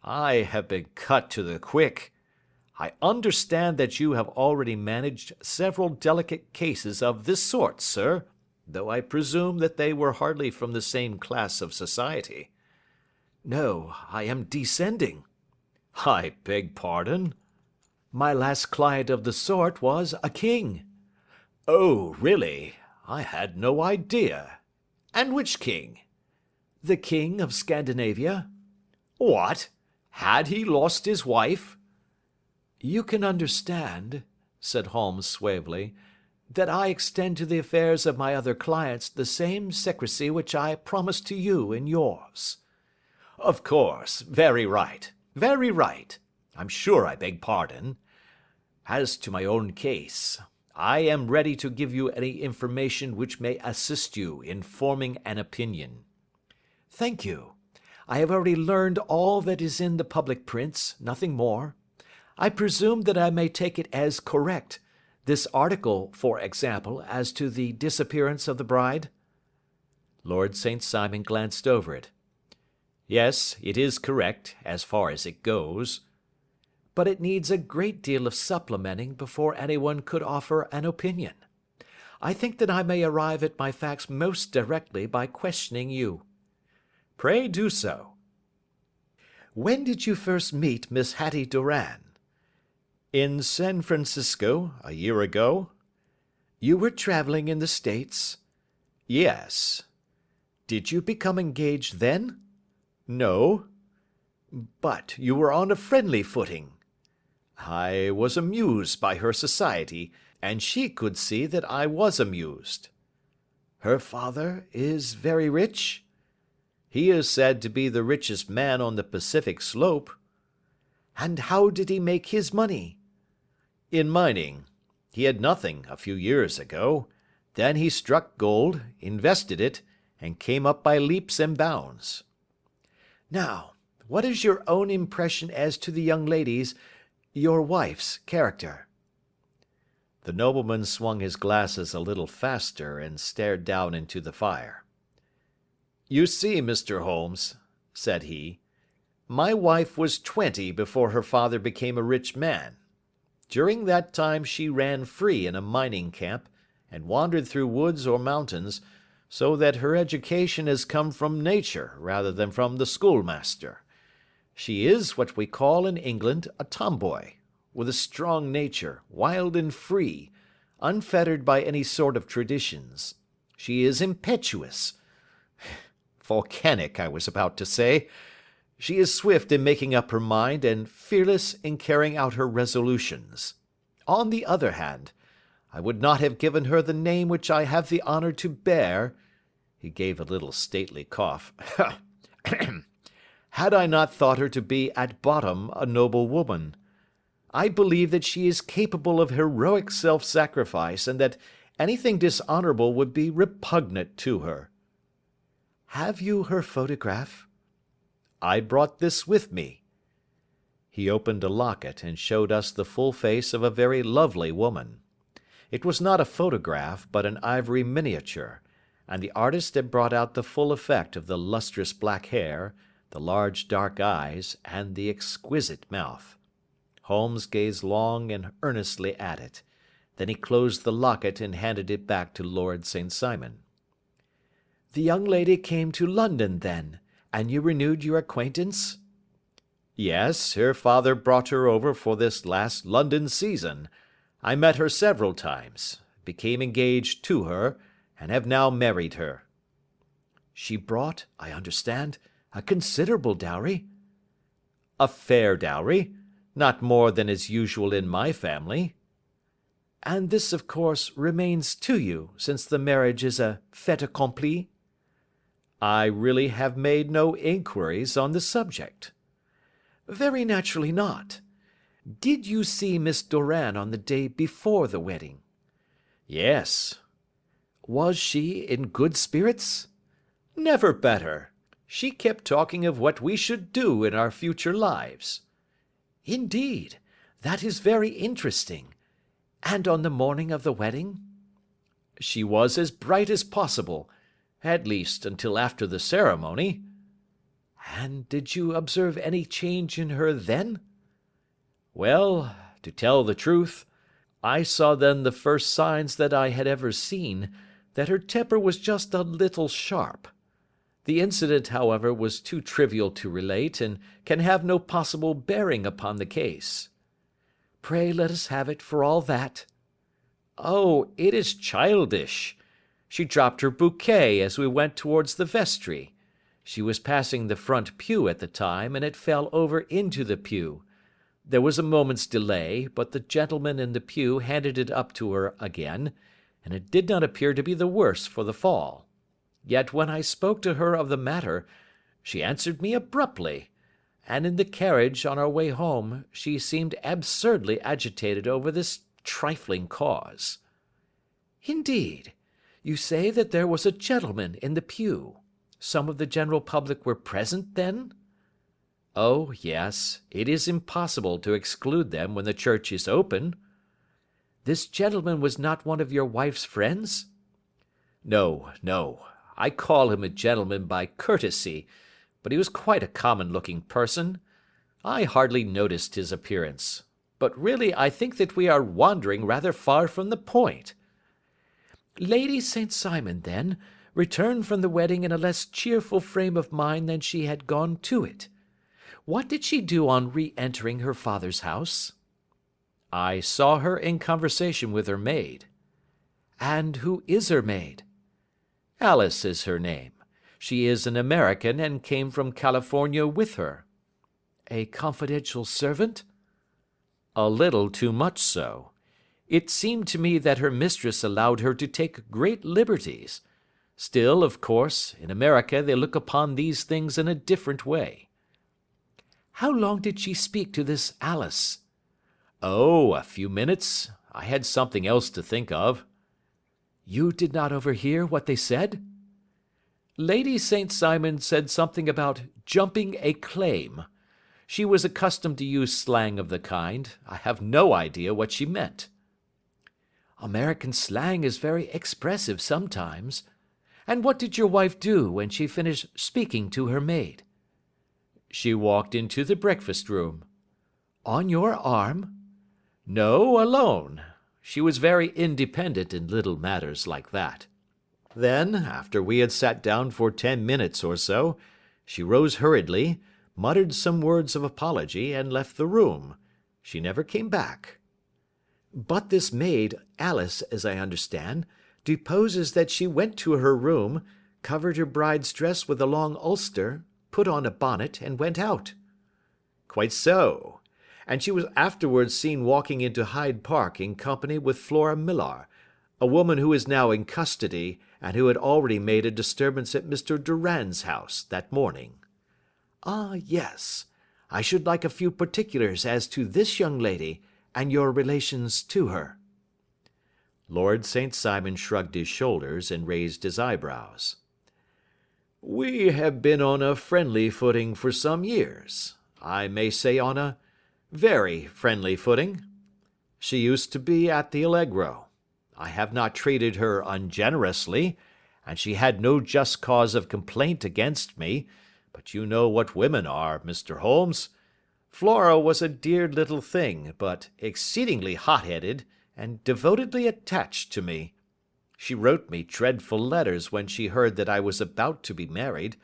I have been cut to the quick. I understand that you have already managed several delicate cases of this sort, sir, though I presume that they were hardly from the same class of society." "No, I am descending." "I beg pardon?" "My last client of the sort was a king." "Oh, really? I had no idea. And which king?" "The king of Scandinavia." "What? Had he lost his wife?" "You can understand," said Holmes suavely, "that I extend to the affairs of my other clients the same secrecy which I promised to you in yours." "Of course. Very right. Very right. I'm sure I beg pardon. As to my own case, I am ready to give you any information which may assist you in forming an opinion." "Thank you. I have already learned all that is in the public prints, nothing more. I presume that I may take it as correct, this article, for example, as to the disappearance of the bride?" Lord St. Simon glanced over it. "Yes, it is correct, as far as it goes." "But it needs a great deal of supplementing before anyone could offer an opinion. I think that I may arrive at my facts most directly by questioning you." "Pray do so." "When did you first meet Miss Hattie Doran?" In San Francisco, a year ago. You were traveling in the States? Yes. Did you become engaged then? No. But you were on a friendly footing. I was amused by her society, and she could see that I was amused. Her father is very rich? He is said to be the richest man on the Pacific slope. And how did he make his money? In mining. He had nothing a few years ago. Then he struck gold, invested it, and came up by leaps and bounds. Now, what is your own impression as to the young lady's, your wife's, character? The nobleman swung his glasses a little faster and stared down into the fire. You see, Mr. Holmes, said he, my wife was 20 before her father became a rich man. During that time she ran free in a mining camp and wandered through woods or mountains, so that her education has come from nature rather than from the schoolmaster. She is what we call in England a tomboy, with a strong nature, wild and free, unfettered by any sort of traditions. She is impetuous. Volcanic, I was about to say. She is swift in making up her mind and fearless in carrying out her resolutions. On the other hand, I would not have given her the name which I have the honour to bear. He gave a little stately cough. Had I not thought her to be at bottom a noble woman. I believe that she is capable of heroic self-sacrifice, and that anything dishonourable would be repugnant to her. Have you her photograph? I brought this with me. He opened a locket and showed us the full face of a very lovely woman. It was not a photograph, but an ivory miniature, and the artist had brought out the full effect of the lustrous black hair, the large dark eyes, and the exquisite mouth. Holmes gazed long and earnestly at it. Then he closed the locket and handed it back to Lord St. Simon. The young lady came to London, then, and you renewed your acquaintance? Yes, her father brought her over for this last London season. I met her several times, became engaged to her, and have now married her. She brought, I understand, a considerable dowry? A fair dowry, not more than is usual in my family. And this, of course, remains to you, since the marriage is a fait accompli? I really have made no inquiries on the subject. Very naturally not. Did you see Miss Doran on the day before the wedding? Yes. Was she in good spirits? Never better. She kept talking of what we should do in our future lives. Indeed, that is very interesting. And on the morning of the wedding? She was as bright as possible, at least until after the ceremony. And did you observe any change in her then? Well, to tell the truth, I saw then the first signs that I had ever seen, that her temper was just a little sharp. The incident, however, was too trivial to relate, and can have no possible bearing upon the case. Pray let us have it for all that. Oh, it is childish. She dropped her bouquet as we went towards the vestry. She was passing the front pew at the time, and it fell over into the pew. There was a moment's delay, but the gentleman in the pew handed it up to her again, and it did not appear to be the worse for the fall. Yet when I spoke to her of the matter, she answered me abruptly, and in the carriage on our way home she seemed absurdly agitated over this trifling cause. Indeed, you say that there was a gentleman in the pew. Some of the general public were present, then? Oh, yes, it is impossible to exclude them when the church is open. This gentleman was not one of your wife's friends? No, no. I call him a gentleman by courtesy, but he was quite a common-looking person. I hardly noticed his appearance. But really I think that we are wandering rather far from the point. Lady St. Simon, then, returned from the wedding in a less cheerful frame of mind than she had gone to it. What did she do on re-entering her father's house? I saw her in conversation with her maid. And who is her maid? Alice is her name. She is an American and came from California with her. A confidential servant? A little too much so. It seemed to me that her mistress allowed her to take great liberties. Still, of course, in America they look upon these things in a different way. How long did she speak to this Alice? Oh, a few minutes. I had something else to think of. You did not overhear what they said? Lady St. Simon said something about jumping a claim. She was accustomed to use slang of the kind. I have no idea what she meant. American slang is very expressive sometimes. And what did your wife do when she finished speaking to her maid? She walked into the breakfast room. On your arm? No, alone. She was very independent in little matters like that. Then, after we had sat down for 10 minutes or so, she rose hurriedly, muttered some words of apology, and left the room. She never came back. But this maid, Alice, as I understand, deposes that she went to her room, covered her bride's dress with a long ulster, put on a bonnet, and went out. Quite so. And she was afterwards seen walking into Hyde Park in company with Flora Millar, a woman who is now in custody, and who had already made a disturbance at Mr. Durand's house that morning. Ah, yes. I should like a few particulars as to this young lady, and your relations to her. Lord St. Simon shrugged his shoulders and raised his eyebrows. We have been on a friendly footing for some years. I may say on a very friendly footing. She used to be at the Allegro. I have not treated her ungenerously, and she had no just cause of complaint against me, but you know what women are, Mr. Holmes. Flora was a dear little thing, but exceedingly hot-headed and devotedly attached to me. She wrote me dreadful letters when she heard that I was about to be married,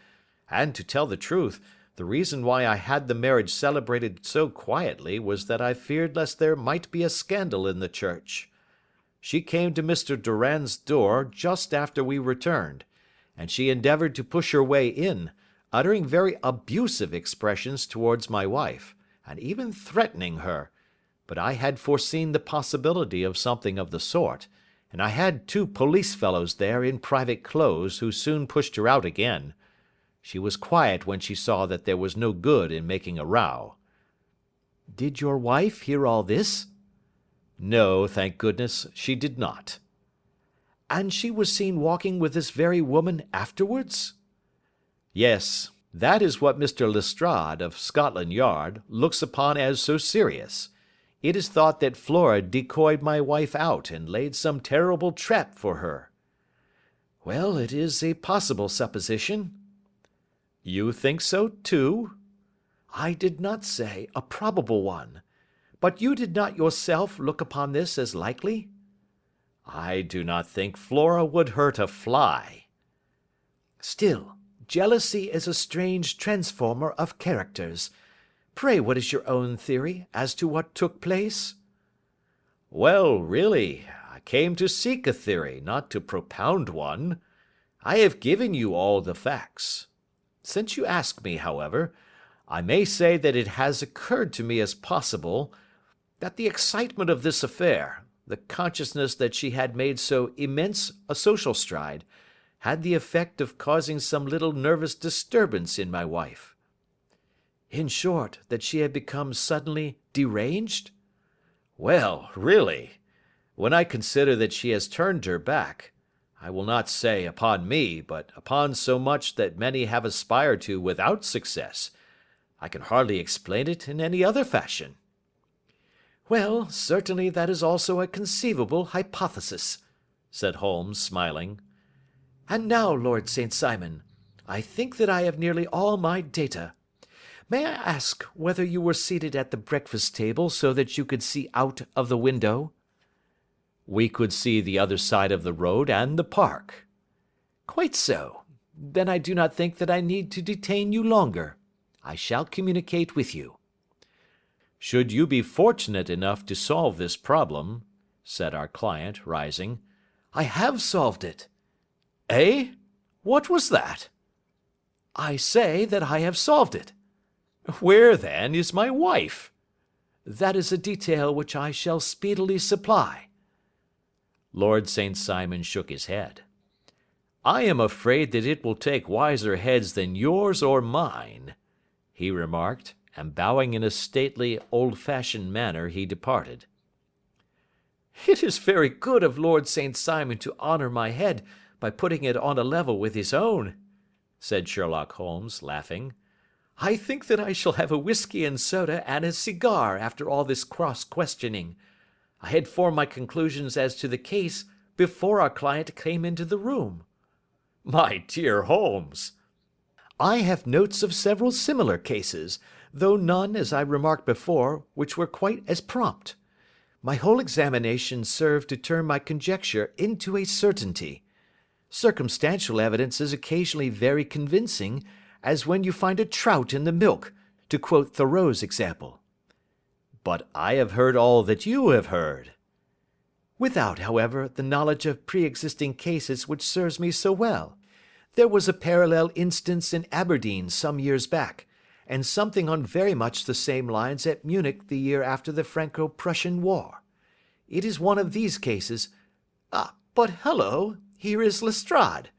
and to tell the truth, the reason why I had the marriage celebrated so quietly was that I feared lest there might be a scandal in the church. She came to Mr. Durand's door just after we returned, and she endeavoured to push her way in, uttering very abusive expressions towards my wife, and even threatening her, but I had foreseen the possibility of something of the sort, and I had 2 police fellows there in private clothes who soon pushed her out again. She was quiet when she saw that there was no good in making a row. Did your wife hear all this? No, thank goodness, she did not. And she was seen walking with this very woman afterwards? Yes, that is what Mr. Lestrade of Scotland Yard looks upon as so serious. It is thought that Flora decoyed my wife out and laid some terrible trap for her. Well, it is a possible supposition. You think so, too? I did not say a probable one. But you did not yourself look upon this as likely? I do not think Flora would hurt a fly. Still, jealousy is a strange transformer of characters. Pray, what is your own theory as to what took place? Well, really, I came to seek a theory, not to propound one. I have given you all the facts. Since you ask me, however, I may say that it has occurred to me as possible that the excitement of this affair, the consciousness that she had made so immense a social stride, had the effect of causing some little nervous disturbance in my wife. In short, that she had become suddenly deranged? Well, really, when I consider that she has turned her back, I will not say upon me, but upon so much that many have aspired to without success, I can hardly explain it in any other fashion. Well, certainly that is also a conceivable hypothesis, said Holmes, smiling. And now, Lord St. Simon, I think that I have nearly all my data. May I ask whether you were seated at the breakfast table so that you could see out of the window? We could see the other side of the road and the park. Quite so. Then I do not think that I need to detain you longer. I shall communicate with you. Should you be fortunate enough to solve this problem, said our client, rising. I have solved it. Eh? What was that? I say that I have solved it. Where, then, is my wife? That is a detail which I shall speedily supply. Lord St. Simon shook his head. I am afraid that it will take wiser heads than yours or mine, he remarked, and bowing in a stately, old-fashioned manner, he departed. It is very good of Lord St. Simon to honour my head by putting it on a level with his own, said Sherlock Holmes, laughing. I think that I shall have a whiskey and soda and a cigar after all this cross-questioning. I had formed my conclusions as to the case before our client came into the room. My dear Holmes! I have notes of several similar cases, though none, as I remarked before, which were quite as prompt. My whole examination served to turn my conjecture into a certainty. Circumstantial evidence is occasionally very convincing, as when you find a trout in the milk, to quote Thoreau's example. But I have heard all that you have heard. Without, however, the knowledge of pre-existing cases which serves me so well. There was a parallel instance in Aberdeen some years back, and something on very much the same lines at Munich the year after the Franco-Prussian War. It is one of these cases. But hello, here is Lestrade.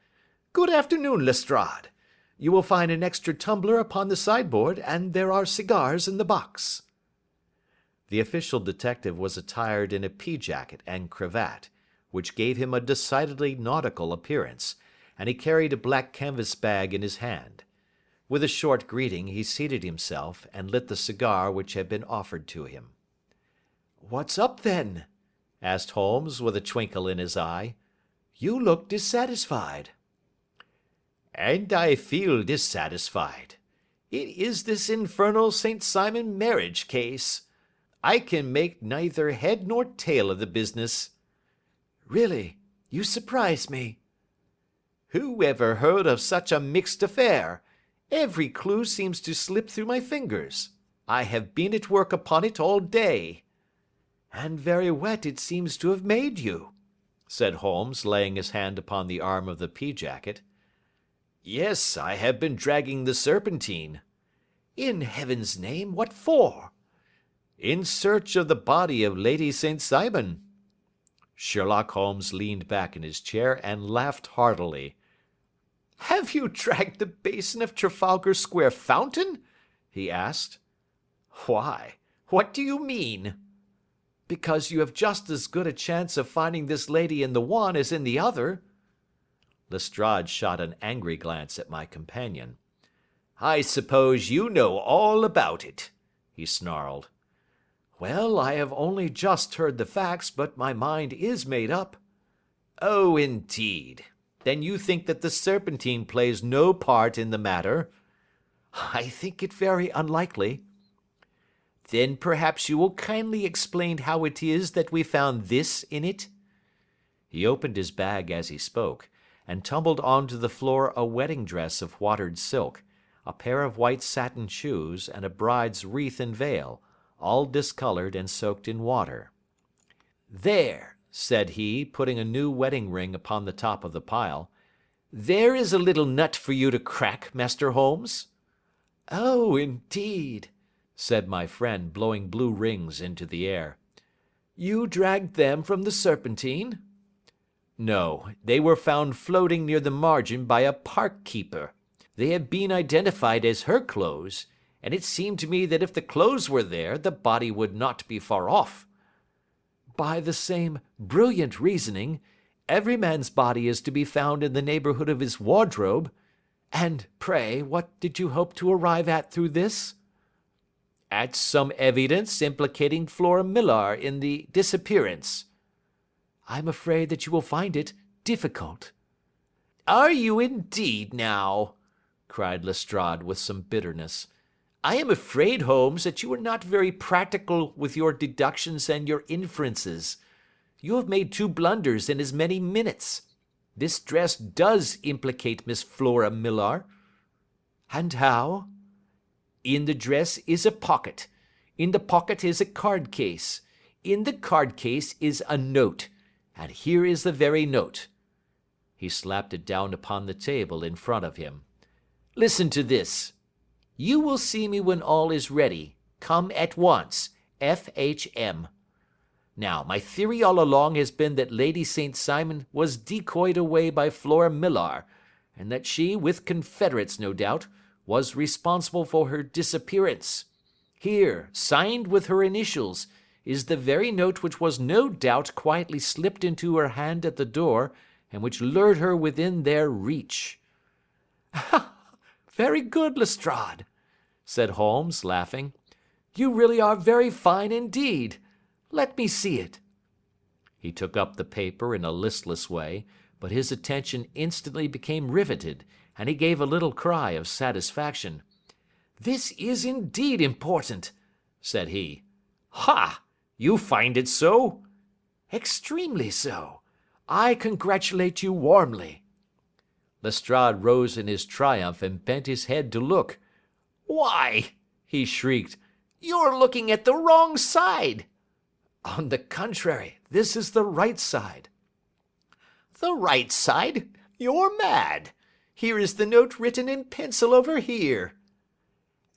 Good afternoon, Lestrade. You will find an extra tumbler upon the sideboard, and there are cigars in the box. The official detective was attired in a pea-jacket and cravat, which gave him a decidedly nautical appearance, and he carried a black canvas bag in his hand. With a short greeting, he seated himself and lit the cigar which had been offered to him. "What's up, then?" asked Holmes, with a twinkle in his eye. "You look dissatisfied." "And I feel dissatisfied. It is this infernal St. Simon marriage case. I can make neither head nor tail of the business." "Really, you surprise me." "Who ever heard of such a mixed affair? Every clue seems to slip through my fingers. I have been at work upon it all day." "And very wet it seems to have made you," said Holmes, laying his hand upon the arm of the pea-jacket. "Yes, I have been dragging the Serpentine." "In heaven's name, what for?" "In search of the body of Lady St. Simon." Sherlock Holmes leaned back in his chair and laughed heartily. "Have you dragged the basin of Trafalgar Square fountain?" he asked. "Why? What do you mean?" "Because you have just as good a chance of finding this lady in the one as in the other." Lestrade shot an angry glance at my companion. "I suppose you know all about it," he snarled. "Well, I have only just heard the facts, but my mind is made up." "Oh, indeed. Then you think that the Serpentine plays no part in the matter?" "I think it very unlikely." "Then perhaps you will kindly explain how it is that we found this in it?" He opened his bag as he spoke, and tumbled onto the floor a wedding dress of watered silk, a pair of white satin shoes, and a bride's wreath and veil, all discoloured and soaked in water. "There," said he, putting a new wedding ring upon the top of the pile. "There is a little nut for you to crack, Master Holmes." "Oh, indeed," said my friend, blowing blue rings into the air. "You dragged them from the Serpentine?" "No, they were found floating near the margin by a park keeper. They have been identified as her clothes, and it seemed to me that if the clothes were there, the body would not be far off." "By the same brilliant reasoning, every man's body is to be found in the neighbourhood of his wardrobe. And, pray, what did you hope to arrive at through this?" "At some evidence implicating Flora Millar in the disappearance." "I'm afraid that you will find it difficult." "Are you indeed, now?" cried Lestrade with some bitterness. "I am afraid, Holmes, that you are not very practical with your deductions and your inferences. You have made 2 blunders in as many minutes. This dress does implicate Miss Flora Millar." "And how?" "In the dress is a pocket. In the pocket is a card case. In the card case is a note. And here is the very note." He slapped it down upon the table in front of him. "Listen to this. You will see me when all is ready. Come at once. F.H.M. Now, my theory all along has been that Lady St. Simon was decoyed away by Flora Millar, and that she, with confederates no doubt, was responsible for her disappearance. Here, signed with her initials, is the very note which was no doubt quietly slipped into her hand at the door, and which lured her within their reach." "Very good, Lestrade," said Holmes, laughing. "You really are very fine indeed. Let me see it." He took up the paper in a listless way, but his attention instantly became riveted, and he gave a little cry of satisfaction. "This is indeed important," said he. "Ha! You find it so?" "Extremely so. I congratulate you warmly." Lestrade rose in his triumph and bent his head to look. "Why," he shrieked, "you're looking at the wrong side." "On the contrary, this is the right side." "The right side? You're mad. Here is the note written in pencil over here."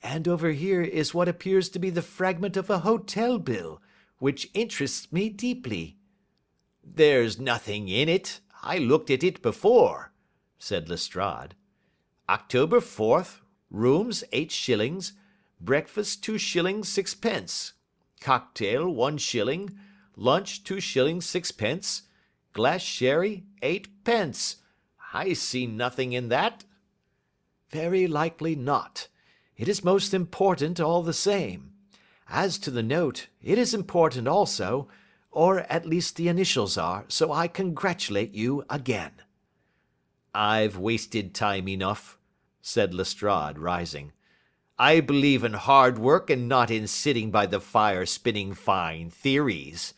"And over here is what appears to be the fragment of a hotel bill, which interests me deeply." "There's nothing in it. I looked at it before," said Lestrade. "October 4th, rooms 8 shillings, breakfast 2 shillings 6 pence, cocktail 1 shilling, lunch 2 shillings 6 pence, glass sherry 8 pence. I see nothing in that." "Very likely not. It is most important all the same. As to the note, it is important also, or at least the initials are, so I congratulate you again." "I've wasted time enough," said Lestrade, rising. "I believe in hard work and not in sitting by the fire spinning fine theories.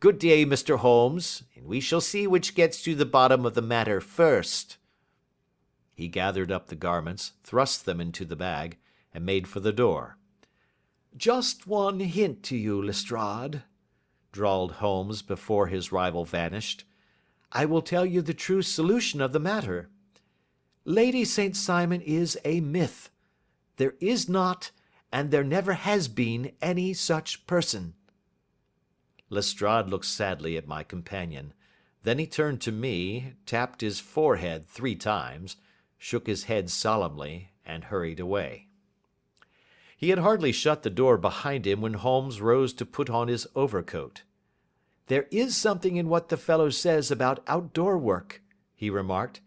Good day, Mr. Holmes, and we shall see which gets to the bottom of the matter first." He gathered up the garments, thrust them into the bag, and made for the door. "Just one hint to you, Lestrade," drawled Holmes before his rival vanished. "I will tell you the true solution of the matter. Lady St. Simon is a myth. There is not, and there never has been, any such person." Lestrade looked sadly at my companion. Then he turned to me, tapped his forehead 3 times, shook his head solemnly, and hurried away. He had hardly shut the door behind him when Holmes rose to put on his overcoat. "There is something in what the fellow says about outdoor work," he remarked.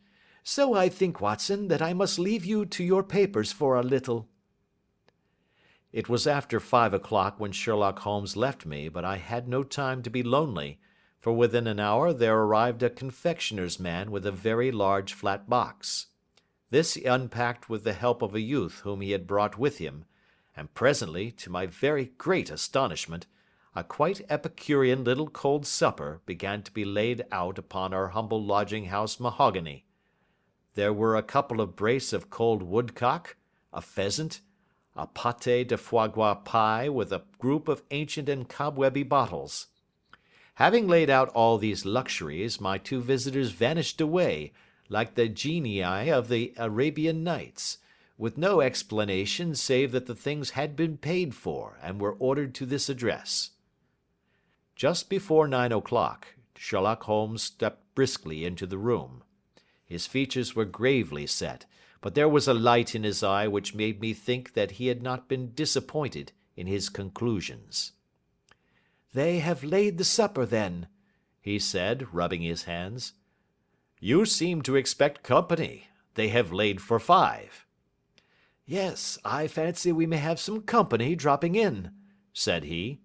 "So I think, Watson, that I must leave you to your papers for a little." It was after 5 o'clock when Sherlock Holmes left me, but I had no time to be lonely, for within an hour there arrived a confectioner's man with a very large flat box. This he unpacked with the help of a youth whom he had brought with him, and presently, to my very great astonishment, a quite epicurean little cold supper began to be laid out upon our humble lodging-house mahogany. There were a couple of brace of cold woodcock, a pheasant, a pâté de foie gras pie with a group of ancient and cobwebby bottles. Having laid out all these luxuries, my 2 visitors vanished away, like the genii of the Arabian Nights, with no explanation save that the things had been paid for and were ordered to this address. Just before 9 o'clock, Sherlock Holmes stepped briskly into the room. His features were gravely set, but there was a light in his eye which made me think that he had not been disappointed in his conclusions. "They have laid the supper, then," he said, rubbing his hands. "You seem to expect company. They have laid for 5. "Yes, I fancy we may have some company dropping in," said he.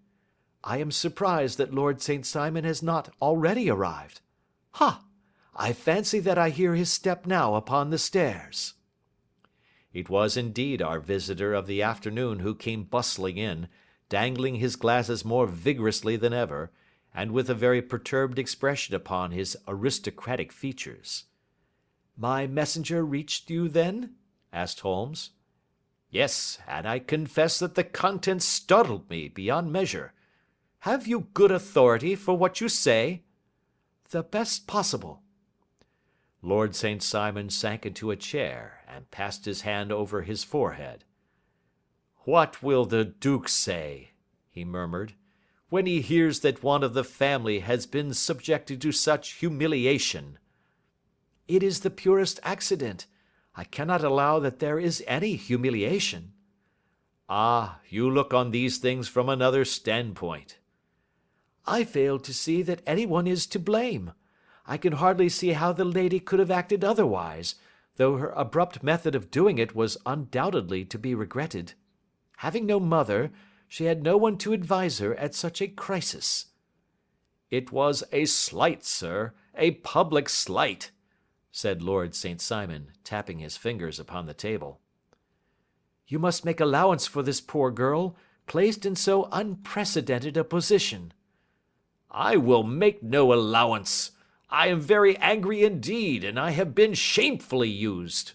"I am surprised that Lord St. Simon has not already arrived. Ha! I fancy that I hear his step now upon the stairs." It was indeed our visitor of the afternoon who came bustling in, dangling his glasses more vigorously than ever, and with a very perturbed expression upon his aristocratic features. "My messenger reached you, then?" asked Holmes. Yes, and I confess that the contents startled me beyond measure. Have you good authority for what you say?" "The best possible." Lord St. Simon sank into a chair and passed his hand over his forehead. "What will the duke say," he murmured, "when he hears that one of the family has been subjected to such humiliation?" "It is the purest accident. I cannot allow that there is any humiliation." "Ah, you look on these things from another standpoint." "I fail to see that anyone is to blame. I can hardly see how the lady could have acted otherwise, though her abrupt method of doing it was undoubtedly to be regretted. Having no mother, she had no one to advise her at such a crisis." "It was a slight, sir, a public slight," said Lord St. Simon, tapping his fingers upon the table. "You must make allowance for this poor girl, placed in so unprecedented a position." "I will make no allowance. I am very angry indeed, and I have been shamefully used."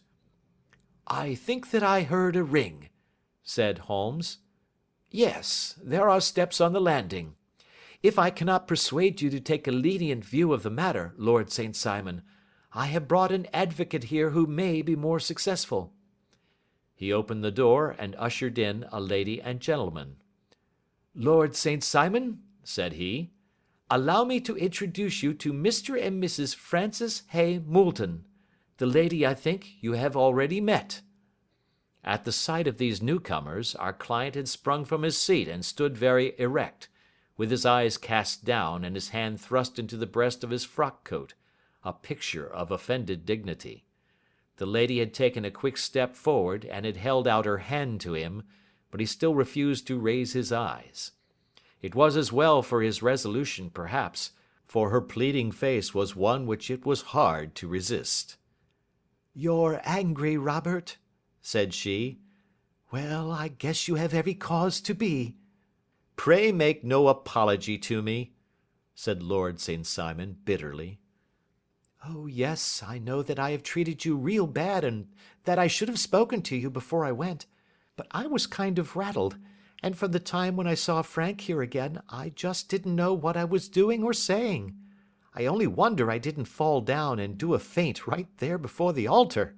"I think that I heard a ring," said Holmes. "Yes, there are steps on the landing. If I cannot persuade you to take a lenient view of the matter, Lord St. Simon, I have brought an advocate here who may be more successful." He opened the door and ushered in a lady and gentleman. "Lord St. Simon," said he, "allow me to introduce you to Mr. and Mrs. Francis Hay Moulton. The lady, I think, you have already met." At the sight of these newcomers, our client had sprung from his seat and stood very erect, with his eyes cast down and his hand thrust into the breast of his frock coat, a picture of offended dignity. The lady had taken a quick step forward and had held out her hand to him, but he still refused to raise his eyes. It was as well for his resolution, perhaps, for her pleading face was one which it was hard to resist. "You're angry, Robert," said she. "Well, I guess you have every cause to be." "Pray make no apology to me," said Lord St. Simon bitterly. "Oh, yes, I know that I have treated you real bad and that I should have spoken to you before I went, but I was kind of rattled, and from the time when I saw Frank here again, I just didn't know what I was doing or saying. I only wonder I didn't fall down and do a faint right there before the altar.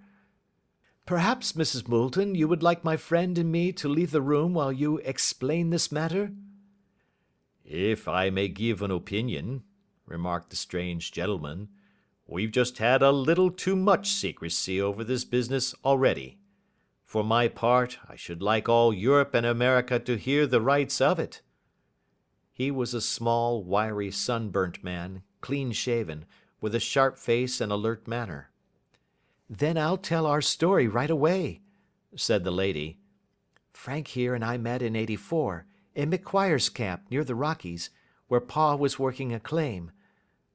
Perhaps, Mrs. Moulton, you would like my friend and me to leave the room while you explain this matter?" "If I may give an opinion," remarked the strange gentleman, "we've just had a little too much secrecy over this business already. For my part, I should like all Europe and America to hear the rights of it." He was a small, wiry, sunburnt man, clean-shaven, with a sharp face and alert manner. "Then I'll tell our story right away," said the lady. "Frank here and I met in '84, in McQuire's camp near the Rockies, where Pa was working a claim.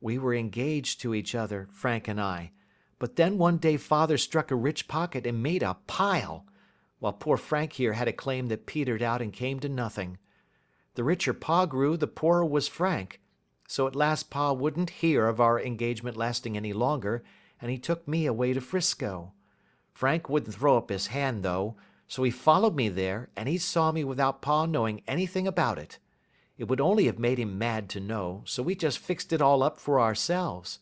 We were engaged to each other, Frank and I, but then one day Father struck a rich pocket and made a pile, while poor Frank here had a claim that petered out and came to nothing. The richer Pa grew, the poorer was Frank, so at last Pa wouldn't hear of our engagement lasting any longer, and he took me away to Frisco. Frank wouldn't throw up his hand, though, so he followed me there, and he saw me without Pa knowing anything about it. It would only have made him mad to know, so we just fixed it all up for ourselves.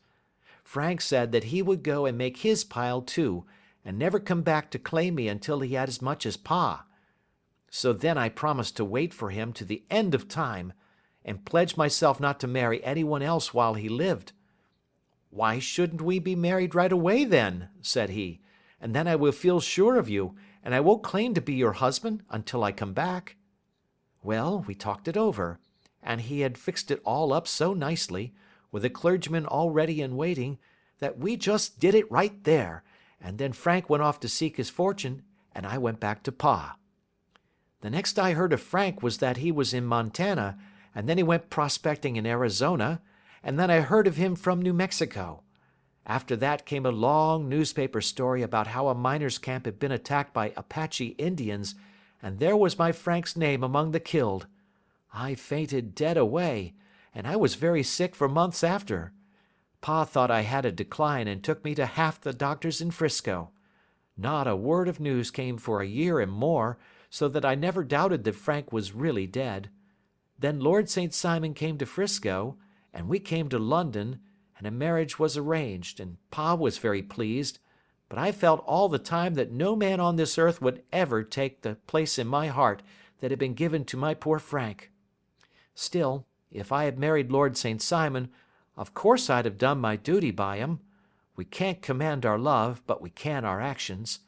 Frank said that he would go and make his pile too, and never come back to claim me until he had as much as Pa. So then I promised to wait for him to the end of time, and pledged myself not to marry anyone else while he lived. 'Why shouldn't we be married right away then?' said he, 'and then I will feel sure of you, and I won't claim to be your husband until I come back.' Well, we talked it over, and he had fixed it all up so nicely, with a clergyman all ready and waiting, that we just did it right there, and then Frank went off to seek his fortune, and I went back to Pa. The next I heard of Frank was that he was in Montana, and then he went prospecting in Arizona, and then I heard of him from New Mexico. After that came a long newspaper story about how a miners' camp had been attacked by Apache Indians, and there was my Frank's name among the killed. I fainted dead away, and I was very sick for months after. Pa thought I had a decline and took me to half the doctors in Frisco. Not a word of news came for a year and more, so that I never doubted that Frank was really dead. Then Lord St. Simon came to Frisco, and we came to London, and a marriage was arranged, and Pa was very pleased, but I felt all the time that no man on this earth would ever take the place in my heart that had been given to my poor Frank. Still, if I had married Lord St. Simon, of course I'd have done my duty by him. We can't command our love, but we can our actions.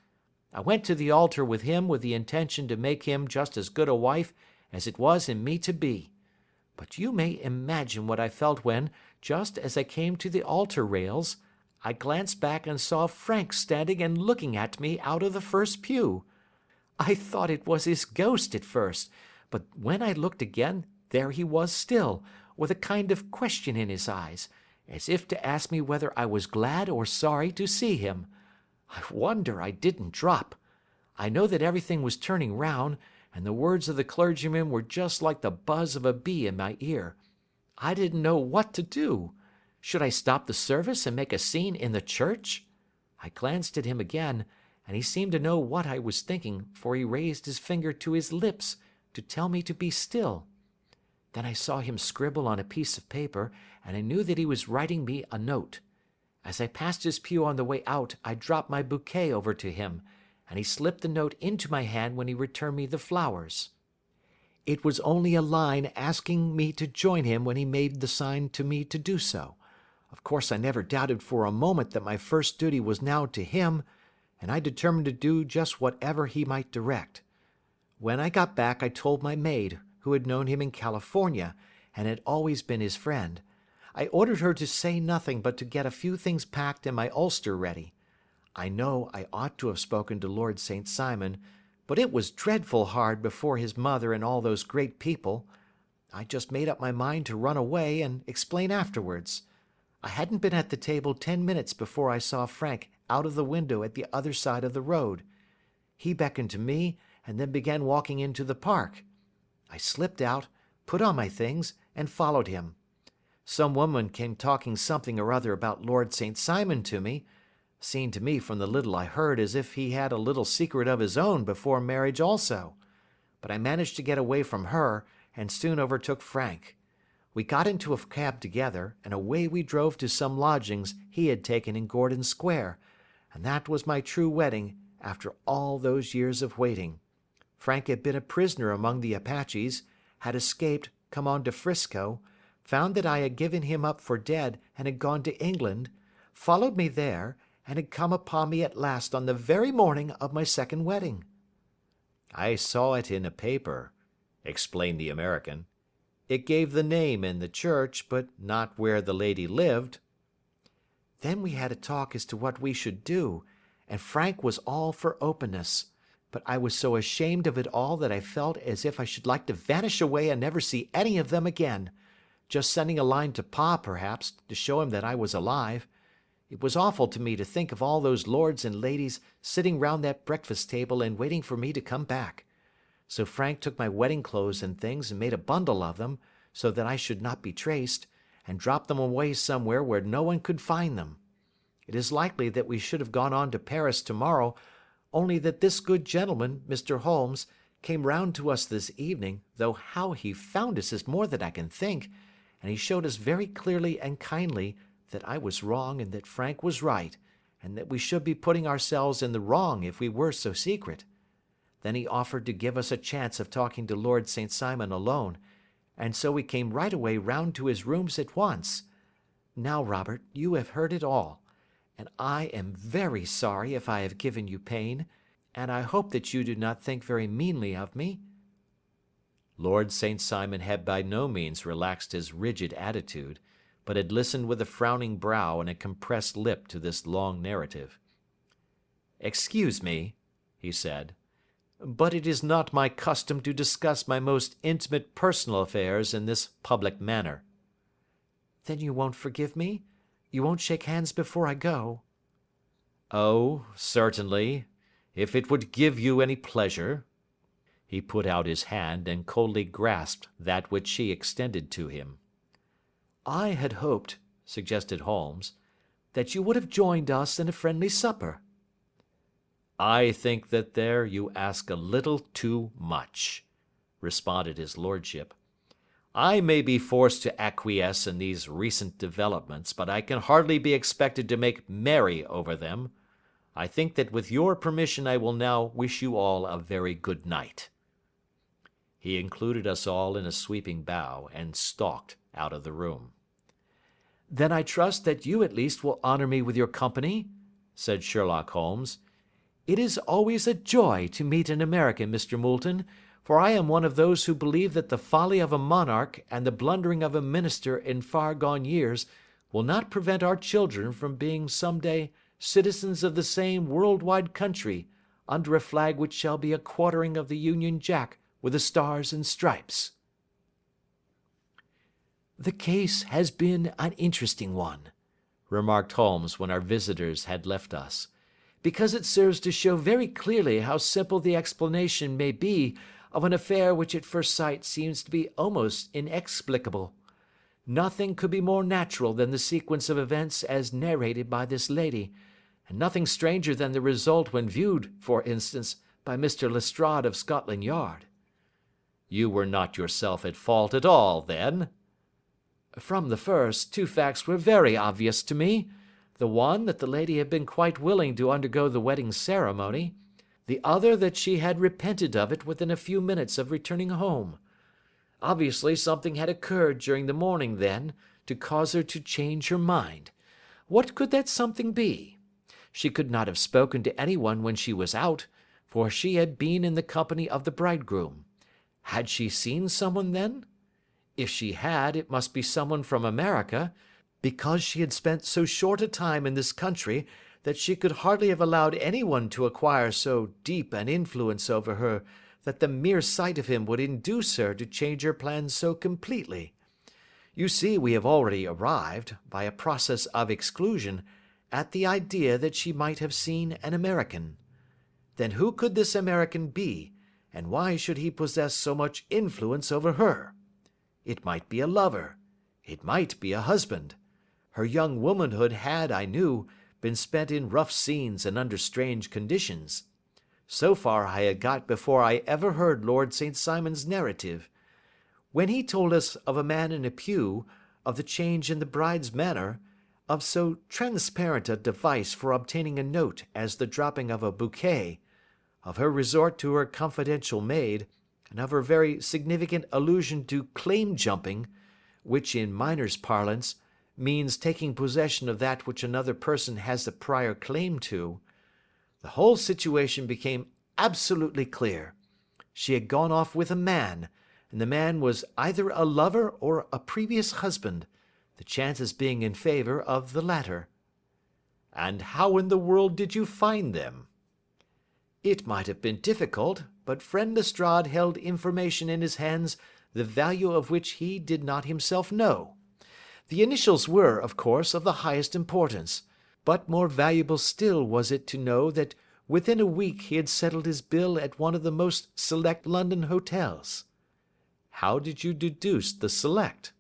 I went to the altar with him with the intention to make him just as good a wife as it was in me to be. But you may imagine what I felt when, just as I came to the altar rails, I glanced back and saw Frank standing and looking at me out of the first pew. I thought it was his ghost at first, but when I looked again, there he was still, with a kind of question in his eyes, as if to ask me whether I was glad or sorry to see him. I wonder I didn't drop. I know that everything was turning round, and the words of the clergyman were just like the buzz of a bee in my ear. I didn't know what to do. Should I stop the service and make a scene in the church? I glanced at him again, and he seemed to know what I was thinking, for he raised his finger to his lips to tell me to be still. Then I saw him scribble on a piece of paper, and I knew that he was writing me a note. As I passed his pew on the way out, I dropped my bouquet over to him, and he slipped the note into my hand when he returned me the flowers. It was only a line asking me to join him when he made the sign to me to do so. Of course I never doubted for a moment that my first duty was now to him, and I determined to do just whatever he might direct. When I got back I told my maid, who had known him in California, and had always been his friend. I ordered her to say nothing but to get a few things packed and my ulster ready. I know I ought to have spoken to Lord St. Simon, but it was dreadful hard before his mother and all those great people. I just made up my mind to run away and explain afterwards. I hadn't been at the table 10 minutes before I saw Frank out of the window at the other side of the road. He beckoned to me and then began walking into the park. I slipped out, put on my things, and followed him. Some woman came talking something or other about Lord St. Simon to me. Seemed to me from the little I heard as if he had a little secret of his own before marriage also. But I managed to get away from her, and soon overtook Frank. We got into a cab together, and away we drove to some lodgings he had taken in Gordon Square, and that was my true wedding after all those years of waiting. Frank had been a prisoner among the Apaches, had escaped, come on to Frisco, found that I had given him up for dead and had gone to England, followed me there, and had come upon me at last on the very morning of my second wedding. I saw it in a paper, explained the American. It gave the name in the church, but not where the lady lived. Then we had a talk as to what we should do, and Frank was all for openness. But I was so ashamed of it all that I felt as if I should like to vanish away and never see any of them again. Just sending a line to Pa, perhaps, to show him that I was alive. It was awful to me to think of all those lords and ladies sitting round that breakfast table and waiting for me to come back. So Frank took my wedding clothes and things and made a bundle of them, so that I should not be traced, and dropped them away somewhere where no one could find them. It is likely that we should have gone on to Paris tomorrow, only that this good gentleman, Mr. Holmes, came round to us this evening, though how he found us is more than I can think, and he showed us very clearly and kindly that I was wrong and that Frank was right, and that we should be putting ourselves in the wrong if we were so secret. Then he offered to give us a chance of talking to Lord St. Simon alone, and so we came right away round to his rooms at once. Now, Robert, you have heard it all, and I am very sorry if I have given you pain, and I hope that you do not think very meanly of me." Lord St. Simon had by no means relaxed his rigid attitude, but had listened with a frowning brow and a compressed lip to this long narrative. "Excuse me," he said, "but it is not my custom to discuss my most intimate personal affairs in this public manner." "Then you won't forgive me? You won't shake hands before I go?" "Oh, certainly, if it would give you any pleasure." He put out his hand and coldly grasped that which she extended to him. "I had hoped," suggested Holmes, "that you would have joined us in a friendly supper." I think that there you ask a little too much, responded his lordship. I may be forced to acquiesce in these recent developments, but I can hardly be expected to make merry over them. I think that with your permission I will now wish you all a very good night. He included us all in a sweeping bow and stalked out of the room. Then I trust that you at least will honor me with your company, said Sherlock Holmes. It is always a joy to meet an American, Mr. Moulton, for I am one of those who believe that the folly of a monarch and the blundering of a minister in far gone years will not prevent our children from being some day citizens of the same world-wide country under a flag which shall be a quartering of the Union Jack with the stars and stripes. The case has been an interesting one, remarked Holmes when our visitors had left us, because it serves to show very clearly how simple the explanation may be of an affair which at first sight seems to be almost inexplicable. Nothing could be more natural than the sequence of events as narrated by this lady, and nothing stranger than the result when viewed, for instance, by Mr. Lestrade of Scotland Yard. You were not yourself at fault at all, then? From the first, two facts were very obvious to me. The one, that the lady had been quite willing to undergo the wedding ceremony. The other, that she had repented of it within a few minutes of returning home. Obviously, something had occurred during the morning, then, to cause her to change her mind. What could that something be? She could not have spoken to anyone when she was out, for she had been in the company of the bridegroom. Had she seen someone then? If she had, it must be someone from America, because she had spent so short a time in this country that she could hardly have allowed anyone to acquire so deep an influence over her that the mere sight of him would induce her to change her plans so completely. You see, we have already arrived, by a process of exclusion, at the idea that she might have seen an American. Then who could this American be, and why should he possess so much influence over her? It might be a lover. It might be a husband. Her young womanhood had, I knew, been spent in rough scenes and under strange conditions. So far I had got before I ever heard Lord St. Simon's narrative. When he told us of a man in a pew, of the change in the bride's manner, of so transparent a device for obtaining a note as the dropping of a bouquet, of her resort to her confidential maid, and of her very significant allusion to claim-jumping, which in miners' parlance means taking possession of that which another person has a prior claim to, the whole situation became absolutely clear. She had gone off with a man, and the man was either a lover or a previous husband, the chances being in favour of the latter. And how in the world did you find them? It might have been difficult, but friend Lestrade held information in his hands the value of which he did not himself know. The initials were, of course, of the highest importance, but more valuable still was it to know that within a week he had settled his bill at one of the most select London hotels. How did you deduce the select?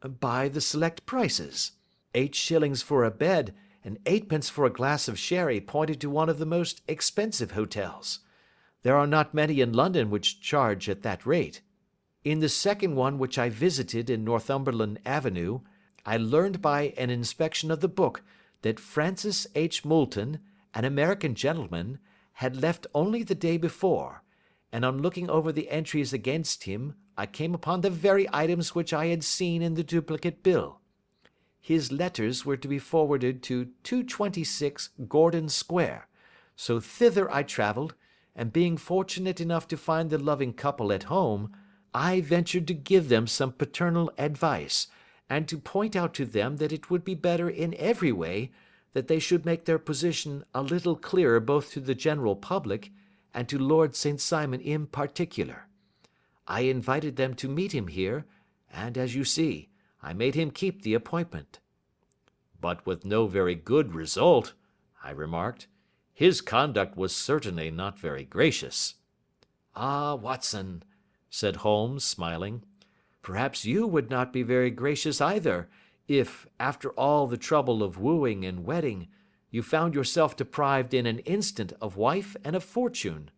By the select prices. 8 shillings for a bed and 8p for a glass of sherry pointed to one of the most expensive hotels. There are not many in London which charge at that rate. In the second one which I visited in Northumberland Avenue, I learned by an inspection of the book that Francis H. Moulton, an American gentleman, had left only the day before, and on looking over the entries against him, I came upon the very items which I had seen in the duplicate bill. His letters were to be forwarded to 226 Gordon Square, so thither I travelled, and being fortunate enough to find the loving couple at home, I ventured to give them some paternal advice, and to point out to them that it would be better in every way that they should make their position a little clearer both to the general public and to Lord St. Simon in particular. I invited them to meet him here, and, as you see, I made him keep the appointment. But with no very good result, I remarked. His conduct was certainly not very gracious. Ah, Watson, said Holmes, smiling, perhaps you would not be very gracious either, if, after all the trouble of wooing and wedding, You found yourself deprived in an instant of wife and of fortune.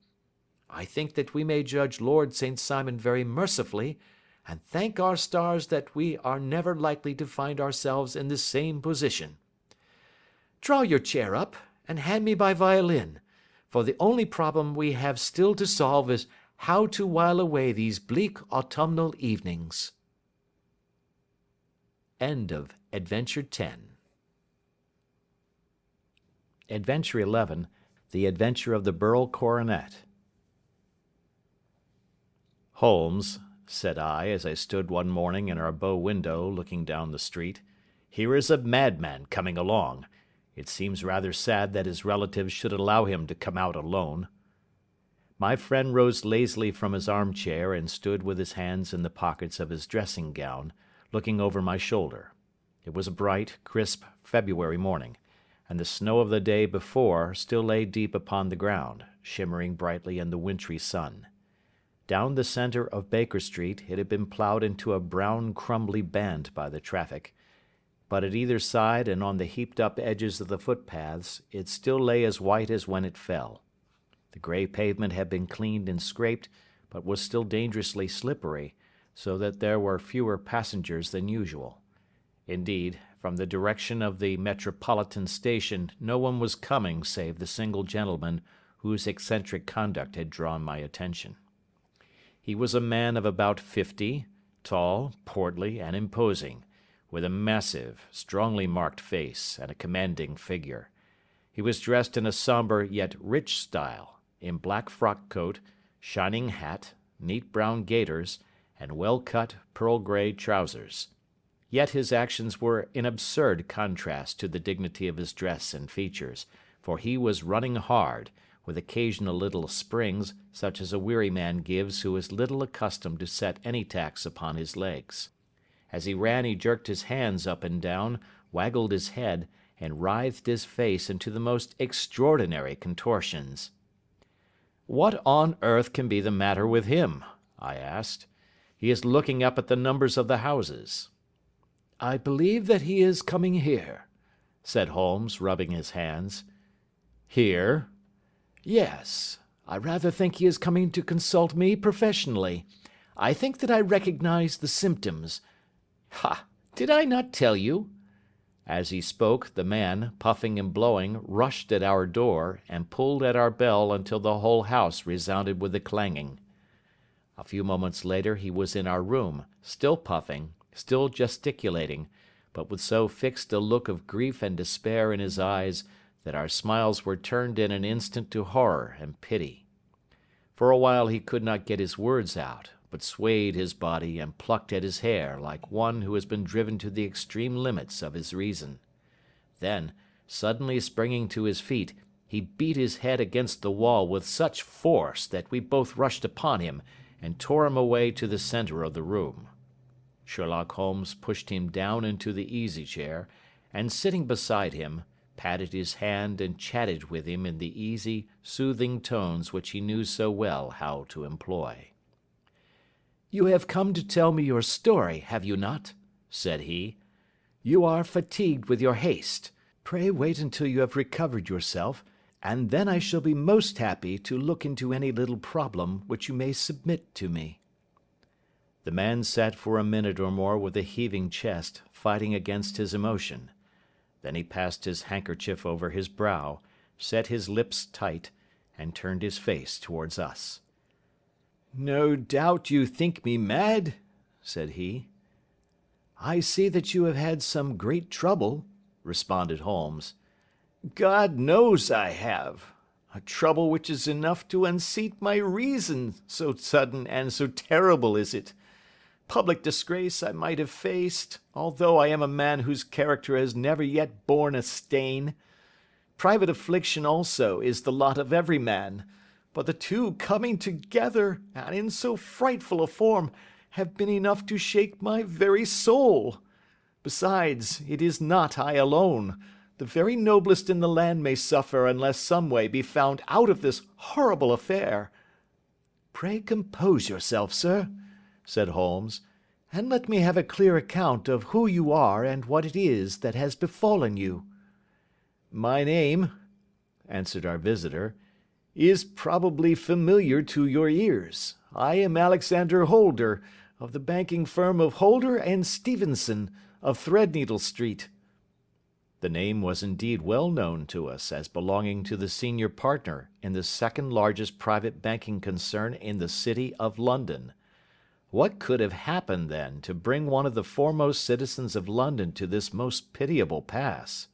I think that we may judge Lord St. Simon very mercifully, and thank our stars that we are never likely to find ourselves in the same position. Draw your chair up, and hand me my violin, for the only problem we have still to solve is how to while away these bleak autumnal evenings. End of Adventure 10. Adventure 11, The Adventure of the Burl Coronet. Holmes, said I, as I stood one morning in our bow window looking down the street, here is a madman coming along. It seems rather sad that his relatives should allow him to come out alone. My friend rose lazily from his armchair and stood with his hands in the pockets of his dressing gown, looking over my shoulder. It was a bright, crisp February morning, and the snow of the day before still lay deep upon the ground, shimmering brightly in the wintry sun. Down the centre of Baker Street it had been ploughed into a brown, crumbly band by the traffic, but at either side and on the heaped-up edges of the footpaths it still lay as white as when it fell. The grey pavement had been cleaned and scraped, but was still dangerously slippery, so that there were fewer passengers than usual. Indeed, from the direction of the Metropolitan Station no one was coming save the single gentleman whose eccentric conduct had drawn my attention. He was a man of about 50, tall, portly, and imposing, with a massive, strongly marked face and a commanding figure. He was dressed in a sombre yet rich style, in black frock coat, shining hat, neat brown gaiters, and well-cut pearl-grey trousers. Yet his actions were in absurd contrast to the dignity of his dress and features, for he was running hard, with occasional little springs such as a weary man gives who is little accustomed to set any tax upon his legs. As he ran he jerked his hands up and down, waggled his head, and writhed his face into the most extraordinary contortions. "What on earth can be the matter with him?" I asked. "He is looking up at the numbers of the houses." "I believe that he is coming here," said Holmes, rubbing his hands. "Here?" "Yes. I rather think he is coming to consult me professionally. I think that I recognize the symptoms. Ha! Did I not tell you?" As he spoke, the man, puffing and blowing, rushed at our door, and pulled at our bell until the whole house resounded with the clanging. A few moments later he was in our room, still puffing, still gesticulating, but with so fixed a look of grief and despair in his eyes that our smiles were turned in an instant to horror and pity. For a while he could not get his words out, but swayed his body and plucked at his hair like one who has been driven to the extreme limits of his reason. Then, suddenly springing to his feet, he beat his head against the wall with such force that we both rushed upon him and tore him away to the centre of the room. Sherlock Holmes pushed him down into the easy-chair, and sitting beside him, patted his hand and chatted with him in the easy, soothing tones which he knew so well how to employ. "You have come to tell me your story, have you not?" said he. "You are fatigued with your haste. Pray wait until you have recovered yourself, and then I shall be most happy to look into any little problem which you may submit to me." The man sat for a minute or more with a heaving chest, fighting against his emotion. Then he passed his handkerchief over his brow, set his lips tight, and turned his face towards us. "No doubt you think me mad," said he. "I see that you have had some great trouble," responded Holmes. "God knows I have. A trouble which is enough to unseat my reason, so sudden and so terrible is it. Public disgrace I might have faced, although I am a man whose character has never yet borne a stain. Private affliction also is the lot of every man, but the two coming together, and in so frightful a form, have been enough to shake my very soul. Besides, it is not I alone. The very noblest in the land may suffer unless some way be found out of this horrible affair." "Pray compose yourself, sir," said Holmes, "and let me have a clear account of who you are and what it is that has befallen you." My name," answered our visitor, "is probably familiar to your ears. I am Alexander Holder, of the banking firm of Holder and Stevenson, of Threadneedle Street." The name was indeed well known to us as belonging to the senior partner in the second largest private banking concern in the City of London. What could have happened, then, to bring one of the foremost citizens of London to this most pitiable pass?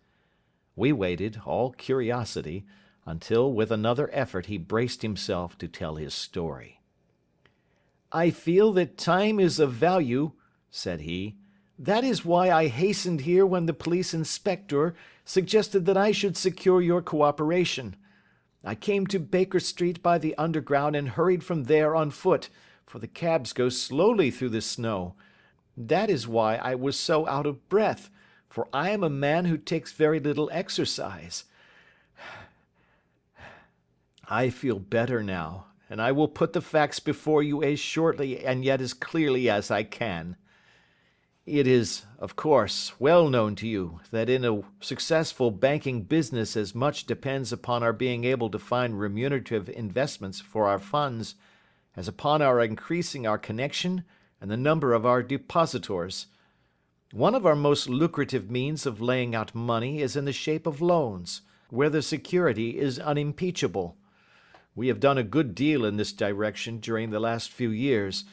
We waited, all curiosity, until with another effort he braced himself to tell his story. "I feel that time is of value," said he. "That is why I hastened here when the police inspector suggested that I should secure your cooperation. I came to Baker Street by the Underground and hurried from there on foot, for the cabs go slowly through the snow. That is why I was so out of breath, for I am a man who takes very little exercise. I feel better now, and I will put the facts before you as shortly and yet as clearly as I can. It is, of course, well known to you that in a successful banking business as much depends upon our being able to find remunerative investments for our funds as upon our increasing our connection and the number of our depositors. One of our most lucrative means of laying out money is in the shape of loans, where the security is unimpeachable. We have done a good deal in this direction during the last few years,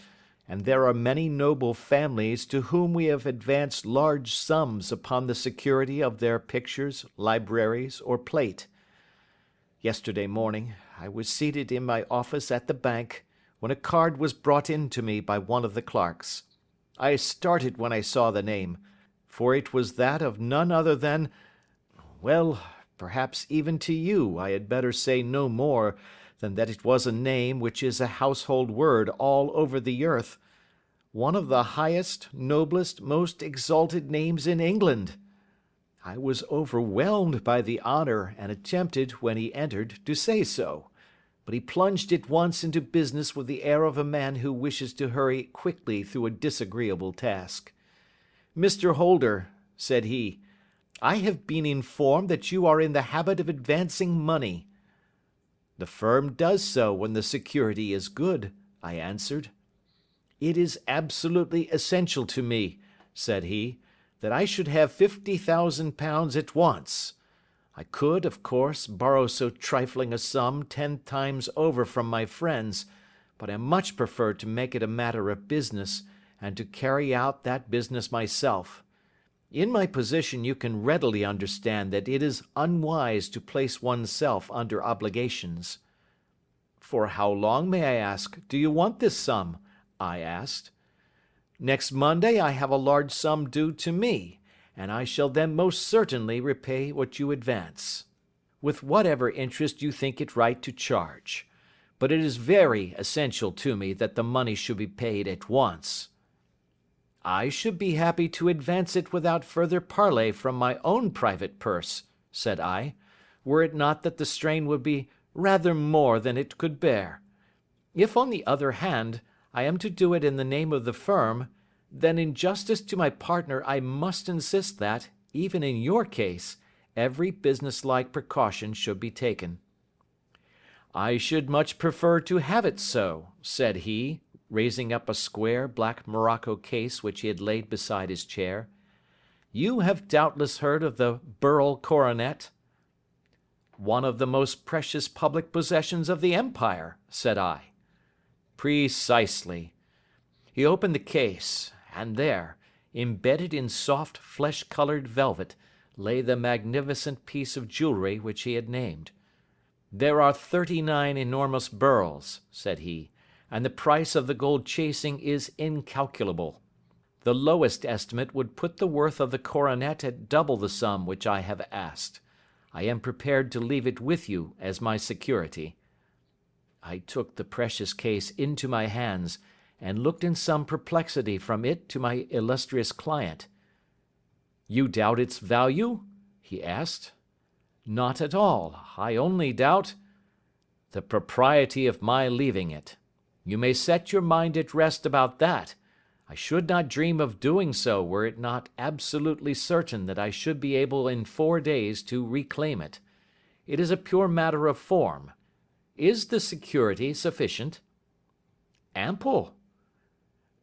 and there are many noble families to whom we have advanced large sums upon the security of their pictures, libraries, or plate. Yesterday morning I was seated in my office at the bank when a card was brought in to me by one of the clerks. I started when I saw the name, for it was that of none other than, well, perhaps even to you I had better say no more than that it was a name which is a household word all over the earth, one of the highest, noblest, most exalted names in England. I was overwhelmed by the honor and attempted, when he entered, to say so, but he plunged at once into business with the air of a man who wishes to hurry quickly through a disagreeable task. "Mr. Holder," said he, "I have been informed that you are in the habit of advancing money." "The firm does so when the security is good," I answered. "It is absolutely essential to me," said he, "that I should have £50,000 at once. I could, of course, borrow so trifling a sum 10 times over from my friends, but I much prefer to make it a matter of business, and to carry out that business myself. In my position you can readily understand that it is unwise to place oneself under obligations." "For how long, may I ask, do you want this sum?" I asked. "Next Monday I have a large sum due to me, and I shall then most certainly repay what you advance, with whatever interest you think it right to charge. But it is very essential to me that the money should be paid at once." "I should be happy to advance it without further parley from my own private purse," said I, "were it not that the strain would be rather more than it could bear. If, on the other hand, I am to do it in the name of the firm, then in justice to my partner I must insist that, even in your case, every businesslike precaution should be taken." "I should much prefer to have it so," said he, raising up a square black morocco case which he had laid beside his chair. "You have doubtless heard of the Burrell coronet?" "One of the most precious public possessions of the empire," said I. "Precisely." He opened the case, and there, embedded in soft flesh-coloured velvet, lay the magnificent piece of jewellery which he had named. "There are 39 enormous Burrells," said he, "and the price of the gold chasing is incalculable. The lowest estimate would put the worth of the coronet at double the sum which I have asked. I am prepared to leave it with you as my security." I took the precious case into my hands, and looked in some perplexity from it to my illustrious client. "You doubt its value?" he asked. "Not at all. I only doubt—" "The propriety of my leaving it. You may set your mind at rest about that. I should not dream of doing so were it not absolutely certain that I should be able in 4 days to reclaim it. It is a pure matter of form. Is the security sufficient?" "Ample."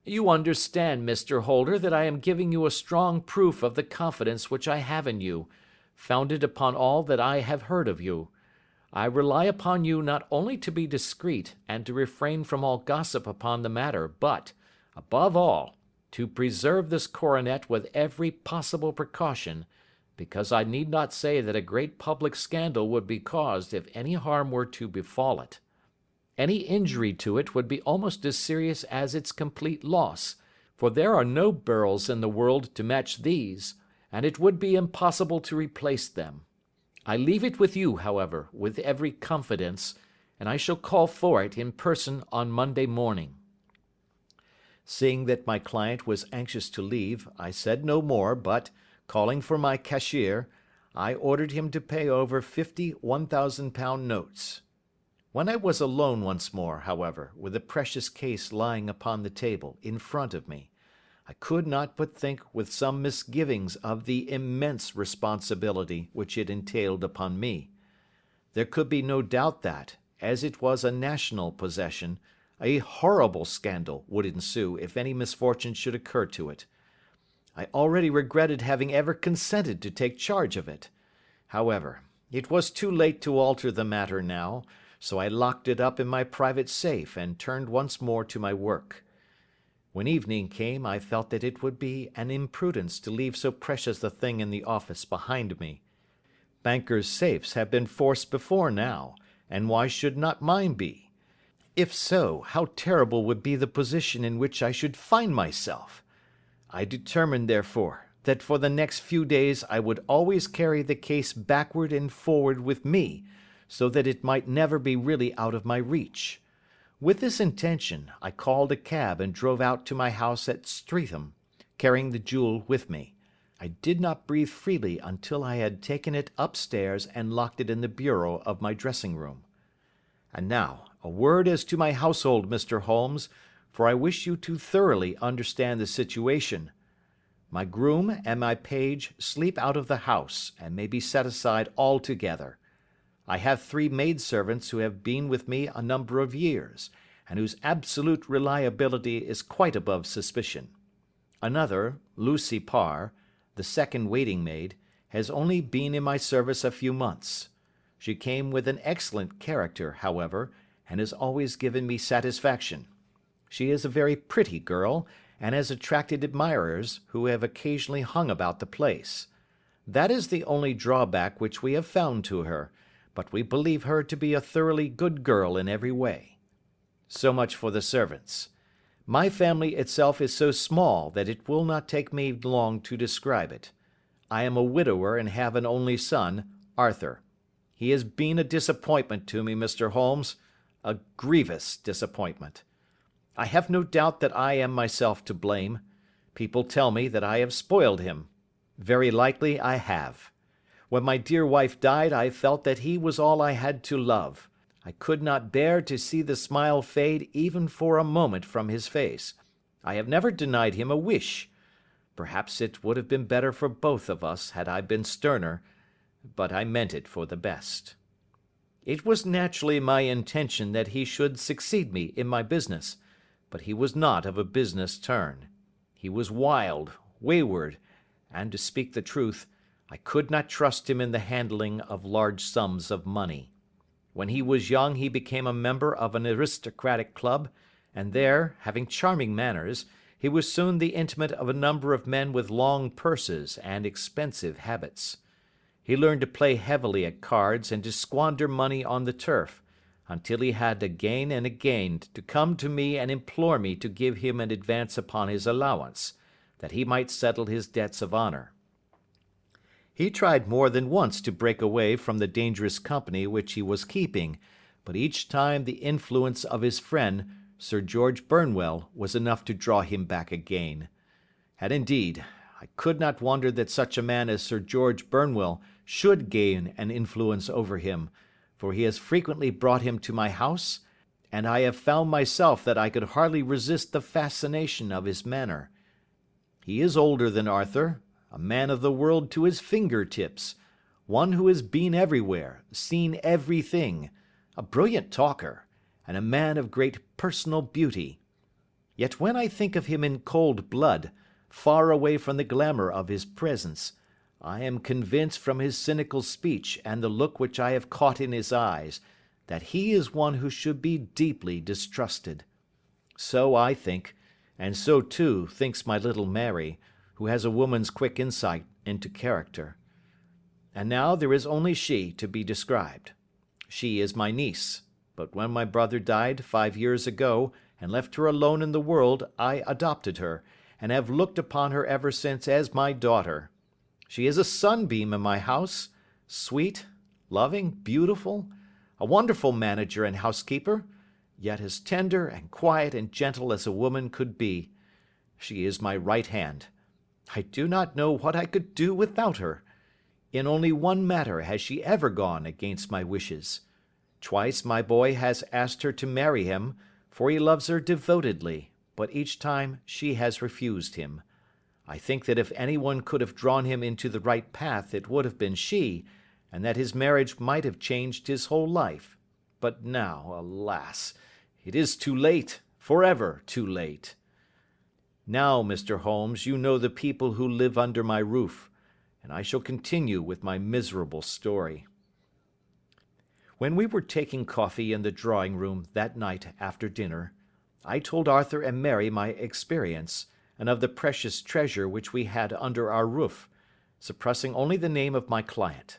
"You understand, Mr. Holder, that I am giving you a strong proof of the confidence which I have in you, founded upon all that I have heard of you. I rely upon you not only to be discreet and to refrain from all gossip upon the matter, but, above all, to preserve this coronet with every possible precaution, because I need not say that a great public scandal would be caused if any harm were to befall it. Any injury to it would be almost as serious as its complete loss, for there are no beryls in the world to match these, and it would be impossible to replace them. I leave it with you, however, with every confidence, and I shall call for it in person on Monday morning." Seeing that my client was anxious to leave, I said no more, but, calling for my cashier, I ordered him to pay over 50 £1,000 notes. When I was alone once more, however, with the precious case lying upon the table in front of me, I could not but think with some misgivings of the immense responsibility which it entailed upon me. There could be no doubt that, as it was a national possession, a horrible scandal would ensue if any misfortune should occur to it. I already regretted having ever consented to take charge of it. However, it was too late to alter the matter now, so I locked it up in my private safe and turned once more to my work. When evening came, I felt that it would be an imprudence to leave so precious a thing in the office behind me. Bankers' safes have been forced before now, and why should not mine be? If so, how terrible would be the position in which I should find myself! I determined, therefore, that for the next few days I would always carry the case backward and forward with me, so that it might never be really out of my reach. With this intention, I called a cab and drove out to my house at Streatham, carrying the jewel with me. I did not breathe freely until I had taken it upstairs and locked it in the bureau of my dressing-room. And now, a word as to my household, Mr. Holmes, for I wish you to thoroughly understand the situation. My groom and my page sleep out of the house, and may be set aside altogether. I have 3 maidservants who have been with me a number of years, and whose absolute reliability is quite above suspicion. Another, Lucy Parr, the second waiting-maid, has only been in my service a few months. She came with an excellent character, however, and has always given me satisfaction. She is a very pretty girl, and has attracted admirers, who have occasionally hung about the place. That is the only drawback which we have found to her, but we believe her to be a thoroughly good girl in every way. So much for the servants. My family itself is so small that it will not take me long to describe it. I am a widower and have an only son, Arthur. He has been a disappointment to me, Mr. Holmes, a grievous disappointment. I have no doubt that I am myself to blame. People tell me that I have spoiled him. Very likely I have. When my dear wife died, I felt that he was all I had to love. I could not bear to see the smile fade even for a moment from his face. I have never denied him a wish. Perhaps it would have been better for both of us had I been sterner, but I meant it for the best. It was naturally my intention that he should succeed me in my business, but he was not of a business turn. He was wild, wayward, and, to speak the truth, I could not trust him in the handling of large sums of money. When he was young he became a member of an aristocratic club, and there, having charming manners, he was soon the intimate of a number of men with long purses and expensive habits. He learned to play heavily at cards and to squander money on the turf, until he had again and again to come to me and implore me to give him an advance upon his allowance, that he might settle his debts of honour. He tried more than once to break away from the dangerous company which he was keeping, but each time the influence of his friend, Sir George Burnwell, was enough to draw him back again. And indeed, I could not wonder that such a man as Sir George Burnwell should gain an influence over him, for he has frequently brought him to my house, and I have found myself that I could hardly resist the fascination of his manner. He is older than Arthur, a man of the world to his fingertips, one who has been everywhere, seen everything, a brilliant talker, and a man of great personal beauty. Yet when I think of him in cold blood, far away from the glamour of his presence, I am convinced from his cynical speech and the look which I have caught in his eyes, that he is one who should be deeply distrusted. So I think, and so too thinks my little Mary, who has a woman's quick insight into character. And now there is only she to be described. She is my niece, but when my brother died 5 years ago and left her alone in the world, I adopted her, and have looked upon her ever since as my daughter. She is a sunbeam in my house, sweet, loving, beautiful, a wonderful manager and housekeeper, yet as tender and quiet and gentle as a woman could be. She is my right hand. I do not know what I could do without her. In only one matter has she ever gone against my wishes. Twice my boy has asked her to marry him, for he loves her devotedly, but each time she has refused him. I think that if anyone could have drawn him into the right path, it would have been she, and that his marriage might have changed his whole life. But now, alas, it is too late, forever too late. Now, Mr. Holmes, you know the people who live under my roof, and I shall continue with my miserable story. When we were taking coffee in the drawing-room that night after dinner, I told Arthur and Mary my experience, and of the precious treasure which we had under our roof, suppressing only the name of my client.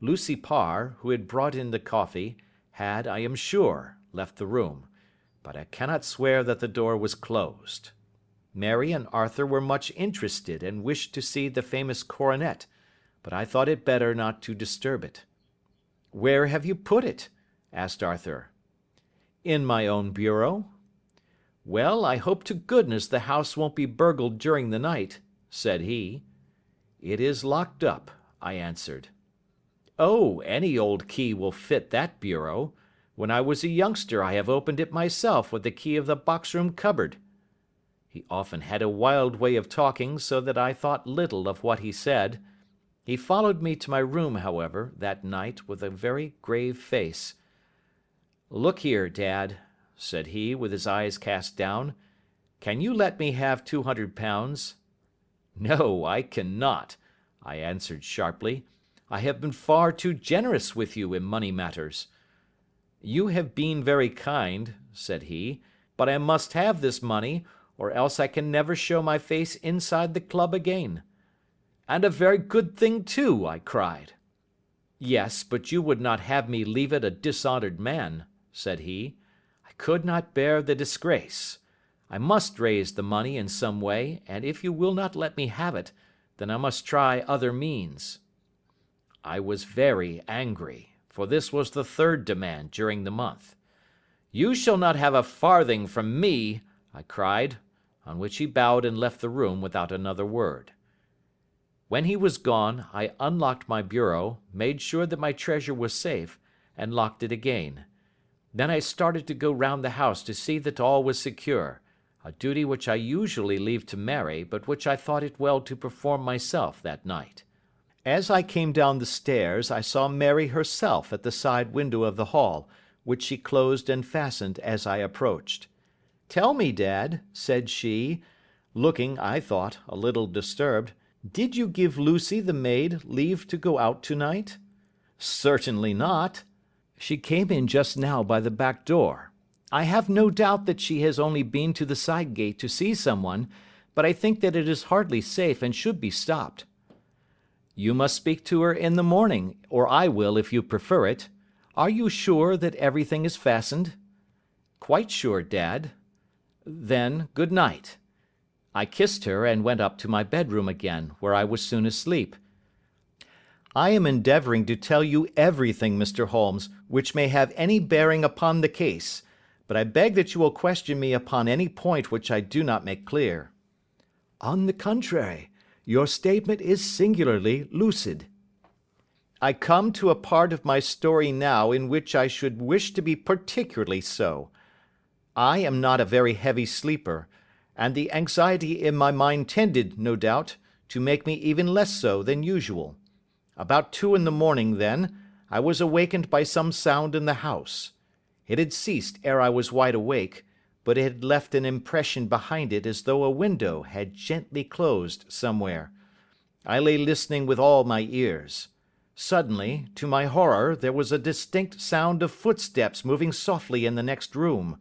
Lucy Parr, who had brought in the coffee, had, I am sure, left the room, but I cannot swear that the door was closed. Mary and Arthur were much interested and wished to see the famous coronet, but I thought it better not to disturb it. "Where have you put it?" asked Arthur. "In my own bureau." "Well, I hope to goodness the house won't be burgled during the night," said he. "It is locked up," I answered. "Oh, any old key will fit that bureau. When I was a youngster I have opened it myself with the key of the box-room cupboard." He often had a wild way of talking, so that I thought little of what he said. He followed me to my room, however, that night with a very grave face. "Look here, Dad," said he, with his eyes cast down, "can you let me have £200? "No, I cannot," I answered sharply. "I have been far too generous with you in money matters." "You have been very kind," said he, "but I must have this money, or else I can never show my face inside the club again." "And a very good thing too," I cried. "Yes, but you would not have me leave it a dishonoured man," said he. "I could not bear the disgrace. I must raise the money in some way, and if you will not let me have it, then I must try other means." I was very angry, for this was the third demand during the month. "You shall not have a farthing from me," I cried, on which he bowed and left the room without another word. When he was gone, I unlocked my bureau, made sure that my treasure was safe, and locked it again. Then I started to go round the house to see that all was secure, a duty which I usually leave to Mary, but which I thought it well to perform myself that night. As I came down the stairs, I saw Mary herself at the side window of the hall, which she closed and fastened as I approached. "Tell me, Dad," said she, looking, I thought, a little disturbed, "did you give Lucy the maid leave to go out tonight?" "Certainly not. She came in just now by the back door. I have no doubt that she has only been to the side gate to see someone, but I think that it is hardly safe and should be stopped." "You must speak to her in the morning, or I will if you prefer it. Are you sure that everything is fastened?" "Quite sure, Dad." "Then, good night." I kissed her and went up to my bedroom again, where I was soon asleep. I am endeavouring to tell you everything, Mr. Holmes, which may have any bearing upon the case, but I beg that you will question me upon any point which I do not make clear. "On the contrary, your statement is singularly lucid." "I come to a part of my story now in which I should wish to be particularly so. I am not a very heavy sleeper, and the anxiety in my mind tended, no doubt, to make me even less so than usual. About 2 in the morning, then, I was awakened by some sound in the house. It had ceased ere I was wide awake, but it had left an impression behind it as though a window had gently closed somewhere. I lay listening with all my ears. Suddenly, to my horror, there was a distinct sound of footsteps moving softly in the next room.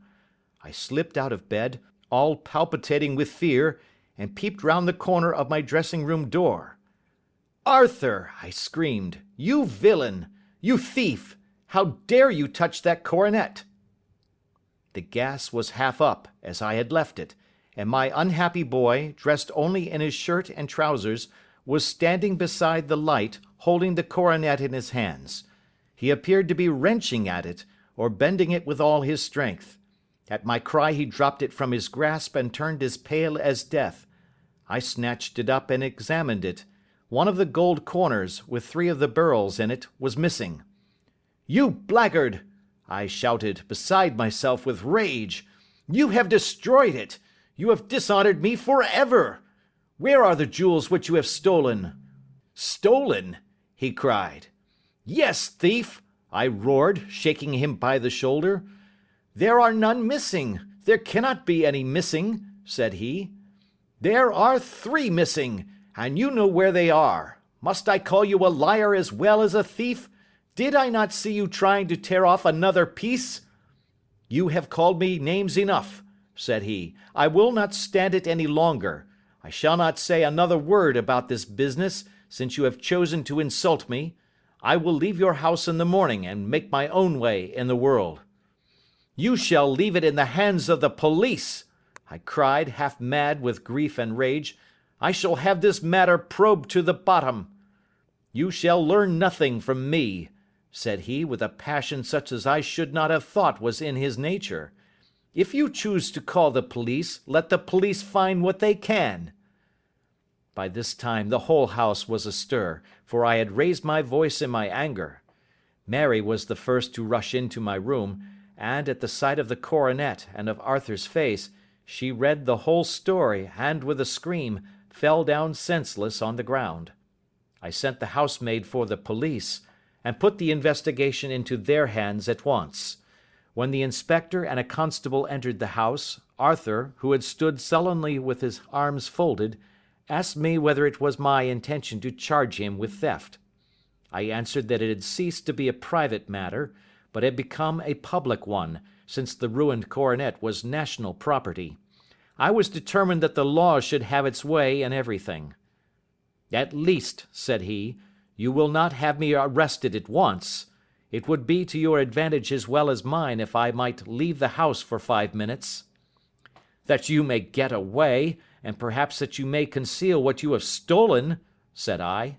I slipped out of bed, all palpitating with fear, and peeped round the corner of my dressing-room door. "Arthur!" I screamed. "You villain! You thief! How dare you touch that coronet?" The gas was half up, as I had left it, and my unhappy boy, dressed only in his shirt and trousers, was standing beside the light, holding the coronet in his hands. He appeared to be wrenching at it, or bending it with all his strength. At my cry he dropped it from his grasp and turned as pale as death. I snatched it up and examined it. One of the gold corners, with 3 of the beryls in it, was missing. "You blackguard!" I shouted, beside myself with rage. "You have destroyed it! You have dishonored me forever! Where are the jewels which you have stolen?" "Stolen?" he cried. "Yes, thief!" I roared, shaking him by the shoulder. "There are none missing. There cannot be any missing," said he. "There are 3 missing, and you know where they are. Must I call you a liar as well as a thief? Did I not see you trying to tear off another piece?" "You have called me names enough," said he. "I will not stand it any longer. I shall not say another word about this business, since you have chosen to insult me. I will leave your house in the morning and make my own way in the world." "You shall leave it in the hands of the police," I cried, half mad with grief and rage. "I shall have this matter probed to the bottom." "You shall learn nothing from me," said he, with a passion such as I should not have thought was in his nature. "If you choose to call the police, let the police find what they can." By this time the whole house was astir, for I had raised my voice in my anger. Mary was the first to rush into my room, and, at the sight of the coronet and of Arthur's face, she read the whole story, and, with a scream, fell down senseless on the ground. I sent the housemaid for the police, and put the investigation into their hands at once. When the inspector and a constable entered the house, Arthur, who had stood sullenly with his arms folded, asked me whether it was my intention to charge him with theft. I answered that it had ceased to be a private matter, but had become a public one, since the ruined coronet was national property. I was determined that the law should have its way in everything. "At least," said he, "you will not have me arrested at once. It would be to your advantage as well as mine if I might leave the house for 5 minutes." "That you may get away, and perhaps that you may conceal what you have stolen," said I.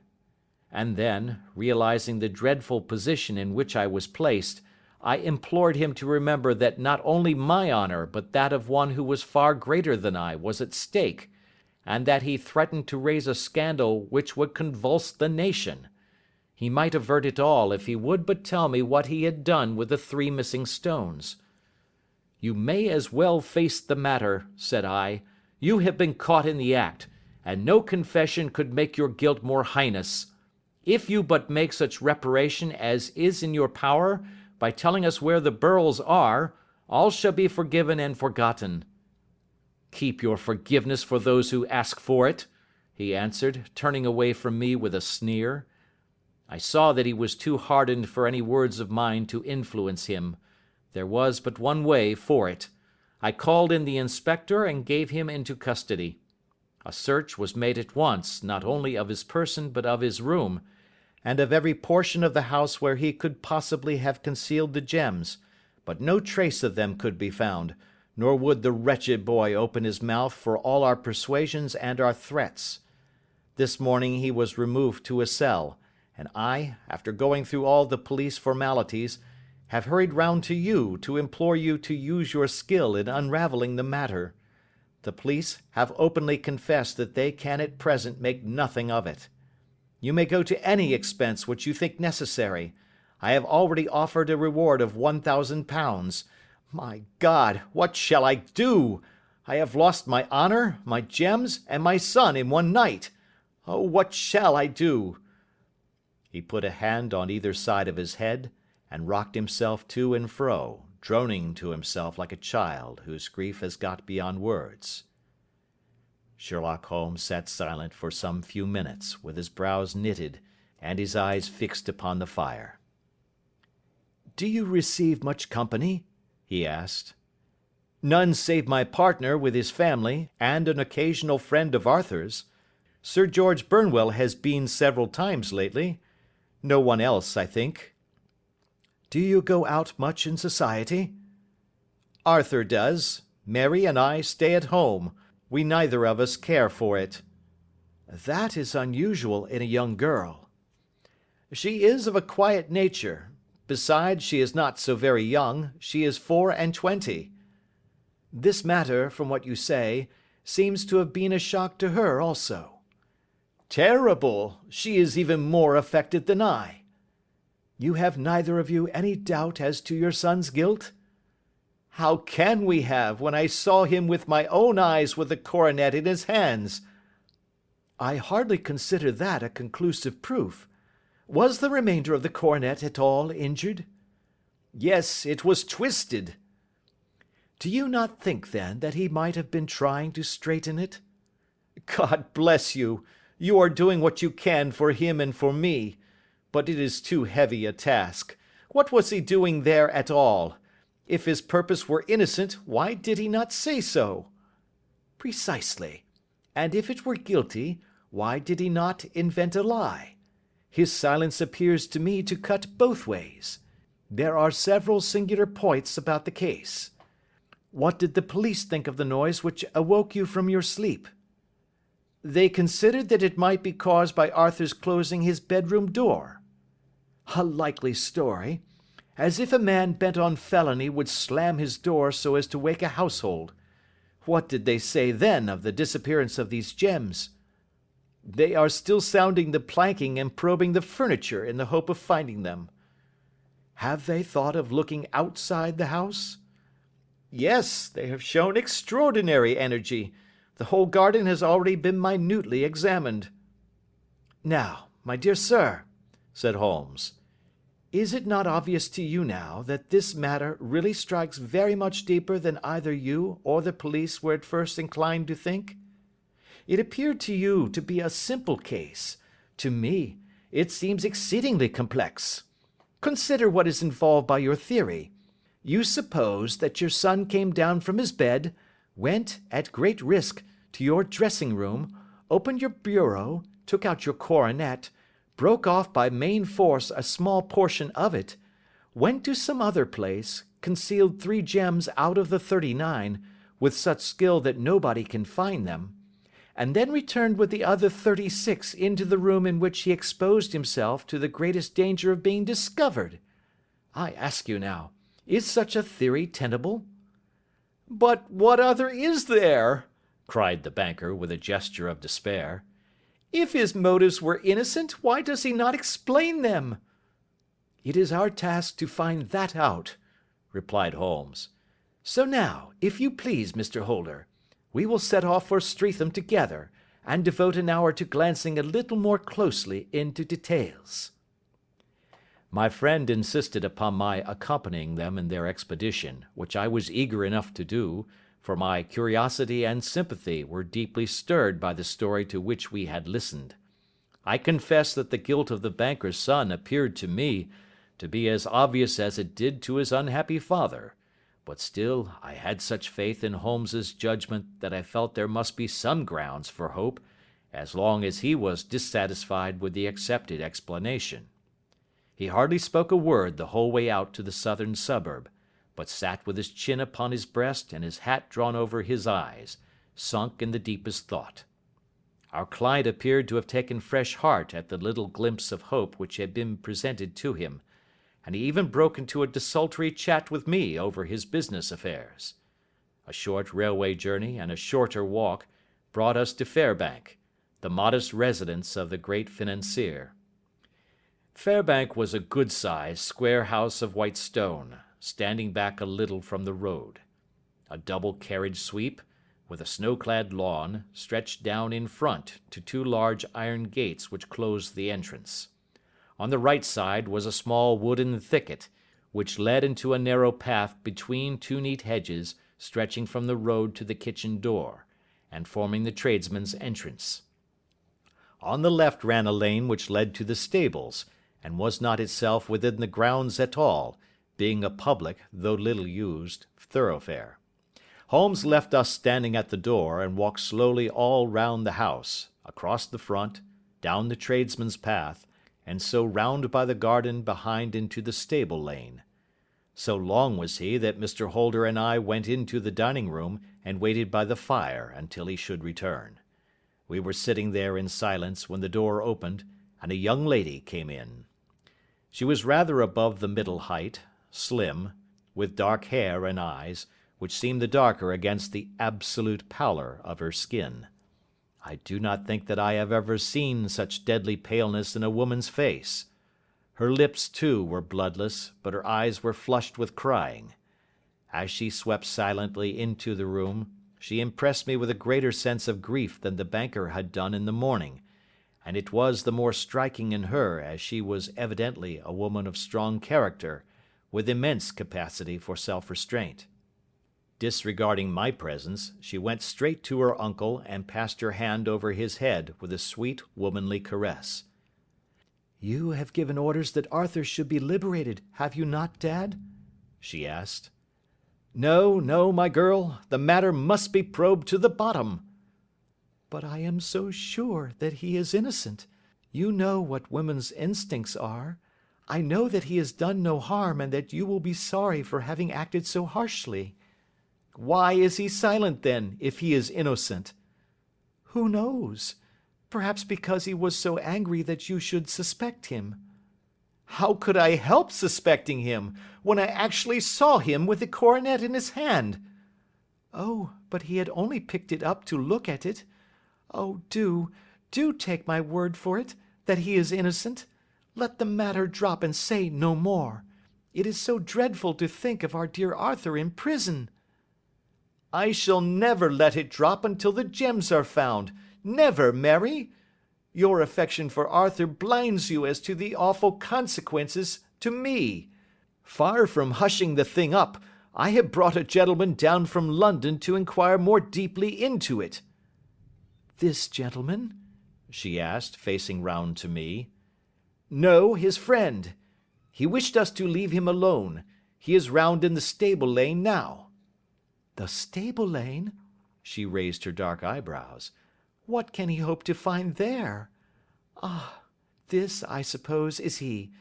And then, realizing the dreadful position in which I was placed, I implored him to remember that not only my honor but that of one who was far greater than I was at stake, and that he threatened to raise a scandal which would convulse the nation. He might avert it all if he would but tell me what he had done with the 3 missing stones. "You may as well face the matter," said I. "You have been caught in the act, and no confession could make your guilt more heinous. If you but make such reparation as is in your power, by telling us where the beryls are, all shall be forgiven and forgotten." "Keep your forgiveness for those who ask for it," he answered, turning away from me with a sneer. I saw that he was too hardened for any words of mine to influence him. There was but one way for it. I called in the inspector and gave him into custody. A search was made at once, not only of his person but of his room, and of every portion of the house where he could possibly have concealed the gems, but no trace of them could be found, nor would the wretched boy open his mouth for all our persuasions and our threats. This morning he was removed to a cell, and I, after going through all the police formalities, have hurried round to you to implore you to use your skill in unravelling the matter. The police have openly confessed that they can at present make nothing of it. You may go to any expense which you think necessary. I have already offered a reward of £1,000. My God, what shall I do? I have lost my honor, my gems, and my son in one night. Oh, what shall I do?" He put a hand on either side of his head and rocked himself to and fro, droning to himself like a child whose grief has got beyond words. Sherlock Holmes sat silent for some few minutes, with his brows knitted and his eyes fixed upon the fire. "Do you receive much company?" he asked. "None save my partner with his family, and an occasional friend of Arthur's. Sir George Burnwell has been several times lately. No one else, I think." "Do you go out much in society?" "Arthur does. Mary and I stay at home. We neither of us care for it." "That is unusual in a young girl." "She is of a quiet nature. Besides, she is not so very young. She is 24. "This matter, from what you say, seems to have been a shock to her also." "Terrible! She is even more affected than I." "You have neither of you any doubt as to your son's guilt?" "How can we have, when I saw him with my own eyes with the coronet in his hands?" "I hardly consider that a conclusive proof. Was the remainder of the coronet at all injured?" "Yes, it was twisted." "Do you not think, then, that he might have been trying to straighten it?" "God bless you! You are doing what you can for him and for me. But it is too heavy a task. What was he doing there at all? If his purpose were innocent, why did he not say so?" "Precisely. And if it were guilty, why did he not invent a lie? His silence appears to me to cut both ways. There are several singular points about the case. What did the police think of the noise which awoke you from your sleep?" "They considered that it might be caused by Arthur's closing his bedroom door." "A likely story. As if a man bent on felony would slam his door so as to wake a household. What did they say then of the disappearance of these gems?" "They are still sounding the planking and probing the furniture in the hope of finding them." "Have they thought of looking outside the house?" "Yes, they have shown extraordinary energy. The whole garden has already been minutely examined." "Now, my dear sir," said Holmes, "is it not obvious to you now that this matter really strikes very much deeper than either you or the police were at first inclined to think? It appeared to you to be a simple case. To me, it seems exceedingly complex. Consider what is involved by your theory. You suppose that your son came down from his bed, went, at great risk, to your dressing room, opened your bureau, took out your coronet, broke off by main force a small portion of it, went to some other place, concealed 3 gems out of the 39, with such skill that nobody can find them, and then returned with the other 36 into the room in which he exposed himself to the greatest danger of being discovered. I ask you now, is such a theory tenable?" "But what other is there?" cried the banker with a gesture of despair. "If his motives were innocent, why does he not explain them?" "It is our task to find that out," replied Holmes. "So now, if you please, Mr. Holder, we will set off for Streatham together, and devote an hour to glancing a little more closely into details." My friend insisted upon my accompanying them in their expedition, which I was eager enough to do, for my curiosity and sympathy were deeply stirred by the story to which we had listened. I confess that the guilt of the banker's son appeared to me to be as obvious as it did to his unhappy father, but still I had such faith in Holmes's judgment that I felt there must be some grounds for hope as long as he was dissatisfied with the accepted explanation. He hardly spoke a word the whole way out to the southern suburb, but sat with his chin upon his breast and his hat drawn over his eyes, sunk in the deepest thought. Our client appeared to have taken fresh heart at the little glimpse of hope which had been presented to him, and he even broke into a desultory chat with me over his business affairs. A short railway journey and a shorter walk brought us to Fairbank, the modest residence of the great financier. Fairbank was a good-sized, square house of white stone, standing back a little from the road. A double carriage sweep, with a snow-clad lawn, stretched down in front to two large iron gates which closed the entrance. On the right side was a small wooden thicket, which led into a narrow path between two neat hedges stretching from the road to the kitchen door, and forming the tradesmen's entrance. On the left ran a lane which led to the stables, and was not itself within the grounds at all, being a public, though little used, thoroughfare. Holmes left us standing at the door, and walked slowly all round the house, across the front, down the tradesmen's path, and so round by the garden behind into the stable lane. So long was he that Mr. Holder and I went into the dining room and waited by the fire until he should return. We were sitting there in silence when the door opened, and a young lady came in. She was rather above the middle height, slim, with dark hair and eyes, which seemed the darker against the absolute pallor of her skin. I do not think that I have ever seen such deadly paleness in a woman's face. Her lips, too, were bloodless, but her eyes were flushed with crying. As she swept silently into the room, she impressed me with a greater sense of grief than the banker had done in the morning, and it was the more striking in her as she was evidently a woman of strong character, with immense capacity for self-restraint. Disregarding my presence, she went straight to her uncle and passed her hand over his head with a sweet, womanly caress. "You have given orders that Arthur should be liberated, have you not, Dad?" she asked. "No, no, my girl, the matter must be probed to the bottom." "But I am so sure that he is innocent. You know what women's instincts are. I know that he has done no harm, and that you will be sorry for having acted so harshly." "Why is he silent, then, if he is innocent?" "Who knows? Perhaps because he was so angry that you should suspect him." "How could I help suspecting him, when I actually saw him with the coronet in his hand?" "Oh, but he had only picked it up to look at it. Oh, do take my word for it, that he is innocent. Let the matter drop and say no more. It is so dreadful to think of our dear Arthur in prison." "I shall never let it drop until the gems are found. Never, Mary. Your affection for Arthur blinds you as to the awful consequences to me. Far from hushing the thing up, I have brought a gentleman down from London to inquire more deeply into it." "This gentleman?" she asked, facing round to me. "No, his friend. He wished us to leave him alone. He is round in the stable lane now." "The stable lane?" She raised her dark eyebrows. "What can he hope to find there? Ah, this, I suppose, is he.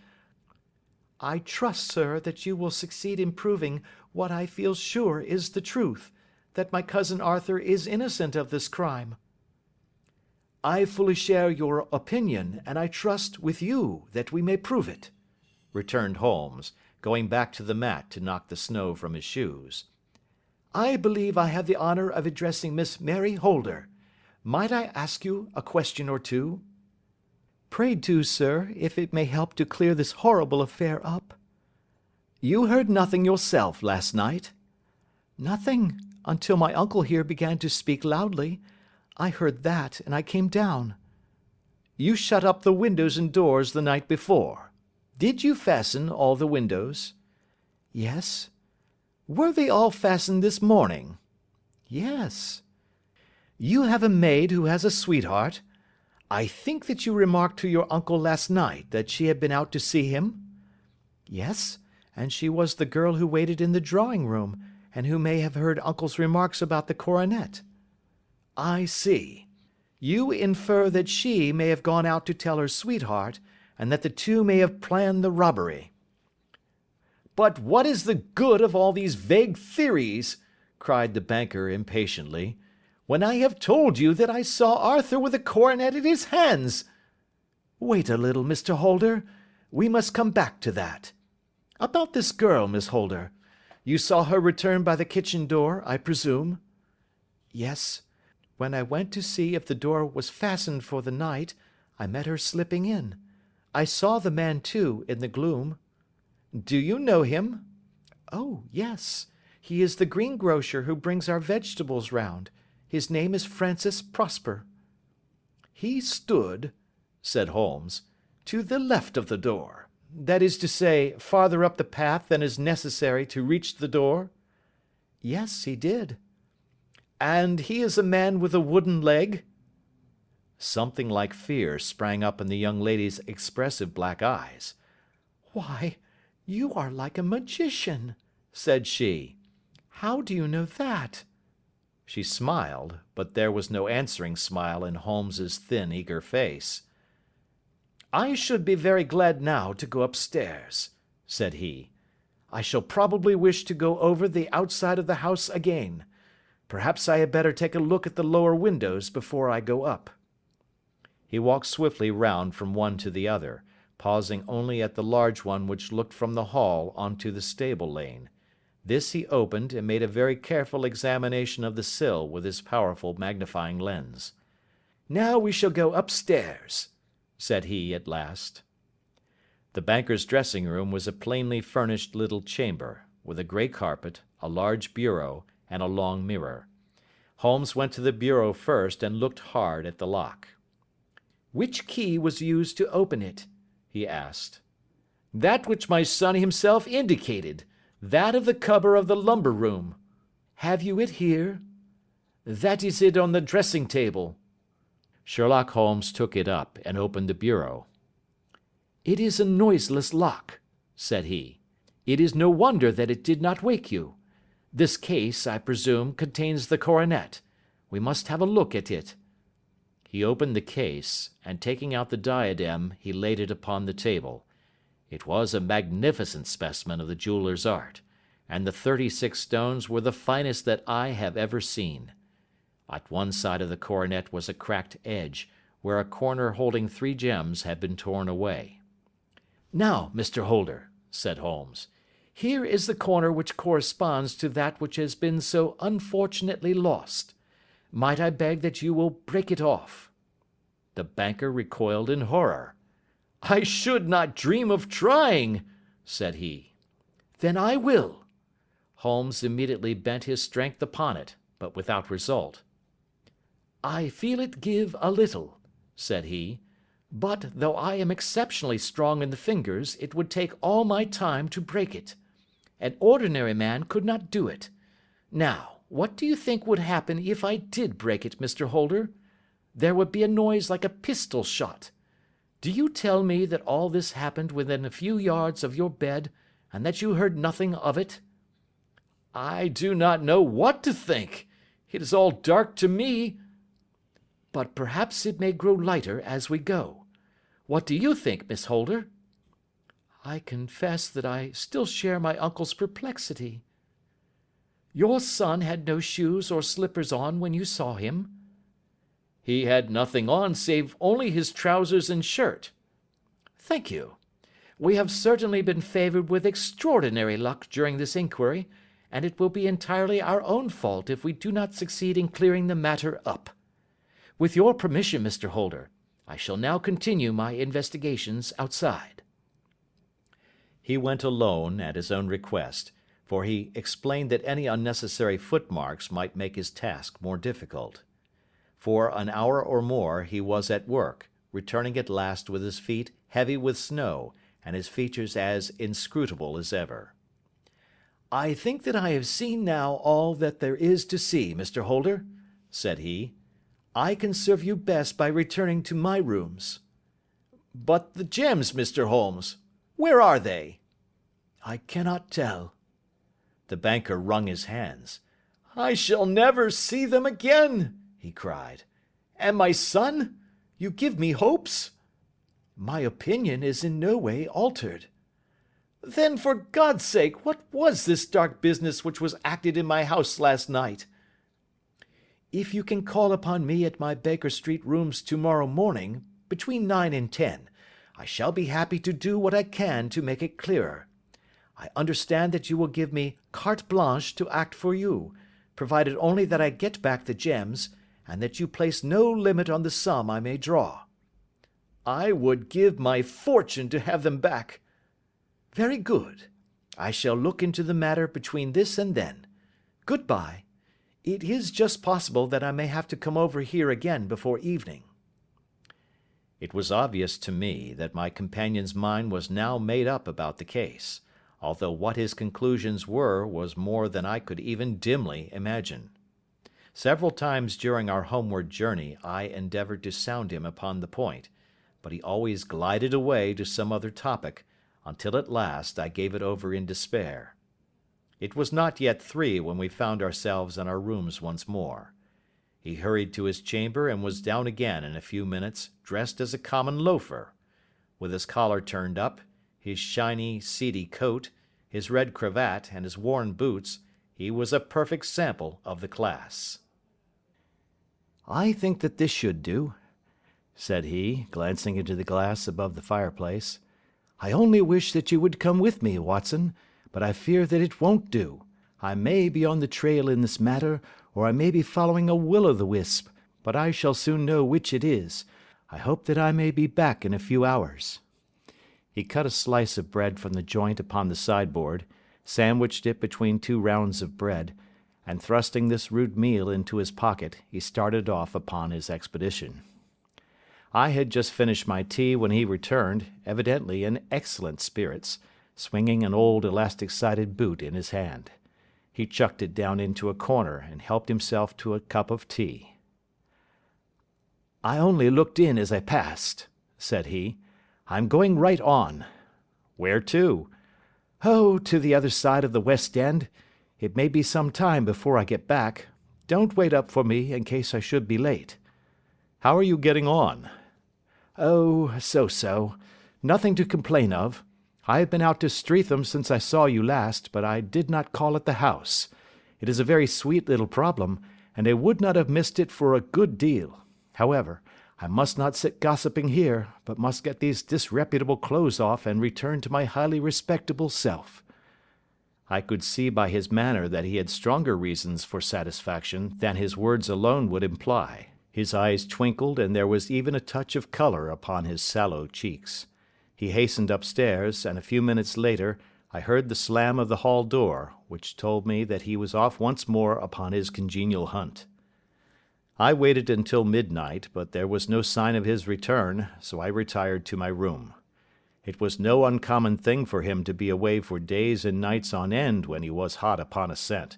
I trust, sir, that you will succeed in proving what I feel sure is the truth, that my cousin Arthur is innocent of this crime." "I fully share your opinion, and I trust with you that we may prove it," returned Holmes, going back to the mat to knock the snow from his shoes. "I believe I have the honour of addressing Miss Mary Holder. Might I ask you a question or two?" "Pray do, sir, if it may help to clear this horrible affair up." "You heard nothing yourself last night?" "Nothing, until my uncle here began to speak loudly. I heard that, and I came down." "You shut up the windows and doors the night before. Did you fasten all the windows?" "Yes." "Were they all fastened this morning?" "Yes." "You have a maid who has a sweetheart. I think that you remarked to your uncle last night that she had been out to see him?" "Yes, and she was the girl who waited in the drawing room, and who may have heard uncle's remarks about the coronet." "I see. You infer that she may have gone out to tell her sweetheart, and that the two may have planned the robbery." "But what is the good of all these vague theories?" cried the banker impatiently, "when I have told you that I saw Arthur with a coronet in his hands?" "Wait a little, Mr. Holder. We must come back to that. About this girl, Miss Holder. You saw her return by the kitchen door, I presume?" "Yes. When I went to see if the door was fastened for the night, I met her slipping in. I saw the man, too, in the gloom." "Do you know him?" Oh, yes. He is the greengrocer who brings our vegetables round. His name is Francis Prosper." "He stood," said Holmes, "to the left of the door. That is to say, farther up the path than is necessary to reach the door?" "Yes, he did." "And he is a man with a wooden leg?" Something like fear sprang up in the young lady's expressive black eyes. "Why, you are like a magician," said she. "How do you know that?" She smiled, but there was no answering smile in Holmes's thin, eager face. "I should be very glad now to go upstairs," said he. "I shall probably wish to go over the outside of the house again. Perhaps I had better take a look at the lower windows before I go up." He walked swiftly round from one to the other, pausing only at the large one which looked from the hall onto the stable lane. This he opened, and made a very careful examination of the sill with his powerful magnifying lens. "Now we shall go upstairs," said he at last. The banker's dressing room was a plainly furnished little chamber, with a grey carpet, a large bureau, and a long mirror. Holmes went to the bureau first and looked hard at the lock. "Which key was used to open it?" he asked. "That which my son himself indicated, that of the cupboard of the lumber room." "Have you it here?" "That is it on the dressing table." Sherlock Holmes took it up and opened the bureau. "It is a noiseless lock," said he. "It is no wonder that it did not wake you. This case, I presume, contains the coronet. We must have a look at it." He opened the case, and taking out the diadem, he laid it upon the table. It was a magnificent specimen of the jeweller's art, and the 36 stones were the finest that I have ever seen. At one side of the coronet was a cracked edge, where a corner holding 3 gems had been torn away. "Now, Mr. Holder," said Holmes, "here is the corner which corresponds to that which has been so unfortunately lost. Might I beg that you will break it off?" The banker recoiled in horror. "I should not dream of trying," said he. "Then I will." Holmes immediately bent his strength upon it, but without result. "I feel it give a little," said he, "but though I am exceptionally strong in the fingers, it would take all my time to break it. An ordinary man could not do it. Now, what do you think would happen if I did break it, Mr. Holder? There would be a noise like a pistol shot. Do you tell me that all this happened within a few yards of your bed, and that you heard nothing of it?" "I do not know what to think. It is all dark to me." "But perhaps it may grow lighter as we go. What do you think, Miss Holder?" "I confess that I still share my uncle's perplexity." "Your son had no shoes or slippers on when you saw him?" "He had nothing on save only his trousers and shirt." "Thank you. We have certainly been favoured with extraordinary luck during this inquiry, and it will be entirely our own fault if we do not succeed in clearing the matter up. With your permission, Mr. Holder, I shall now continue my investigations outside." He went alone at his own request, for he explained that any unnecessary footmarks might make his task more difficult. For an hour or more he was at work, returning at last with his feet heavy with snow and his features as inscrutable as ever. "I think that I have seen now all that there is to see, Mr. Holder," said he. "I can serve you best by returning to my rooms." "But the gems, Mr. Holmes, where are they?" "I cannot tell." The banker wrung his hands. "I shall never see them again," he cried. "And my son? You give me hopes?" "My opinion is in no way altered." "Then, for God's sake, what was this dark business which was acted in my house last night?" "If you can call upon me at my Baker Street rooms tomorrow morning, between 9 and 10, I shall be happy to do what I can to make it clearer. I understand that you will give me carte blanche to act for you, provided only that I get back the gems, and that you place no limit on the sum I may draw." "I would give my fortune to have them back." "Very good. I shall look into the matter between this and then. Goodbye. It is just possible that I may have to come over here again before evening." It was obvious to me that my companion's mind was now made up about the case, although what his conclusions were was more than I could even dimly imagine. Several times during our homeward journey I endeavoured to sound him upon the point, but he always glided away to some other topic, until at last I gave it over in despair. It was not yet 3 when we found ourselves in our rooms once more. He hurried to his chamber and was down again in a few minutes, dressed as a common loafer. With his collar turned up, his shiny, seedy coat, his red cravat, and his worn boots, he was a perfect sample of the class. "I think that this should do," said he, glancing into the glass above the fireplace. "I only wish that you would come with me, Watson, but I fear that it won't do. I may be on the trail in this matter, or I may be following a will-o'-the-wisp, but I shall soon know which it is. I hope that I may be back in a few hours." He cut a slice of bread from the joint upon the sideboard, sandwiched it between 2 rounds of bread, and thrusting this rude meal into his pocket, he started off upon his expedition. I had just finished my tea when he returned, evidently in excellent spirits, swinging an old elastic-sided boot in his hand. He chucked it down into a corner and helped himself to a cup of tea. "I only looked in as I passed," said he. "I'm going right on." "Where to?" "Oh, to the other side of the West End. It may be some time before I get back. Don't wait up for me in case I should be late." "How are you getting on?" "Oh, so-so. Nothing to complain of. I have been out to Streatham since I saw you last, but I did not call at the house. It is a very sweet little problem, and I would not have missed it for a good deal. However, I must not sit gossiping here, but must get these disreputable clothes off and return to my highly respectable self." I could see by his manner that he had stronger reasons for satisfaction than his words alone would imply. His eyes twinkled, and there was even a touch of colour upon his sallow cheeks. He hastened upstairs, and a few minutes later I heard the slam of the hall door, which told me that he was off once more upon his congenial hunt. I waited until midnight, but there was no sign of his return, so I retired to my room. It was no uncommon thing for him to be away for days and nights on end when he was hot upon a scent,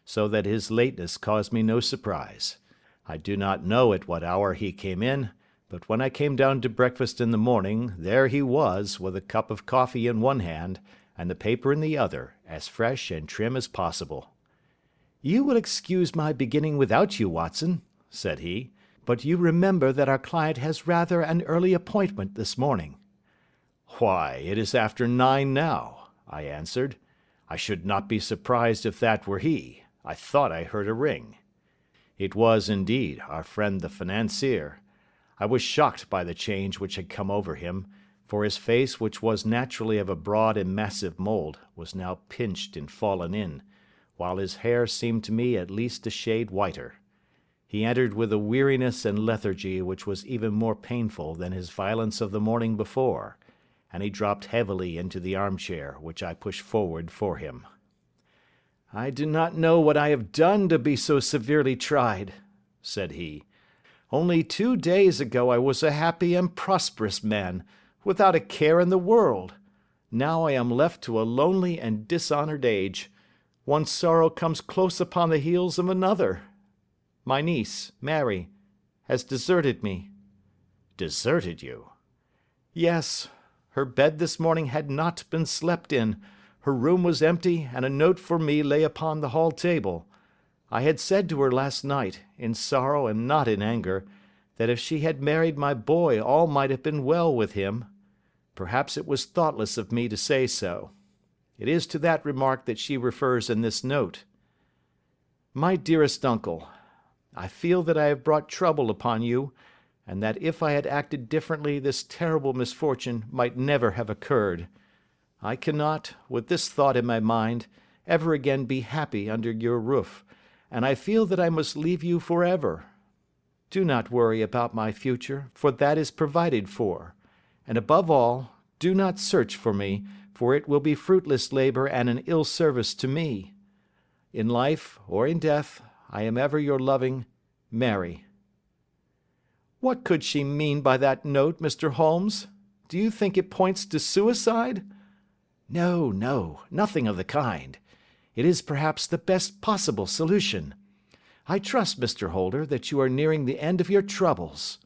so that his lateness caused me no surprise. I do not know at what hour he came in, but when I came down to breakfast in the morning, there he was, with a cup of coffee in one hand, and the paper in the other, as fresh and trim as possible. "You will excuse my beginning without you, Watson," said he, "but you remember that our client has rather an early appointment this morning." "Why, it is after 9 now," I answered. "I should not be surprised if that were he. I thought I heard a ring." It was, indeed, our friend the financier. I was shocked by the change which had come over him, for his face, which was naturally of a broad and massive mould, was now pinched and fallen in, while his hair seemed to me at least a shade whiter. He entered with a weariness and lethargy which was even more painful than his violence of the morning before, and he dropped heavily into the armchair which I pushed forward for him. "I do not know what I have done to be so severely tried," said he. "Only 2 days ago I was a happy and prosperous man, without a care in the world. Now I am left to a lonely and dishonoured age. One sorrow comes close upon the heels of another. My niece, Mary, has deserted me." "Deserted you?" "Yes. Her bed this morning had not been slept in. Her room was empty, and a note for me lay upon the hall table. I had said to her last night, in sorrow and not in anger, that if she had married my boy all might have been well with him. Perhaps it was thoughtless of me to say so. It is to that remark that she refers in this note. My dearest uncle, I feel that I have brought trouble upon you, and that if I had acted differently this terrible misfortune might never have occurred. I cannot, with this thought in my mind, ever again be happy under your roof, and I feel that I must leave you forever. Do not worry about my future, for that is provided for, and above all, do not search for me, for it will be fruitless labor and an ill service to me. In life or in death, I am ever your loving Mary. What could she mean by that note, Mr. Holmes? Do you think it points to suicide? No, no, nothing of the kind. It is perhaps the best possible solution. I trust, Mr. Holder, that you are nearing the end of your troubles.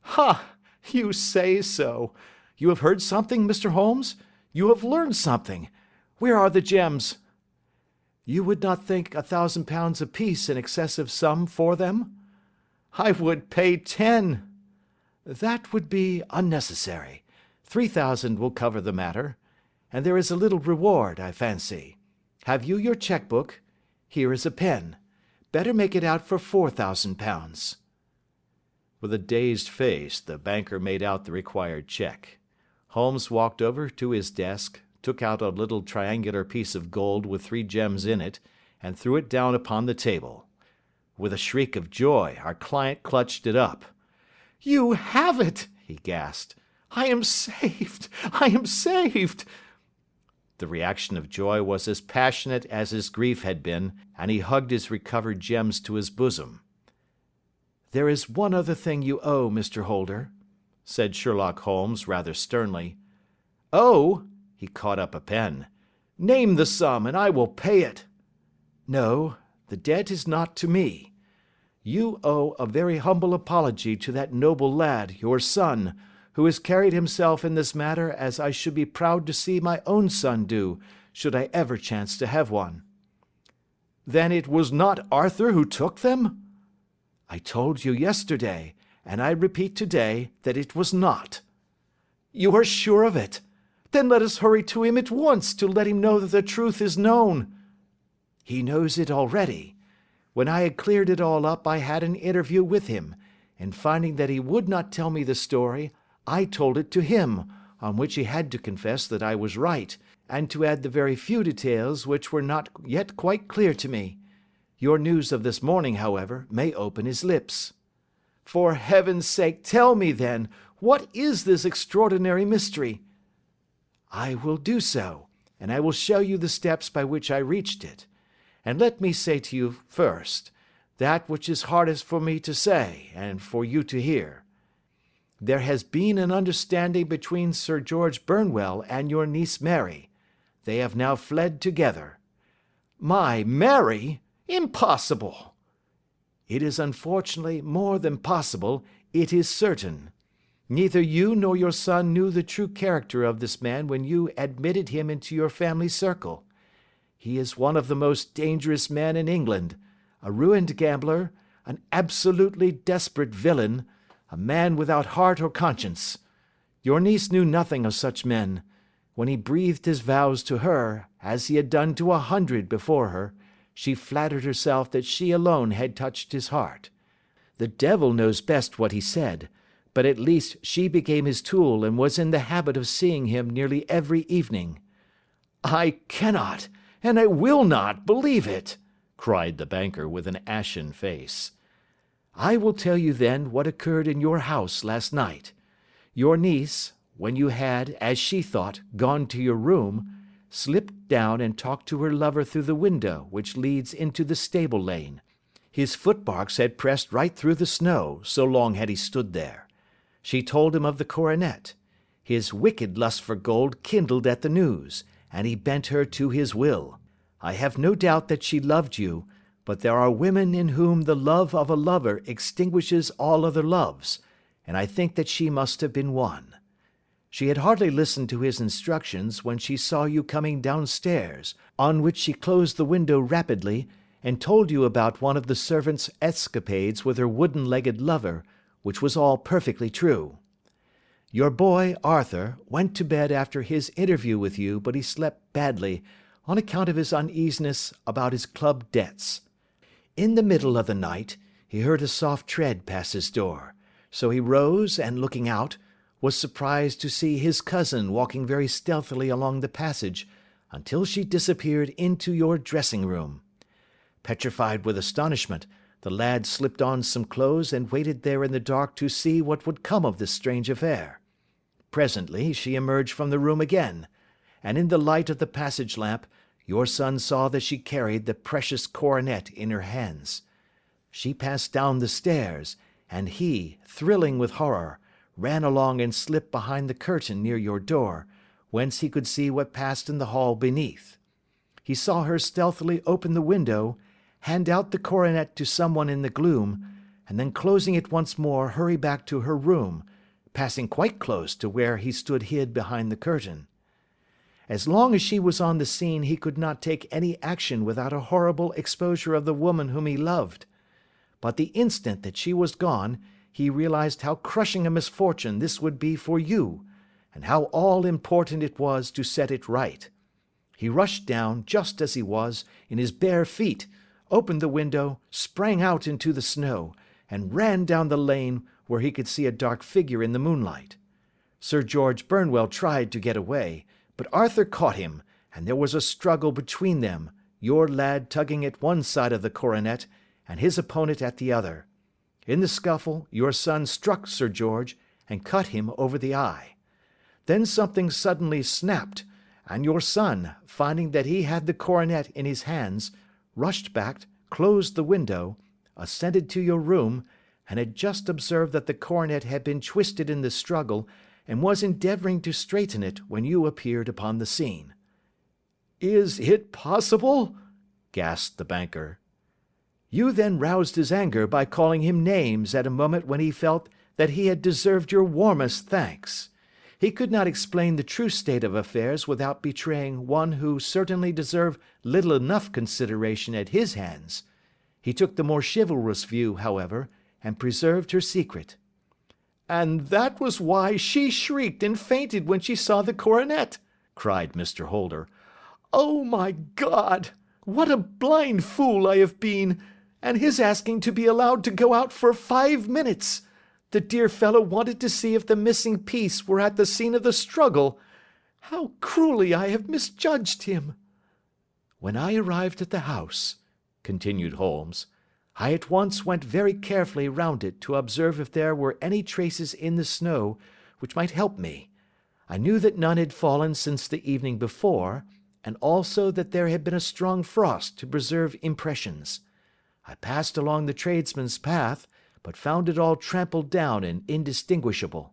Ha! You say so. You have heard something, Mr. Holmes? You have learned something. Where are the gems? You would not think £1,000 apiece an excessive sum for them? I would pay 10. That would be unnecessary. 3,000 will cover the matter. And there is a little reward, I fancy. Have you your cheque-book? Here is a pen. Better make it out for £4,000. With a dazed face, the banker made out the required cheque. Holmes walked over to his desk, took out a little triangular piece of gold with 3 gems in it, and threw it down upon the table. With a shriek of joy, our client clutched it up. "You have it!" he gasped. "I am saved! I am saved!" The reaction of joy was as passionate as his grief had been, and he hugged his recovered gems to his bosom. "There is one other thing you owe, Mr. Holder," said Sherlock Holmes rather sternly. "Oh!" He caught up a pen. "Name the sum, and I will pay it." "No, the debt is not to me. You owe a very humble apology to that noble lad, your son, who has carried himself in this matter as I should be proud to see my own son do, should I ever chance to have one." "Then it was not Arthur who took them?" "I told you yesterday, and I repeat today, that it was not." "You are sure of it? Then let us hurry to him at once to let him know that the truth is known." "He knows it already. When I had cleared it all up, I had an interview with him, and finding that he would not tell me the story, I told it to him, on which he had to confess that I was right, and to add the very few details which were not yet quite clear to me. Your news of this morning, however, may open his lips." "For heaven's sake, tell me then, what is this extraordinary mystery?" "I will do so, and I will show you the steps by which I reached it. And let me say to you first, that which is hardest for me to say, and for you to hear. There has been an understanding between Sir George Burnwell and your niece Mary. They have now fled together." "My Mary? Impossible!" "It is unfortunately more than possible, it is certain. Neither you nor your son knew the true character of this man when you admitted him into your family circle. He is one of the most dangerous men in England, a ruined gambler, an absolutely desperate villain, a man without heart or conscience. Your niece knew nothing of such men. When he breathed his vows to her, as he had done to 100 before her, she flattered herself that she alone had touched his heart. The devil knows best what he said, but at least she became his tool and was in the habit of seeing him nearly every evening." "I cannot, and I will not believe it," cried the banker with an ashen face. "I will tell you then what occurred in your house last night. Your niece, when you had, as she thought, gone to your room, slipped down and talked to her lover through the window which leads into the stable lane. His footmarks had pressed right through the snow, so long had he stood there. She told him of the coronet. His wicked lust for gold kindled at the news, and he bent her to his will. I have no doubt that she loved you, but there are women in whom the love of a lover extinguishes all other loves, and I think that she must have been one. She had hardly listened to his instructions when she saw you coming downstairs, on which she closed the window rapidly, and told you about one of the servants' escapades with her wooden-legged lover, which was all perfectly true. Your boy, Arthur, went to bed after his interview with you, but he slept badly, on account of his uneasiness about his club debts. In the middle of the night, he heard a soft tread pass his door, so he rose and, looking out, was surprised to see his cousin walking very stealthily along the passage until she disappeared into your dressing-room. Petrified with astonishment, the lad slipped on some clothes and waited there in the dark to see what would come of this strange affair. Presently she emerged from the room again, and in the light of the passage lamp, your son saw that she carried the precious coronet in her hands. She passed down the stairs, and he, thrilling with horror, ran along and slipped behind the curtain near your door, whence he could see what passed in the hall beneath. He saw her stealthily open the window, hand out the coronet to someone in the gloom, and then closing it once more hurry back to her room, passing quite close to where he stood hid behind the curtain. As long as she was on the scene he could not take any action without a horrible exposure of the woman whom he loved. But the instant that she was gone, he realized how crushing a misfortune this would be for you, and how all-important it was to set it right. He rushed down, just as he was, in his bare feet, opened the window, sprang out into the snow, and ran down the lane where he could see a dark figure in the moonlight. Sir George Burnwell tried to get away, but Arthur caught him, and there was a struggle between them, your lad tugging at one side of the coronet, and his opponent at the other. In the scuffle, your son struck Sir George, and cut him over the eye. Then something suddenly snapped, and your son, finding that he had the coronet in his hands, rushed back, closed the window, ascended to your room, and had just observed that the coronet had been twisted in the struggle, and was endeavouring to straighten it when you appeared upon the scene. "Is it possible?" gasped the banker. You then roused his anger by calling him names at a moment when he felt that he had deserved your warmest thanks. He could not explain the true state of affairs without betraying one who certainly deserved little enough consideration at his hands. He took the more chivalrous view, however, and preserved her secret. "And that was why she shrieked and fainted when she saw the coronet," cried Mr. Holder. "Oh, my God! What a blind fool I have been! And his asking to be allowed to go out for 5 minutes! The dear fellow wanted to see if the missing piece were at the scene of the struggle. How cruelly I have misjudged him!" "When I arrived at the house," continued Holmes, "I at once went very carefully round it to observe if there were any traces in the snow which might help me. I knew that none had fallen since the evening before, and also that there had been a strong frost to preserve impressions. I passed along the tradesman's path, but found it all trampled down and indistinguishable.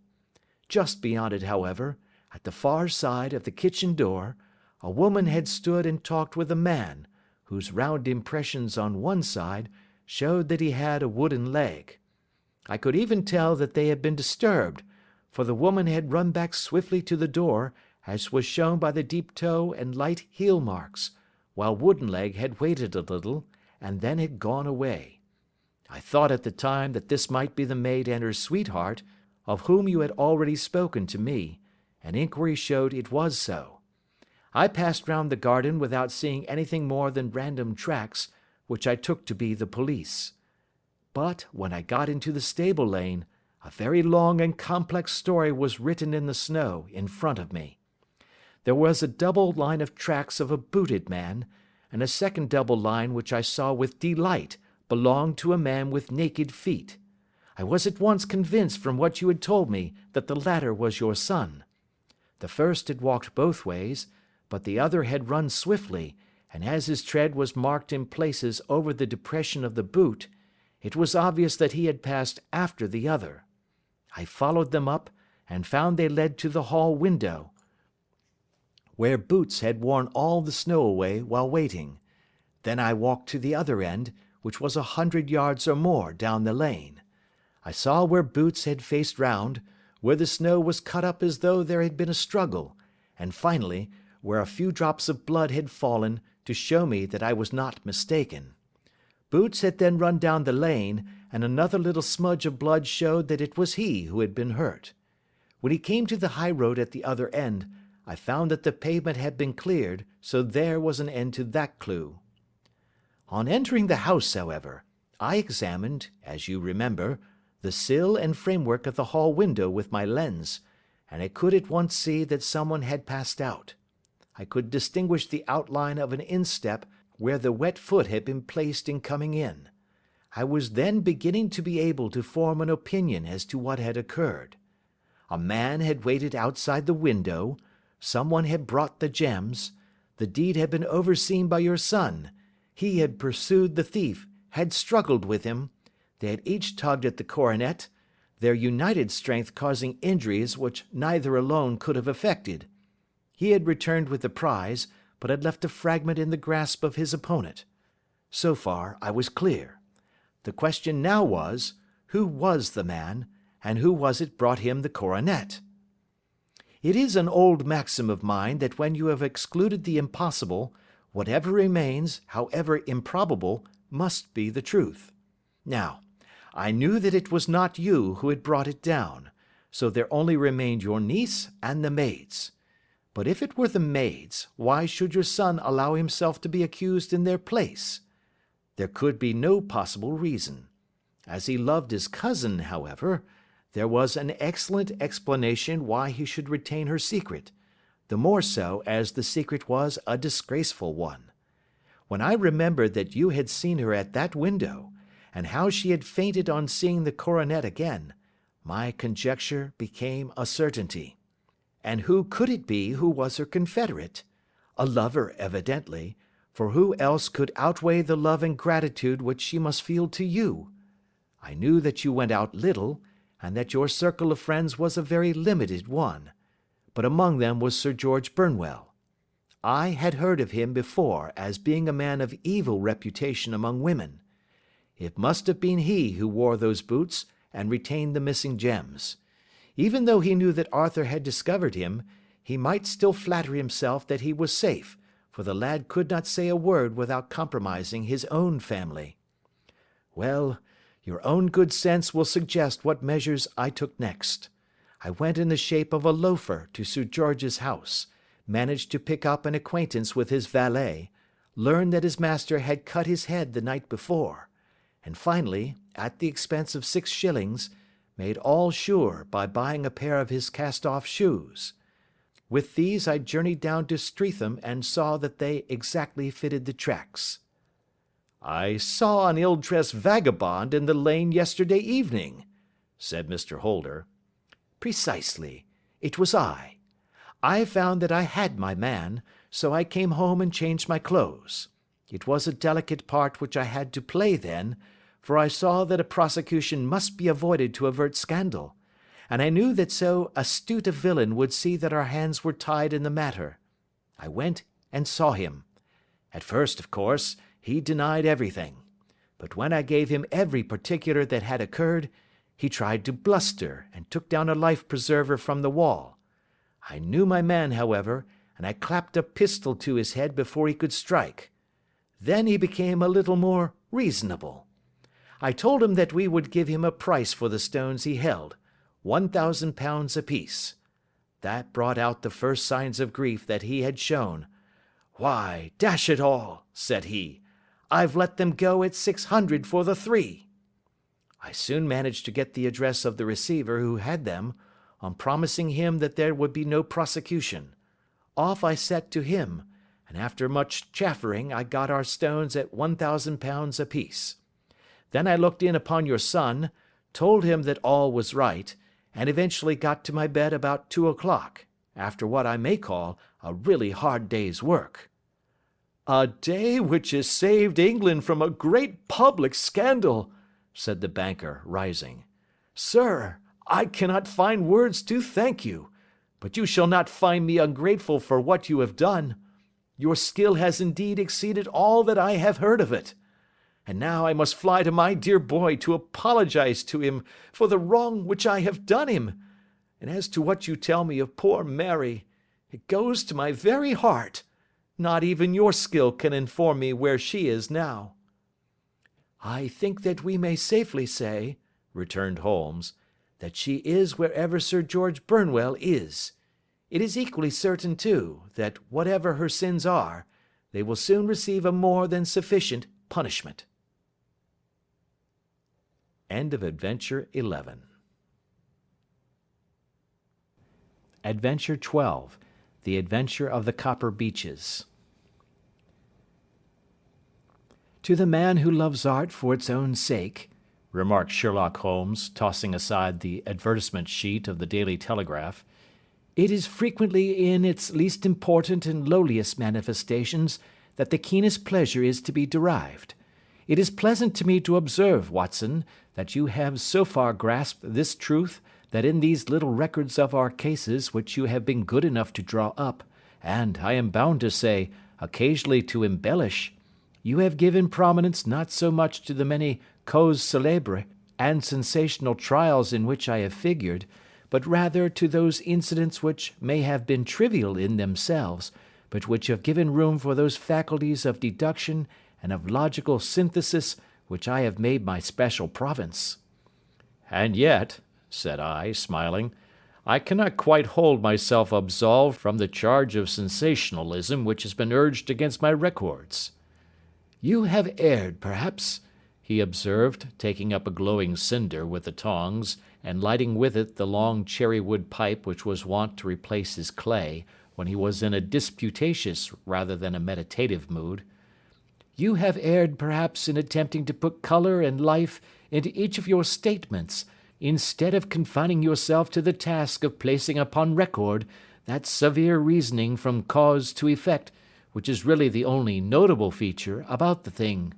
Just beyond it, however, at the far side of the kitchen door, a woman had stood and talked with a man, whose round impressions on one side showed that he had a wooden leg. I could even tell that they had been disturbed, for the woman had run back swiftly to the door, as was shown by the deep toe and light heel marks, while Woodenleg had waited a little, and then had gone away. I thought at the time that this might be the maid and her sweetheart, of whom you had already spoken to me, and inquiry showed it was so. I passed round the garden without seeing anything more than random tracks, which I took to be the police. But when I got into the stable lane, a very long and complex story was written in the snow in front of me. There was a double line of tracks of a booted man, and a second double line which I saw with delight belonged to a man with naked feet. I was at once convinced from what you had told me that the latter was your son. The first had walked both ways, but the other had run swiftly, and as his tread was marked in places over the depression of the boot, it was obvious that he had passed after the other. I followed them up, and found they led to the hall window, where Boots had worn all the snow away while waiting. Then I walked to the other end, which was 100 yards or more down the lane. I saw where Boots had faced round, where the snow was cut up as though there had been a struggle, and finally, where a few drops of blood had fallen to show me that I was not mistaken. Boots had then run down the lane, and another little smudge of blood showed that it was he who had been hurt. When he came to the high road at the other end, I found that the pavement had been cleared, so there was an end to that clue. On entering the house, however, I examined, as you remember, the sill and framework of the hall window with my lens, and I could at once see that someone had passed out. I could distinguish the outline of an instep where the wet foot had been placed in coming in. I was then beginning to be able to form an opinion as to what had occurred. A man had waited outside the window, Someone had brought the gems. The deed had been overseen by your son. He had pursued the thief, had struggled with him. They had each tugged at the coronet, their united strength causing injuries which neither alone could have effected. He had returned with the prize, but had left a fragment in the grasp of his opponent. So far, I was clear. The question now was, who was the man, and who was it brought him the coronet? It is an old maxim of mine that when you have excluded the impossible, whatever remains, however improbable, must be the truth. Now, I knew that it was not you who had brought it down, so there only remained your niece and the maids. But if it were the maids, why should your son allow himself to be accused in their place? There could be no possible reason. As he loved his cousin, however, there was an excellent explanation why he should retain her secret, the more so as the secret was a disgraceful one. When I remembered that you had seen her at that window, and how she had fainted on seeing the coronet again, my conjecture became a certainty. And who could it be who was her confederate? A lover, evidently, for who else could outweigh the love and gratitude which she must feel to you? I knew that you went out little, and that your circle of friends was a very limited one, but among them was Sir George Burnwell. I had heard of him before as being a man of evil reputation among women. It must have been he who wore those boots and retained the missing gems. Even though he knew that Arthur had discovered him, he might still flatter himself that he was safe, for the lad could not say a word without compromising his own family. Well, your own good sense will suggest what measures I took next. I went in the shape of a loafer to Sir George's house, managed to pick up an acquaintance with his valet, learned that his master had cut his head the night before, and finally, at the expense of 6 shillings, made all sure by buying a pair of his cast-off shoes. With these I journeyed down to Streatham and saw that they exactly fitted the tracks. "I saw an ill-dressed vagabond in the lane yesterday evening," said Mr. Holder. "Precisely. It was I. I found that I had my man, so I came home and changed my clothes. It was a delicate part which I had to play then, for I saw that a prosecution must be avoided to avert scandal, and I knew that so astute a villain would see that our hands were tied in the matter. I went and saw him. At first, of course, he denied everything, but when I gave him every particular that had occurred, he tried to bluster and took down a life-preserver from the wall. I knew my man, however, and I clapped a pistol to his head before he could strike. Then he became a little more reasonable. I told him that we would give him a price for the stones he held, £1,000 apiece. That brought out the first signs of grief that he had shown. 'Why, dash it all,' said he, 'I've let them go at 600 for the 3. I soon managed to get the address of the receiver who had them, on promising him that there would be no prosecution. Off I set to him, and after much chaffering I got our stones at £1,000 apiece. Then I looked in upon your son, told him that all was right, and eventually got to my bed about 2 o'clock, after what I may call a really hard day's work.' 'A day which has saved England from a great public scandal,' said the banker, rising. 'Sir, I cannot find words to thank you, but you shall not find me ungrateful for what you have done. Your skill has indeed exceeded all that I have heard of it. And now I must fly to my dear boy to apologize to him for the wrong which I have done him. And as to what you tell me of poor Mary, it goes to my very heart. Not even your skill can inform me where she is now.' 'I think that we may safely say,' returned Holmes, 'that she is wherever Sir George Burnwell is. It is equally certain, too, that whatever her sins are, they will soon receive a more than sufficient punishment.'" End of Adventure 11. Adventure 12. The Adventure of the Copper Beeches. "To the man who loves art for its own sake," remarked Sherlock Holmes, tossing aside the advertisement sheet of the Daily Telegraph, It is frequently in its least important and lowliest manifestations that the keenest pleasure is to be derived. It is pleasant to me to observe, Watson, that you have so far grasped this truth that in these little records of our cases which you have been good enough to draw up, and, I am bound to say, occasionally to embellish, you have given prominence not so much to the many causes célèbres and sensational trials in which I have figured, but rather to those incidents which may have been trivial in themselves, but which have given room for those faculties of deduction and of logical synthesis which I have made my special province. And yet, said I, smiling, I cannot quite hold myself absolved from the charge of sensationalism which has been urged against my records. You have erred, perhaps, he observed, taking up a glowing cinder with the tongs, and lighting with it the long cherry-wood pipe which was wont to replace his clay when he was in a disputatious rather than a meditative mood. You have erred, perhaps, in attempting to put colour and life into each of your statements, instead of confining yourself to the task of placing upon record that severe reasoning from cause to effect, which is really the only notable feature about the thing.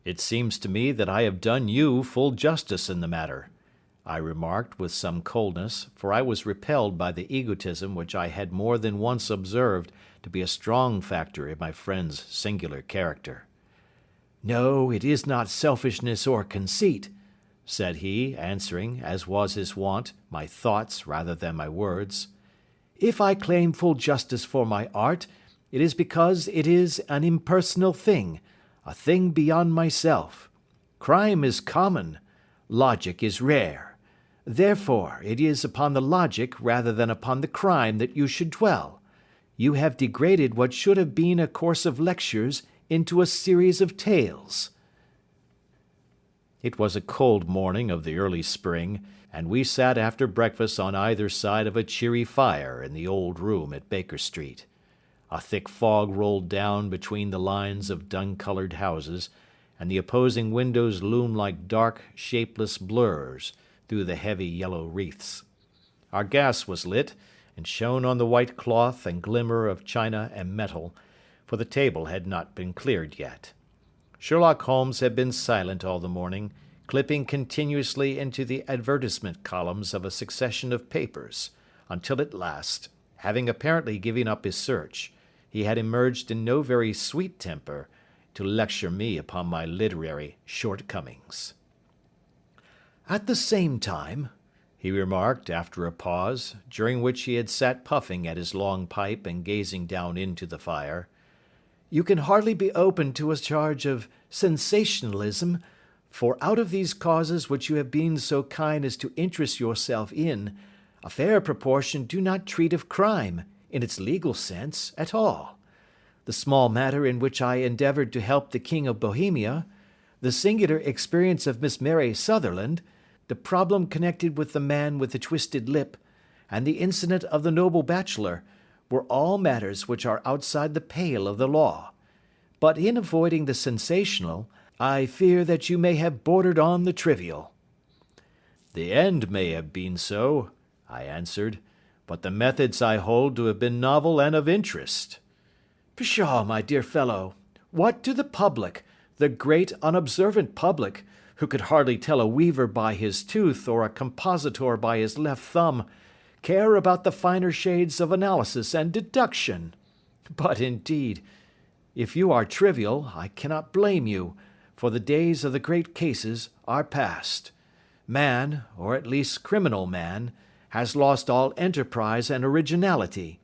It seems to me that I have done you full justice in the matter, I remarked with some coldness, for I was repelled by the egotism which I had more than once observed to be a strong factor in my friend's singular character. No, it is not selfishness or conceit, said he, answering, as was his wont, my thoughts rather than my words. If I claim full justice for my art, it is because it is an impersonal thing, a thing beyond myself. Crime is common, logic is rare. Therefore, it is upon the logic rather than upon the crime that you should dwell. You have degraded what should have been a course of lectures into a series of tales. It was a cold morning of the early spring, and we sat after breakfast on either side of a cheery fire in the old room at Baker Street. A thick fog rolled down between the lines of dun-coloured houses, and the opposing windows loomed like dark, shapeless blurs through the heavy yellow wreaths. Our gas was lit, and shone on the white cloth and glimmer of china and metal, for the table had not been cleared yet. Sherlock Holmes had been silent all the morning, clipping continuously into the advertisement columns of a succession of papers, until at last, having apparently given up his search, he had emerged in no very sweet temper to lecture me upon my literary shortcomings. At the same time, he remarked after a pause, during which he had sat puffing at his long pipe and gazing down into the fire, you can hardly be open to a charge of sensationalism, for out of these causes which you have been so kind as to interest yourself in, a fair proportion do not treat of crime, in its legal sense, at all. The small matter in which I endeavoured to help the King of Bohemia, the singular experience of Miss Mary Sutherland, the problem connected with the man with the twisted lip, and the incident of the noble bachelor, were all matters which are outside the pale of the law. But in avoiding the sensational, I fear that you may have bordered on the trivial. The end may have been so, I answered, but the methods I hold to have been novel and of interest. Pshaw, my dear fellow, what do the public, the great unobservant public, who could hardly tell a weaver by his tooth or a compositor by his left thumb, care about the finer shades of analysis and deduction? But indeed, if you are trivial, I cannot blame you, for the days of the great cases are past. Man, or at least criminal man, has lost all enterprise and originality.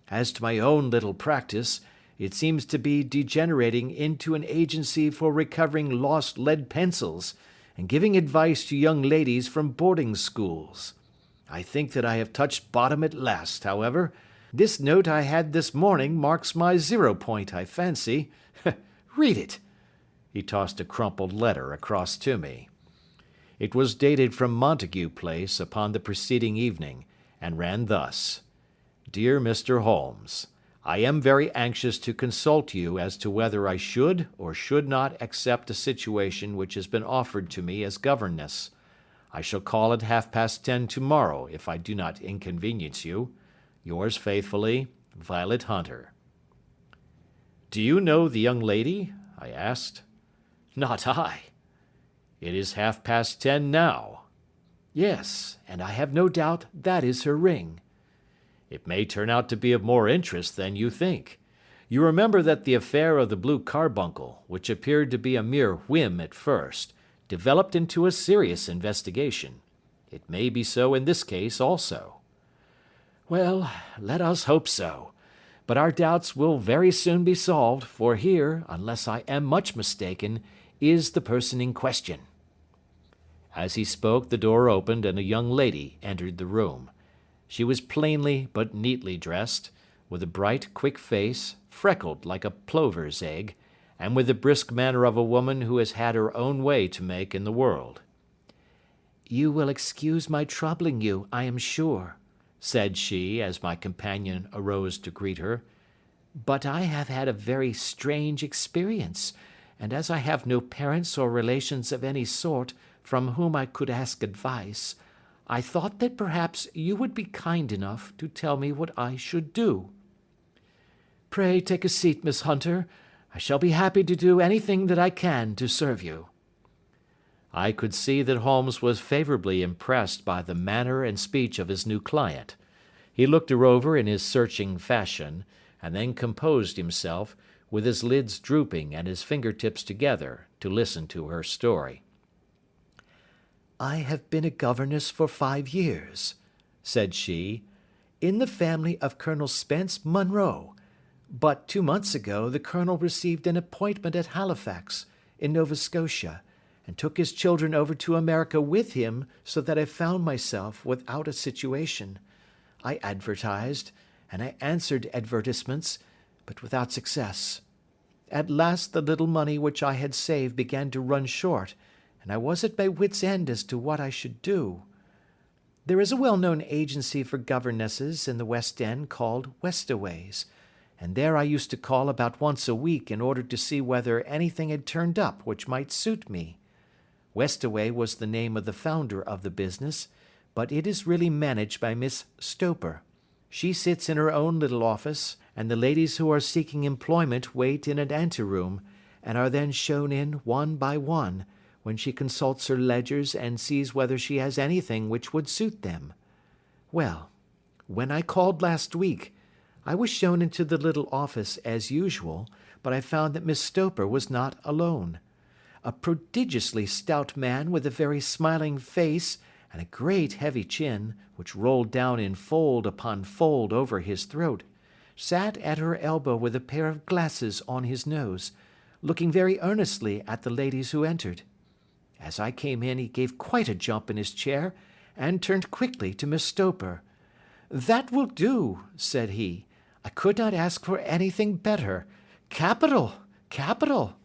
As to my own little practice, it seems to be degenerating into an agency for recovering lost lead pencils, and giving advice to young ladies from boarding schools. I think that I have touched bottom at last, however. This note I had this morning marks my 0 point, I fancy. Read it. He tossed a crumpled letter across to me. It was dated from Montague Place upon the preceding evening, and ran thus: Dear Mr. Holmes, I am very anxious to consult you as to whether I should or should not accept a situation which has been offered to me as governess. I shall call at 10:30 tomorrow if I do not inconvenience you. Yours faithfully, Violet Hunter. Do you know the young lady? I asked. Not I. It is 10:30 now. Yes, and I have no doubt that is her ring. It may turn out to be of more interest than you think. You remember that the affair of the blue carbuncle, which appeared to be a mere whim at first, developed into a serious investigation. It may be so in this case also. Well, let us hope so. But our doubts will very soon be solved, for here, unless I am much mistaken, is the person in question. As he spoke, the door opened and a young lady entered the room. She was plainly but neatly dressed, with a bright, quick face, freckled like a plover's egg, and with the brisk manner of a woman who has had her own way to make in the world. You will excuse my troubling you, I am sure, said she, as my companion arose to greet her, but I have had a very strange experience, and as I have no parents or relations of any sort from whom I could ask advice, I thought that perhaps you would be kind enough to tell me what I should do. Pray take a seat, Miss Hunter. I shall be happy to do anything that I can to serve you. I could see that Holmes was favourably impressed by the manner and speech of his new client. He looked her over in his searching fashion, and then composed himself, with his lids drooping and his fingertips together, to listen to her story. I have been a governess for 5 years, said she, in the family of Colonel Spence Munro, but 2 months ago the colonel received an appointment at Halifax, in Nova Scotia, and took his children over to America with him, so that I found myself without a situation. I advertised, and I answered advertisements, but without success. At last the little money which I had saved began to run short, and I was at my wits' end as to what I should do. There is a well-known agency for governesses in the West End called Westaways, and there I used to call about once a week in order to see whether anything had turned up which might suit me. Westaway was the name of the founder of the business, but it is really managed by Miss Stoper. She sits in her own little office, and the ladies who are seeking employment wait in an anteroom, and are then shown in one by one, when she consults her ledgers and sees whether she has anything which would suit them. Well, when I called last week, I was shown into the little office as usual, but I found that Miss Stoper was not alone. A prodigiously stout man with a very smiling face and a great heavy chin, which rolled down in fold upon fold over his throat, sat at her elbow with a pair of glasses on his nose, looking very earnestly at the ladies who entered. As I came in, he gave quite a jump in his chair, and turned quickly to Miss Stoper. "That will do," said he. "I could not ask for anything better. Capital! Capital!"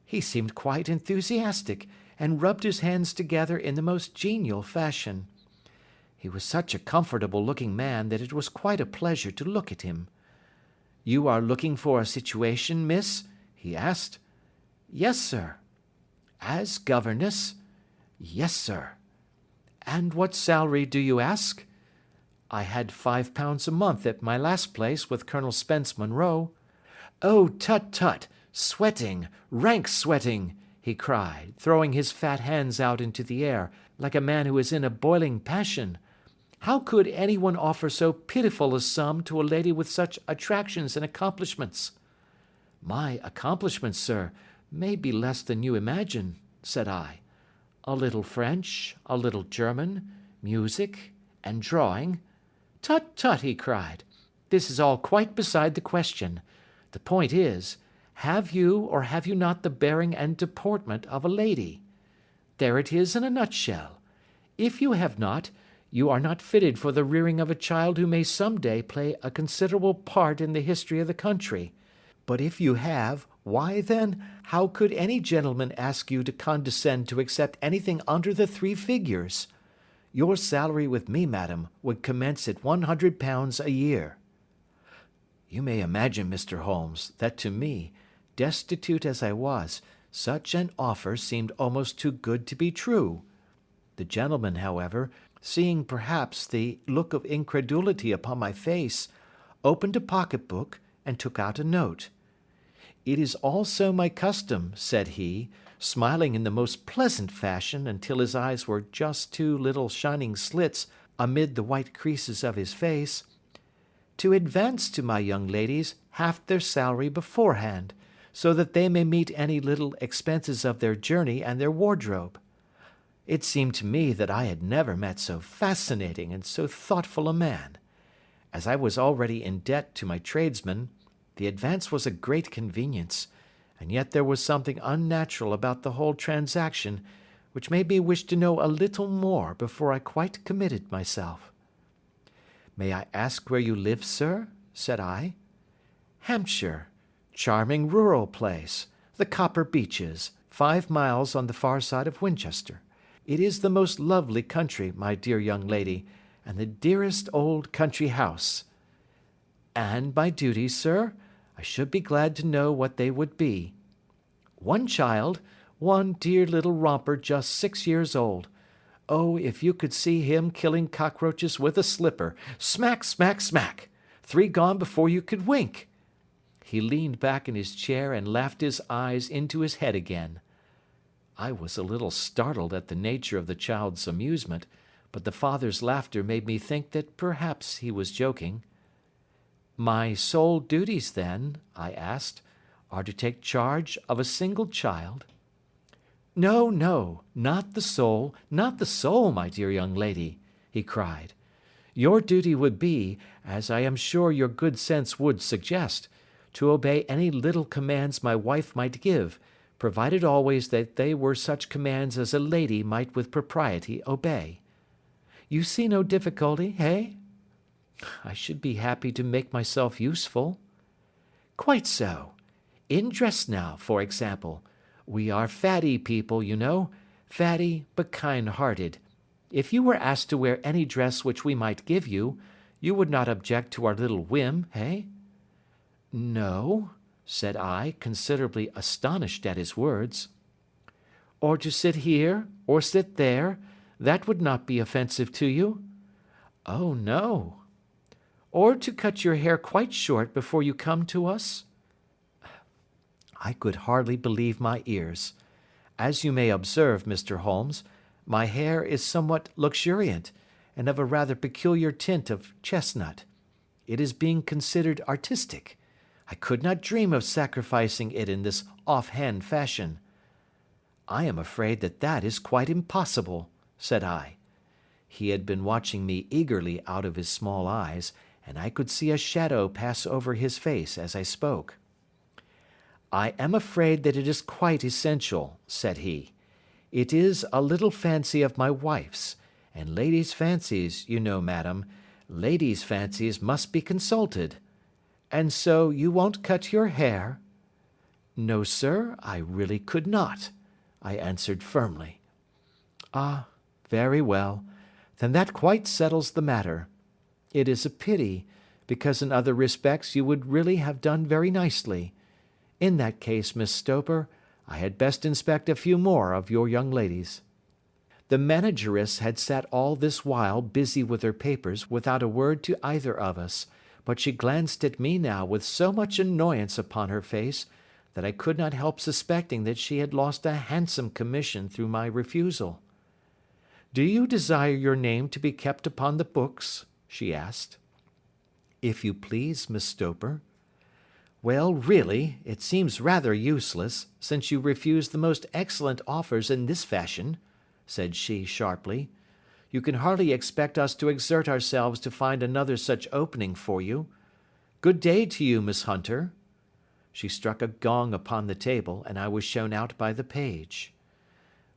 He seemed quite enthusiastic, and rubbed his hands together in the most genial fashion. He was such a comfortable-looking man that it was quite a pleasure to look at him. "You are looking for a situation, miss?" he asked. "Yes, sir." "As governess?" "Yes, sir." "And what salary do you ask?" "I had £5 a month at my last place with Colonel Spence Munro." "Oh, tut, tut! Sweating! Rank sweating!" he cried, throwing his fat hands out into the air, like a man who is in a boiling passion. "How could any one offer so pitiful a sum to a lady with such attractions and accomplishments?" "My accomplishments, sir, may be less than you imagine," said I. "A little French, a little German, music, and drawing." "Tut, tut!" he cried. "This is all quite beside the question. The point is, have you or have you not the bearing and deportment of a lady? There it is in a nutshell. If you have not, you are not fitted for the rearing of a child who may some day play a considerable part in the history of the country. But if you have, why then, how could any gentleman ask you to condescend to accept anything under the 3 figures? Your salary with me, madam, would commence at £100 a year." You may imagine, Mr. Holmes, that to me, destitute as I was, such an offer seemed almost too good to be true. The gentleman, however, seeing perhaps the look of incredulity upon my face, opened a pocket-book and took out a note. "It is also my custom," said he, smiling in the most pleasant fashion until his eyes were just two little shining slits amid the white creases of his face, "to advance to my young ladies half their salary beforehand, so that they may meet any little expenses of their journey and their wardrobe." It seemed to me that I had never met so fascinating and so thoughtful a man. As I was already in debt to my tradesmen, the advance was a great convenience, and yet there was something unnatural about the whole transaction which made me wish to know a little more before I quite committed myself. "May I ask where you live, sir?" said I. "Hampshire. Charming rural place. The Copper Beeches, 5 miles on the far side of Winchester. It is the most lovely country, my dear young lady, and the dearest old country house." "And my duties, sir? I should be glad to know what they would be." "One child, one dear little romper just 6 years old. Oh, if you could see him killing cockroaches with a slipper. Smack, smack, smack. 3 gone before you could wink." He leaned back in his chair and laughed his eyes into his head again. I was a little startled at the nature of the child's amusement, but the father's laughter made me think that perhaps he was joking. "My sole duties, then," I asked, "are to take charge of a single child?" "No, no, not the sole, not the sole, my dear young lady," he cried. "Your duty would be, as I am sure your good sense would suggest, to obey any little commands my wife might give, provided always that they were such commands as a lady might with propriety obey. You see no difficulty, eh?" "I should be happy to make myself useful." "Quite so. In dress now, for example. We are fatty people, you know, fatty but kind-hearted. If you were asked to wear any dress which we might give you, you would not object to our little whim, eh?" "No," said I, considerably astonished at his words. "Or to sit here, or sit there, that would not be offensive to you?" "Oh, no." "Or to cut your hair quite short before you come to us?" I could hardly believe my ears. As you may observe, Mr. Holmes, my hair is somewhat luxuriant, and of a rather peculiar tint of chestnut. It is being considered artistic. I could not dream of sacrificing it in this off-hand fashion. "I am afraid that that is quite impossible," said I. He had been watching me eagerly out of his small eyes, and I could see a shadow pass over his face as I spoke. "I am afraid that it is quite essential," said he. "It is a little fancy of my wife's, and ladies' fancies, you know, madam, ladies' fancies must be consulted. And so you won't cut your hair?" "No, sir, I really could not," I answered firmly. "Ah, very well, then that quite settles the matter. It is a pity, because in other respects you would really have done very nicely. In that case, Miss Stoper, I had best inspect a few more of your young ladies." The manageress had sat all this while busy with her papers without a word to either of us, but she glanced at me now with so much annoyance upon her face that I could not help suspecting that she had lost a handsome commission through my refusal. "Do you desire your name to be kept upon the books?" she asked. "If you please, Miss Stoper." "Well, really, it seems rather useless, since you refuse the most excellent offers in this fashion," said she sharply. "You can hardly expect us to exert ourselves to find another such opening for you. Good day to you, Miss Hunter." She struck a gong upon the table, and I was shown out by the page.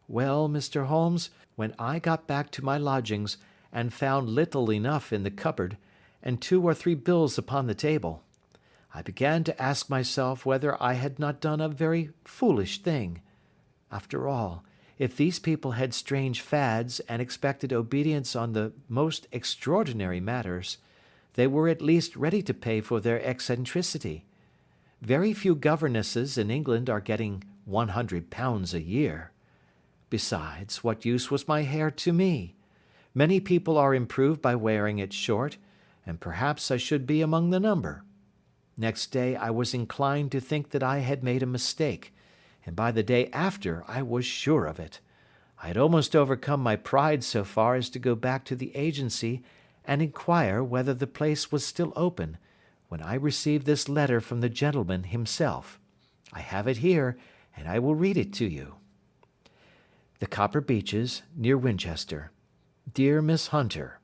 Well, Mr. Holmes, when I got back to my lodgings, and found little enough in the cupboard, and 2 or 3 bills upon the table, I began to ask myself whether I had not done a very foolish thing. After all, if these people had strange fads and expected obedience on the most extraordinary matters, they were at least ready to pay for their eccentricity. Very few governesses in England are getting £100 a year. Besides, what use was my hair to me? Many people are improved by wearing it short, and perhaps I should be among the number. Next day I was inclined to think that I had made a mistake, and by the day after I was sure of it. I had almost overcome my pride so far as to go back to the agency and inquire whether the place was still open, when I received this letter from the gentleman himself. I have it here, and I will read it to you. The Copper Beeches, near Winchester. Dear Miss Hunter,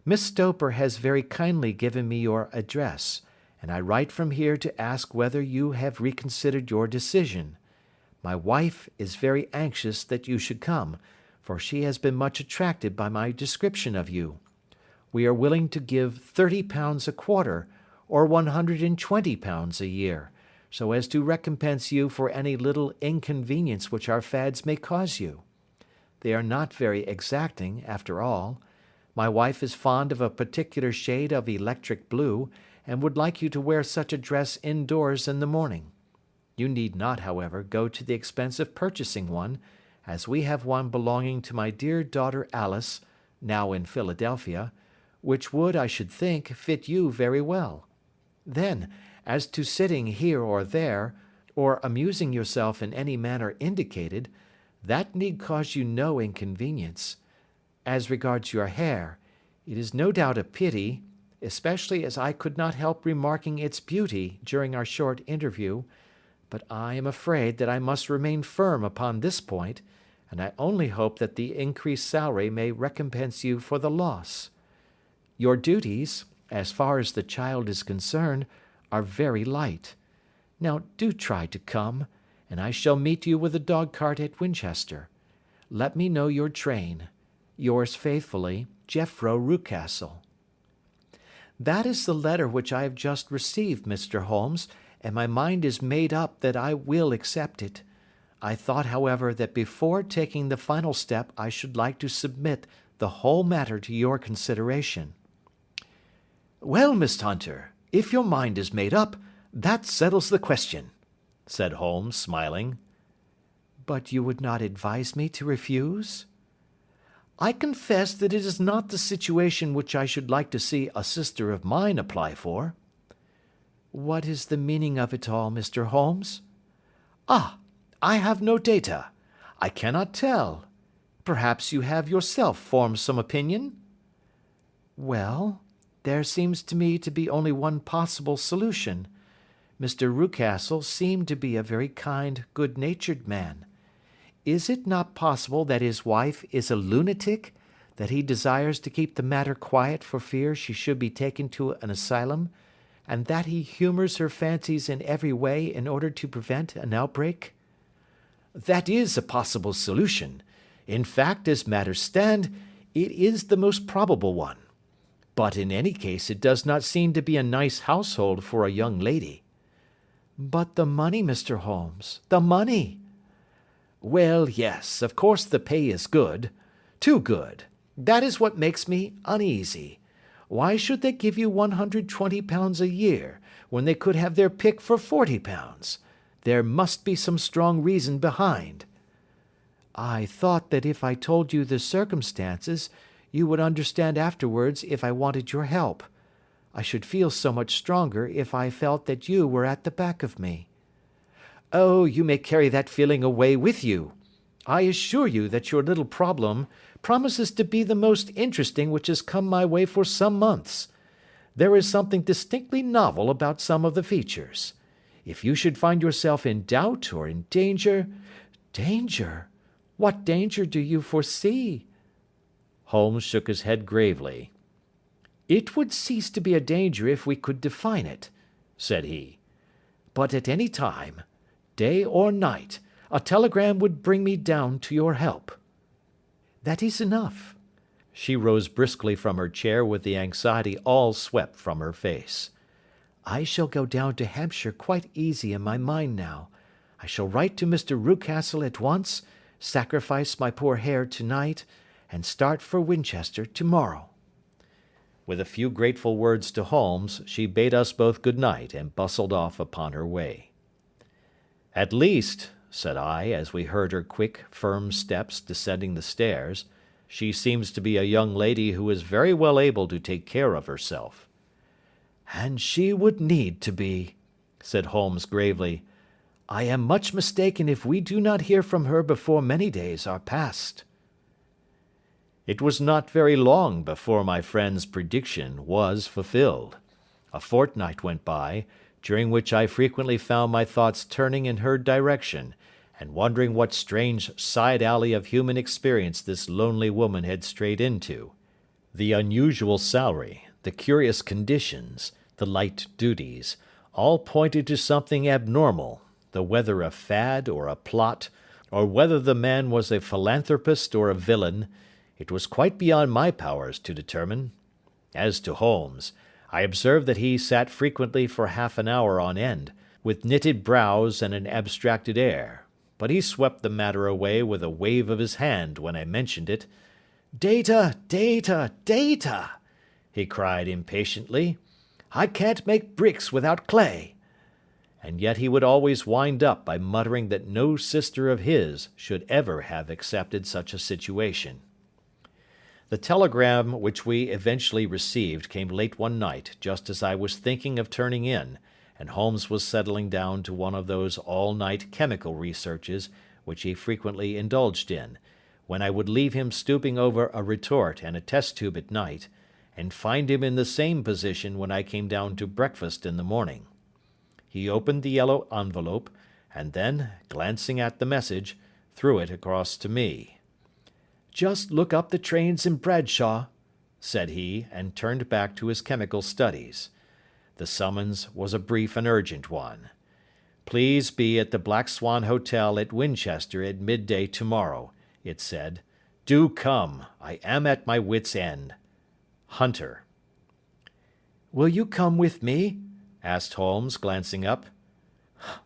Miss Stoper has very kindly given me your address, and I write from here to ask whether you have reconsidered your decision. My wife is very anxious that you should come, for she has been much attracted by my description of you. We are willing to give £30 a quarter, or £120 a year, so as to recompense you for any little inconvenience which our fads may cause you. They are not very exacting, after all. My wife is fond of a particular shade of electric blue, and would like you to wear such a dress indoors in the morning. You need not, however, go to the expense of purchasing one, as we have one belonging to my dear daughter Alice, now in Philadelphia, which would, I should think, fit you very well. Then, as to sitting here or there, or amusing yourself in any manner indicated, that need cause you no inconvenience. As regards your hair, it is no doubt a pity, especially as I could not help remarking its beauty during our short interview, but I am afraid that I must remain firm upon this point, and I only hope that the increased salary may recompense you for the loss. Your duties, as far as the child is concerned, are very light. Now do try to come, and I shall meet you with a dog-cart at Winchester. Let me know your train. Yours faithfully, Jeffro Rucastle. That is the letter which I have just received, Mr. Holmes, and my mind is made up that I will accept it. I thought, however, that before taking the final step I should like to submit the whole matter to your consideration. Well, Miss Hunter, if your mind is made up, that settles the question, said Holmes, smiling. But you would not advise me to refuse? I confess that it is not the situation which I should like to see a sister of mine apply for. What is the meaning of it all, Mr. Holmes? Ah, I have no data. I cannot tell. Perhaps you have yourself formed some opinion? Well, there seems to me to be only one possible solution. Mr. Rucastle seemed to be a very kind, good-natured man. Is it not possible that his wife is a lunatic, that he desires to keep the matter quiet for fear she should be taken to an asylum, and that he humours her fancies in every way in order to prevent an outbreak? That is a possible solution. In fact, as matters stand, it is the most probable one. But in any case it does not seem to be a nice household for a young lady. But the money, Mr. Holmes, the money! Well, yes, of course the pay is good. Too good. That is what makes me uneasy. Why should they give you £120 a year, when they could have their pick for £40? There must be some strong reason behind. I thought that if I told you the circumstances, you would understand afterwards if I wanted your help. I should feel so much stronger if I felt that you were at the back of me. Oh, you may carry that feeling away with you. I assure you that your little problem promises to be the most interesting which has come my way for some months. There is something distinctly novel about some of the features. If you should find yourself in doubt or in danger— Danger? What danger do you foresee? Holmes shook his head gravely. It would cease to be a danger if we could define it, said he. But at any time, day or night, a telegram would bring me down to your help. That is enough. She rose briskly from her chair with the anxiety all swept from her face. I shall go down to Hampshire quite easy in my mind now. I shall write to Mr. Rucastle at once, sacrifice my poor hair tonight, and start for Winchester tomorrow. With a few grateful words to Holmes, she bade us both good night and bustled off upon her way. At least, said I, as we heard her quick, firm steps descending the stairs. "She seems to be a young lady who is very well able to take care of herself." "And she would need to be," said Holmes gravely. "I am much mistaken if we do not hear from her before many days are past." It was not very long before my friend's prediction was fulfilled. A fortnight went by, during which I frequently found my thoughts turning in her direction, and wondering what strange side alley of human experience this lonely woman had strayed into. The unusual salary, the curious conditions, the light duties, all pointed to something abnormal, though whether a fad or a plot, or whether the man was a philanthropist or a villain, it was quite beyond my powers to determine. As to Holmes, I observed that he sat frequently for half an hour on end, with knitted brows and an abstracted air, but he swept the matter away with a wave of his hand when I mentioned it. "Data, data, data!" he cried impatiently. "I can't make bricks without clay." And yet he would always wind up by muttering that no sister of his should ever have accepted such a situation. The telegram which we eventually received came late one night, just as I was thinking of turning in, and Holmes was settling down to one of those all-night chemical researches which he frequently indulged in, when I would leave him stooping over a retort and a test tube at night, and find him in the same position when I came down to breakfast in the morning. He opened the yellow envelope, and then, glancing at the message, threw it across to me. "Just look up the trains in Bradshaw," said he, and turned back to his chemical studies. The summons was a brief and urgent one. "Please be at the Black Swan Hotel at Winchester at midday tomorrow," it said. "Do come. I am at my wit's end. Hunter." "Will you come with me?" asked Holmes, glancing up.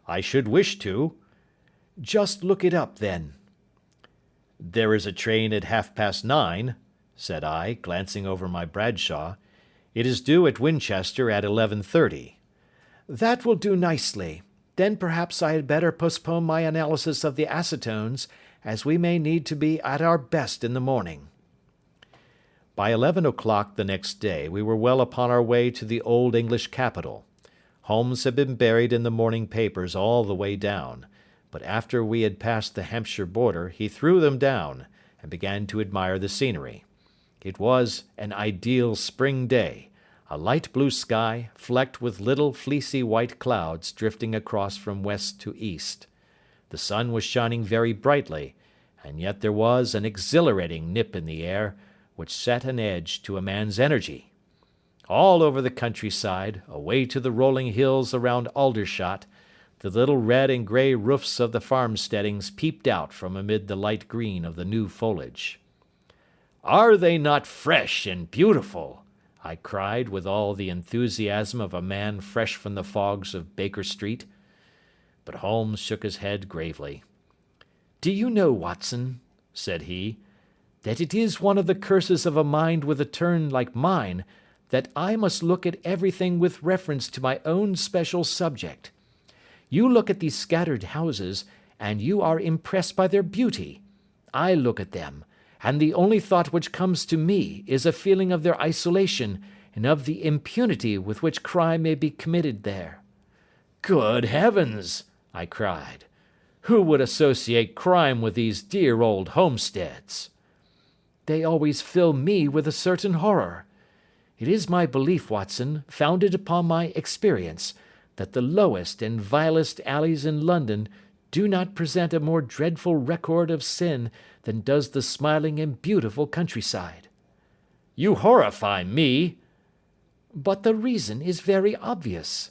"I should wish to." "Just look it up, then." "There is a train at 9:30, said I, glancing over my Bradshaw. "It is due at Winchester at 11:30. "That will do nicely. Then perhaps I had better postpone my analysis of the acetones, as we may need to be at our best in the morning." By 11 o'clock the next day we were well upon our way to the old English capital. Holmes had been buried in the morning papers all the way down, but after we had passed the Hampshire border he threw them down, and began to admire the scenery. It was an ideal spring day, a light blue sky flecked with little fleecy white clouds drifting across from west to east. The sun was shining very brightly, and yet there was an exhilarating nip in the air, which set an edge to a man's energy. All over the countryside, away to the rolling hills around Aldershot, the little red and grey roofs of the farmsteadings peeped out from amid the light green of the new foliage. "Are they not fresh and beautiful?" I cried with all the enthusiasm of a man fresh from the fogs of Baker Street. But Holmes shook his head gravely. "Do you know, Watson," said he, "that it is one of the curses of a mind with a turn like mine, that I must look at everything with reference to my own special subject. You look at these scattered houses, and you are impressed by their beauty. I look at them, and the only thought which comes to me is a feeling of their isolation, and of the impunity with which crime may be committed there." "Good heavens!" I cried. "Who would associate crime with these dear old homesteads?" "They always fill me with a certain horror. It is my belief, Watson, founded upon my experience, that the lowest and vilest alleys in London do not present a more dreadful record of sin than does the smiling and beautiful countryside." "You horrify me." "But the reason is very obvious.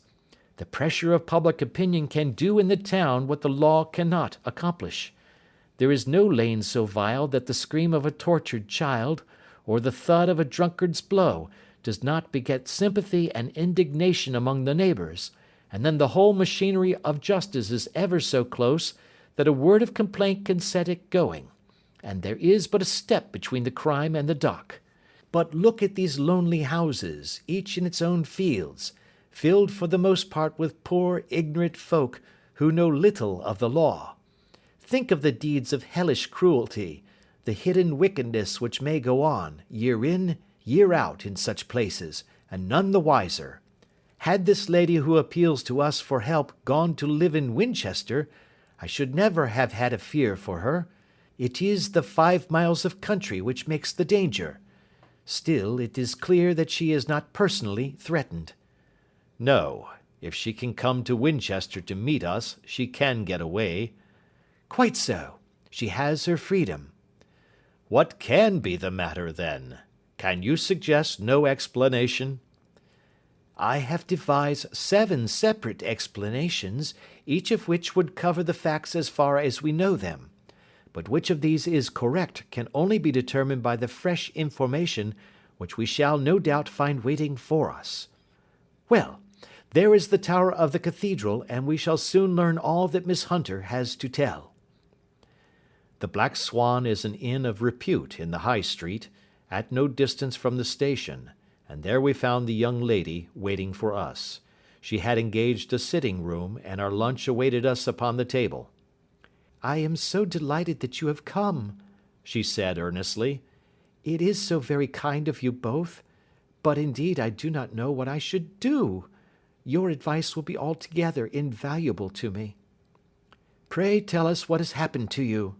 The pressure of public opinion can do in the town what the law cannot accomplish. There is no lane so vile that the scream of a tortured child, or the thud of a drunkard's blow, does not beget sympathy and indignation among the neighbours, and then the whole machinery of justice is ever so close that a word of complaint can set it going, and there is but a step between the crime and the dock. But look at these lonely houses, each in its own fields, filled for the most part with poor ignorant folk who know little of the law. Think of the deeds of hellish cruelty, the hidden wickedness which may go on, year in, year out, in such places, and none the wiser. Had this lady who appeals to us for help gone to live in Winchester, I should never have had a fear for her. It is the 5 miles of country which makes the danger. Still, it is clear that she is not personally threatened. No, if she can come to Winchester to meet us, she can get away. Quite so. She has her freedom. What can be the matter, then? Can you suggest no explanation? I have devised 7 separate explanations, each of which would cover the facts as far as we know them. But which of these is correct can only be determined by the fresh information which we shall no doubt find waiting for us. Well, there is the tower of the cathedral, and we shall soon learn all that Miss Hunter has to tell. The Black Swan is an inn of repute in the High Street, at no distance from the station, and there we found the young lady waiting for us. She had engaged a sitting room, and our lunch awaited us upon the table. "I am so delighted that you have come," she said earnestly. "It is so very kind of you both, but indeed I do not know what I should do. Your advice will be altogether invaluable to me." "Pray tell us what has happened to you."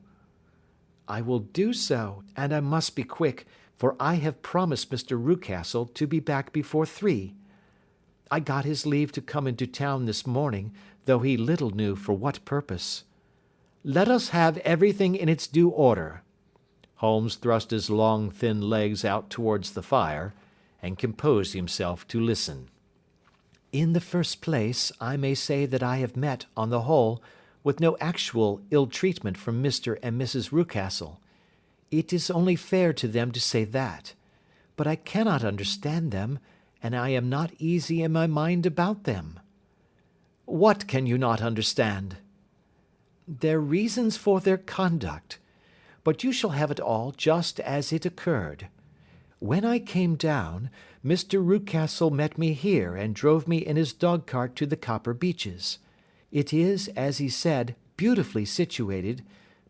"I will do so, and I must be quick, for I have promised Mr. Rucastle to be back before 3. I got his leave to come into town this morning, though he little knew for what purpose. Let us have everything in its due order." Holmes thrust his long, thin legs out towards the fire, and composed himself to listen. "In the first place, I may say that I have met, on the whole, with no actual ill treatment from Mr. and Mrs. Rucastle. It is only fair to them to say that. But I cannot understand them, and I am not easy in my mind about them." "What can you not understand?" "Their reasons for their conduct. But you shall have it all just as it occurred. When I came down, Mr. Rucastle met me here and drove me in his dog-cart to the Copper Beeches. It is, as he said, beautifully situated,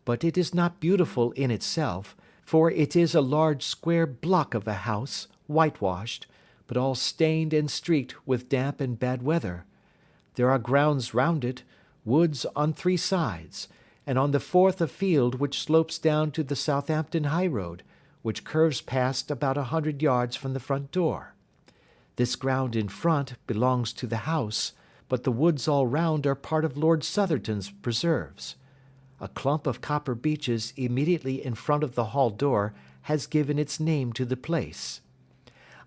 but it is not beautiful in itself, for it is a large square block of a house, whitewashed, but all stained and streaked with damp and bad weather. There are grounds round it, woods on 3 sides, and on the 4th a field which slopes down to the Southampton high road, which curves past about 100 yards from the front door. This ground in front belongs to the house, but the woods all round are part of Lord Southerton's preserves. A clump of copper beeches immediately in front of the hall door has given its name to the place.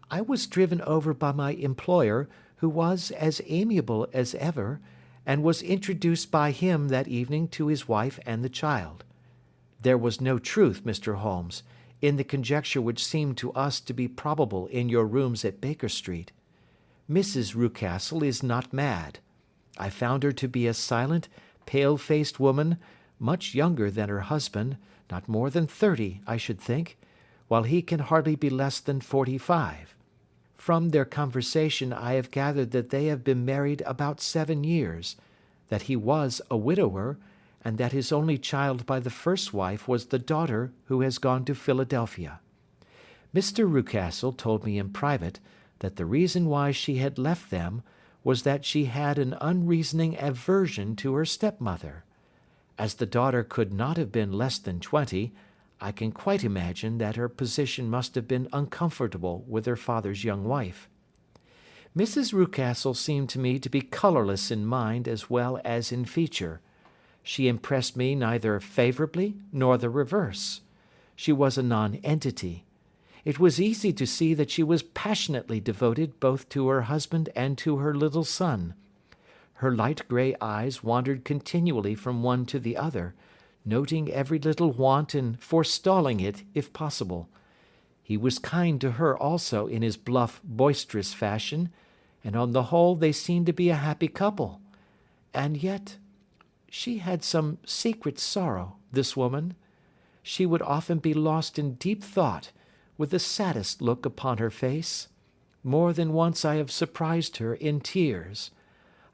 I was driven over by my employer, who was as amiable as ever, and was introduced by him that evening to his wife and the child. There was no truth, Mr. Holmes, in the conjecture which seemed to us to be probable in your rooms at Baker Street. Mrs. Rucastle is not mad. I found her to be a silent, pale-faced woman, much younger than her husband, not more than 30, I should think, while he can hardly be less than 45. From their conversation I have gathered that they have been married about 7 years, that he was a widower, and that his only child by the first wife was the daughter who has gone to Philadelphia. Mr. Rucastle told me in private that the reason why she had left them was that she had an unreasoning aversion to her stepmother. As the daughter could not have been less than 20, I can quite imagine that her position must have been uncomfortable with her father's young wife. Mrs. Rucastle seemed to me to be colourless in mind as well as in feature. She impressed me neither favourably nor the reverse. She was a nonentity. It was easy to see that she was passionately devoted both to her husband and to her little son. Her light grey eyes wandered continually from one to the other, noting every little want and forestalling it if possible. He was kind to her also in his bluff, boisterous fashion, and on the whole they seemed to be a happy couple. And yet she had some secret sorrow, this woman. She would often be lost in deep thought, with the saddest look upon her face. More than once I have surprised her in tears.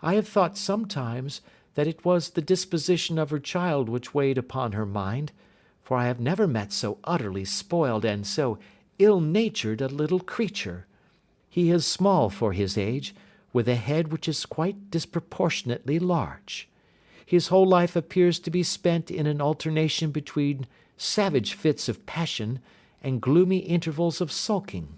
I have thought sometimes that it was the disposition of her child which weighed upon her mind, for I have never met so utterly spoiled and so ill-natured a little creature. He is small for his age, with a head which is quite disproportionately large. His whole life appears to be spent in an alternation between savage fits of passion and gloomy intervals of sulking.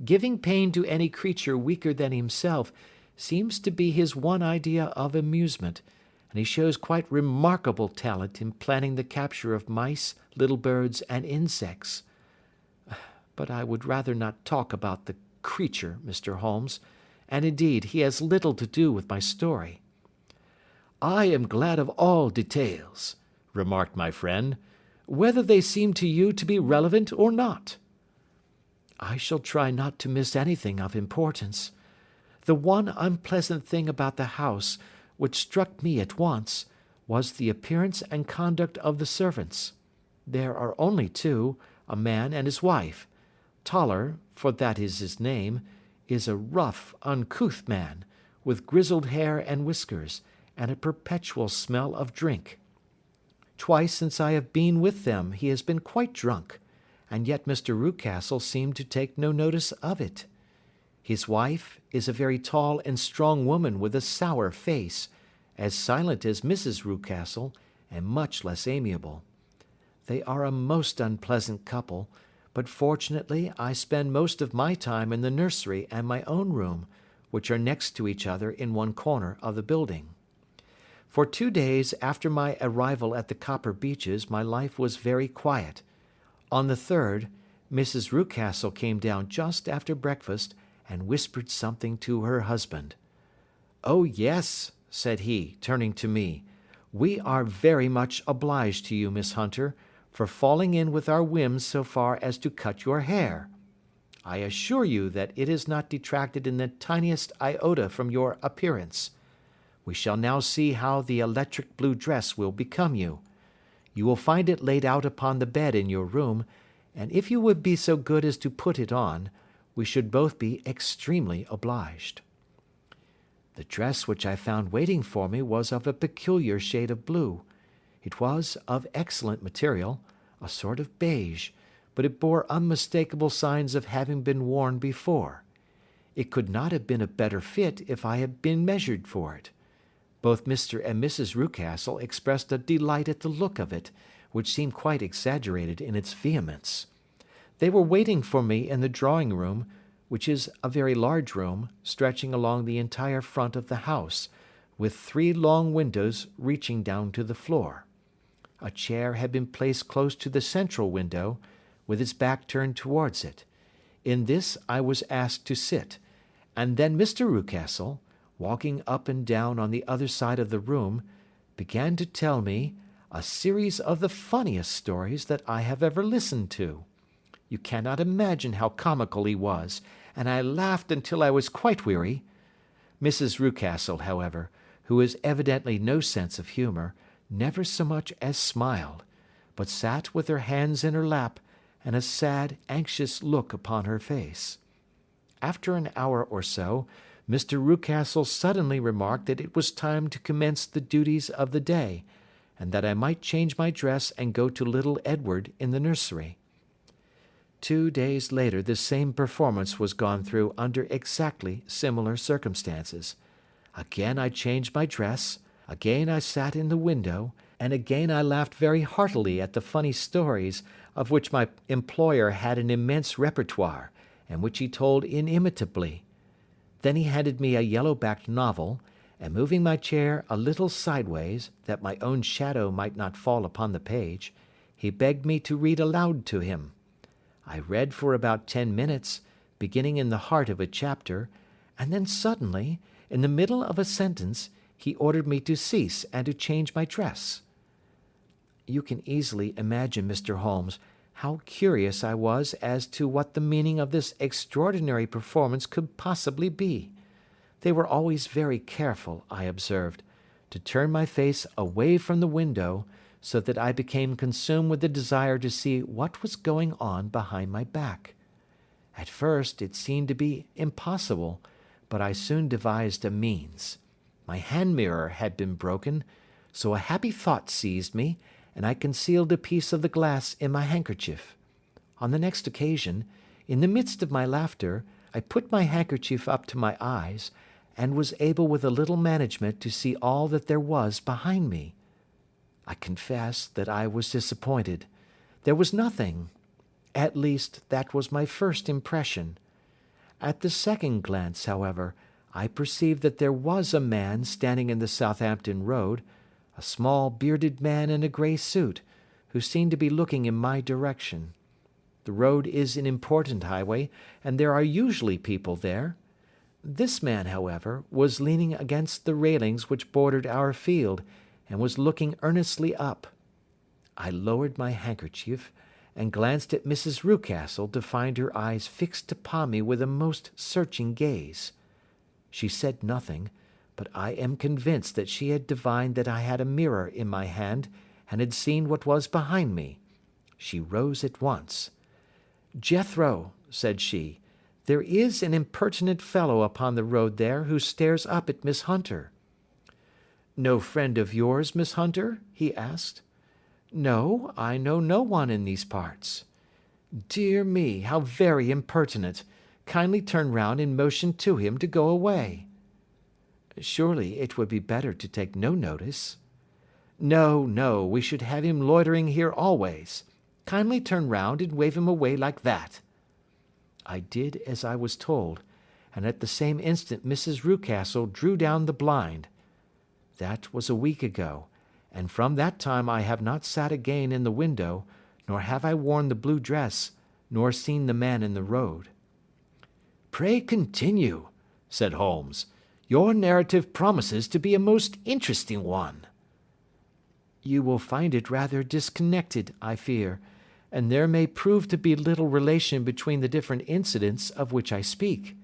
Giving pain to any creature weaker than himself seems to be his one idea of amusement, and he shows quite remarkable talent in planning the capture of mice, little birds, and insects. But I would rather not talk about the creature, Mr. Holmes, and indeed he has little to do with my story. I am glad of all details, remarked my friend, whether they seem to you to be relevant or not. I shall try not to miss anything of importance. The one unpleasant thing about the house, which struck me at once, was the appearance and conduct of the servants. There are only two, a man and his wife. Toller, for that is his name, is a rough, uncouth man, with grizzled hair and whiskers, and a perpetual smell of drink. Twice since I have been with them he has been quite drunk, and yet Mr. Rucastle seemed to take no notice of it. His wife is a very tall and strong woman with a sour face, as silent as Mrs. Rucastle, and much less amiable. They are a most unpleasant couple, but fortunately I spend most of my time in the nursery and my own room, which are next to each other in one corner of the building. For 2 days after my arrival at the Copper Beeches my life was very quiet. On the third, Mrs. Rucastle came down just after breakfast and whispered something to her husband. "Oh, yes," said he, turning to me, "we are very much obliged to you, Miss Hunter, for falling in with our whims so far as to cut your hair. I assure you that it has not detracted in the tiniest iota from your appearance. We shall now see how the electric blue dress will become you. You will find it laid out upon the bed in your room, and if you would be so good as to put it on, we should both be extremely obliged." The dress which I found waiting for me was of a peculiar shade of blue. It was of excellent material, a sort of beige, but it bore unmistakable signs of having been worn before. It could not have been a better fit if I had been measured for it. Both Mr. and Mrs. Rucastle expressed a delight at the look of it, which seemed quite exaggerated in its vehemence. They were waiting for me in the drawing-room, which is a very large room, stretching along the entire front of the house, with 3 long windows reaching down to the floor. A chair had been placed close to the central window, with its back turned towards it. In this I was asked to sit, and then Mr. Rucastle, walking up and down on the other side of the room, began to tell me a series of the funniest stories that I have ever listened to. You cannot imagine how comical he was, and I laughed until I was quite weary. Mrs. Rucastle, however, who has evidently no sense of humour, never so much as smiled, but sat with her hands in her lap and a sad, anxious look upon her face. After an hour or so, Mr. Rucastle suddenly remarked that it was time to commence the duties of the day, and that I might change my dress and go to little Edward in the nursery. 2 days later the same performance was gone through under exactly similar circumstances. Again I changed my dress, again I sat in the window, and again I laughed very heartily at the funny stories of which my employer had an immense repertoire, and which he told inimitably. Then he handed me a yellow-backed novel, and moving my chair a little sideways, that my own shadow might not fall upon the page, he begged me to read aloud to him. I read for about 10 minutes, beginning in the heart of a chapter, and then suddenly, in the middle of a sentence, he ordered me to cease and to change my dress. You can easily imagine, Mr. Holmes, how curious I was as to what the meaning of this extraordinary performance could possibly be. They were always very careful, I observed, to turn my face away from the window, so that I became consumed with the desire to see what was going on behind my back. At first it seemed to be impossible, but I soon devised a means. My hand mirror had been broken, so a happy thought seized me, and I concealed a piece of the glass in my handkerchief. On the next occasion, in the midst of my laughter, I put my handkerchief up to my eyes, and was able with a little management to see all that there was behind me. I confess that I was disappointed. There was nothing. At least, that was my first impression. At the second glance, however, I perceived that there was a man standing in the Southampton Road, a small bearded man in a grey suit, who seemed to be looking in my direction. The road is an important highway, and there are usually people there. This man, however, was leaning against the railings which bordered our field, and was looking earnestly up. I lowered my handkerchief, and glanced at Mrs. Rucastle to find her eyes fixed upon me with a most searching gaze. She said nothing, but I am convinced that she had divined that I had a mirror in my hand, and had seen what was behind me. She rose at once. "Jethro," said she, "there is an impertinent fellow upon the road there who stares up at Miss Hunter." "No friend of yours, Miss Hunter?" he asked. "No, I know no one in these parts." "Dear me, how very impertinent! Kindly turn round and motion to him to go away." "Surely it would be better to take no notice." "No, no, we should have him loitering here always. Kindly turn round and wave him away like that." I did as I was told, and at the same instant Mrs. Rucastle drew down the blind. That was a week ago, and from that time I have not sat again in the window, nor have I worn the blue dress, nor seen the man in the road. "Pray continue," said Holmes. "Your narrative promises to be a most interesting one." "You will find it rather disconnected, I fear, and there may prove to be little relation between the different incidents of which I speak.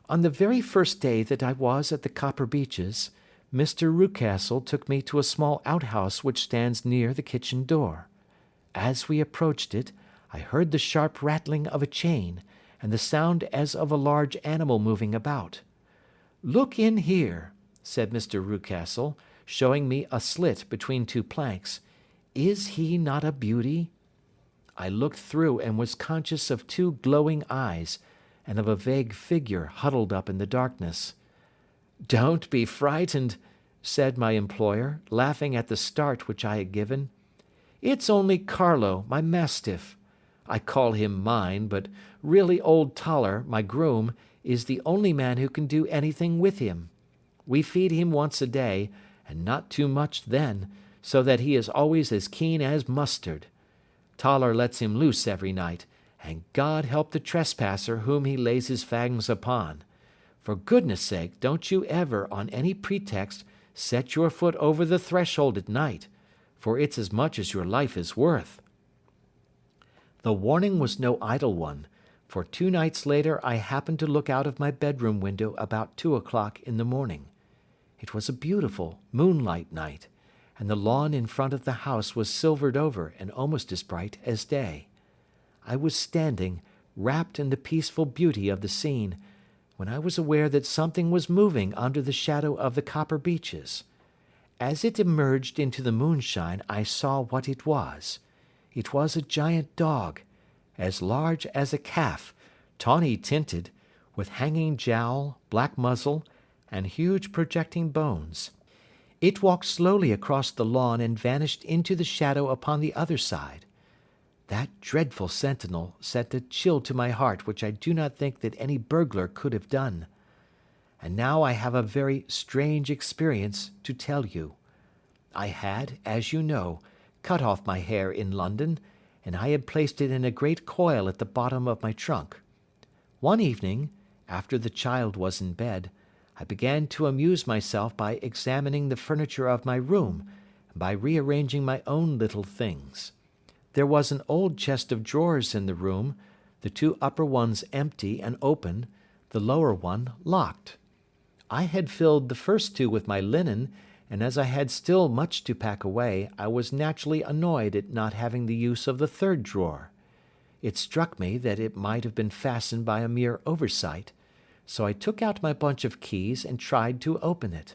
On the very first day that I was at the Copper Beeches, Mr. Rucastle took me to a small outhouse which stands near the kitchen door. As we approached it, I heard the sharp rattling of a chain, and the sound as of a large animal moving about. "Look in here," said Mr. Rucastle, showing me a slit between two planks. "Is he not a beauty?" I looked through and was conscious of two glowing eyes, and of a vague figure huddled up in the darkness. "Don't be frightened," said my employer, laughing at the start which I had given. "It's only Carlo, my mastiff. I call him mine, but really old Toller, my groom, is the only man who can do anything with him. We feed him once a day, and not too much then, so that he is always as keen as mustard. Toller lets him loose every night, and God help the trespasser whom he lays his fangs upon. For goodness sake, don't you ever, on any pretext, set your foot over the threshold at night, for it's as much as your life is worth." The warning was no idle one, for 2 nights later I happened to look out of my bedroom window about 2 o'clock in the morning. It was a beautiful moonlight night, and the lawn in front of the house was silvered over and almost as bright as day. I was standing, wrapped in the peaceful beauty of the scene, when I was aware that something was moving under the shadow of the Copper Beeches. As it emerged into the moonshine, I saw what it was. It was a giant dog, as large as a calf, tawny tinted, with hanging jowl, black muzzle, and huge projecting bones. It walked slowly across the lawn and vanished into the shadow upon the other side. That dreadful sentinel sent a chill to my heart which I do not think that any burglar could have done. And now I have a very strange experience to tell you. I had, as you know, cut off my hair in London, and I had placed it in a great coil at the bottom of my trunk. One evening, after the child was in bed, I began to amuse myself by examining the furniture of my room, and by rearranging my own little things. There was an old chest of drawers in the room, the 2 upper ones empty and open, the lower one locked. I had filled the first 2 with my linen, and as I had still much to pack away, I was naturally annoyed at not having the use of the 3rd drawer. It struck me that it might have been fastened by a mere oversight, so I took out my bunch of keys and tried to open it.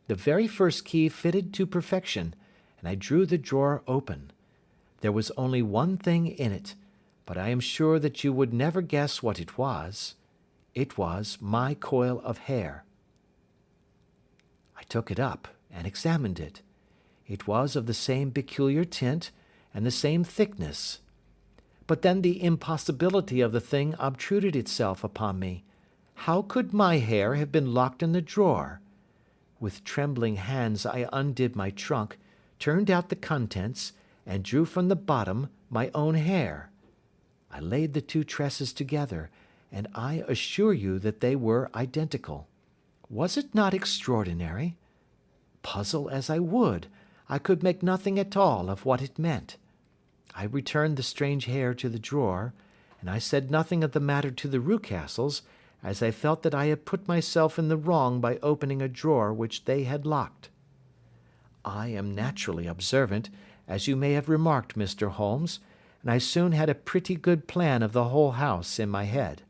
The very first key fitted to perfection, and I drew the drawer open. There was only one thing in it, but I am sure that you would never guess what it was. It was my coil of hair. I took it up and examined it. It was of the same peculiar tint and the same thickness. But then the impossibility of the thing obtruded itself upon me. How could my hair have been locked in the drawer? With trembling hands I undid my trunk, turned out the contents, and drew from the bottom my own hair. I laid the two tresses together, and I assure you that they were identical. Was it not extraordinary? Puzzle as I would, I could make nothing at all of what it meant. I returned the strange hair to the drawer, and I said nothing of the matter to the Rucastles, as I felt that I had put myself in the wrong by opening a drawer which they had locked. I am naturally observant, as you may have remarked, Mr. Holmes, and I soon had a pretty good plan of the whole house in my head.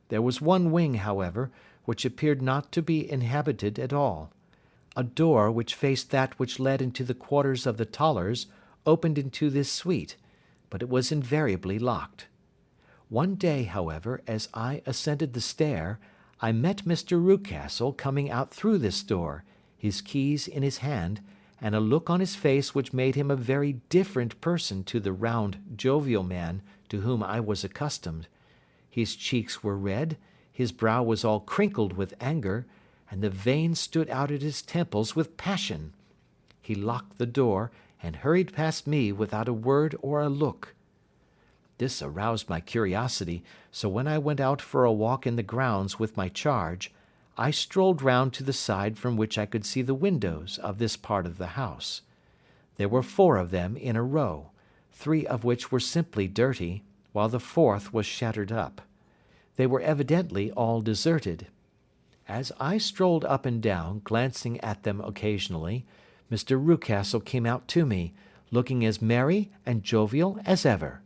There was one wing, however, which appeared not to be inhabited at all. A door which faced that which led into the quarters of the Tollers opened into this suite, but it was invariably locked. One day, however, as I ascended the stair, I met Mr. Rucastle coming out through this door, his keys in his hand, and a look on his face which made him a very different person to the round, jovial man to whom I was accustomed. His cheeks were red, his brow was all crinkled with anger, and the veins stood out at his temples with passion. He locked the door, and hurried past me without a word or a look. This aroused my curiosity, so when I went out for a walk in the grounds with my charge, I strolled round to the side from which I could see the windows of this part of the house. There were 4 of them in a row, 3 of which were simply dirty, while the 4th was shattered up. They were evidently all deserted. As I strolled up and down, glancing at them occasionally, Mr. Rucastle came out to me, looking as merry and jovial as ever.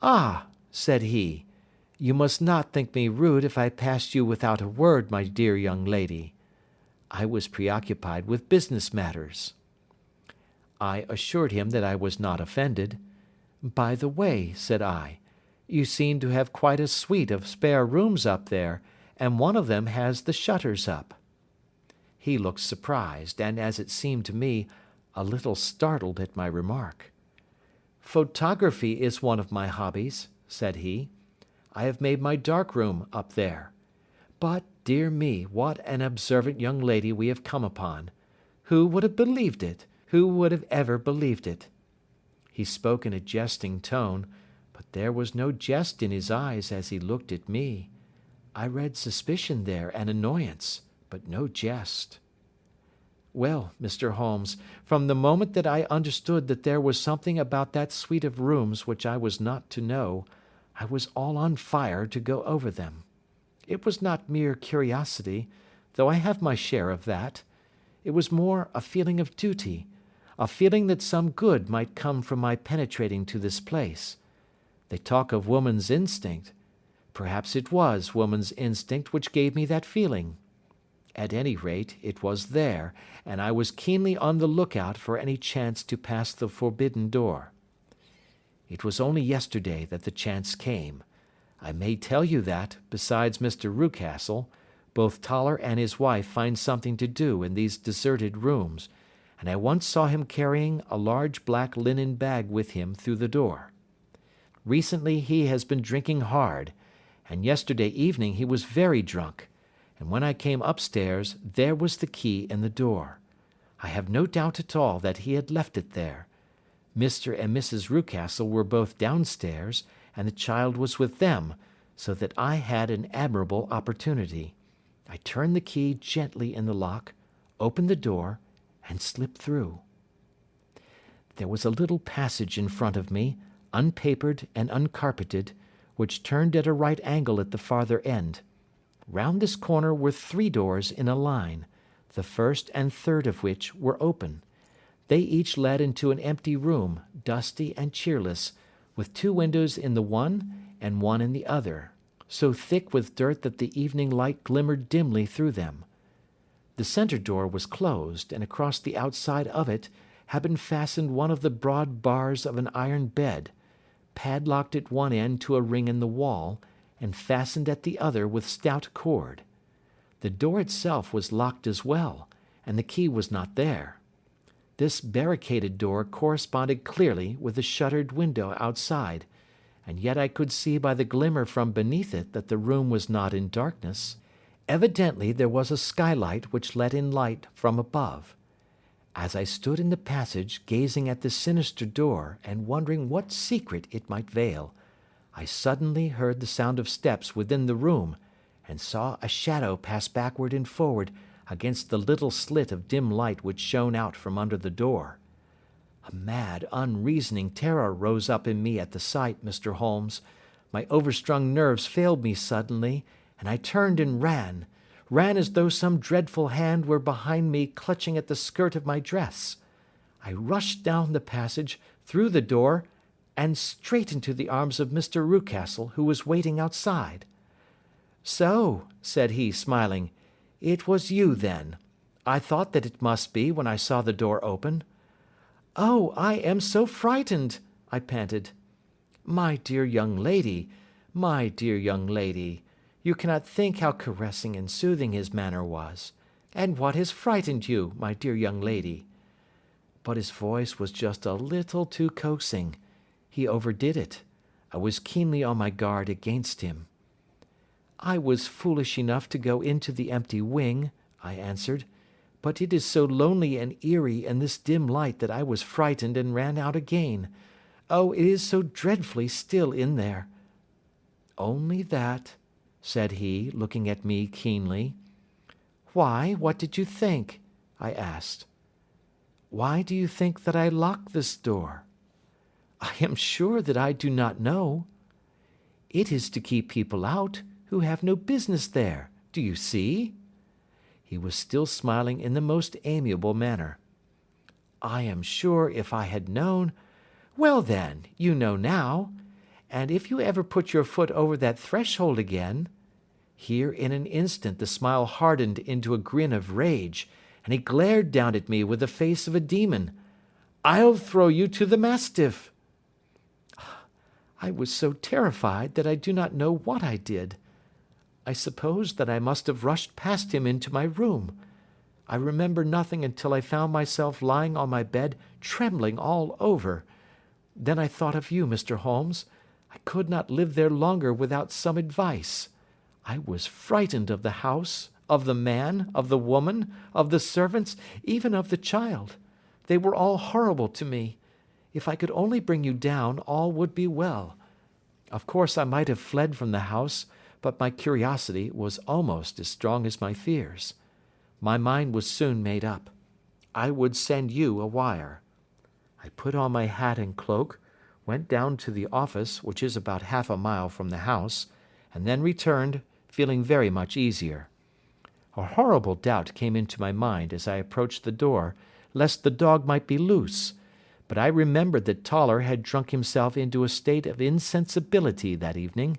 "Ah," said he, "you must not think me rude if I passed you without a word, my dear young lady." I was preoccupied with business matters. I assured him that I was not offended. "By the way," said I, "you seem to have quite a suite of spare rooms up there, and one of them has the shutters up." He looked surprised, and, as it seemed to me, a little startled at my remark. "Photography is one of my hobbies," said he. "I have made my dark room up there. But, dear me, what an observant young lady we have come upon! Who would have believed it? Who would have ever believed it?" He spoke in a jesting tone, but there was no jest in his eyes as he looked at me. I read suspicion there and annoyance, but no jest. Well, Mr. Holmes, from the moment that I understood that there was something about that suite of rooms which I was not to know, I was all on fire to go over them. It was not mere curiosity, though I have my share of that. It was more a feeling of duty, a feeling that some good might come from my penetrating to this place. They talk of woman's instinct. Perhaps it was woman's instinct which gave me that feeling. At any rate, it was there, and I was keenly on the lookout for any chance to pass the forbidden door. It was only yesterday that the chance came. I may tell you that, besides Mr. Rucastle, both Toller and his wife find something to do in these deserted rooms, and I once saw him carrying a large black linen bag with him through the door. Recently he has been drinking hard, and yesterday evening he was very drunk, and when I came upstairs there was the key in the door. I have no doubt at all that he had left it there. Mr. and Mrs. Rucastle were both downstairs, and the child was with them, so that I had an admirable opportunity. I turned the key gently in the lock, opened the door, and slipped through. There was a little passage in front of me, unpapered and uncarpeted, which turned at a right angle at the farther end. Round this corner were 3 doors in a line, the first and third of which were open. They each led into an empty room, dusty and cheerless, with 2 windows in the one and one in the other, so thick with dirt that the evening light glimmered dimly through them. The centre door was closed, and across the outside of it had been fastened one of the broad bars of an iron bed, padlocked at one end to a ring in the wall, and fastened at the other with stout cord. The door itself was locked as well, and the key was not there. This barricaded door corresponded clearly with the shuttered window outside, and yet I could see by the glimmer from beneath it that the room was not in darkness. Evidently there was a skylight which let in light from above. As I stood in the passage gazing at the sinister door and wondering what secret it might veil, I suddenly heard the sound of steps within the room, and saw a shadow pass backward and forward against the little slit of dim light which shone out from under the door. A mad, unreasoning terror rose up in me at the sight, Mr. Holmes. My overstrung nerves failed me suddenly, and I turned and ran as though some dreadful hand were behind me clutching at the skirt of my dress. I rushed down the passage, through the door, and straight into the arms of Mr. Rucastle, who was waiting outside. "So," said he, smiling, "it was you, then. I thought that it must be when I saw the door open." "Oh, I am so frightened," I panted. My dear young lady, you cannot think how caressing and soothing his manner was. And what has frightened you, my dear young lady?" But his voice was just a little too coaxing. He overdid it. I was keenly on my guard against him. "I was foolish enough to go into the empty wing," I answered, "but it is so lonely and eerie in this dim light that I was frightened and ran out again. Oh, it is so dreadfully still in there." "Only that," said he, looking at me keenly. "Why, what did you think?" I asked. "Why do you think that I locked this door?" "I am sure that I do not know." "It is to keep people out who have no business there, do you see?" He was still smiling in the most amiable manner. "I am sure if I had known—" "Well then, you know now. And if you ever put your foot over that threshold again—" Here in an instant the smile hardened into a grin of rage, and he glared down at me with the face of a demon. "I'll throw you to the mastiff." I was so terrified that I do not know what I did. I suppose that I must have rushed past him into my room. I remember nothing until I found myself lying on my bed trembling all over. Then I thought of you, Mr. Holmes. I could not live there longer without some advice. I was frightened of the house, of the man, of the woman, of the servants, even of the child. They were all horrible to me. If I could only bring you down, all would be well. Of course I might have fled from the house, but my curiosity was almost as strong as my fears. My mind was soon made up. I would send you a wire. I put on my hat and cloak, went down to the office, which is about half a mile from the house, and then returned, feeling very much easier. A horrible doubt came into my mind as I approached the door, lest the dog might be loose, but I remembered that Toller had drunk himself into a state of insensibility that evening,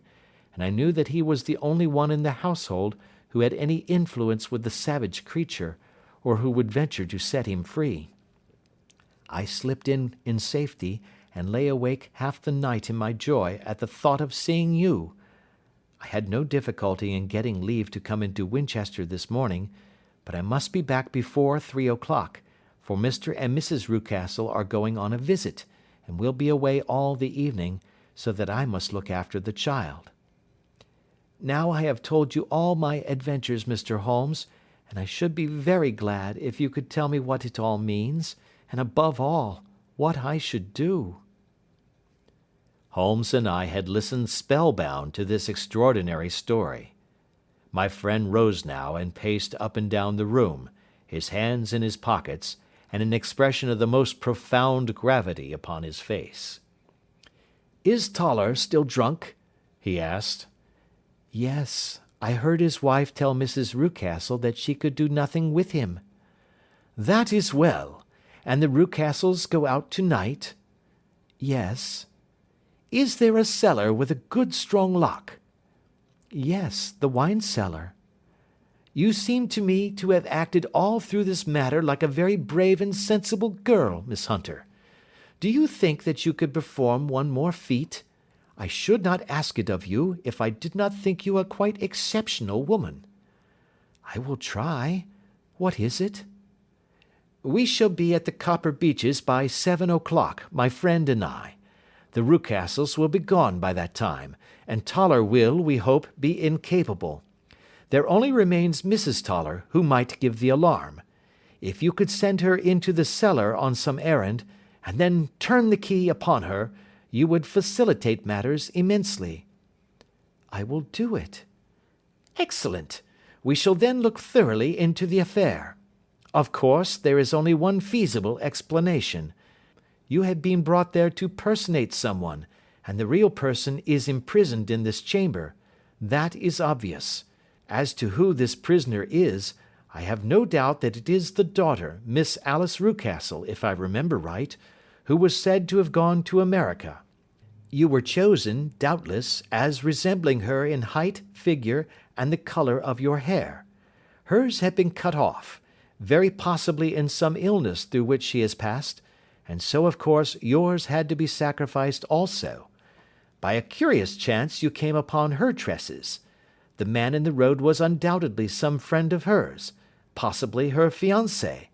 and I knew that he was the only one in the household who had any influence with the savage creature, or who would venture to set him free. I slipped in safety, and lay awake half the night in my joy at the thought of seeing you. I had no difficulty in getting leave to come into Winchester this morning, but I must be back before 3 o'clock, for Mr. and Mrs. Rucastle are going on a visit, and will be away all the evening, so that I must look after the child. Now I have told you all my adventures, Mr. Holmes, and I should be very glad if you could tell me what it all means, and above all, what I should do. Holmes and I had listened spellbound to this extraordinary story. My friend rose now and paced up and down the room, his hands in his pockets, and an expression of the most profound gravity upon his face. "Is Toller still drunk?" he asked. "Yes, I heard his wife tell Mrs. Rucastle that she could do nothing with him." "That is well. And the Rucastles go out tonight?" "Yes." "Is there a cellar with a good strong lock?" Yes, the wine cellar. You seem to me to have acted all through this matter like a very brave and sensible girl, Miss Hunter. Do you think that you could perform one more feat? I should not ask it of you if I did not think you a quite exceptional woman. I will try. What is it? We shall be at the Copper Beeches by 7 o'clock, my friend and I. The Rucastles will be gone by that time, and Toller will, we hope, be incapable. There only remains Mrs. Toller, who might give the alarm. If you could send her into the cellar on some errand, and then turn the key upon her, you would facilitate matters immensely. I will do it. Excellent. We shall then look thoroughly into the affair. Of course, there is only one feasible explanation. You have been brought there to personate someone, and the real person is imprisoned in this chamber. That is obvious. As to who this prisoner is, I have no doubt that it is the daughter, Miss Alice Rucastle, if I remember right, who was said to have gone to America. You were chosen, doubtless, as resembling her in height, figure, and the colour of your hair. Hers had been cut off, very possibly in some illness through which she has passed, and so of course yours had to be sacrificed also. By a curious chance you came upon her tresses. The man in the road was undoubtedly some friend of hers, possibly her fiancé,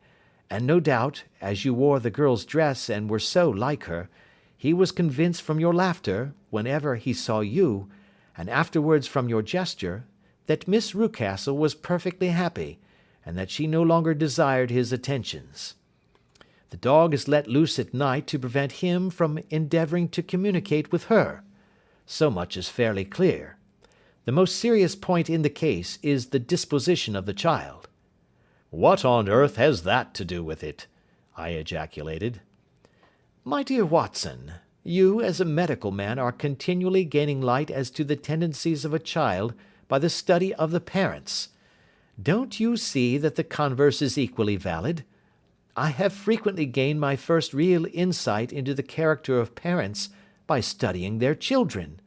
and no doubt, as you wore the girl's dress and were so like her, he was convinced from your laughter, whenever he saw you, and afterwards from your gesture, that Miss Rucastle was perfectly happy, and that she no longer desired his attentions. The dog is let loose at night to prevent him from endeavouring to communicate with her. So much is fairly clear. The most serious point in the case is the disposition of the child. What on earth has that to do with it? I ejaculated. My dear Watson, you as a medical man are continually gaining light as to the tendencies of a child by the study of the parents. Don't you see that the converse is equally valid? I have frequently gained my first real insight into the character of parents by studying their children.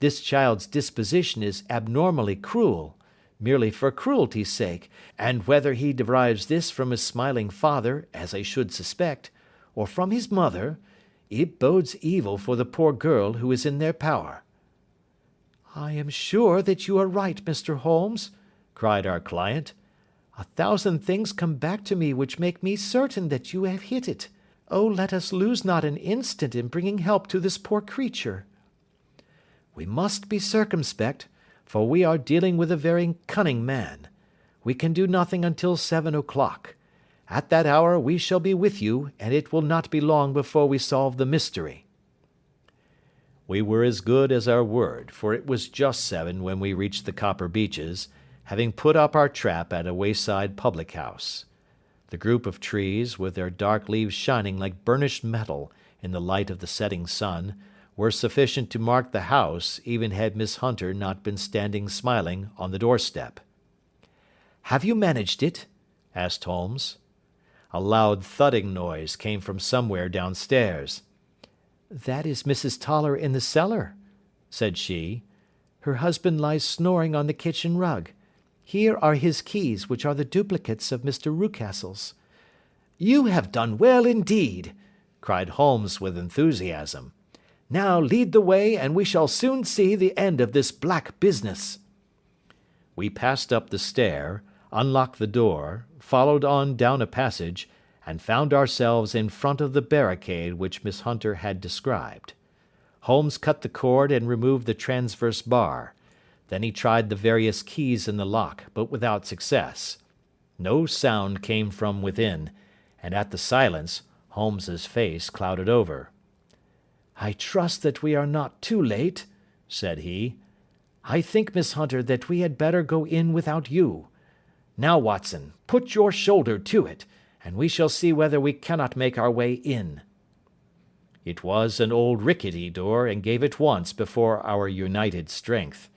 This child's disposition is abnormally cruel, merely for cruelty's sake, and whether he derives this from his smiling father, as I should suspect, or from his mother, it bodes evil for the poor girl who is in their power. I am sure that you are right, Mr. Holmes, cried our client. 1,000 things come back to me which make me certain that you have hit it. Oh, let us lose not an instant in bringing help to this poor creature. We must be circumspect, for we are dealing with a very cunning man. We can do nothing until 7 o'clock. At that hour we shall be with you, and it will not be long before we solve the mystery. We were as good as our word, for it was just 7 when we reached the Copper Beeches, having put up our trap at a wayside public-house. The group of trees, with their dark leaves shining like burnished metal in the light of the setting sun, were sufficient to mark the house, even had Miss Hunter not been standing smiling on the doorstep. "Have you managed it?" asked Holmes. A loud thudding noise came from somewhere downstairs. "That is Mrs. Toller in the cellar," said she. "Her husband lies snoring on the kitchen rug. Here are his keys, which are the duplicates of Mr. Rucastle's." "You have done well indeed," cried Holmes with enthusiasm. "Now lead the way, and we shall soon see the end of this black business." We passed up the stair, unlocked the door, followed on down a passage, and found ourselves in front of the barricade which Miss Hunter had described. Holmes cut the cord and removed the transverse bar. Then he tried the various keys in the lock, but without success. No sound came from within, and at the silence Holmes's face clouded over. "I trust that we are not too late," said he. "I think, Miss Hunter, that we had better go in without you. Now, Watson, put your shoulder to it, and we shall see whether we cannot make our way in." It was an old rickety door, and gave at once before our united strength.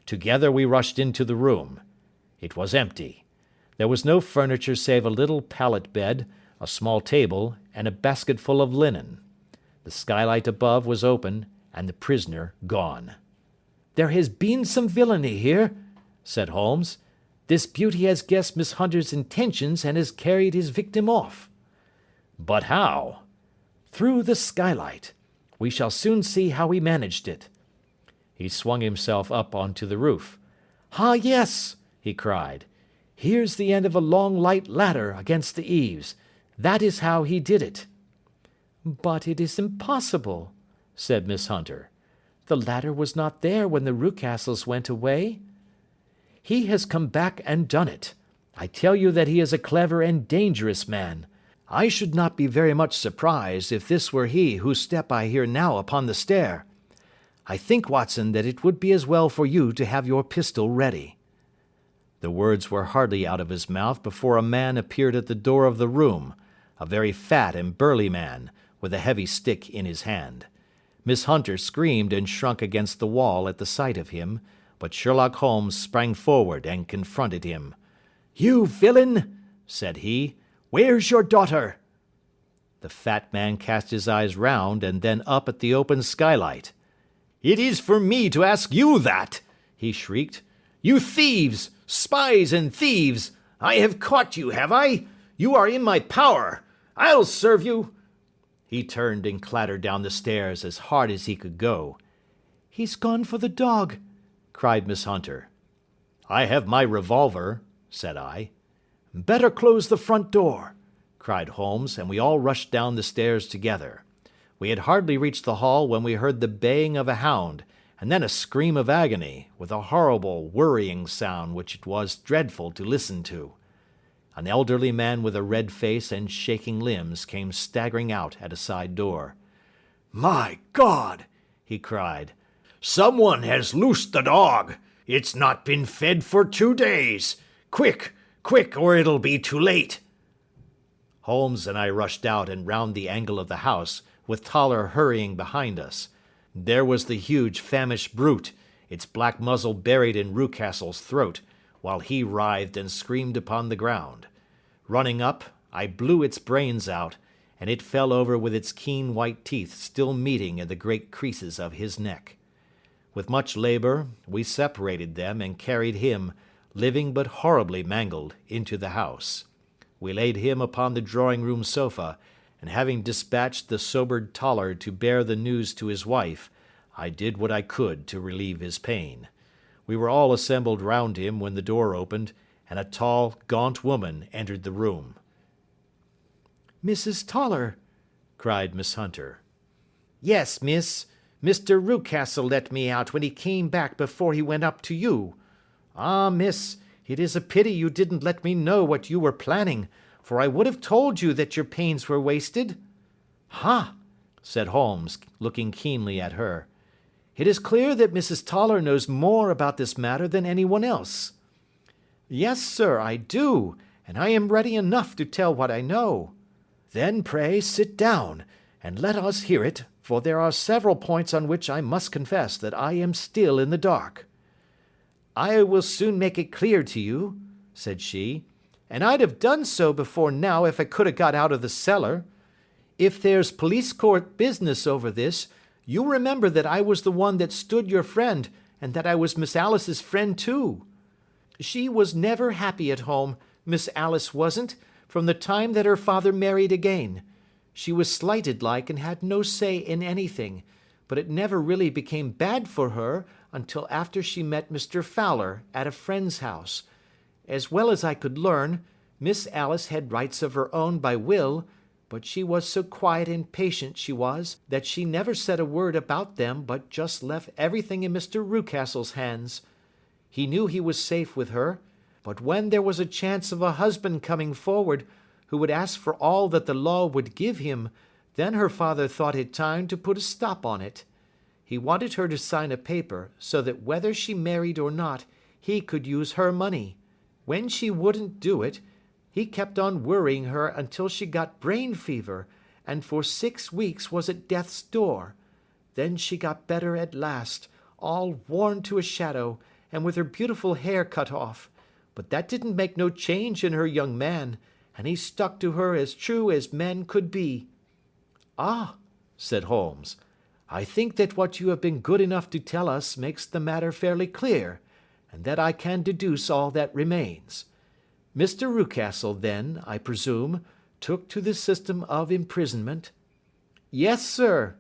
Together we rushed into the room. It was empty. There was no furniture save a little pallet bed, a small table, and a basketful of linen. The skylight above was open, and the prisoner gone. "There has been some villainy here," said Holmes. "This beauty has guessed Miss Hunter's intentions and has carried his victim off." "But how?" "Through the skylight. We shall soon see how he managed it." He swung himself up onto the roof. "Ah, yes," he cried. "Here's the end of a long light ladder against the eaves. That is how he did it." "But it is impossible," said Miss Hunter. "The ladder was not there when the Rucastles went away." "He has come back and done it. I tell you that he is a clever and dangerous man. I should not be very much surprised if this were he whose step I hear now upon the stair. I think, Watson, that it would be as well for you to have your pistol ready." The words were hardly out of his mouth before a man appeared at the door of the room, a very fat and burly man, with a heavy stick in his hand. Miss Hunter screamed and shrunk against the wall at the sight of him, but Sherlock Holmes sprang forward and confronted him. "You villain!" said he. "Where's your daughter?" The fat man cast his eyes round and then up at the open skylight. "It is for me to ask you that!" he shrieked. "You thieves! Spies and thieves! I have caught you, have I? You are in my power! I'll serve you!" He turned and clattered down the stairs as hard as he could go. "He's gone for the dog," cried Miss Hunter. "I have my revolver," said I. "Better close the front door," cried Holmes, and we all rushed down the stairs together. We had hardly reached the hall when we heard the baying of a hound, and then a scream of agony, with a horrible worrying sound which it was dreadful to listen to. An elderly man with a red face and shaking limbs came staggering out at a side door. "My God!" he cried. "Someone has loosed the dog. It's not been fed for 2 days. Quick, quick, or it'll be too late." Holmes and I rushed out and round the angle of the house, with Toller hurrying behind us. There was the huge famished brute, its black muzzle buried in Rucastle's throat, while he writhed and screamed upon the ground. Running up, I blew its brains out, and it fell over with its keen white teeth still meeting in the great creases of his neck. With much labour, we separated them and carried him, living but horribly mangled, into the house. We laid him upon the drawing-room sofa, and having dispatched the sobered Toller to bear the news to his wife, I did what I could to relieve his pain. We were all assembled round him when the door opened, and a tall, gaunt woman entered the room. "Mrs. Toller," cried Miss Hunter. "Yes, miss. Mr. Rucastle let me out when he came back before he went up to you. Ah, miss, it is a pity you didn't let me know what you were planning, for I would have told you that your pains were wasted." "Ha!" said Holmes, looking keenly at her. "It is clear that Mrs. Toller knows more about this matter than anyone else." "Yes, sir, I do, and I am ready enough to tell what I know." "Then pray sit down, and let us hear it, for there are several points on which I must confess that I am still in the dark." "I will soon make it clear to you," said she, "and I'd have done so before now if I could have got out of the cellar. If there's police court business over this, you'll remember that I was the one that stood your friend, and that I was Miss Alice's friend too. She was never happy at home, Miss Alice wasn't, from the time that her father married again. She was slighted like and had no say in anything, but it never really became bad for her until after she met Mr. Fowler at a friend's house. As well as I could learn, Miss Alice had rights of her own by will, but she was so quiet and patient she was, that she never said a word about them but just left everything in Mr. Rucastle's hands. He knew he was safe with her, but when there was a chance of a husband coming forward who would ask for all that the law would give him, then her father thought it time to put a stop on it. He wanted her to sign a paper, so that whether she married or not, he could use her money. When she wouldn't do it, he kept on worrying her until she got brain fever, and for 6 weeks was at death's door. Then she got better at last, all worn to a shadow, and with her beautiful hair cut off. But that didn't make no change in her young man, and he stuck to her as true as men could be." "Ah," said Holmes, I think that what you have been good enough to tell us makes the matter fairly clear, and that I can deduce all that remains. Mr. Rucastle, then, I presume, took to the system of imprisonment?" "Yes, sir."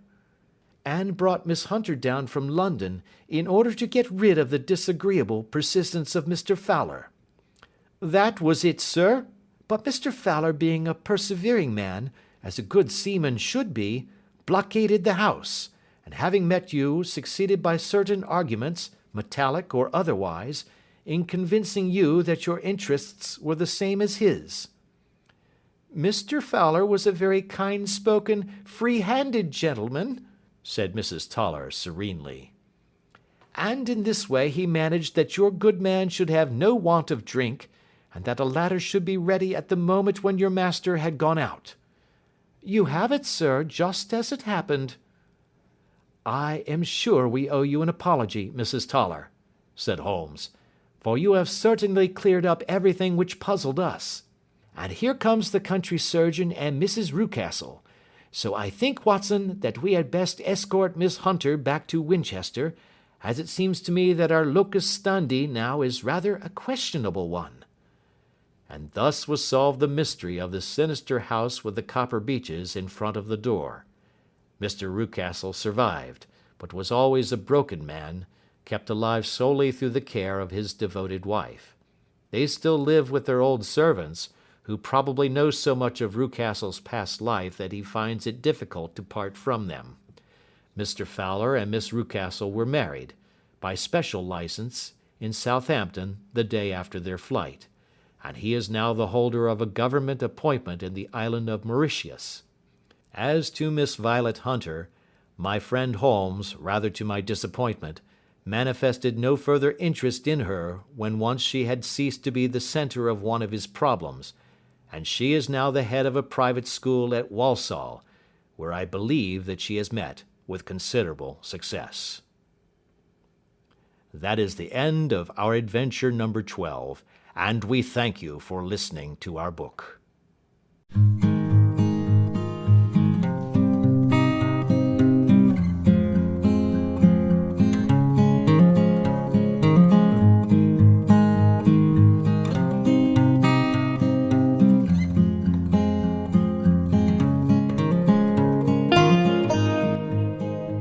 "And brought Miss Hunter down from London in order to get rid of the disagreeable persistence of Mr. Fowler?" "That was it, sir. But Mr. Fowler, being a persevering man, as a good seaman should be, blockaded the house, and having met you, succeeded by certain arguments, metallic or otherwise, in convincing you that your interests were the same as his." "Mr. Fowler was a very kind-spoken, free-handed gentleman," said Mrs. Toller serenely. "And in this way he managed that your good man should have no want of drink, and that a ladder should be ready at the moment when your master had gone out. You have it, sir, just as it happened." "I am sure we owe you an apology, Mrs. Toller," said Holmes, "for you have certainly cleared up everything which puzzled us. And here comes the country surgeon and Mrs. Rucastle. So I think, Watson, that we had best escort Miss Hunter back to Winchester, as it seems to me that our locus standi now is rather a questionable one." And thus was solved the mystery of the sinister house with the copper beeches in front of the door. Mr. Rucastle survived, but was always a broken man, kept alive solely through the care of his devoted wife. They still live with their old servants, who probably know so much of Rucastle's past life that he finds it difficult to part from them. Mr. Fowler and Miss Rucastle were married, by special license, in Southampton the day after their flight, and he is now the holder of a government appointment in the island of Mauritius. As to Miss Violet Hunter, my friend Holmes, rather to my disappointment, manifested no further interest in her when once she had ceased to be the centre of one of his problems, and she is now the head of a private school at Walsall, where I believe that she has met with considerable success. That is the end of our adventure number 12, and we thank you for listening to our book.